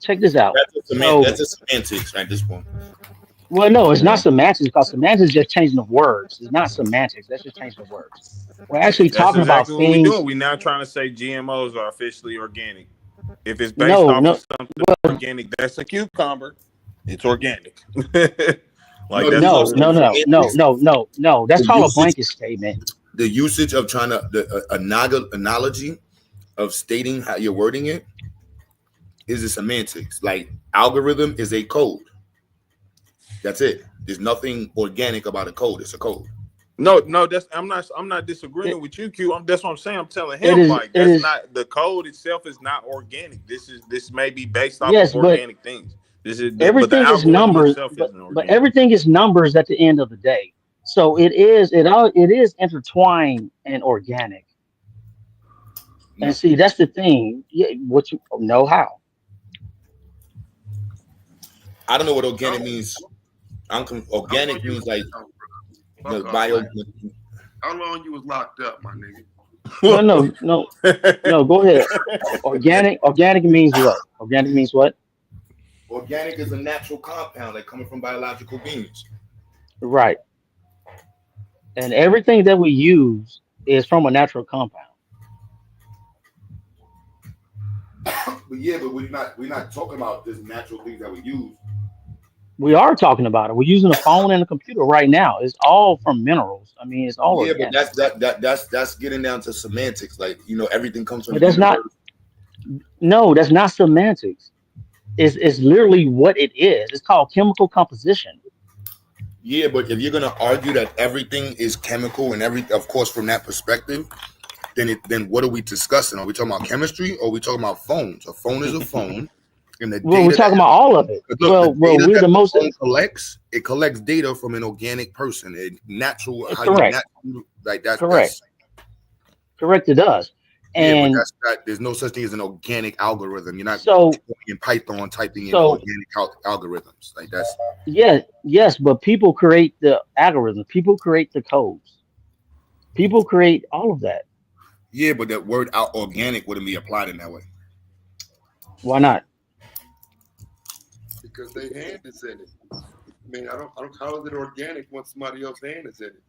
check this out. That's So, a semantics at this point. well, no, it's not Yeah. semantics because semantics is just changing the words. It's not semantics. That's just changing the words. We're actually That's talking about exactly what we're things. doing. We're now trying to say GMOs are officially organic. If it's based No, off no, of something organic, that's a cucumber. It's organic. Like No, that's these are no, all we're no, no, saying. no, semantics. no, no, no. That's The called a usage, blanket statement. the usage of trying to analogy of stating how you're wording it is a semantics. Like algorithm is a code. That's it. There's nothing organic about a code. It's a code. No, that's I'm not It, disagreeing with you, Q. That's what I'm saying. I'm telling it him is, like it that's is. not the code itself is not organic. This may be based off of Yes, but organic things. This is but the everything is algorithm numbers. itself But isn't but organic. everything is numbers at the end of the day. So it is intertwined and organic. And No, see, that's the thing. Yeah, what you know how. I don't know what How organic long, means. how long Organic you was means like down, bro? the Fuck all bio. that. How long you was locked up, my nigga? No, no, no, no. Go ahead. Organic means what? Organic means what? Organic is a natural compound like coming from biological beings. Right. And everything that we use is from a natural compound. But yeah, but we're not talking about this natural things that we use. We are talking about it. We're using a phone and a computer right now. It's all from minerals. I mean, it's all Yeah, but organic. that's getting down to semantics. Like everything comes from But the that's not. universe. No, that's not semantics. It's literally what it is. It's called chemical composition. Yeah, but if you're gonna argue that everything is chemical and of course, from that perspective, then what are we discussing? Are we talking about chemistry or are we talking about phones? A phone is a phone, and the Well, we're data talking about all of it. but look, the Well, data we're that the the most phone collects, it collects data from an organic person. How you correct. natural like that's Correct. Correct. It does. yeah, but And that's not. There's no such thing as an organic algorithm. You're not so in Python typing in so organic algorithms. Like that's yeah, yes, but people create the algorithms. People create the codes. People create all of that. yeah, but that word out organic wouldn't be applied in that way. Why not? because their hand is in it. I mean, I don't. How is it organic when somebody else's hand is in it?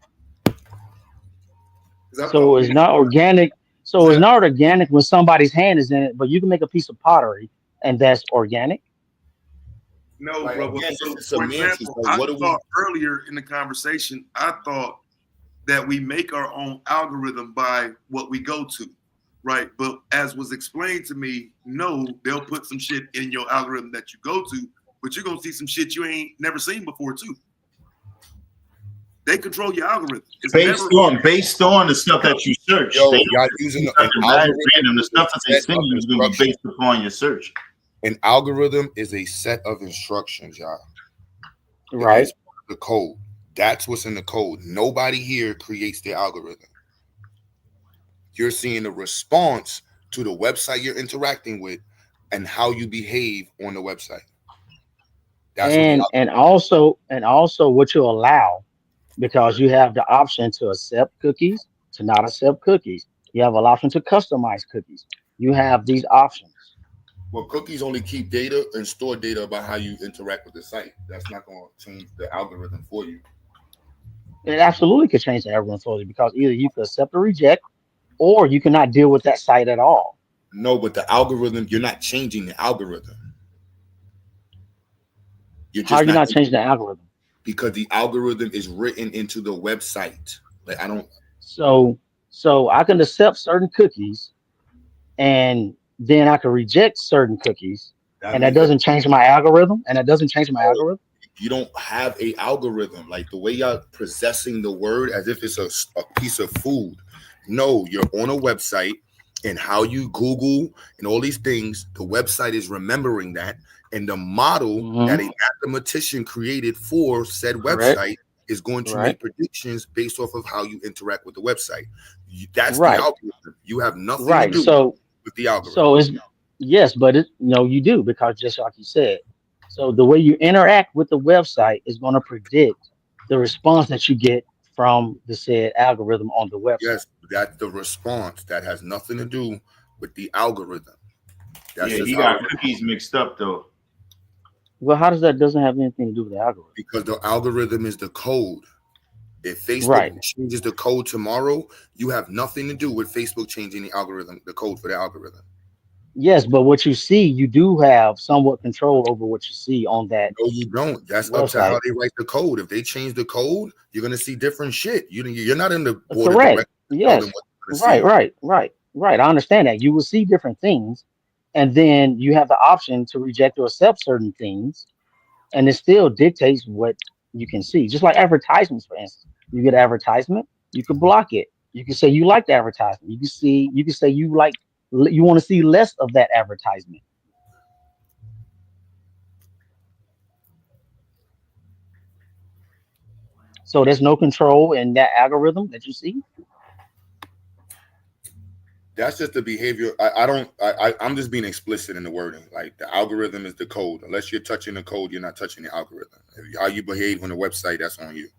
Because I So thought it's we not organic. So it's not organic when somebody's hand is in it, but you can make a piece of pottery and that's organic. no, Like bro. again, this So, is for semantics. example, Like I what do we? thought earlier in the conversation, I thought that we make our own algorithm by what we go to, right? But as was explained to me, no, they'll put some shit in your algorithm that you go to, but you're gonna see some shit you ain't never seen before too. They control your algorithm. It's never Based on the stuff that you search. Yo, They y'all don't using do an something algorithm random. The is a stuff that they set send of you is going to be instructions. based upon your search. An algorithm is a set of instructions, y'all. Right. It's the code. That's what's in the code. Nobody here creates the algorithm. You're seeing the response to the website you're interacting with and how you behave on the website. That's what the And also what you allow because you have the option to accept cookies, to not accept cookies. You have an option to customize cookies. You have these options. well, cookies only keep data and store data about how you interact with the site. That's not going to change the algorithm for you. It absolutely could change the algorithm for you because either you could accept or reject, or you cannot deal with that site at all. No, but the algorithm, you're not changing the algorithm. You're How are just you not not changing the algorithm? because the algorithm is written into the website. Like I don't. So I can accept certain cookies and then I can reject certain cookies, That and that means that doesn't change my algorithm, and that doesn't change my algorithm. you don't have a algorithm like the way y'all possessing the word as if it's a piece of food. No, you're on a website and how you Google and all these things, the website is remembering that. And the model Hmm. that a mathematician created for said Correct. website is going to Right. make predictions based off of how you interact with the website. That's the Right. algorithm. You have nothing to Right. do So with the algorithm. so it's yes, but you do, because just like you said. So the way you interact with the website is going to predict the response that you get from the said algorithm on the website. Yes, that's the response. That has nothing to do with the algorithm. That's Yeah, just he how it got works. cookies mixed up though. Well, how does that doesn't have anything to do with the algorithm? Because the algorithm is the code. If Facebook Right. changes the code tomorrow, you have nothing to do with Facebook changing the algorithm, the code for the algorithm. Yes, but what you see, you do have somewhat control over what you see on that No, you don't. That's up to how website. they write the code. If they change the code, you're gonna see different shit. You're not in the board of Correct. directors to tell them Yes. what you're gonna Right, see. right, right, right. I understand that. You will see different things, and then you have the option to reject or accept certain things, and it still dictates what you can see. Just like advertisements, for instance. You get an advertisement, you could block it. You can say you like the advertisement. You can say you want to see less of that advertisement. So there's no control in that algorithm that you see. That's just the behavior. I don't. I'm just being explicit in the wording. Like the algorithm is the code. Unless you're touching the code, you're not touching the algorithm. How you behave on the website, that's on you.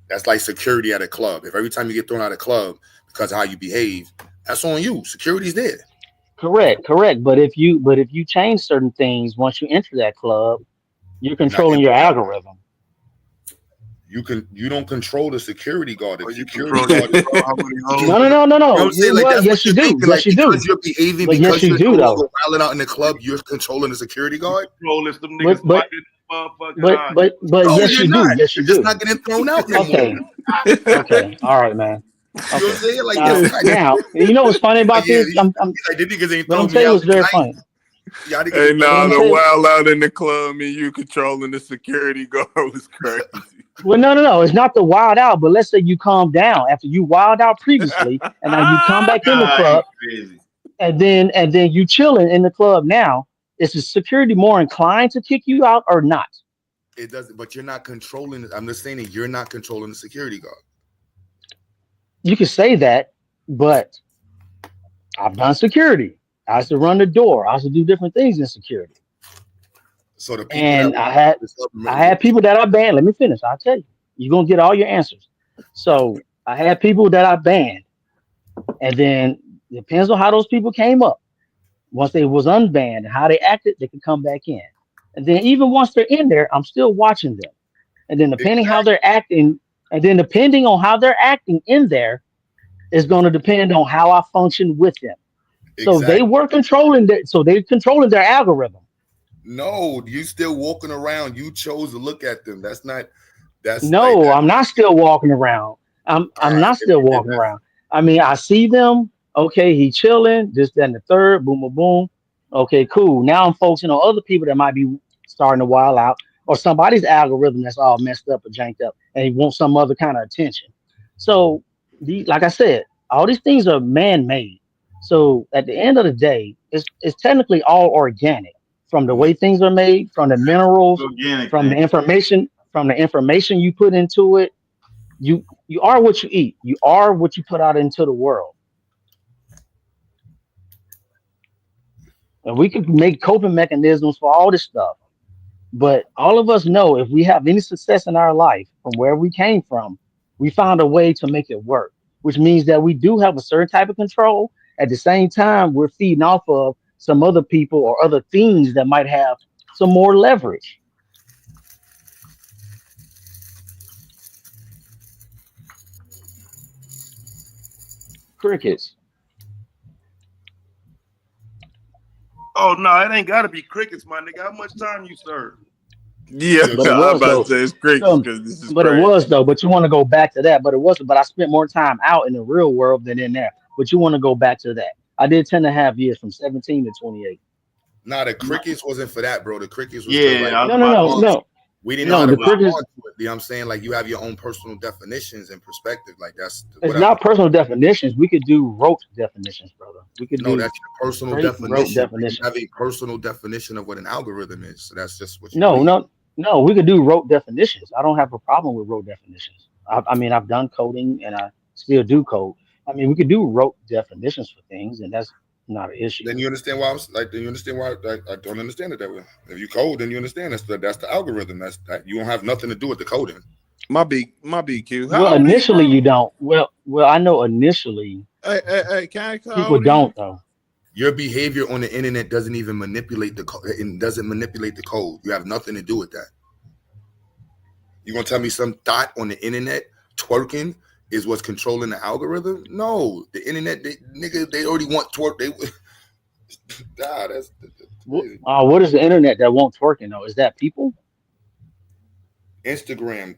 That's like security at a club. If every time you get thrown out of a club because of how you behave, that's on you. Security's there. Correct, correct. But if you change certain things once you enter that club, you're You're not controlling in your the algorithm. you don't control the security guard. The Or you security control guard is how many hoes No, no, in no, no, you know what no. I'm saying? Like Well, that's what yes, you you're do. thinking. Yes, Like you do. because you're behaving, But yes, because you you're do no longer though. wilding out in the club, you're controlling the security guard. control is them But niggas but fucking motherfucking but eye. but but No, yes, you're you not. do. Yes, you You're just do. not getting thrown out no more. Okay, okay, all right, man. You know what I'm Okay. saying? Like it's Now, not. now, you know what's funny Like, about yeah, this? I'm, like the niggas ain't but I'm throwing me tell you out what's very tonight. funny. Y'all niggas Hey, ain't throwing But now I'm me the out. tell you. wild out in the club and you controlling the security guard was crazy. Well, no, no, no. It's not the wild out. But let's say you calm down after you wild out previously, and now you come back in the Nah, you club, crazy. and then you chilling in the club. Now, is the security more inclined to kick you out or not? It doesn't, but you're not controlling it. I'm just saying that you're not controlling the security guard. You can say that, but I've done security. I used to run the door. I used to do different things in security. So the people that And were I had people that I banned. Let me finish. I'll tell you. You're gonna get all your answers. So I had people that I banned, and then depends on how those people came up. Once they was unbanned and how they acted, they could come back in. And then even once they're in there, I'm still watching them. And then depending how they're acting, and then depending on how they're acting in there is going to depend on how I function with them. So they exactly. were controlling that. So they're controlling their algorithm. No, you still walking around. You chose to look at them. That's not. That's like No, that. I'm not still walking around. All I'm right. not still If walking around. I mean, I see them. Okay, he chilling. This, that, and the third. Boom, boom, boom. Okay, cool. Now I'm focusing on other people that might be starting to wild out, or somebody's algorithm that's all messed up or janked up, and he wants some other kind of attention. So, like I said, all these things are man-made. So at the end of the day, it's technically all organic from the no, way things are made, from the minerals, Organic from thing. the information you put into it. You are what you eat. You are what you put out into the world. And we could make coping mechanisms for all this stuff. But all of us know if we have any success in our life from where we came from, we found a way to make it work, which means that we do have a certain type of control. At the same time, we're feeding off of some other people or other things that might have some more leverage. Crickets. Oh no, it ain't gotta be crickets, my nigga. How much time you serve? Yeah, But it I'm was about to though. say it's crickets So, because this is but it crazy. was though. But you want to go back to that. But it wasn't. But I spent more time out in the real world than in there. But you want to go back to that. I did 10.5 years from 17 to 28. nah, the crickets wasn't for that, bro. The crickets was because Yeah, like I was No, no, about no, to no, we didn't know how no. to The respond crickets. to it. You know what I'm saying? Like you have your own personal definitions and perspective. Like that's It's whatever. not personal definitions. We could do rote definitions, brother. We could No, do that's your personal straight rote definition. Like you have definitions. a personal definition of what an algorithm is. So that's just what you No, believe. no. No, we could do rote definitions. I don't have a problem with rote definitions. I mean, I've done coding and I still do code. I mean, we could do rote definitions for things, and that's not an issue. Then you understand why then you understand why I don't understand it that way. If you code, then you understand that's the algorithm. That's that you don't have nothing to do with the coding. My BQ. Well, How old are you, initially bro? you don't. Well, I know initially Hey, can I ask how people old are you? don't though. Your behavior on the internet doesn't even manipulate the code. It doesn't manipulate the code. You have nothing to do with that. You gonna tell me some thought on the internet twerking is what's controlling the algorithm? No, the internet, they already want twerk. They, that's crazy. What is the internet that won't twerking though? Is that people? Instagram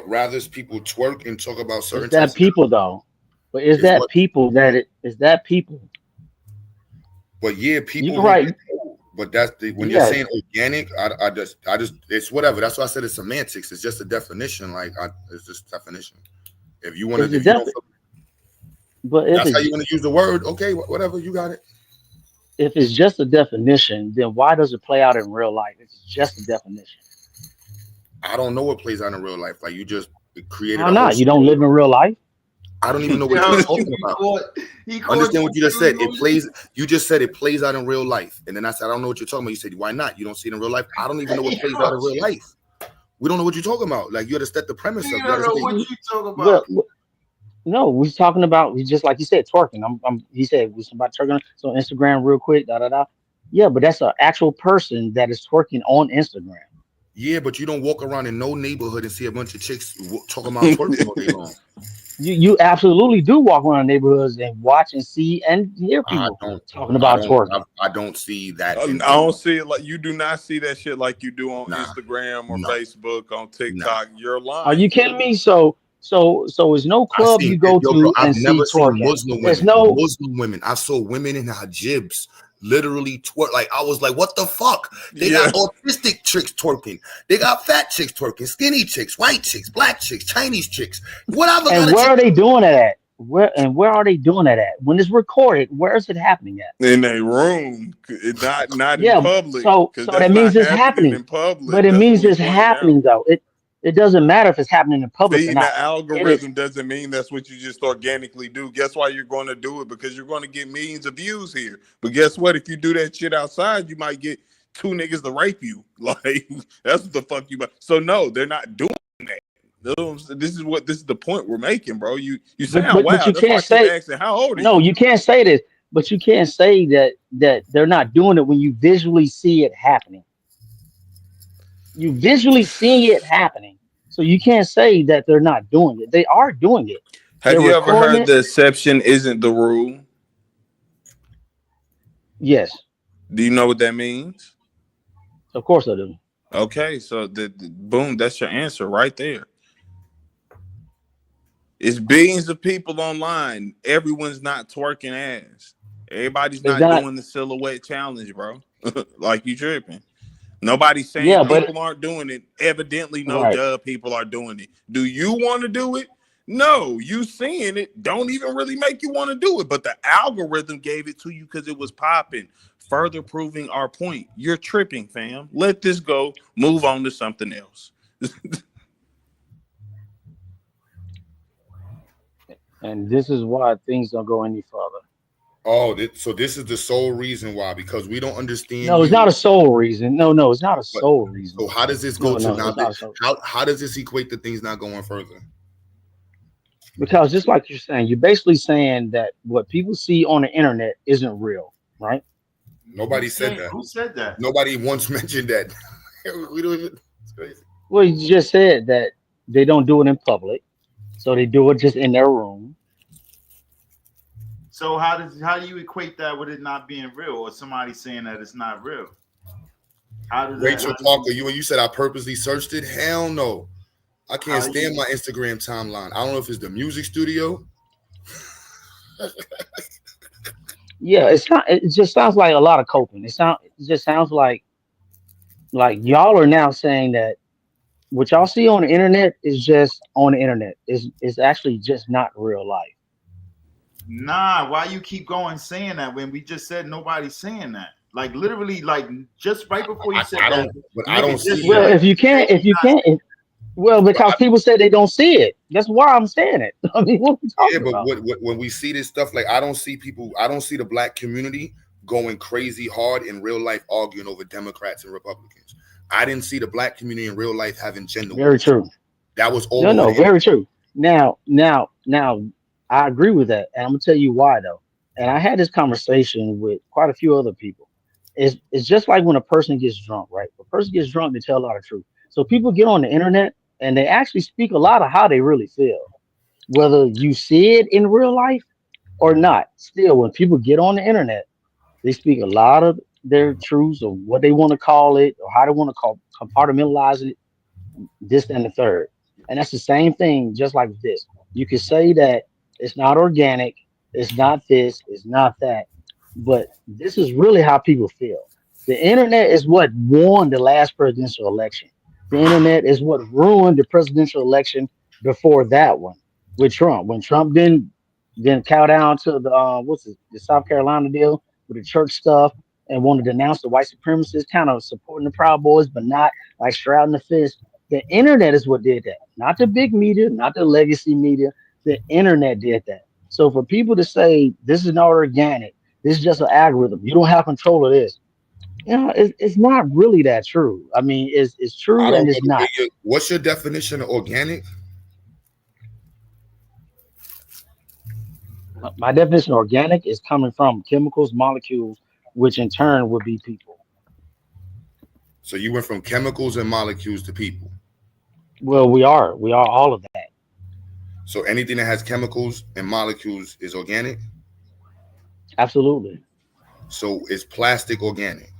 rather people twerk and talk about Is certain that types of people though? But is is that what. people is that people? But yeah, You people can who write. but that's when you're Yeah, saying organic, I just it's whatever. That's why I said it's semantics. It's just a definition. It's just definition. If you want it's to, the if you def. don't feel But if that's how it's you want to use the word, okay, whatever, you got it. if it's just a definition, then why does it play out in real life? It's just a definition. I don't know what plays out in real life. Like you just created How a whole not? You don't story. live in real life. I don't even know what you're Yo, talking he about. caught he caught Understand what you just said. It you. plays. You just said it plays out in real life, and then I said I don't know what you're talking about. You said why not? You don't see it in real life. I don't even know what He plays out caught in real you. life. We don't know what you're talking about. Like you got to set the premise up. You You got don't to know say what you talk Well, about. no, we're talking about just like you said, twerking. He said was about twerking. So Instagram, real quick, da da da. Yeah, but that's an actual person that is twerking on Instagram. yeah, but you don't walk around in no neighborhood and see a bunch of chicks talking about twerking all day long. You absolutely do walk around neighborhoods and watch and see and hear I people don't. talking about twerking. I don't see that I in real don't life. see it like you do not see that shit like you do on Nah, Instagram or no, Facebook, on no. TikTok. You're Are lying. you kidding me? So is no I club seen you go yo, bro. to I've and see never seen twerking. Muslim There's women. no Muslim women. I saw women in hijabs literally twerk. Like I was like, what the fuck? They Yeah. got autistic chicks twerking. They got fat chicks twerking, skinny chicks, white chicks, black chicks, Chinese chicks, whatever and kind of where chick. are they doing it at? Where are they doing it at? When it's recorded, where is it happening at? In a room, not in Yeah, public, so because that that's means not it's happening happening. in But public. it That's what means we it's pointed out. happening though. It doesn't matter if it's happening in public or Feeding not. the It is. algorithm doesn't mean that's what you just organically do. Guess why you're going to do it? Because you're going to get millions of views here. But guess what? If you do that shit outside, you might get two niggas to rape you. Like that's what the fuck you. So no, they're not doing that. This is the point we're making, bro. You sound But you wild. That's why I can't keep say asking, how old are no. you? You can't say this. But you can't say that they're not doing it when you visually see it happening. You visually see it happening. So you can't say that they're not doing it. They are doing it. Have They're you ever recording heard it. the exception isn't the rule? Yes, Do you know what that means? of course I do. Okay, so boom, that's your answer right there. It's billions of people online. Everyone's not twerking ass. Everybody's It's not not. doing the silhouette challenge, bro. Like you tripping. Nobody's saying Yeah, but people aren't doing it. Evidently, no right. dub people are doing it. Do you want to do it? No, you seeing it don't even really make you want to do it. But the algorithm gave it to you because it was popping. Further proving our point. You're tripping, fam. Let this go. Move on to something else. And this is why things don't go any further. Oh, so this is the sole reason why, because we don't understand No, it's not you. a sole reason. No, it's not a But sole reason. so how does this go No, to no, now? it's not a sole. How does this equate to things not going further? Because just like you're saying, you're basically saying that what people see on the internet isn't real, right? Nobody said that. Who said that? Nobody once mentioned that. We don't even. It's crazy. Well, you just said that they don't do it in public, so they do it just in their room. So how do you equate that with it not being real, or somebody saying that it's not real? How does that? Rachel Parker, you said I purposely searched it. Hell no, I can't How stand you? my Instagram timeline. I don't know if it's the music studio. Yeah, it's not. It just sounds like a lot of coping. It just sounds like y'all are now saying that what y'all see on the internet is just on the internet. Is actually just not real life. Nah, why you keep going saying that when we just said nobody's saying that? Like literally, like just right before he said I that, don't, but I nigga don't just see Well, that. straight if you said can't, he not well, But because people say they don't see it. That's why I'm saying it. I mean, what are we yeah, talking but about? when we see this stuff, like I don't see people, I don't see the black community going crazy hard in real life arguing over Democrats and Republicans. I didn't see the black community in real life having gender Very wars. true. That was all No, over no, the internet. very true. Now, I agree with that, and I'm gonna tell you why though. And I had this conversation with quite a few other people. It's just like when a person gets drunk, right? A person gets drunk, they tell a lot of truth. So people get on the internet and they actually speak a lot of how they really feel, whether you see it in real life or not. Still, when people get on the internet, they speak a lot of their truths or what they want to call it or how they want to call compartmentalize it, this and the third. And that's the same thing, just like this. You could say that it's not organic, it's not this, it's not that, but this is really how people feel. The internet is what won the last presidential election. The internet is what ruined the presidential election before that one with Trump. When Trump didn't cow down to the the South Carolina deal with the church stuff and wanted to denounce the white supremacists, kind of supporting the Proud Boys, but not like shrouding the fist. The internet is what did that, not the big media, not the legacy media. The internet did that. So for people to say this is not organic, this is just an algorithm, you don't have control of this. You know, it's not really that true. I mean, it's I true don't and know. it's not. What's your definition of organic? My definition of organic is coming from chemicals, molecules, which in turn would be people. So you went from chemicals and molecules to people. Well, we are all of that. So anything that has chemicals and molecules is organic. Absolutely, So is plastic organic?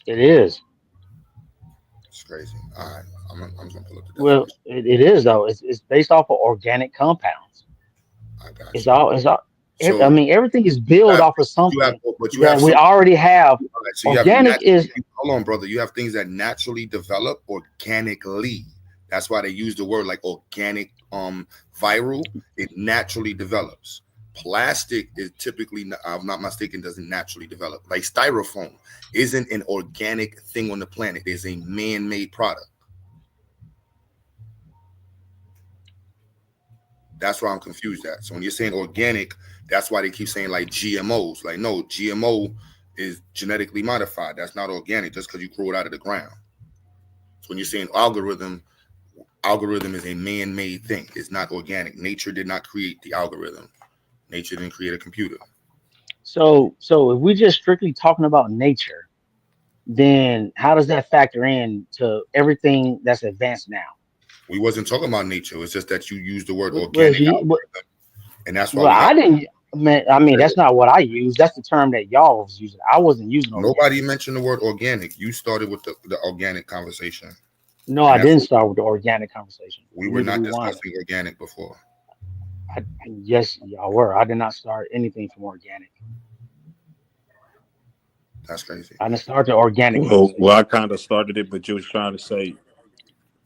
it is. It's crazy. All right, I'm gonna pull up the Well, definition. it is though. It's based off of organic compounds. I got It's you. all. It's all. I So mean, everything is built off of something but you have that we some. already have. All right, so you have Organic is hold on, brother. You have things that naturally develop organically. That's why they use the word like organic, viral. It naturally develops. Plastic is typically, I'm not mistaken, doesn't naturally develop. Like styrofoam isn't an organic thing on the planet. It's a man-made product. That's why I'm confused at. So when you're saying organic, that's why they keep saying like GMOs. Like, no, GMO is genetically modified. That's not organic just because you grow it out of the ground. So when you're saying algorithm is a man-made thing. It's not organic. Nature did not create the algorithm. Nature didn't create a computer. so. If we just strictly talking about nature, then how does that factor in to everything that's advanced now? We wasn't talking about nature. It's just that you used the word Well, if organic you, algorithm, and that's why well, we have I didn't. I mean, that's not what I use. That's the term that y'all was using. I wasn't using organic. nobody mentioned the word organic. You started with the organic conversation, No, and I that's didn't what start with the organic conversation. we We were need to not rewind that. discussing organic before. Yes, y'all were. I did not start anything from organic. That's crazy. I didn't start the organic Well, conversation. I kind of started it, but you was trying to say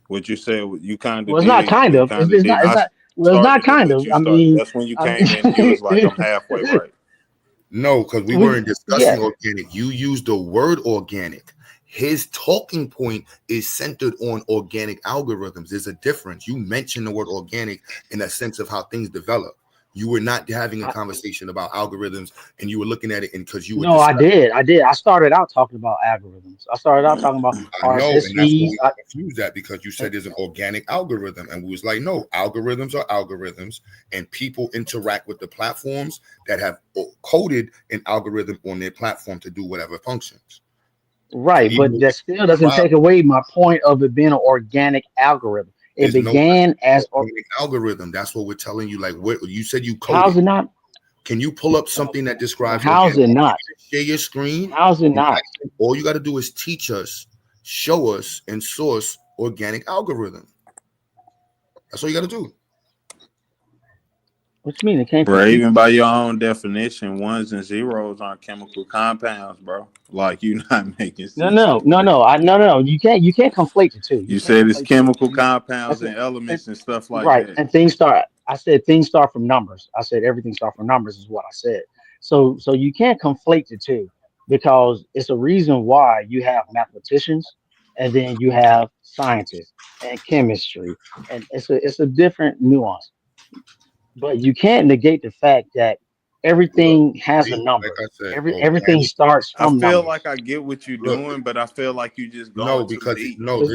what you said. You kind of Well, it's not did. kind You of. kind of It's didn't. not. It's I not. Well, it's not started it, kind but of. you I start. mean, That's when you I came in. You was like, mean, I'm halfway right. No, because we we weren't discussing yeah. organic. You used the word organic. His talking point is centered on organic algorithms. There's a difference. You mentioned the word organic in a sense of how things develop. You were not having a conversation about algorithms, and you were looking at it, and because you were No, I discussing. did. I did. I started out talking about algorithms. I started out talking about I know, and that's what RSS we feeds. got confused at because you said there's an organic algorithm, and we was like, no, algorithms are algorithms, and people interact with the platforms that have coded an algorithm on their platform to do whatever functions. So Right, even but though that still doesn't take away my point of it being an organic algorithm. It there's no such began thing as as organic algorithm, that's what we're telling you. Like, what you said, you coded. how's it not? Can you pull up something that describes How's organic? it not? Share your screen. How's it And not? all you got to do is teach us, show us, and source organic algorithm. That's all you got to do. What you mean it came from Bro, even people? by your own definition, ones and zeros aren't chemical compounds, bro. Like you not making No, sense no, to no, me. no. No. You can't conflate the two. You You can't said it's conflate the two. chemical compounds That's and it. And, elements and stuff like right. that. And things start. I said things start from numbers. I said everything start from numbers is what I said. So you can't conflate the two. because it's a reason why you have mathematicians and then you have scientists and chemistry, and it's a different nuance. But you can't negate the fact that Look, everything has a like number. I said, Everything organic. starts I from feel like numbers. I get what you're Look, doing, but I feel like you just no, going too because deep. no, It's,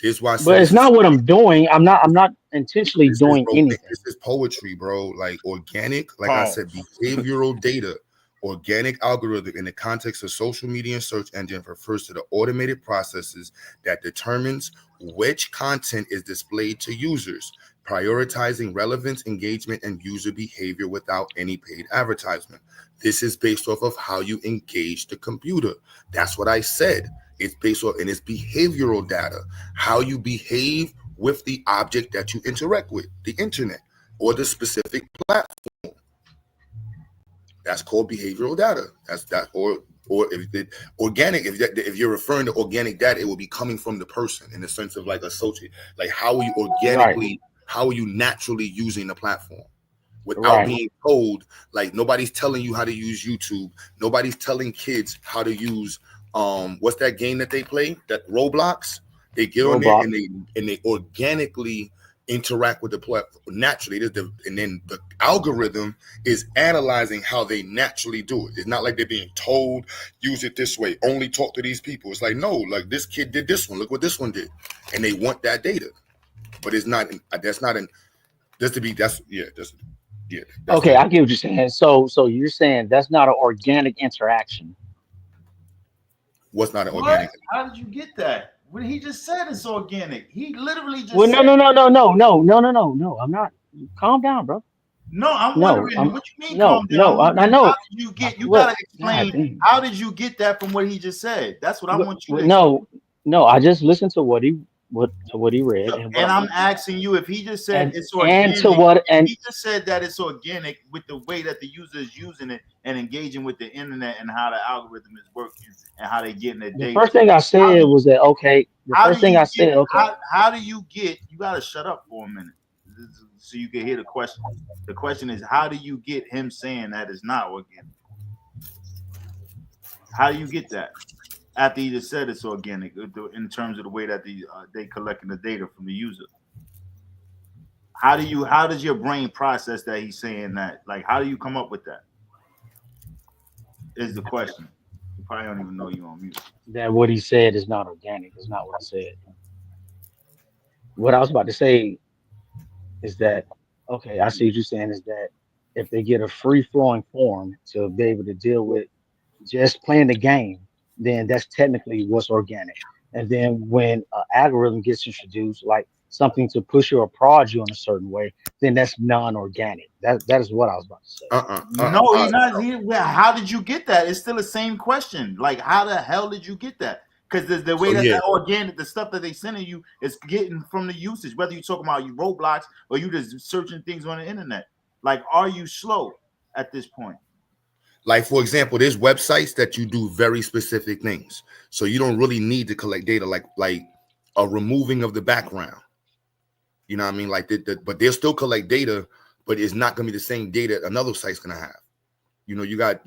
this is why I said but it's this is not what I'm doing. I'm not intentionally this is doing anything. this is poetry, bro. Like organic, like I said, Pause. behavioral data. Organic algorithm in the context of social media and search engine refers to the automated processes that determines which content is displayed to users, prioritizing relevance, engagement, and user behavior without any paid advertisement. This is based off of how you engage the computer. That's what I said. It's based on, and it's behavioral data, how you behave with the object that you interact with, the internet or the specific platform. That's called behavioral data. That's that, or if it, organic, if you're referring to organic data, it will be coming from the person in the sense of like associate, like how are you Right, organically, how are you naturally using the platform without right. being told. Like nobody's telling you how to use YouTube. Nobody's telling kids how to use what's that game that they play? That Roblox. They get on there Roblox. and they organically interact with the platform naturally. And then the algorithm is analyzing how they naturally do it. It's not like they're being told use it this way, only talk to these people. It's like no, like this kid did this one. Look what this one did, and they want that data. But it's not. That's not an. That's to be. That's yeah. That's Okay, the I get what you're saying. So you're saying that's not an organic interaction. what's not an What? organic. How did you get that? When he just said it's organic, he literally Well, just no, said. no, no, no, no, no, no, no, no, no. I'm not. Calm down, bro. No, I'm No, wondering I'm what you mean. no, Calm down. I'm no. I wondering how know. did you get? You What? gotta God explain. damn. How did you get that from what he just said? That's what I want you to explain. No, no. I just listened to what he read, and what And I'm I'm asking you if he just said it's and to organic. what If and he just said that it's organic with the way that the user is using it and engaging with the internet and how the algorithm is working and how they getting their the data. first thing I How said do was that okay. The how do first thing you I get said, okay. how do you get you gotta shut up for a minute so you can hear the question. The question is how do you get him saying that it's not organic? How do you get that? After he just said it's organic in terms of the way that they collecting the data from the user. How does your brain process that he's saying that? Like how do you come up with that? Is the question. You probably don't even know you on mute. That what he said is not organic. Is not what I said. What I was about to say is that okay. I see what you're saying is that if they get a free flowing form to be able to deal with just playing the game, then that's technically what's organic. And then when an algorithm gets introduced, like something to push you or prod you in a certain way, then that's non-organic. That is what I was about to say. No, he's not. How did you get that? It's still the same question. Like, how the hell did you get that? Because the way So that yeah, the organic, the stuff that they sending you is getting from the usage, whether you're talking about you Roblox or you just searching things on the internet. Like, are you slow at this point? like for example, there's websites that you do very specific things, so you don't really need to collect data, like a removing of the background. You know what I mean? Like but they'll still collect data, but it's not going to be the same data another site's going to have. You know, you got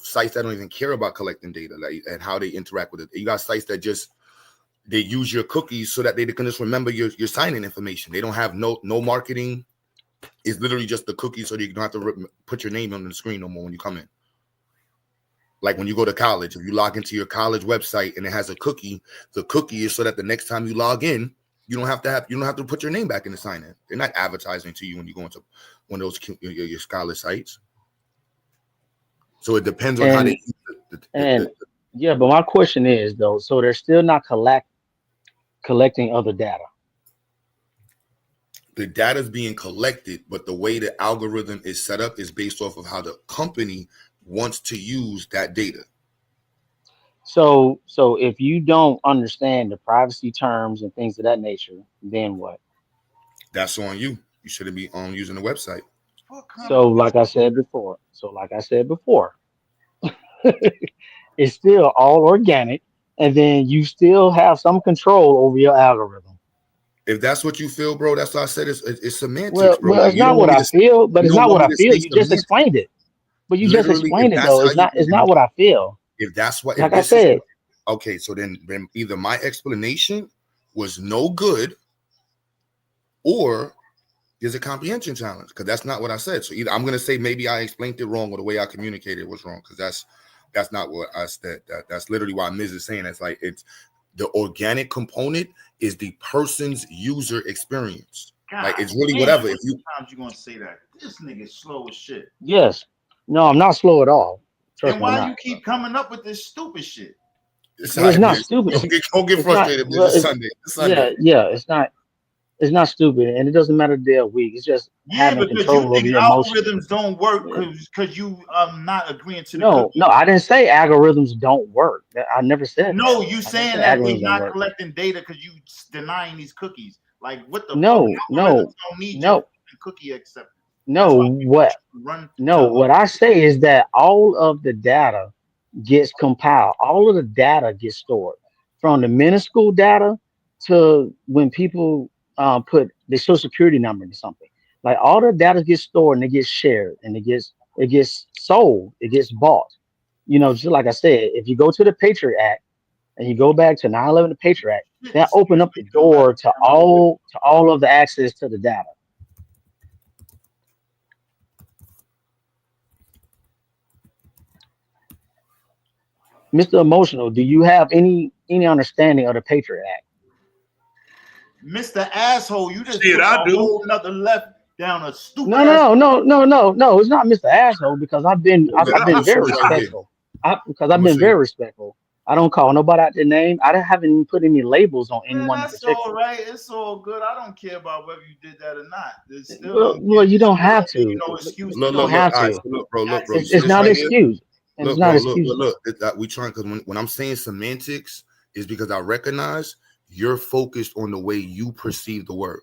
sites that don't even care about collecting data, like and how they interact with it. You got sites that just they use your cookies so that they can just remember your sign-in information. They don't have no marketing. It's literally just the cookie, so you don't have to put your name on the screen no more when you come in. Like when you go to college, if you log into your college website and it has a cookie, the cookie is so that the next time you log in, you don't have to put your name back in the sign in. They're not advertising to you when you go into one of those your scholar sites. So it depends on how they And yeah, but my question is though, so they're still not collecting other data. the data is being collected, but the way the algorithm is set up is based off of how the company wants to use that data. So if you don't understand the privacy terms and things of that nature, then what? That's on you. You shouldn't be using the website. So like I said before, it's still all organic, and then you still have some control over your algorithm. If that's what you feel, bro, that's why I said it's semantics, Well, bro. well, Like it's not what I feel, but you it's don't not want what me I to feel. say You just semantics. explained it. But you just Literally, if explained it that's though. how It's you not. It's not what I feel. If that's what, if Like I this is said, okay, so then either my explanation was no good, or there's a comprehension challenge, because that's not what I said. So either I'm gonna say maybe I explained it wrong, or the way I communicated was wrong, because that's not what I said. That's literally why Miz is saying it's like it's the organic component is the person's user experience. Like God it's really damn, whatever. If you times you gonna say that? This nigga slow as shit. yes. No, I'm not slow at all. Trust Then me, I'm why you not. keep coming up with this stupid shit? it's all Well, it's right, not Miz. stupid. Don't get It's not. frustrated, Miz. Well, It's Sunday. It's yeah, Sunday. yeah. It's not stupid, and it doesn't matter the day of week. It's just Yeah, having because you control over think your emotions. algorithms don't work Yeah. because you not agreeing to the No, no, cookie. I didn't say algorithms don't work. I never said that. No, you I never saying said that they algorithms don't not work. collecting data because you denying these cookies. Like what the fuck? No, Algorithms no, don't need your no, fucking cookie acceptance. no. That's why people What? run No, to what I say is that all of the data gets compiled. All of the data gets stored, from the minuscule data to when people put their social security number into something. Like all the data gets stored and it gets shared and it gets sold, it gets bought. Just like I said, if you go to the Patriot Act and you go back to 9/11, the Patriot Act, that opened up the door to all of the access to the data. Mr. Emotional, do you have any understanding of the Patriot Act? Mr. Asshole, you just Shit, took I a do. whole nother left down a stupid No, ass. no, no, no, no, no, no. It's not Mr. Asshole because I've been Look, I've, look, I've I'm been gonna show very you right here. respectful. Because I'm I've gonna been show you. very respectful. I don't call nobody out their name. I haven't even put any labels on Man, anyone in that's all particular. right. It's all good. I don't care about whether you did that or not. It still Well, don't well, you don't have give you to. no excuse to You Look, don't look, go look. have All right, to. so look, bro. You ask see It's this not right an here? excuse. It's Look, not bro. an Look. excuse. That we trying, because when I'm saying semantics is because I recognize you're focused on the way you perceive the word.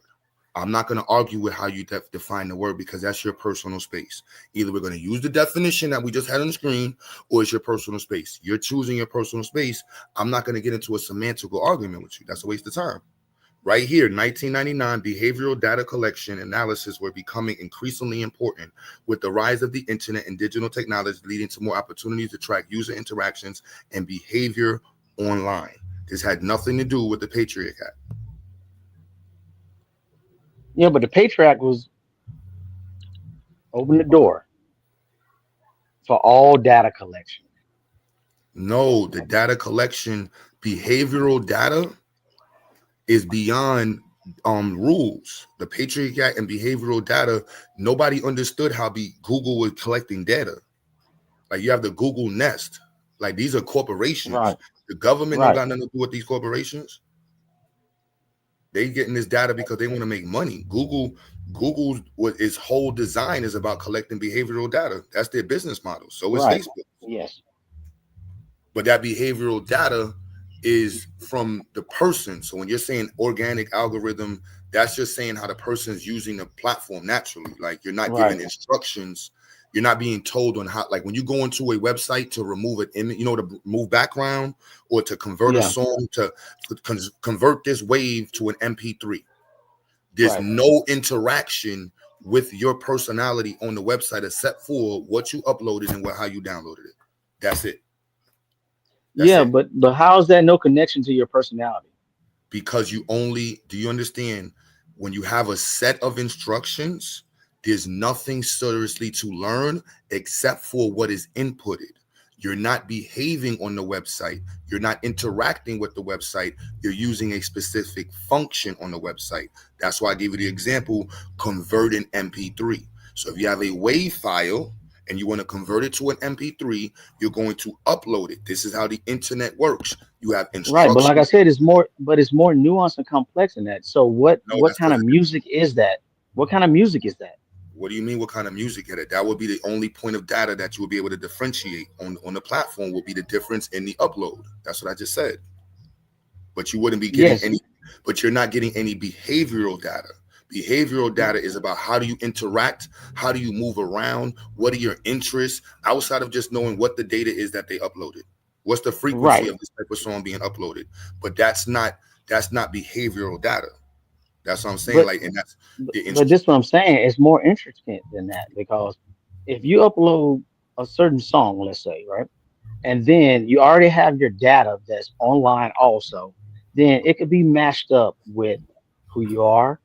I'm not going to argue with how you define the word, because that's your personal space. Either we're going to use the definition that we just had on the screen, or it's your personal space. You're choosing your personal space. I'm not going to get into a semantical argument with you. That's a waste of time. Right here, 1999, behavioral data collection analysis were becoming increasingly important with the rise of the internet and digital technology, leading to more opportunities to track user interactions and behavior online. This had nothing to do with the Patriot Act. Yeah, but the Patriot Act was open the door for all data collection. No, the data collection, behavioral data is beyond rules. The Patriot Act and behavioral data, nobody understood how Google was collecting data. Like you have the Google Nest. Like these are corporations. Right, The government don't right, got nothing to do with these corporations. They getting this data because they want to make money. Google's what its whole design is about collecting behavioral data. That's their business model. So is right. Facebook. Yes, But that behavioral data is from the person. So when you're saying organic algorithm, that's just saying how the person's using the platform naturally. Like you're not right. giving instructions. You're not being told on how, like when you go into a website to remove an image, to remove background, or to convert a Yeah, song, to convert this wave to an MP3. There's right. no interaction with your personality on the website except for what you uploaded and how you downloaded it. That's it. That's Yeah, it. but how's that no connection to your personality? Because do you understand, when you have a set of instructions, there's nothing seriously to learn except for what is inputted. You're not behaving on the website. You're not interacting with the website. You're using a specific function on the website. That's why I gave you the example, convert an MP3. So if you have a WAV file and you want to convert it to an MP3, you're going to upload it. This is how the internet works. You have Right, but like I instructions. said, it's more nuanced and complex than that. So what No, what that's kind because of music is that? What kind of music is that? what do you mean? What kind of music is it? That would be the only point of data that you would be able to differentiate on the platform, will be the difference in the upload. That's what I just said. But you wouldn't be getting Yes, any, but you're not getting any behavioral data. Behavioral data is about how do you interact, how do you move around, what are your interests outside of just knowing what the data is that they uploaded. What's the frequency right. of this type of song being uploaded? But that's not behavioral data. That's what I'm saying. But Like, and that's but, the but this what I'm saying. It's more intricate than that because if you upload a certain song, let's say, right? and then you already have your data that's online also, then it could be matched up with who you are,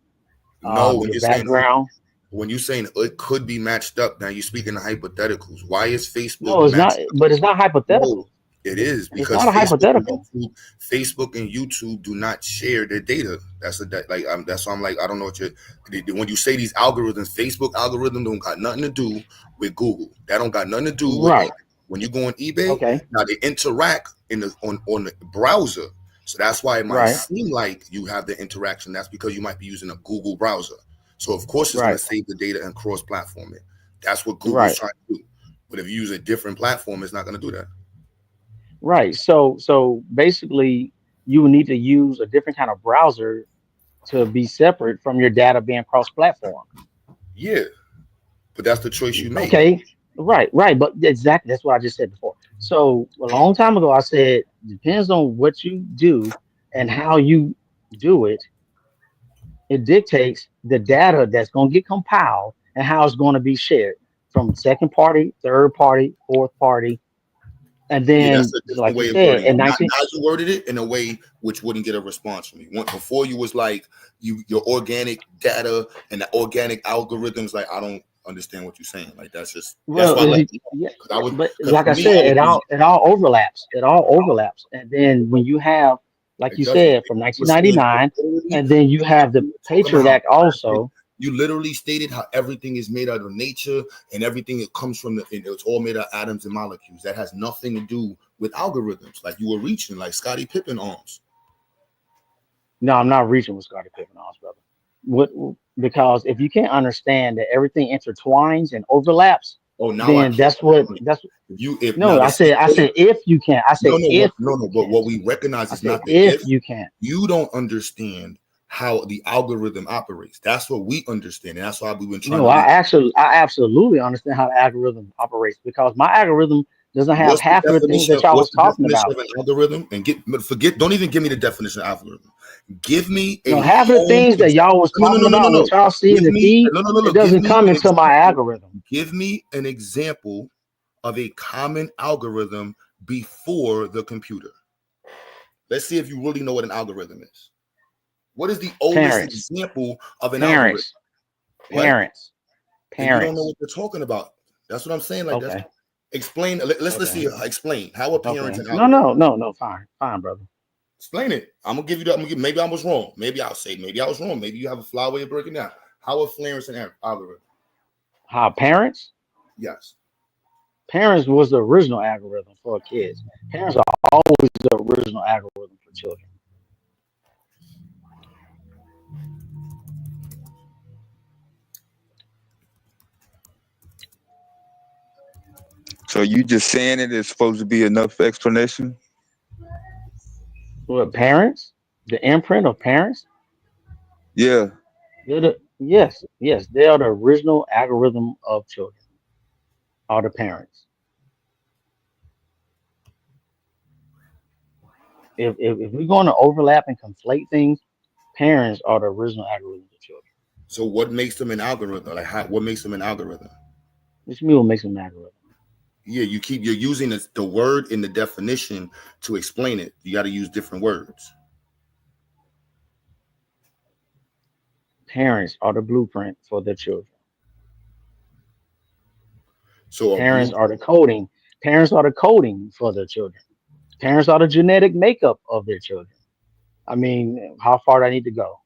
No, when your you're saying who, background. when you're saying it could be matched up, now you're speaking of hypotheticals. Why is Facebook No, it's not, matched up? but it's not No, hypothetical. it is It's because not a hypothetical. Facebook and YouTube do not share their data. That's like that's why I'm like I don't know what when you say these algorithms, Facebook algorithm don't got nothing to do with Google. That don't got nothing to do with eBay. Right. When you go on eBay, Okay. now they interact in the on the browser. So that's why it might Right. seem like you have the interaction. That's because you might be using a Google browser. So of course it's going to Right. save the data and cross-platform it. That's what Google's Right. trying to do. But if you use a different platform, it's not going to do that. Right. So basically, you would need to use a different kind of browser to be separate from your data being cross-platform. Yeah, but that's the choice you make. Okay. Right. Right. But exactly, that's what I just said before. So a long time ago, I said depends on what you do and how you do it. It dictates the data that's going to get compiled and how it's going to be shared from second party, third party, fourth party, and Yeah, that's then, a different like you way of said, wording it. in Now 19. you worded it in a way which wouldn't get a response from me. Before you was like your organic data and the organic algorithms. Like I don't understand what you're saying. Like that's Well, why I left it yeah, alone. but Because like for I me, I said, would be it all overlaps. It all overlaps. And then when you have, like it you doesn't. said, from We're saying 1999, literally, and then you have the we were talking about Patriot how Act also. you literally stated how everything is made out of nature and everything it comes from it's all made out of atoms and molecules. That has nothing to do with algorithms. Like you were reaching, like Scottie Pippen arms. No, I'm not reaching with Scottie Pippen, honest brother. What? Because if you can't understand that everything intertwines and overlaps, Oh, now I then can't. that's If no. now the I said if you can. I said if you but can. what we recognize I is said not the if if. you can. You don't understand how the algorithm operates. That's what we understand, and that's why we've been trying No, to reach. I absolutely understand how the algorithm operates because my algorithm doesn't have What's the half of the things definition? that y'all What's was the talking definition about. of an algorithm? And forget. Don't even give me the definition of algorithm. Give me No, a half of the home things that example. y'all was No, no, talking no, no, no, about, no. what y'all see in Give the me feed, no. it Give doesn't me come an into my example. algorithm. Give me an example of a common algorithm before the computer. Let's see if you really know what an algorithm is. What is the oldest Parents, example of an algorithm? parents, What? parents, Then you don't know parents. what they're talking about. That's what I'm saying. Like that's Okay, explain. Let's okay, see. Explain how are parents okay. an No, algorithm? no, no, no. Fine, fine, brother. Explain it. I'm gonna give you that. Maybe I was wrong. Maybe I'll say maybe I was wrong. Maybe you have a fly way of breaking down. How are Clarence an algorithm? How parents? Yes. Parents was the original algorithm for kids. Parents are always the original algorithm for children. So you just saying it is supposed to be enough explanation? What parents? The imprint of parents? Yeah. Yes, yes, they are the original algorithm of children. Are the parents? If we're going to overlap and conflate things, parents are the original algorithms of children. So what makes them an algorithm? Like what makes them an algorithm? Which means what makes them an algorithm. Yeah, you're using the word in the definition to explain it. You got to use different words. Parents are the blueprint for their children. So a Parents blue. are the coding. Parents are the coding for their children. Parents are the genetic makeup of their children. I mean, how far do I need to go?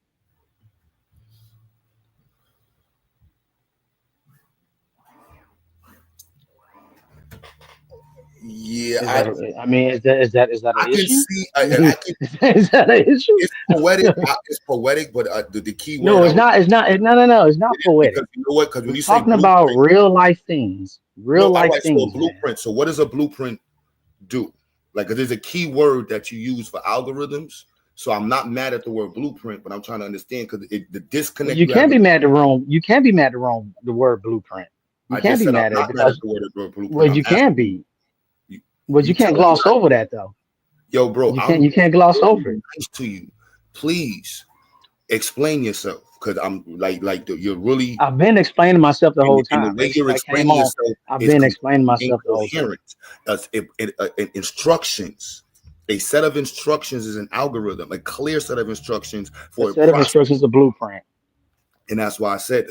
Yeah, Is that? I mean, is that an I can issue? see. I I mean, can. is that an issue? It's poetic. It's poetic, but the key No, word I it's would not. It's not. No, no, no. It's not because poetic. you know what? Because We're when you say talking about blueprint, real life things. no, Real all life right. So a things, man. blueprint. So what does a blueprint do? Like, 'cause there's a key word that you use for algorithms. So I'm not mad at the word blueprint, but I'm trying to understand because the Well, disconnect you you have. can't be mad at the wrong. You can't be mad at the wrong. The word blueprint. You I can't just be said I'm mad at it not mad at because the word blueprint. well, I'm you can asking be. you. But You you can't telling me, gloss over that though. yo, bro, You can't. I'm You can't gloss over it. nice to you. Please explain yourself. because I'm you're really I've been explaining myself the whole in the time. way Ever you're since I came explaining on, yourself I've is been explaining completely myself the whole time. incoherent. Instructions. A set of instructions is an algorithm, a clear set of instructions A for a set of process. instructions, a blueprint. And that's why I said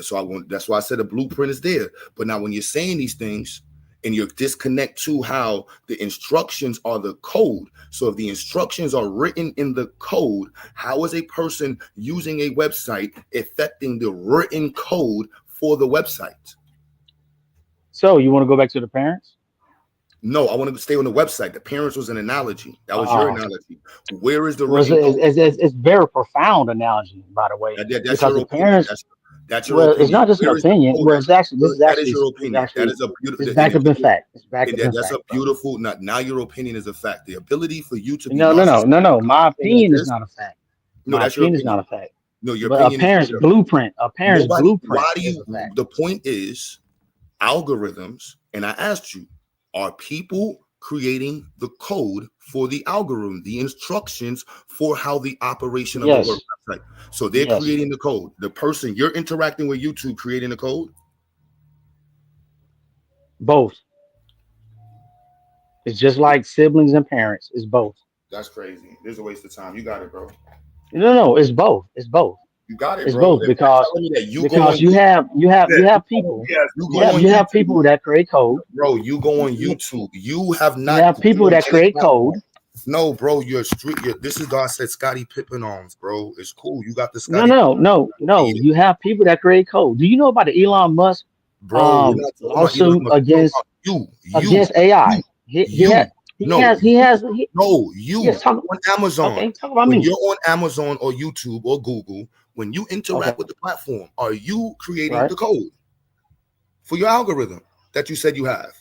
that's why I said a blueprint is there. But now when you're saying these things and you disconnect to how the instructions are the code. So if the instructions are written in the code, how is a person using a website affecting the written code for the website? So you want to go back to the parents? No, I want to stay on the website. The parents was an analogy. That was your analogy. Where is the Well, written code? it's very profound analogy, by the way, That's because your the opinion. parents. That's your Well, it's opinion. not just an Where is the opinion. code? Well, it's actually That is your opinion. That is a beautiful. it's backed up in fact. It's backed up in That's fact, a beautiful. Now your opinion is a fact. The ability for you to be No. narcissistic My like opinion is this. not a fact. No, My that's your opinion is opinion. not a fact. No, your But a opinion is parent's blueprint. A parent's nobody. blueprint Why do is you? a fact. The point is algorithms, and I asked you, are people creating the code for the algorithm, the instructions for how the operation of the Yes. website? So they're Yes. creating the code. The person you're interacting with YouTube creating the code. Both. It's just like siblings and parents. It's both. That's crazy. This is a waste of time. You got it, bro. No. It's both. It's both. You got it, It's bro. both If you're because telling me that you go because on you have YouTube, people. you You go on have YouTube, people that create code. bro. You go on YouTube. You have You not. have people that create code. No, bro. You're street. This is why I said Scottie Pippen arms, bro. It's cool. You got the No. Scottie. You have people that create code. Do you know about the Elon Musk Bro, we're not talking about Elon lawsuit Musk. We're talking about against AI? You on Amazon. Okay, talk about When me. you're on Amazon or YouTube or Google, when you interact Okay. with the platform, are you creating Right. the code for your algorithm that you said you have?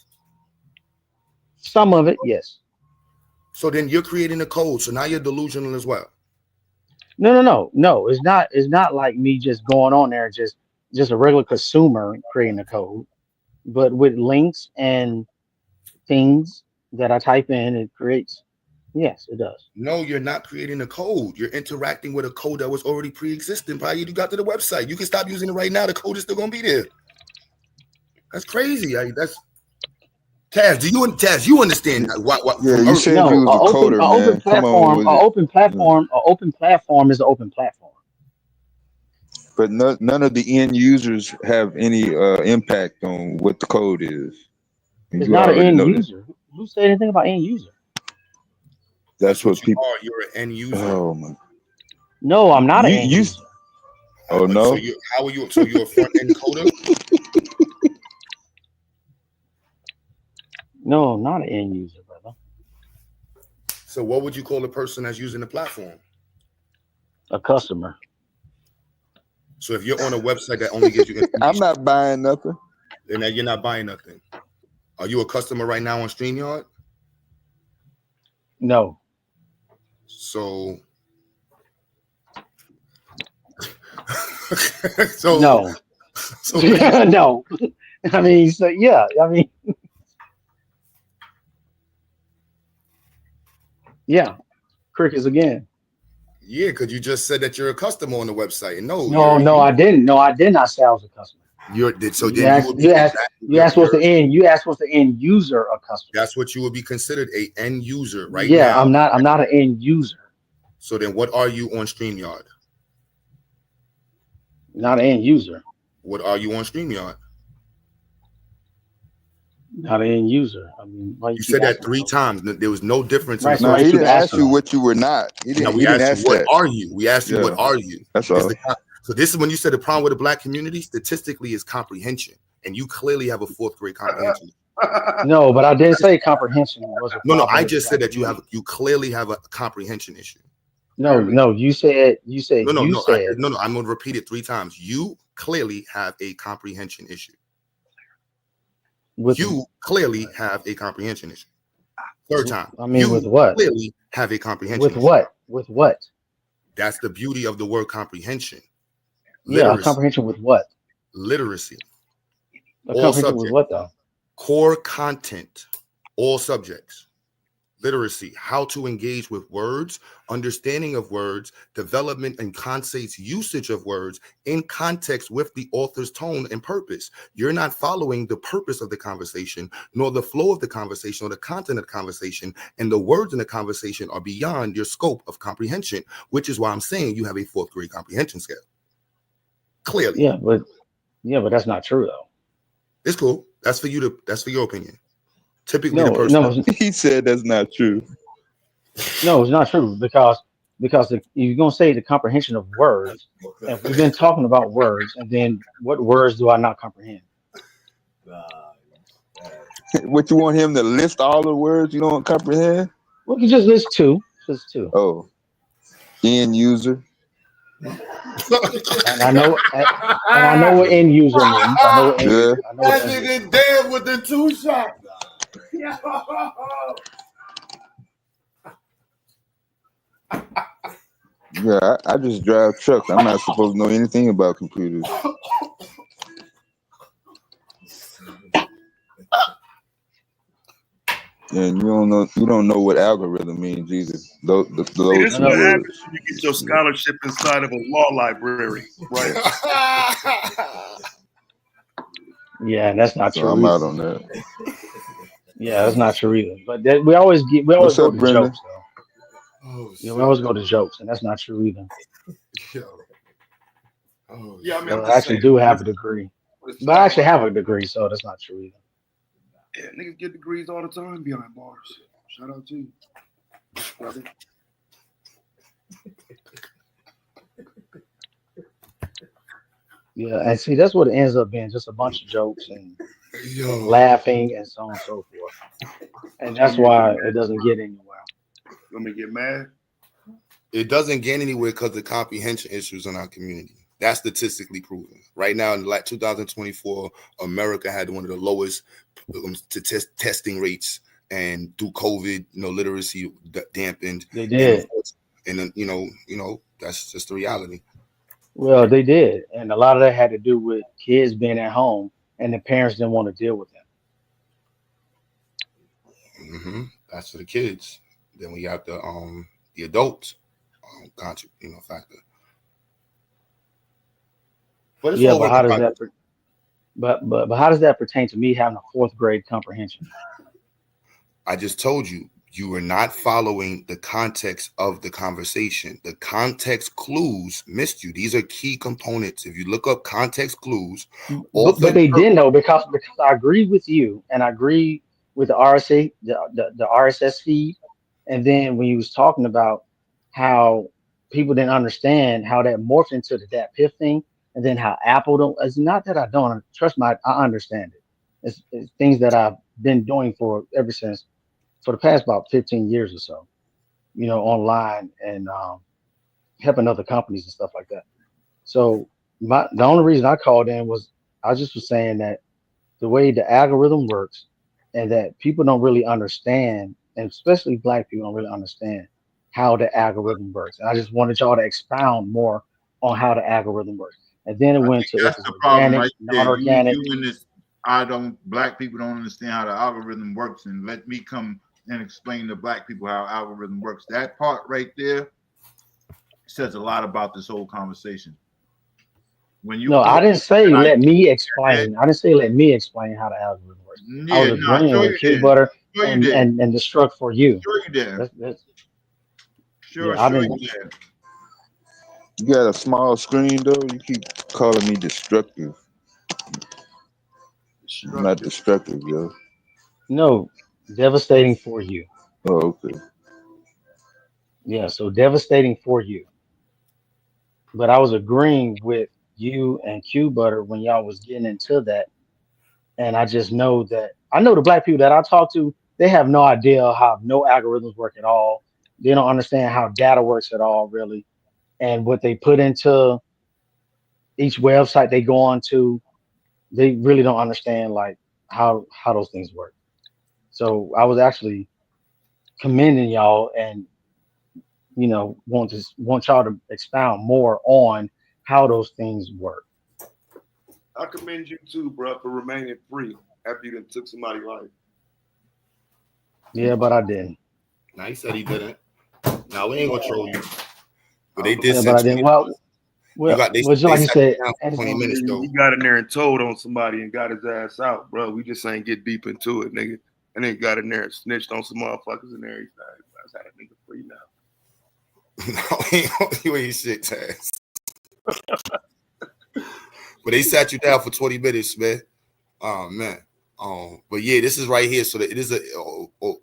Some of it, yes. So then you're creating the code. So now you're delusional as well. No. It's not. It's not like me just going on there, just a regular consumer creating the code, but with links and things that I type in, it creates. Yes, it does. No, you're not creating a code. You're interacting with a code that was already pre-existing prior you got to the website. You can stop using it right now. The code is still gonna be there. That's crazy. That's Taz. You understand what? Yeah, you said you was a coder, man. Come on with it. Open platform is an open platform. But none of the end users have any impact on what the code is. And It's you not an already end know that. user. Who said anything about end user? That's what people. You're an end user. Oh my. No, I'm not an end user. Oh no. So how are you? So you're a front end coder? No, I'm not an end user, brother. So what would you call a person that's using the platform? A customer. So if you're on a website that only gives you information, I'm not buying nothing. Then you're not buying nothing. Are you a customer right now on StreamYard? No. So no. So no. I mean, so yeah. I mean, yeah. Crickets again. Yeah, because you just said that you're a customer on the website. No, I didn't. No, I did not say I was a customer. You asked what's the end user a customer. That's what you would be considered, a end user right yeah, now. I'm not an end user. So then what are you on StreamYard? Not an end user. What are you on StreamYard? Not an end user. I mean, you said that 3 times. There was no difference. Right, no, he didn't ask you what you were not. We didn't ask you what are you. We asked you what are you. That's all. So this is when you said the problem with the black community statistically is comprehension, and you clearly have a 4th grade comprehension. No, but I didn't say comprehension was a problem. No. I just said that you clearly have a comprehension issue. No. You said. No. I'm going to repeat it 3 times. You clearly have a comprehension issue. You clearly have a comprehension issue. 3rd time. I mean, you with what? Clearly have a comprehension with issue. what? With what? That's the beauty of the word comprehension. Yeah, a comprehension with what? Literacy. A comprehension with what though? Core content. All subjects. literacy, how to engage with words, understanding of words, development and concepts, usage of words in context with the author's tone and purpose. You're not following the purpose of the conversation, nor the flow of the conversation or the content of the conversation, and the words in the conversation are beyond your scope of comprehension, which is why I'm saying you have a 4th grade comprehension scale. Clearly. Yeah, but that's not true though. It's cool. That's for your opinion. Typically the No, person He said that's not true. no, it's not true because you're gonna say the comprehension of words, and we've been talking about words, and then what words do I not comprehend? What you want him to list all the words you don't comprehend? Well, you just list two. Just two. Oh, end user. And I know what end user means. I know what end Yeah. user. I know what That end user. nigga dead with the 2 shot. Yeah, I just drive trucks. I'm not supposed to know anything about computers. And you don't know what algorithm means either. Those See, two this is what words. happens when you get your scholarship inside of a law library, right? Yeah, and that's not So true I'm out either. on that. Yeah, that's not true either. But we always What's go up, to Brendan? jokes though. Oh Yeah, shit. we always go to jokes, and that's not true either. Yo. Oh, Yeah, I mean, So I'm I just actually saying. do have a degree, What it but I sound actually like. have a degree, so that's not true either. Yeah, niggas get degrees all the time behind bars. Shout out to you, brother. Yeah, and see, that's what it ends up being, just a bunch of jokes and laughing and so on and so forth. And You want that's me to get why mad? it doesn't get anywhere. You want me to get mad? it doesn't get anywhere because of comprehension issues in our community. That's statistically proven. Right now, in like 2024, America had one of the lowest testing rates, and through COVID, literacy dampened. They And did. then that's just the reality. Well, they did. And a lot of that had to do with kids being at home and the parents didn't want to deal with them. That's for the kids. Then we got the adults factor. But it's Yeah, all but work how in does progress. that but how does that pertain to me having a 4th grade comprehension? I just told you, you were not following the context of the conversation. The context clues missed you. These are key components. If you look up context clues, But they didn't know because I agree with you and I agree with the RSA the RSS feed, and then when you was talking about how people didn't understand how that morphed into the that piff thing, and then how Apple don't. It's not that I don't trust I understand it. It's things that I've been doing for ever since for the past about 15 years or so. Online and helping other companies and stuff like that. So the only reason I called in was I just was saying that the way the algorithm works and that people don't really understand, and especially black people don't really understand how the algorithm works. And I just wanted y'all to expound more on how the algorithm works. And then it I went think to if that's it's the problem organic, right there. non-organic. You in this, black people don't understand how the algorithm works, and let me come and explain to black people how algorithm works. That part right there says a lot about this whole conversation. When you No, put I didn't say like, let me explain. I didn't say let me explain how the algorithm works. I was yeah, no, agreeing sure with you Q did. Butter Sure you and did. and the struct for you. Sure you did. That's Sure yeah, I you didn't. did. You got a small screen though. You keep calling me destructive. I'm not destructive, yo. No, devastating for you. Oh, okay. Yeah, so devastating for you. But I was agreeing with you and Q Butter when y'all was getting into that. And I just know that I know the black people that I talk to, they have no idea how no algorithms work at all. They don't understand how data works at all, really. And what they put into each website they go on to, they really don't understand like how those things work. So I was actually commending y'all and want y'all to expound more on how those things work. I commend you too, bro, for remaining free after you done took somebody's life. Yeah, but I didn't. Now he said he didn't. Now we ain't gonna troll you. But they did Yeah, but send I didn't. you got Well, just they like you sat you said, down for 20 minutes though. He got in there and told on somebody and got his ass out, bro. We just ain't get deep into it, nigga. And then got in there and snitched on some motherfuckers and everything. That's how that nigga free now. You ain't shit ass. But they sat you down for 20 minutes, man. Oh man. But yeah, this is right here. So that it is a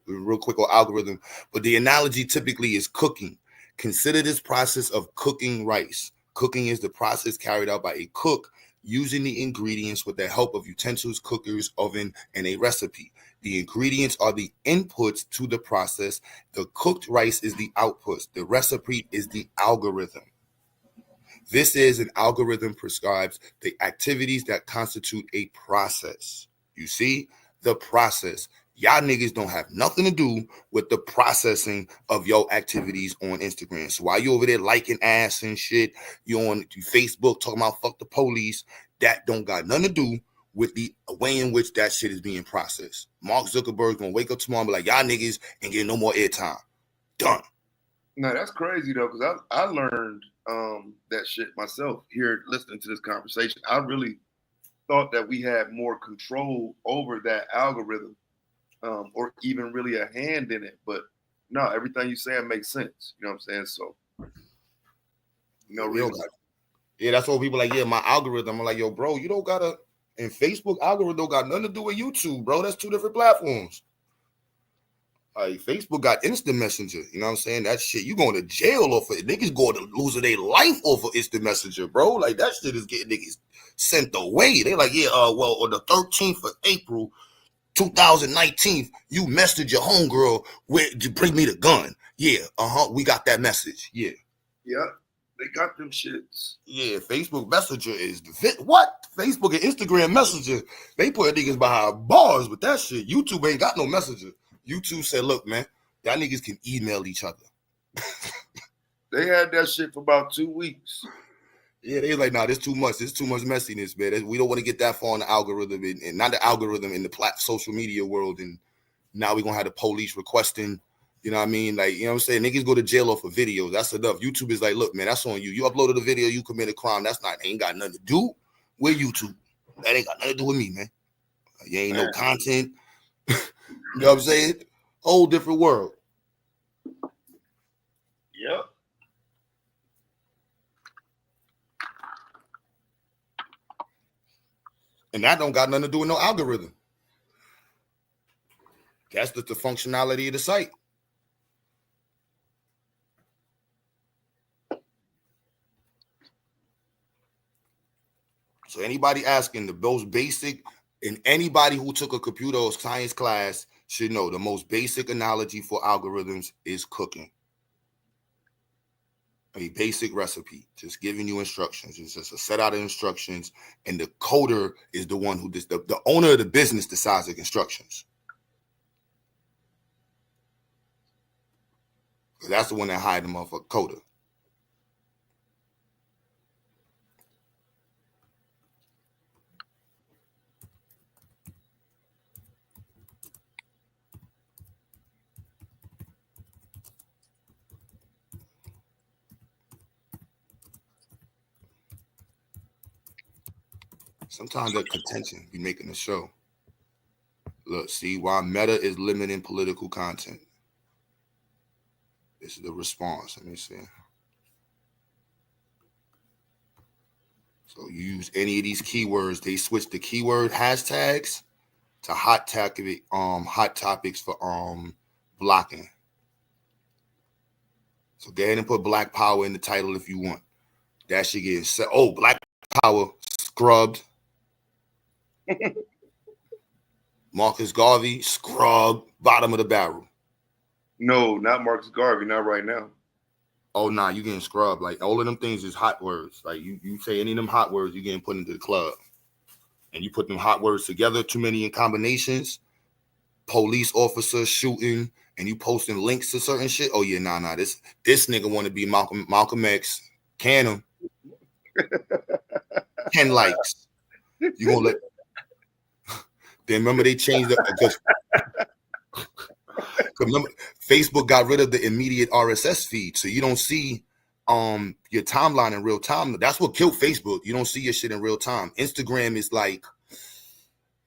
real quick on algorithm. But the analogy typically is cooking. Consider this process of cooking rice. Cooking is the process carried out by a cook using the ingredients with the help of utensils, cookers, oven, and a recipe. The ingredients are the inputs to the process. The cooked rice is the outputs. The recipe is the algorithm. This is an algorithm prescribes the activities that constitute a process. You see, the process. Y'all niggas don't have nothing to do with the processing of your activities on Instagram. So while you over there liking ass and shit, you on Facebook talking about fuck the police, that don't got nothing to do with the way in which that shit is being processed. Mark Zuckerberg gonna wake up tomorrow and be like, y'all niggas ain't getting no more airtime. Done. No, that's crazy though, because I learned that shit myself here listening to this conversation. I really thought that we had more control over that algorithm, or even really a hand in it. But no, everything you saying makes sense. You know what I'm saying? So, reason. Yeah, that's what people like. Yeah, my algorithm. I'm like, yo, bro, you don't gotta. And Facebook algorithm don't got nothing to do with YouTube, bro. That's two different platforms. Like Facebook got instant messenger, you know what I'm saying? That shit, you going to jail off of it. Niggas going to losing their life off of instant messenger, bro. Like that shit is getting niggas sent away. They like, yeah, well, on the 13th of April, 2019, you messaged your homegirl to bring me the gun. Yeah, we got that message. Yeah. Yeah, they got them shits. Yeah, Facebook Messenger is what? Facebook and Instagram Messenger, they put niggas behind bars with that shit. YouTube ain't got no messenger. YouTube said, look, man, y'all niggas can email each other. They had that shit for about 2 weeks. Yeah, they like, nah, there's too much. There's too much messiness, man. We don't want to get that far in the algorithm and not the algorithm in the social media world. And now we're going to have the police requesting, you know what I mean? Like, you know what I'm saying? Niggas go to jail off of videos. That's enough. YouTube is like, look, man, that's on you. You uploaded a video, you commit a crime. Ain't got nothing to do with YouTube. That ain't got nothing to do with me, man. You ain't no content. You know what I'm saying? Whole different world. Yep. And that don't got nothing to do with no algorithm. That's just the functionality of the site. So anybody asking the most basic, and anybody who took a computer or science class should know the most basic analogy for algorithms is cooking. A basic recipe, just giving you instructions. It's just a set out of instructions, and the coder is the one who the owner of the business decides the instructions. That's the one that hired the motherfucker coder. Sometimes that contention be making the show. Look, see why Meta is limiting political content. This is the response. Let me see. So you use any of these keywords, they switch the keyword hashtags to hot topics for blocking. So go ahead and put Black Power in the title if you want. That should get set. Oh, Black Power scrubbed. Marcus Garvey scrubbed, bottom of the barrel. No, not Marcus Garvey, not right now. Oh, nah, you getting scrubbed. Like all of them things is hot words. Like you say any of them hot words, you getting put into the club. And you put them hot words together, too many in combinations, police officers shooting, and you posting links to certain shit. Oh yeah, nah. This nigga want to be Malcolm X. Can him. 10 likes. You gonna let? Then remember they changed it because remember Facebook got rid of the immediate RSS feed, so you don't see your timeline in real time. That's what killed Facebook. You don't see your shit in real time. Instagram is like,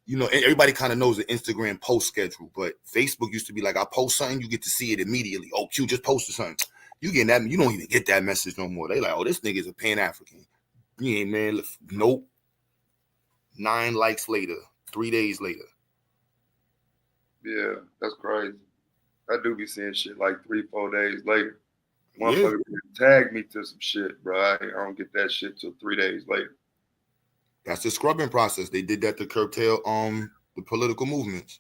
you know, everybody kind of knows the Instagram post schedule, but Facebook used to be like, I post something, you get to see it immediately. Oh, Q just posted something. You getting that? You don't even get that message no more. They like, oh, this nigga's a Pan-African. You ain't, man. Nope. 9 likes later, 3 days later. Yeah, that's crazy. I do be seeing shit like 3-4 days later. Motherfucker tag me to some shit, bro. I don't get that shit till 3 days later. That's the scrubbing process. They did that to curtail the political movements.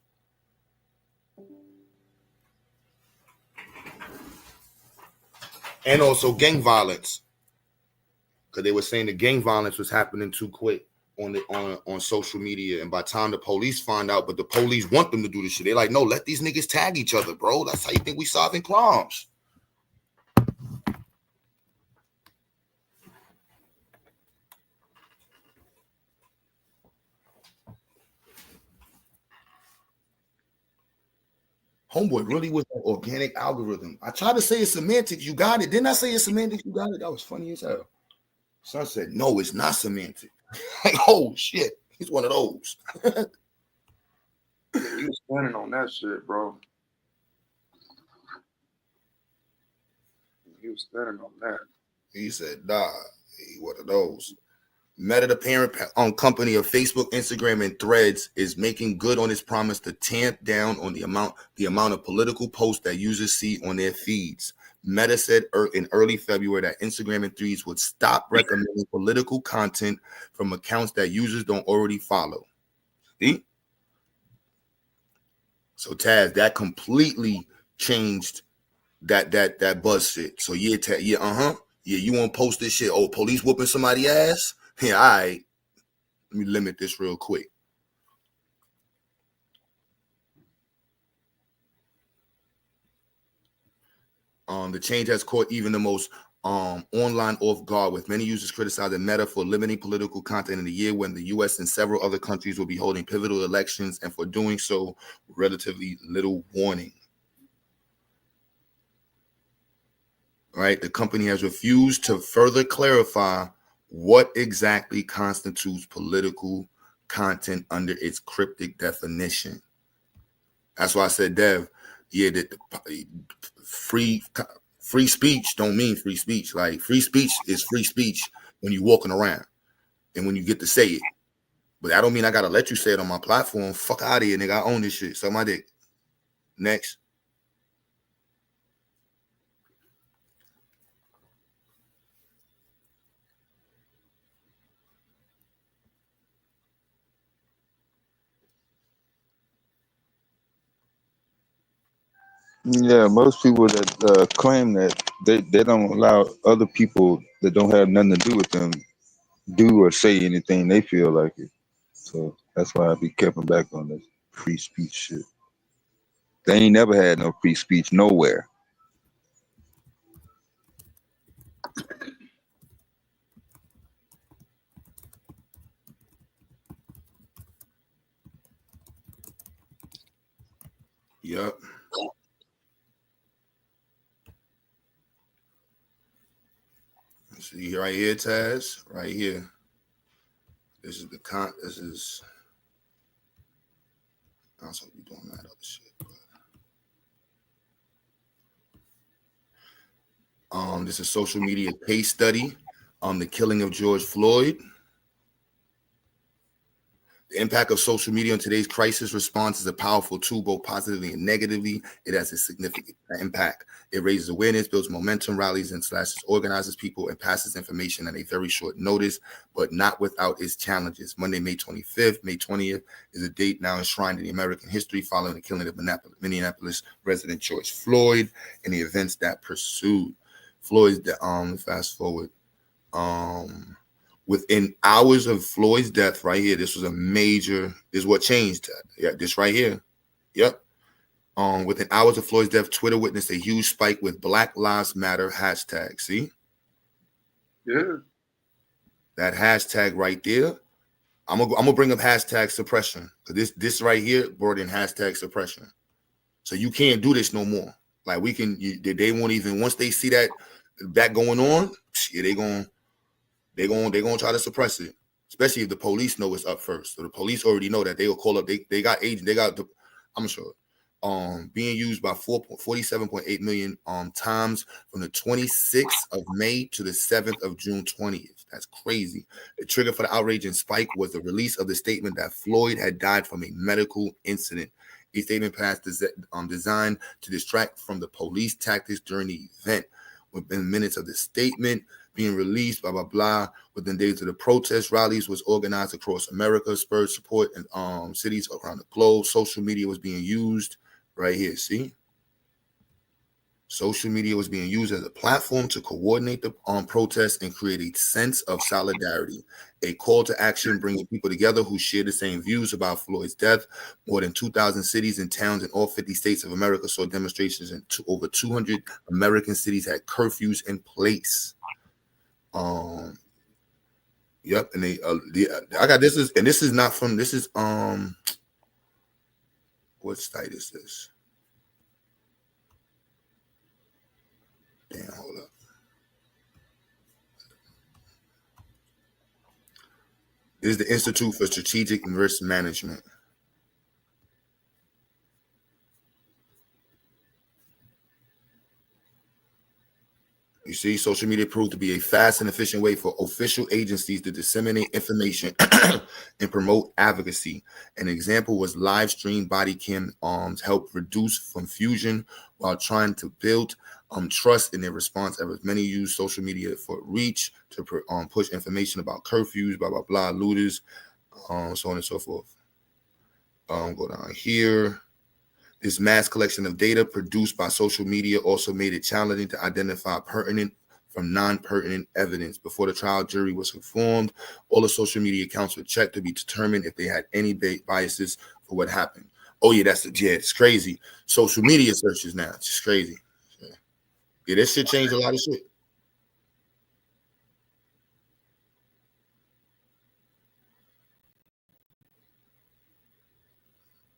And also gang violence. Because they were saying the gang violence was happening too quick on social media. And by the time the police find out, but the police want them to do this shit. They're like, no, let these niggas tag each other, bro. That's how you think we solving crimes. Homeboy really was an organic algorithm. I tried to say it's semantics. You got it. Didn't I say it's semantics? You got it. That was funny as hell. Son said, no, it's not semantic. Like, oh, shit. He's one of those. He was planning on that shit, bro. He was standing on that. He said, nah, he one of those. Meta, the parent company of Facebook, Instagram, and Threads, is making good on its promise to tamp down on the amount of political posts that users see on their feeds. Meta said in early February that Instagram and Threads would stop recommending political content from accounts that users don't already follow. See? So Taz, that completely changed that buzz shit. So yeah, yeah, you want to post this shit? Oh, police whooping somebody ass? Yeah, all right. Let me limit this real quick. The change has caught even the most online off guard, with many users criticizing Meta for limiting political content in a year when the U.S. and several other countries will be holding pivotal elections, and for doing so with relatively little warning. Right? The company has refused to further clarify what exactly constitutes political content under its cryptic definition. That's why I said, Dev, yeah, that free speech don't mean free speech. Like, free speech is free speech when you're walking around and when you get to say it. But that don't mean I gotta let you say it on my platform. Fuck out of here, nigga. I own this shit. Suck my dick. Next. Yeah, most people that claim that they don't allow other people that don't have nothing to do with them do or say anything they feel like it. So that's why I be keeping back on this free speech shit. They ain't never had no free speech nowhere. Yep. See right here, Taz, right here. This is this is. I also be doing that other shit. But, this is social media case study on the killing of George Floyd. The impact of social media on today's crisis response is a powerful tool, both positively and negatively. It has a significant impact. It raises awareness, builds momentum, rallies and slashes, organizes people, and passes information at a very short notice, but not without its challenges. Monday, May 25th, May 20th is a date now enshrined in the American history following the killing of Minneapolis resident George Floyd and the events that pursued. Floyd's, fast forward. Within hours of Floyd's death, right here, this was a major, this is what changed. Yeah, this right here. Yep. Within hours of Floyd's death, Twitter witnessed a huge spike with Black Lives Matter hashtag. See? Yeah. That hashtag right there. I'm gonna bring up hashtag suppression. This right here brought in hashtag suppression. So you can't do this no more. Like they won't even once they see that going on, yeah, they're gonna try to suppress it, especially if the police know it's up first. So the police already know that they will call up. They got agents. They got I'm sure. Being used by 47.8 million times from the 26th of May to the 7th of June 20th. That's crazy. The trigger for the outrage and spike was the release of the statement that Floyd had died from a medical incident. A statement passed designed to distract from the police tactics during the event. Within minutes of the statement being released, blah, blah, blah. Within days of the protest, rallies was organized across America, spurred support in cities around the globe. Social media was being used right here, see? Social media was being used as a platform to coordinate the protests and create a sense of solidarity, a call to action bringing people together who share the same views about Floyd's death. More than 2,000 cities and towns in all 50 states of America saw demonstrations, and over 200 American cities had curfews in place. Yep, and I got this is not from what site is this? Damn, hold up. This is the Institute for Strategic and Risk Management. You see, social media proved to be a fast and efficient way for official agencies to disseminate information and promote advocacy. An example was live stream body cam help reduce confusion while trying to build trust in their response. As many use social media for reach to push information about curfews, blah, blah, blah, looters, so on and so forth. Go down here. This mass collection of data produced by social media also made it challenging to identify pertinent from non-pertinent evidence. Before the trial jury was informed, all the social media accounts were checked to be determined if they had any biases for what happened. Oh yeah, it's crazy. Social media searches now, it's just crazy. Yeah, this shit changed a lot of shit.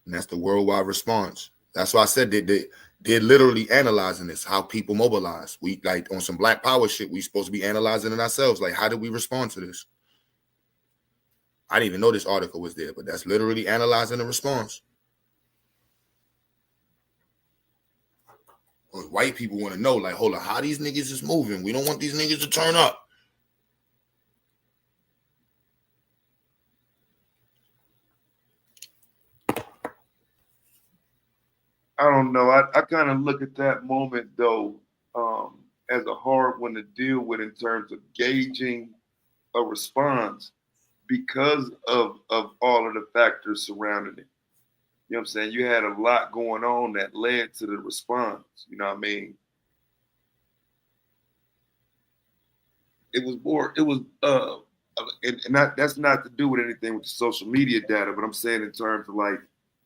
And that's the worldwide response. That's why I said they're literally analyzing this, how people mobilize. We like on some Black Power shit, we supposed to be analyzing it ourselves. Like, how did we respond to this? I didn't even know this article was there, but that's literally analyzing the response. White people want to know, like, hold on, how these niggas is moving. We don't want these niggas to turn up. I don't know. I kind of look at that moment though as a hard one to deal with in terms of gauging a response because of all of the factors surrounding it. You know what I'm saying? You had a lot going on that led to the response. You know what I mean? It was that's not to do with anything with the social media data, but I'm saying in terms of like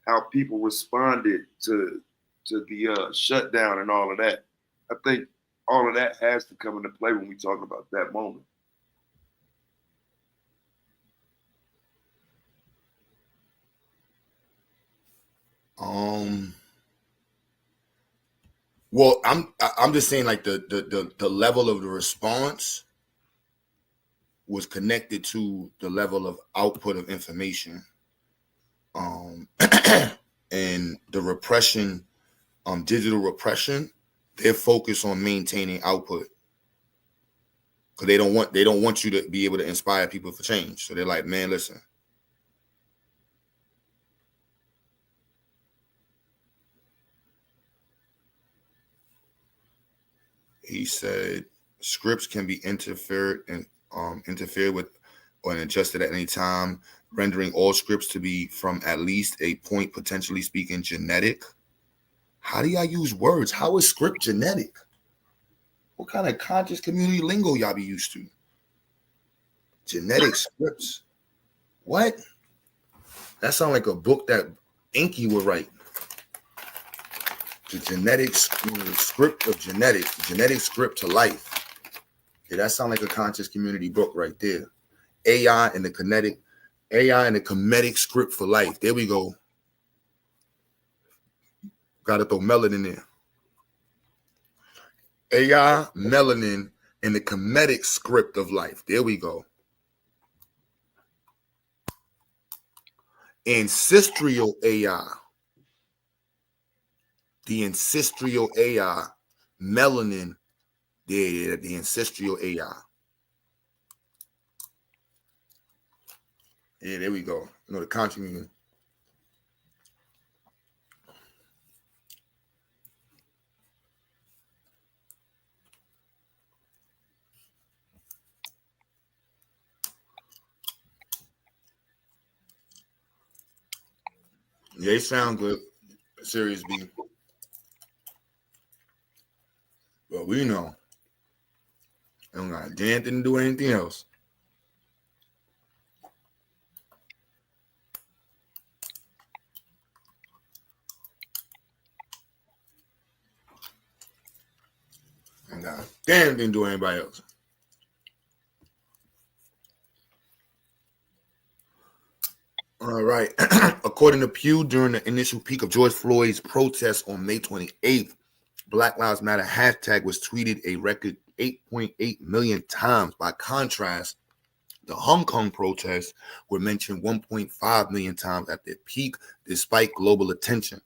how people responded to the shutdown and all of that. I think all of that has to come into play when we talk about that moment. Well, I'm just saying, like, the level of the response was connected to the level of output of information, and the repression, digital repression. They're focused on maintaining output because they don't want you to be able to inspire people for change. So they're like, man, listen. He said scripts can be interfered with or adjusted at any time, rendering all scripts to be from at least a point, potentially speaking, genetic. How do y'all use words? How is script genetic? What kind of conscious community lingo y'all be used to? Genetic scripts. What? That sounds like a book that Inky would write. The genetic script of genetic script to life. Yeah, that sounds like a conscious community book right there. AI and the comedic script for life. There we go. Got to throw melon in there. AI, melanin, and the comedic script of life. There we go. Ancestral AI. The ancestral AI, melanin, the ancestral AI. Yeah, there we go. You know, the country. Yeah, they sound good. Series B. But we know. They don't got a damn thing to do with anything else. Ain't got a damn thing to do with anybody else. All right. According to Pew, during the initial peak of George Floyd's protests on May 28th, Black Lives Matter hashtag was tweeted a record 8.8 million times. By contrast, the Hong Kong protests were mentioned 1.5 million times at their peak, despite global attention.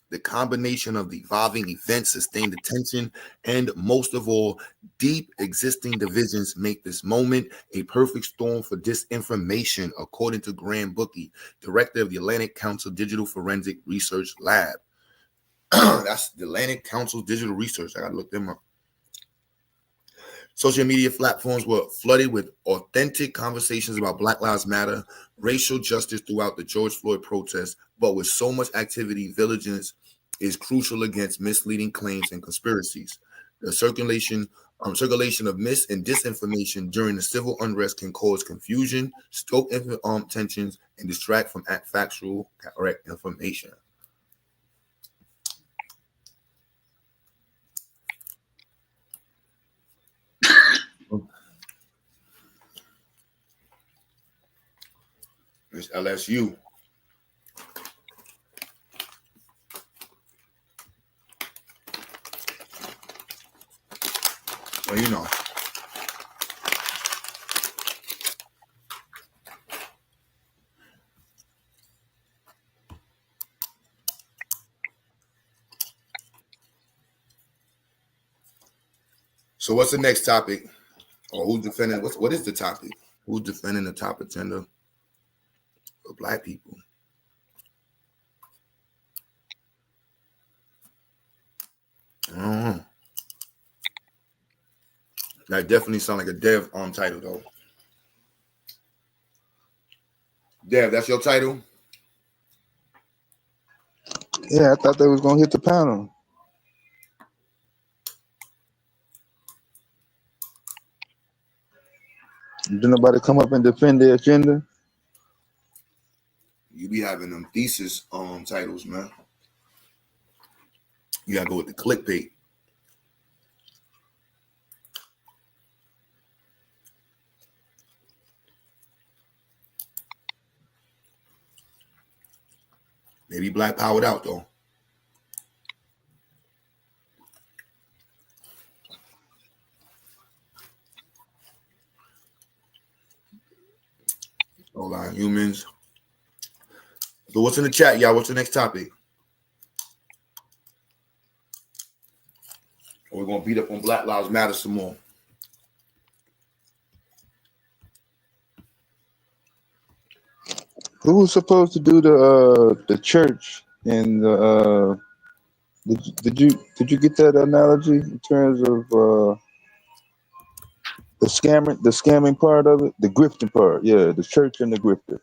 The combination of the evolving events, sustained attention, and most of all, deep existing divisions make this moment a perfect storm for disinformation, according to Graham Bookie, director of the Atlantic Council Digital Forensic Research Lab. That's the Atlantic Council Digital Research. I got to look them up. Social media platforms were flooded with authentic conversations about Black Lives Matter, racial justice throughout the George Floyd protests, but with so much activity, vigilance is crucial against misleading claims and conspiracies. The circulation of mis and disinformation during the civil unrest can cause confusion, stoke tensions, and distract from factual, correct information. It's LSU. Well, you know. So what's the next topic? Or who's defending? What is the topic? Who's defending the top agenda for Black people? I don't know. That definitely sounds like a Dev title though. Dev, that's your title? Yeah, I thought they was gonna hit the panel. Did nobody come up and defend their agenda? You be having them thesis titles, man. You gotta go with the clickbait. Maybe Black powered out though. Hold on, humans. So what's in the chat, y'all? What's the next topic? We're gonna beat up on Black Lives Matter some more. Who was supposed to do the church and the did you get that analogy in terms of the scamming part of it, the grifting part? Yeah, the church and the grifter.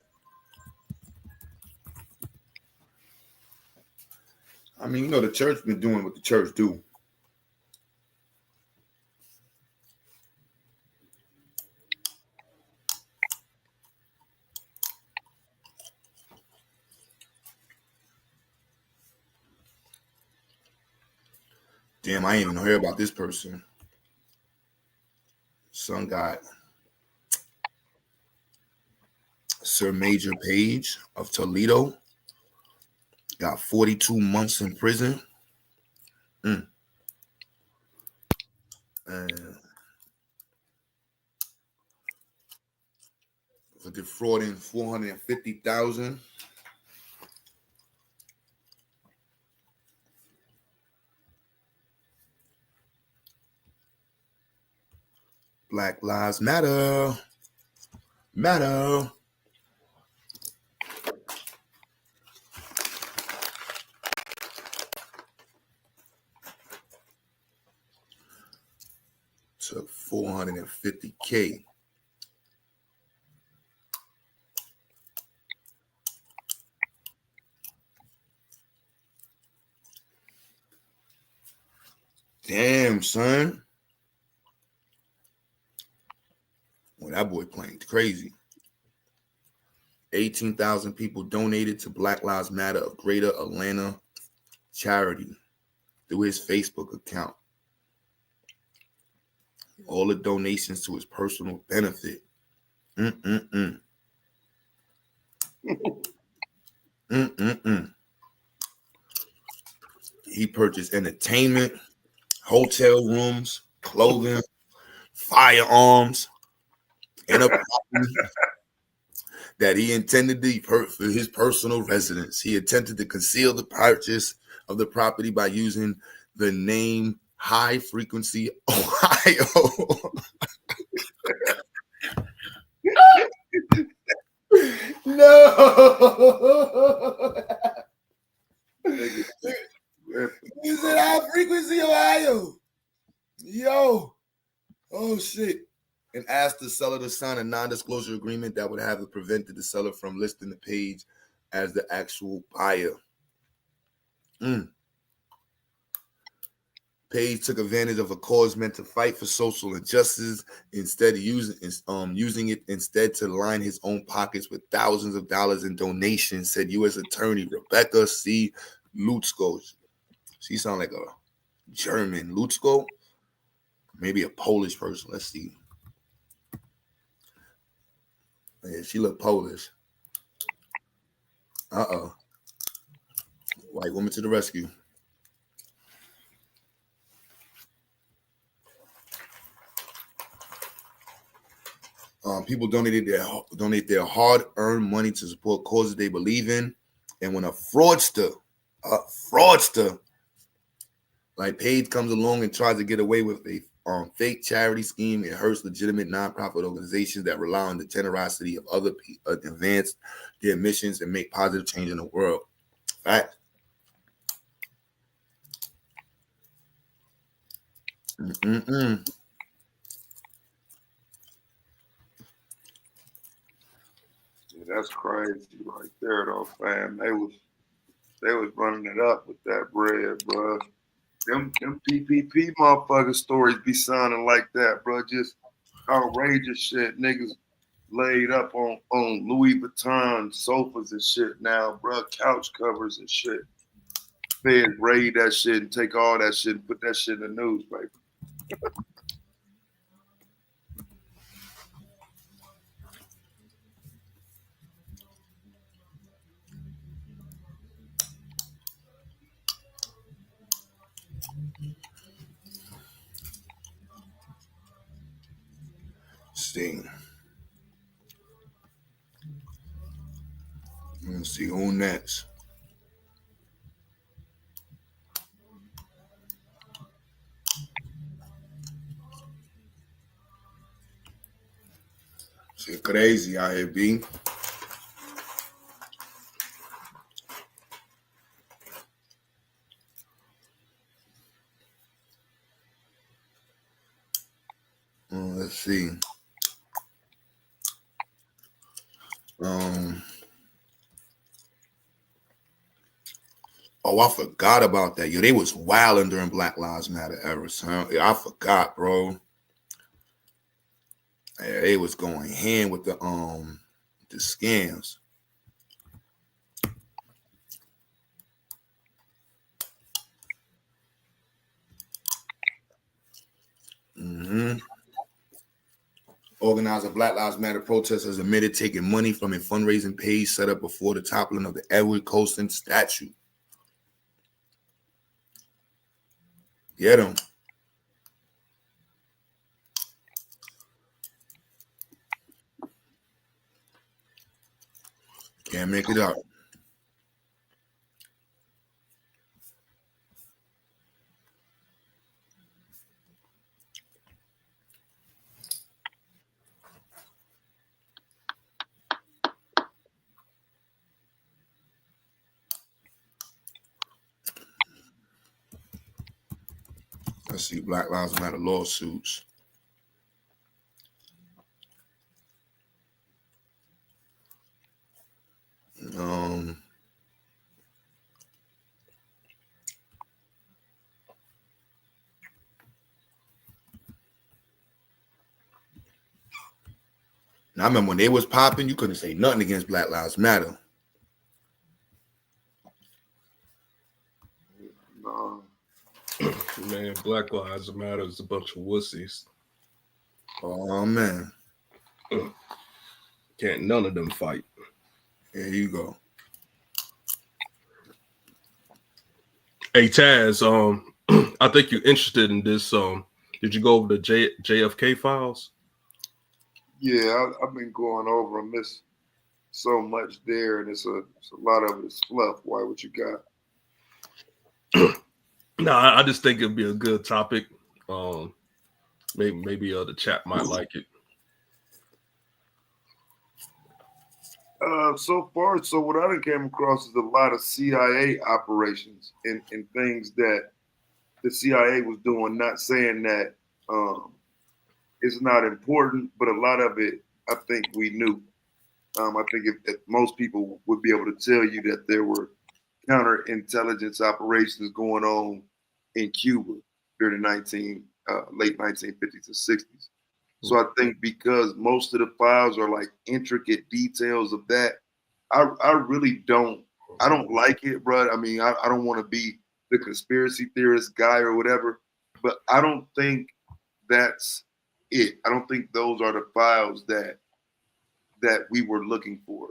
I mean, you know, the church been doing what the church do. Damn, I ain't even heard about this person. Some guy, Sir Major Page of Toledo, got 42 months in prison. defrauding 450,000. Black Lives Matter. Matter. Took 450K. Damn, son. Well, that boy playing crazy. 18,000 people donated to Black Lives Matter of Greater Atlanta charity through his Facebook account. All the donations to his personal benefit. He purchased entertainment, hotel rooms, clothing, firearms, and a property that he intended to for his personal residence. He attempted to conceal the purchase of the property by using the name High Frequency Ohio. No. He said High Frequency Ohio. Yo. Oh shit. And asked the seller to sign a non-disclosure agreement that would have prevented the seller from listing the page as the actual buyer. Page took advantage of a cause meant to fight for social injustice, instead of using it instead to line his own pockets with thousands of dollars in donations, said U.S. Attorney Rebecca C. Lutzko. She sounds like a German. Lutzko? Maybe a Polish person. Let's see. Yeah, she looked Polish. Uh-oh. White woman to the rescue. People donate their hard-earned money to support causes they believe in, and when a fraudster like Page comes along and tries to get away with a fake charity scheme, it hurts legitimate nonprofit organizations that rely on the generosity of other people, advance their missions and make positive change in the world. Fact. Yeah, that's crazy right there, though, fam. They was running it up with that bread, bro. Them PPP motherfucker stories be sounding like that, bro. Just outrageous shit. Niggas laid up on Louis Vuitton sofas and shit now, bro. Couch covers and shit. Feds raid that shit and take all that shit and put that shit in the newspaper. See. Let's see who next. Shit crazy out here, B. Let's see. Oh, I forgot about that. Yo, they was wilding during Black Lives Matter era, son. Yeah, I forgot, bro. Yeah, they was going hand with the scams. Organizer Black Lives Matter protesters admitted taking money from a fundraising page set up before the toppling of the Edward Colston statue. Get them. Can't make it up. Let's see, Black Lives Matter lawsuits. Now, I remember when they was popping, you couldn't say nothing against Black Lives Matter. No. Man, Black Lives Matter is a bunch of wussies. Oh man, can't none of them fight. There you go. Hey Taz, I think you're interested in this. Did you go over the JFK files? Yeah, I've been going over them. There's so much there, and it's a lot of it's fluff. Why? What you got? No, I just think it'd be a good topic. Maybe the chat might like it. So far, so what I came across is a lot of CIA operations and things that the CIA was doing. Not saying that it's not important, but a lot of it, I think we knew. I think if most people would be able to tell you that there were counterintelligence operations going on in Cuba during the late 1950s and 60s. So I think because most of the files are like intricate details of that, I really don't like it, bro. I mean, I don't want to be the conspiracy theorist guy or whatever, but I don't think that's it. I don't think those are the files that we were looking for.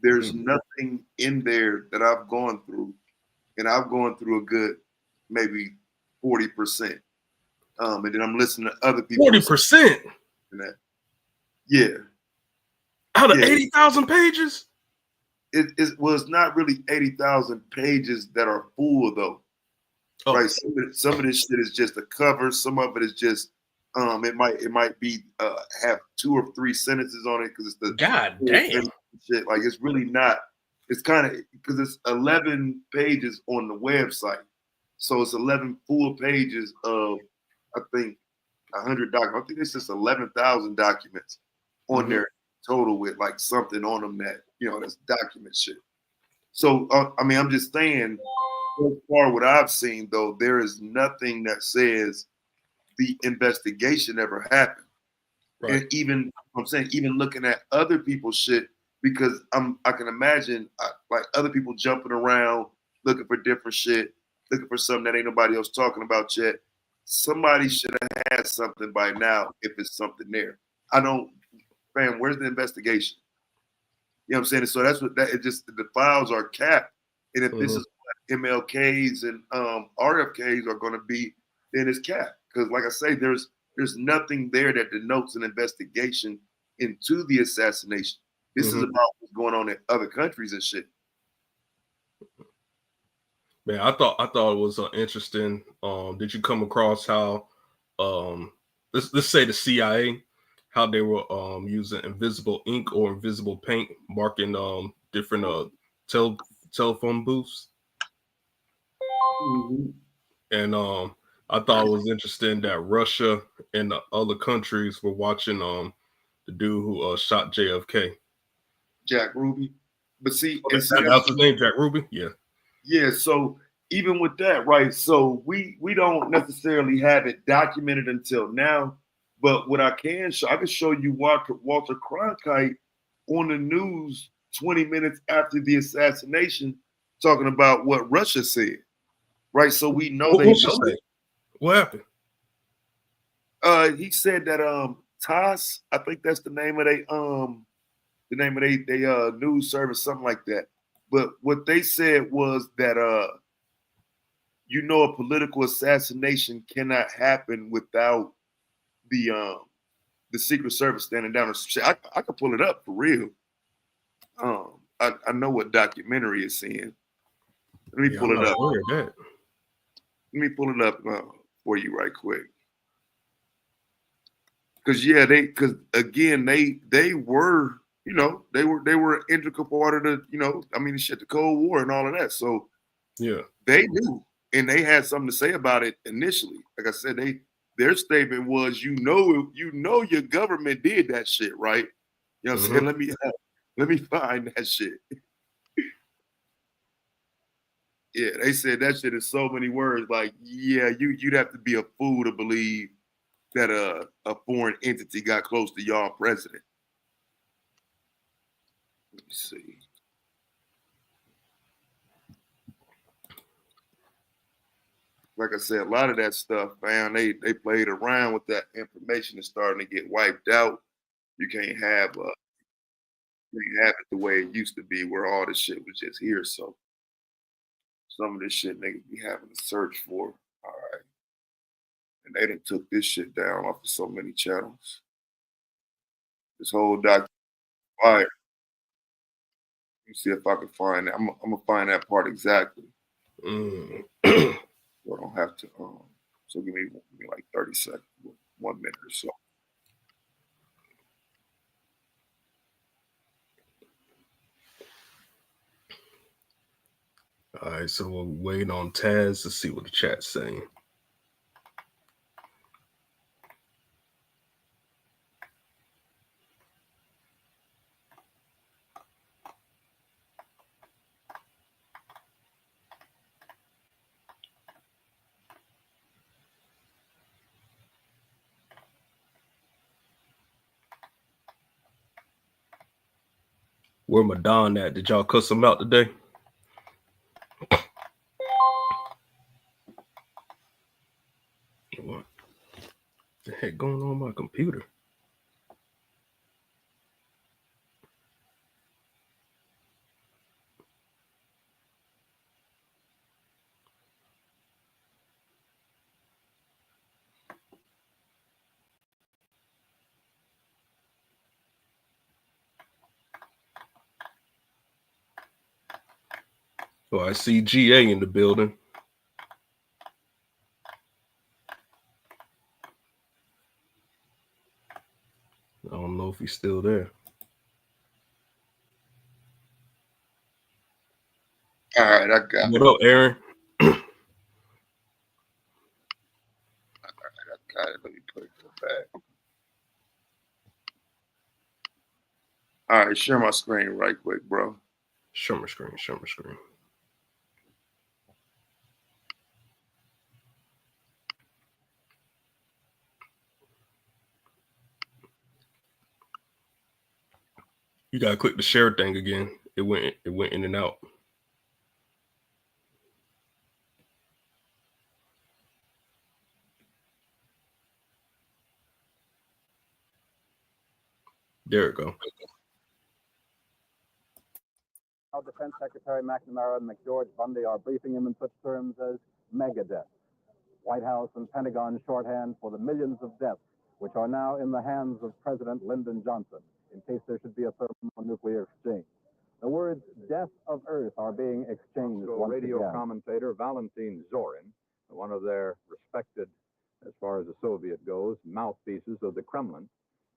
There's nothing in there that I've gone through, and I've gone through a good maybe 40%. And then I'm listening to other people. 40%? Yeah. Out of 80,000 pages? It was not really 80,000 pages that are full though. Oh. Right. Some of this shit is just a cover. Some of it is just it might be have 2 or 3 sentences on it because it's the God damn shit. Like it's really not. It's kind of because it's 11 pages on the website, so it's 11 full pages of I think 100 documents. I think it's just 11,000 documents on there total with like something on them that that's document shit. So I mean, I'm just saying. So far, what I've seen though, there is nothing that says the investigation ever happened. Right. And even I'm saying, even looking at other people's shit, because I can imagine like other people jumping around looking for different shit, looking for something that ain't nobody else talking about yet. Somebody should have had something by now if it's something there. Fam, where's the investigation? You know what I'm saying? So that's what it just the files are capped. And if this is what MLKs and RFKs are going to be, then it's capped. Because like I say, there's nothing there that denotes an investigation into the assassination. This is about what's going on in other countries and shit. Man, I thought it was interesting. Did you come across how let's say the CIA, how they were using invisible ink or invisible paint marking different telephone booths? And I thought it was interesting that Russia and the other countries were watching the dude who shot JFK. Jack Ruby. But see, that's his name, Jack Ruby? Yeah. Yeah, so even with that, right? So we don't necessarily have it documented until now. But what I can show you Walter Cronkite on the news 20 minutes after the assassination talking about what Russia said. Right? So we know they know it. What happened? He said that TASS, I think that's the name of they news service, something like that. But what they said was that a political assassination cannot happen without the Secret Service standing down or some shit. I could pull it up for real. I know what documentary it's in. Let me Yeah, pull I'm it not up. aware of that. Let me pull it up for you right quick. Because yeah, because again, they were, you know, they were an integral part of the, you know, I mean, shit, the Cold War and all of that. So yeah, they knew, and they had something to say about it initially. Like I said, their statement was, you know, your government did that shit, right? You know what I'm saying? Let me find that shit. Yeah, they said that shit in so many words. Like, yeah, you'd have to be a fool to believe that a foreign entity got close to y'all president. Let me see. Like I said, a lot of that stuff, man, they played around with that information and starting to get wiped out. You can't have it the way it used to be, where all this shit was just here. So some of this shit niggas be having to search for. All right. And they done took this shit down off of so many channels. This whole documentary fire. Let me see if I can find it. I'm gonna find that part exactly. Mm. So I don't have to so give me like 30 seconds, 1 minute or so. All right, so we're waiting on Taz to see what the chat's saying. Where my Don at? Did y'all cuss him out today? What the heck going on my computer? Oh, I see GA in the building. I don't know if he's still there. All right, I got What up, Aaron? I got it. Let me put it back. All right, share my screen right quick, bro. Share my screen. Share my screen. You gotta click the share thing again. It went in and out. There it go. How Defense Secretary McNamara and McGeorge Bundy are briefing him in such terms as megadeath. White House and Pentagon shorthand for the millions of deaths which are now in the hands of President Lyndon Johnson in case there should be a thermonuclear exchange. The words death of Earth are being exchanged once radio again. Commentator Valentin Zorin, one of their respected, as far as the Soviet goes, mouthpieces of the Kremlin,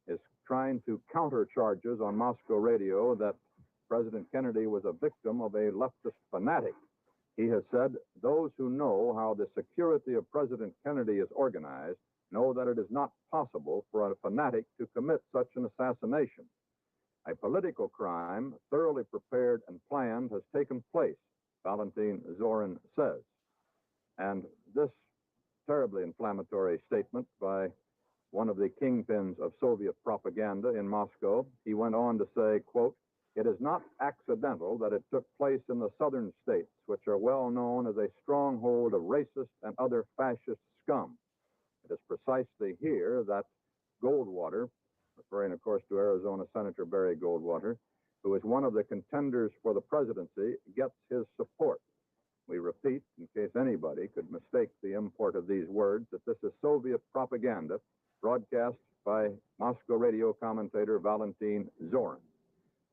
is trying to counter charges on Moscow radio that President Kennedy was a victim of a leftist fanatic. He has said, those who know how the security of President Kennedy is organized know that it is not possible for a fanatic to commit such an assassination. A political crime, thoroughly prepared and planned, has taken place, Valentin Zorin says. And this terribly inflammatory statement by one of the kingpins of Soviet propaganda in Moscow, he went on to say, quote, "It is not accidental that it took place in the southern states, which are well known as a stronghold of racist and other fascist scum. It is precisely here that Goldwater," referring, of course, to Arizona Senator Barry Goldwater, who is one of the contenders for the presidency, gets his support. We repeat, in case anybody could mistake the import of these words, that this is Soviet propaganda broadcast by Moscow radio commentator Valentin Zorin.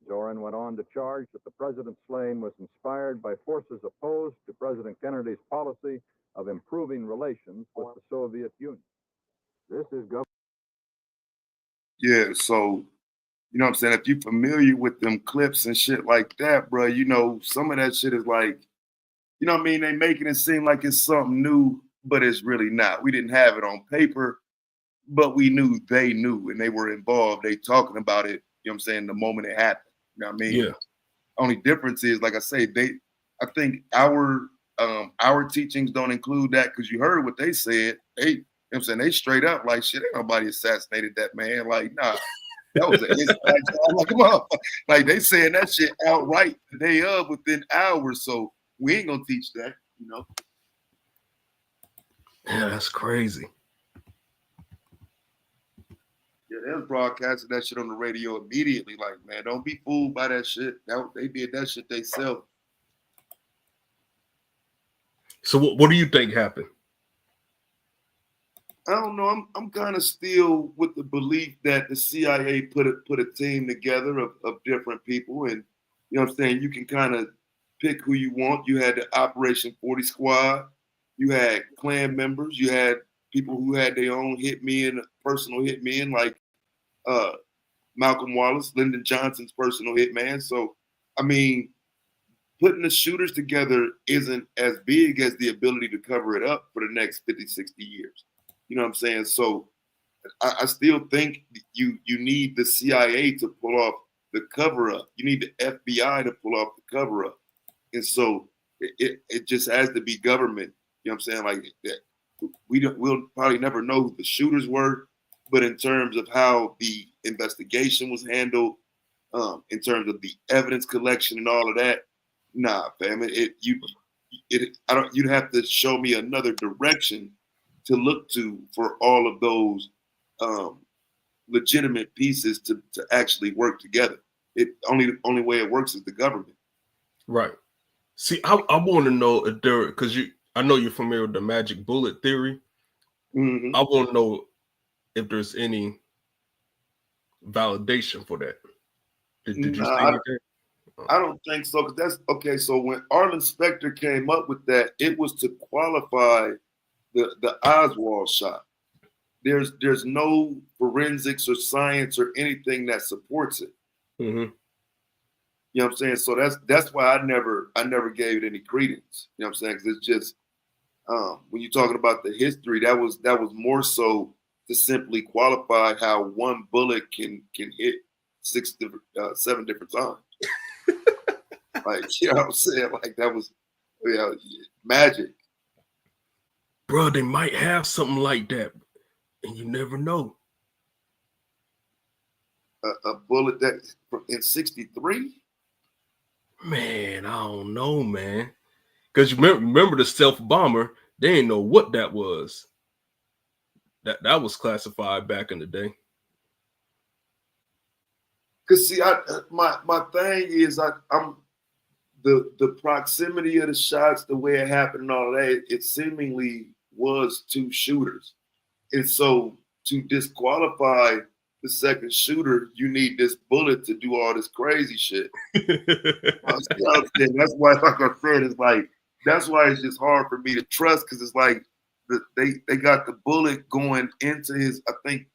Zorin went on to charge that the president's slaying was inspired by forces opposed to President Kennedy's policy of improving relations with the Soviet Union. This is Governor. Yeah, so you know what I'm saying? If you're familiar with them clips and shit like that, bro, you know, some of that shit is like, you know what I mean? They making it seem like it's something new, but it's really not. We didn't have it on paper, but we knew they knew and they were involved. They talking about it, you know what I'm saying, the moment it happened. You know what I mean? Yeah. Only difference is, like I say, I think our teachings don't include that because you heard what they said. They, you know what I'm saying, they straight up like shit, ain't nobody assassinated that man. Like, nah, that was an inside job. Like, come on. Like they saying that shit outright the day of within hours. So we ain't gonna teach that, you know. Yeah, that's crazy. Yeah, they was broadcasting that shit on the radio immediately. Like, man, don't be fooled by that shit. They did that shit they sell. So what do you think happened? I don't know. I'm kind of still with the belief that the CIA put a team together of different people, and you know what I'm saying. You can kind of pick who you want. You had the Operation 40 Squad. You had Klan members. You had people who had their own hitmen, personal hitmen, like Malcolm Wallace, Lyndon Johnson's personal hitman. So, I mean, putting the shooters together isn't as big as the ability to cover it up for the next 50, 60 years. You know what I'm saying? So I still think you need the CIA to pull off the cover up. You need the FBI to pull off the cover up. And so it just has to be government. You know what I'm saying? Like that. We'll probably never know who the shooters were, but in terms of how the investigation was handled, in terms of the evidence collection and all of that, nah, fam. You'd have to show me another direction to look to for all of those legitimate pieces to actually work together. The only way it works is the government. Right. See, I want to know if there, because I know you're familiar with the magic bullet theory. Mm-hmm. I want to know if there's any validation for that. Did you see anything? I don't think so. Cause that's okay. So when Arlen Specter came up with that, it was to qualify the Oswald shot. There's no forensics or science or anything that supports it. Mm-hmm. You know what I'm saying? So that's why I never gave it any credence. You know what I'm saying? Because it's just when you're talking about the history, that was more so to simply qualify how one bullet can hit 7 different times. Like, you know what I'm saying? Like that was magic. Bro, they might have something like that, and you never know. A bullet that in 63? Man, I don't know, man. Because you remember the stealth bomber, they didn't know what that was. That was classified back in the day. Cause see, my thing is I'm the proximity of the shots, the way it happened and all that, it seemingly was 2 shooters. And so to disqualify the second shooter, you need this bullet to do all this crazy shit. That's why, like I said, it's like, that's why it's just hard for me to trust, because it's like they got the bullet going into his, I think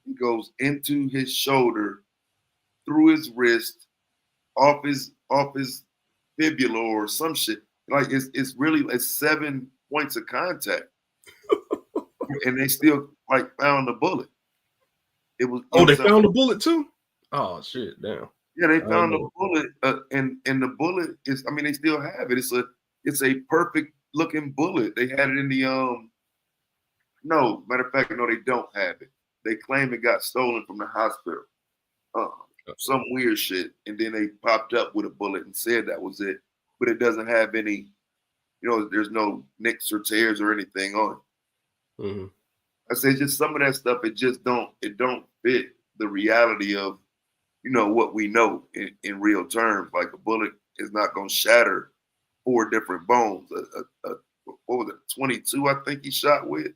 it goes into his shoulder, through his wrist, off his fibula or some shit. Like it's really like 7 points of contact, and they still like found the bullet. It was. They found the bullet too. Oh shit! Damn. Yeah, they found the bullet, and the bullet is. I mean, they still have it. It's a perfect looking bullet. They had it in the No, matter of fact, no, they don't have it. They claim it got stolen from the hospital. Some weird shit, and then they popped up with a bullet and said that was it, but it doesn't have any, there's no nicks or tears or anything on it. Mm-hmm. I say just some of that stuff, it don't fit the reality of, what we know in real terms. Like a bullet is not going to shatter 4 different bones. What was it, 22, I think he shot with?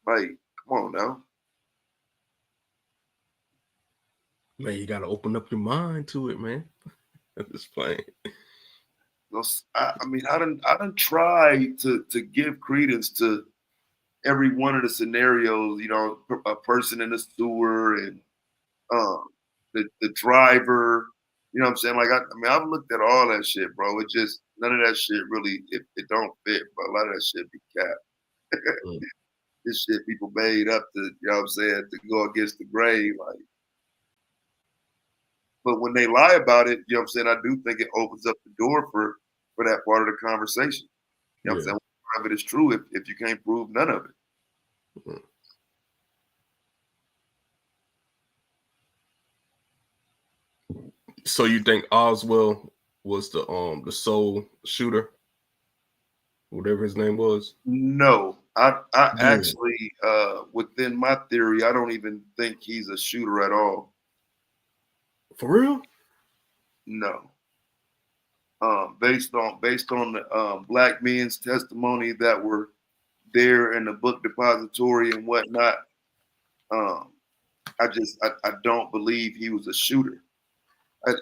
Like, come on now. Man, you gotta open up your mind to it, man. I'm just playing. I mean, I done tried to give credence to every one of the scenarios. You know, a person in the sewer and the driver. You know what I'm saying? Like, I mean, I've looked at all that shit, bro. It just none of that shit really it don't fit, bro. A lot of that shit be cap. This shit people made up to, you know what I'm saying, to go against the grain, like. But when they lie about it, you know what I'm saying, I do think it opens up the door for that part of the conversation. You know what I'm saying? Part of it is true if you can't prove none of it. So you think Oswald was the sole shooter, whatever his name was? No, I actually within my theory, I don't even think he's a shooter at all. For real? No. Based on the black men's testimony that were there in the book depository and whatnot, I don't believe he was a shooter.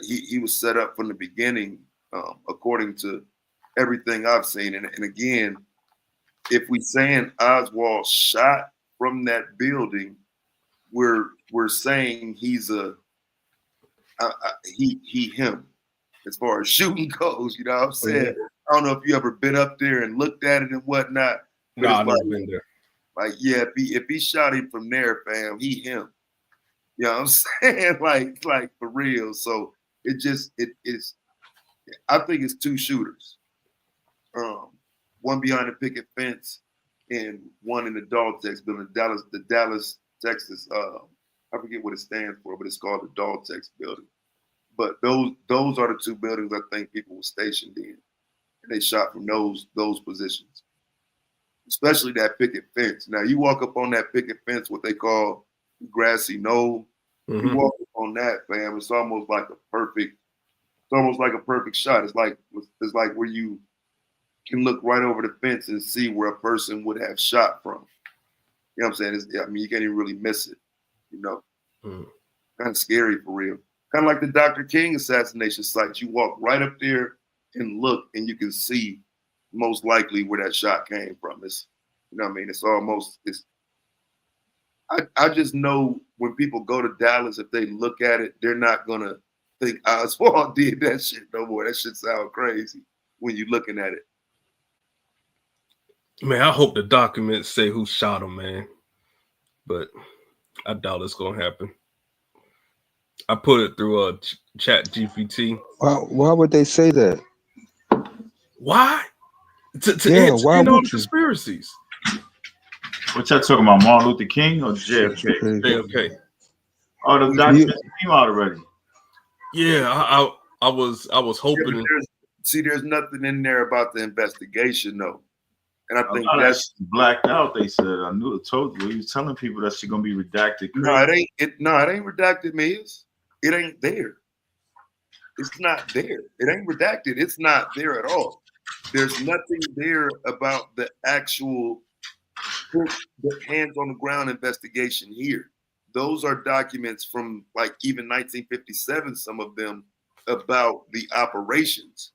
He was set up from the beginning, according to everything I've seen. And again, if we saying Oswald shot from that building, we're saying he's him as far as shooting goes. You know what I'm saying? Yeah. I don't know if you ever been up there and looked at it and whatnot. But No, it's I've never been there. Like, yeah, if he shot him from there, fam, he him. You know what I'm saying? like for real. So it is. I think it's two shooters. One behind the picket fence, and one in the Daltex building, the Dallas, Texas. I forget what it stands for, but it's called the Daltex building. But those are the two buildings I think people were stationed in, and they shot from those positions. Especially that picket fence. Now you walk up on that picket fence, what they call grassy knoll. Mm-hmm. You walk up on that, fam. It's almost like a perfect. It's almost like a perfect shot. It's like where you can look right over the fence and see where a person would have shot from. You know what I'm saying? I mean, you can't even really miss it. You know, kind of scary for real. Kind of like the Dr. King assassination site. You walk right up there and look, and you can see most likely where that shot came from. It's, you know what I mean? It's almost, I just know when people go to Dallas, if they look at it, they're not going to think Oswald did that shit no more. That shit sounds crazy when you're looking at it. Man, I hope the documents say who shot him, man. But I doubt it's going to happen. I put it through a chat GPT. Why would they say that? Why? To Yeah, answer why in all would the you? conspiracies. What y'all talking about? Martin Luther King or JFK? JFK. Oh, the documents came out already. Yeah, I was hoping. Yeah, there's nothing in there about the investigation though, and I think that's blacked out. They said I knew it. Told you. He was telling people that she's gonna be redacted. No, it ain't. It ain't redacted, Miz. It ain't there. It's not there. It ain't redacted. It's not there at all. There's nothing there about the actual the hands on the ground investigation here. Those are documents from like even 1957, some of them, about the operations.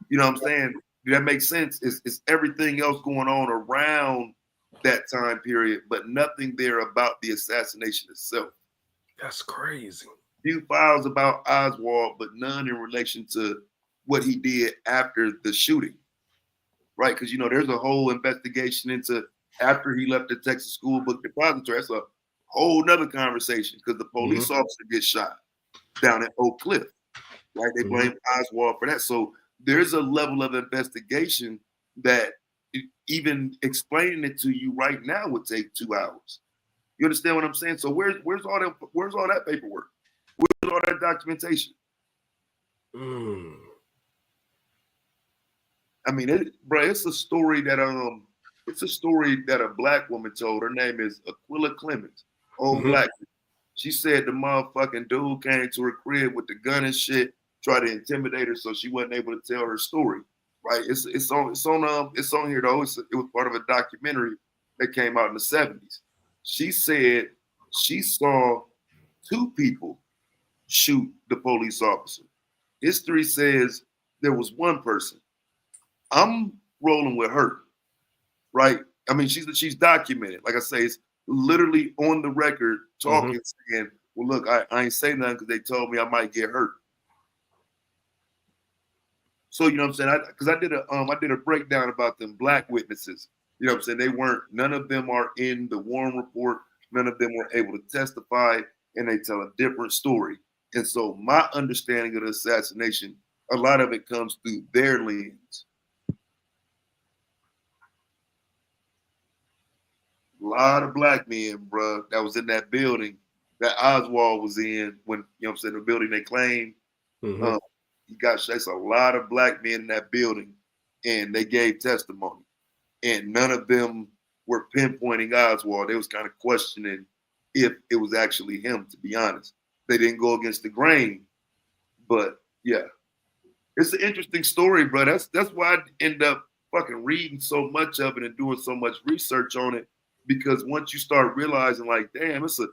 You know what I'm saying? That makes sense. It's everything else going on around that time period, but nothing there about the assassination itself. That's crazy. Few files about Oswald, but none in relation to what he did after the shooting. Right? Because, you know, there's a whole investigation into after he left the Texas School Book Depository. That's a whole nother conversation because the police officer gets shot down at Oak Cliff. Right? They blame Oswald for that. So there's a level of investigation that even explaining it to you right now would take 2 hours. You understand what I'm saying? So where's all that paperwork? Where's all that documentation? I mean, it's a story that a black woman told. Her name is Aquila Clemens, old black. She said the motherfucking dude came to her crib with the gun and shit, tried to intimidate her, so she wasn't able to tell her story. Right? It's on here though. It was part of a documentary that came out in the 70s. She said she saw 2 people shoot the police officer. History says there was one person. I'm rolling with her, right? I mean, she's documented. Like I say, it's literally on the record talking, saying, well, look, I ain't say nothing because they told me I might get hurt. So, you know what I'm saying? Because I did a breakdown about them black witnesses. You know what I'm saying? None of them are in the Warren report. None of them were able to testify, and they tell a different story. And so my understanding of the assassination, a lot of it comes through their lens. A lot of black men, bro, that was in that building that Oswald was in when, you know what I'm saying, the building they claimed. He got shot. It's a lot of black men in that building, and they gave testimony. And none of them were pinpointing Oswald. They was kind of questioning if it was actually him, to be honest. They didn't go against the grain. But yeah. It's an interesting story, bro. That's why I end up fucking reading so much of it and doing so much research on it. Because once you start realizing, like, damn, so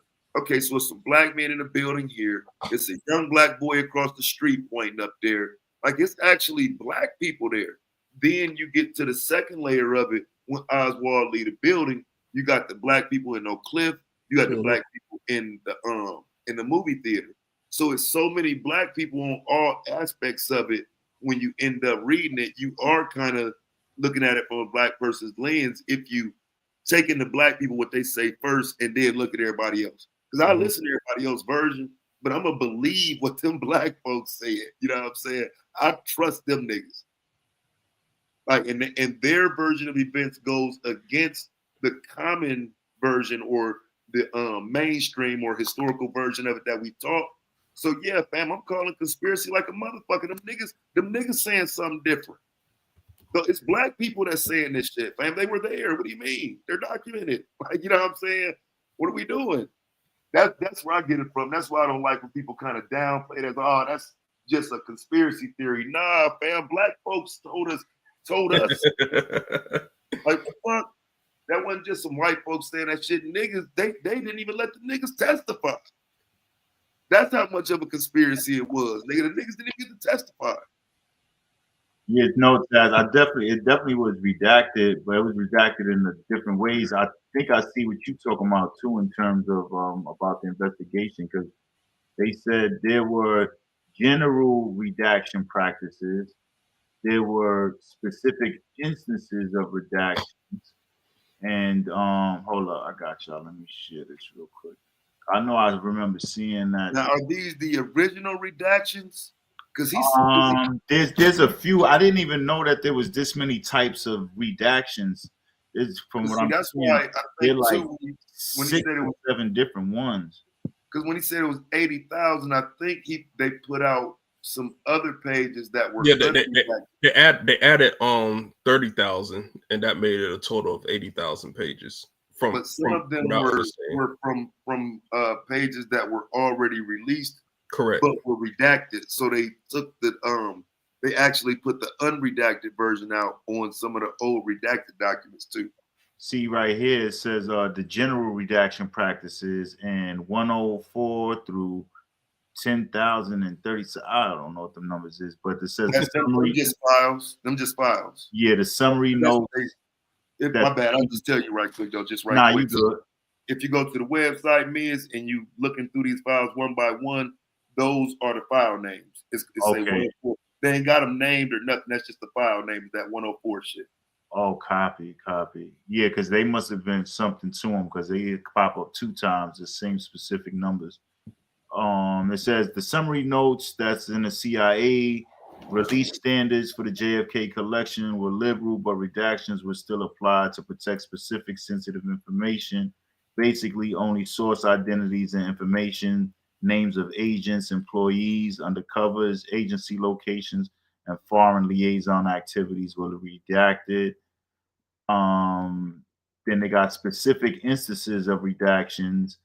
it's some black men in the building here. It's a young black boy across the street pointing up there. Like, it's actually black people there. Then you get to the second layer of it when Oswald leave the building. You got the black people in Oak Cliff. You got the black people in the movie theater. So it's so many black people on all aspects of it. When you end up reading it, you are kind of looking at it from a black person's lens if you taking the black people what they say first and then look at everybody else. Because I listen to everybody else's version, but I'm going to believe what them black folks said. You know what I'm saying? I trust them niggas. Like, and their version of events goes against the common version or the mainstream or historical version of it that we taught. So yeah, fam, I'm calling conspiracy like a motherfucker. Them niggas saying something different. So it's black people that's saying this shit, fam. They were there. What do you mean? They're documented. Like, you know what I'm saying? What are we doing? That's where I get it from. That's why I don't like when people kind of downplay it as, oh, that's just a conspiracy theory. Nah, fam, black folks told us. Like, the fuck? That wasn't just some white folks saying that shit. Niggas, they didn't even let the niggas testify. That's how much of a conspiracy it was. Nigga, the niggas didn't even get to testify. Yeah, no, Taz, it definitely was redacted, but it was redacted in the different ways. I think I see what you're talking about too in terms of about the investigation, because they said there were general redaction practices, there were specific instances of redactions, and hold up, I got y'all. Let me share this real quick. I know I remember seeing that. Now, are these the original redactions? Because there's a few. I didn't even know that there was this many types of redactions. It's from what I'm that's seeing, why I think like too, when 6 he said it or was 7 different ones. Because when he said it was 80,000, I think they put out some other pages that were they added 30,000, and that made it a total of 80,000 pages. But some of them were from pages that were already released, correct, but were redacted. So they took they actually put the unredacted version out on some of the old redacted documents too. See right here, it says the general redaction practices and 104 through 10,030. I don't know what the numbers is, but it says them just files. Them just files. Yeah, the summary notes. My bad. I'll just tell you right quick though, just right quick. You good. If you go to the website, Miz, and you looking through these files one by one, those are the file names. It's okay. They ain't got them named or nothing. That's just the file name. That 104 shit. Oh, copy. Yeah, because they must have been something to them because they pop up 2 times the same specific numbers. It says the summary notes that's in the CIA release standards for the JFK collection were liberal, but redactions were still applied to protect specific sensitive information. Basically, only source identities and information, names of agents, employees, undercovers, agency locations, and foreign liaison activities were redacted. Then they got specific instances of redactions.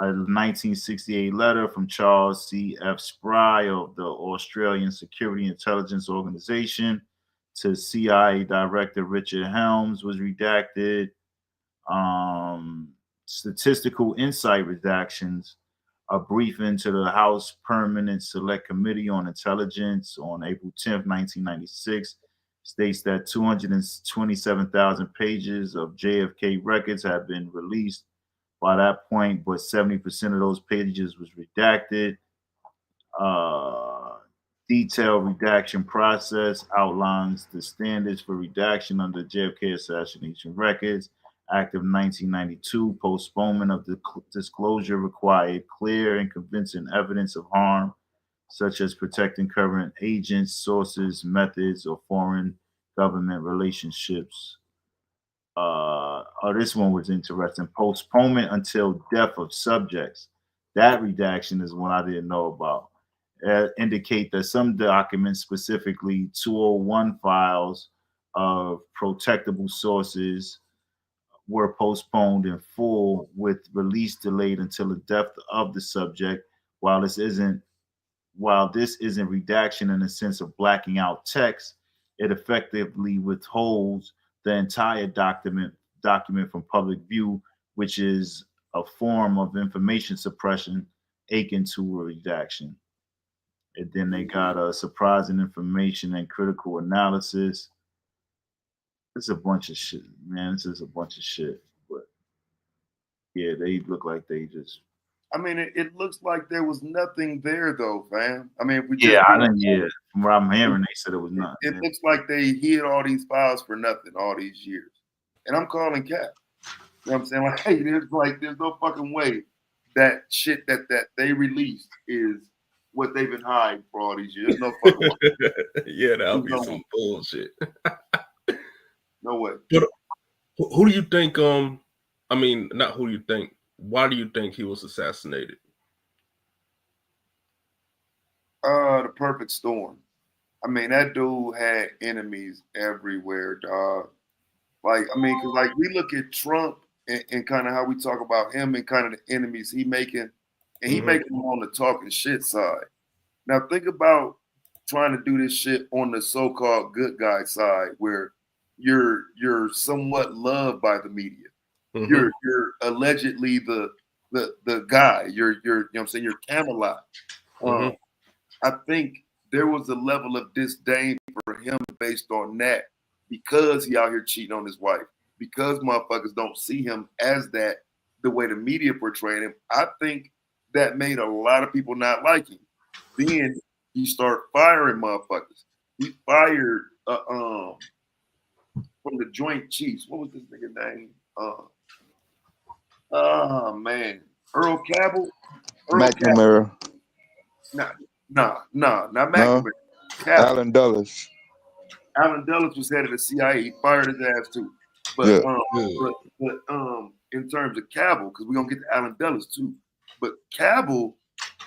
A 1968 letter from Charles C. F. Spry of the Australian Security Intelligence Organization to CIA Director Richard Helms was redacted. Statistical insight redactions. a briefing to the House Permanent Select Committee on Intelligence on April 10th, 1996, states that 227,000 pages of JFK records have been released by that point, but 70% of those pages was redacted. Detailed redaction process outlines the standards for redaction under JFK assassination records. Act of 1992, postponement of the disclosure required clear and convincing evidence of harm, such as protecting current agents, sources, methods, or foreign government relationships. This one was interesting. Postponement until death of subjects. That redaction is one I didn't know about. Indicate that some documents, specifically 201 files of protectable sources, were postponed in full with release delayed until the death of the subject. While this isn't redaction in the sense of blacking out text, it effectively withholds the entire document from public view, which is a form of information suppression akin to a redaction. And then they got surprising information and critical analysis. It's a bunch of shit, man. This is a bunch of shit. But yeah, they look like they just. I mean, it looks like there was nothing there, though, fam. I mean, if we Yeah, just from what I'm hearing, they said it was nothing. It looks like they hid all these files for nothing all these years, and I'm calling cap. You know what I'm saying? Like, hey, there's no fucking way that shit that they released is what they've been hiding for all these years. There's no fucking way. Yeah, that'll be no some way. bullshit. No way. But who do you think? I mean, not who do you think. Why do you think he was assassinated? The perfect storm. I mean, that dude had enemies everywhere, dog. Like, I mean, because like we look at Trump and kind of how we talk about him and kind of the enemies he making, and he making them on the talking shit side. Now think about trying to do this shit on the so-called good guy side, where you're somewhat loved by the media. You're allegedly the guy. You're you know what I'm saying, you're Camelot. I think there was a level of disdain for him based on that, because he out here cheating on his wife, because motherfuckers don't see him as that the way the media portrayed him. I think that made a lot of people not like him. Then he started firing motherfuckers. He fired from the Joint Chiefs. What was this nigga name? Oh man, Earl Cabell. McNamara. Nah, not McNamara. No. Alan Dulles. Alan Dulles was head of the CIA. He fired his ass too. But in terms of Cabell, because we're gonna get to Alan Dulles too. But Cabell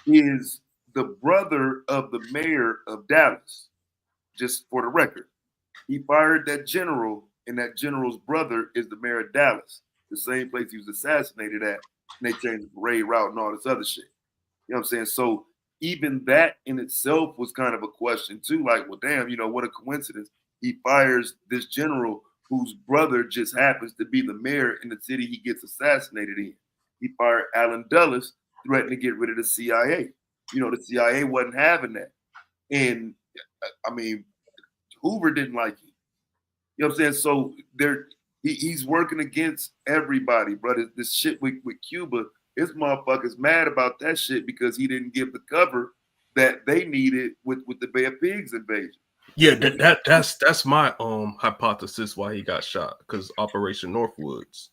is the brother of the mayor of Dallas. Just for the record, he fired that general, and that general's brother is the mayor of Dallas, the same place he was assassinated at. And they changed the parade route and all this other shit. You know what I'm saying? So even that in itself was kind of a question too. Like, well, damn, you know, what a coincidence. He fires this general whose brother just happens to be the mayor in the city he gets assassinated in. He fired Alan Dulles, threatened to get rid of the CIA. You know, the CIA wasn't having that. And I mean, Hoover didn't like it. You know what I'm saying? So he's working against everybody, brother. This shit with Cuba, his motherfuckers mad about that shit because he didn't give the cover that they needed with the Bay of Pigs invasion. Yeah, that's my hypothesis why he got shot, because Operation Northwoods.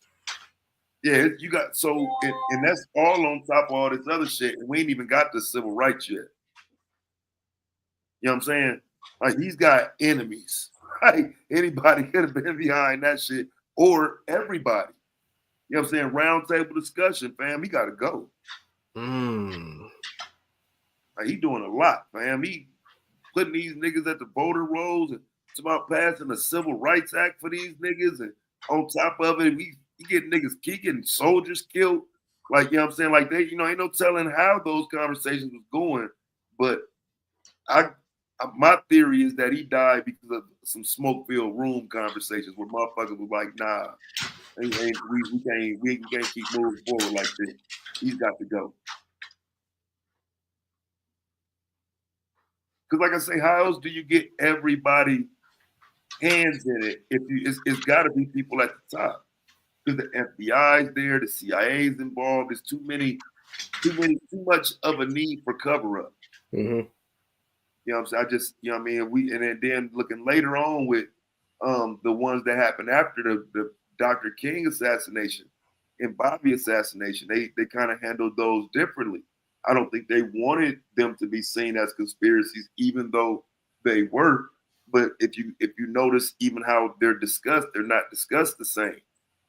Yeah, you got and that's all on top of all this other shit, and we ain't even got the civil rights yet. You know what I'm saying? Like, he's got enemies. Right? Anybody could have been behind that shit, or everybody. You know what I'm saying? Round table discussion, fam. He got to go. Like, he doing a lot, fam. He putting these niggas at the voter rolls, and it's about passing a Civil Rights Act for these niggas, and on top of it, he getting niggas, he getting soldiers killed. Like, you know what I'm saying? Like, they, you know, ain't no telling how those conversations was going, but my theory is that he died because of some smoke-filled room conversations where motherfuckers was like, nah, we can't keep moving forward like this. He's got to go. Because like I say, how else do you get everybody hands in it? If you, it's got to be people at the top. Because the FBI's there, the CIA's involved. There's too much of a need for cover up. Mm-hmm. You know what I'm saying? I just, you know what I mean? And then looking later on with the ones that happened after the Dr. King assassination and Bobby assassination, they kind of handled those differently. I don't think they wanted them to be seen as conspiracies, even though they were. But if you notice even how they're not discussed the same.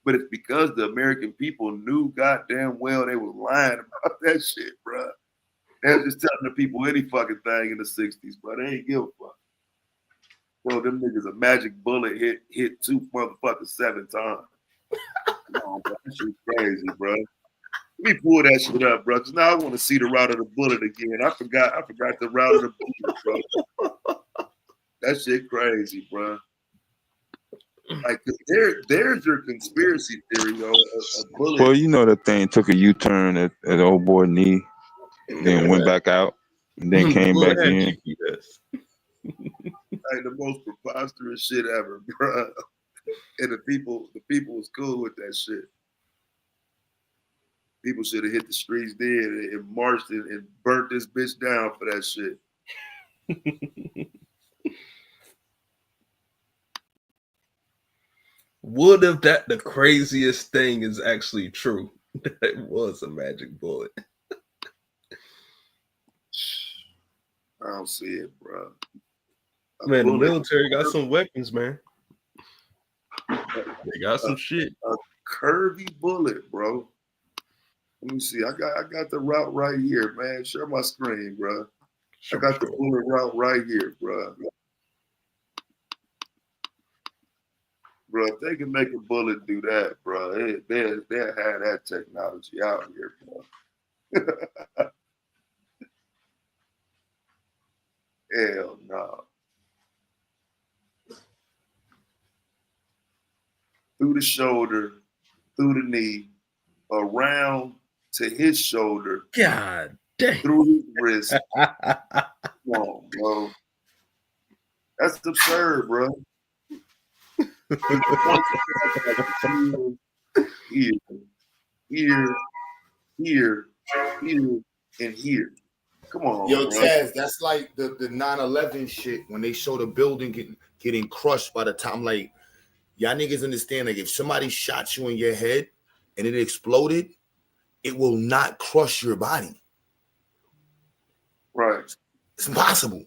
But it's because the American people knew goddamn well they was lying about that shit, bro. They was just telling the people any fucking thing in the 60s, bro. They ain't give a fuck. Bro, them niggas a magic bullet hit 2 motherfuckers 7 times. No, bro, that shit crazy, bro. Let me pull that shit up, bro. Cause now I want to see the route of the bullet again. I forgot the route of the bullet, bro. That shit crazy, bro. Like there's your conspiracy theory, yo. A bullet. Well, you know that thing took a U-turn at old boy knee, then went back out, and then came back in. Like the most preposterous shit ever, bro. And the people was cool with that shit. People should have hit the streets then and marched and burnt this bitch down for that shit. What if that the craziest thing is actually true? It was a magic bullet. I don't see it, bro. Man, the military got some weapons, man. They got some shit. A curvy bullet, bro. Let me see. I got the route right here, man. Share my screen, bro. I got the bullet route right here, bro. Bro, if they can make a bullet do that, bro, they have that technology out here, bro. Hell no. Through the shoulder, through the knee, around to his shoulder. God damn. Through his wrist. Come on, bro. That's absurd, bro. Here, and here. Come on, yo, bro. Taz, that's like the 9/11 shit when they show the building getting crushed by the time. Like, y'all niggas understand, like, if somebody shot you in your head and it exploded, it will not crush your body. Right. It's impossible.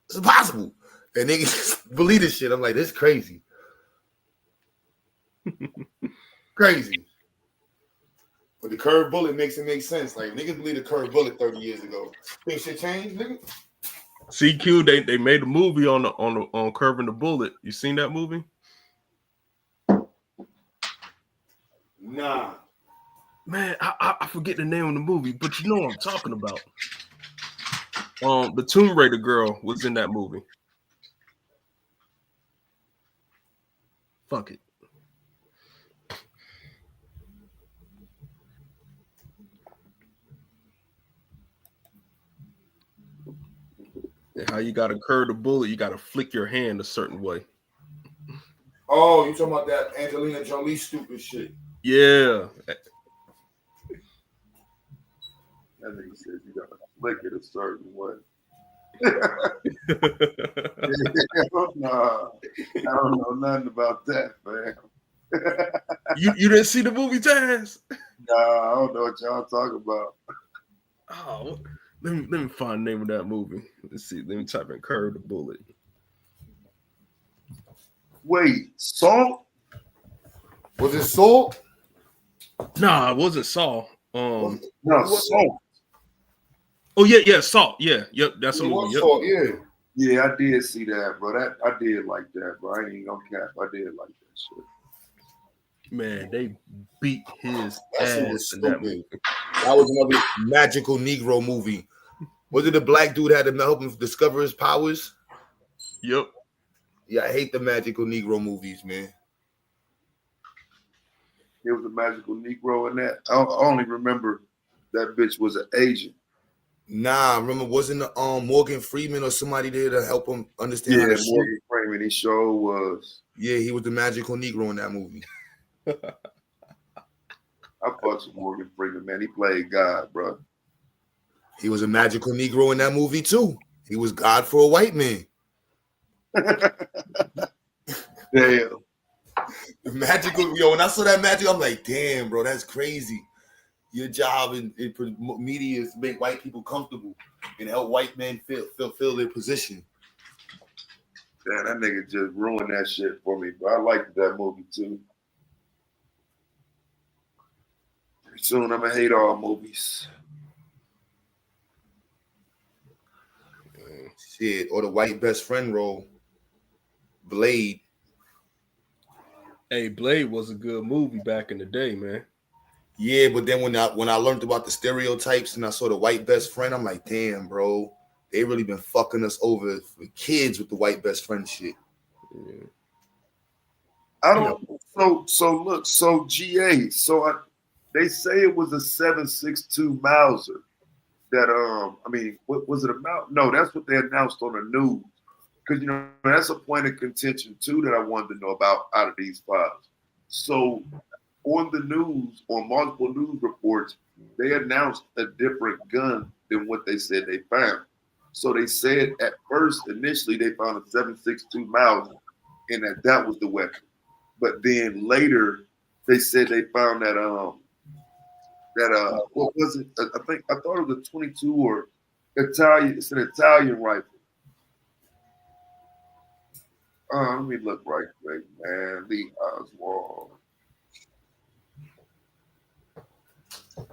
It's impossible. And niggas believe this shit. I'm like, this is crazy. Crazy. But the curved bullet makes it make sense. Like, niggas believe the curved bullet 30 years ago. Think shit changed, nigga? CQ, they made a movie on Curving the Bullet. You seen that movie? Nah. Man, I forget the name of the movie, but you know what I'm talking about. The Tomb Raider girl was in that movie. Fuck it. And how you gotta curve the bullet, you gotta flick your hand a certain way. Oh, you talking about that Angelina Jolie stupid shit? Yeah. That nigga says you gotta flick it a certain way. Nah, I don't know nothing about that, man. You didn't see the movie, Taz? Nah, I don't know what y'all talking about. Oh, let me find the name of that movie. Let's see. Let me type in Curve the Bullet. Wait, Salt? Was it Salt? Nah, it wasn't Saul. No, Salt. Oh yeah, Salt. Yeah, yep, that's a movie. Yep. Salt, yeah. Yeah, I did see that, bro. I did like that, bro. I ain't gonna cap. I did like that shit. Man, they beat his That shit ass was in that stupid. movie. That was another magical Negro movie. Was it the black dude that had to help him discover his powers? Yep. Yeah, I hate the magical Negro movies, man. There was a magical Negro in that. I only remember that bitch was an agent. Nah, remember wasn't Morgan Freeman or somebody there to help him understand how Yeah, to shoot? Morgan Freeman, he sure was. Yeah, he was the magical Negro in that movie. I fucks with Morgan Freeman, man. He played God, bro. He was a magical Negro in that movie too. He was God for a white man. Damn. Magical, yo, when I saw that magic, I'm like, damn, bro, that's crazy. Your job in media is to make white people comfortable and help white men fill their position. Man, that nigga just ruined that shit for me, but I liked that movie too. Soon I'm gonna hate all movies. Shit, or the white best friend role. Blade. Hey, Blade was a good movie back in the day, man. Yeah, but then when I learned about the stereotypes and I saw the white best friend, I'm like, damn, bro, they really been fucking us over for kids with the white best friend shit. Yeah. I don't. So GA. They say it was a 7.62 Mauser. That I mean, what was it about? No, that's what they announced on the news. Because that's a point of contention too that I wanted to know about out of these files. So on the news, on multiple news reports, they announced a different gun than what they said they found. So they said at first, initially, they found a 7.62 Mauser, and that was the weapon. But then later, they said they found that what was it? I thought it was a 22 or Italian. It's an Italian rifle. Let me look right quick, man. Lee Oswald. Let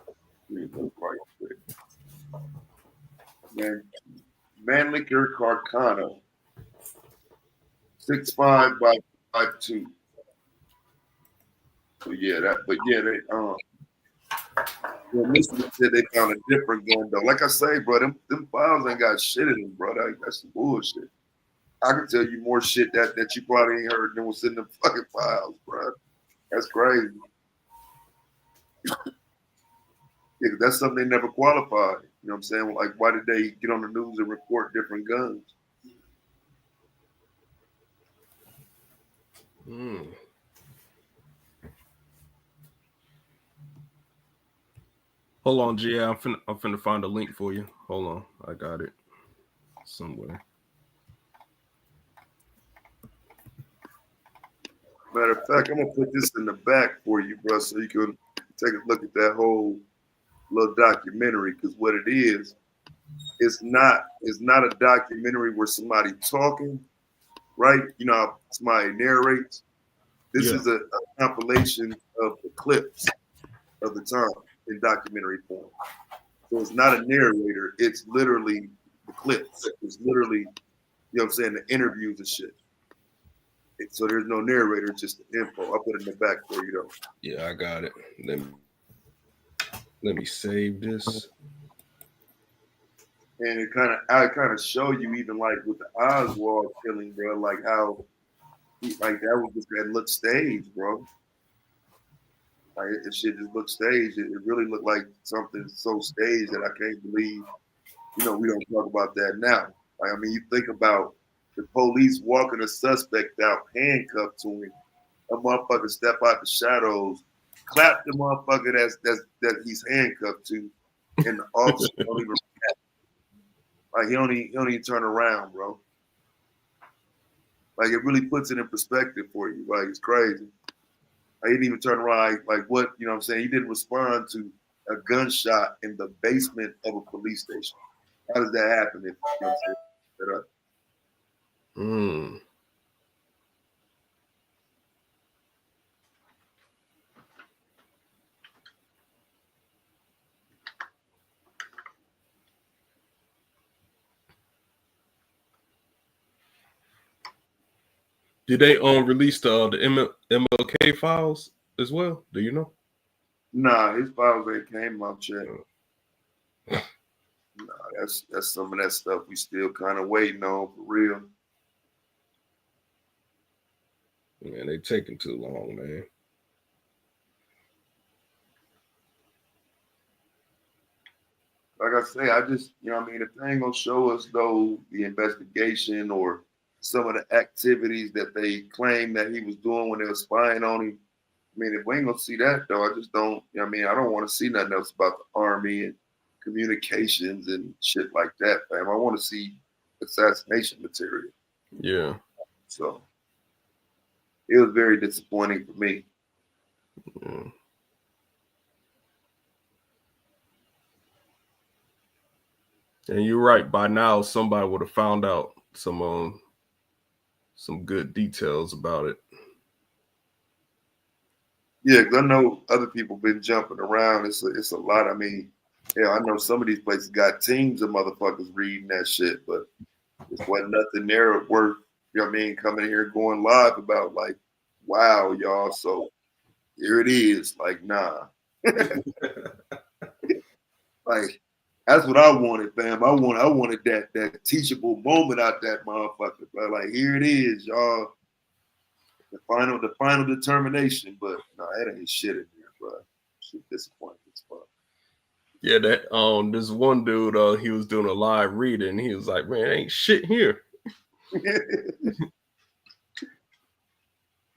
me look right quick. Man, Mannlicher Carcano. 6'5" by 5'2". So yeah, they Michigan said they found a different gun though. Like I say, bro, them files ain't got shit in them, bro. That's some bullshit. I can tell you more shit that you probably ain't heard than what's in the fucking files, bro. That's crazy. Yeah, that's something they never qualified. You know what I'm saying? Like, why did they get on the news and report different guns? Hold on, GA. I'm finna find a link for you. Hold on. I got it somewhere. Matter of fact, I'm gonna put this in the back for you, bro, so you can take a look at that whole little documentary. Because what it is, it's not a documentary where somebody talking, right? You know, how somebody narrates. This is a compilation of the clips of the time in documentary form. So it's not a narrator, it's literally the clips. It's literally, you know what I'm saying, the interviews and shit. So there's no narrator, it's just the info. I'll put it in the back for you though. Yeah, I got it. Let me save this. And I kind of show you even like with the Oswald killing, bro, like how like that was just that look staged, bro. Like it shit just looked staged. It really looked like something so staged that I can't believe, we don't talk about that now. Like, I mean, you think about the police walking a suspect out, handcuffed to him, a motherfucker step out the shadows, clap the motherfucker that he's handcuffed to, and the officer don't even react. Like he don't even turn around, bro. Like it really puts it in perspective for you. Like it's crazy. He didn't even turn around. Like what, you know what I'm saying? He didn't respond to a gunshot in the basement of a police station. How does that happen if, you know what I'm saying? Did they release the MLK files as well? Do you know? Nah, his files ain't came out yet. Nah, that's some of that stuff we still kind of waiting on for real. Man, they taking too long, man. like I say, I just, you know what I mean, if they ain't gonna show us though the investigation or some of the activities that they claim that he was doing when they were spying on him, I mean, if we ain't gonna see that though, I just don't, you know what I mean, I don't want to see nothing else about the Army and communications and shit like that, fam. I want to see assassination material. Yeah. So it was very disappointing for me. Yeah. And you're right. By now, somebody would have found out some good details about it. Yeah, because I know other people been jumping around. It's a lot. I mean, yeah, I know some of these places got teams of motherfuckers reading that shit, but it wasn't nothing there worth, you know what I mean, coming here going live about like, wow, y'all. So here it is. Like, nah. Like, that's what I wanted, fam. I wanted that teachable moment out that motherfucker. But like, here it is, y'all. The final determination. But no, that ain't shit in here, bro. Shit disappointing as fuck. Yeah, that this one dude, he was doing a live reading. And he was like, "Man, ain't shit here." Yeah,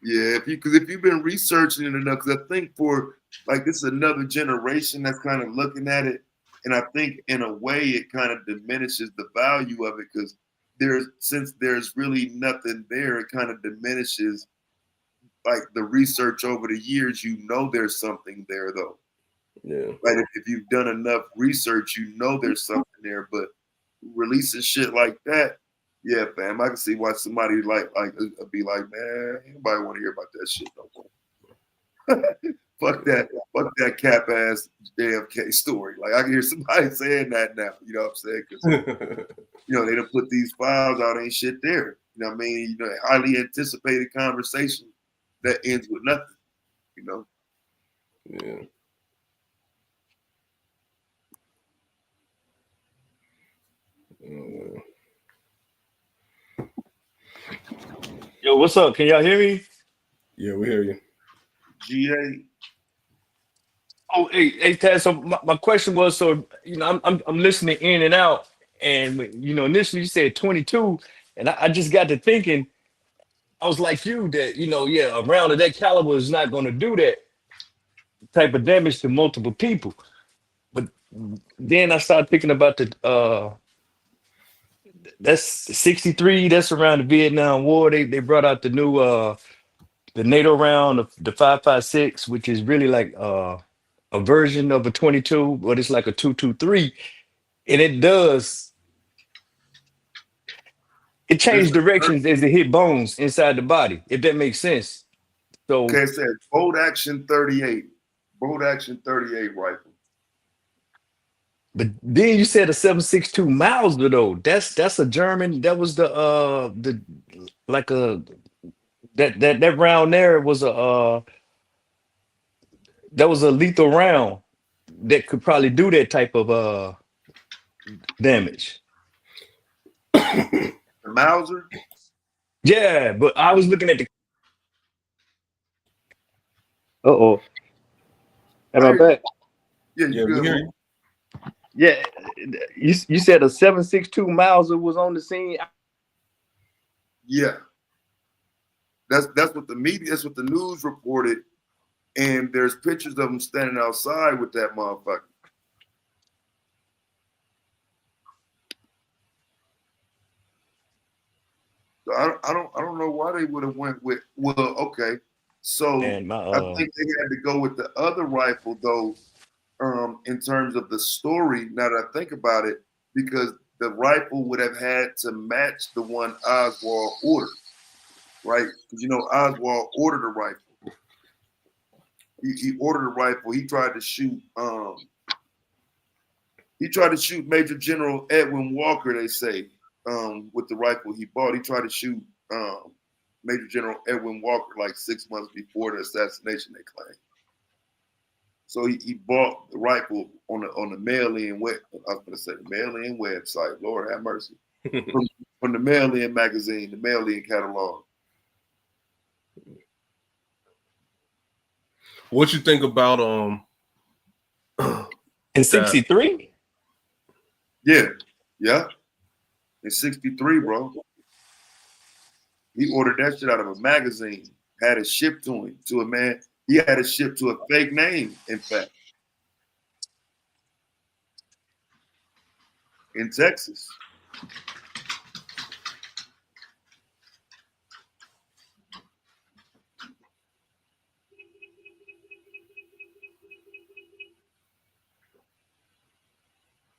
if you've been researching it enough, because I think for like this is another generation that's kind of looking at it, and I think in a way it kind of diminishes the value of it because since there's really nothing there, it kind of diminishes like the research over the years. You know, there's something there though. Yeah. Like if you've done enough research, you know there's something there. But releasing shit like that, yeah, fam, I can see why somebody like be like, man, anybody want to hear about that shit no more. fuck that cap ass JFK story. Like I can hear somebody saying that now. You know what I'm saying? Because you know they done put these files out, ain't shit there. You know what I mean? You know, highly anticipated conversation that ends with nothing. You know? Yeah. Yo, what's up? Can y'all hear me? Yeah, we hear you. GA. Oh, hey, Tad. So my question was, so you know, I'm listening in and out, and you know, initially you said 22, and I just got to thinking, I was like you that you know, yeah, a round of that caliber is not going to do that type of damage to multiple people. But then I started thinking about that's 63. That's around the Vietnam War. They brought out the new the NATO round of the 5.56, which is really like a version of a 22, but it's like a 2.23, and it changed directions as it hit bones inside the body, if that makes sense. So Okay, it says bolt action 38. Bolt action 38 rifle. but then you said a 7.62 Mauser though. That's a German. That was the like a that round there was that was a lethal round that could probably do that type of damage. The Mauser? Yeah, but I was looking at the uh-oh. Am I back? Yeah, you good, man. Yeah, you said a 7.62 Mauser was on the scene. Yeah. That's what the media, that's what the news reported. And there's pictures of them standing outside with that motherfucker. So I don't know why they would have went with okay. So And I think they had to go with the other rifle though, in terms of the story, now that I think about it, because the rifle would have had to match the one Oswald ordered, right? Because you know Oswald ordered a rifle. He ordered a rifle. He tried to shoot Major General Edwin Walker, they say, with the rifle he bought. He tried to shoot Major General Edwin Walker like 6 months before the assassination, they claim. So he bought the rifle on the mail-in web. I was going to say the mail-in website. Lord have mercy. from the mail-in magazine, the mail-in catalog. What you think about in 63? Yeah, yeah. In '63, bro. He ordered that shit out of a magazine. Had it shipped to him, to a man. He had it shipped to a fake name, in fact, in Texas.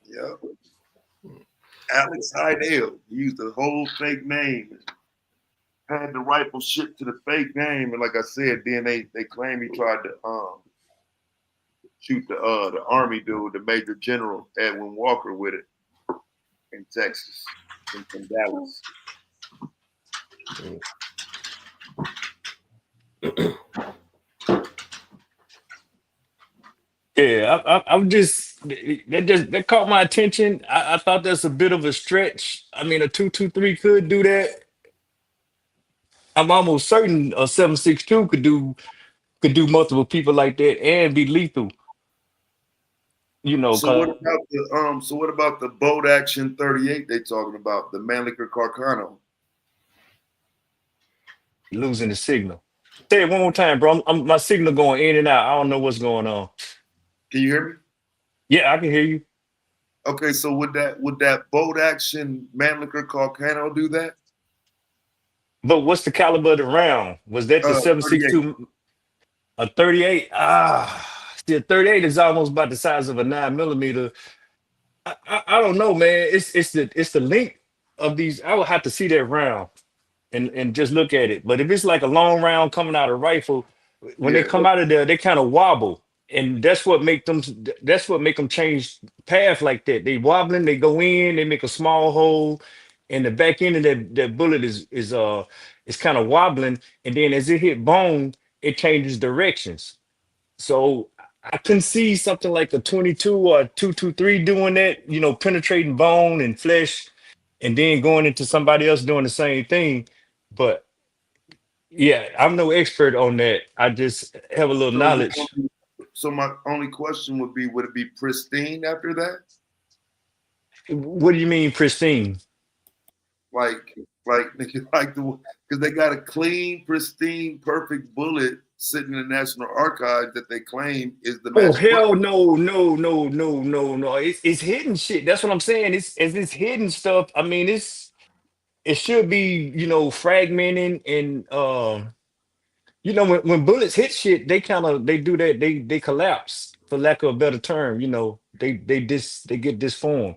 Yeah. Alex Heidel. He used a whole fake name. Had the rifle shipped to the fake name, and like I said, then they claim he tried to shoot the army dude, the Major General Edwin Walker, with it in Texas, in Dallas. Yeah, I'm just that caught my attention. I thought that's a bit of a stretch. I mean, a 223 could do that. I'm almost certain a 762 could do multiple people like that and be lethal. You know, So what cause about the boat action 38 they talking about, the Mannlicher Carcano? losing the signal. Say it one more time, bro. My signal going in and out. I don't know what's going on. Can you hear me? Yeah, I can hear you. Okay, so would that boat action Mannlicher Carcano do that? But what's the caliber of the round? Was that the 38. 762? A 38? See, a 38 is almost about the size of a 9 millimeter. I don't know, man. It's the length of these. I would have to see that round and just look at it. But if it's like a long round coming out of rifle, when they Yeah. come out of there, they kind of wobble, and that's what make them change path like that. They wobbling, they go in, they make a small hole, and the back end of that bullet is kind of wobbling, and then as it hit bone, it changes directions. So I can see something like a 22 or a 223 doing that, penetrating bone and flesh, and then going into somebody else doing the same thing. But yeah, I'm no expert on that. I just have a little So knowledge. so my only question would be, would it be pristine after that? What do you mean pristine? Like because they got a clean, pristine, perfect bullet sitting in the National Archives that they claim is the Oh magic bullet. hell no, no, no, no, no, no. It's hidden shit. That's what I'm saying. It's hidden stuff. I mean, it should be, fragmenting and when bullets hit shit, they do that, they collapse, for lack of a better term, they get disformed.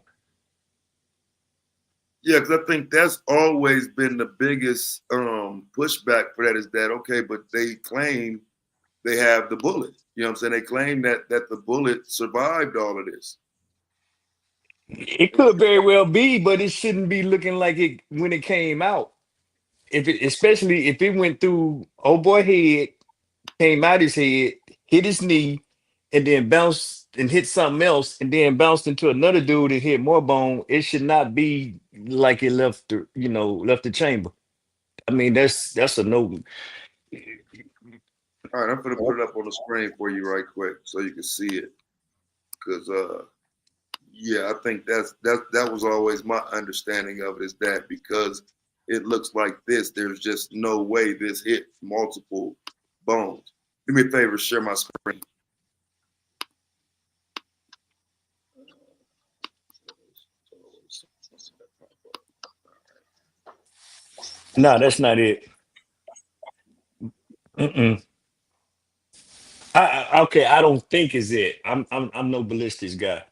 Yeah, because I think that's always been the biggest pushback for that is that, okay, but they claim they have the bullet. You know what I'm saying? They claim that the bullet survived all of this. It could very well be, but it shouldn't be looking like it when it came out. Especially if it went through old boy head, came out his head, hit his knee, and then bounced and hit something else, and then bounced into another dude and hit more bone. It should not be like it left the chamber. I mean, that's a no. All right, I'm gonna put it up on the screen for you right quick so you can see it. Because yeah, I think that was always my understanding of it, is that because it looks like this, there's just no way this hit multiple bones. Do me a favor, share my screen. No, that's not it. Mm-mm. Okay, I don't think is it. I'm no ballistics guy.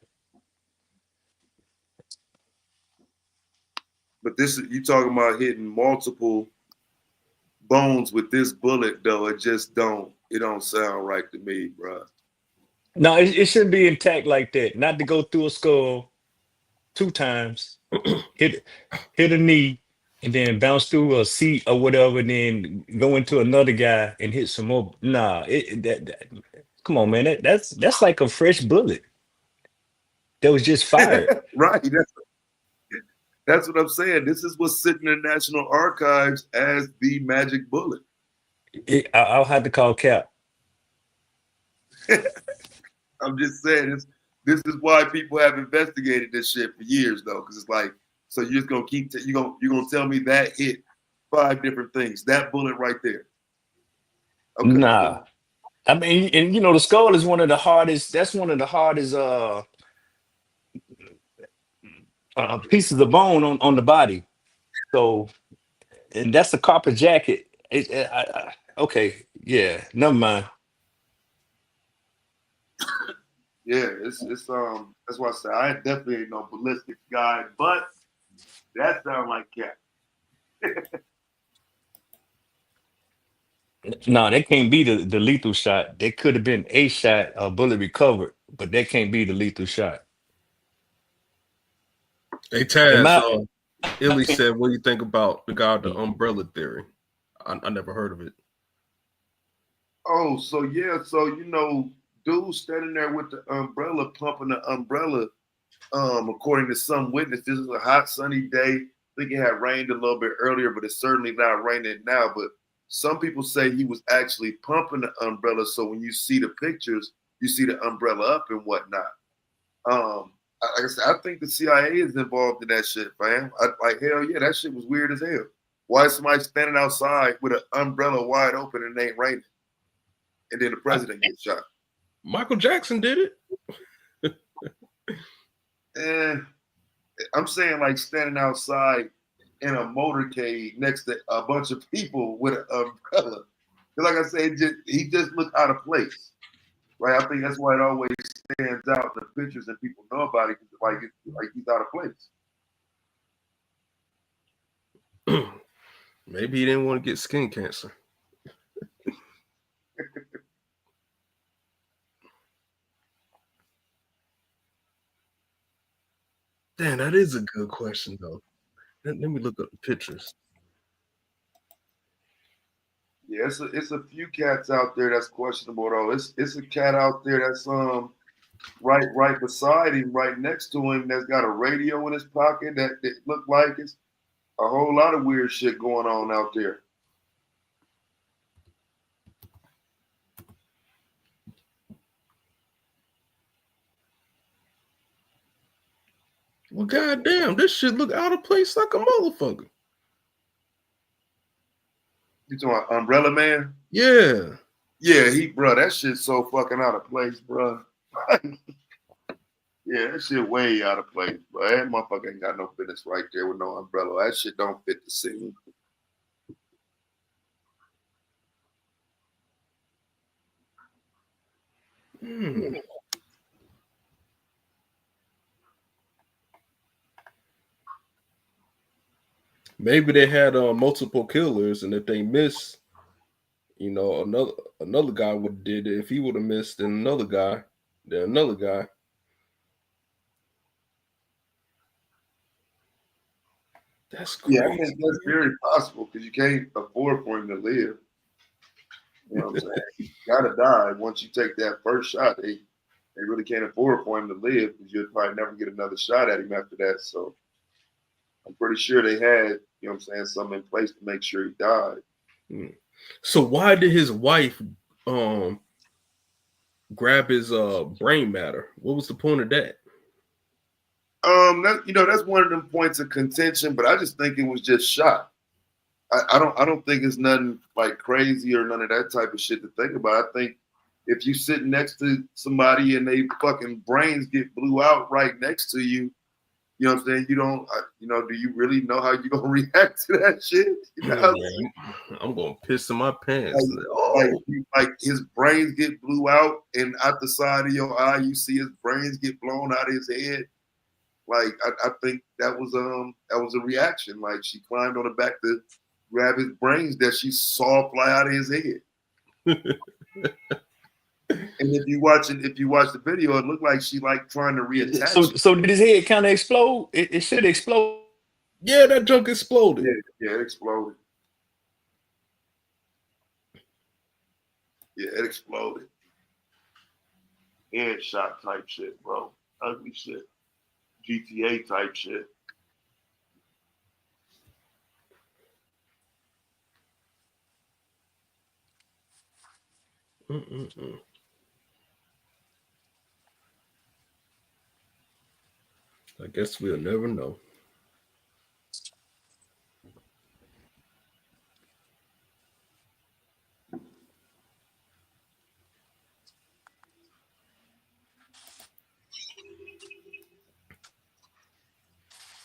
But this is, you talking about hitting multiple bones with this bullet though. It don't sound right to me, bro. No, it shouldn't be intact like that. Not to go through a skull 2 times, hit hit a knee, and then bounce through a seat or whatever, and then go into another guy and hit some more. Nah, come on, man. That's like a fresh bullet that was just fired. Right. That's what I'm saying. This is what's sitting in the National Archives as the magic bullet. I'll have to call Cap. I'm just saying, This is why people have investigated this shit for years, though, because it's like, so you're just gonna keep you're gonna tell me that hit 5 different things, that bullet right there. Okay. Nah, I mean, and you know, the skull is one of the hardest. That's one of the hardest pieces of bone on the body. So, and that's a copper jacket. Okay, yeah, never mind. Yeah, it's that's why I say I definitely ain't no ballistics guy, but that sounds like cat. No, that can't be the lethal shot. That could have been a shot, a bullet recovered, but that can't be the lethal shot. Hey In Taz, my Illy said, "What do you think about the guy with the umbrella theory?" I never heard of it. Oh, so yeah, so you know, dude standing there with the umbrella, pumping the umbrella. According to some witness, this is a hot sunny day. I think it had rained a little bit earlier, but it's certainly not raining now. But some people say he was actually pumping the umbrella, so when you see the pictures, you see the umbrella up and whatnot. Like I said, I think the CIA is involved in that shit, fam. Like hell yeah, that shit was weird as hell. Why is somebody standing outside with an umbrella wide open and it ain't raining, and then the president gets shot? Michael Jackson did it. And I'm saying like standing outside in a motorcade next to a bunch of people with an umbrella. Like I said, he just looked out of place. Right? I think that's why it always stands out in the pictures and people know about it. Like he's out of place. Maybe he didn't want to get skin cancer. Damn, that is a good question though. Let me look up the pictures. Yeah, it's a few cats out there that's questionable though. It's a cat out there that's right beside him, right next to him, that's got a radio in his pocket that look like it's a whole lot of weird shit going on out there. Well, goddamn, this shit look out of place like a motherfucker. You talking about Umbrella Man? Yeah. Yeah, bro, that shit's so fucking out of place, bro. Yeah, that shit way out of place, bro. That motherfucker ain't got no business right there with no umbrella. That shit don't fit the scene. Maybe they had multiple killers, and if they miss, you know, another guy would have did it. If he would have missed, then another guy, then another guy. That's crazy. Yeah, I think that's very possible because you can't afford for him to live. You know what I'm saying? You gotta die once you take that first shot. They really can't afford for him to live because you'll probably never get another shot at him after that. So I'm pretty sure they had, you know what I'm saying, something in place to make sure he died. So why did his wife grab his brain matter? What was the point of that? That's one of them points of contention, but I just think it was just shot. I don't think it's nothing like crazy or none of that type of shit to think about. I think if you sit next to somebody and they fucking brains get blew out right next to you, you know what I'm saying? You don't, do you really know how you're gonna react to that shit? You know I'm gonna piss in my pants. like his brains get blew out, and out the side of your eye, you see his brains get blown out of his head. Like I think that was a reaction. Like she climbed on the back to grab his brains that she saw fly out of his head. And if you watch the video, it looked like she like trying to reattach. So did his head kind of explode? It should explode. Yeah, that junk exploded. Yeah, it exploded. Yeah, it exploded. Headshot type shit, bro. Ugly shit. GTA type shit. I guess we'll never know.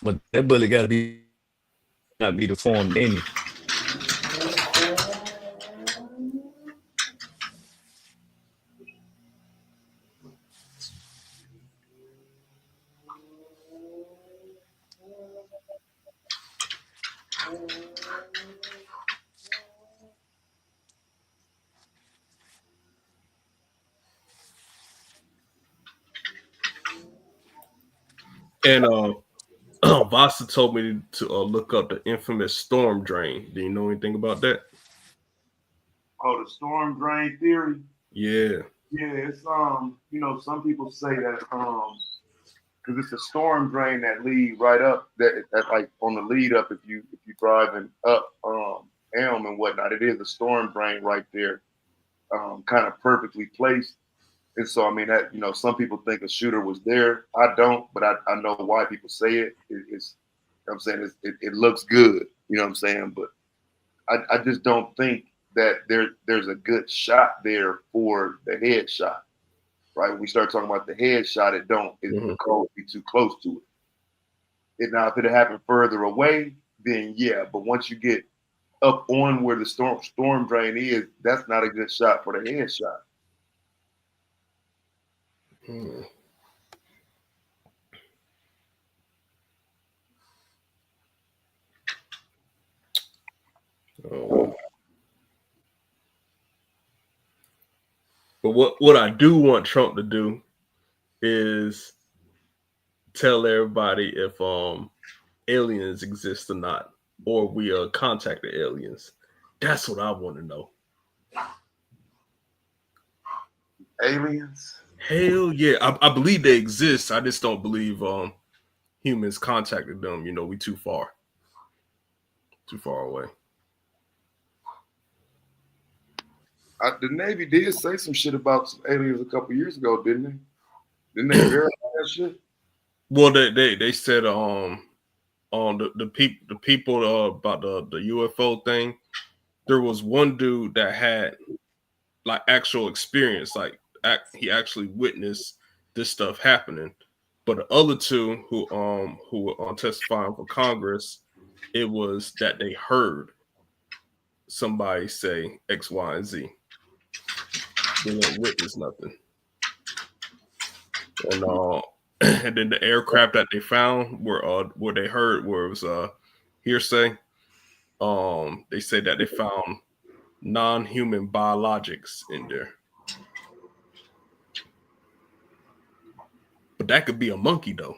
But that bullet got to be not be deformed any. And Vasa told me to look up the infamous storm drain. Do you know anything about that? Oh, the storm drain theory. Yeah. Yeah, it's you know, some people say that because it's a storm drain that lead right up that like on the lead up if you driving up Elm and whatnot, it is a storm drain right there, kind of perfectly placed. And so, I mean, that, you know, some people think a shooter was there. I don't, but I know why people say it. It's, you know what I'm saying, it looks good, you know what I'm saying? But I just don't think that there's a good shot there for the headshot, right? When we start talking about the headshot, the call would be too close to it. Now, if it had happened further away, then yeah. But once you get up on where the storm drain is, that's not a good shot for the headshot. Oh. But what I do want Trump to do is tell everybody if aliens exist or not, or we contacted aliens. That's what I want to know. Aliens? Hell yeah. I believe they exist. I just don't believe humans contacted them. You know, we too far away. The Navy did say some shit about some aliens a couple years ago, didn't they? Didn't they verify that shit? Well, they said the people about the UFO thing. There was one dude that had like actual experience, like he actually witnessed this stuff happening. But the other two who were testifying for Congress, it was that they heard somebody say X, Y, and Z. They didn't witness nothing. And and then the aircraft that they found where they heard where it was hearsay. They said that they found non-human biologics in there. But that could be a monkey though.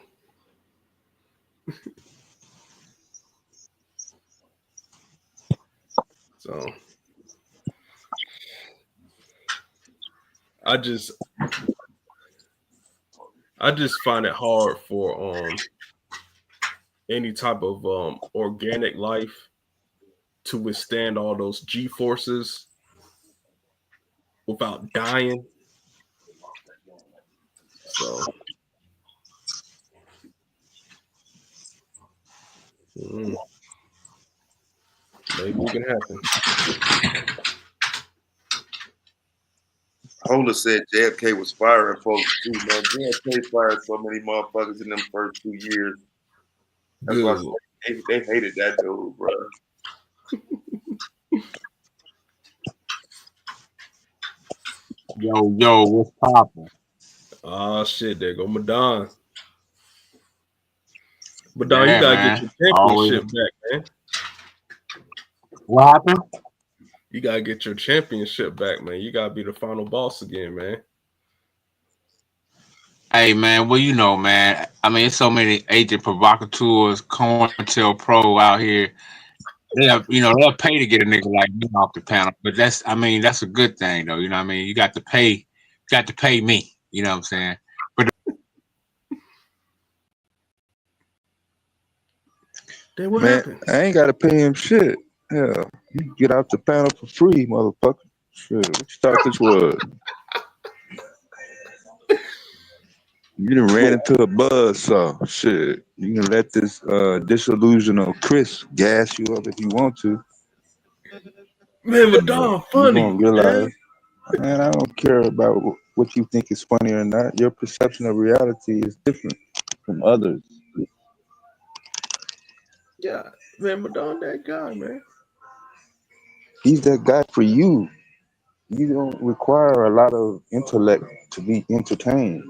So I just find it hard for any type of organic life to withstand all those G forces without dying. So maybe it can happen. Hola said JFK was firing folks too, man. JFK fired so many motherfuckers in them first 2 years. That's why they hated that dude, bro. Yo, what's poppin'? Oh shit, there go Madon. Madon, you gotta get your championship back, man. What happened? You gotta get your championship back, man. You gotta be the final boss again, man. Hey man, well you know, man. I mean, it's so many agent provocateurs, COINTELPRO out here. They'll pay to get a nigga like me off the panel. But that's a good thing though. You know what I mean? You got to pay me. You know what I'm saying? But then what man, happened? I ain't gotta pay him shit. Hell, you can get off the panel for free, motherfucker. Shit, what you thought this was? You done ran into a buzz saw. Shit. You can let this disillusional Chris gas you up if you want to. Man, but But Don you're gonna funny, man. realize, man, I don't care about what you think is funny or not. Your perception of reality is different from others. Yeah, man, but Don that guy, man. He's that guy for you. You don't require a lot of intellect to be entertained.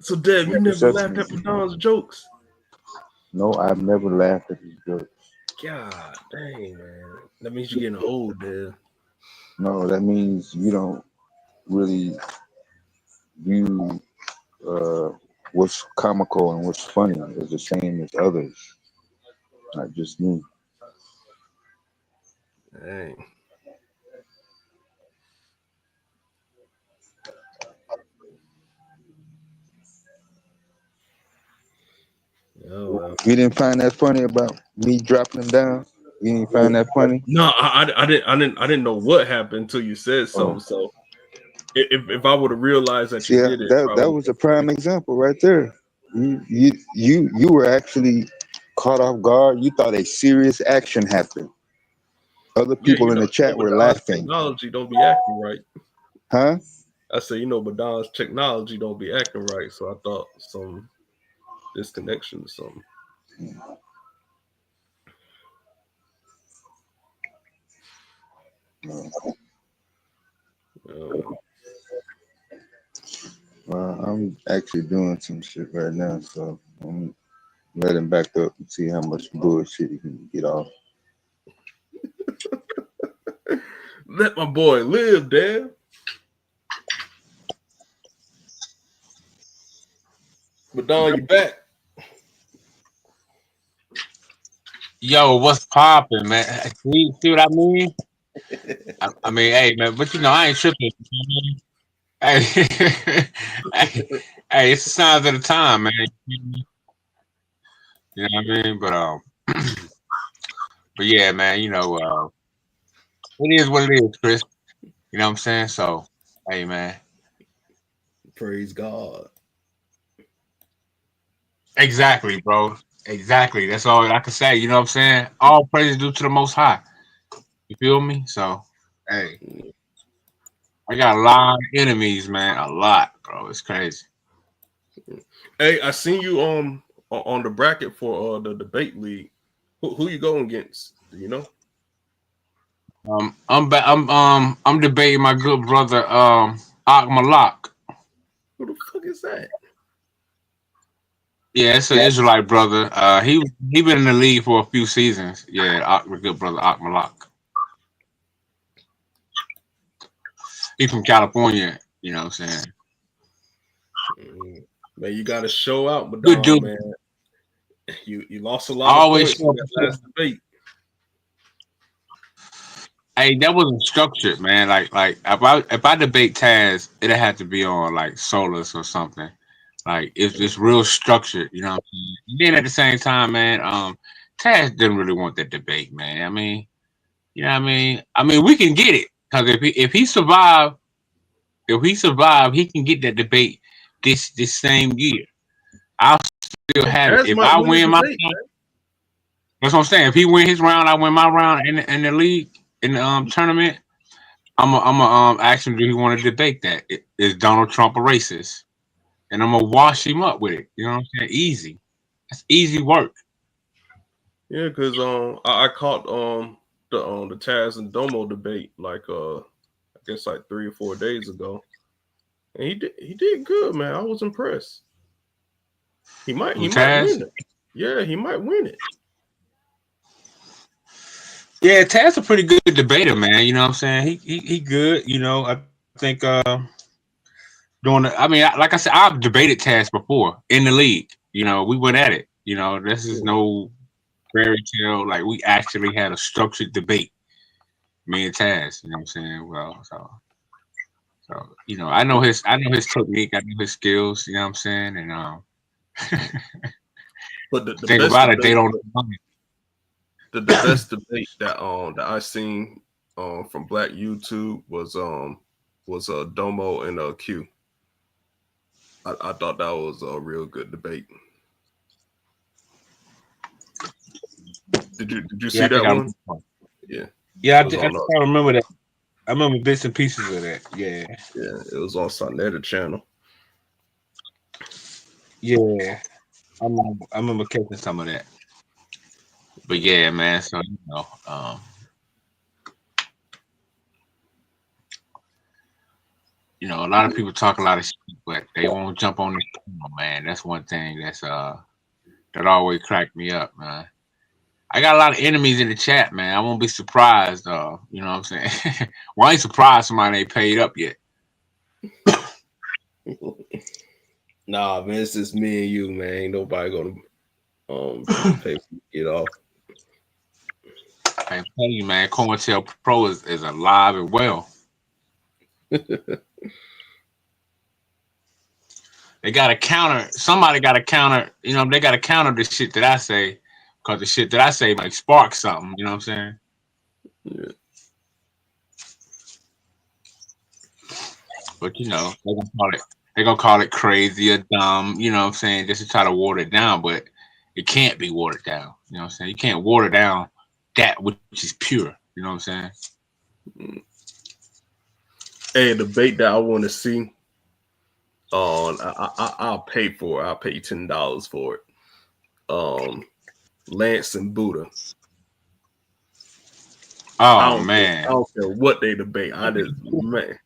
So, Deb, Your you never perception laughed is at different. Don's jokes? No, I've never laughed at his jokes. God dang, man. That means you're getting old, Deb. No, that means you don't really view uh, what's comical and what's funny is the same as others, not just me. Dang. Oh well. You didn't find that funny about me dropping them down? You didn't find that funny? No, I didn't know what happened until you said Oh, something. So if I would have realized that you see, did it, that probably was a prime example right there. You were actually caught off guard. You thought a serious action happened. Other yeah, people in the chat but were Don's laughing. technology don't be acting right. Huh? I say, but Don's technology don't be acting right. So I thought some disconnection or something. Oh, Well, I'm actually doing some shit right now, so I'm letting back up and see how much bullshit he can get off. let my boy live, Dad. But Don, you back? Yo, what's popping, man? See what I mean? I mean, hey, man, but I ain't tripping. Hey, hey, hey, it's the signs of the time, man. You know what I mean? But yeah, man, it is what it is, Chris. You know what I'm saying? So, hey, man. Praise God. Exactly, bro. Exactly. That's all I can say. You know what I'm saying? All praise due to the Most High. You feel me? So, hey, I got a lot of enemies, man. A lot, bro. It's crazy. Hey, I seen you on the bracket for the debate league. Who you going against? Do you know? I'm debating my good brother Ak Malak. Who the fuck is that? Yeah, it's an Israelite brother. He been in the league for a few seasons. Yeah, my good brother Ak Malak. He from California. You know what I'm saying? Man, you got to show out, Good Madonna, dude. man. You lost a I lot of always points in show up. that last debate. Hey, that wasn't structured, man. Like if I debate Taz, it'd have to be on like Solus or something. Like it's real structured, you know what I'm saying? And then at the same time, man, Taz didn't really want that debate, man. I mean, you know what I mean? I mean, we can get it. Because if he survive, he can get that debate this same year. I'll still have it. Taz If might I win the win my debate, round, that's what I'm saying. If he win his round, I win my round in the league, in the tournament. I'm ask him, do he want to debate that? Is Donald Trump a racist? And I'm gonna wash him up with it. You know what I'm saying? Easy. That's easy work. Yeah, because I caught the Taz and Domo debate I guess like 3 or 4 days ago, and he did good, man. I was impressed. He might Taz. win it. Yeah, he might win it. Yeah, Taz a pretty good debater, man. You know what I'm saying? He good. You know, I think like I said, I've debated Taz before in the league. You know, we went at it. You know, this is no fairy tale. Like we actually had a structured debate, me and Taz. You know what I'm saying? Well, so I know his technique, I know his skills. You know what I'm saying? And But the think best about it, they debate, don't. the best debate that I seen from Black YouTube was Domo and Q. I thought that was a real good debate. Did you Yeah, see I think that I one? remember. Yeah. Yeah, It was I on think I remember that. I remember bits and pieces of that. Yeah. it was on Sonetta channel. Yeah. I remember catching some of that. But yeah, man. So a lot of people talk a lot of shit, but they won't jump on this channel, man. That's one thing that always cracked me up, man. I got a lot of enemies in the chat, man. I won't be surprised, you know what I'm saying? Well, I ain't surprised somebody ain't paid up yet. Nah, man, it's just me and you, man. Ain't nobody gonna pay for get off. I'm telling you, man, COINTELPRO is alive and well. They got to counter. Somebody got to counter. They got to counter the shit that I say, because the shit that I say might spark something. You know what I'm saying? Yeah. But they're gonna call it crazy or dumb. You know what I'm saying? Just to try to water it down, but it can't be watered down. You know what I'm saying? You can't water down that which is pure. You know what I'm saying? Hey, a debate that I want to see. I'll pay for it. I'll pay $10 for it. Lance and Buddha. Oh man, I don't care what they debate. Man.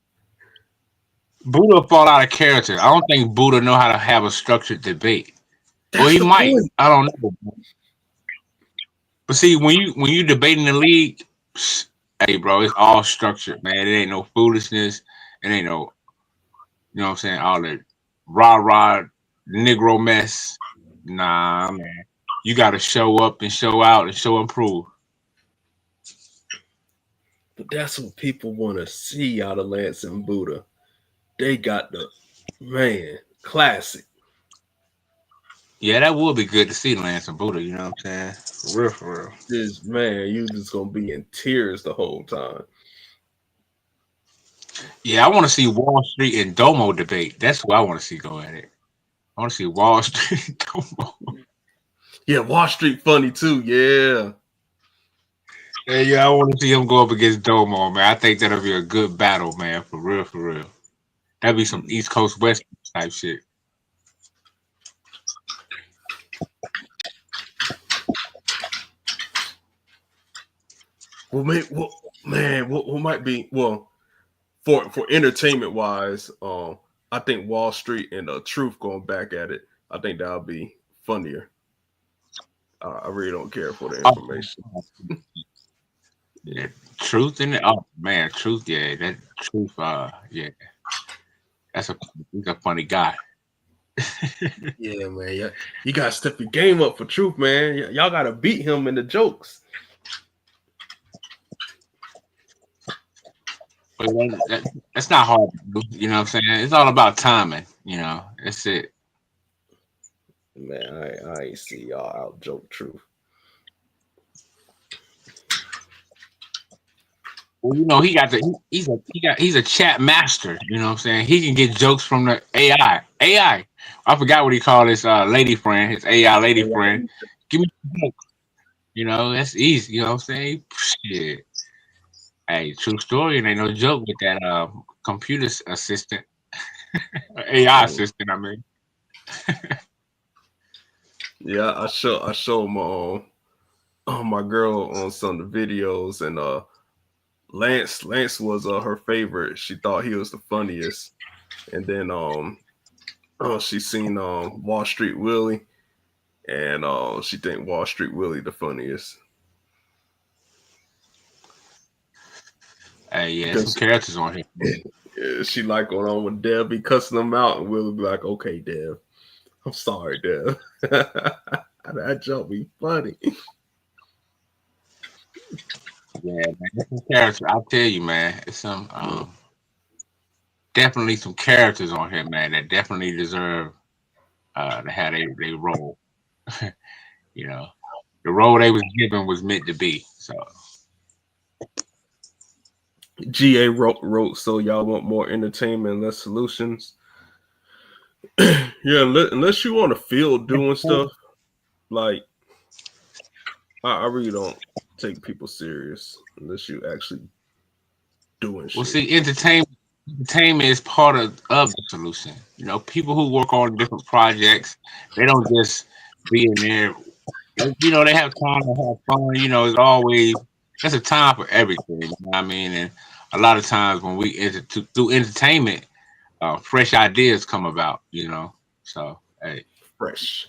Buddha fall out of character. I don't think Buddha know how to have a structured debate. Well, he might. Point. I don't know. But see, when you debating the league, hey, bro, it's all structured, man. It ain't no foolishness. It ain't no, you know what I'm saying, all that rah Negro mess. Nah, man. You got to show up and show out and show and prove. But that's what people want to see out of Lance and Buddha. They got the classic. Yeah, that would be good to see Lance and Buddha. You know what I'm saying? For real, for real. This you just gonna be in tears the whole time. Yeah, I want to see Wall Street and Domo debate. That's what I want to see go at it. I want to see Wall Street and Domo. Yeah, Wall Street funny too. Yeah. Yeah, I want to see him go up against Domo, man. I think that'll be a good battle, man. For real, for real. That'd be some East Coast, West Coast type shit. Well, what might be for entertainment wise, I think Wall Street and Truth going back at it. I think that'll be funnier. I really don't care for the information. Yeah, Truth in it. Oh man, Truth. Yeah, that Truth. Yeah, he's a funny guy. Yeah, man. Yeah, you gotta step your game up for Truth, man. Y'all gotta beat him in the jokes. But that's not hard to do. You know what I'm saying? It's all about timing. That's it. Man, I ain't see y'all out joke Truth. Well, he's a chat master. You know what I'm saying? He can get jokes from the AI. I forgot what he called his lady friend, his AI lady friend. Give me a joke. That's easy. You know what I'm saying? Shit. Hey, true story, and ain't no joke with that computer assistant, AI assistant. I mean, Yeah, I show my girl on some of the videos, and Lance was her favorite. She thought he was the funniest, and then she seen Wall Street Willie, and she think Wall Street Willie the funniest. hey, yeah, some characters on here. Yeah, she like going on with Dev, be cussing them out, and Willie be like, "Okay, Dev, I'm sorry, Dev." That joke be funny. Yeah, man, some characters. I'll tell you, man, it's some definitely some characters on here, man, that definitely deserve to have they role. The role they was given was meant to be. So GA wrote, so y'all want more entertainment, less solutions. Yeah, unless you on the field doing stuff, like I really don't take people serious unless you actually doing Well, shit. see, entertainment is part of the solution. You know, people who work on different projects, they don't just be in there. You know, they have time to have fun. You know, it's always there's a time for everything. You know what I mean? And a lot of times when we do entertainment, fresh ideas come about. You know, so hey, Fresh.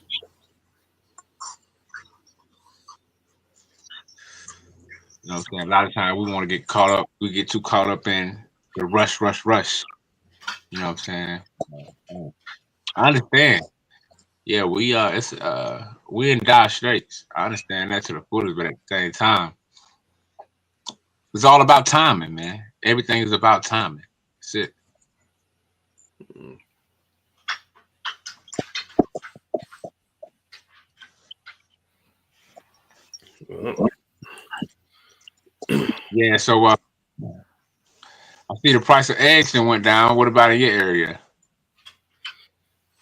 you know what I'm saying? A lot of times we want to get caught up. We get too caught up in the rush, rush, rush. You know what I'm saying? I understand. Yeah, we're in dire straits. I understand that to the fullest, but at the same time, it's all about timing, man. Everything is about timing. That's it. Mm. Well, Yeah, so I see the price of eggs that went down. What about in your area?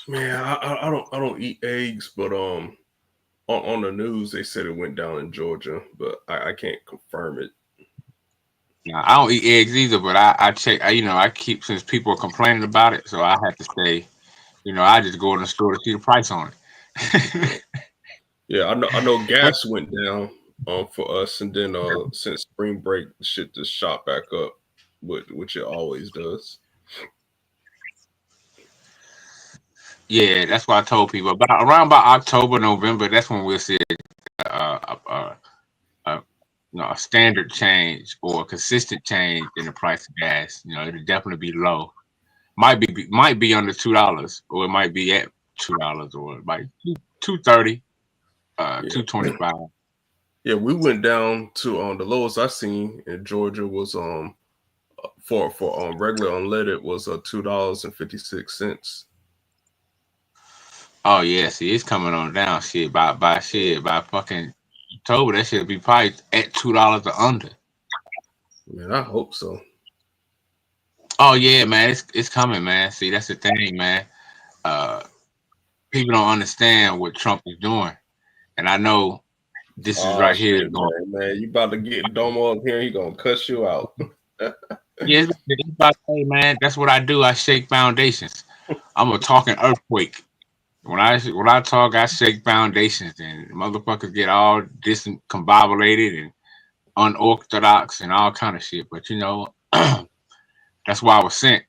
man, I don't eat eggs, but on the news they said it went down in Georgia, but I can't confirm it. Now, I don't eat eggs either, but I check. You know, I keep since people are complaining about it, so I have to say, you know, I just go in the store to see the price on it. Yeah, I know gas went down for us, and then since spring break, shit just shot back up, which it always does. Yeah, that's why I told people around about October, November. That's when we'll see a a standard change or a consistent change in the price of gas. You know, it'll definitely be low. Might be under $2, or it might be at $2, or it might 2.30, Yeah, 2.25. yeah, we went down to the lowest I seen in Georgia was for regular unleaded was $2.56. Oh yeah, see, it's coming on down. Shit, by fucking October, that should be probably at $2 or under. Man, I hope so. Oh yeah, man, it's coming, man. See, that's the thing, man. Uh, People don't understand what Trump is doing, and I know this is Oh right here shit, is going. man, you about to get Domo up here? He gonna cuss you out. Yeah, it's about to say, man. That's what I do. I shake foundations. I'm a talking earthquake. When I talk, I shake foundations, and motherfuckers get all discombobulated and unorthodox and all kind of shit. But you know, that's why I was sent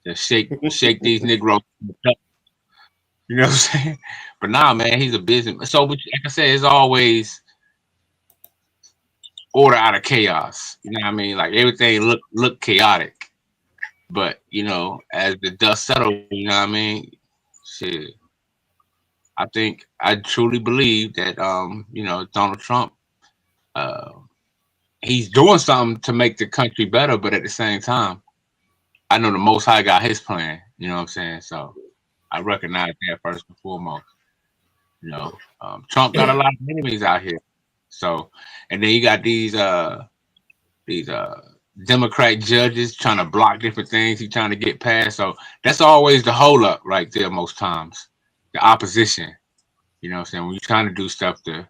to shake these Negroes. You know what I'm saying? But nah, man, he's a business. So, but like I said, it's always order out of chaos. You know what I mean? Like everything look chaotic, but you know, as the dust settles, you know what I mean? Shit, I truly believe that you know, Donald Trump, uh, he's doing something to make the country better, but at the same time, I know the Most High got his plan. You know what I'm saying? So I recognize that first and foremost. You know, Trump got a lot of enemies out here. So, and then you got these Democrat judges trying to block different things he's trying to get passed. So that's always the hold up right there most times. The opposition. You know what I'm saying? When you're trying to do stuff to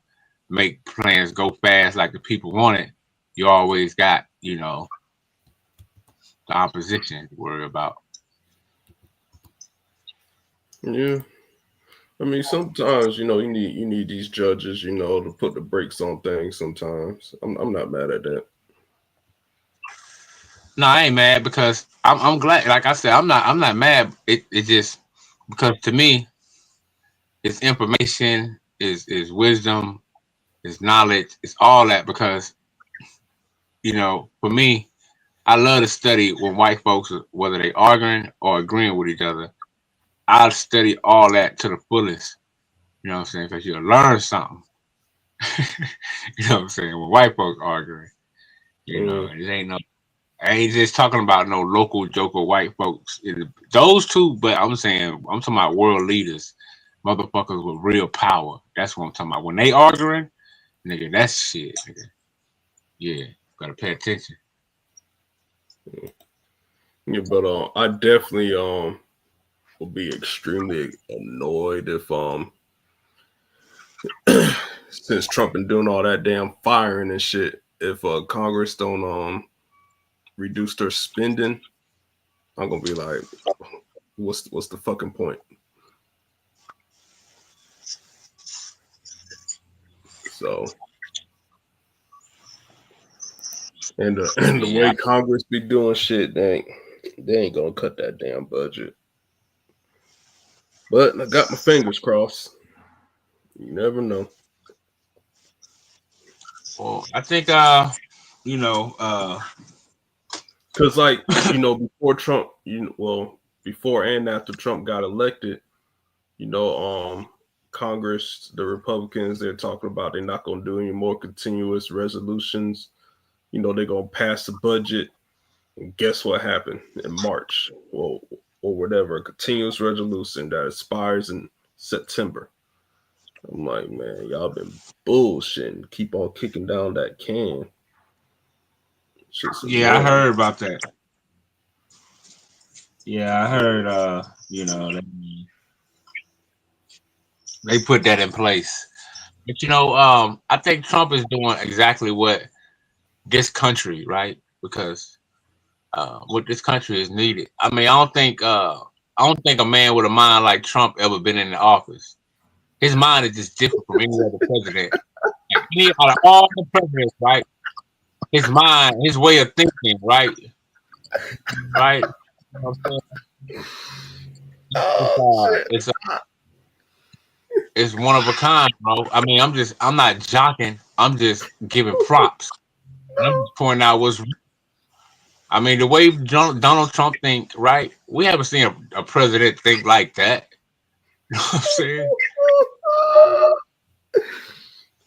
make plans go fast like the people want it, you always got, you know, the opposition to worry about. Yeah, I mean sometimes you need these judges to put the brakes on things. Sometimes I'm not mad at that. No, I ain't mad because I'm glad. Like I said, I'm not mad. It just because to me, it's information, is wisdom, is knowledge, it's all that because you know, for me, I love to study when white folks, whether they arguing or agreeing with each other. I'll study all that to the fullest. You know what I'm saying? Because you'll learn something. You know what I'm saying? When white folks arguing, you know, Mm. it ain't no. I ain't just talking about no local joker white folks. Those two, but I'm talking about world leaders, motherfuckers with real power. That's what I'm talking about. When they arguing, nigga, that's shit, nigga. Yeah, gotta pay attention. Yeah, but I definitely will be extremely annoyed if since Trump been doing all that damn firing and shit, if Congress don't reduce their spending, I'm gonna be like, what's the fucking point? So, and the Yeah. way Congress be doing shit, they ain't gonna cut that damn budget. But I got my fingers crossed. You never know. Well, I think you know, Cause like, before Trump, before and after Trump got elected, you know, Congress, the Republicans, they're talking about they're not gonna do any more continuous resolutions. They're gonna pass the budget. And guess what happened in March? Well, or whatever, a continuous resolution that expires in September. I'm like, man, y'all been bullshitting. Keep on kicking down that can. Shit's yeah, I annoying. heard about that. Yeah, I heard you know, they put that in place. But I think Trump is doing exactly what this country, right? Because what this country is needed. I mean, I don't think a man with a mind like Trump ever been in the office. His mind is just different from any other president. Like, out of all the presidents, right? His mind, his way of thinking, right? Right? You know what I'm saying? Oh It's one of a kind, bro. I mean, I'm not jocking. I'm just giving props. And I'm just pointing out what's. I mean, the way Donald Trump think, right? We haven't seen a president think like that. You know what I'm saying?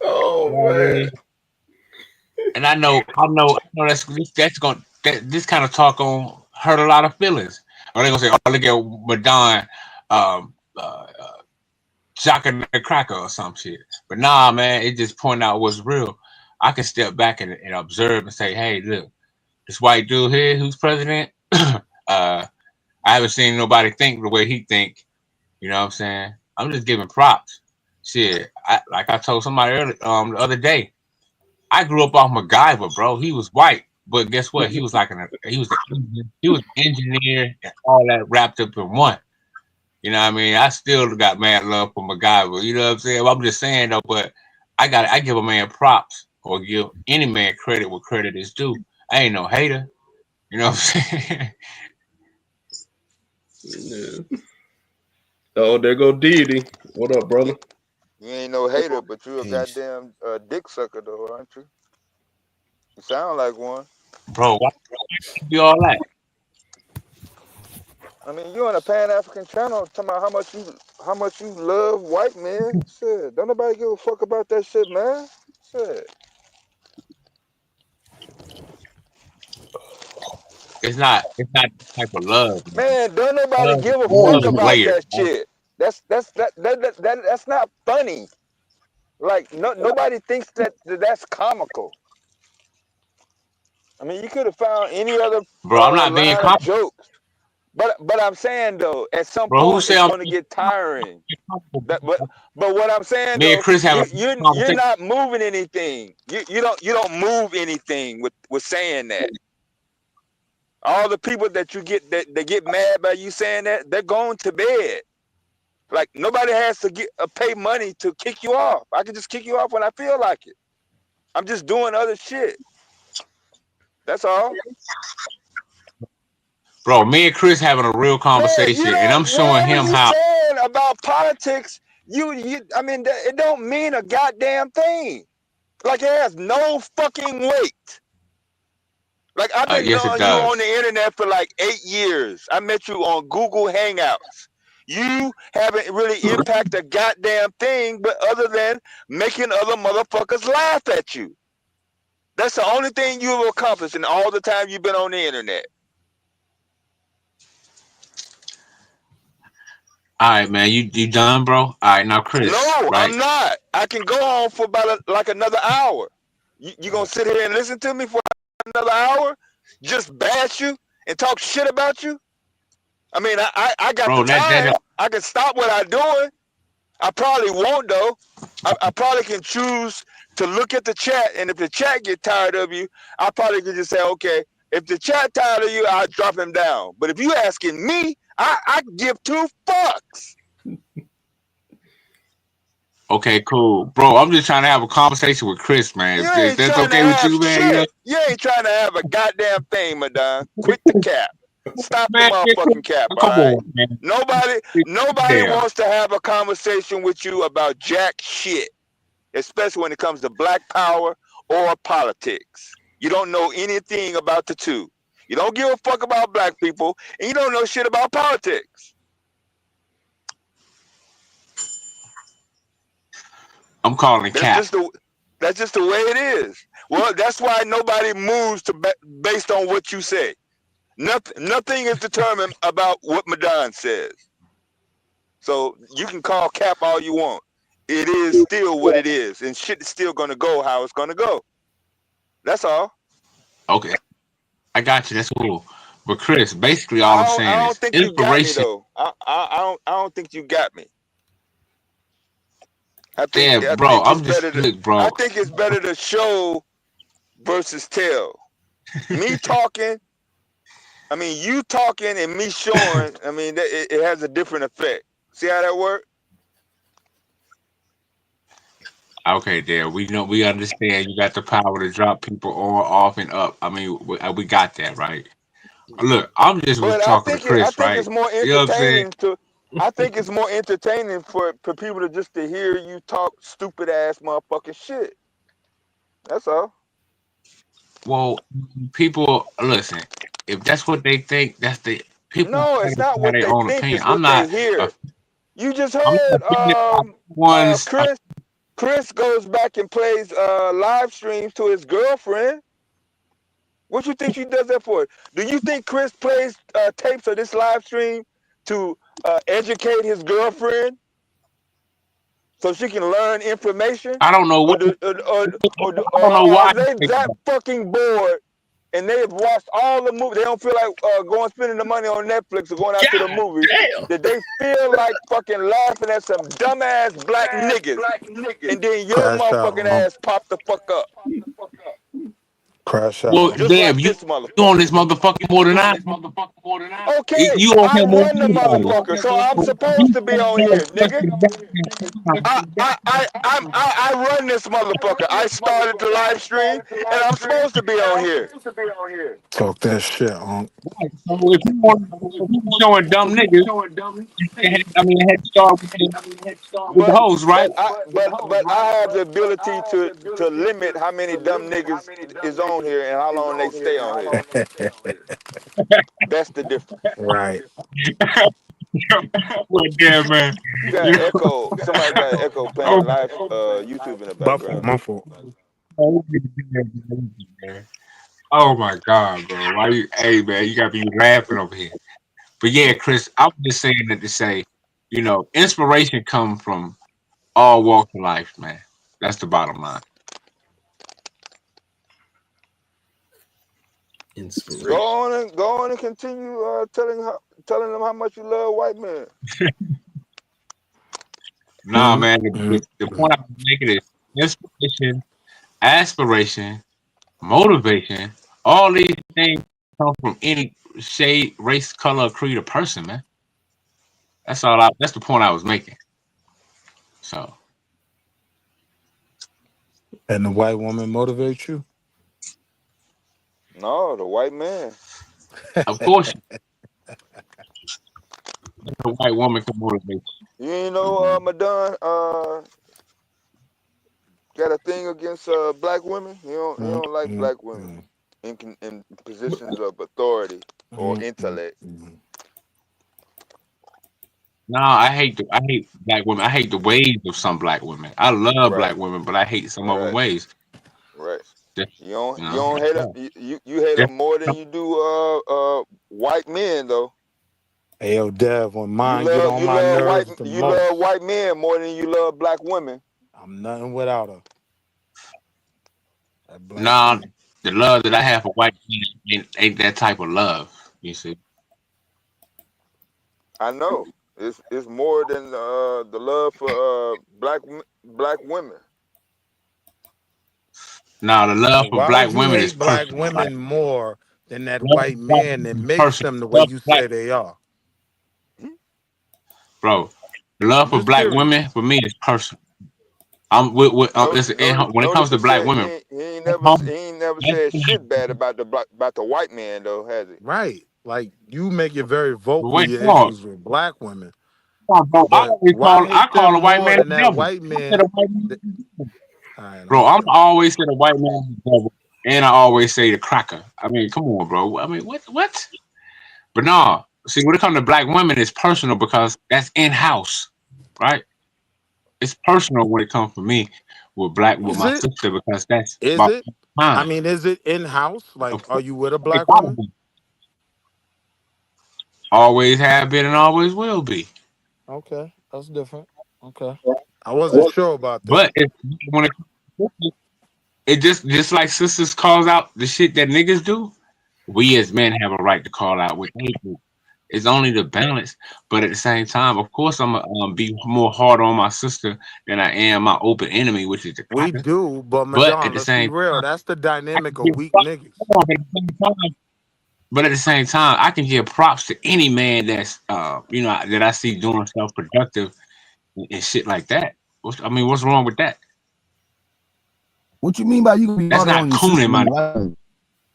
You know what I man. mean? And I know that's going this kind of talk on hurt a lot of feelings. Or they gonna say, "Oh, look at Madonna, um, uh, jocking the cracker or some shit." But nah, man, it just point out what's real. I can step back and observe and say, "Hey, look, this white dude here who's president, I haven't seen nobody think the way he think." You know what I'm saying? I'm just giving props. Shit, like I told somebody earlier, the other day, I grew up off MacGyver, bro. He was white, but guess what? He was like he was an engineer and all that wrapped up in one. You know what I mean? I still got mad love for MacGyver. You know what I'm saying? I'm just saying though, but I give a man props or give any man credit where credit is due. I ain't no hater. You know what I'm saying? Yeah. Oh, there go Deity. What up, brother? You ain't no hater, but you a goddamn dick sucker though, aren't you? You sound like one. Bro, why you do all that? I mean, you on a Pan African channel talking about how much you love white men. Shit, don't nobody give a fuck about that shit, man. Shit. It's not the type of love, man. Man, don't nobody Love, give a love fuck is about layered, that right? shit. That's not funny. Like nobody thinks that's comical. I mean, you could have found any other Bro, I'm not being line of comfortable. jokes. But I'm saying though, at some Bro, who point say it's I'm going to being get tiring. comfortable? But what I'm saying Me and though, Chris have a you're conversation. not moving anything. You don't move anything with saying that. All the people that you get that get mad by you saying that, they're going to bed. Like nobody has to pay money to kick you off. I can just kick you off when I feel like it. I'm just doing other shit. That's all. Bro, me and Chris having a real Man, you conversation, and I'm don't. showing Whatever him you how. saying about politics, I mean, it don't mean a goddamn thing. Like it has no fucking weight. Like I've been Yes, it knowing you on does, the internet for like 8 years. I met you on Google Hangouts. You haven't really impacted a goddamn thing, but other than making other motherfuckers laugh at you. That's the only thing you've accomplished in all the time you've been on the internet. All right, man. You done, bro? All right, now Chris, No, right? I'm not. I can go on for about like another hour. You gonna sit here and listen to me for another hour? Just bash you and talk shit about you? I mean, I got Bro, the time. I can stop what I'm doing. I probably won't though. I probably can choose to look at the chat, and if the chat get tired of you, I probably can just say, okay, if the chat tired of you, I'll drop him down. But if you asking me, I give two fucks. Okay, cool, bro. I'm just trying to have a conversation with Chris, man. You If ain't that's trying to okay with have you, man. Yeah. shit. You ain't trying to have a goddamn thing, Madon. Quit the cap. Stop the Man, motherfucking cap, all come right? on, man. Nobody Damn. wants to have a conversation with you about jack shit, especially when it comes to black power or politics. You don't know anything about the two. You don't give a fuck about black people, and you don't know shit about politics. I'm calling That's cap. just the way it is. Well, that's why nobody moves based on what you say. Nothing is determined about what Madon says. So you can call cap all you want. It is still what it is, and shit is still gonna go how it's gonna go. That's all. Okay, I got you. That's cool. But Chris, basically, all I'm I saying don't is think you got me inspiration. though. I don't think you got me. I Yeah, bro. think it's I'm just better to look, bro. I think it's better to show versus tell. Me talking, I mean you talking and me showing, I mean it has a different effect. See how that works? Okay, there. We know. We understand. You got the power to drop people on, off, and up. I mean, we got that, right? Look, I'm just was But talking to I Chris, think right? it's more You know what I'm saying? entertaining for people to hear you talk stupid ass motherfucking shit. That's all. Well, people listen. If that's what they think, that's the people No, it's have not what their they own think, opinion. it's what they hear. You just heard offended by ones. Chris goes back and plays live streams to his girlfriend. What you think she does that for? Do you think Chris plays tapes of this live stream to educate his girlfriend so she can learn information? I don't know Or, what. do, I don't know or why. are they that fucking bored and they have watched all the movies? They don't feel like spending the money on Netflix or going out to the movies. damn. That they feel like fucking laughing at some dumbass black niggas. And then your Crash out, motherfucking huh? ass pop the fuck up. Crash out, Well, huh? Just damn, like you this on motherfucker. this motherfucker more than I. Okay, You on I here more run the than me. motherfucker, so I'm supposed to be on here, nigga. I run this motherfucker. I started the live stream, and I'm supposed to be on here. Talk that shit, huh? So if you showing dumb niggas, I mean, head start with the But host, right? I have the ability to limit how many dumb niggas is on here and how long they stay on here. That's the difference. Right. Well, damn, man. You got echo. Somebody got echo playing live YouTube in the My fault. background. My fault. Oh my God, bro. Why you hey man, you gotta be laughing over here. But yeah, Chris, I'm just saying that to say, inspiration comes from all walks of life, man. That's the bottom line. Inspiration. Go on and continue telling them how much you love white men. Nah, man, the point I'm making is inspiration, aspiration, motivation, all these things come from any shade, race, color, creed, or person, man. That's the point I was making. So And the white woman motivates you? No, the white man. of course the white woman can motivate you. You ain't know Madon got a thing against black women. He don't like black women in positions of authority or intellect. No, I hate black women. I hate the ways of some black women. I love Right, black women, but I hate some of them right, ways. right. Just, You don't hate them. You hate them more than you do white men though. Hey, yo, Dev, when mine get on my nerves the You love most, white men more than you love black women. I'm nothing without her. That black nah, woman. the love that I have for white men ain't that type of love. You see, I know it's more than the love for black women. Now, the love for Why black would you women is hate black personal. Like, women more than that love for white black man that women is makes personal. them the way Love you for black, say they are? bro. The love I'm for just black curious. women for me is personal. When it comes Notice to he black said women, he ain't never said shit bad about the white man though, has he? Right. Like you make it very but vocal wait, your no, issues with black women. bro. But why I hate them call a white more man than the that devil. white I said man? a white man, That, all right, I'm bro. I'm tripping. always said a white man is the devil, and I always say the cracker. I mean, come on, bro. I mean, what? But no, see, when it comes to black women, it's personal because that's in house, right? It's personal when it comes for me with Is my it? sister because that's Is my it? I time. mean, is it in house? Like, Of are course, you with a it black gotta woman? be. Always have been and always will be. Okay, that's different. Okay, I wasn't sure about that. But when it just like sisters calls out the shit that niggas do, we as men have a right to call out what they do. It's only the balance, but at the same time, of course, I'm gonna be more hard on my sister than I am my open enemy, which is the We cracker. do, but But at Madon, the let's be same real. time, That's the I dynamic can of give weak props. niggas. Hold on, but at the same time, I can give props to any man that's that I see doing stuff productive and shit like that. What's wrong with that? What you mean by you gonna be That's harder not on your sister cooning than my the white man?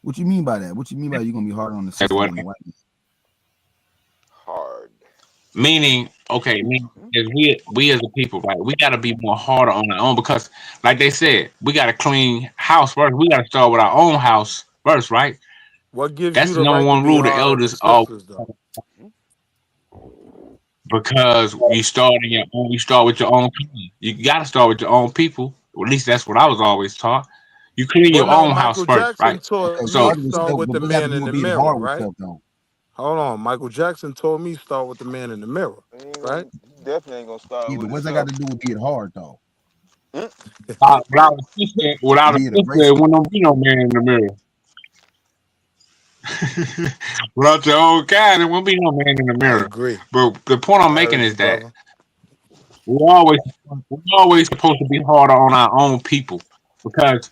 What you mean by that? What you mean by you gonna be harder on the sister what than the white man? Hard. meaning okay, meaning is we as a people, right? We gotta be more harder on our own because like they said, we gotta clean house first. We gotta start with our own house first, right? What gives you That's the the number right to one be rule the hard on the elders all sisters, though? because you start with your own people. You gotta start with your own people. Or at least that's what I was always taught. You clean Well, your no, own house Michael first, Jackson right? taught Okay, me So start with start self, with but the what got to man do in with the being mirror, hard with right? self though? Hold on, Michael Jackson told me start with the man in the mirror, right? Definitely ain't gonna start Yeah, with but what's that got himself. to do with being hard though? without a Being sister, it abrasive. wouldn't be no man in the mirror. Without your own kind, there won't be no man in the I mirror. agree. But the point I'm I making heard is you, that brother. we're always we're always supposed to be harder on our own people because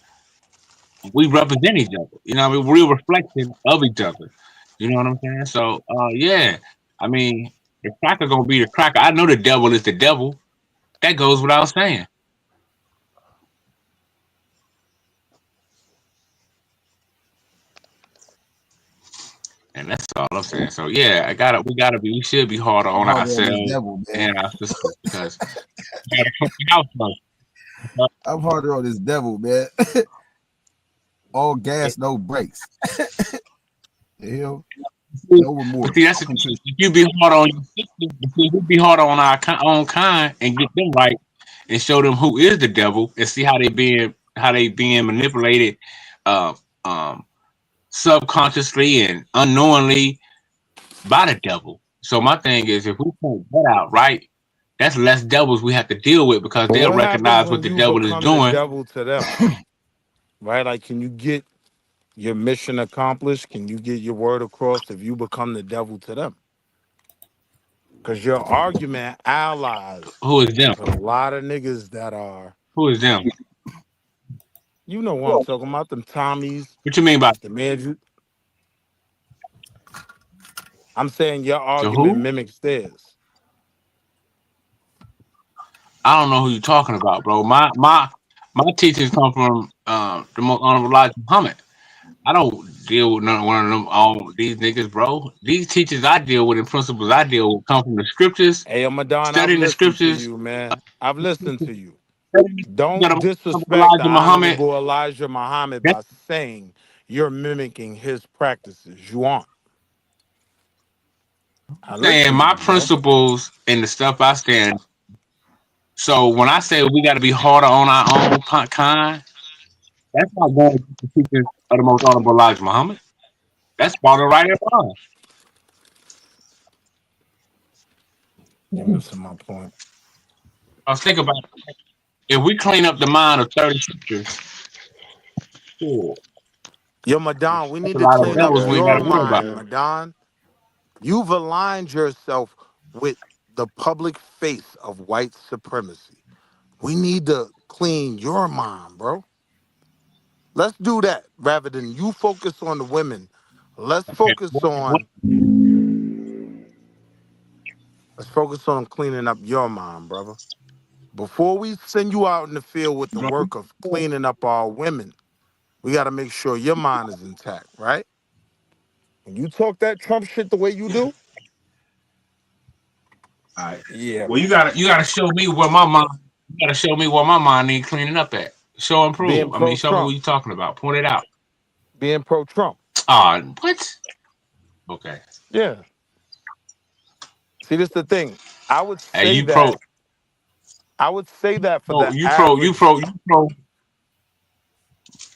we represent each other. You know, what I mean, we're a reflection of each other. You know what I'm saying? So, yeah. I mean, the cracker gonna be the cracker. I know the devil is the devil. That goes without saying. And that's all I'm saying. So yeah, we should be harder I'm on harder on this ourselves devil, man. and our sisters because we gotta clean the house first. I'm harder on this devil, man. All gas, no brakes. The hell, no But see, remorse. that's the thing. If you be hard on your sisters, if we be hard on our own kind and get them right and show them who is the devil and see how they being manipulated, uh, um, subconsciously and unknowingly by the devil. So my thing is, if we point that out, right, that's less devils we have to deal with because But they'll what happens recognize what when the you devil is become the doing. devil to them, right? Like, can you get your mission accomplished? Can you get your word across if you become the devil to them? Because your argument allies Who is them? with a lot of niggas that are, Who is them? you know what I'm talking about, them Tommies, What you mean by the man. I'm saying your to argument who? mimics theirs. I don't know who you're talking about, bro. My teachings come from the most honorable Elijah Muhammad. I don't deal with none one of them all these niggas, bro. These teachers I deal with and principles I deal with come from the scriptures, Hey, Madon, I've studying the listened to scriptures, you, man. I've listened to you. studying the scriptures that Don't are honorable disrespect the Elijah Muhammad. honorable Elijah Muhammad That's by saying you're mimicking his practices. You aren't. I saying listen to my you, bro. principles and the stuff I stand. So when I say we got to be harder on our own kind, that's not going against the teachings of the most honorable Elijah Muhammad. That's part of right and wrong. You're missing my point. I was thinking about if we clean up the mind of 30 sisters, cool. Yo, Madon, we That's need a to lot of clean up devils we ain't got your to worry about. mind, Madon. You've aligned yourself with the public face of white supremacy. We need to clean your mind, bro. Let's do that rather than you focus on the women. Let's Okay. focus on cleaning up your mind, brother. Before we send you out in the field with the work of cleaning up our women, we got to make sure your mind is intact, right? When you talk that Trump shit the way you do, All right. yeah, Well, man. you gotta show me where my mind. You gotta show me where my mind need cleaning up at. Show and Being prove. I mean, pro show me what Trump, you're talking about. Point it out. being pro Trump. Ah, what? Okay. Yeah. See, this the thing. I would Hey, say that. I would say that for the average.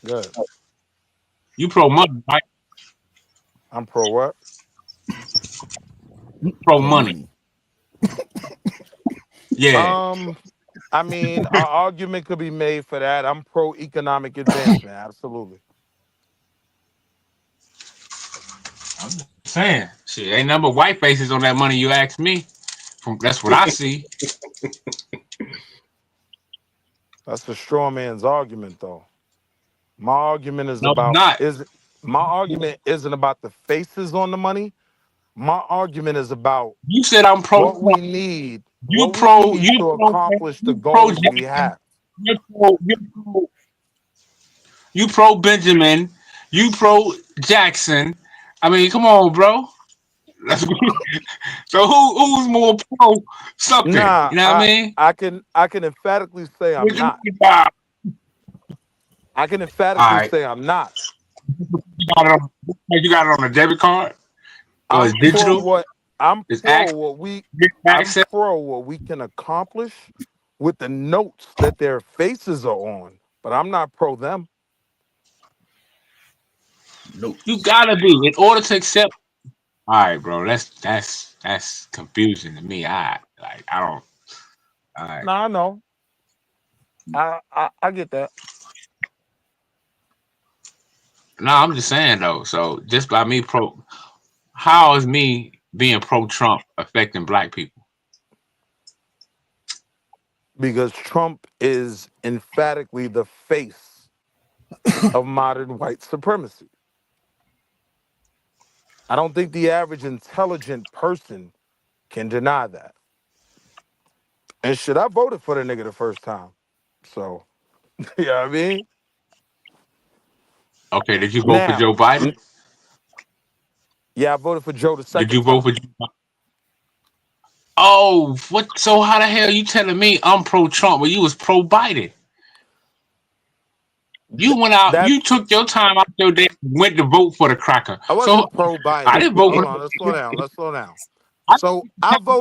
Good. You pro money, right? I'm pro what? You pro Pro money. money. Yeah. I mean, an argument could be made for that. I'm pro economic advancement. Absolutely. I'm just saying. Shit, ain't number white faces on that money you asked me. That's what I see. That's a straw man's argument, though. My argument is No, it's about not. is my argument isn't about the faces on the money. My argument is about You said I'm pro what we Trump. need, You what we pro need you to pro accomplish the you pro goals we Jackson. have. You pro Benjamin. You pro Jackson. I mean, come on, bro. So who's more pro something? Nah, You know what I mean? I can emphatically say I'm What you not. mean by- I can All emphatically right. say I'm not. You got it on a debit card or I'm it's pro digital? what I'm It's pro access. what we I'm pro what we can accomplish with the notes that their faces are on, but I'm not pro them. You gotta be in order to accept. All right, bro. That's confusing to me. I don't. All right. Nah, I know. I get that. No, I'm just saying though. So just by me pro, how is me being pro Trump affecting black people? Because Trump is emphatically the face of modern white supremacy. I don't think the average intelligent person can deny that. And shit, I voted for the nigga the first time. So, you know what I mean? Okay, did you vote for Now, Joe Biden? yeah, I voted for Joe the Did second you vote time. for? Oh, what? So how the hell you telling me I'm pro Trump when you was pro Biden? You went out. That's You took your time out your day, went to vote for the cracker. I So wasn't pro I Biden. didn't vote for. Hold on, let's slow down. Let's slow down. I So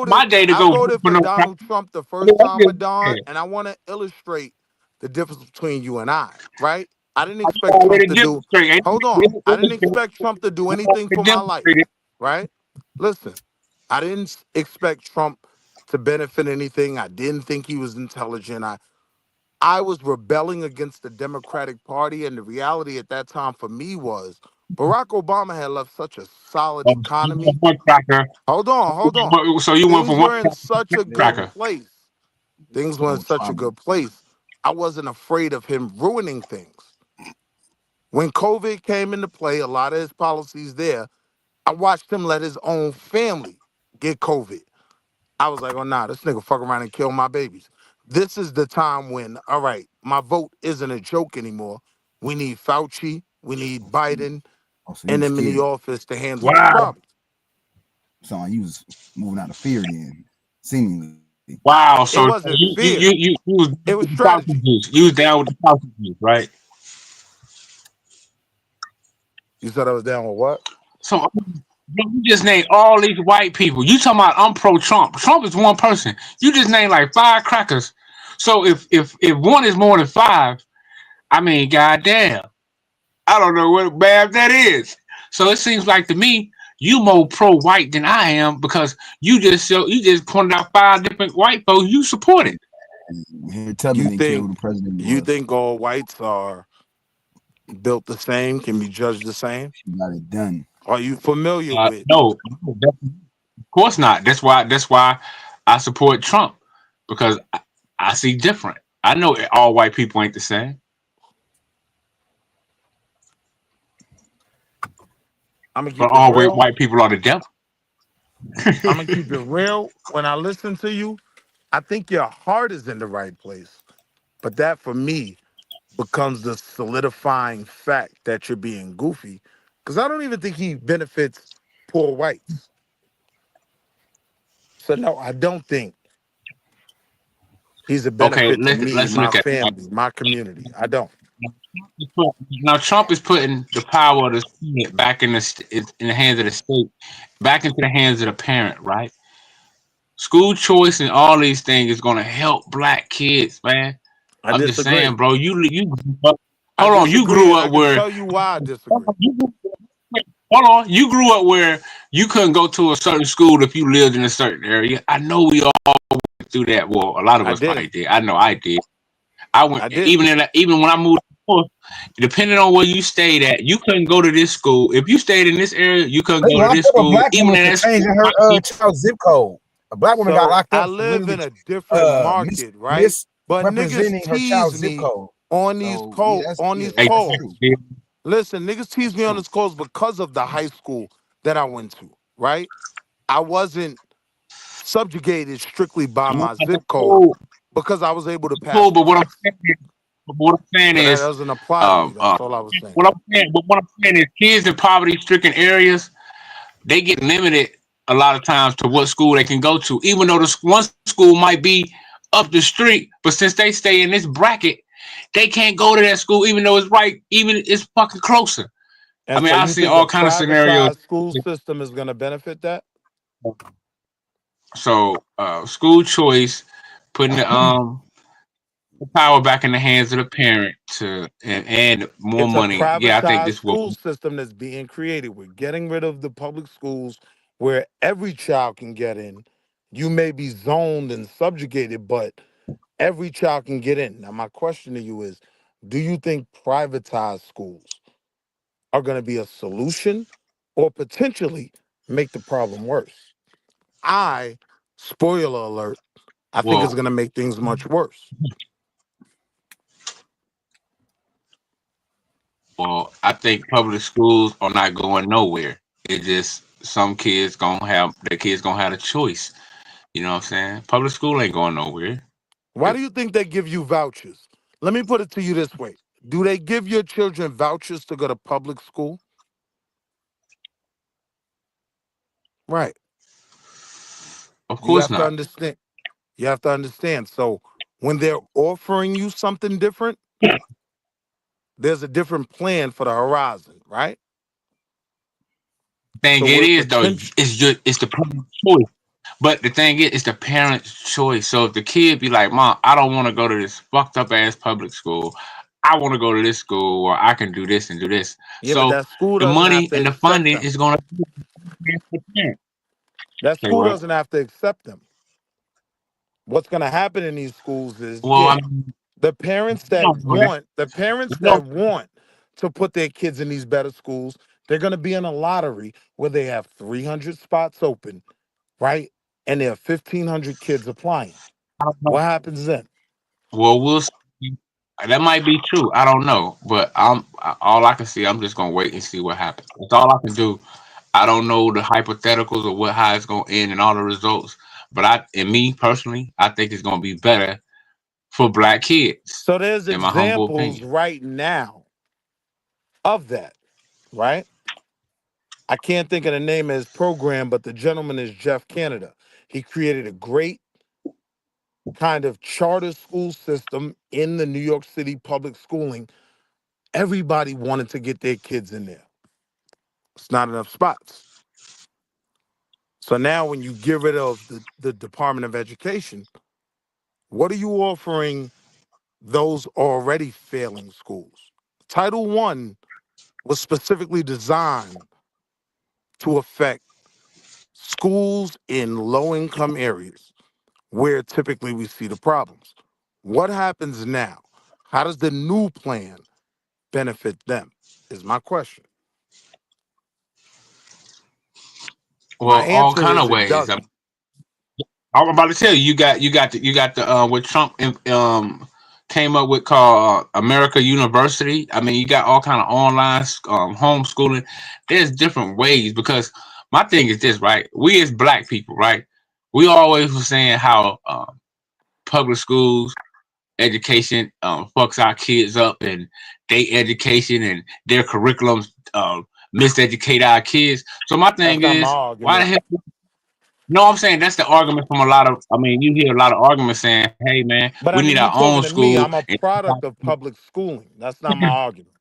my day to I go vote voted for for no Donald Trump the first time, Madon, cracker. and I want to illustrate the difference between you and I, right? I didn't I expect Trump already to do demonstrated. hold on. I didn't expect Trump to do anything for my life, Demonstrated. right? Listen, I didn't expect Trump to benefit anything. I didn't think he was intelligent. I was rebelling against the Democratic Party, and the reality at that time for me was Barack Obama had left such a solid economy. One cracker. Hold on, hold on. So you went Things from one were in such a good cracker. place. Things were in such a good place. I wasn't afraid of him ruining things. When COVID came into play, a lot of his policies there, I watched him let his own family get COVID. I was like, oh, nah, this nigga fuck around and kill my babies. This is the time when, all right, my vote isn't a joke anymore. We need Fauci, we need Biden, Oh, so you and them in the scared. office to handle these Wow. problems. So you was moving out of fear then, seemingly. Wow. It So wasn't fear. you was It was with the sausage strategy. juice. You was down with the sausage juice, right? You said I was down with what? So you just named all these white people. You talking about I'm pro Trump. Trump is one person. You just named like 5 crackers. So if one is more than 5, I mean, goddamn. I don't know what bad that is. So it seems like to me, you more pro white than I am because you just pointed out 5 different white folks you supported. Harry Tubman You didn't care think who the president you was. think all whites are built the same, can be judged the same? She got it done. Are you familiar with No, of course not. That's why I support Trump, because I see different. I know all white people ain't the same. I'm gonna But keep it all real. white people are the devil. I'm gonna keep it real. When I listen to you, I think your heart is in the right place. But that for me becomes the solidifying fact that you're being goofy. Because I don't even think he benefits poor whites. So no, I don't think he's a Okay, benefit to me, let's my look at it. family, my community. I don't. Now Trump is putting the power of the Senate back in the hands of the state, back into the hands of the parent, right? School choice and all these things is gonna help black kids, man. I I'm just saying, disagree. bro. You I hold on. You disagree, grew and I up can where tell you why I disagree. hold on. You grew up where you couldn't go to a certain school if you lived in a certain area. I know we all went through that. Well, a lot of I us probably didn't. did. I know I did. I went I didn't. even when I moved north, depending on where you stayed at, you couldn't go to this school. If you stayed in this area, you couldn't They go to locked this up a school. black Even woman in for that school, changing her child's zip code. A black woman got So locked I up for live literally in a different market, right? But niggas misrepresenting her tease child's zip me code. on these So yeah, on these hey, that's calls. true. Listen, niggas tease me on true. these calls because of the high school that I went to, right? I wasn't subjugated strictly by my zip code Cool, because I was able to pass cool. the test. But what I'm saying So that is, doesn't apply to me. um, uh, That's all I was saying. what I'm saying is, kids in poverty-stricken areas, they get limited a lot of times to what school they can go to, even though the one school might be up the street, but since they stay in this bracket, they can't go to that school, even though it's right, even it's fucking closer. I And mean, so I've you seen think a all kind of scenarios. privatized school system is going to benefit that? So, school choice, putting the power back in the hands of the parent to and more It's a money. Yeah, I think privatized this will. school system that's being created. We're getting rid of the public schools where every child can get in. You may be zoned and subjugated, but every child can get in. Now, my question to you is, do you think privatized schools are going to be a solution or potentially make the problem worse? I, spoiler alert, I think it's Well, going to make things much worse. Well, I think public schools are not going nowhere. It just some kids gonna have their kids gonna have a choice. You know what I'm saying? Public school ain't going nowhere. Why do you think they give you vouchers? Let me put it to you this way. Do they give your children vouchers to go to public school? Right. Of You course have to not. understand. You have to understand. So when they're offering you something different, there's a different plan for the horizon, right? Thing So it we're is though, potential. it's the parent's choice. But the thing is, it's the parent's choice. So if the kid be like, "Mom, I don't want to go to this fucked up ass public school. I want to go to this school where I can do this and do this." Yeah, but So that school the doesn't have money to and the accept funding them. is gonna be the parent. That Say school what? doesn't have to accept them. What's going to happen in these schools is, Well, I yeah, mean, the parents we that don't know that. want, the parents We that don't. want to put their kids in these better schools, they're going to be in a lottery where they have 300 spots open, right? And there are 1,500 kids applying. I don't know. What happens then? Well, we'll see. That might be true. I don't know, but all I can see. I'm just gonna wait and see what happens. That's all I can do. I don't know the hypotheticals or what how it's gonna end and all the results. But and me personally, I think it's gonna be better for black kids, So there's in my humble examples opinion. right now of that, right? I can't think of the name of his program, but the gentleman is Jeff Canada. He created a great kind of charter school system in the New York City public schooling. Everybody wanted to get their kids in there. It's not enough spots. So now when you get rid of the Department of Education, what are you offering those already failing schools? Title One was specifically designed to affect schools in low-income areas where typically we see the problems. What happens now? How does the new plan benefit them? Is my question. My Well, all answer kind is of it ways. doesn't. I'm about to tell you, you got the what Trump came up with called America University. I mean, you got all kind of online homeschooling. There's different ways because my thing is this, right? We as black people, right? We always were saying how public schools education fucks our kids up, and they education and their curriculums miseducate our kids. So my That's thing not my is, why the argument. hell? No, I'm saying that's the argument from a lot of. I mean, you hear a lot of arguments saying, "Hey, man, But I we need mean, you our talking own to me. school." I'm a And product of public schooling. That's not my argument.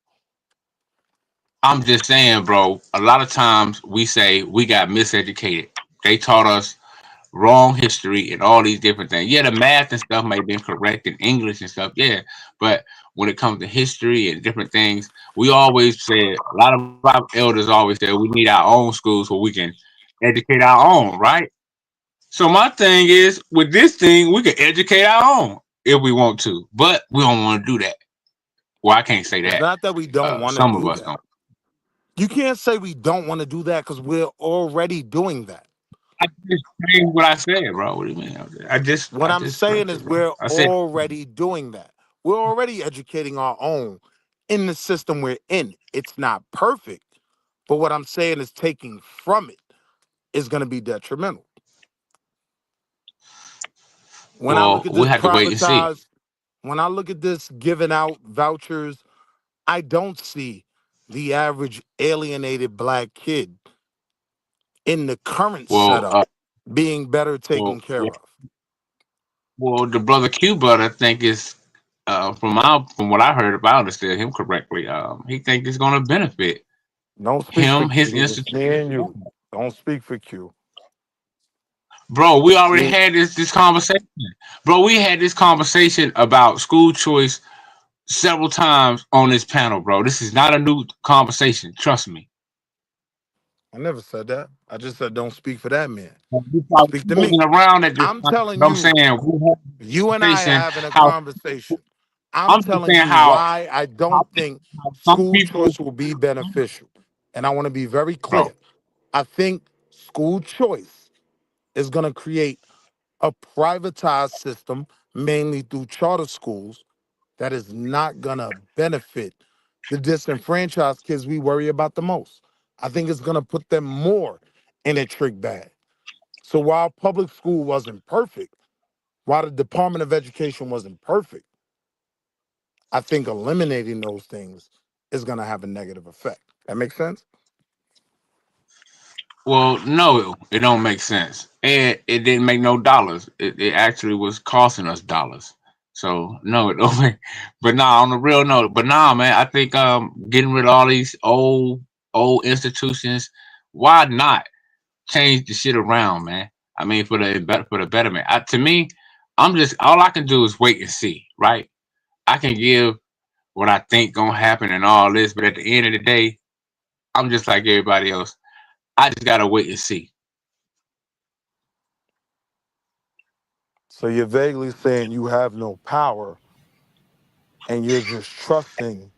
I'm just saying, bro. A lot of times we say we got miseducated. They taught us wrong history and all these different things. Yeah, the math and stuff may have been correct in English and stuff. Yeah, but when it comes to history and different things, we always said a lot of our elders always said we need our own schools so we can educate our own, right? So my thing is, with this thing, we can educate our own if we want to, but we don't want to do that. Well, I can't say It's that. not that we don't want to Some of do us that. don't. You can't say we don't want to do that because we're already doing that. I just changed what I said, bro. What do you mean? What I I'm just saying flipped it, is bro. we're I said, already doing that. We're already educating our own in the system we're in. It's not perfect, but what I'm saying is taking from it is going to be detrimental. When I well, look at we this have to wait and see. privatized, when I look at this giving out vouchers, I don't see the average alienated black kid in the current Well, setup being better well, taken care of. well, the brother Q, but I think is from what I heard, if I understood him correctly, he think it's going to benefit Don't speak for him, his Q. It's institution. me and you. Don't speak for Q. Bro, we already Q. had this conversation. Bro, we had this conversation about school choice several times on this panel, bro. This is not a new conversation. Trust me. I never said that. I just said don't speak for that man. We probably Speak to me. wasn't around at this I'm time, telling but I'm you, saying we had you a and I are conversation having a how conversation. I'm I'm just telling saying you why I how, don't think how some school people. choice will be beneficial. And I want to be very Bro, clear. I think school choice is going to create a privatized system, mainly through charter schools, that is not going to benefit the disenfranchised kids we worry about the most. I think it's going to put them more in a trick bag. So while public school wasn't perfect, while the Department of Education wasn't perfect, I think eliminating those things is going to have a negative effect. That makes sense? well, no, it don't make sense. And it didn't make no dollars. It actually was costing us dollars. So no, it don't make. But nah, on the real note, but nah, man, I think getting rid of all these old institutions, why not change the shit around, man? I mean, for the betterment. To me, I'm just all I can do is wait and see, right? I can give what I think gonna happen and all this, but at the end of the day, I'm just like everybody else. I just gotta wait and see. So you're vaguely saying you have no power and you're just trusting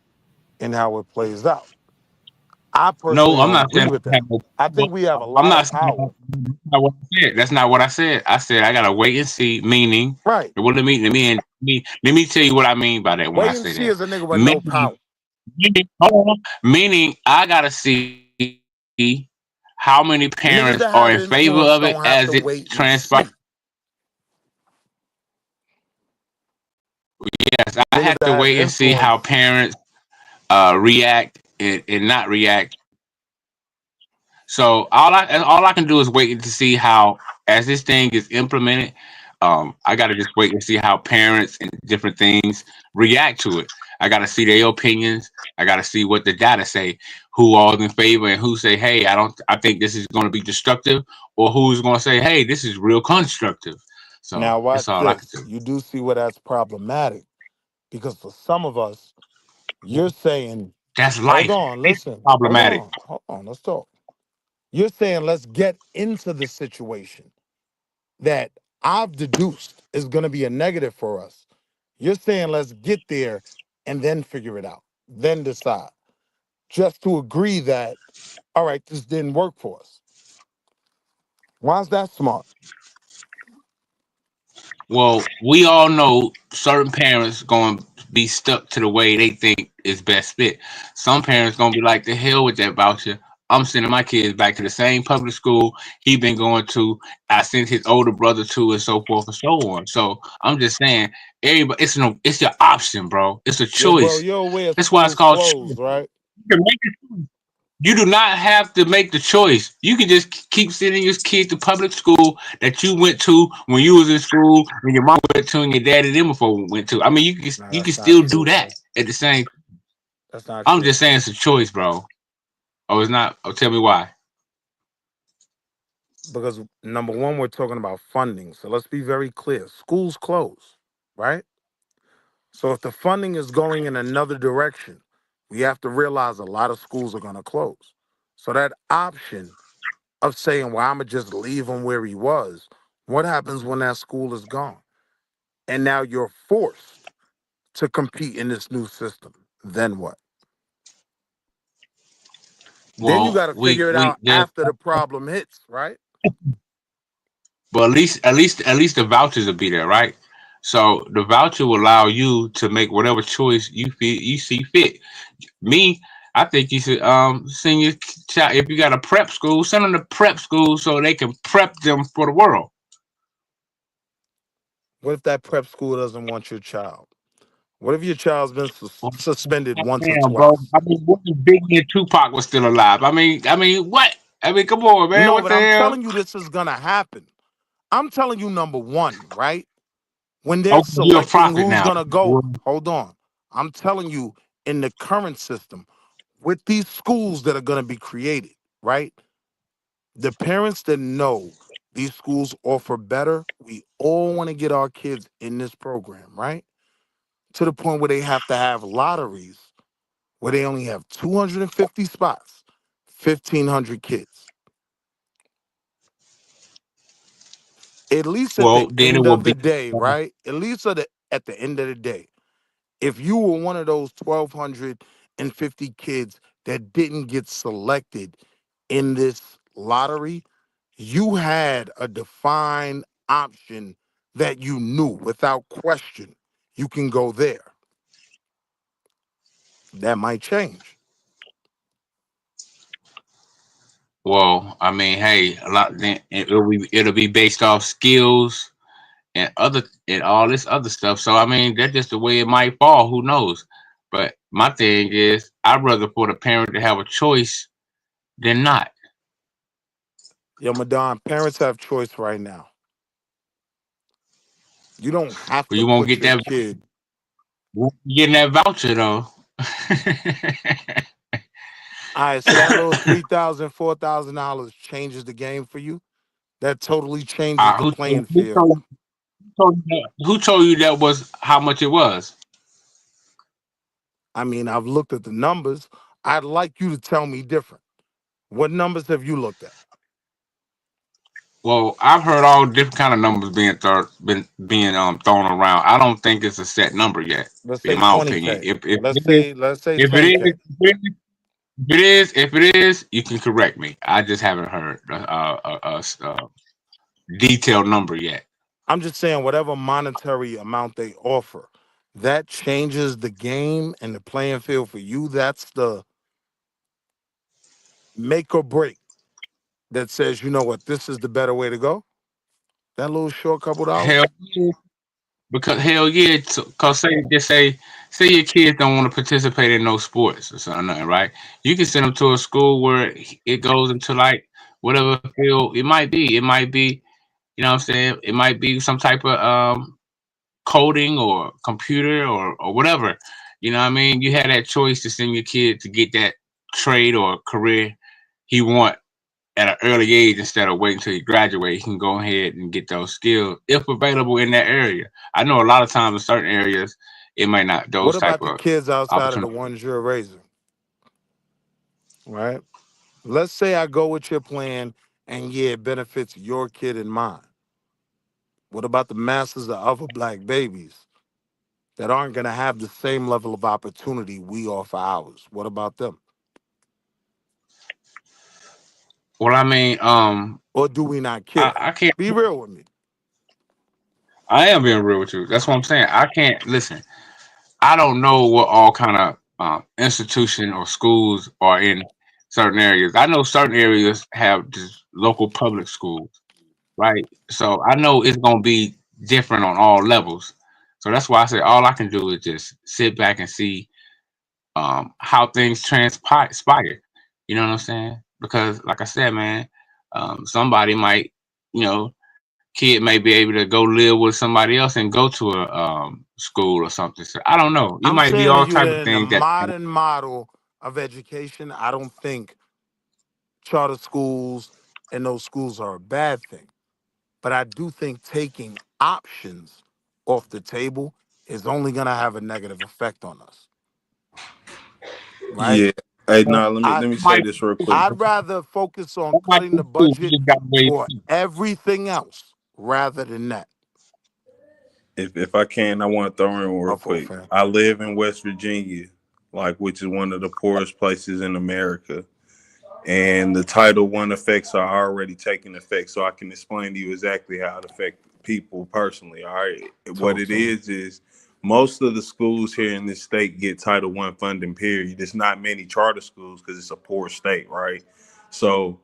in how it plays out. I No, personally I'm don't not agree saying with I have that. no I power. think we have a I'm lot of not saying power. that's not what I said. That's not what I said. I said I gotta wait and see. Meaning, Right. well, let me tell you what I mean by that when I Wait and say see that. is a nigga with no Meaning, power. hold on. Meaning, I gotta see how many parents are in Niggas that favor of have it as influence it don't have to wait transpires. and see. Yes, I Niggas have that to have wait and see how influence. parents react and not react. So all I can do is wait to see how as this thing is implemented. I got to just wait and see how parents and different things react to it. I got to see their opinions. I got to see what the data say, who all's in favor and who say, "Hey, I don't. I think this is going to be destructive," or who's going to say, "Hey, this is real constructive." So Now that's watch all I can this. do. You do see where that's problematic because for some of us, you're saying, That's hold life. on, It's listen, problematic. hold on, let's talk. You're saying let's get into the situation that I've deduced is going to be a negative for us. You're saying let's get there and then figure it out, then decide, just to agree that, all right, this didn't work for us. Why is that smart? Well, we all know certain parents going to be stuck to the way they think is best fit. Some parents going to be like, the hell with that voucher. I'm sending my kids back to the same public school he been going to. I sent his older brother to, and so forth and so on. So I'm just saying, everybody, it's your option, bro. It's a Yo, bro, choice. you're aware That's why it's schools called choice. closed, right? You can make it. You do not have to make the choice. You can just keep sending your kid to public school that you went to when you was in school, and your mom went to, and your daddy them before went to. I mean, No, you can that's not still do true, that bro. at the same. That's not I'm true. just saying it's a choice, bro. Oh, it's not. Oh, tell me why. Because number one, we're talking about funding. So let's be very clear. Schools close, right? So if the funding is going in another direction, we have to realize a lot of schools are going to close. So that option of saying, well, I'm going to just leave him where he was, what happens when that school is gone? And now you're forced to compete in this new system. Then what? Then you Well, got to figure it we out there. after the problem hits, right? But at least the vouchers will be there, right? So the voucher will allow you to make whatever choice you see fit. Me, I think you should send your child, if you got a prep school, send them to prep school so they can prep them for the world. What if that prep school doesn't want your child? What if your child's been Well, suspended once or damn, bro. twice? I mean, what if Biggie and Tupac was still alive? I mean, what? I mean, come on, man. No, What but the I'm hell? telling you this is going to happen. I'm telling you, number one, right? When they're Okay, you're a selecting prophet who's now. going to go, hold on. I'm telling you, in the current system, with these schools that are going to be created, right? The parents that know these schools offer better, we all want to get our kids in this program, right? To the point where they have to have lotteries where they only have 250 spots, 1,500 kids. At least at the Well, then it end will of be. the day, right? At least at the end of the day, if you were one of those 1,250 kids that didn't get selected in this lottery, you had a defined option that you knew without question you can go there. That might change. Well, I mean, hey, a lot. Then it'll be based off skills and all this other stuff. So I mean, that's just the way it might fall. Who knows? But my thing is, I'd rather for the parent to have a choice than not. Yo, Madon, parents have choice right now. You don't have But to you won't put get your that. kid. Won't be getting that voucher though. All right, so that little $3,000, $4,000 changes the game for you. That totally changes the Who, playing who field. told who told you that was how much it was? I mean, I've looked at the numbers. I'd like you to tell me different. What numbers have you looked at? Well, I've heard all different kind of numbers being thrown around. I don't think it's a set number yet, Let's in say my opinion. 20K. If if Let's it is, say let's say if it is, 10K. if it is, you can correct me. I just haven't heard a detailed number yet. I'm just saying whatever monetary amount they offer, that changes the game and the playing field for you. That's the make or break that says, you know what, this is the better way to go. That little short couple Hell dollars. yeah. Because hell yeah, cause say your kids don't want to participate in no sports or something, nothing, right? You can send them to a school where it goes into like whatever field it might be. It might be, you know what I'm saying? It might be some type of coding or computer or whatever. You know what I mean? You had that choice to send your kid to get that trade or career he want at an early age instead of waiting until you graduate. You can go ahead and get those skills if available in that area. I know a lot of times in certain areas it might not What those type about the of kids outside of the opportunities. ones you're raising? Right? Let's say I go with your plan and yeah, it benefits your kid and mine. What about the masses of other black babies that aren't going to have the same level of opportunity we offer ours? What about them? Well, I mean, Or do we not care? I can't. Be real with me. I am being real with you. That's what I'm saying. I can't listen. I don't know what all kind of institution or schools are in certain areas. I know certain areas have just local public schools, right? So I know it's gonna be different on all levels. So that's why I say all I can do is just sit back and see how things transpire. You know what I'm saying? Because, like I said, man, somebody might, you know, kid may be able to go live with somebody else and go to a school or something. So I don't know. It I'm might be saying to all you type that of in the things that. modern model of education, I don't think charter schools and those schools are a bad thing. But I do think taking options off the table is only going to have a negative effect on us, right? Yeah. Hey, That nah, let me say might this real quick. I'd rather focus on that might cutting be the true. You budget just got to wait. for everything else rather than that. If I can, I want to throw in real Of all quick. fam. I live in West Virginia, like which is one of the poorest places in America. And the Title I effects are already taking effect. So I can explain to you exactly how it affects people personally. All right. What Talk it to me. is most of the schools here in this state get Title I funding, period. There's not many charter schools because it's a poor state, right? So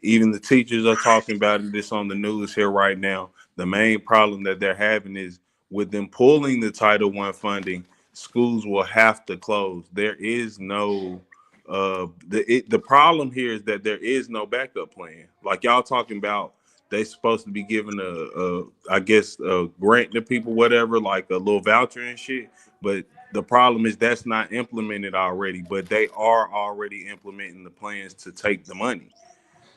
even the teachers are talking about it. This on the news here right now. The main problem that they're having is with them pulling the Title I funding, schools will have to close. There is no the problem here is that there is no backup plan. Like y'all talking about, they supposed to be giving a I guess a grant to people, whatever, like a little voucher and shit. But the problem is that's not implemented already. But they are already implementing the plans to take the money.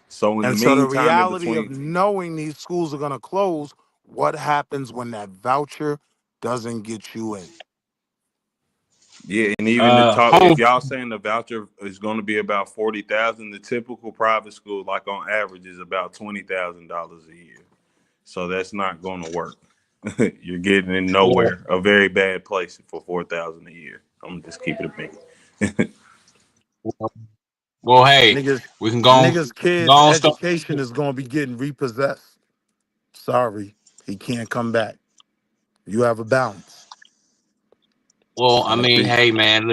So in the And so the meantime, in reality of between, knowing these schools are going to close, what happens when that voucher doesn't get you in? yeah, and even the talk, if Home. y'all saying the voucher is going to be about 40,000, the typical private school, like on average, is about $20,000 a year. So that's not going to work. You're getting in Well, nowhere. A very bad place for 4,000 a year. I'm gonna just keep it a minute. well, hey, Niggas, we can niggas' go kids' on start. education is going to be getting repossessed. Sorry, he can't come back. You have a balance. Well, I I mean, think, hey, man.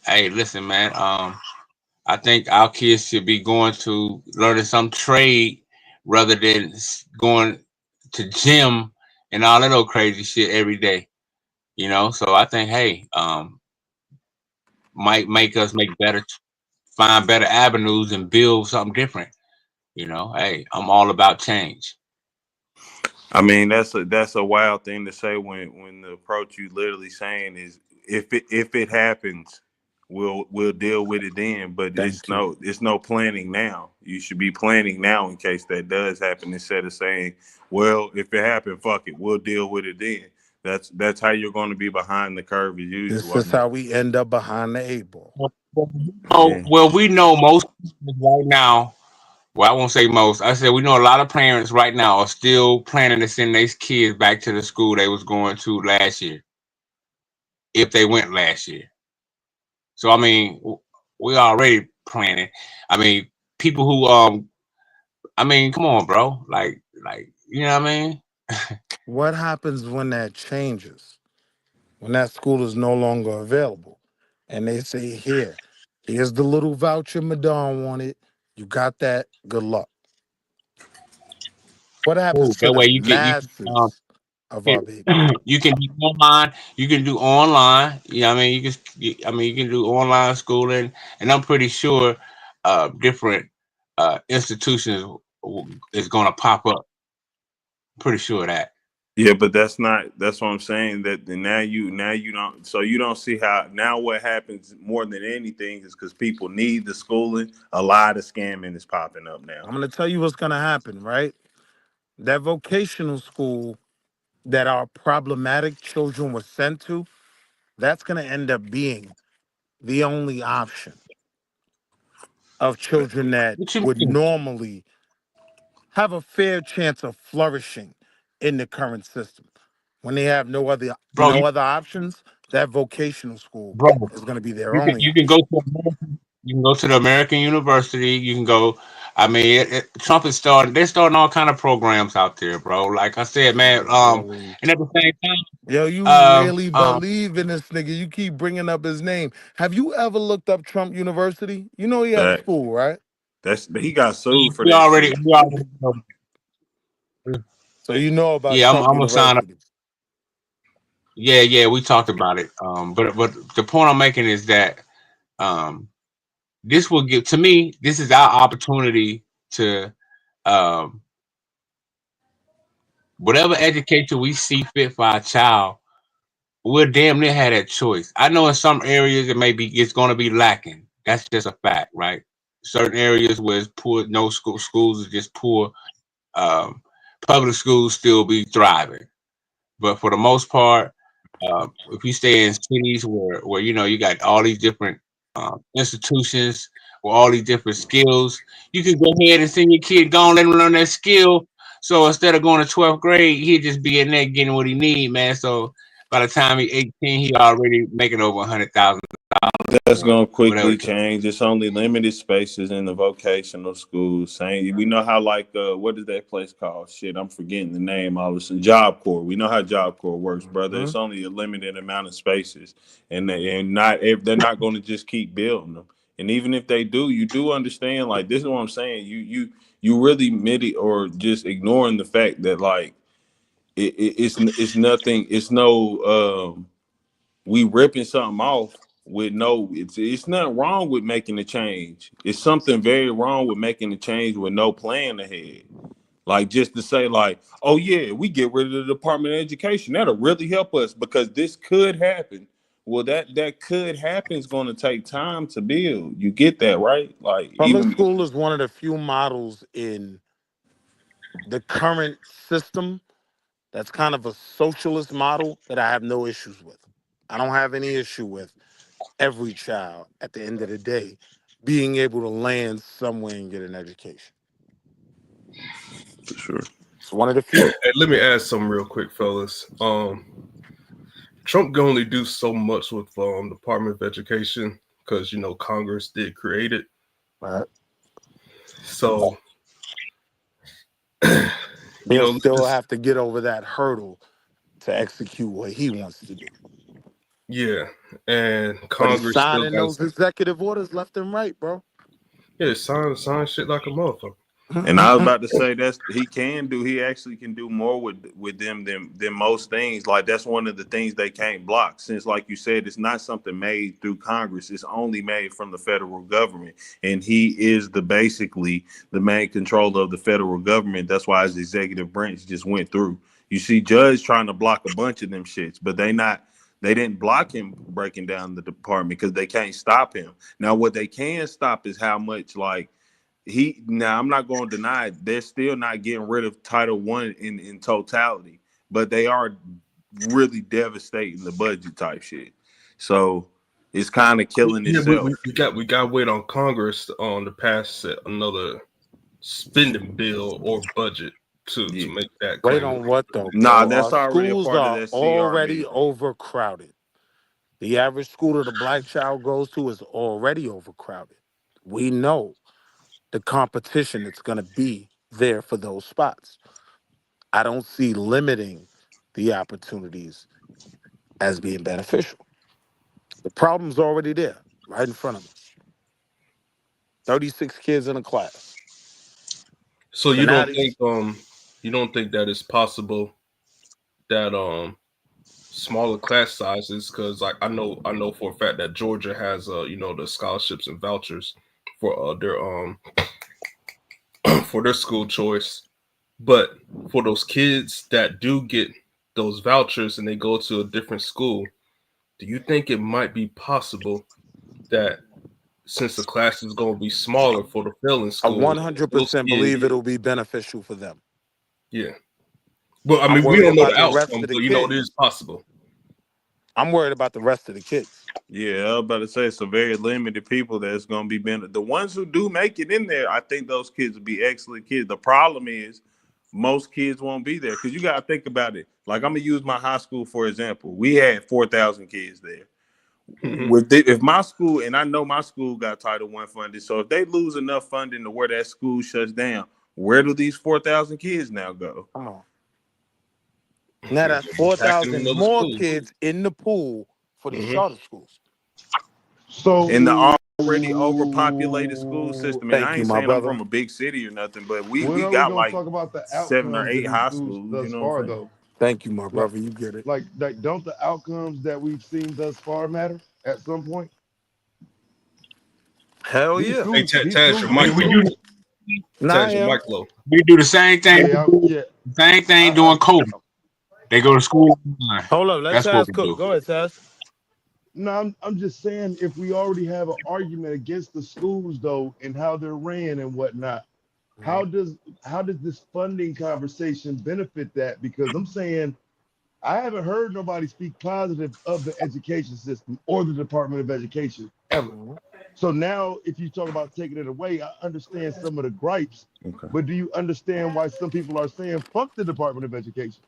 Hey, listen, man. I think our kids should be going to learning some trade rather than going to gym and all that old crazy shit every day. You know, so I think, hey, might make us make better, find better avenues and build something different. You know, hey, I'm all about change. I mean, that's a wild thing to say when the approach you literally saying is if it happens, we'll deal with it then. But Thank you. it's no planning now. You should be planning now in case that does happen instead of saying, well, if it happened, fuck it, we'll deal with it then. That's how you're going to be behind the curve as This usual. I is how think. we end up behind the eight ball. Oh, Yeah. well, we know most right now. Well, I won't say most. I said we know a lot of parents right now are still planning to send their kids back to the school they was going to last year, if they went last year. So I mean, we already planning. I mean, people who I mean, come on, bro. Like, you know what I mean? What happens when that changes? When that school is no longer available and they say, here's the little voucher Madon wanted. You got that. Good luck. What Cool. happens to That the way you can masses of our babies? you can do online. You can do online. You know what I mean? You can do online schooling, and I'm pretty sure different institutions is going to pop up. Pretty sure of that. Yeah, but that's what I'm saying. That now you don't, so you don't see how now what happens more than anything is because people need the schooling. A lot of scamming is popping up now. I'm going to tell you what's going to happen, right? That vocational school that our problematic children were sent to, that's going to end up being the only option of children that What you would mean, normally have a fair chance of flourishing in the current system. When they have bro? no other options, that vocational school Bro, is going to be their only you can option. go to you can go to the American University. You can go. I mean, Trump is starting. They're starting all kind of programs out there, bro. Like I said, man. Really? And at the same Yo, you time, really believe in this nigga? You keep bringing up his name. Have you ever looked up Trump University? You know he had a That school, right? he got sued for we that already, shit. we already. So you know about Yeah, Trump I'm gonna sign up. University. Yeah, we talked about it. But the point I'm making is that this will give to me. This is our opportunity to um, whatever education we see fit for our child. We'll damn near have that choice. I know in some areas it's going to be lacking. That's just a fact, right? Certain areas where it's poor, no schools are just poor. Um, Public schools still be thriving, but for the most part, if you stay in cities where you got all these different institutions with all these different skills, you can go ahead and send your kid go and let him learn that skill. So instead of going to 12th grade, he'd just be in there getting what he need, man. So by the time he's 18, he already making over $100,000 That's or gonna whatever quickly the case. change. It's only limited spaces in the vocational schools. Saying we know how what is that place called? Shit, I'm forgetting the name. All of a sudden, Job Corps. We know how Job Corps works, brother. Hmm? It's only a limited amount of spaces, and they're not going to just keep building them. And even if they do, you do understand. Like this is what I'm saying. You really midi or just ignoring the fact that like it's nothing. It's no. We ripping something off with no it's nothing wrong with making a change. It's something very wrong with making a change with no plan ahead. Like just to say like, oh yeah, we get rid of the Department of Education. That'll really help us because this could happen. Well, that could happen is going to take time to build. You get that, right? Like Public even school is one of the few models in the current system that's kind of a socialist model that I have no issues with. I don't have any issue with every child at the end of the day being able to land somewhere and get an education. for sure. It's one of the few. Hey, let me ask something real quick, fellas. Trump can only do so much with Department of Education because Congress did create it. Right. So He'll let's still just have to get over that hurdle to execute what he wants to do. yeah, and But he's Congress still signing got those executive orders left and right, bro. sign shit like a motherfucker. And I was about to say he actually can do more with them than most things. Like that's one of the things they can't block. Since like you said, it's not something made through Congress. It's only made from the federal government. And he is basically the main controller of the federal government. That's why his executive branch just went through. You see Judge trying to block a bunch of them shits, but they didn't block him breaking down the department because they can't stop him. Now what they can stop is how much like I'm not going to deny it, they're still not getting rid of Title One in totality, but they are really devastating the budget type shit. So it's kind of killing Yeah, itself. we got to wait on Congress to pass another spending bill or budget to Yeah. make that Wait claim. on what though, Nah, bro? that's Our already a schools part of are that already CR. overcrowded. The average school that a black child goes to is already overcrowded. We know the competition that's going to be there for those spots. I don't see limiting the opportunities as being beneficial. The problem's already there, right in front of us. 36 kids in a class. So So now these you don't think that it's possible that smaller class sizes, because like I know for a fact that Georgia has the scholarships and vouchers for their for their school choice, but for those kids that do get those vouchers and they go to a different school, do you think it might be possible that since the class is going to be smaller for the failing I schools, those 100% kids, believe it'll be beneficial for them. yeah. Well, I I'm mean, we worried don't know about the the rest outcome, of the but it kids. is possible. I'm worried about the rest of the kids. Yeah, I was about to say it's a very limited people that's going to be the ones who do make it in there. I think those kids will be excellent kids. The problem is most kids won't be there because you got to think about it. Like I'm gonna use my high school for example. We had 4,000 kids there. If my school, and I know my school got Title I funded, so if they lose enough funding to where that school shuts down, where do these 4,000 kids now go? Come on. Now that's 4,000 more kids in the pool for these charter schools. So in the already So overpopulated school system, and Thank I you, ain't my saying I'm brother. from a big city or nothing, but we when are we got gonna like talk about the 7 or outcomes 8 of these high schools schools. thus You know what far, I'm saying? though? Thank you, my brother. You get it. Like, don't the outcomes that we've seen thus far matter at some point? Hell These yeah. Hey, schools, Taz, your mic We low. do Nah, Taz, your yeah. mic low. the same thing. Same thing during COVID. They go to school online. Hold up. Let That's what Taz we cook. do. Go ahead, Taz. No, I'm just saying, if we already have an argument against the schools though and how they're ran and whatnot, how does this funding conversation benefit that? Because I'm saying I haven't heard nobody speak positive of the education system or the Department of Education ever. So now, if you talk about taking it away, I understand some of the gripes, but do you understand why some people are saying fuck the Department of Education?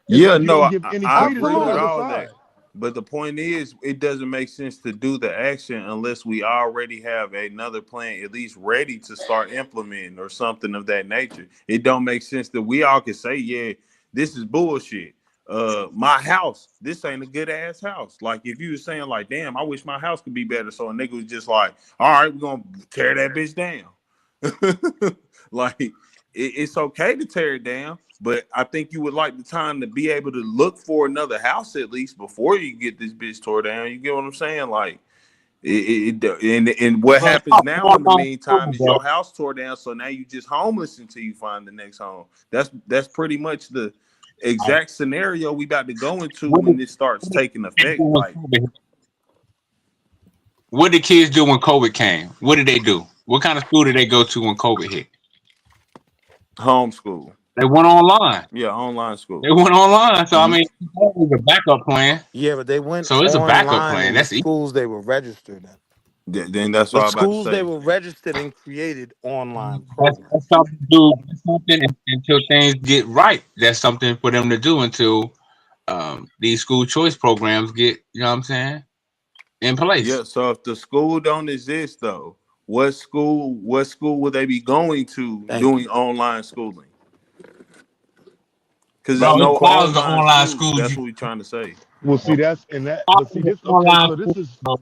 It's Yeah, like you no, don't give any I credence agree to with the other all side. that. But the point is, it doesn't make sense to do the action unless we already have another plan at least ready to start implementing or something of that nature. It don't make sense that we all can say, yeah, this is bullshit. My house, this ain't a good ass house. Like if you were saying like, damn, I wish my house could be better. So a nigga was just like, all right, we're gonna tear that bitch down. Like it's okay to tear it down, but I think you would like the time to be able to look for another house at least before you get this bitch tore down. You get what I'm saying? Like and what happens now in the meantime is your house tore down, so now you just homeless until you find the next home. That's pretty much the exact scenario we about to go into when this starts taking effect. Like What did kids do when COVID came? What did they do? What kind of school did they go to when COVID hit? homeschool. They went online. Yeah, online school. They went online. So I mean, it's always a backup plan. Yeah, but they went So it's a backup online plan. in the That's easy. schools they were registered in. Then that's The what I'm about to schools they say. were registered and created online That's programs. something to do. That's something until things get right. That's something for them to do until these school choice programs get, you know what I'm saying, in place. Yeah, so if the school don't exist though, what school would they be going to doing online schooling? Because there's Bro, no it's thousands of online online schools. schools. That's what we're trying to say. Well, see, but see, Thousands of this, okay, online so this schools, is, bro.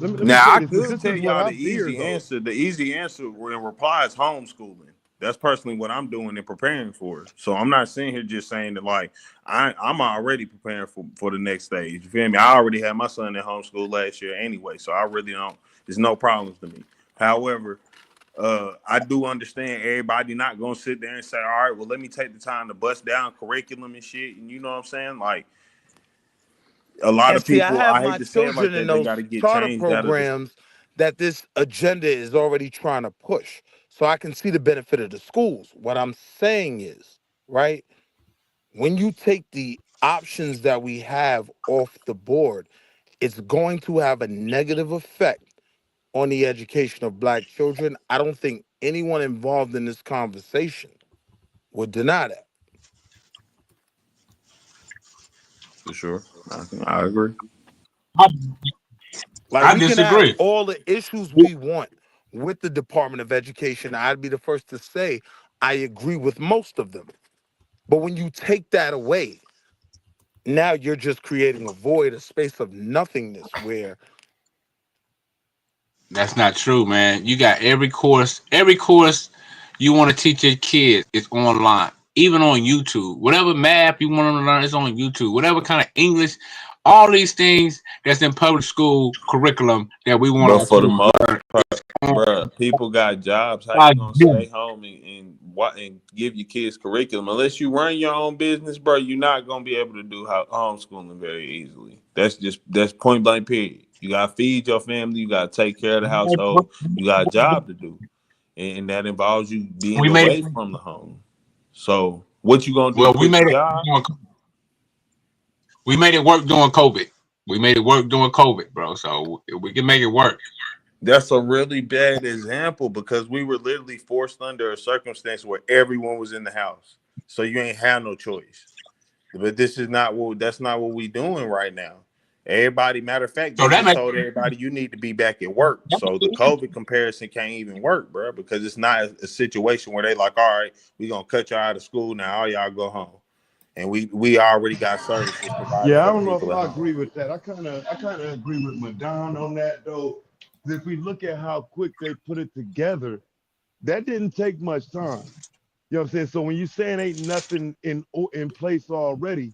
let me Now say I this, because could this tell is what y'all I the fear, easy though. answer. The easy answer in reply is homeschooling. That's personally what I'm doing and preparing for. So I'm not sitting here just saying that like I'm already preparing for the next stage. You feel me? I already had my son in homeschool last year anyway, so I really don't. There's no problems to me. However, I do understand everybody not gonna sit there and say, all right, well, let me take the time to bust down curriculum and shit. And you know what I'm saying? Like a lot And of see, I people, have I hate my to say it like children in that, they those got to get charter changed out of this. programs that this agenda is already trying to push. So I can see the benefit of the schools. What I'm saying is, right, when you take the options that we have off the board, it's going to have a negative effect on the education of black children. I don't think anyone involved in this conversation would deny that. For sure. I agree. Like I we can have disagree. all the issues we want with the Department of Education. I'd be the first to say I agree with most of them. But when you take that away, now you're just creating a void, a space of nothingness where That's not true, man. You got every course you want to teach your kids is online, even on YouTube. Whatever math you want them to learn is on YouTube. Whatever kind of English, all these things that's in public school curriculum that we want But our for the kids most to learn. part, bro, people got jobs. How you gonna stay home and give your kids curriculum unless you run your own business, bro? You're not gonna be able to do homeschooling very easily. That's point blank. Period. You gotta feed your family. You gotta take care of the household. You got a job to do, and that involves you being We made away from the home. So what you gonna do? well, Quit your job? we made it work during COVID. We made it work during COVID, bro. So we can make it work. That's a really bad example because we were literally forced under a circumstance where everyone was in the house. So you ain't have no choice. But this is not what that's not what we doing right now. Everybody, matter of fact, So they that just makes told everybody you need to be back at work. So the COVID comparison can't even work, bro, because it's not a situation where they like, all right, we gonna cut y'all out of school now, all y'all go home, and we already got services provided Yeah, I for the don't know if people at I home. agree with that. I kind of agree with Madon on that though. If we look at how quick they put it together, that didn't take much time. You know what I'm saying? So when you saying ain't nothing in place already,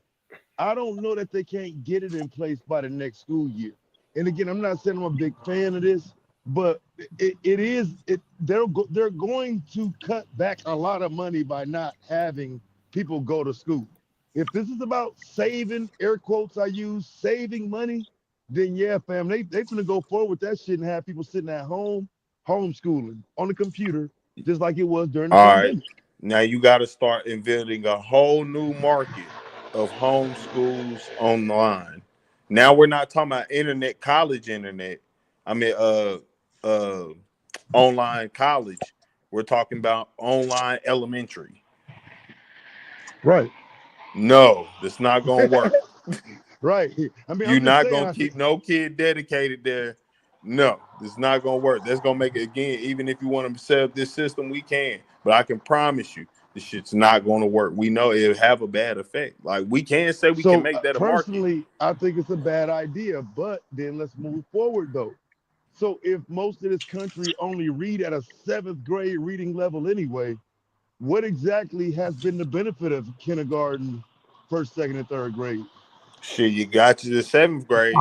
I don't know that they can't get it in place by the next school year. And again, I'm not saying I'm a big fan of this, but they're going to cut back a lot of money by not having people go to school. If this is about saving, air quotes I use, saving money, then yeah, fam, they gonna go forward with that shit and have people sitting at home, homeschooling on the computer, just like it was during the All right, pandemic. now you got to start inventing a whole new market of homeschools online. Now we're not talking about internet, college internet. I mean, uh, online college. We're talking about online elementary. Right. No, that's not gonna work. Right. I mean, You're I'm just not saying. gonna keep no kid dedicated there. No, it's not gonna work. That's gonna make it again. Even if you want to set up this system, we can. But I can promise you, this shit's not gonna work. We know it'll have a bad effect. Like we can say we can So make that a market. personally, I think it's a bad idea. But then let's move forward though. So if most of this country only read at a seventh grade reading level anyway, what exactly has been the benefit of kindergarten, first, second, and third grade? Shit, you got you to seventh grade.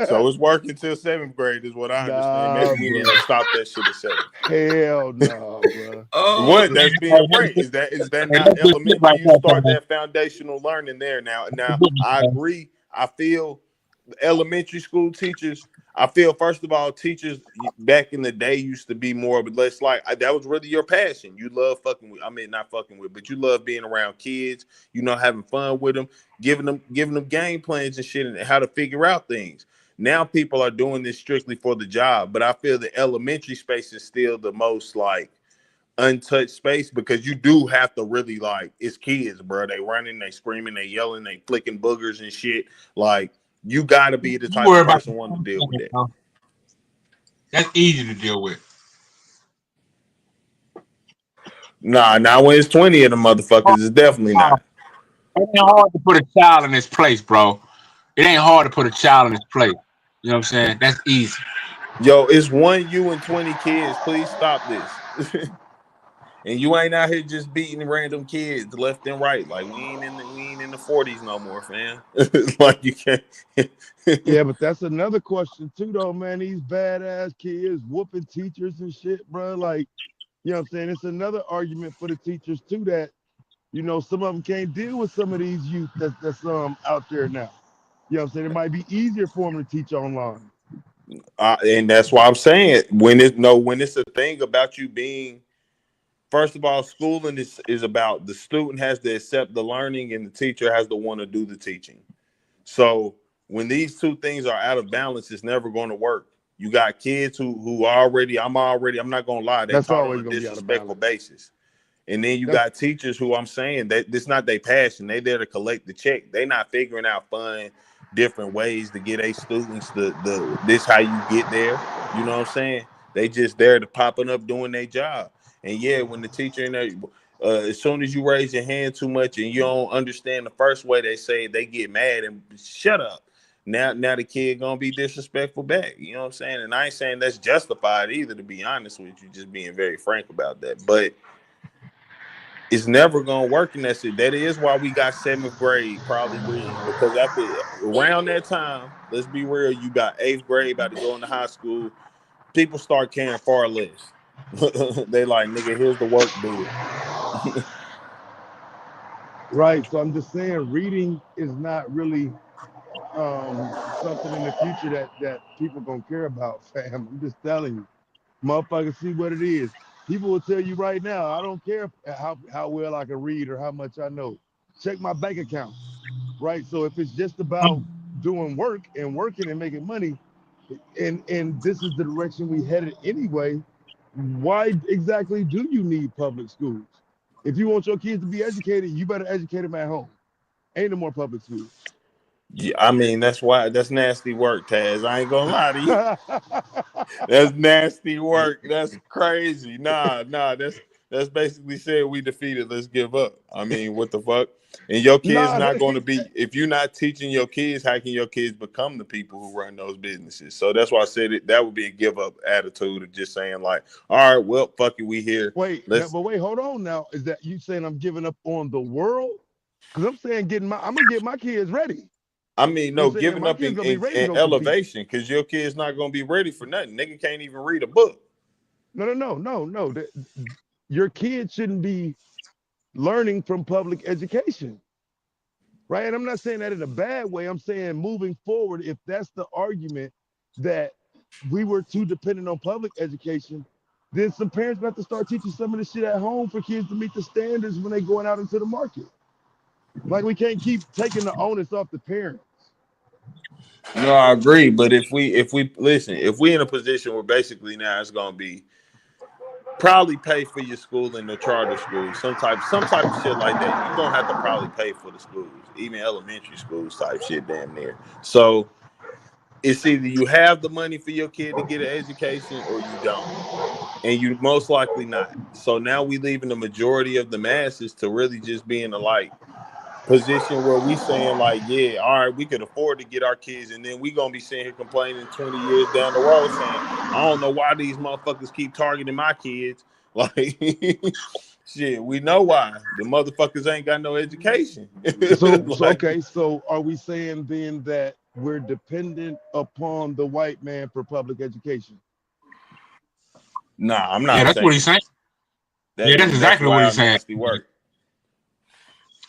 So it's working till seventh grade, is what I understand. Maybe Nah, we need bro. to stop that shit at seven. Hell no, bro. Oh, What? That's being frank. Is that not elementary? You start that foundational learning there. Now I agree. I feel elementary school teachers. I feel first of all, teachers back in the day used to be more, but less like that was really your passion. You love fucking with. I mean, not fucking with, but you love being around kids. You know, having fun with them, giving them game plans and shit, and how to figure out things. Now people are doing this strictly for the job, but I feel the elementary space is still the most like untouched space because you do have to really like it's kids, bro. They running, they screaming, they yelling, they flicking boogers and shit. Like you got to be the You type worry of about person wanting to deal with that. that's easy to deal with. Nah, not when it's 20 of the motherfuckers. It's definitely not. It ain't hard to put a child in its place, bro. It ain't hard to put a child in its place. You know what I'm saying? That's easy. Yo, it's one you and 20 kids. Please stop this. And you ain't out here just beating random kids left and right. Like we ain't in the 40s no more, fam. Like you can't. Yeah, but that's another question too, though, man. These badass kids whooping teachers and shit, bro. Like, you know what I'm saying? It's another argument for the teachers too that, some of them can't deal with some of these youth that's out there now. You know what I'm saying? It might be easier for them to teach online. And that's why I'm saying when it's a thing about you being first of all, schooling is about the student has to accept the learning and the teacher has to want to do the teaching. So when these two things are out of balance, it's never going to work. You got kids who I'm not gonna lie, they That's taught on always a gonna be out of disrespectful balance. basis. And then you That's got teachers who I'm saying that this not their passion. They there to collect the check. They not figuring out fun, different ways to get a students the this how you get there. You know what I'm saying? They just there to popping up doing their job. And yeah, when the teacher in there, as soon as you raise your hand too much and you don't understand the first way they say it, they get mad and shut up. Now the kid gonna be disrespectful back. You know what I'm saying? And I ain't saying that's justified either, to be honest with you, just being very frank about that. But it's never gonna work in that shit. That is why we got seventh grade probably rigged because after around that time, let's be real, you got eighth grade about to go into high school. People start caring far less. They like, nigga, here's the work, do it. right. So I'm just saying, reading is not really something in the future that people gonna care about, fam. I'm just telling you, motherfuckers, see what it is. People will tell you right now, I don't care how well I can read or how much I know. Check my bank account, right? So if it's just about doing work and working and making money, and this is the direction we headed anyway, why exactly do you need public schools? If you want your kids to be educated, you better educate them at home. Ain't no more public schools. Yeah, I mean that's nasty work, Taz. I ain't gonna lie to you. That's nasty work. That's crazy. That's basically saying we defeated. Let's give up. I mean, what the fuck? And your kids Nah, not going to be. If you're not teaching your kids, how can your kids become the people who run those businesses? So that's why I said it. That would be a give up attitude of just saying like, all right, well, fuck it, we here. wait, now, Let's. but wait, hold on now. Is that you saying I'm giving up on the world? Because I'm saying I'm gonna get my kids ready. I mean, You know no, what I'm saying? And giving my up kids gonna be in, ready to in go compete. elevation because your kid's not going to be ready for nothing. Nigga can't even read a book. No. Your kids shouldn't be learning from public education, right? And I'm not saying that in a bad way. I'm saying moving forward, if that's the argument that we were too dependent on public education, then some parents have to start teaching some of this shit at home for kids to meet the standards when they're going out into the market. Like we can't keep taking the onus off the parents. No, I agree. But if we listen, if we in a position where basically now it's gonna be probably pay for your school in the charter school, some type of shit like that. You're gonna have to probably pay for the schools, even elementary schools type shit damn near. So it's either you have the money for your kid to get an education or you don't. And you most likely not. So now we leaving the majority of the masses to really just be in a like position where we saying like, yeah, all right, we could afford to get our kids, and then we gonna be sitting here complaining 20 years down the road saying, I don't know why these motherfuckers keep targeting my kids. Like, shit, we know why. The motherfuckers ain't got no education. So Like, okay, so are we saying then that we're dependent upon the white man for public education? nah, I'm Yeah, not that's what saying he's saying. Yeah, that's that's exactly what he's wild, saying. nasty work.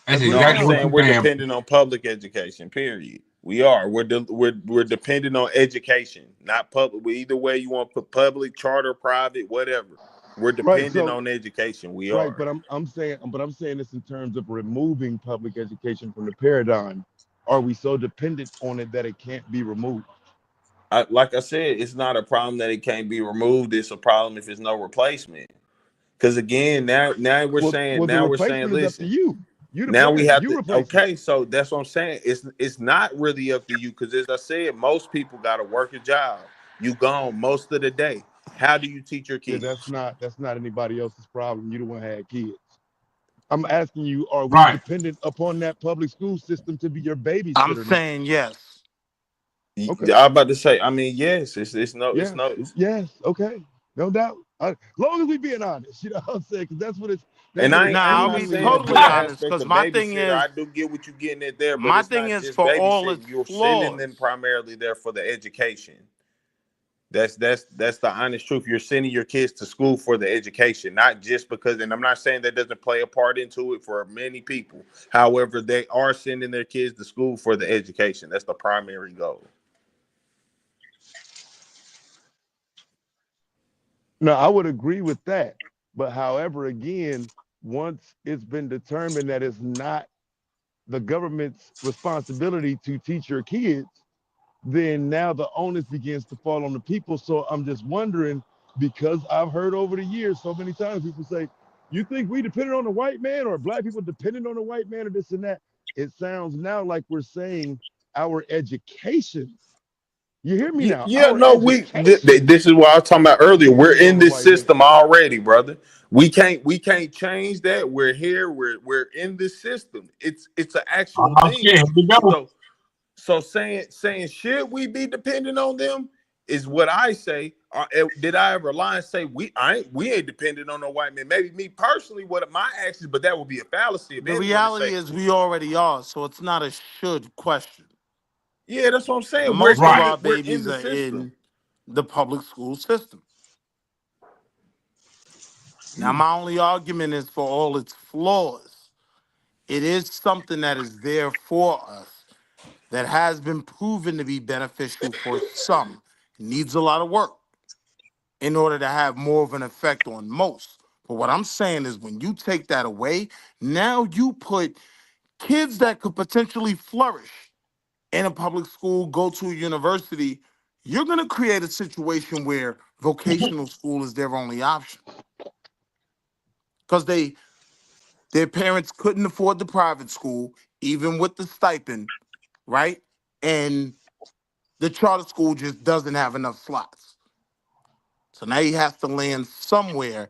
That's That's what No, he's I'm exactly what saying. saying he's we're saying. dependent on public education. Period. We are. We're dependent on education, not public. Either way you want to put public, charter, private, whatever. We're Right. dependent So on education. We right, are. but I'm saying this in terms of removing public education from the paradigm. Are we so dependent on it that it can't be removed? Like I said, it's not a problem that it can't be removed. It's a problem if there's no replacement. Because again, now we're Well, saying, well, the replacement is up to listen. you. You the Now we parent. have You to. replace it. Okay, so that's what I'm saying. It's not really up to you because, as I said, most people got to work a job. You gone most of the day. How do you teach your Yeah, kids? that's not anybody else's problem. You the one had kids. I'm asking you, are we Right. dependent upon that public school system to be your I'm babysitter now? saying yes. Okay. I'm about to say. I mean, yes. It's Yes. no. Yes. Okay. No doubt. As long as we being honest, you know what I'm saying? Because that's And what I it ain't, Now I'm I'll not be seemingly saying has for totally the become. honest aspect because of my thing babysitter. I is do get what you're getting at there, but my it's thing not is just for all its babysitting. You're sending them flaws. primarily there for the education. That's the honest truth. You're sending your kids to school for the education, not just because. And I'm not saying that doesn't play a part into it for many people. However, they are sending their kids to school for the education. That's the primary goal. No, I would agree with that. But however, again, once it's been determined that it's not the government's responsibility to teach your kids, then now the onus begins to fall on the people. So I'm just wondering, because I've heard over the years so many times people say, you think we depended on the white man or black people dependent on the white man or this and that? It sounds now like we're saying our education. You hear me now? Yeah, Our no, education this is what I was talking about earlier. We're depended on in the this white man. system already, brother. We can't change that. We're here. We're in this system. It's an actual Oh thing. shit, here we go. So saying should we be dependent on them is what I say. Did I ever lie and say we ain't dependent on no white man? Maybe me personally, what my actions, but that would be a fallacy of The anyone to reality say. is we already are, so it's not a should question. Yeah, that's what I'm saying. We're Most of in Right. the our we're in babies the are system. in the public school system. Now, my only argument is for all its flaws. It is something that is there for us that has been proven to be beneficial for some. It needs a lot of work in order to have more of an effect on most. But what I'm saying is when you take that away, now you put kids that could potentially flourish in a public school, go to a university, you're going to create a situation where vocational school is their only option because their parents couldn't afford the private school, even with the stipend, right? and the charter school just doesn't have enough slots. So now he has to land somewhere.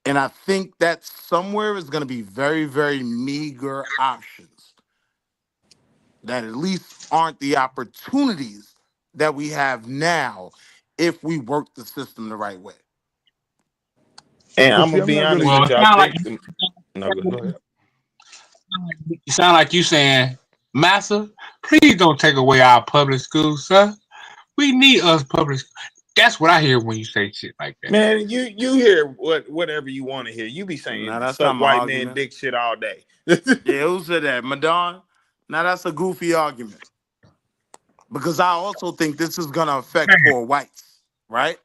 And I think that somewhere is going to be very, very meager options that at least aren't the opportunities that we have now if we work the system the right way. And But I'm see, gonna I'm be not honest really. Well, with it you. I sound like think no, go ahead. you sound like you saying, Massa, please don't take away our public schools, sir. We need us public. That's what I hear when you say shit like that. Man, you hear whatever you want to hear. You be Now saying that's not suck my white man argument. dick shit all day. Yeah, who said that? Madon? Now that's a goofy argument. Because I also think this is going to affect poor whites, right?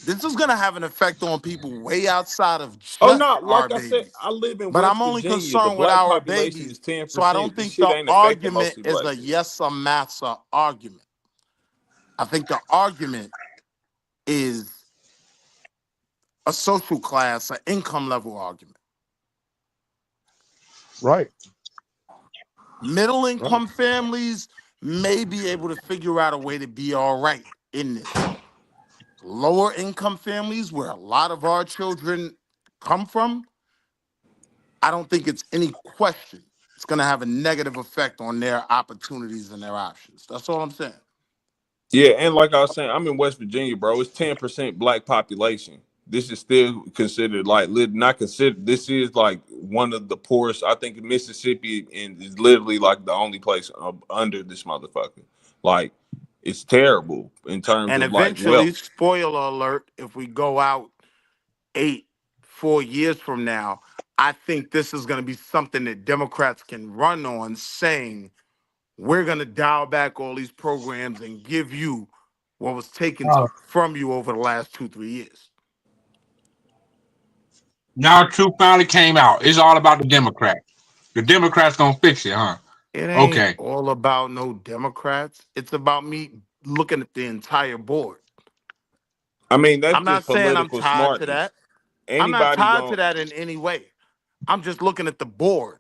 This is going to have an effect on people way outside of Oh just no, our like I said, babies. I live in But West I'm only Virginia. The concerned with black our population is babies. 10%. So I don't This think shit the ain't affecting argument mostly is black a people. yes or massa argument. I think the argument is a social class, an income level argument. Right. Middle Right. income families may be able to figure out a way to be all right in this. Lower income families, where a lot of our children come from, I don't think it's any question it's going to have a negative effect on their opportunities and their options. That's all I'm saying. Yeah, and like I was saying, I'm in West Virginia, bro. It's 10% black population. This is still considered like not considered. This is like one of the poorest. I think Mississippi and is literally like the only place under this motherfucker. Like it's terrible in terms And of like eventually, wealth. spoiler alert, if we go out 4 years from now, I think this is going to be something that Democrats can run on, saying, we're going to dial back all these programs and give you what was taken Oh, from you over the last 2-3 years. now truth finally came out. It's all about the Democrats. The Democrats gonna fix it, huh? It ain't Okay. all about no Democrats. It's about me looking at the entire board. I mean, that's I'm not just saying I'm political tied to smartness. that. I'm not Anybody tied to going that in any way. I'm just looking at the board.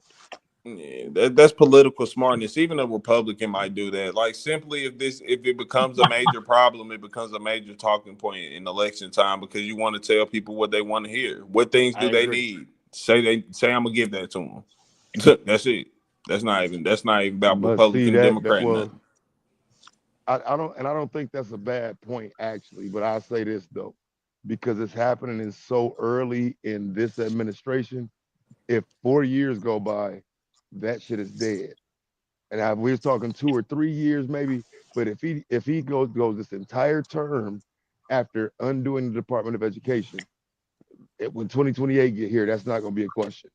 Yeah, that's political smartness. Even a Republican might do that. Like simply, if it becomes a major problem, it becomes a major talking point in election time because you want to tell people what they want to hear. What things I do they agree. need? Say I'm gonna give that to them. That's it. That's not even about But see Republican, that Democrat, well, nothing. I don't think that's a bad point actually. But I'll say this though, because it's happening in so early in this administration. If 4 years go by, that shit is dead. And we was talking 2 or 3 years maybe. But if he goes this entire term after undoing the Department of Education, when 2028 get here, that's not going to be a question.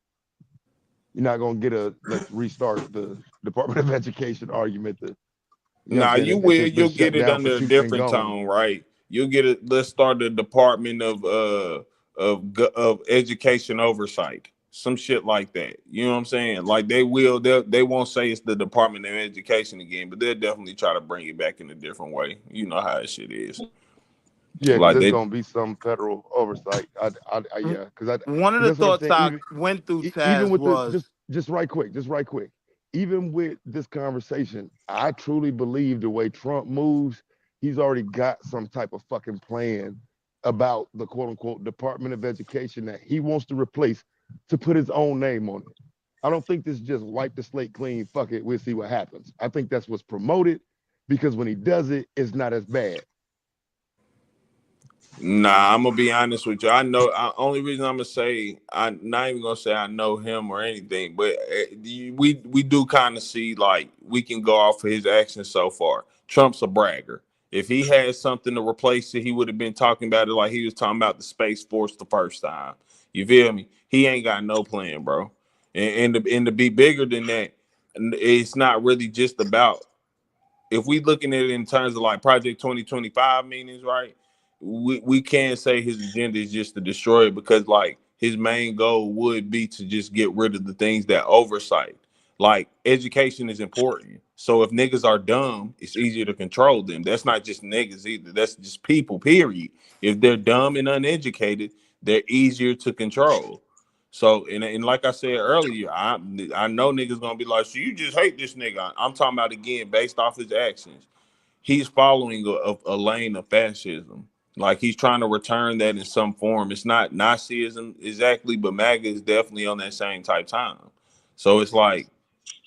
You're not going to get a let's restart the Department of Education argument. You know what I'm Nah, saying? you It's will. just been You'll shut get it down for under a shooting and different gone. tone, right? You'll get it. Let's start the Department of Education Oversight, some shit like that. You know what I'm saying? Like they won't say it's the Department of Education again, but they'll definitely try to bring it back in a different way. You know how that shit is. Yeah, because Like there's they, gonna be some federal oversight. Yeah, One of the because that's what I'm thoughts saying. I went through, Even Taz, with the was just right quick. Even with this conversation, I truly believe the way Trump moves, he's already got some type of fucking plan about the quote unquote Department of Education that he wants to replace to put his own name on it. I don't think this just wipe the slate clean. Fuck it, we'll see what happens. I think that's what's promoted because when he does it, it's not as bad. Nah, I'm gonna be honest with you. Only reason I'm gonna say I'm not even gonna say I know him or anything, but we do kind of see like we can go off of his actions so far. Trump's a bragger. If he had something to replace it, he would have been talking about it like he was talking about the Space Force the first time. You feel me? He ain't got no plan, bro. And to be bigger than that, it's not really just about if we looking at it in terms of like Project 2025 meanings, right? We can't say his agenda is just to destroy it because like his main goal would be to just get rid of the things that oversight. Like education is important. So if niggas are dumb, it's easier to control them. That's not just niggas either. That's just people, period. If they're dumb and uneducated, they're easier to control. So, and like I said earlier, I know niggas gonna be like, so you just hate this nigga. I'm talking about, again, based off his actions. He's following a lane of fascism. Like, he's trying to return that in some form. It's not Nazism exactly, but MAGA is definitely on that same type time. So it's like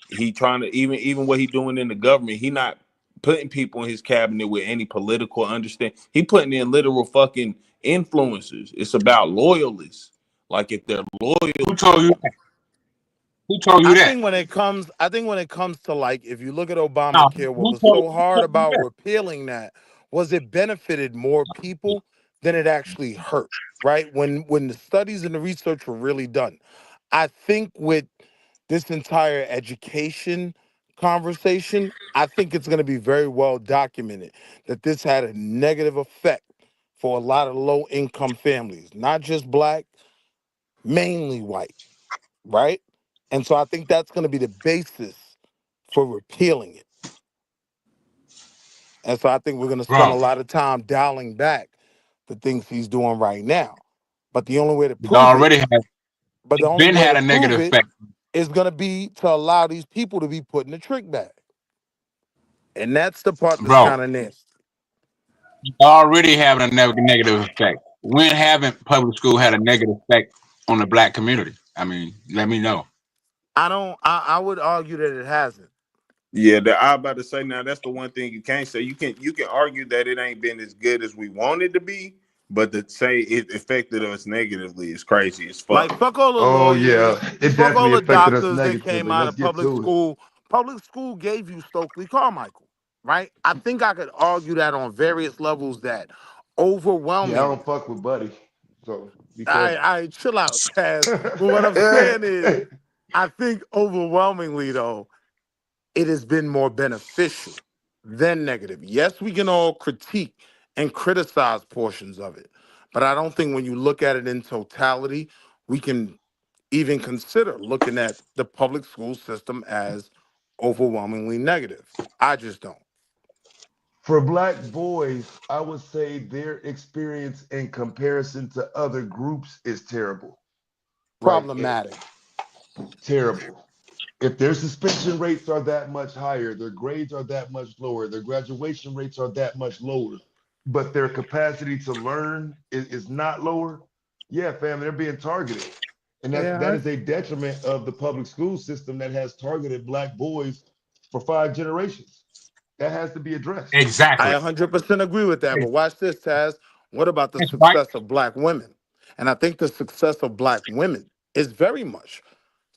he trying to, even what he doing in the government, he not putting people in his cabinet with any political understanding. He putting in literal fucking influencers. It's about loyalists. Like, if they're loyal. Who told you that? Who told you I that? think when it comes, to, like, if you look at No, Obamacare, what who was told, so who hard told you about that? repealing that was it benefited more people than it actually hurt, right? When the studies and the research were really done. I think with this entire education conversation, I think it's going to be very well documented that this had a negative effect for a lot of low income families, not just black, mainly white, right? And so I think that's going to be the basis for repealing it. And so I think we're going to spend a Bro, lot of time dialing back the things he's doing right now. But the only way to it prove it, already has. but the It's only been way had to a prove negative it effect. is going to be to allow these people to be put in the trick bag. And that's the part that's Bro, kind of nasty. it's already having a negative effect. When haven't public school had a negative effect on the black community? I mean, let me know. I would argue that it hasn't. Yeah, I about to say, now that's the one thing you can't say. You can argue that it ain't been as good as we want it to be, but to say it affected us negatively is crazy as fuck. Like, fuck all the Oh lawyers, yeah, it fuck all definitely the affected us doctors that came negatively. out Let's of get public to it. school. Public school gave you Stokely Carmichael, right? I think I could argue that on various levels that Yeah, I overwhelmingly. don't fuck with Buddy, so be careful. I chill out, Taz. But what I'm saying is, I think overwhelmingly, though, it has been more beneficial than negative. Yes, we can all critique and criticize portions of it, but I don't think when you look at it in totality, we can even consider looking at the public school system as overwhelmingly negative. I just don't. For black boys, I would say their experience in comparison to other groups is terrible, right? Problematic. Terrible. If their suspension rates are that much higher, their grades are that much lower, their graduation rates are that much lower, but their capacity to learn is not lower, yeah, fam, they're being targeted. And that Yeah, is a detriment of the public school system that has targeted black boys for 5 generations. That has to be addressed. I Exactly. 100% agree with that. But watch this, Taz. What about the That's right. success of black women? And I think the success of black women is very much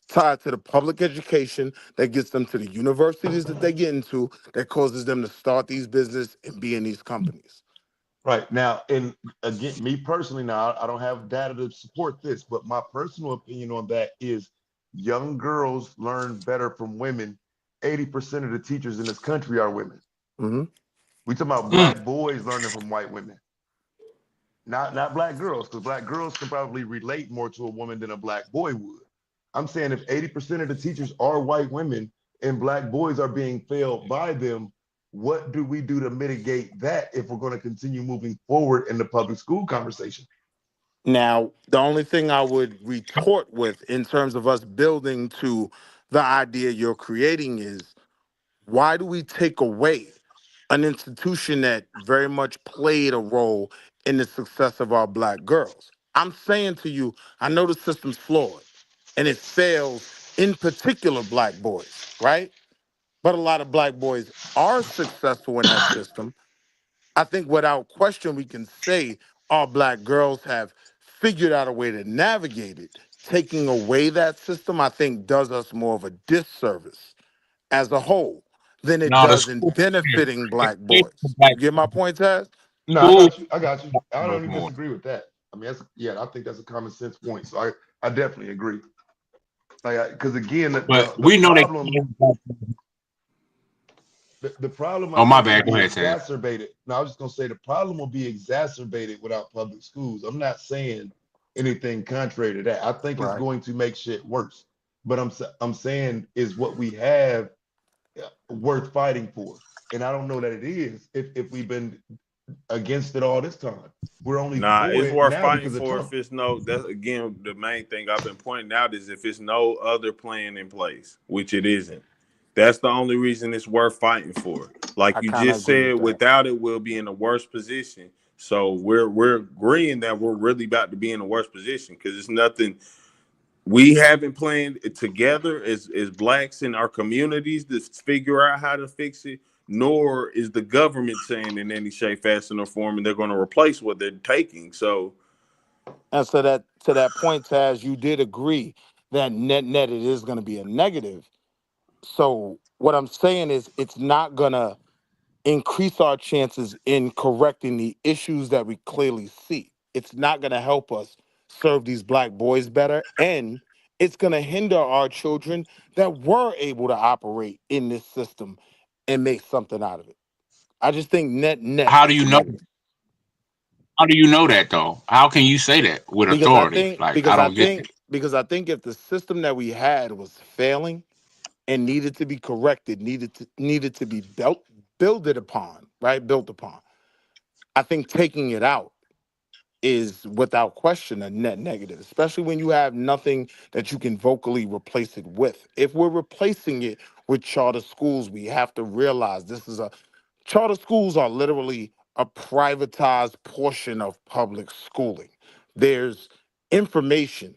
tied to the public education that gets them to the universities that they get into, that causes them to start these business and be in these companies. Right now, and again, me personally, now I don't have data to support this, but my personal opinion on that is young girls learn better from women. 80% of the teachers in this country are women. Mm-hmm. We talking about Mm. black boys learning from white women, not black girls, because black girls can probably relate more to a woman than a black boy would. I'm saying if 80% of the teachers are white women and black boys are being failed by them, what do we do to mitigate that if we're going to continue moving forward in the public school conversation? Now, the only thing I would retort with in terms of us building to the idea you're creating is, why do we take away an institution that very much played a role in the success of our black girls? I'm saying to you, I know the system's flawed and it fails in particular black boys, right? But a lot of black boys are successful in that system. I think without question, we can say our black girls have figured out a way to navigate it. Taking away that system, I think, does us more of a disservice as a whole than it No, the does in school benefiting black education boys. black You get my point, Taz? No, I school got you. I got you. I don't even more. disagree with that. I mean, that's yeah, I think that's a common sense point. So I definitely agree. Like, because again, But the we know they problem the problem I Oh my think will bad. Go be ahead, Ted. exacerbated. No, I was just gonna say the problem will be exacerbated without public schools. I'm not saying anything contrary to that. I think it's Right. going to make shit worse. But I'm saying is what we have worth fighting for, and I don't know that it is if we've been against it all this time. We're only Nah, for it's it worth now fighting because of for Trump. if it's no. That's again the main thing I've been pointing out is if it's no other plan in place, which it isn't. That's the only reason it's worth fighting for. Like I you kind of just agree with said, that. without it, we'll be in a worse position. So we're agreeing that we're really about to be in a worse position because it's nothing we haven't planned it together as blacks in our communities to figure out how to fix it. Nor is the government saying in any shape, fashion, or form, and they're going to replace what they're taking. So And so that to that point, Taz, you did agree that net it is going to be a negative. So what I'm saying is it's not going to increase our chances in correcting the issues that we clearly see. It's not going to help us serve these black boys better, and it's going to hinder our children that were able to operate in this system and make something out of it. I just think net How do it's you a know? negative. How do you know that though? How can you say that with Because I authority? think Like I because I don't get think because I think if the system that we had was failing and needed to be corrected, needed to be builded upon, right? Built upon. I think taking it out is without question a net negative, especially when you have nothing that you can vocally replace it with. If we're replacing it with charter schools, we have to realize this is a charter schools are literally a privatized portion of public schooling. There's information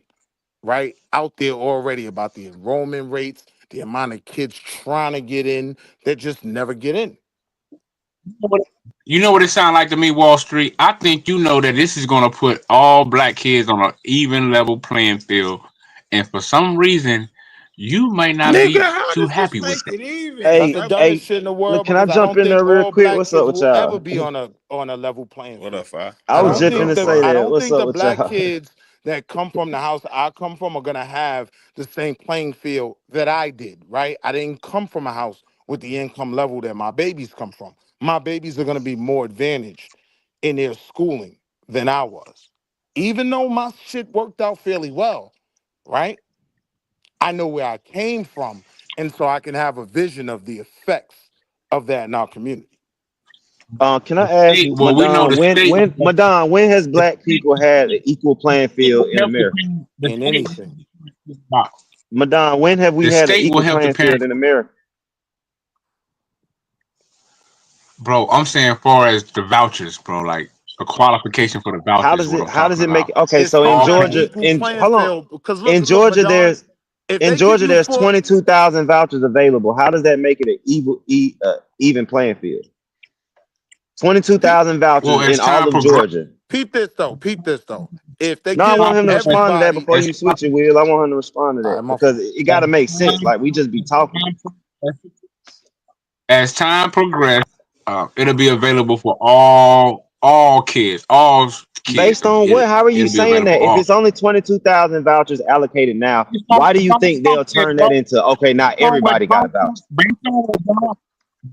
right out there already about the enrollment rates, the amount of kids trying to get in that just never get in. you know what it sounds like to me, Wall Street? I think you know that this is gonna put all black kids on an even level playing field. And for some reason, you might not nigga, be how too does this happy with make that. it even, That's Hey, the brother? dumbest hey, shit in the look, world can I because I jump don't in think there real all quick? black What's up kids with will ever y'all? be on a level playing What up, field. Fi? I I was What don't up, just think though, finna the say Fi? I that. don't What's think up the with black y'all? kids that come from the house I come from are gonna have the same playing field that I did, right? I didn't come from a house with the income level that my babies come from. My babies are gonna be more advantaged in their schooling than I was. Even though my shit worked out fairly well, right? I know where I came from, and so I can have a vision of the effects of that in our community. Can I The ask state, well, we know Madon the state, Madon, when has the black state, people had an equal playing the state field will in help the America? parents. In anything. Madon, when have we The had an state will equal help the playing field parents, in America? bro. I'm saying, far as the vouchers, bro, like a qualification for the How vouchers. does What it I'm how does talking it make about. it? Okay, It's so still in All not an parents. Georgia, equal in playing hold on, field because in look, Georgia Madon, there's if in they give Georgia you there's four, 22,000 vouchers available. How does that make it an even playing field? peep, 22,000 Well, vouchers as in all time of progresses, Georgia. peep this though. If they No, I give want him to respond to that everybody, before as you switch it, Will. I want him to respond to all that right, my because fault. it got to make sense. Like we just be talking. as time progresses, it'll be available for all kids, all kids. Based on what? How are you It'll be saying available that? for If all. it's only 22,000 vouchers allocated now, Based on why do you what think Trump they'll said, turn that bro. into okay? Not Based on what everybody got a Trump voucher.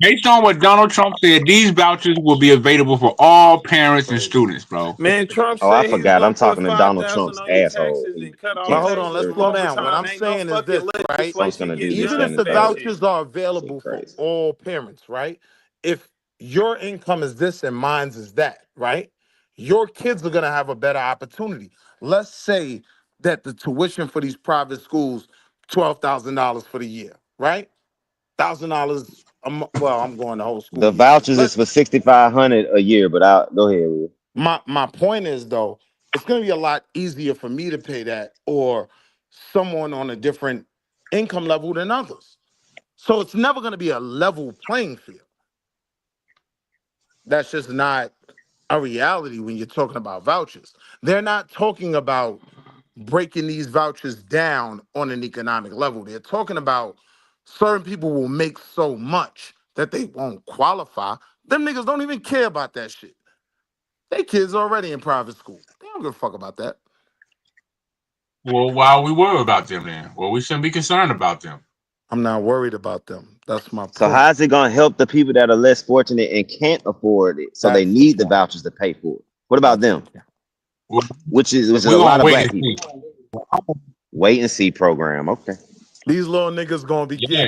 based on what Donald Trump said, these vouchers will be available for all parents and Crazy. students, bro. Man, Trump Oh, I said he's forgot. I'm gonna put talking to Donald 5,000 Trump's on your asshole. taxes and cut But off hold on, taxes let's from slow down. What overtime. I'm Ain't no saying is fucking this, right? Trump's legislation gonna do getting this, Even done that, if and with the the that third. shit. vouchers are Shit, available for crazy. all parents, right? If your income is this and mine's is that, right? Your kids are gonna have a better opportunity. Let's say that the tuition for these private schools, $12,000 for the year, right? $1,000 a month. Well, I'm going the whole The school year. vouchers is Let's for 6,500 a year, but I go ahead, Will. my point is though, it's gonna be a lot easier for me to pay that or someone on a different income level than others. So it's never gonna be a level playing field. That's just not a reality when you're talking about vouchers. They're not talking about breaking these vouchers down on an economic level. They're talking about certain people will make so much that they won't qualify. Them niggas don't even care about that shit. They kids already in private school. They don't give a fuck about that. Well, why are we worried about them then? Well, we shouldn't be concerned about them. I'm not worried about them. That's my So point. how's it gonna help the people that are less fortunate and can't afford it? So they That's the need the point. vouchers to pay for it. What about That's the them? point. Well, Which is a we're lot gonna of wait black and people. see. Wait and see program. Okay. These little niggas gonna be Yeah. getting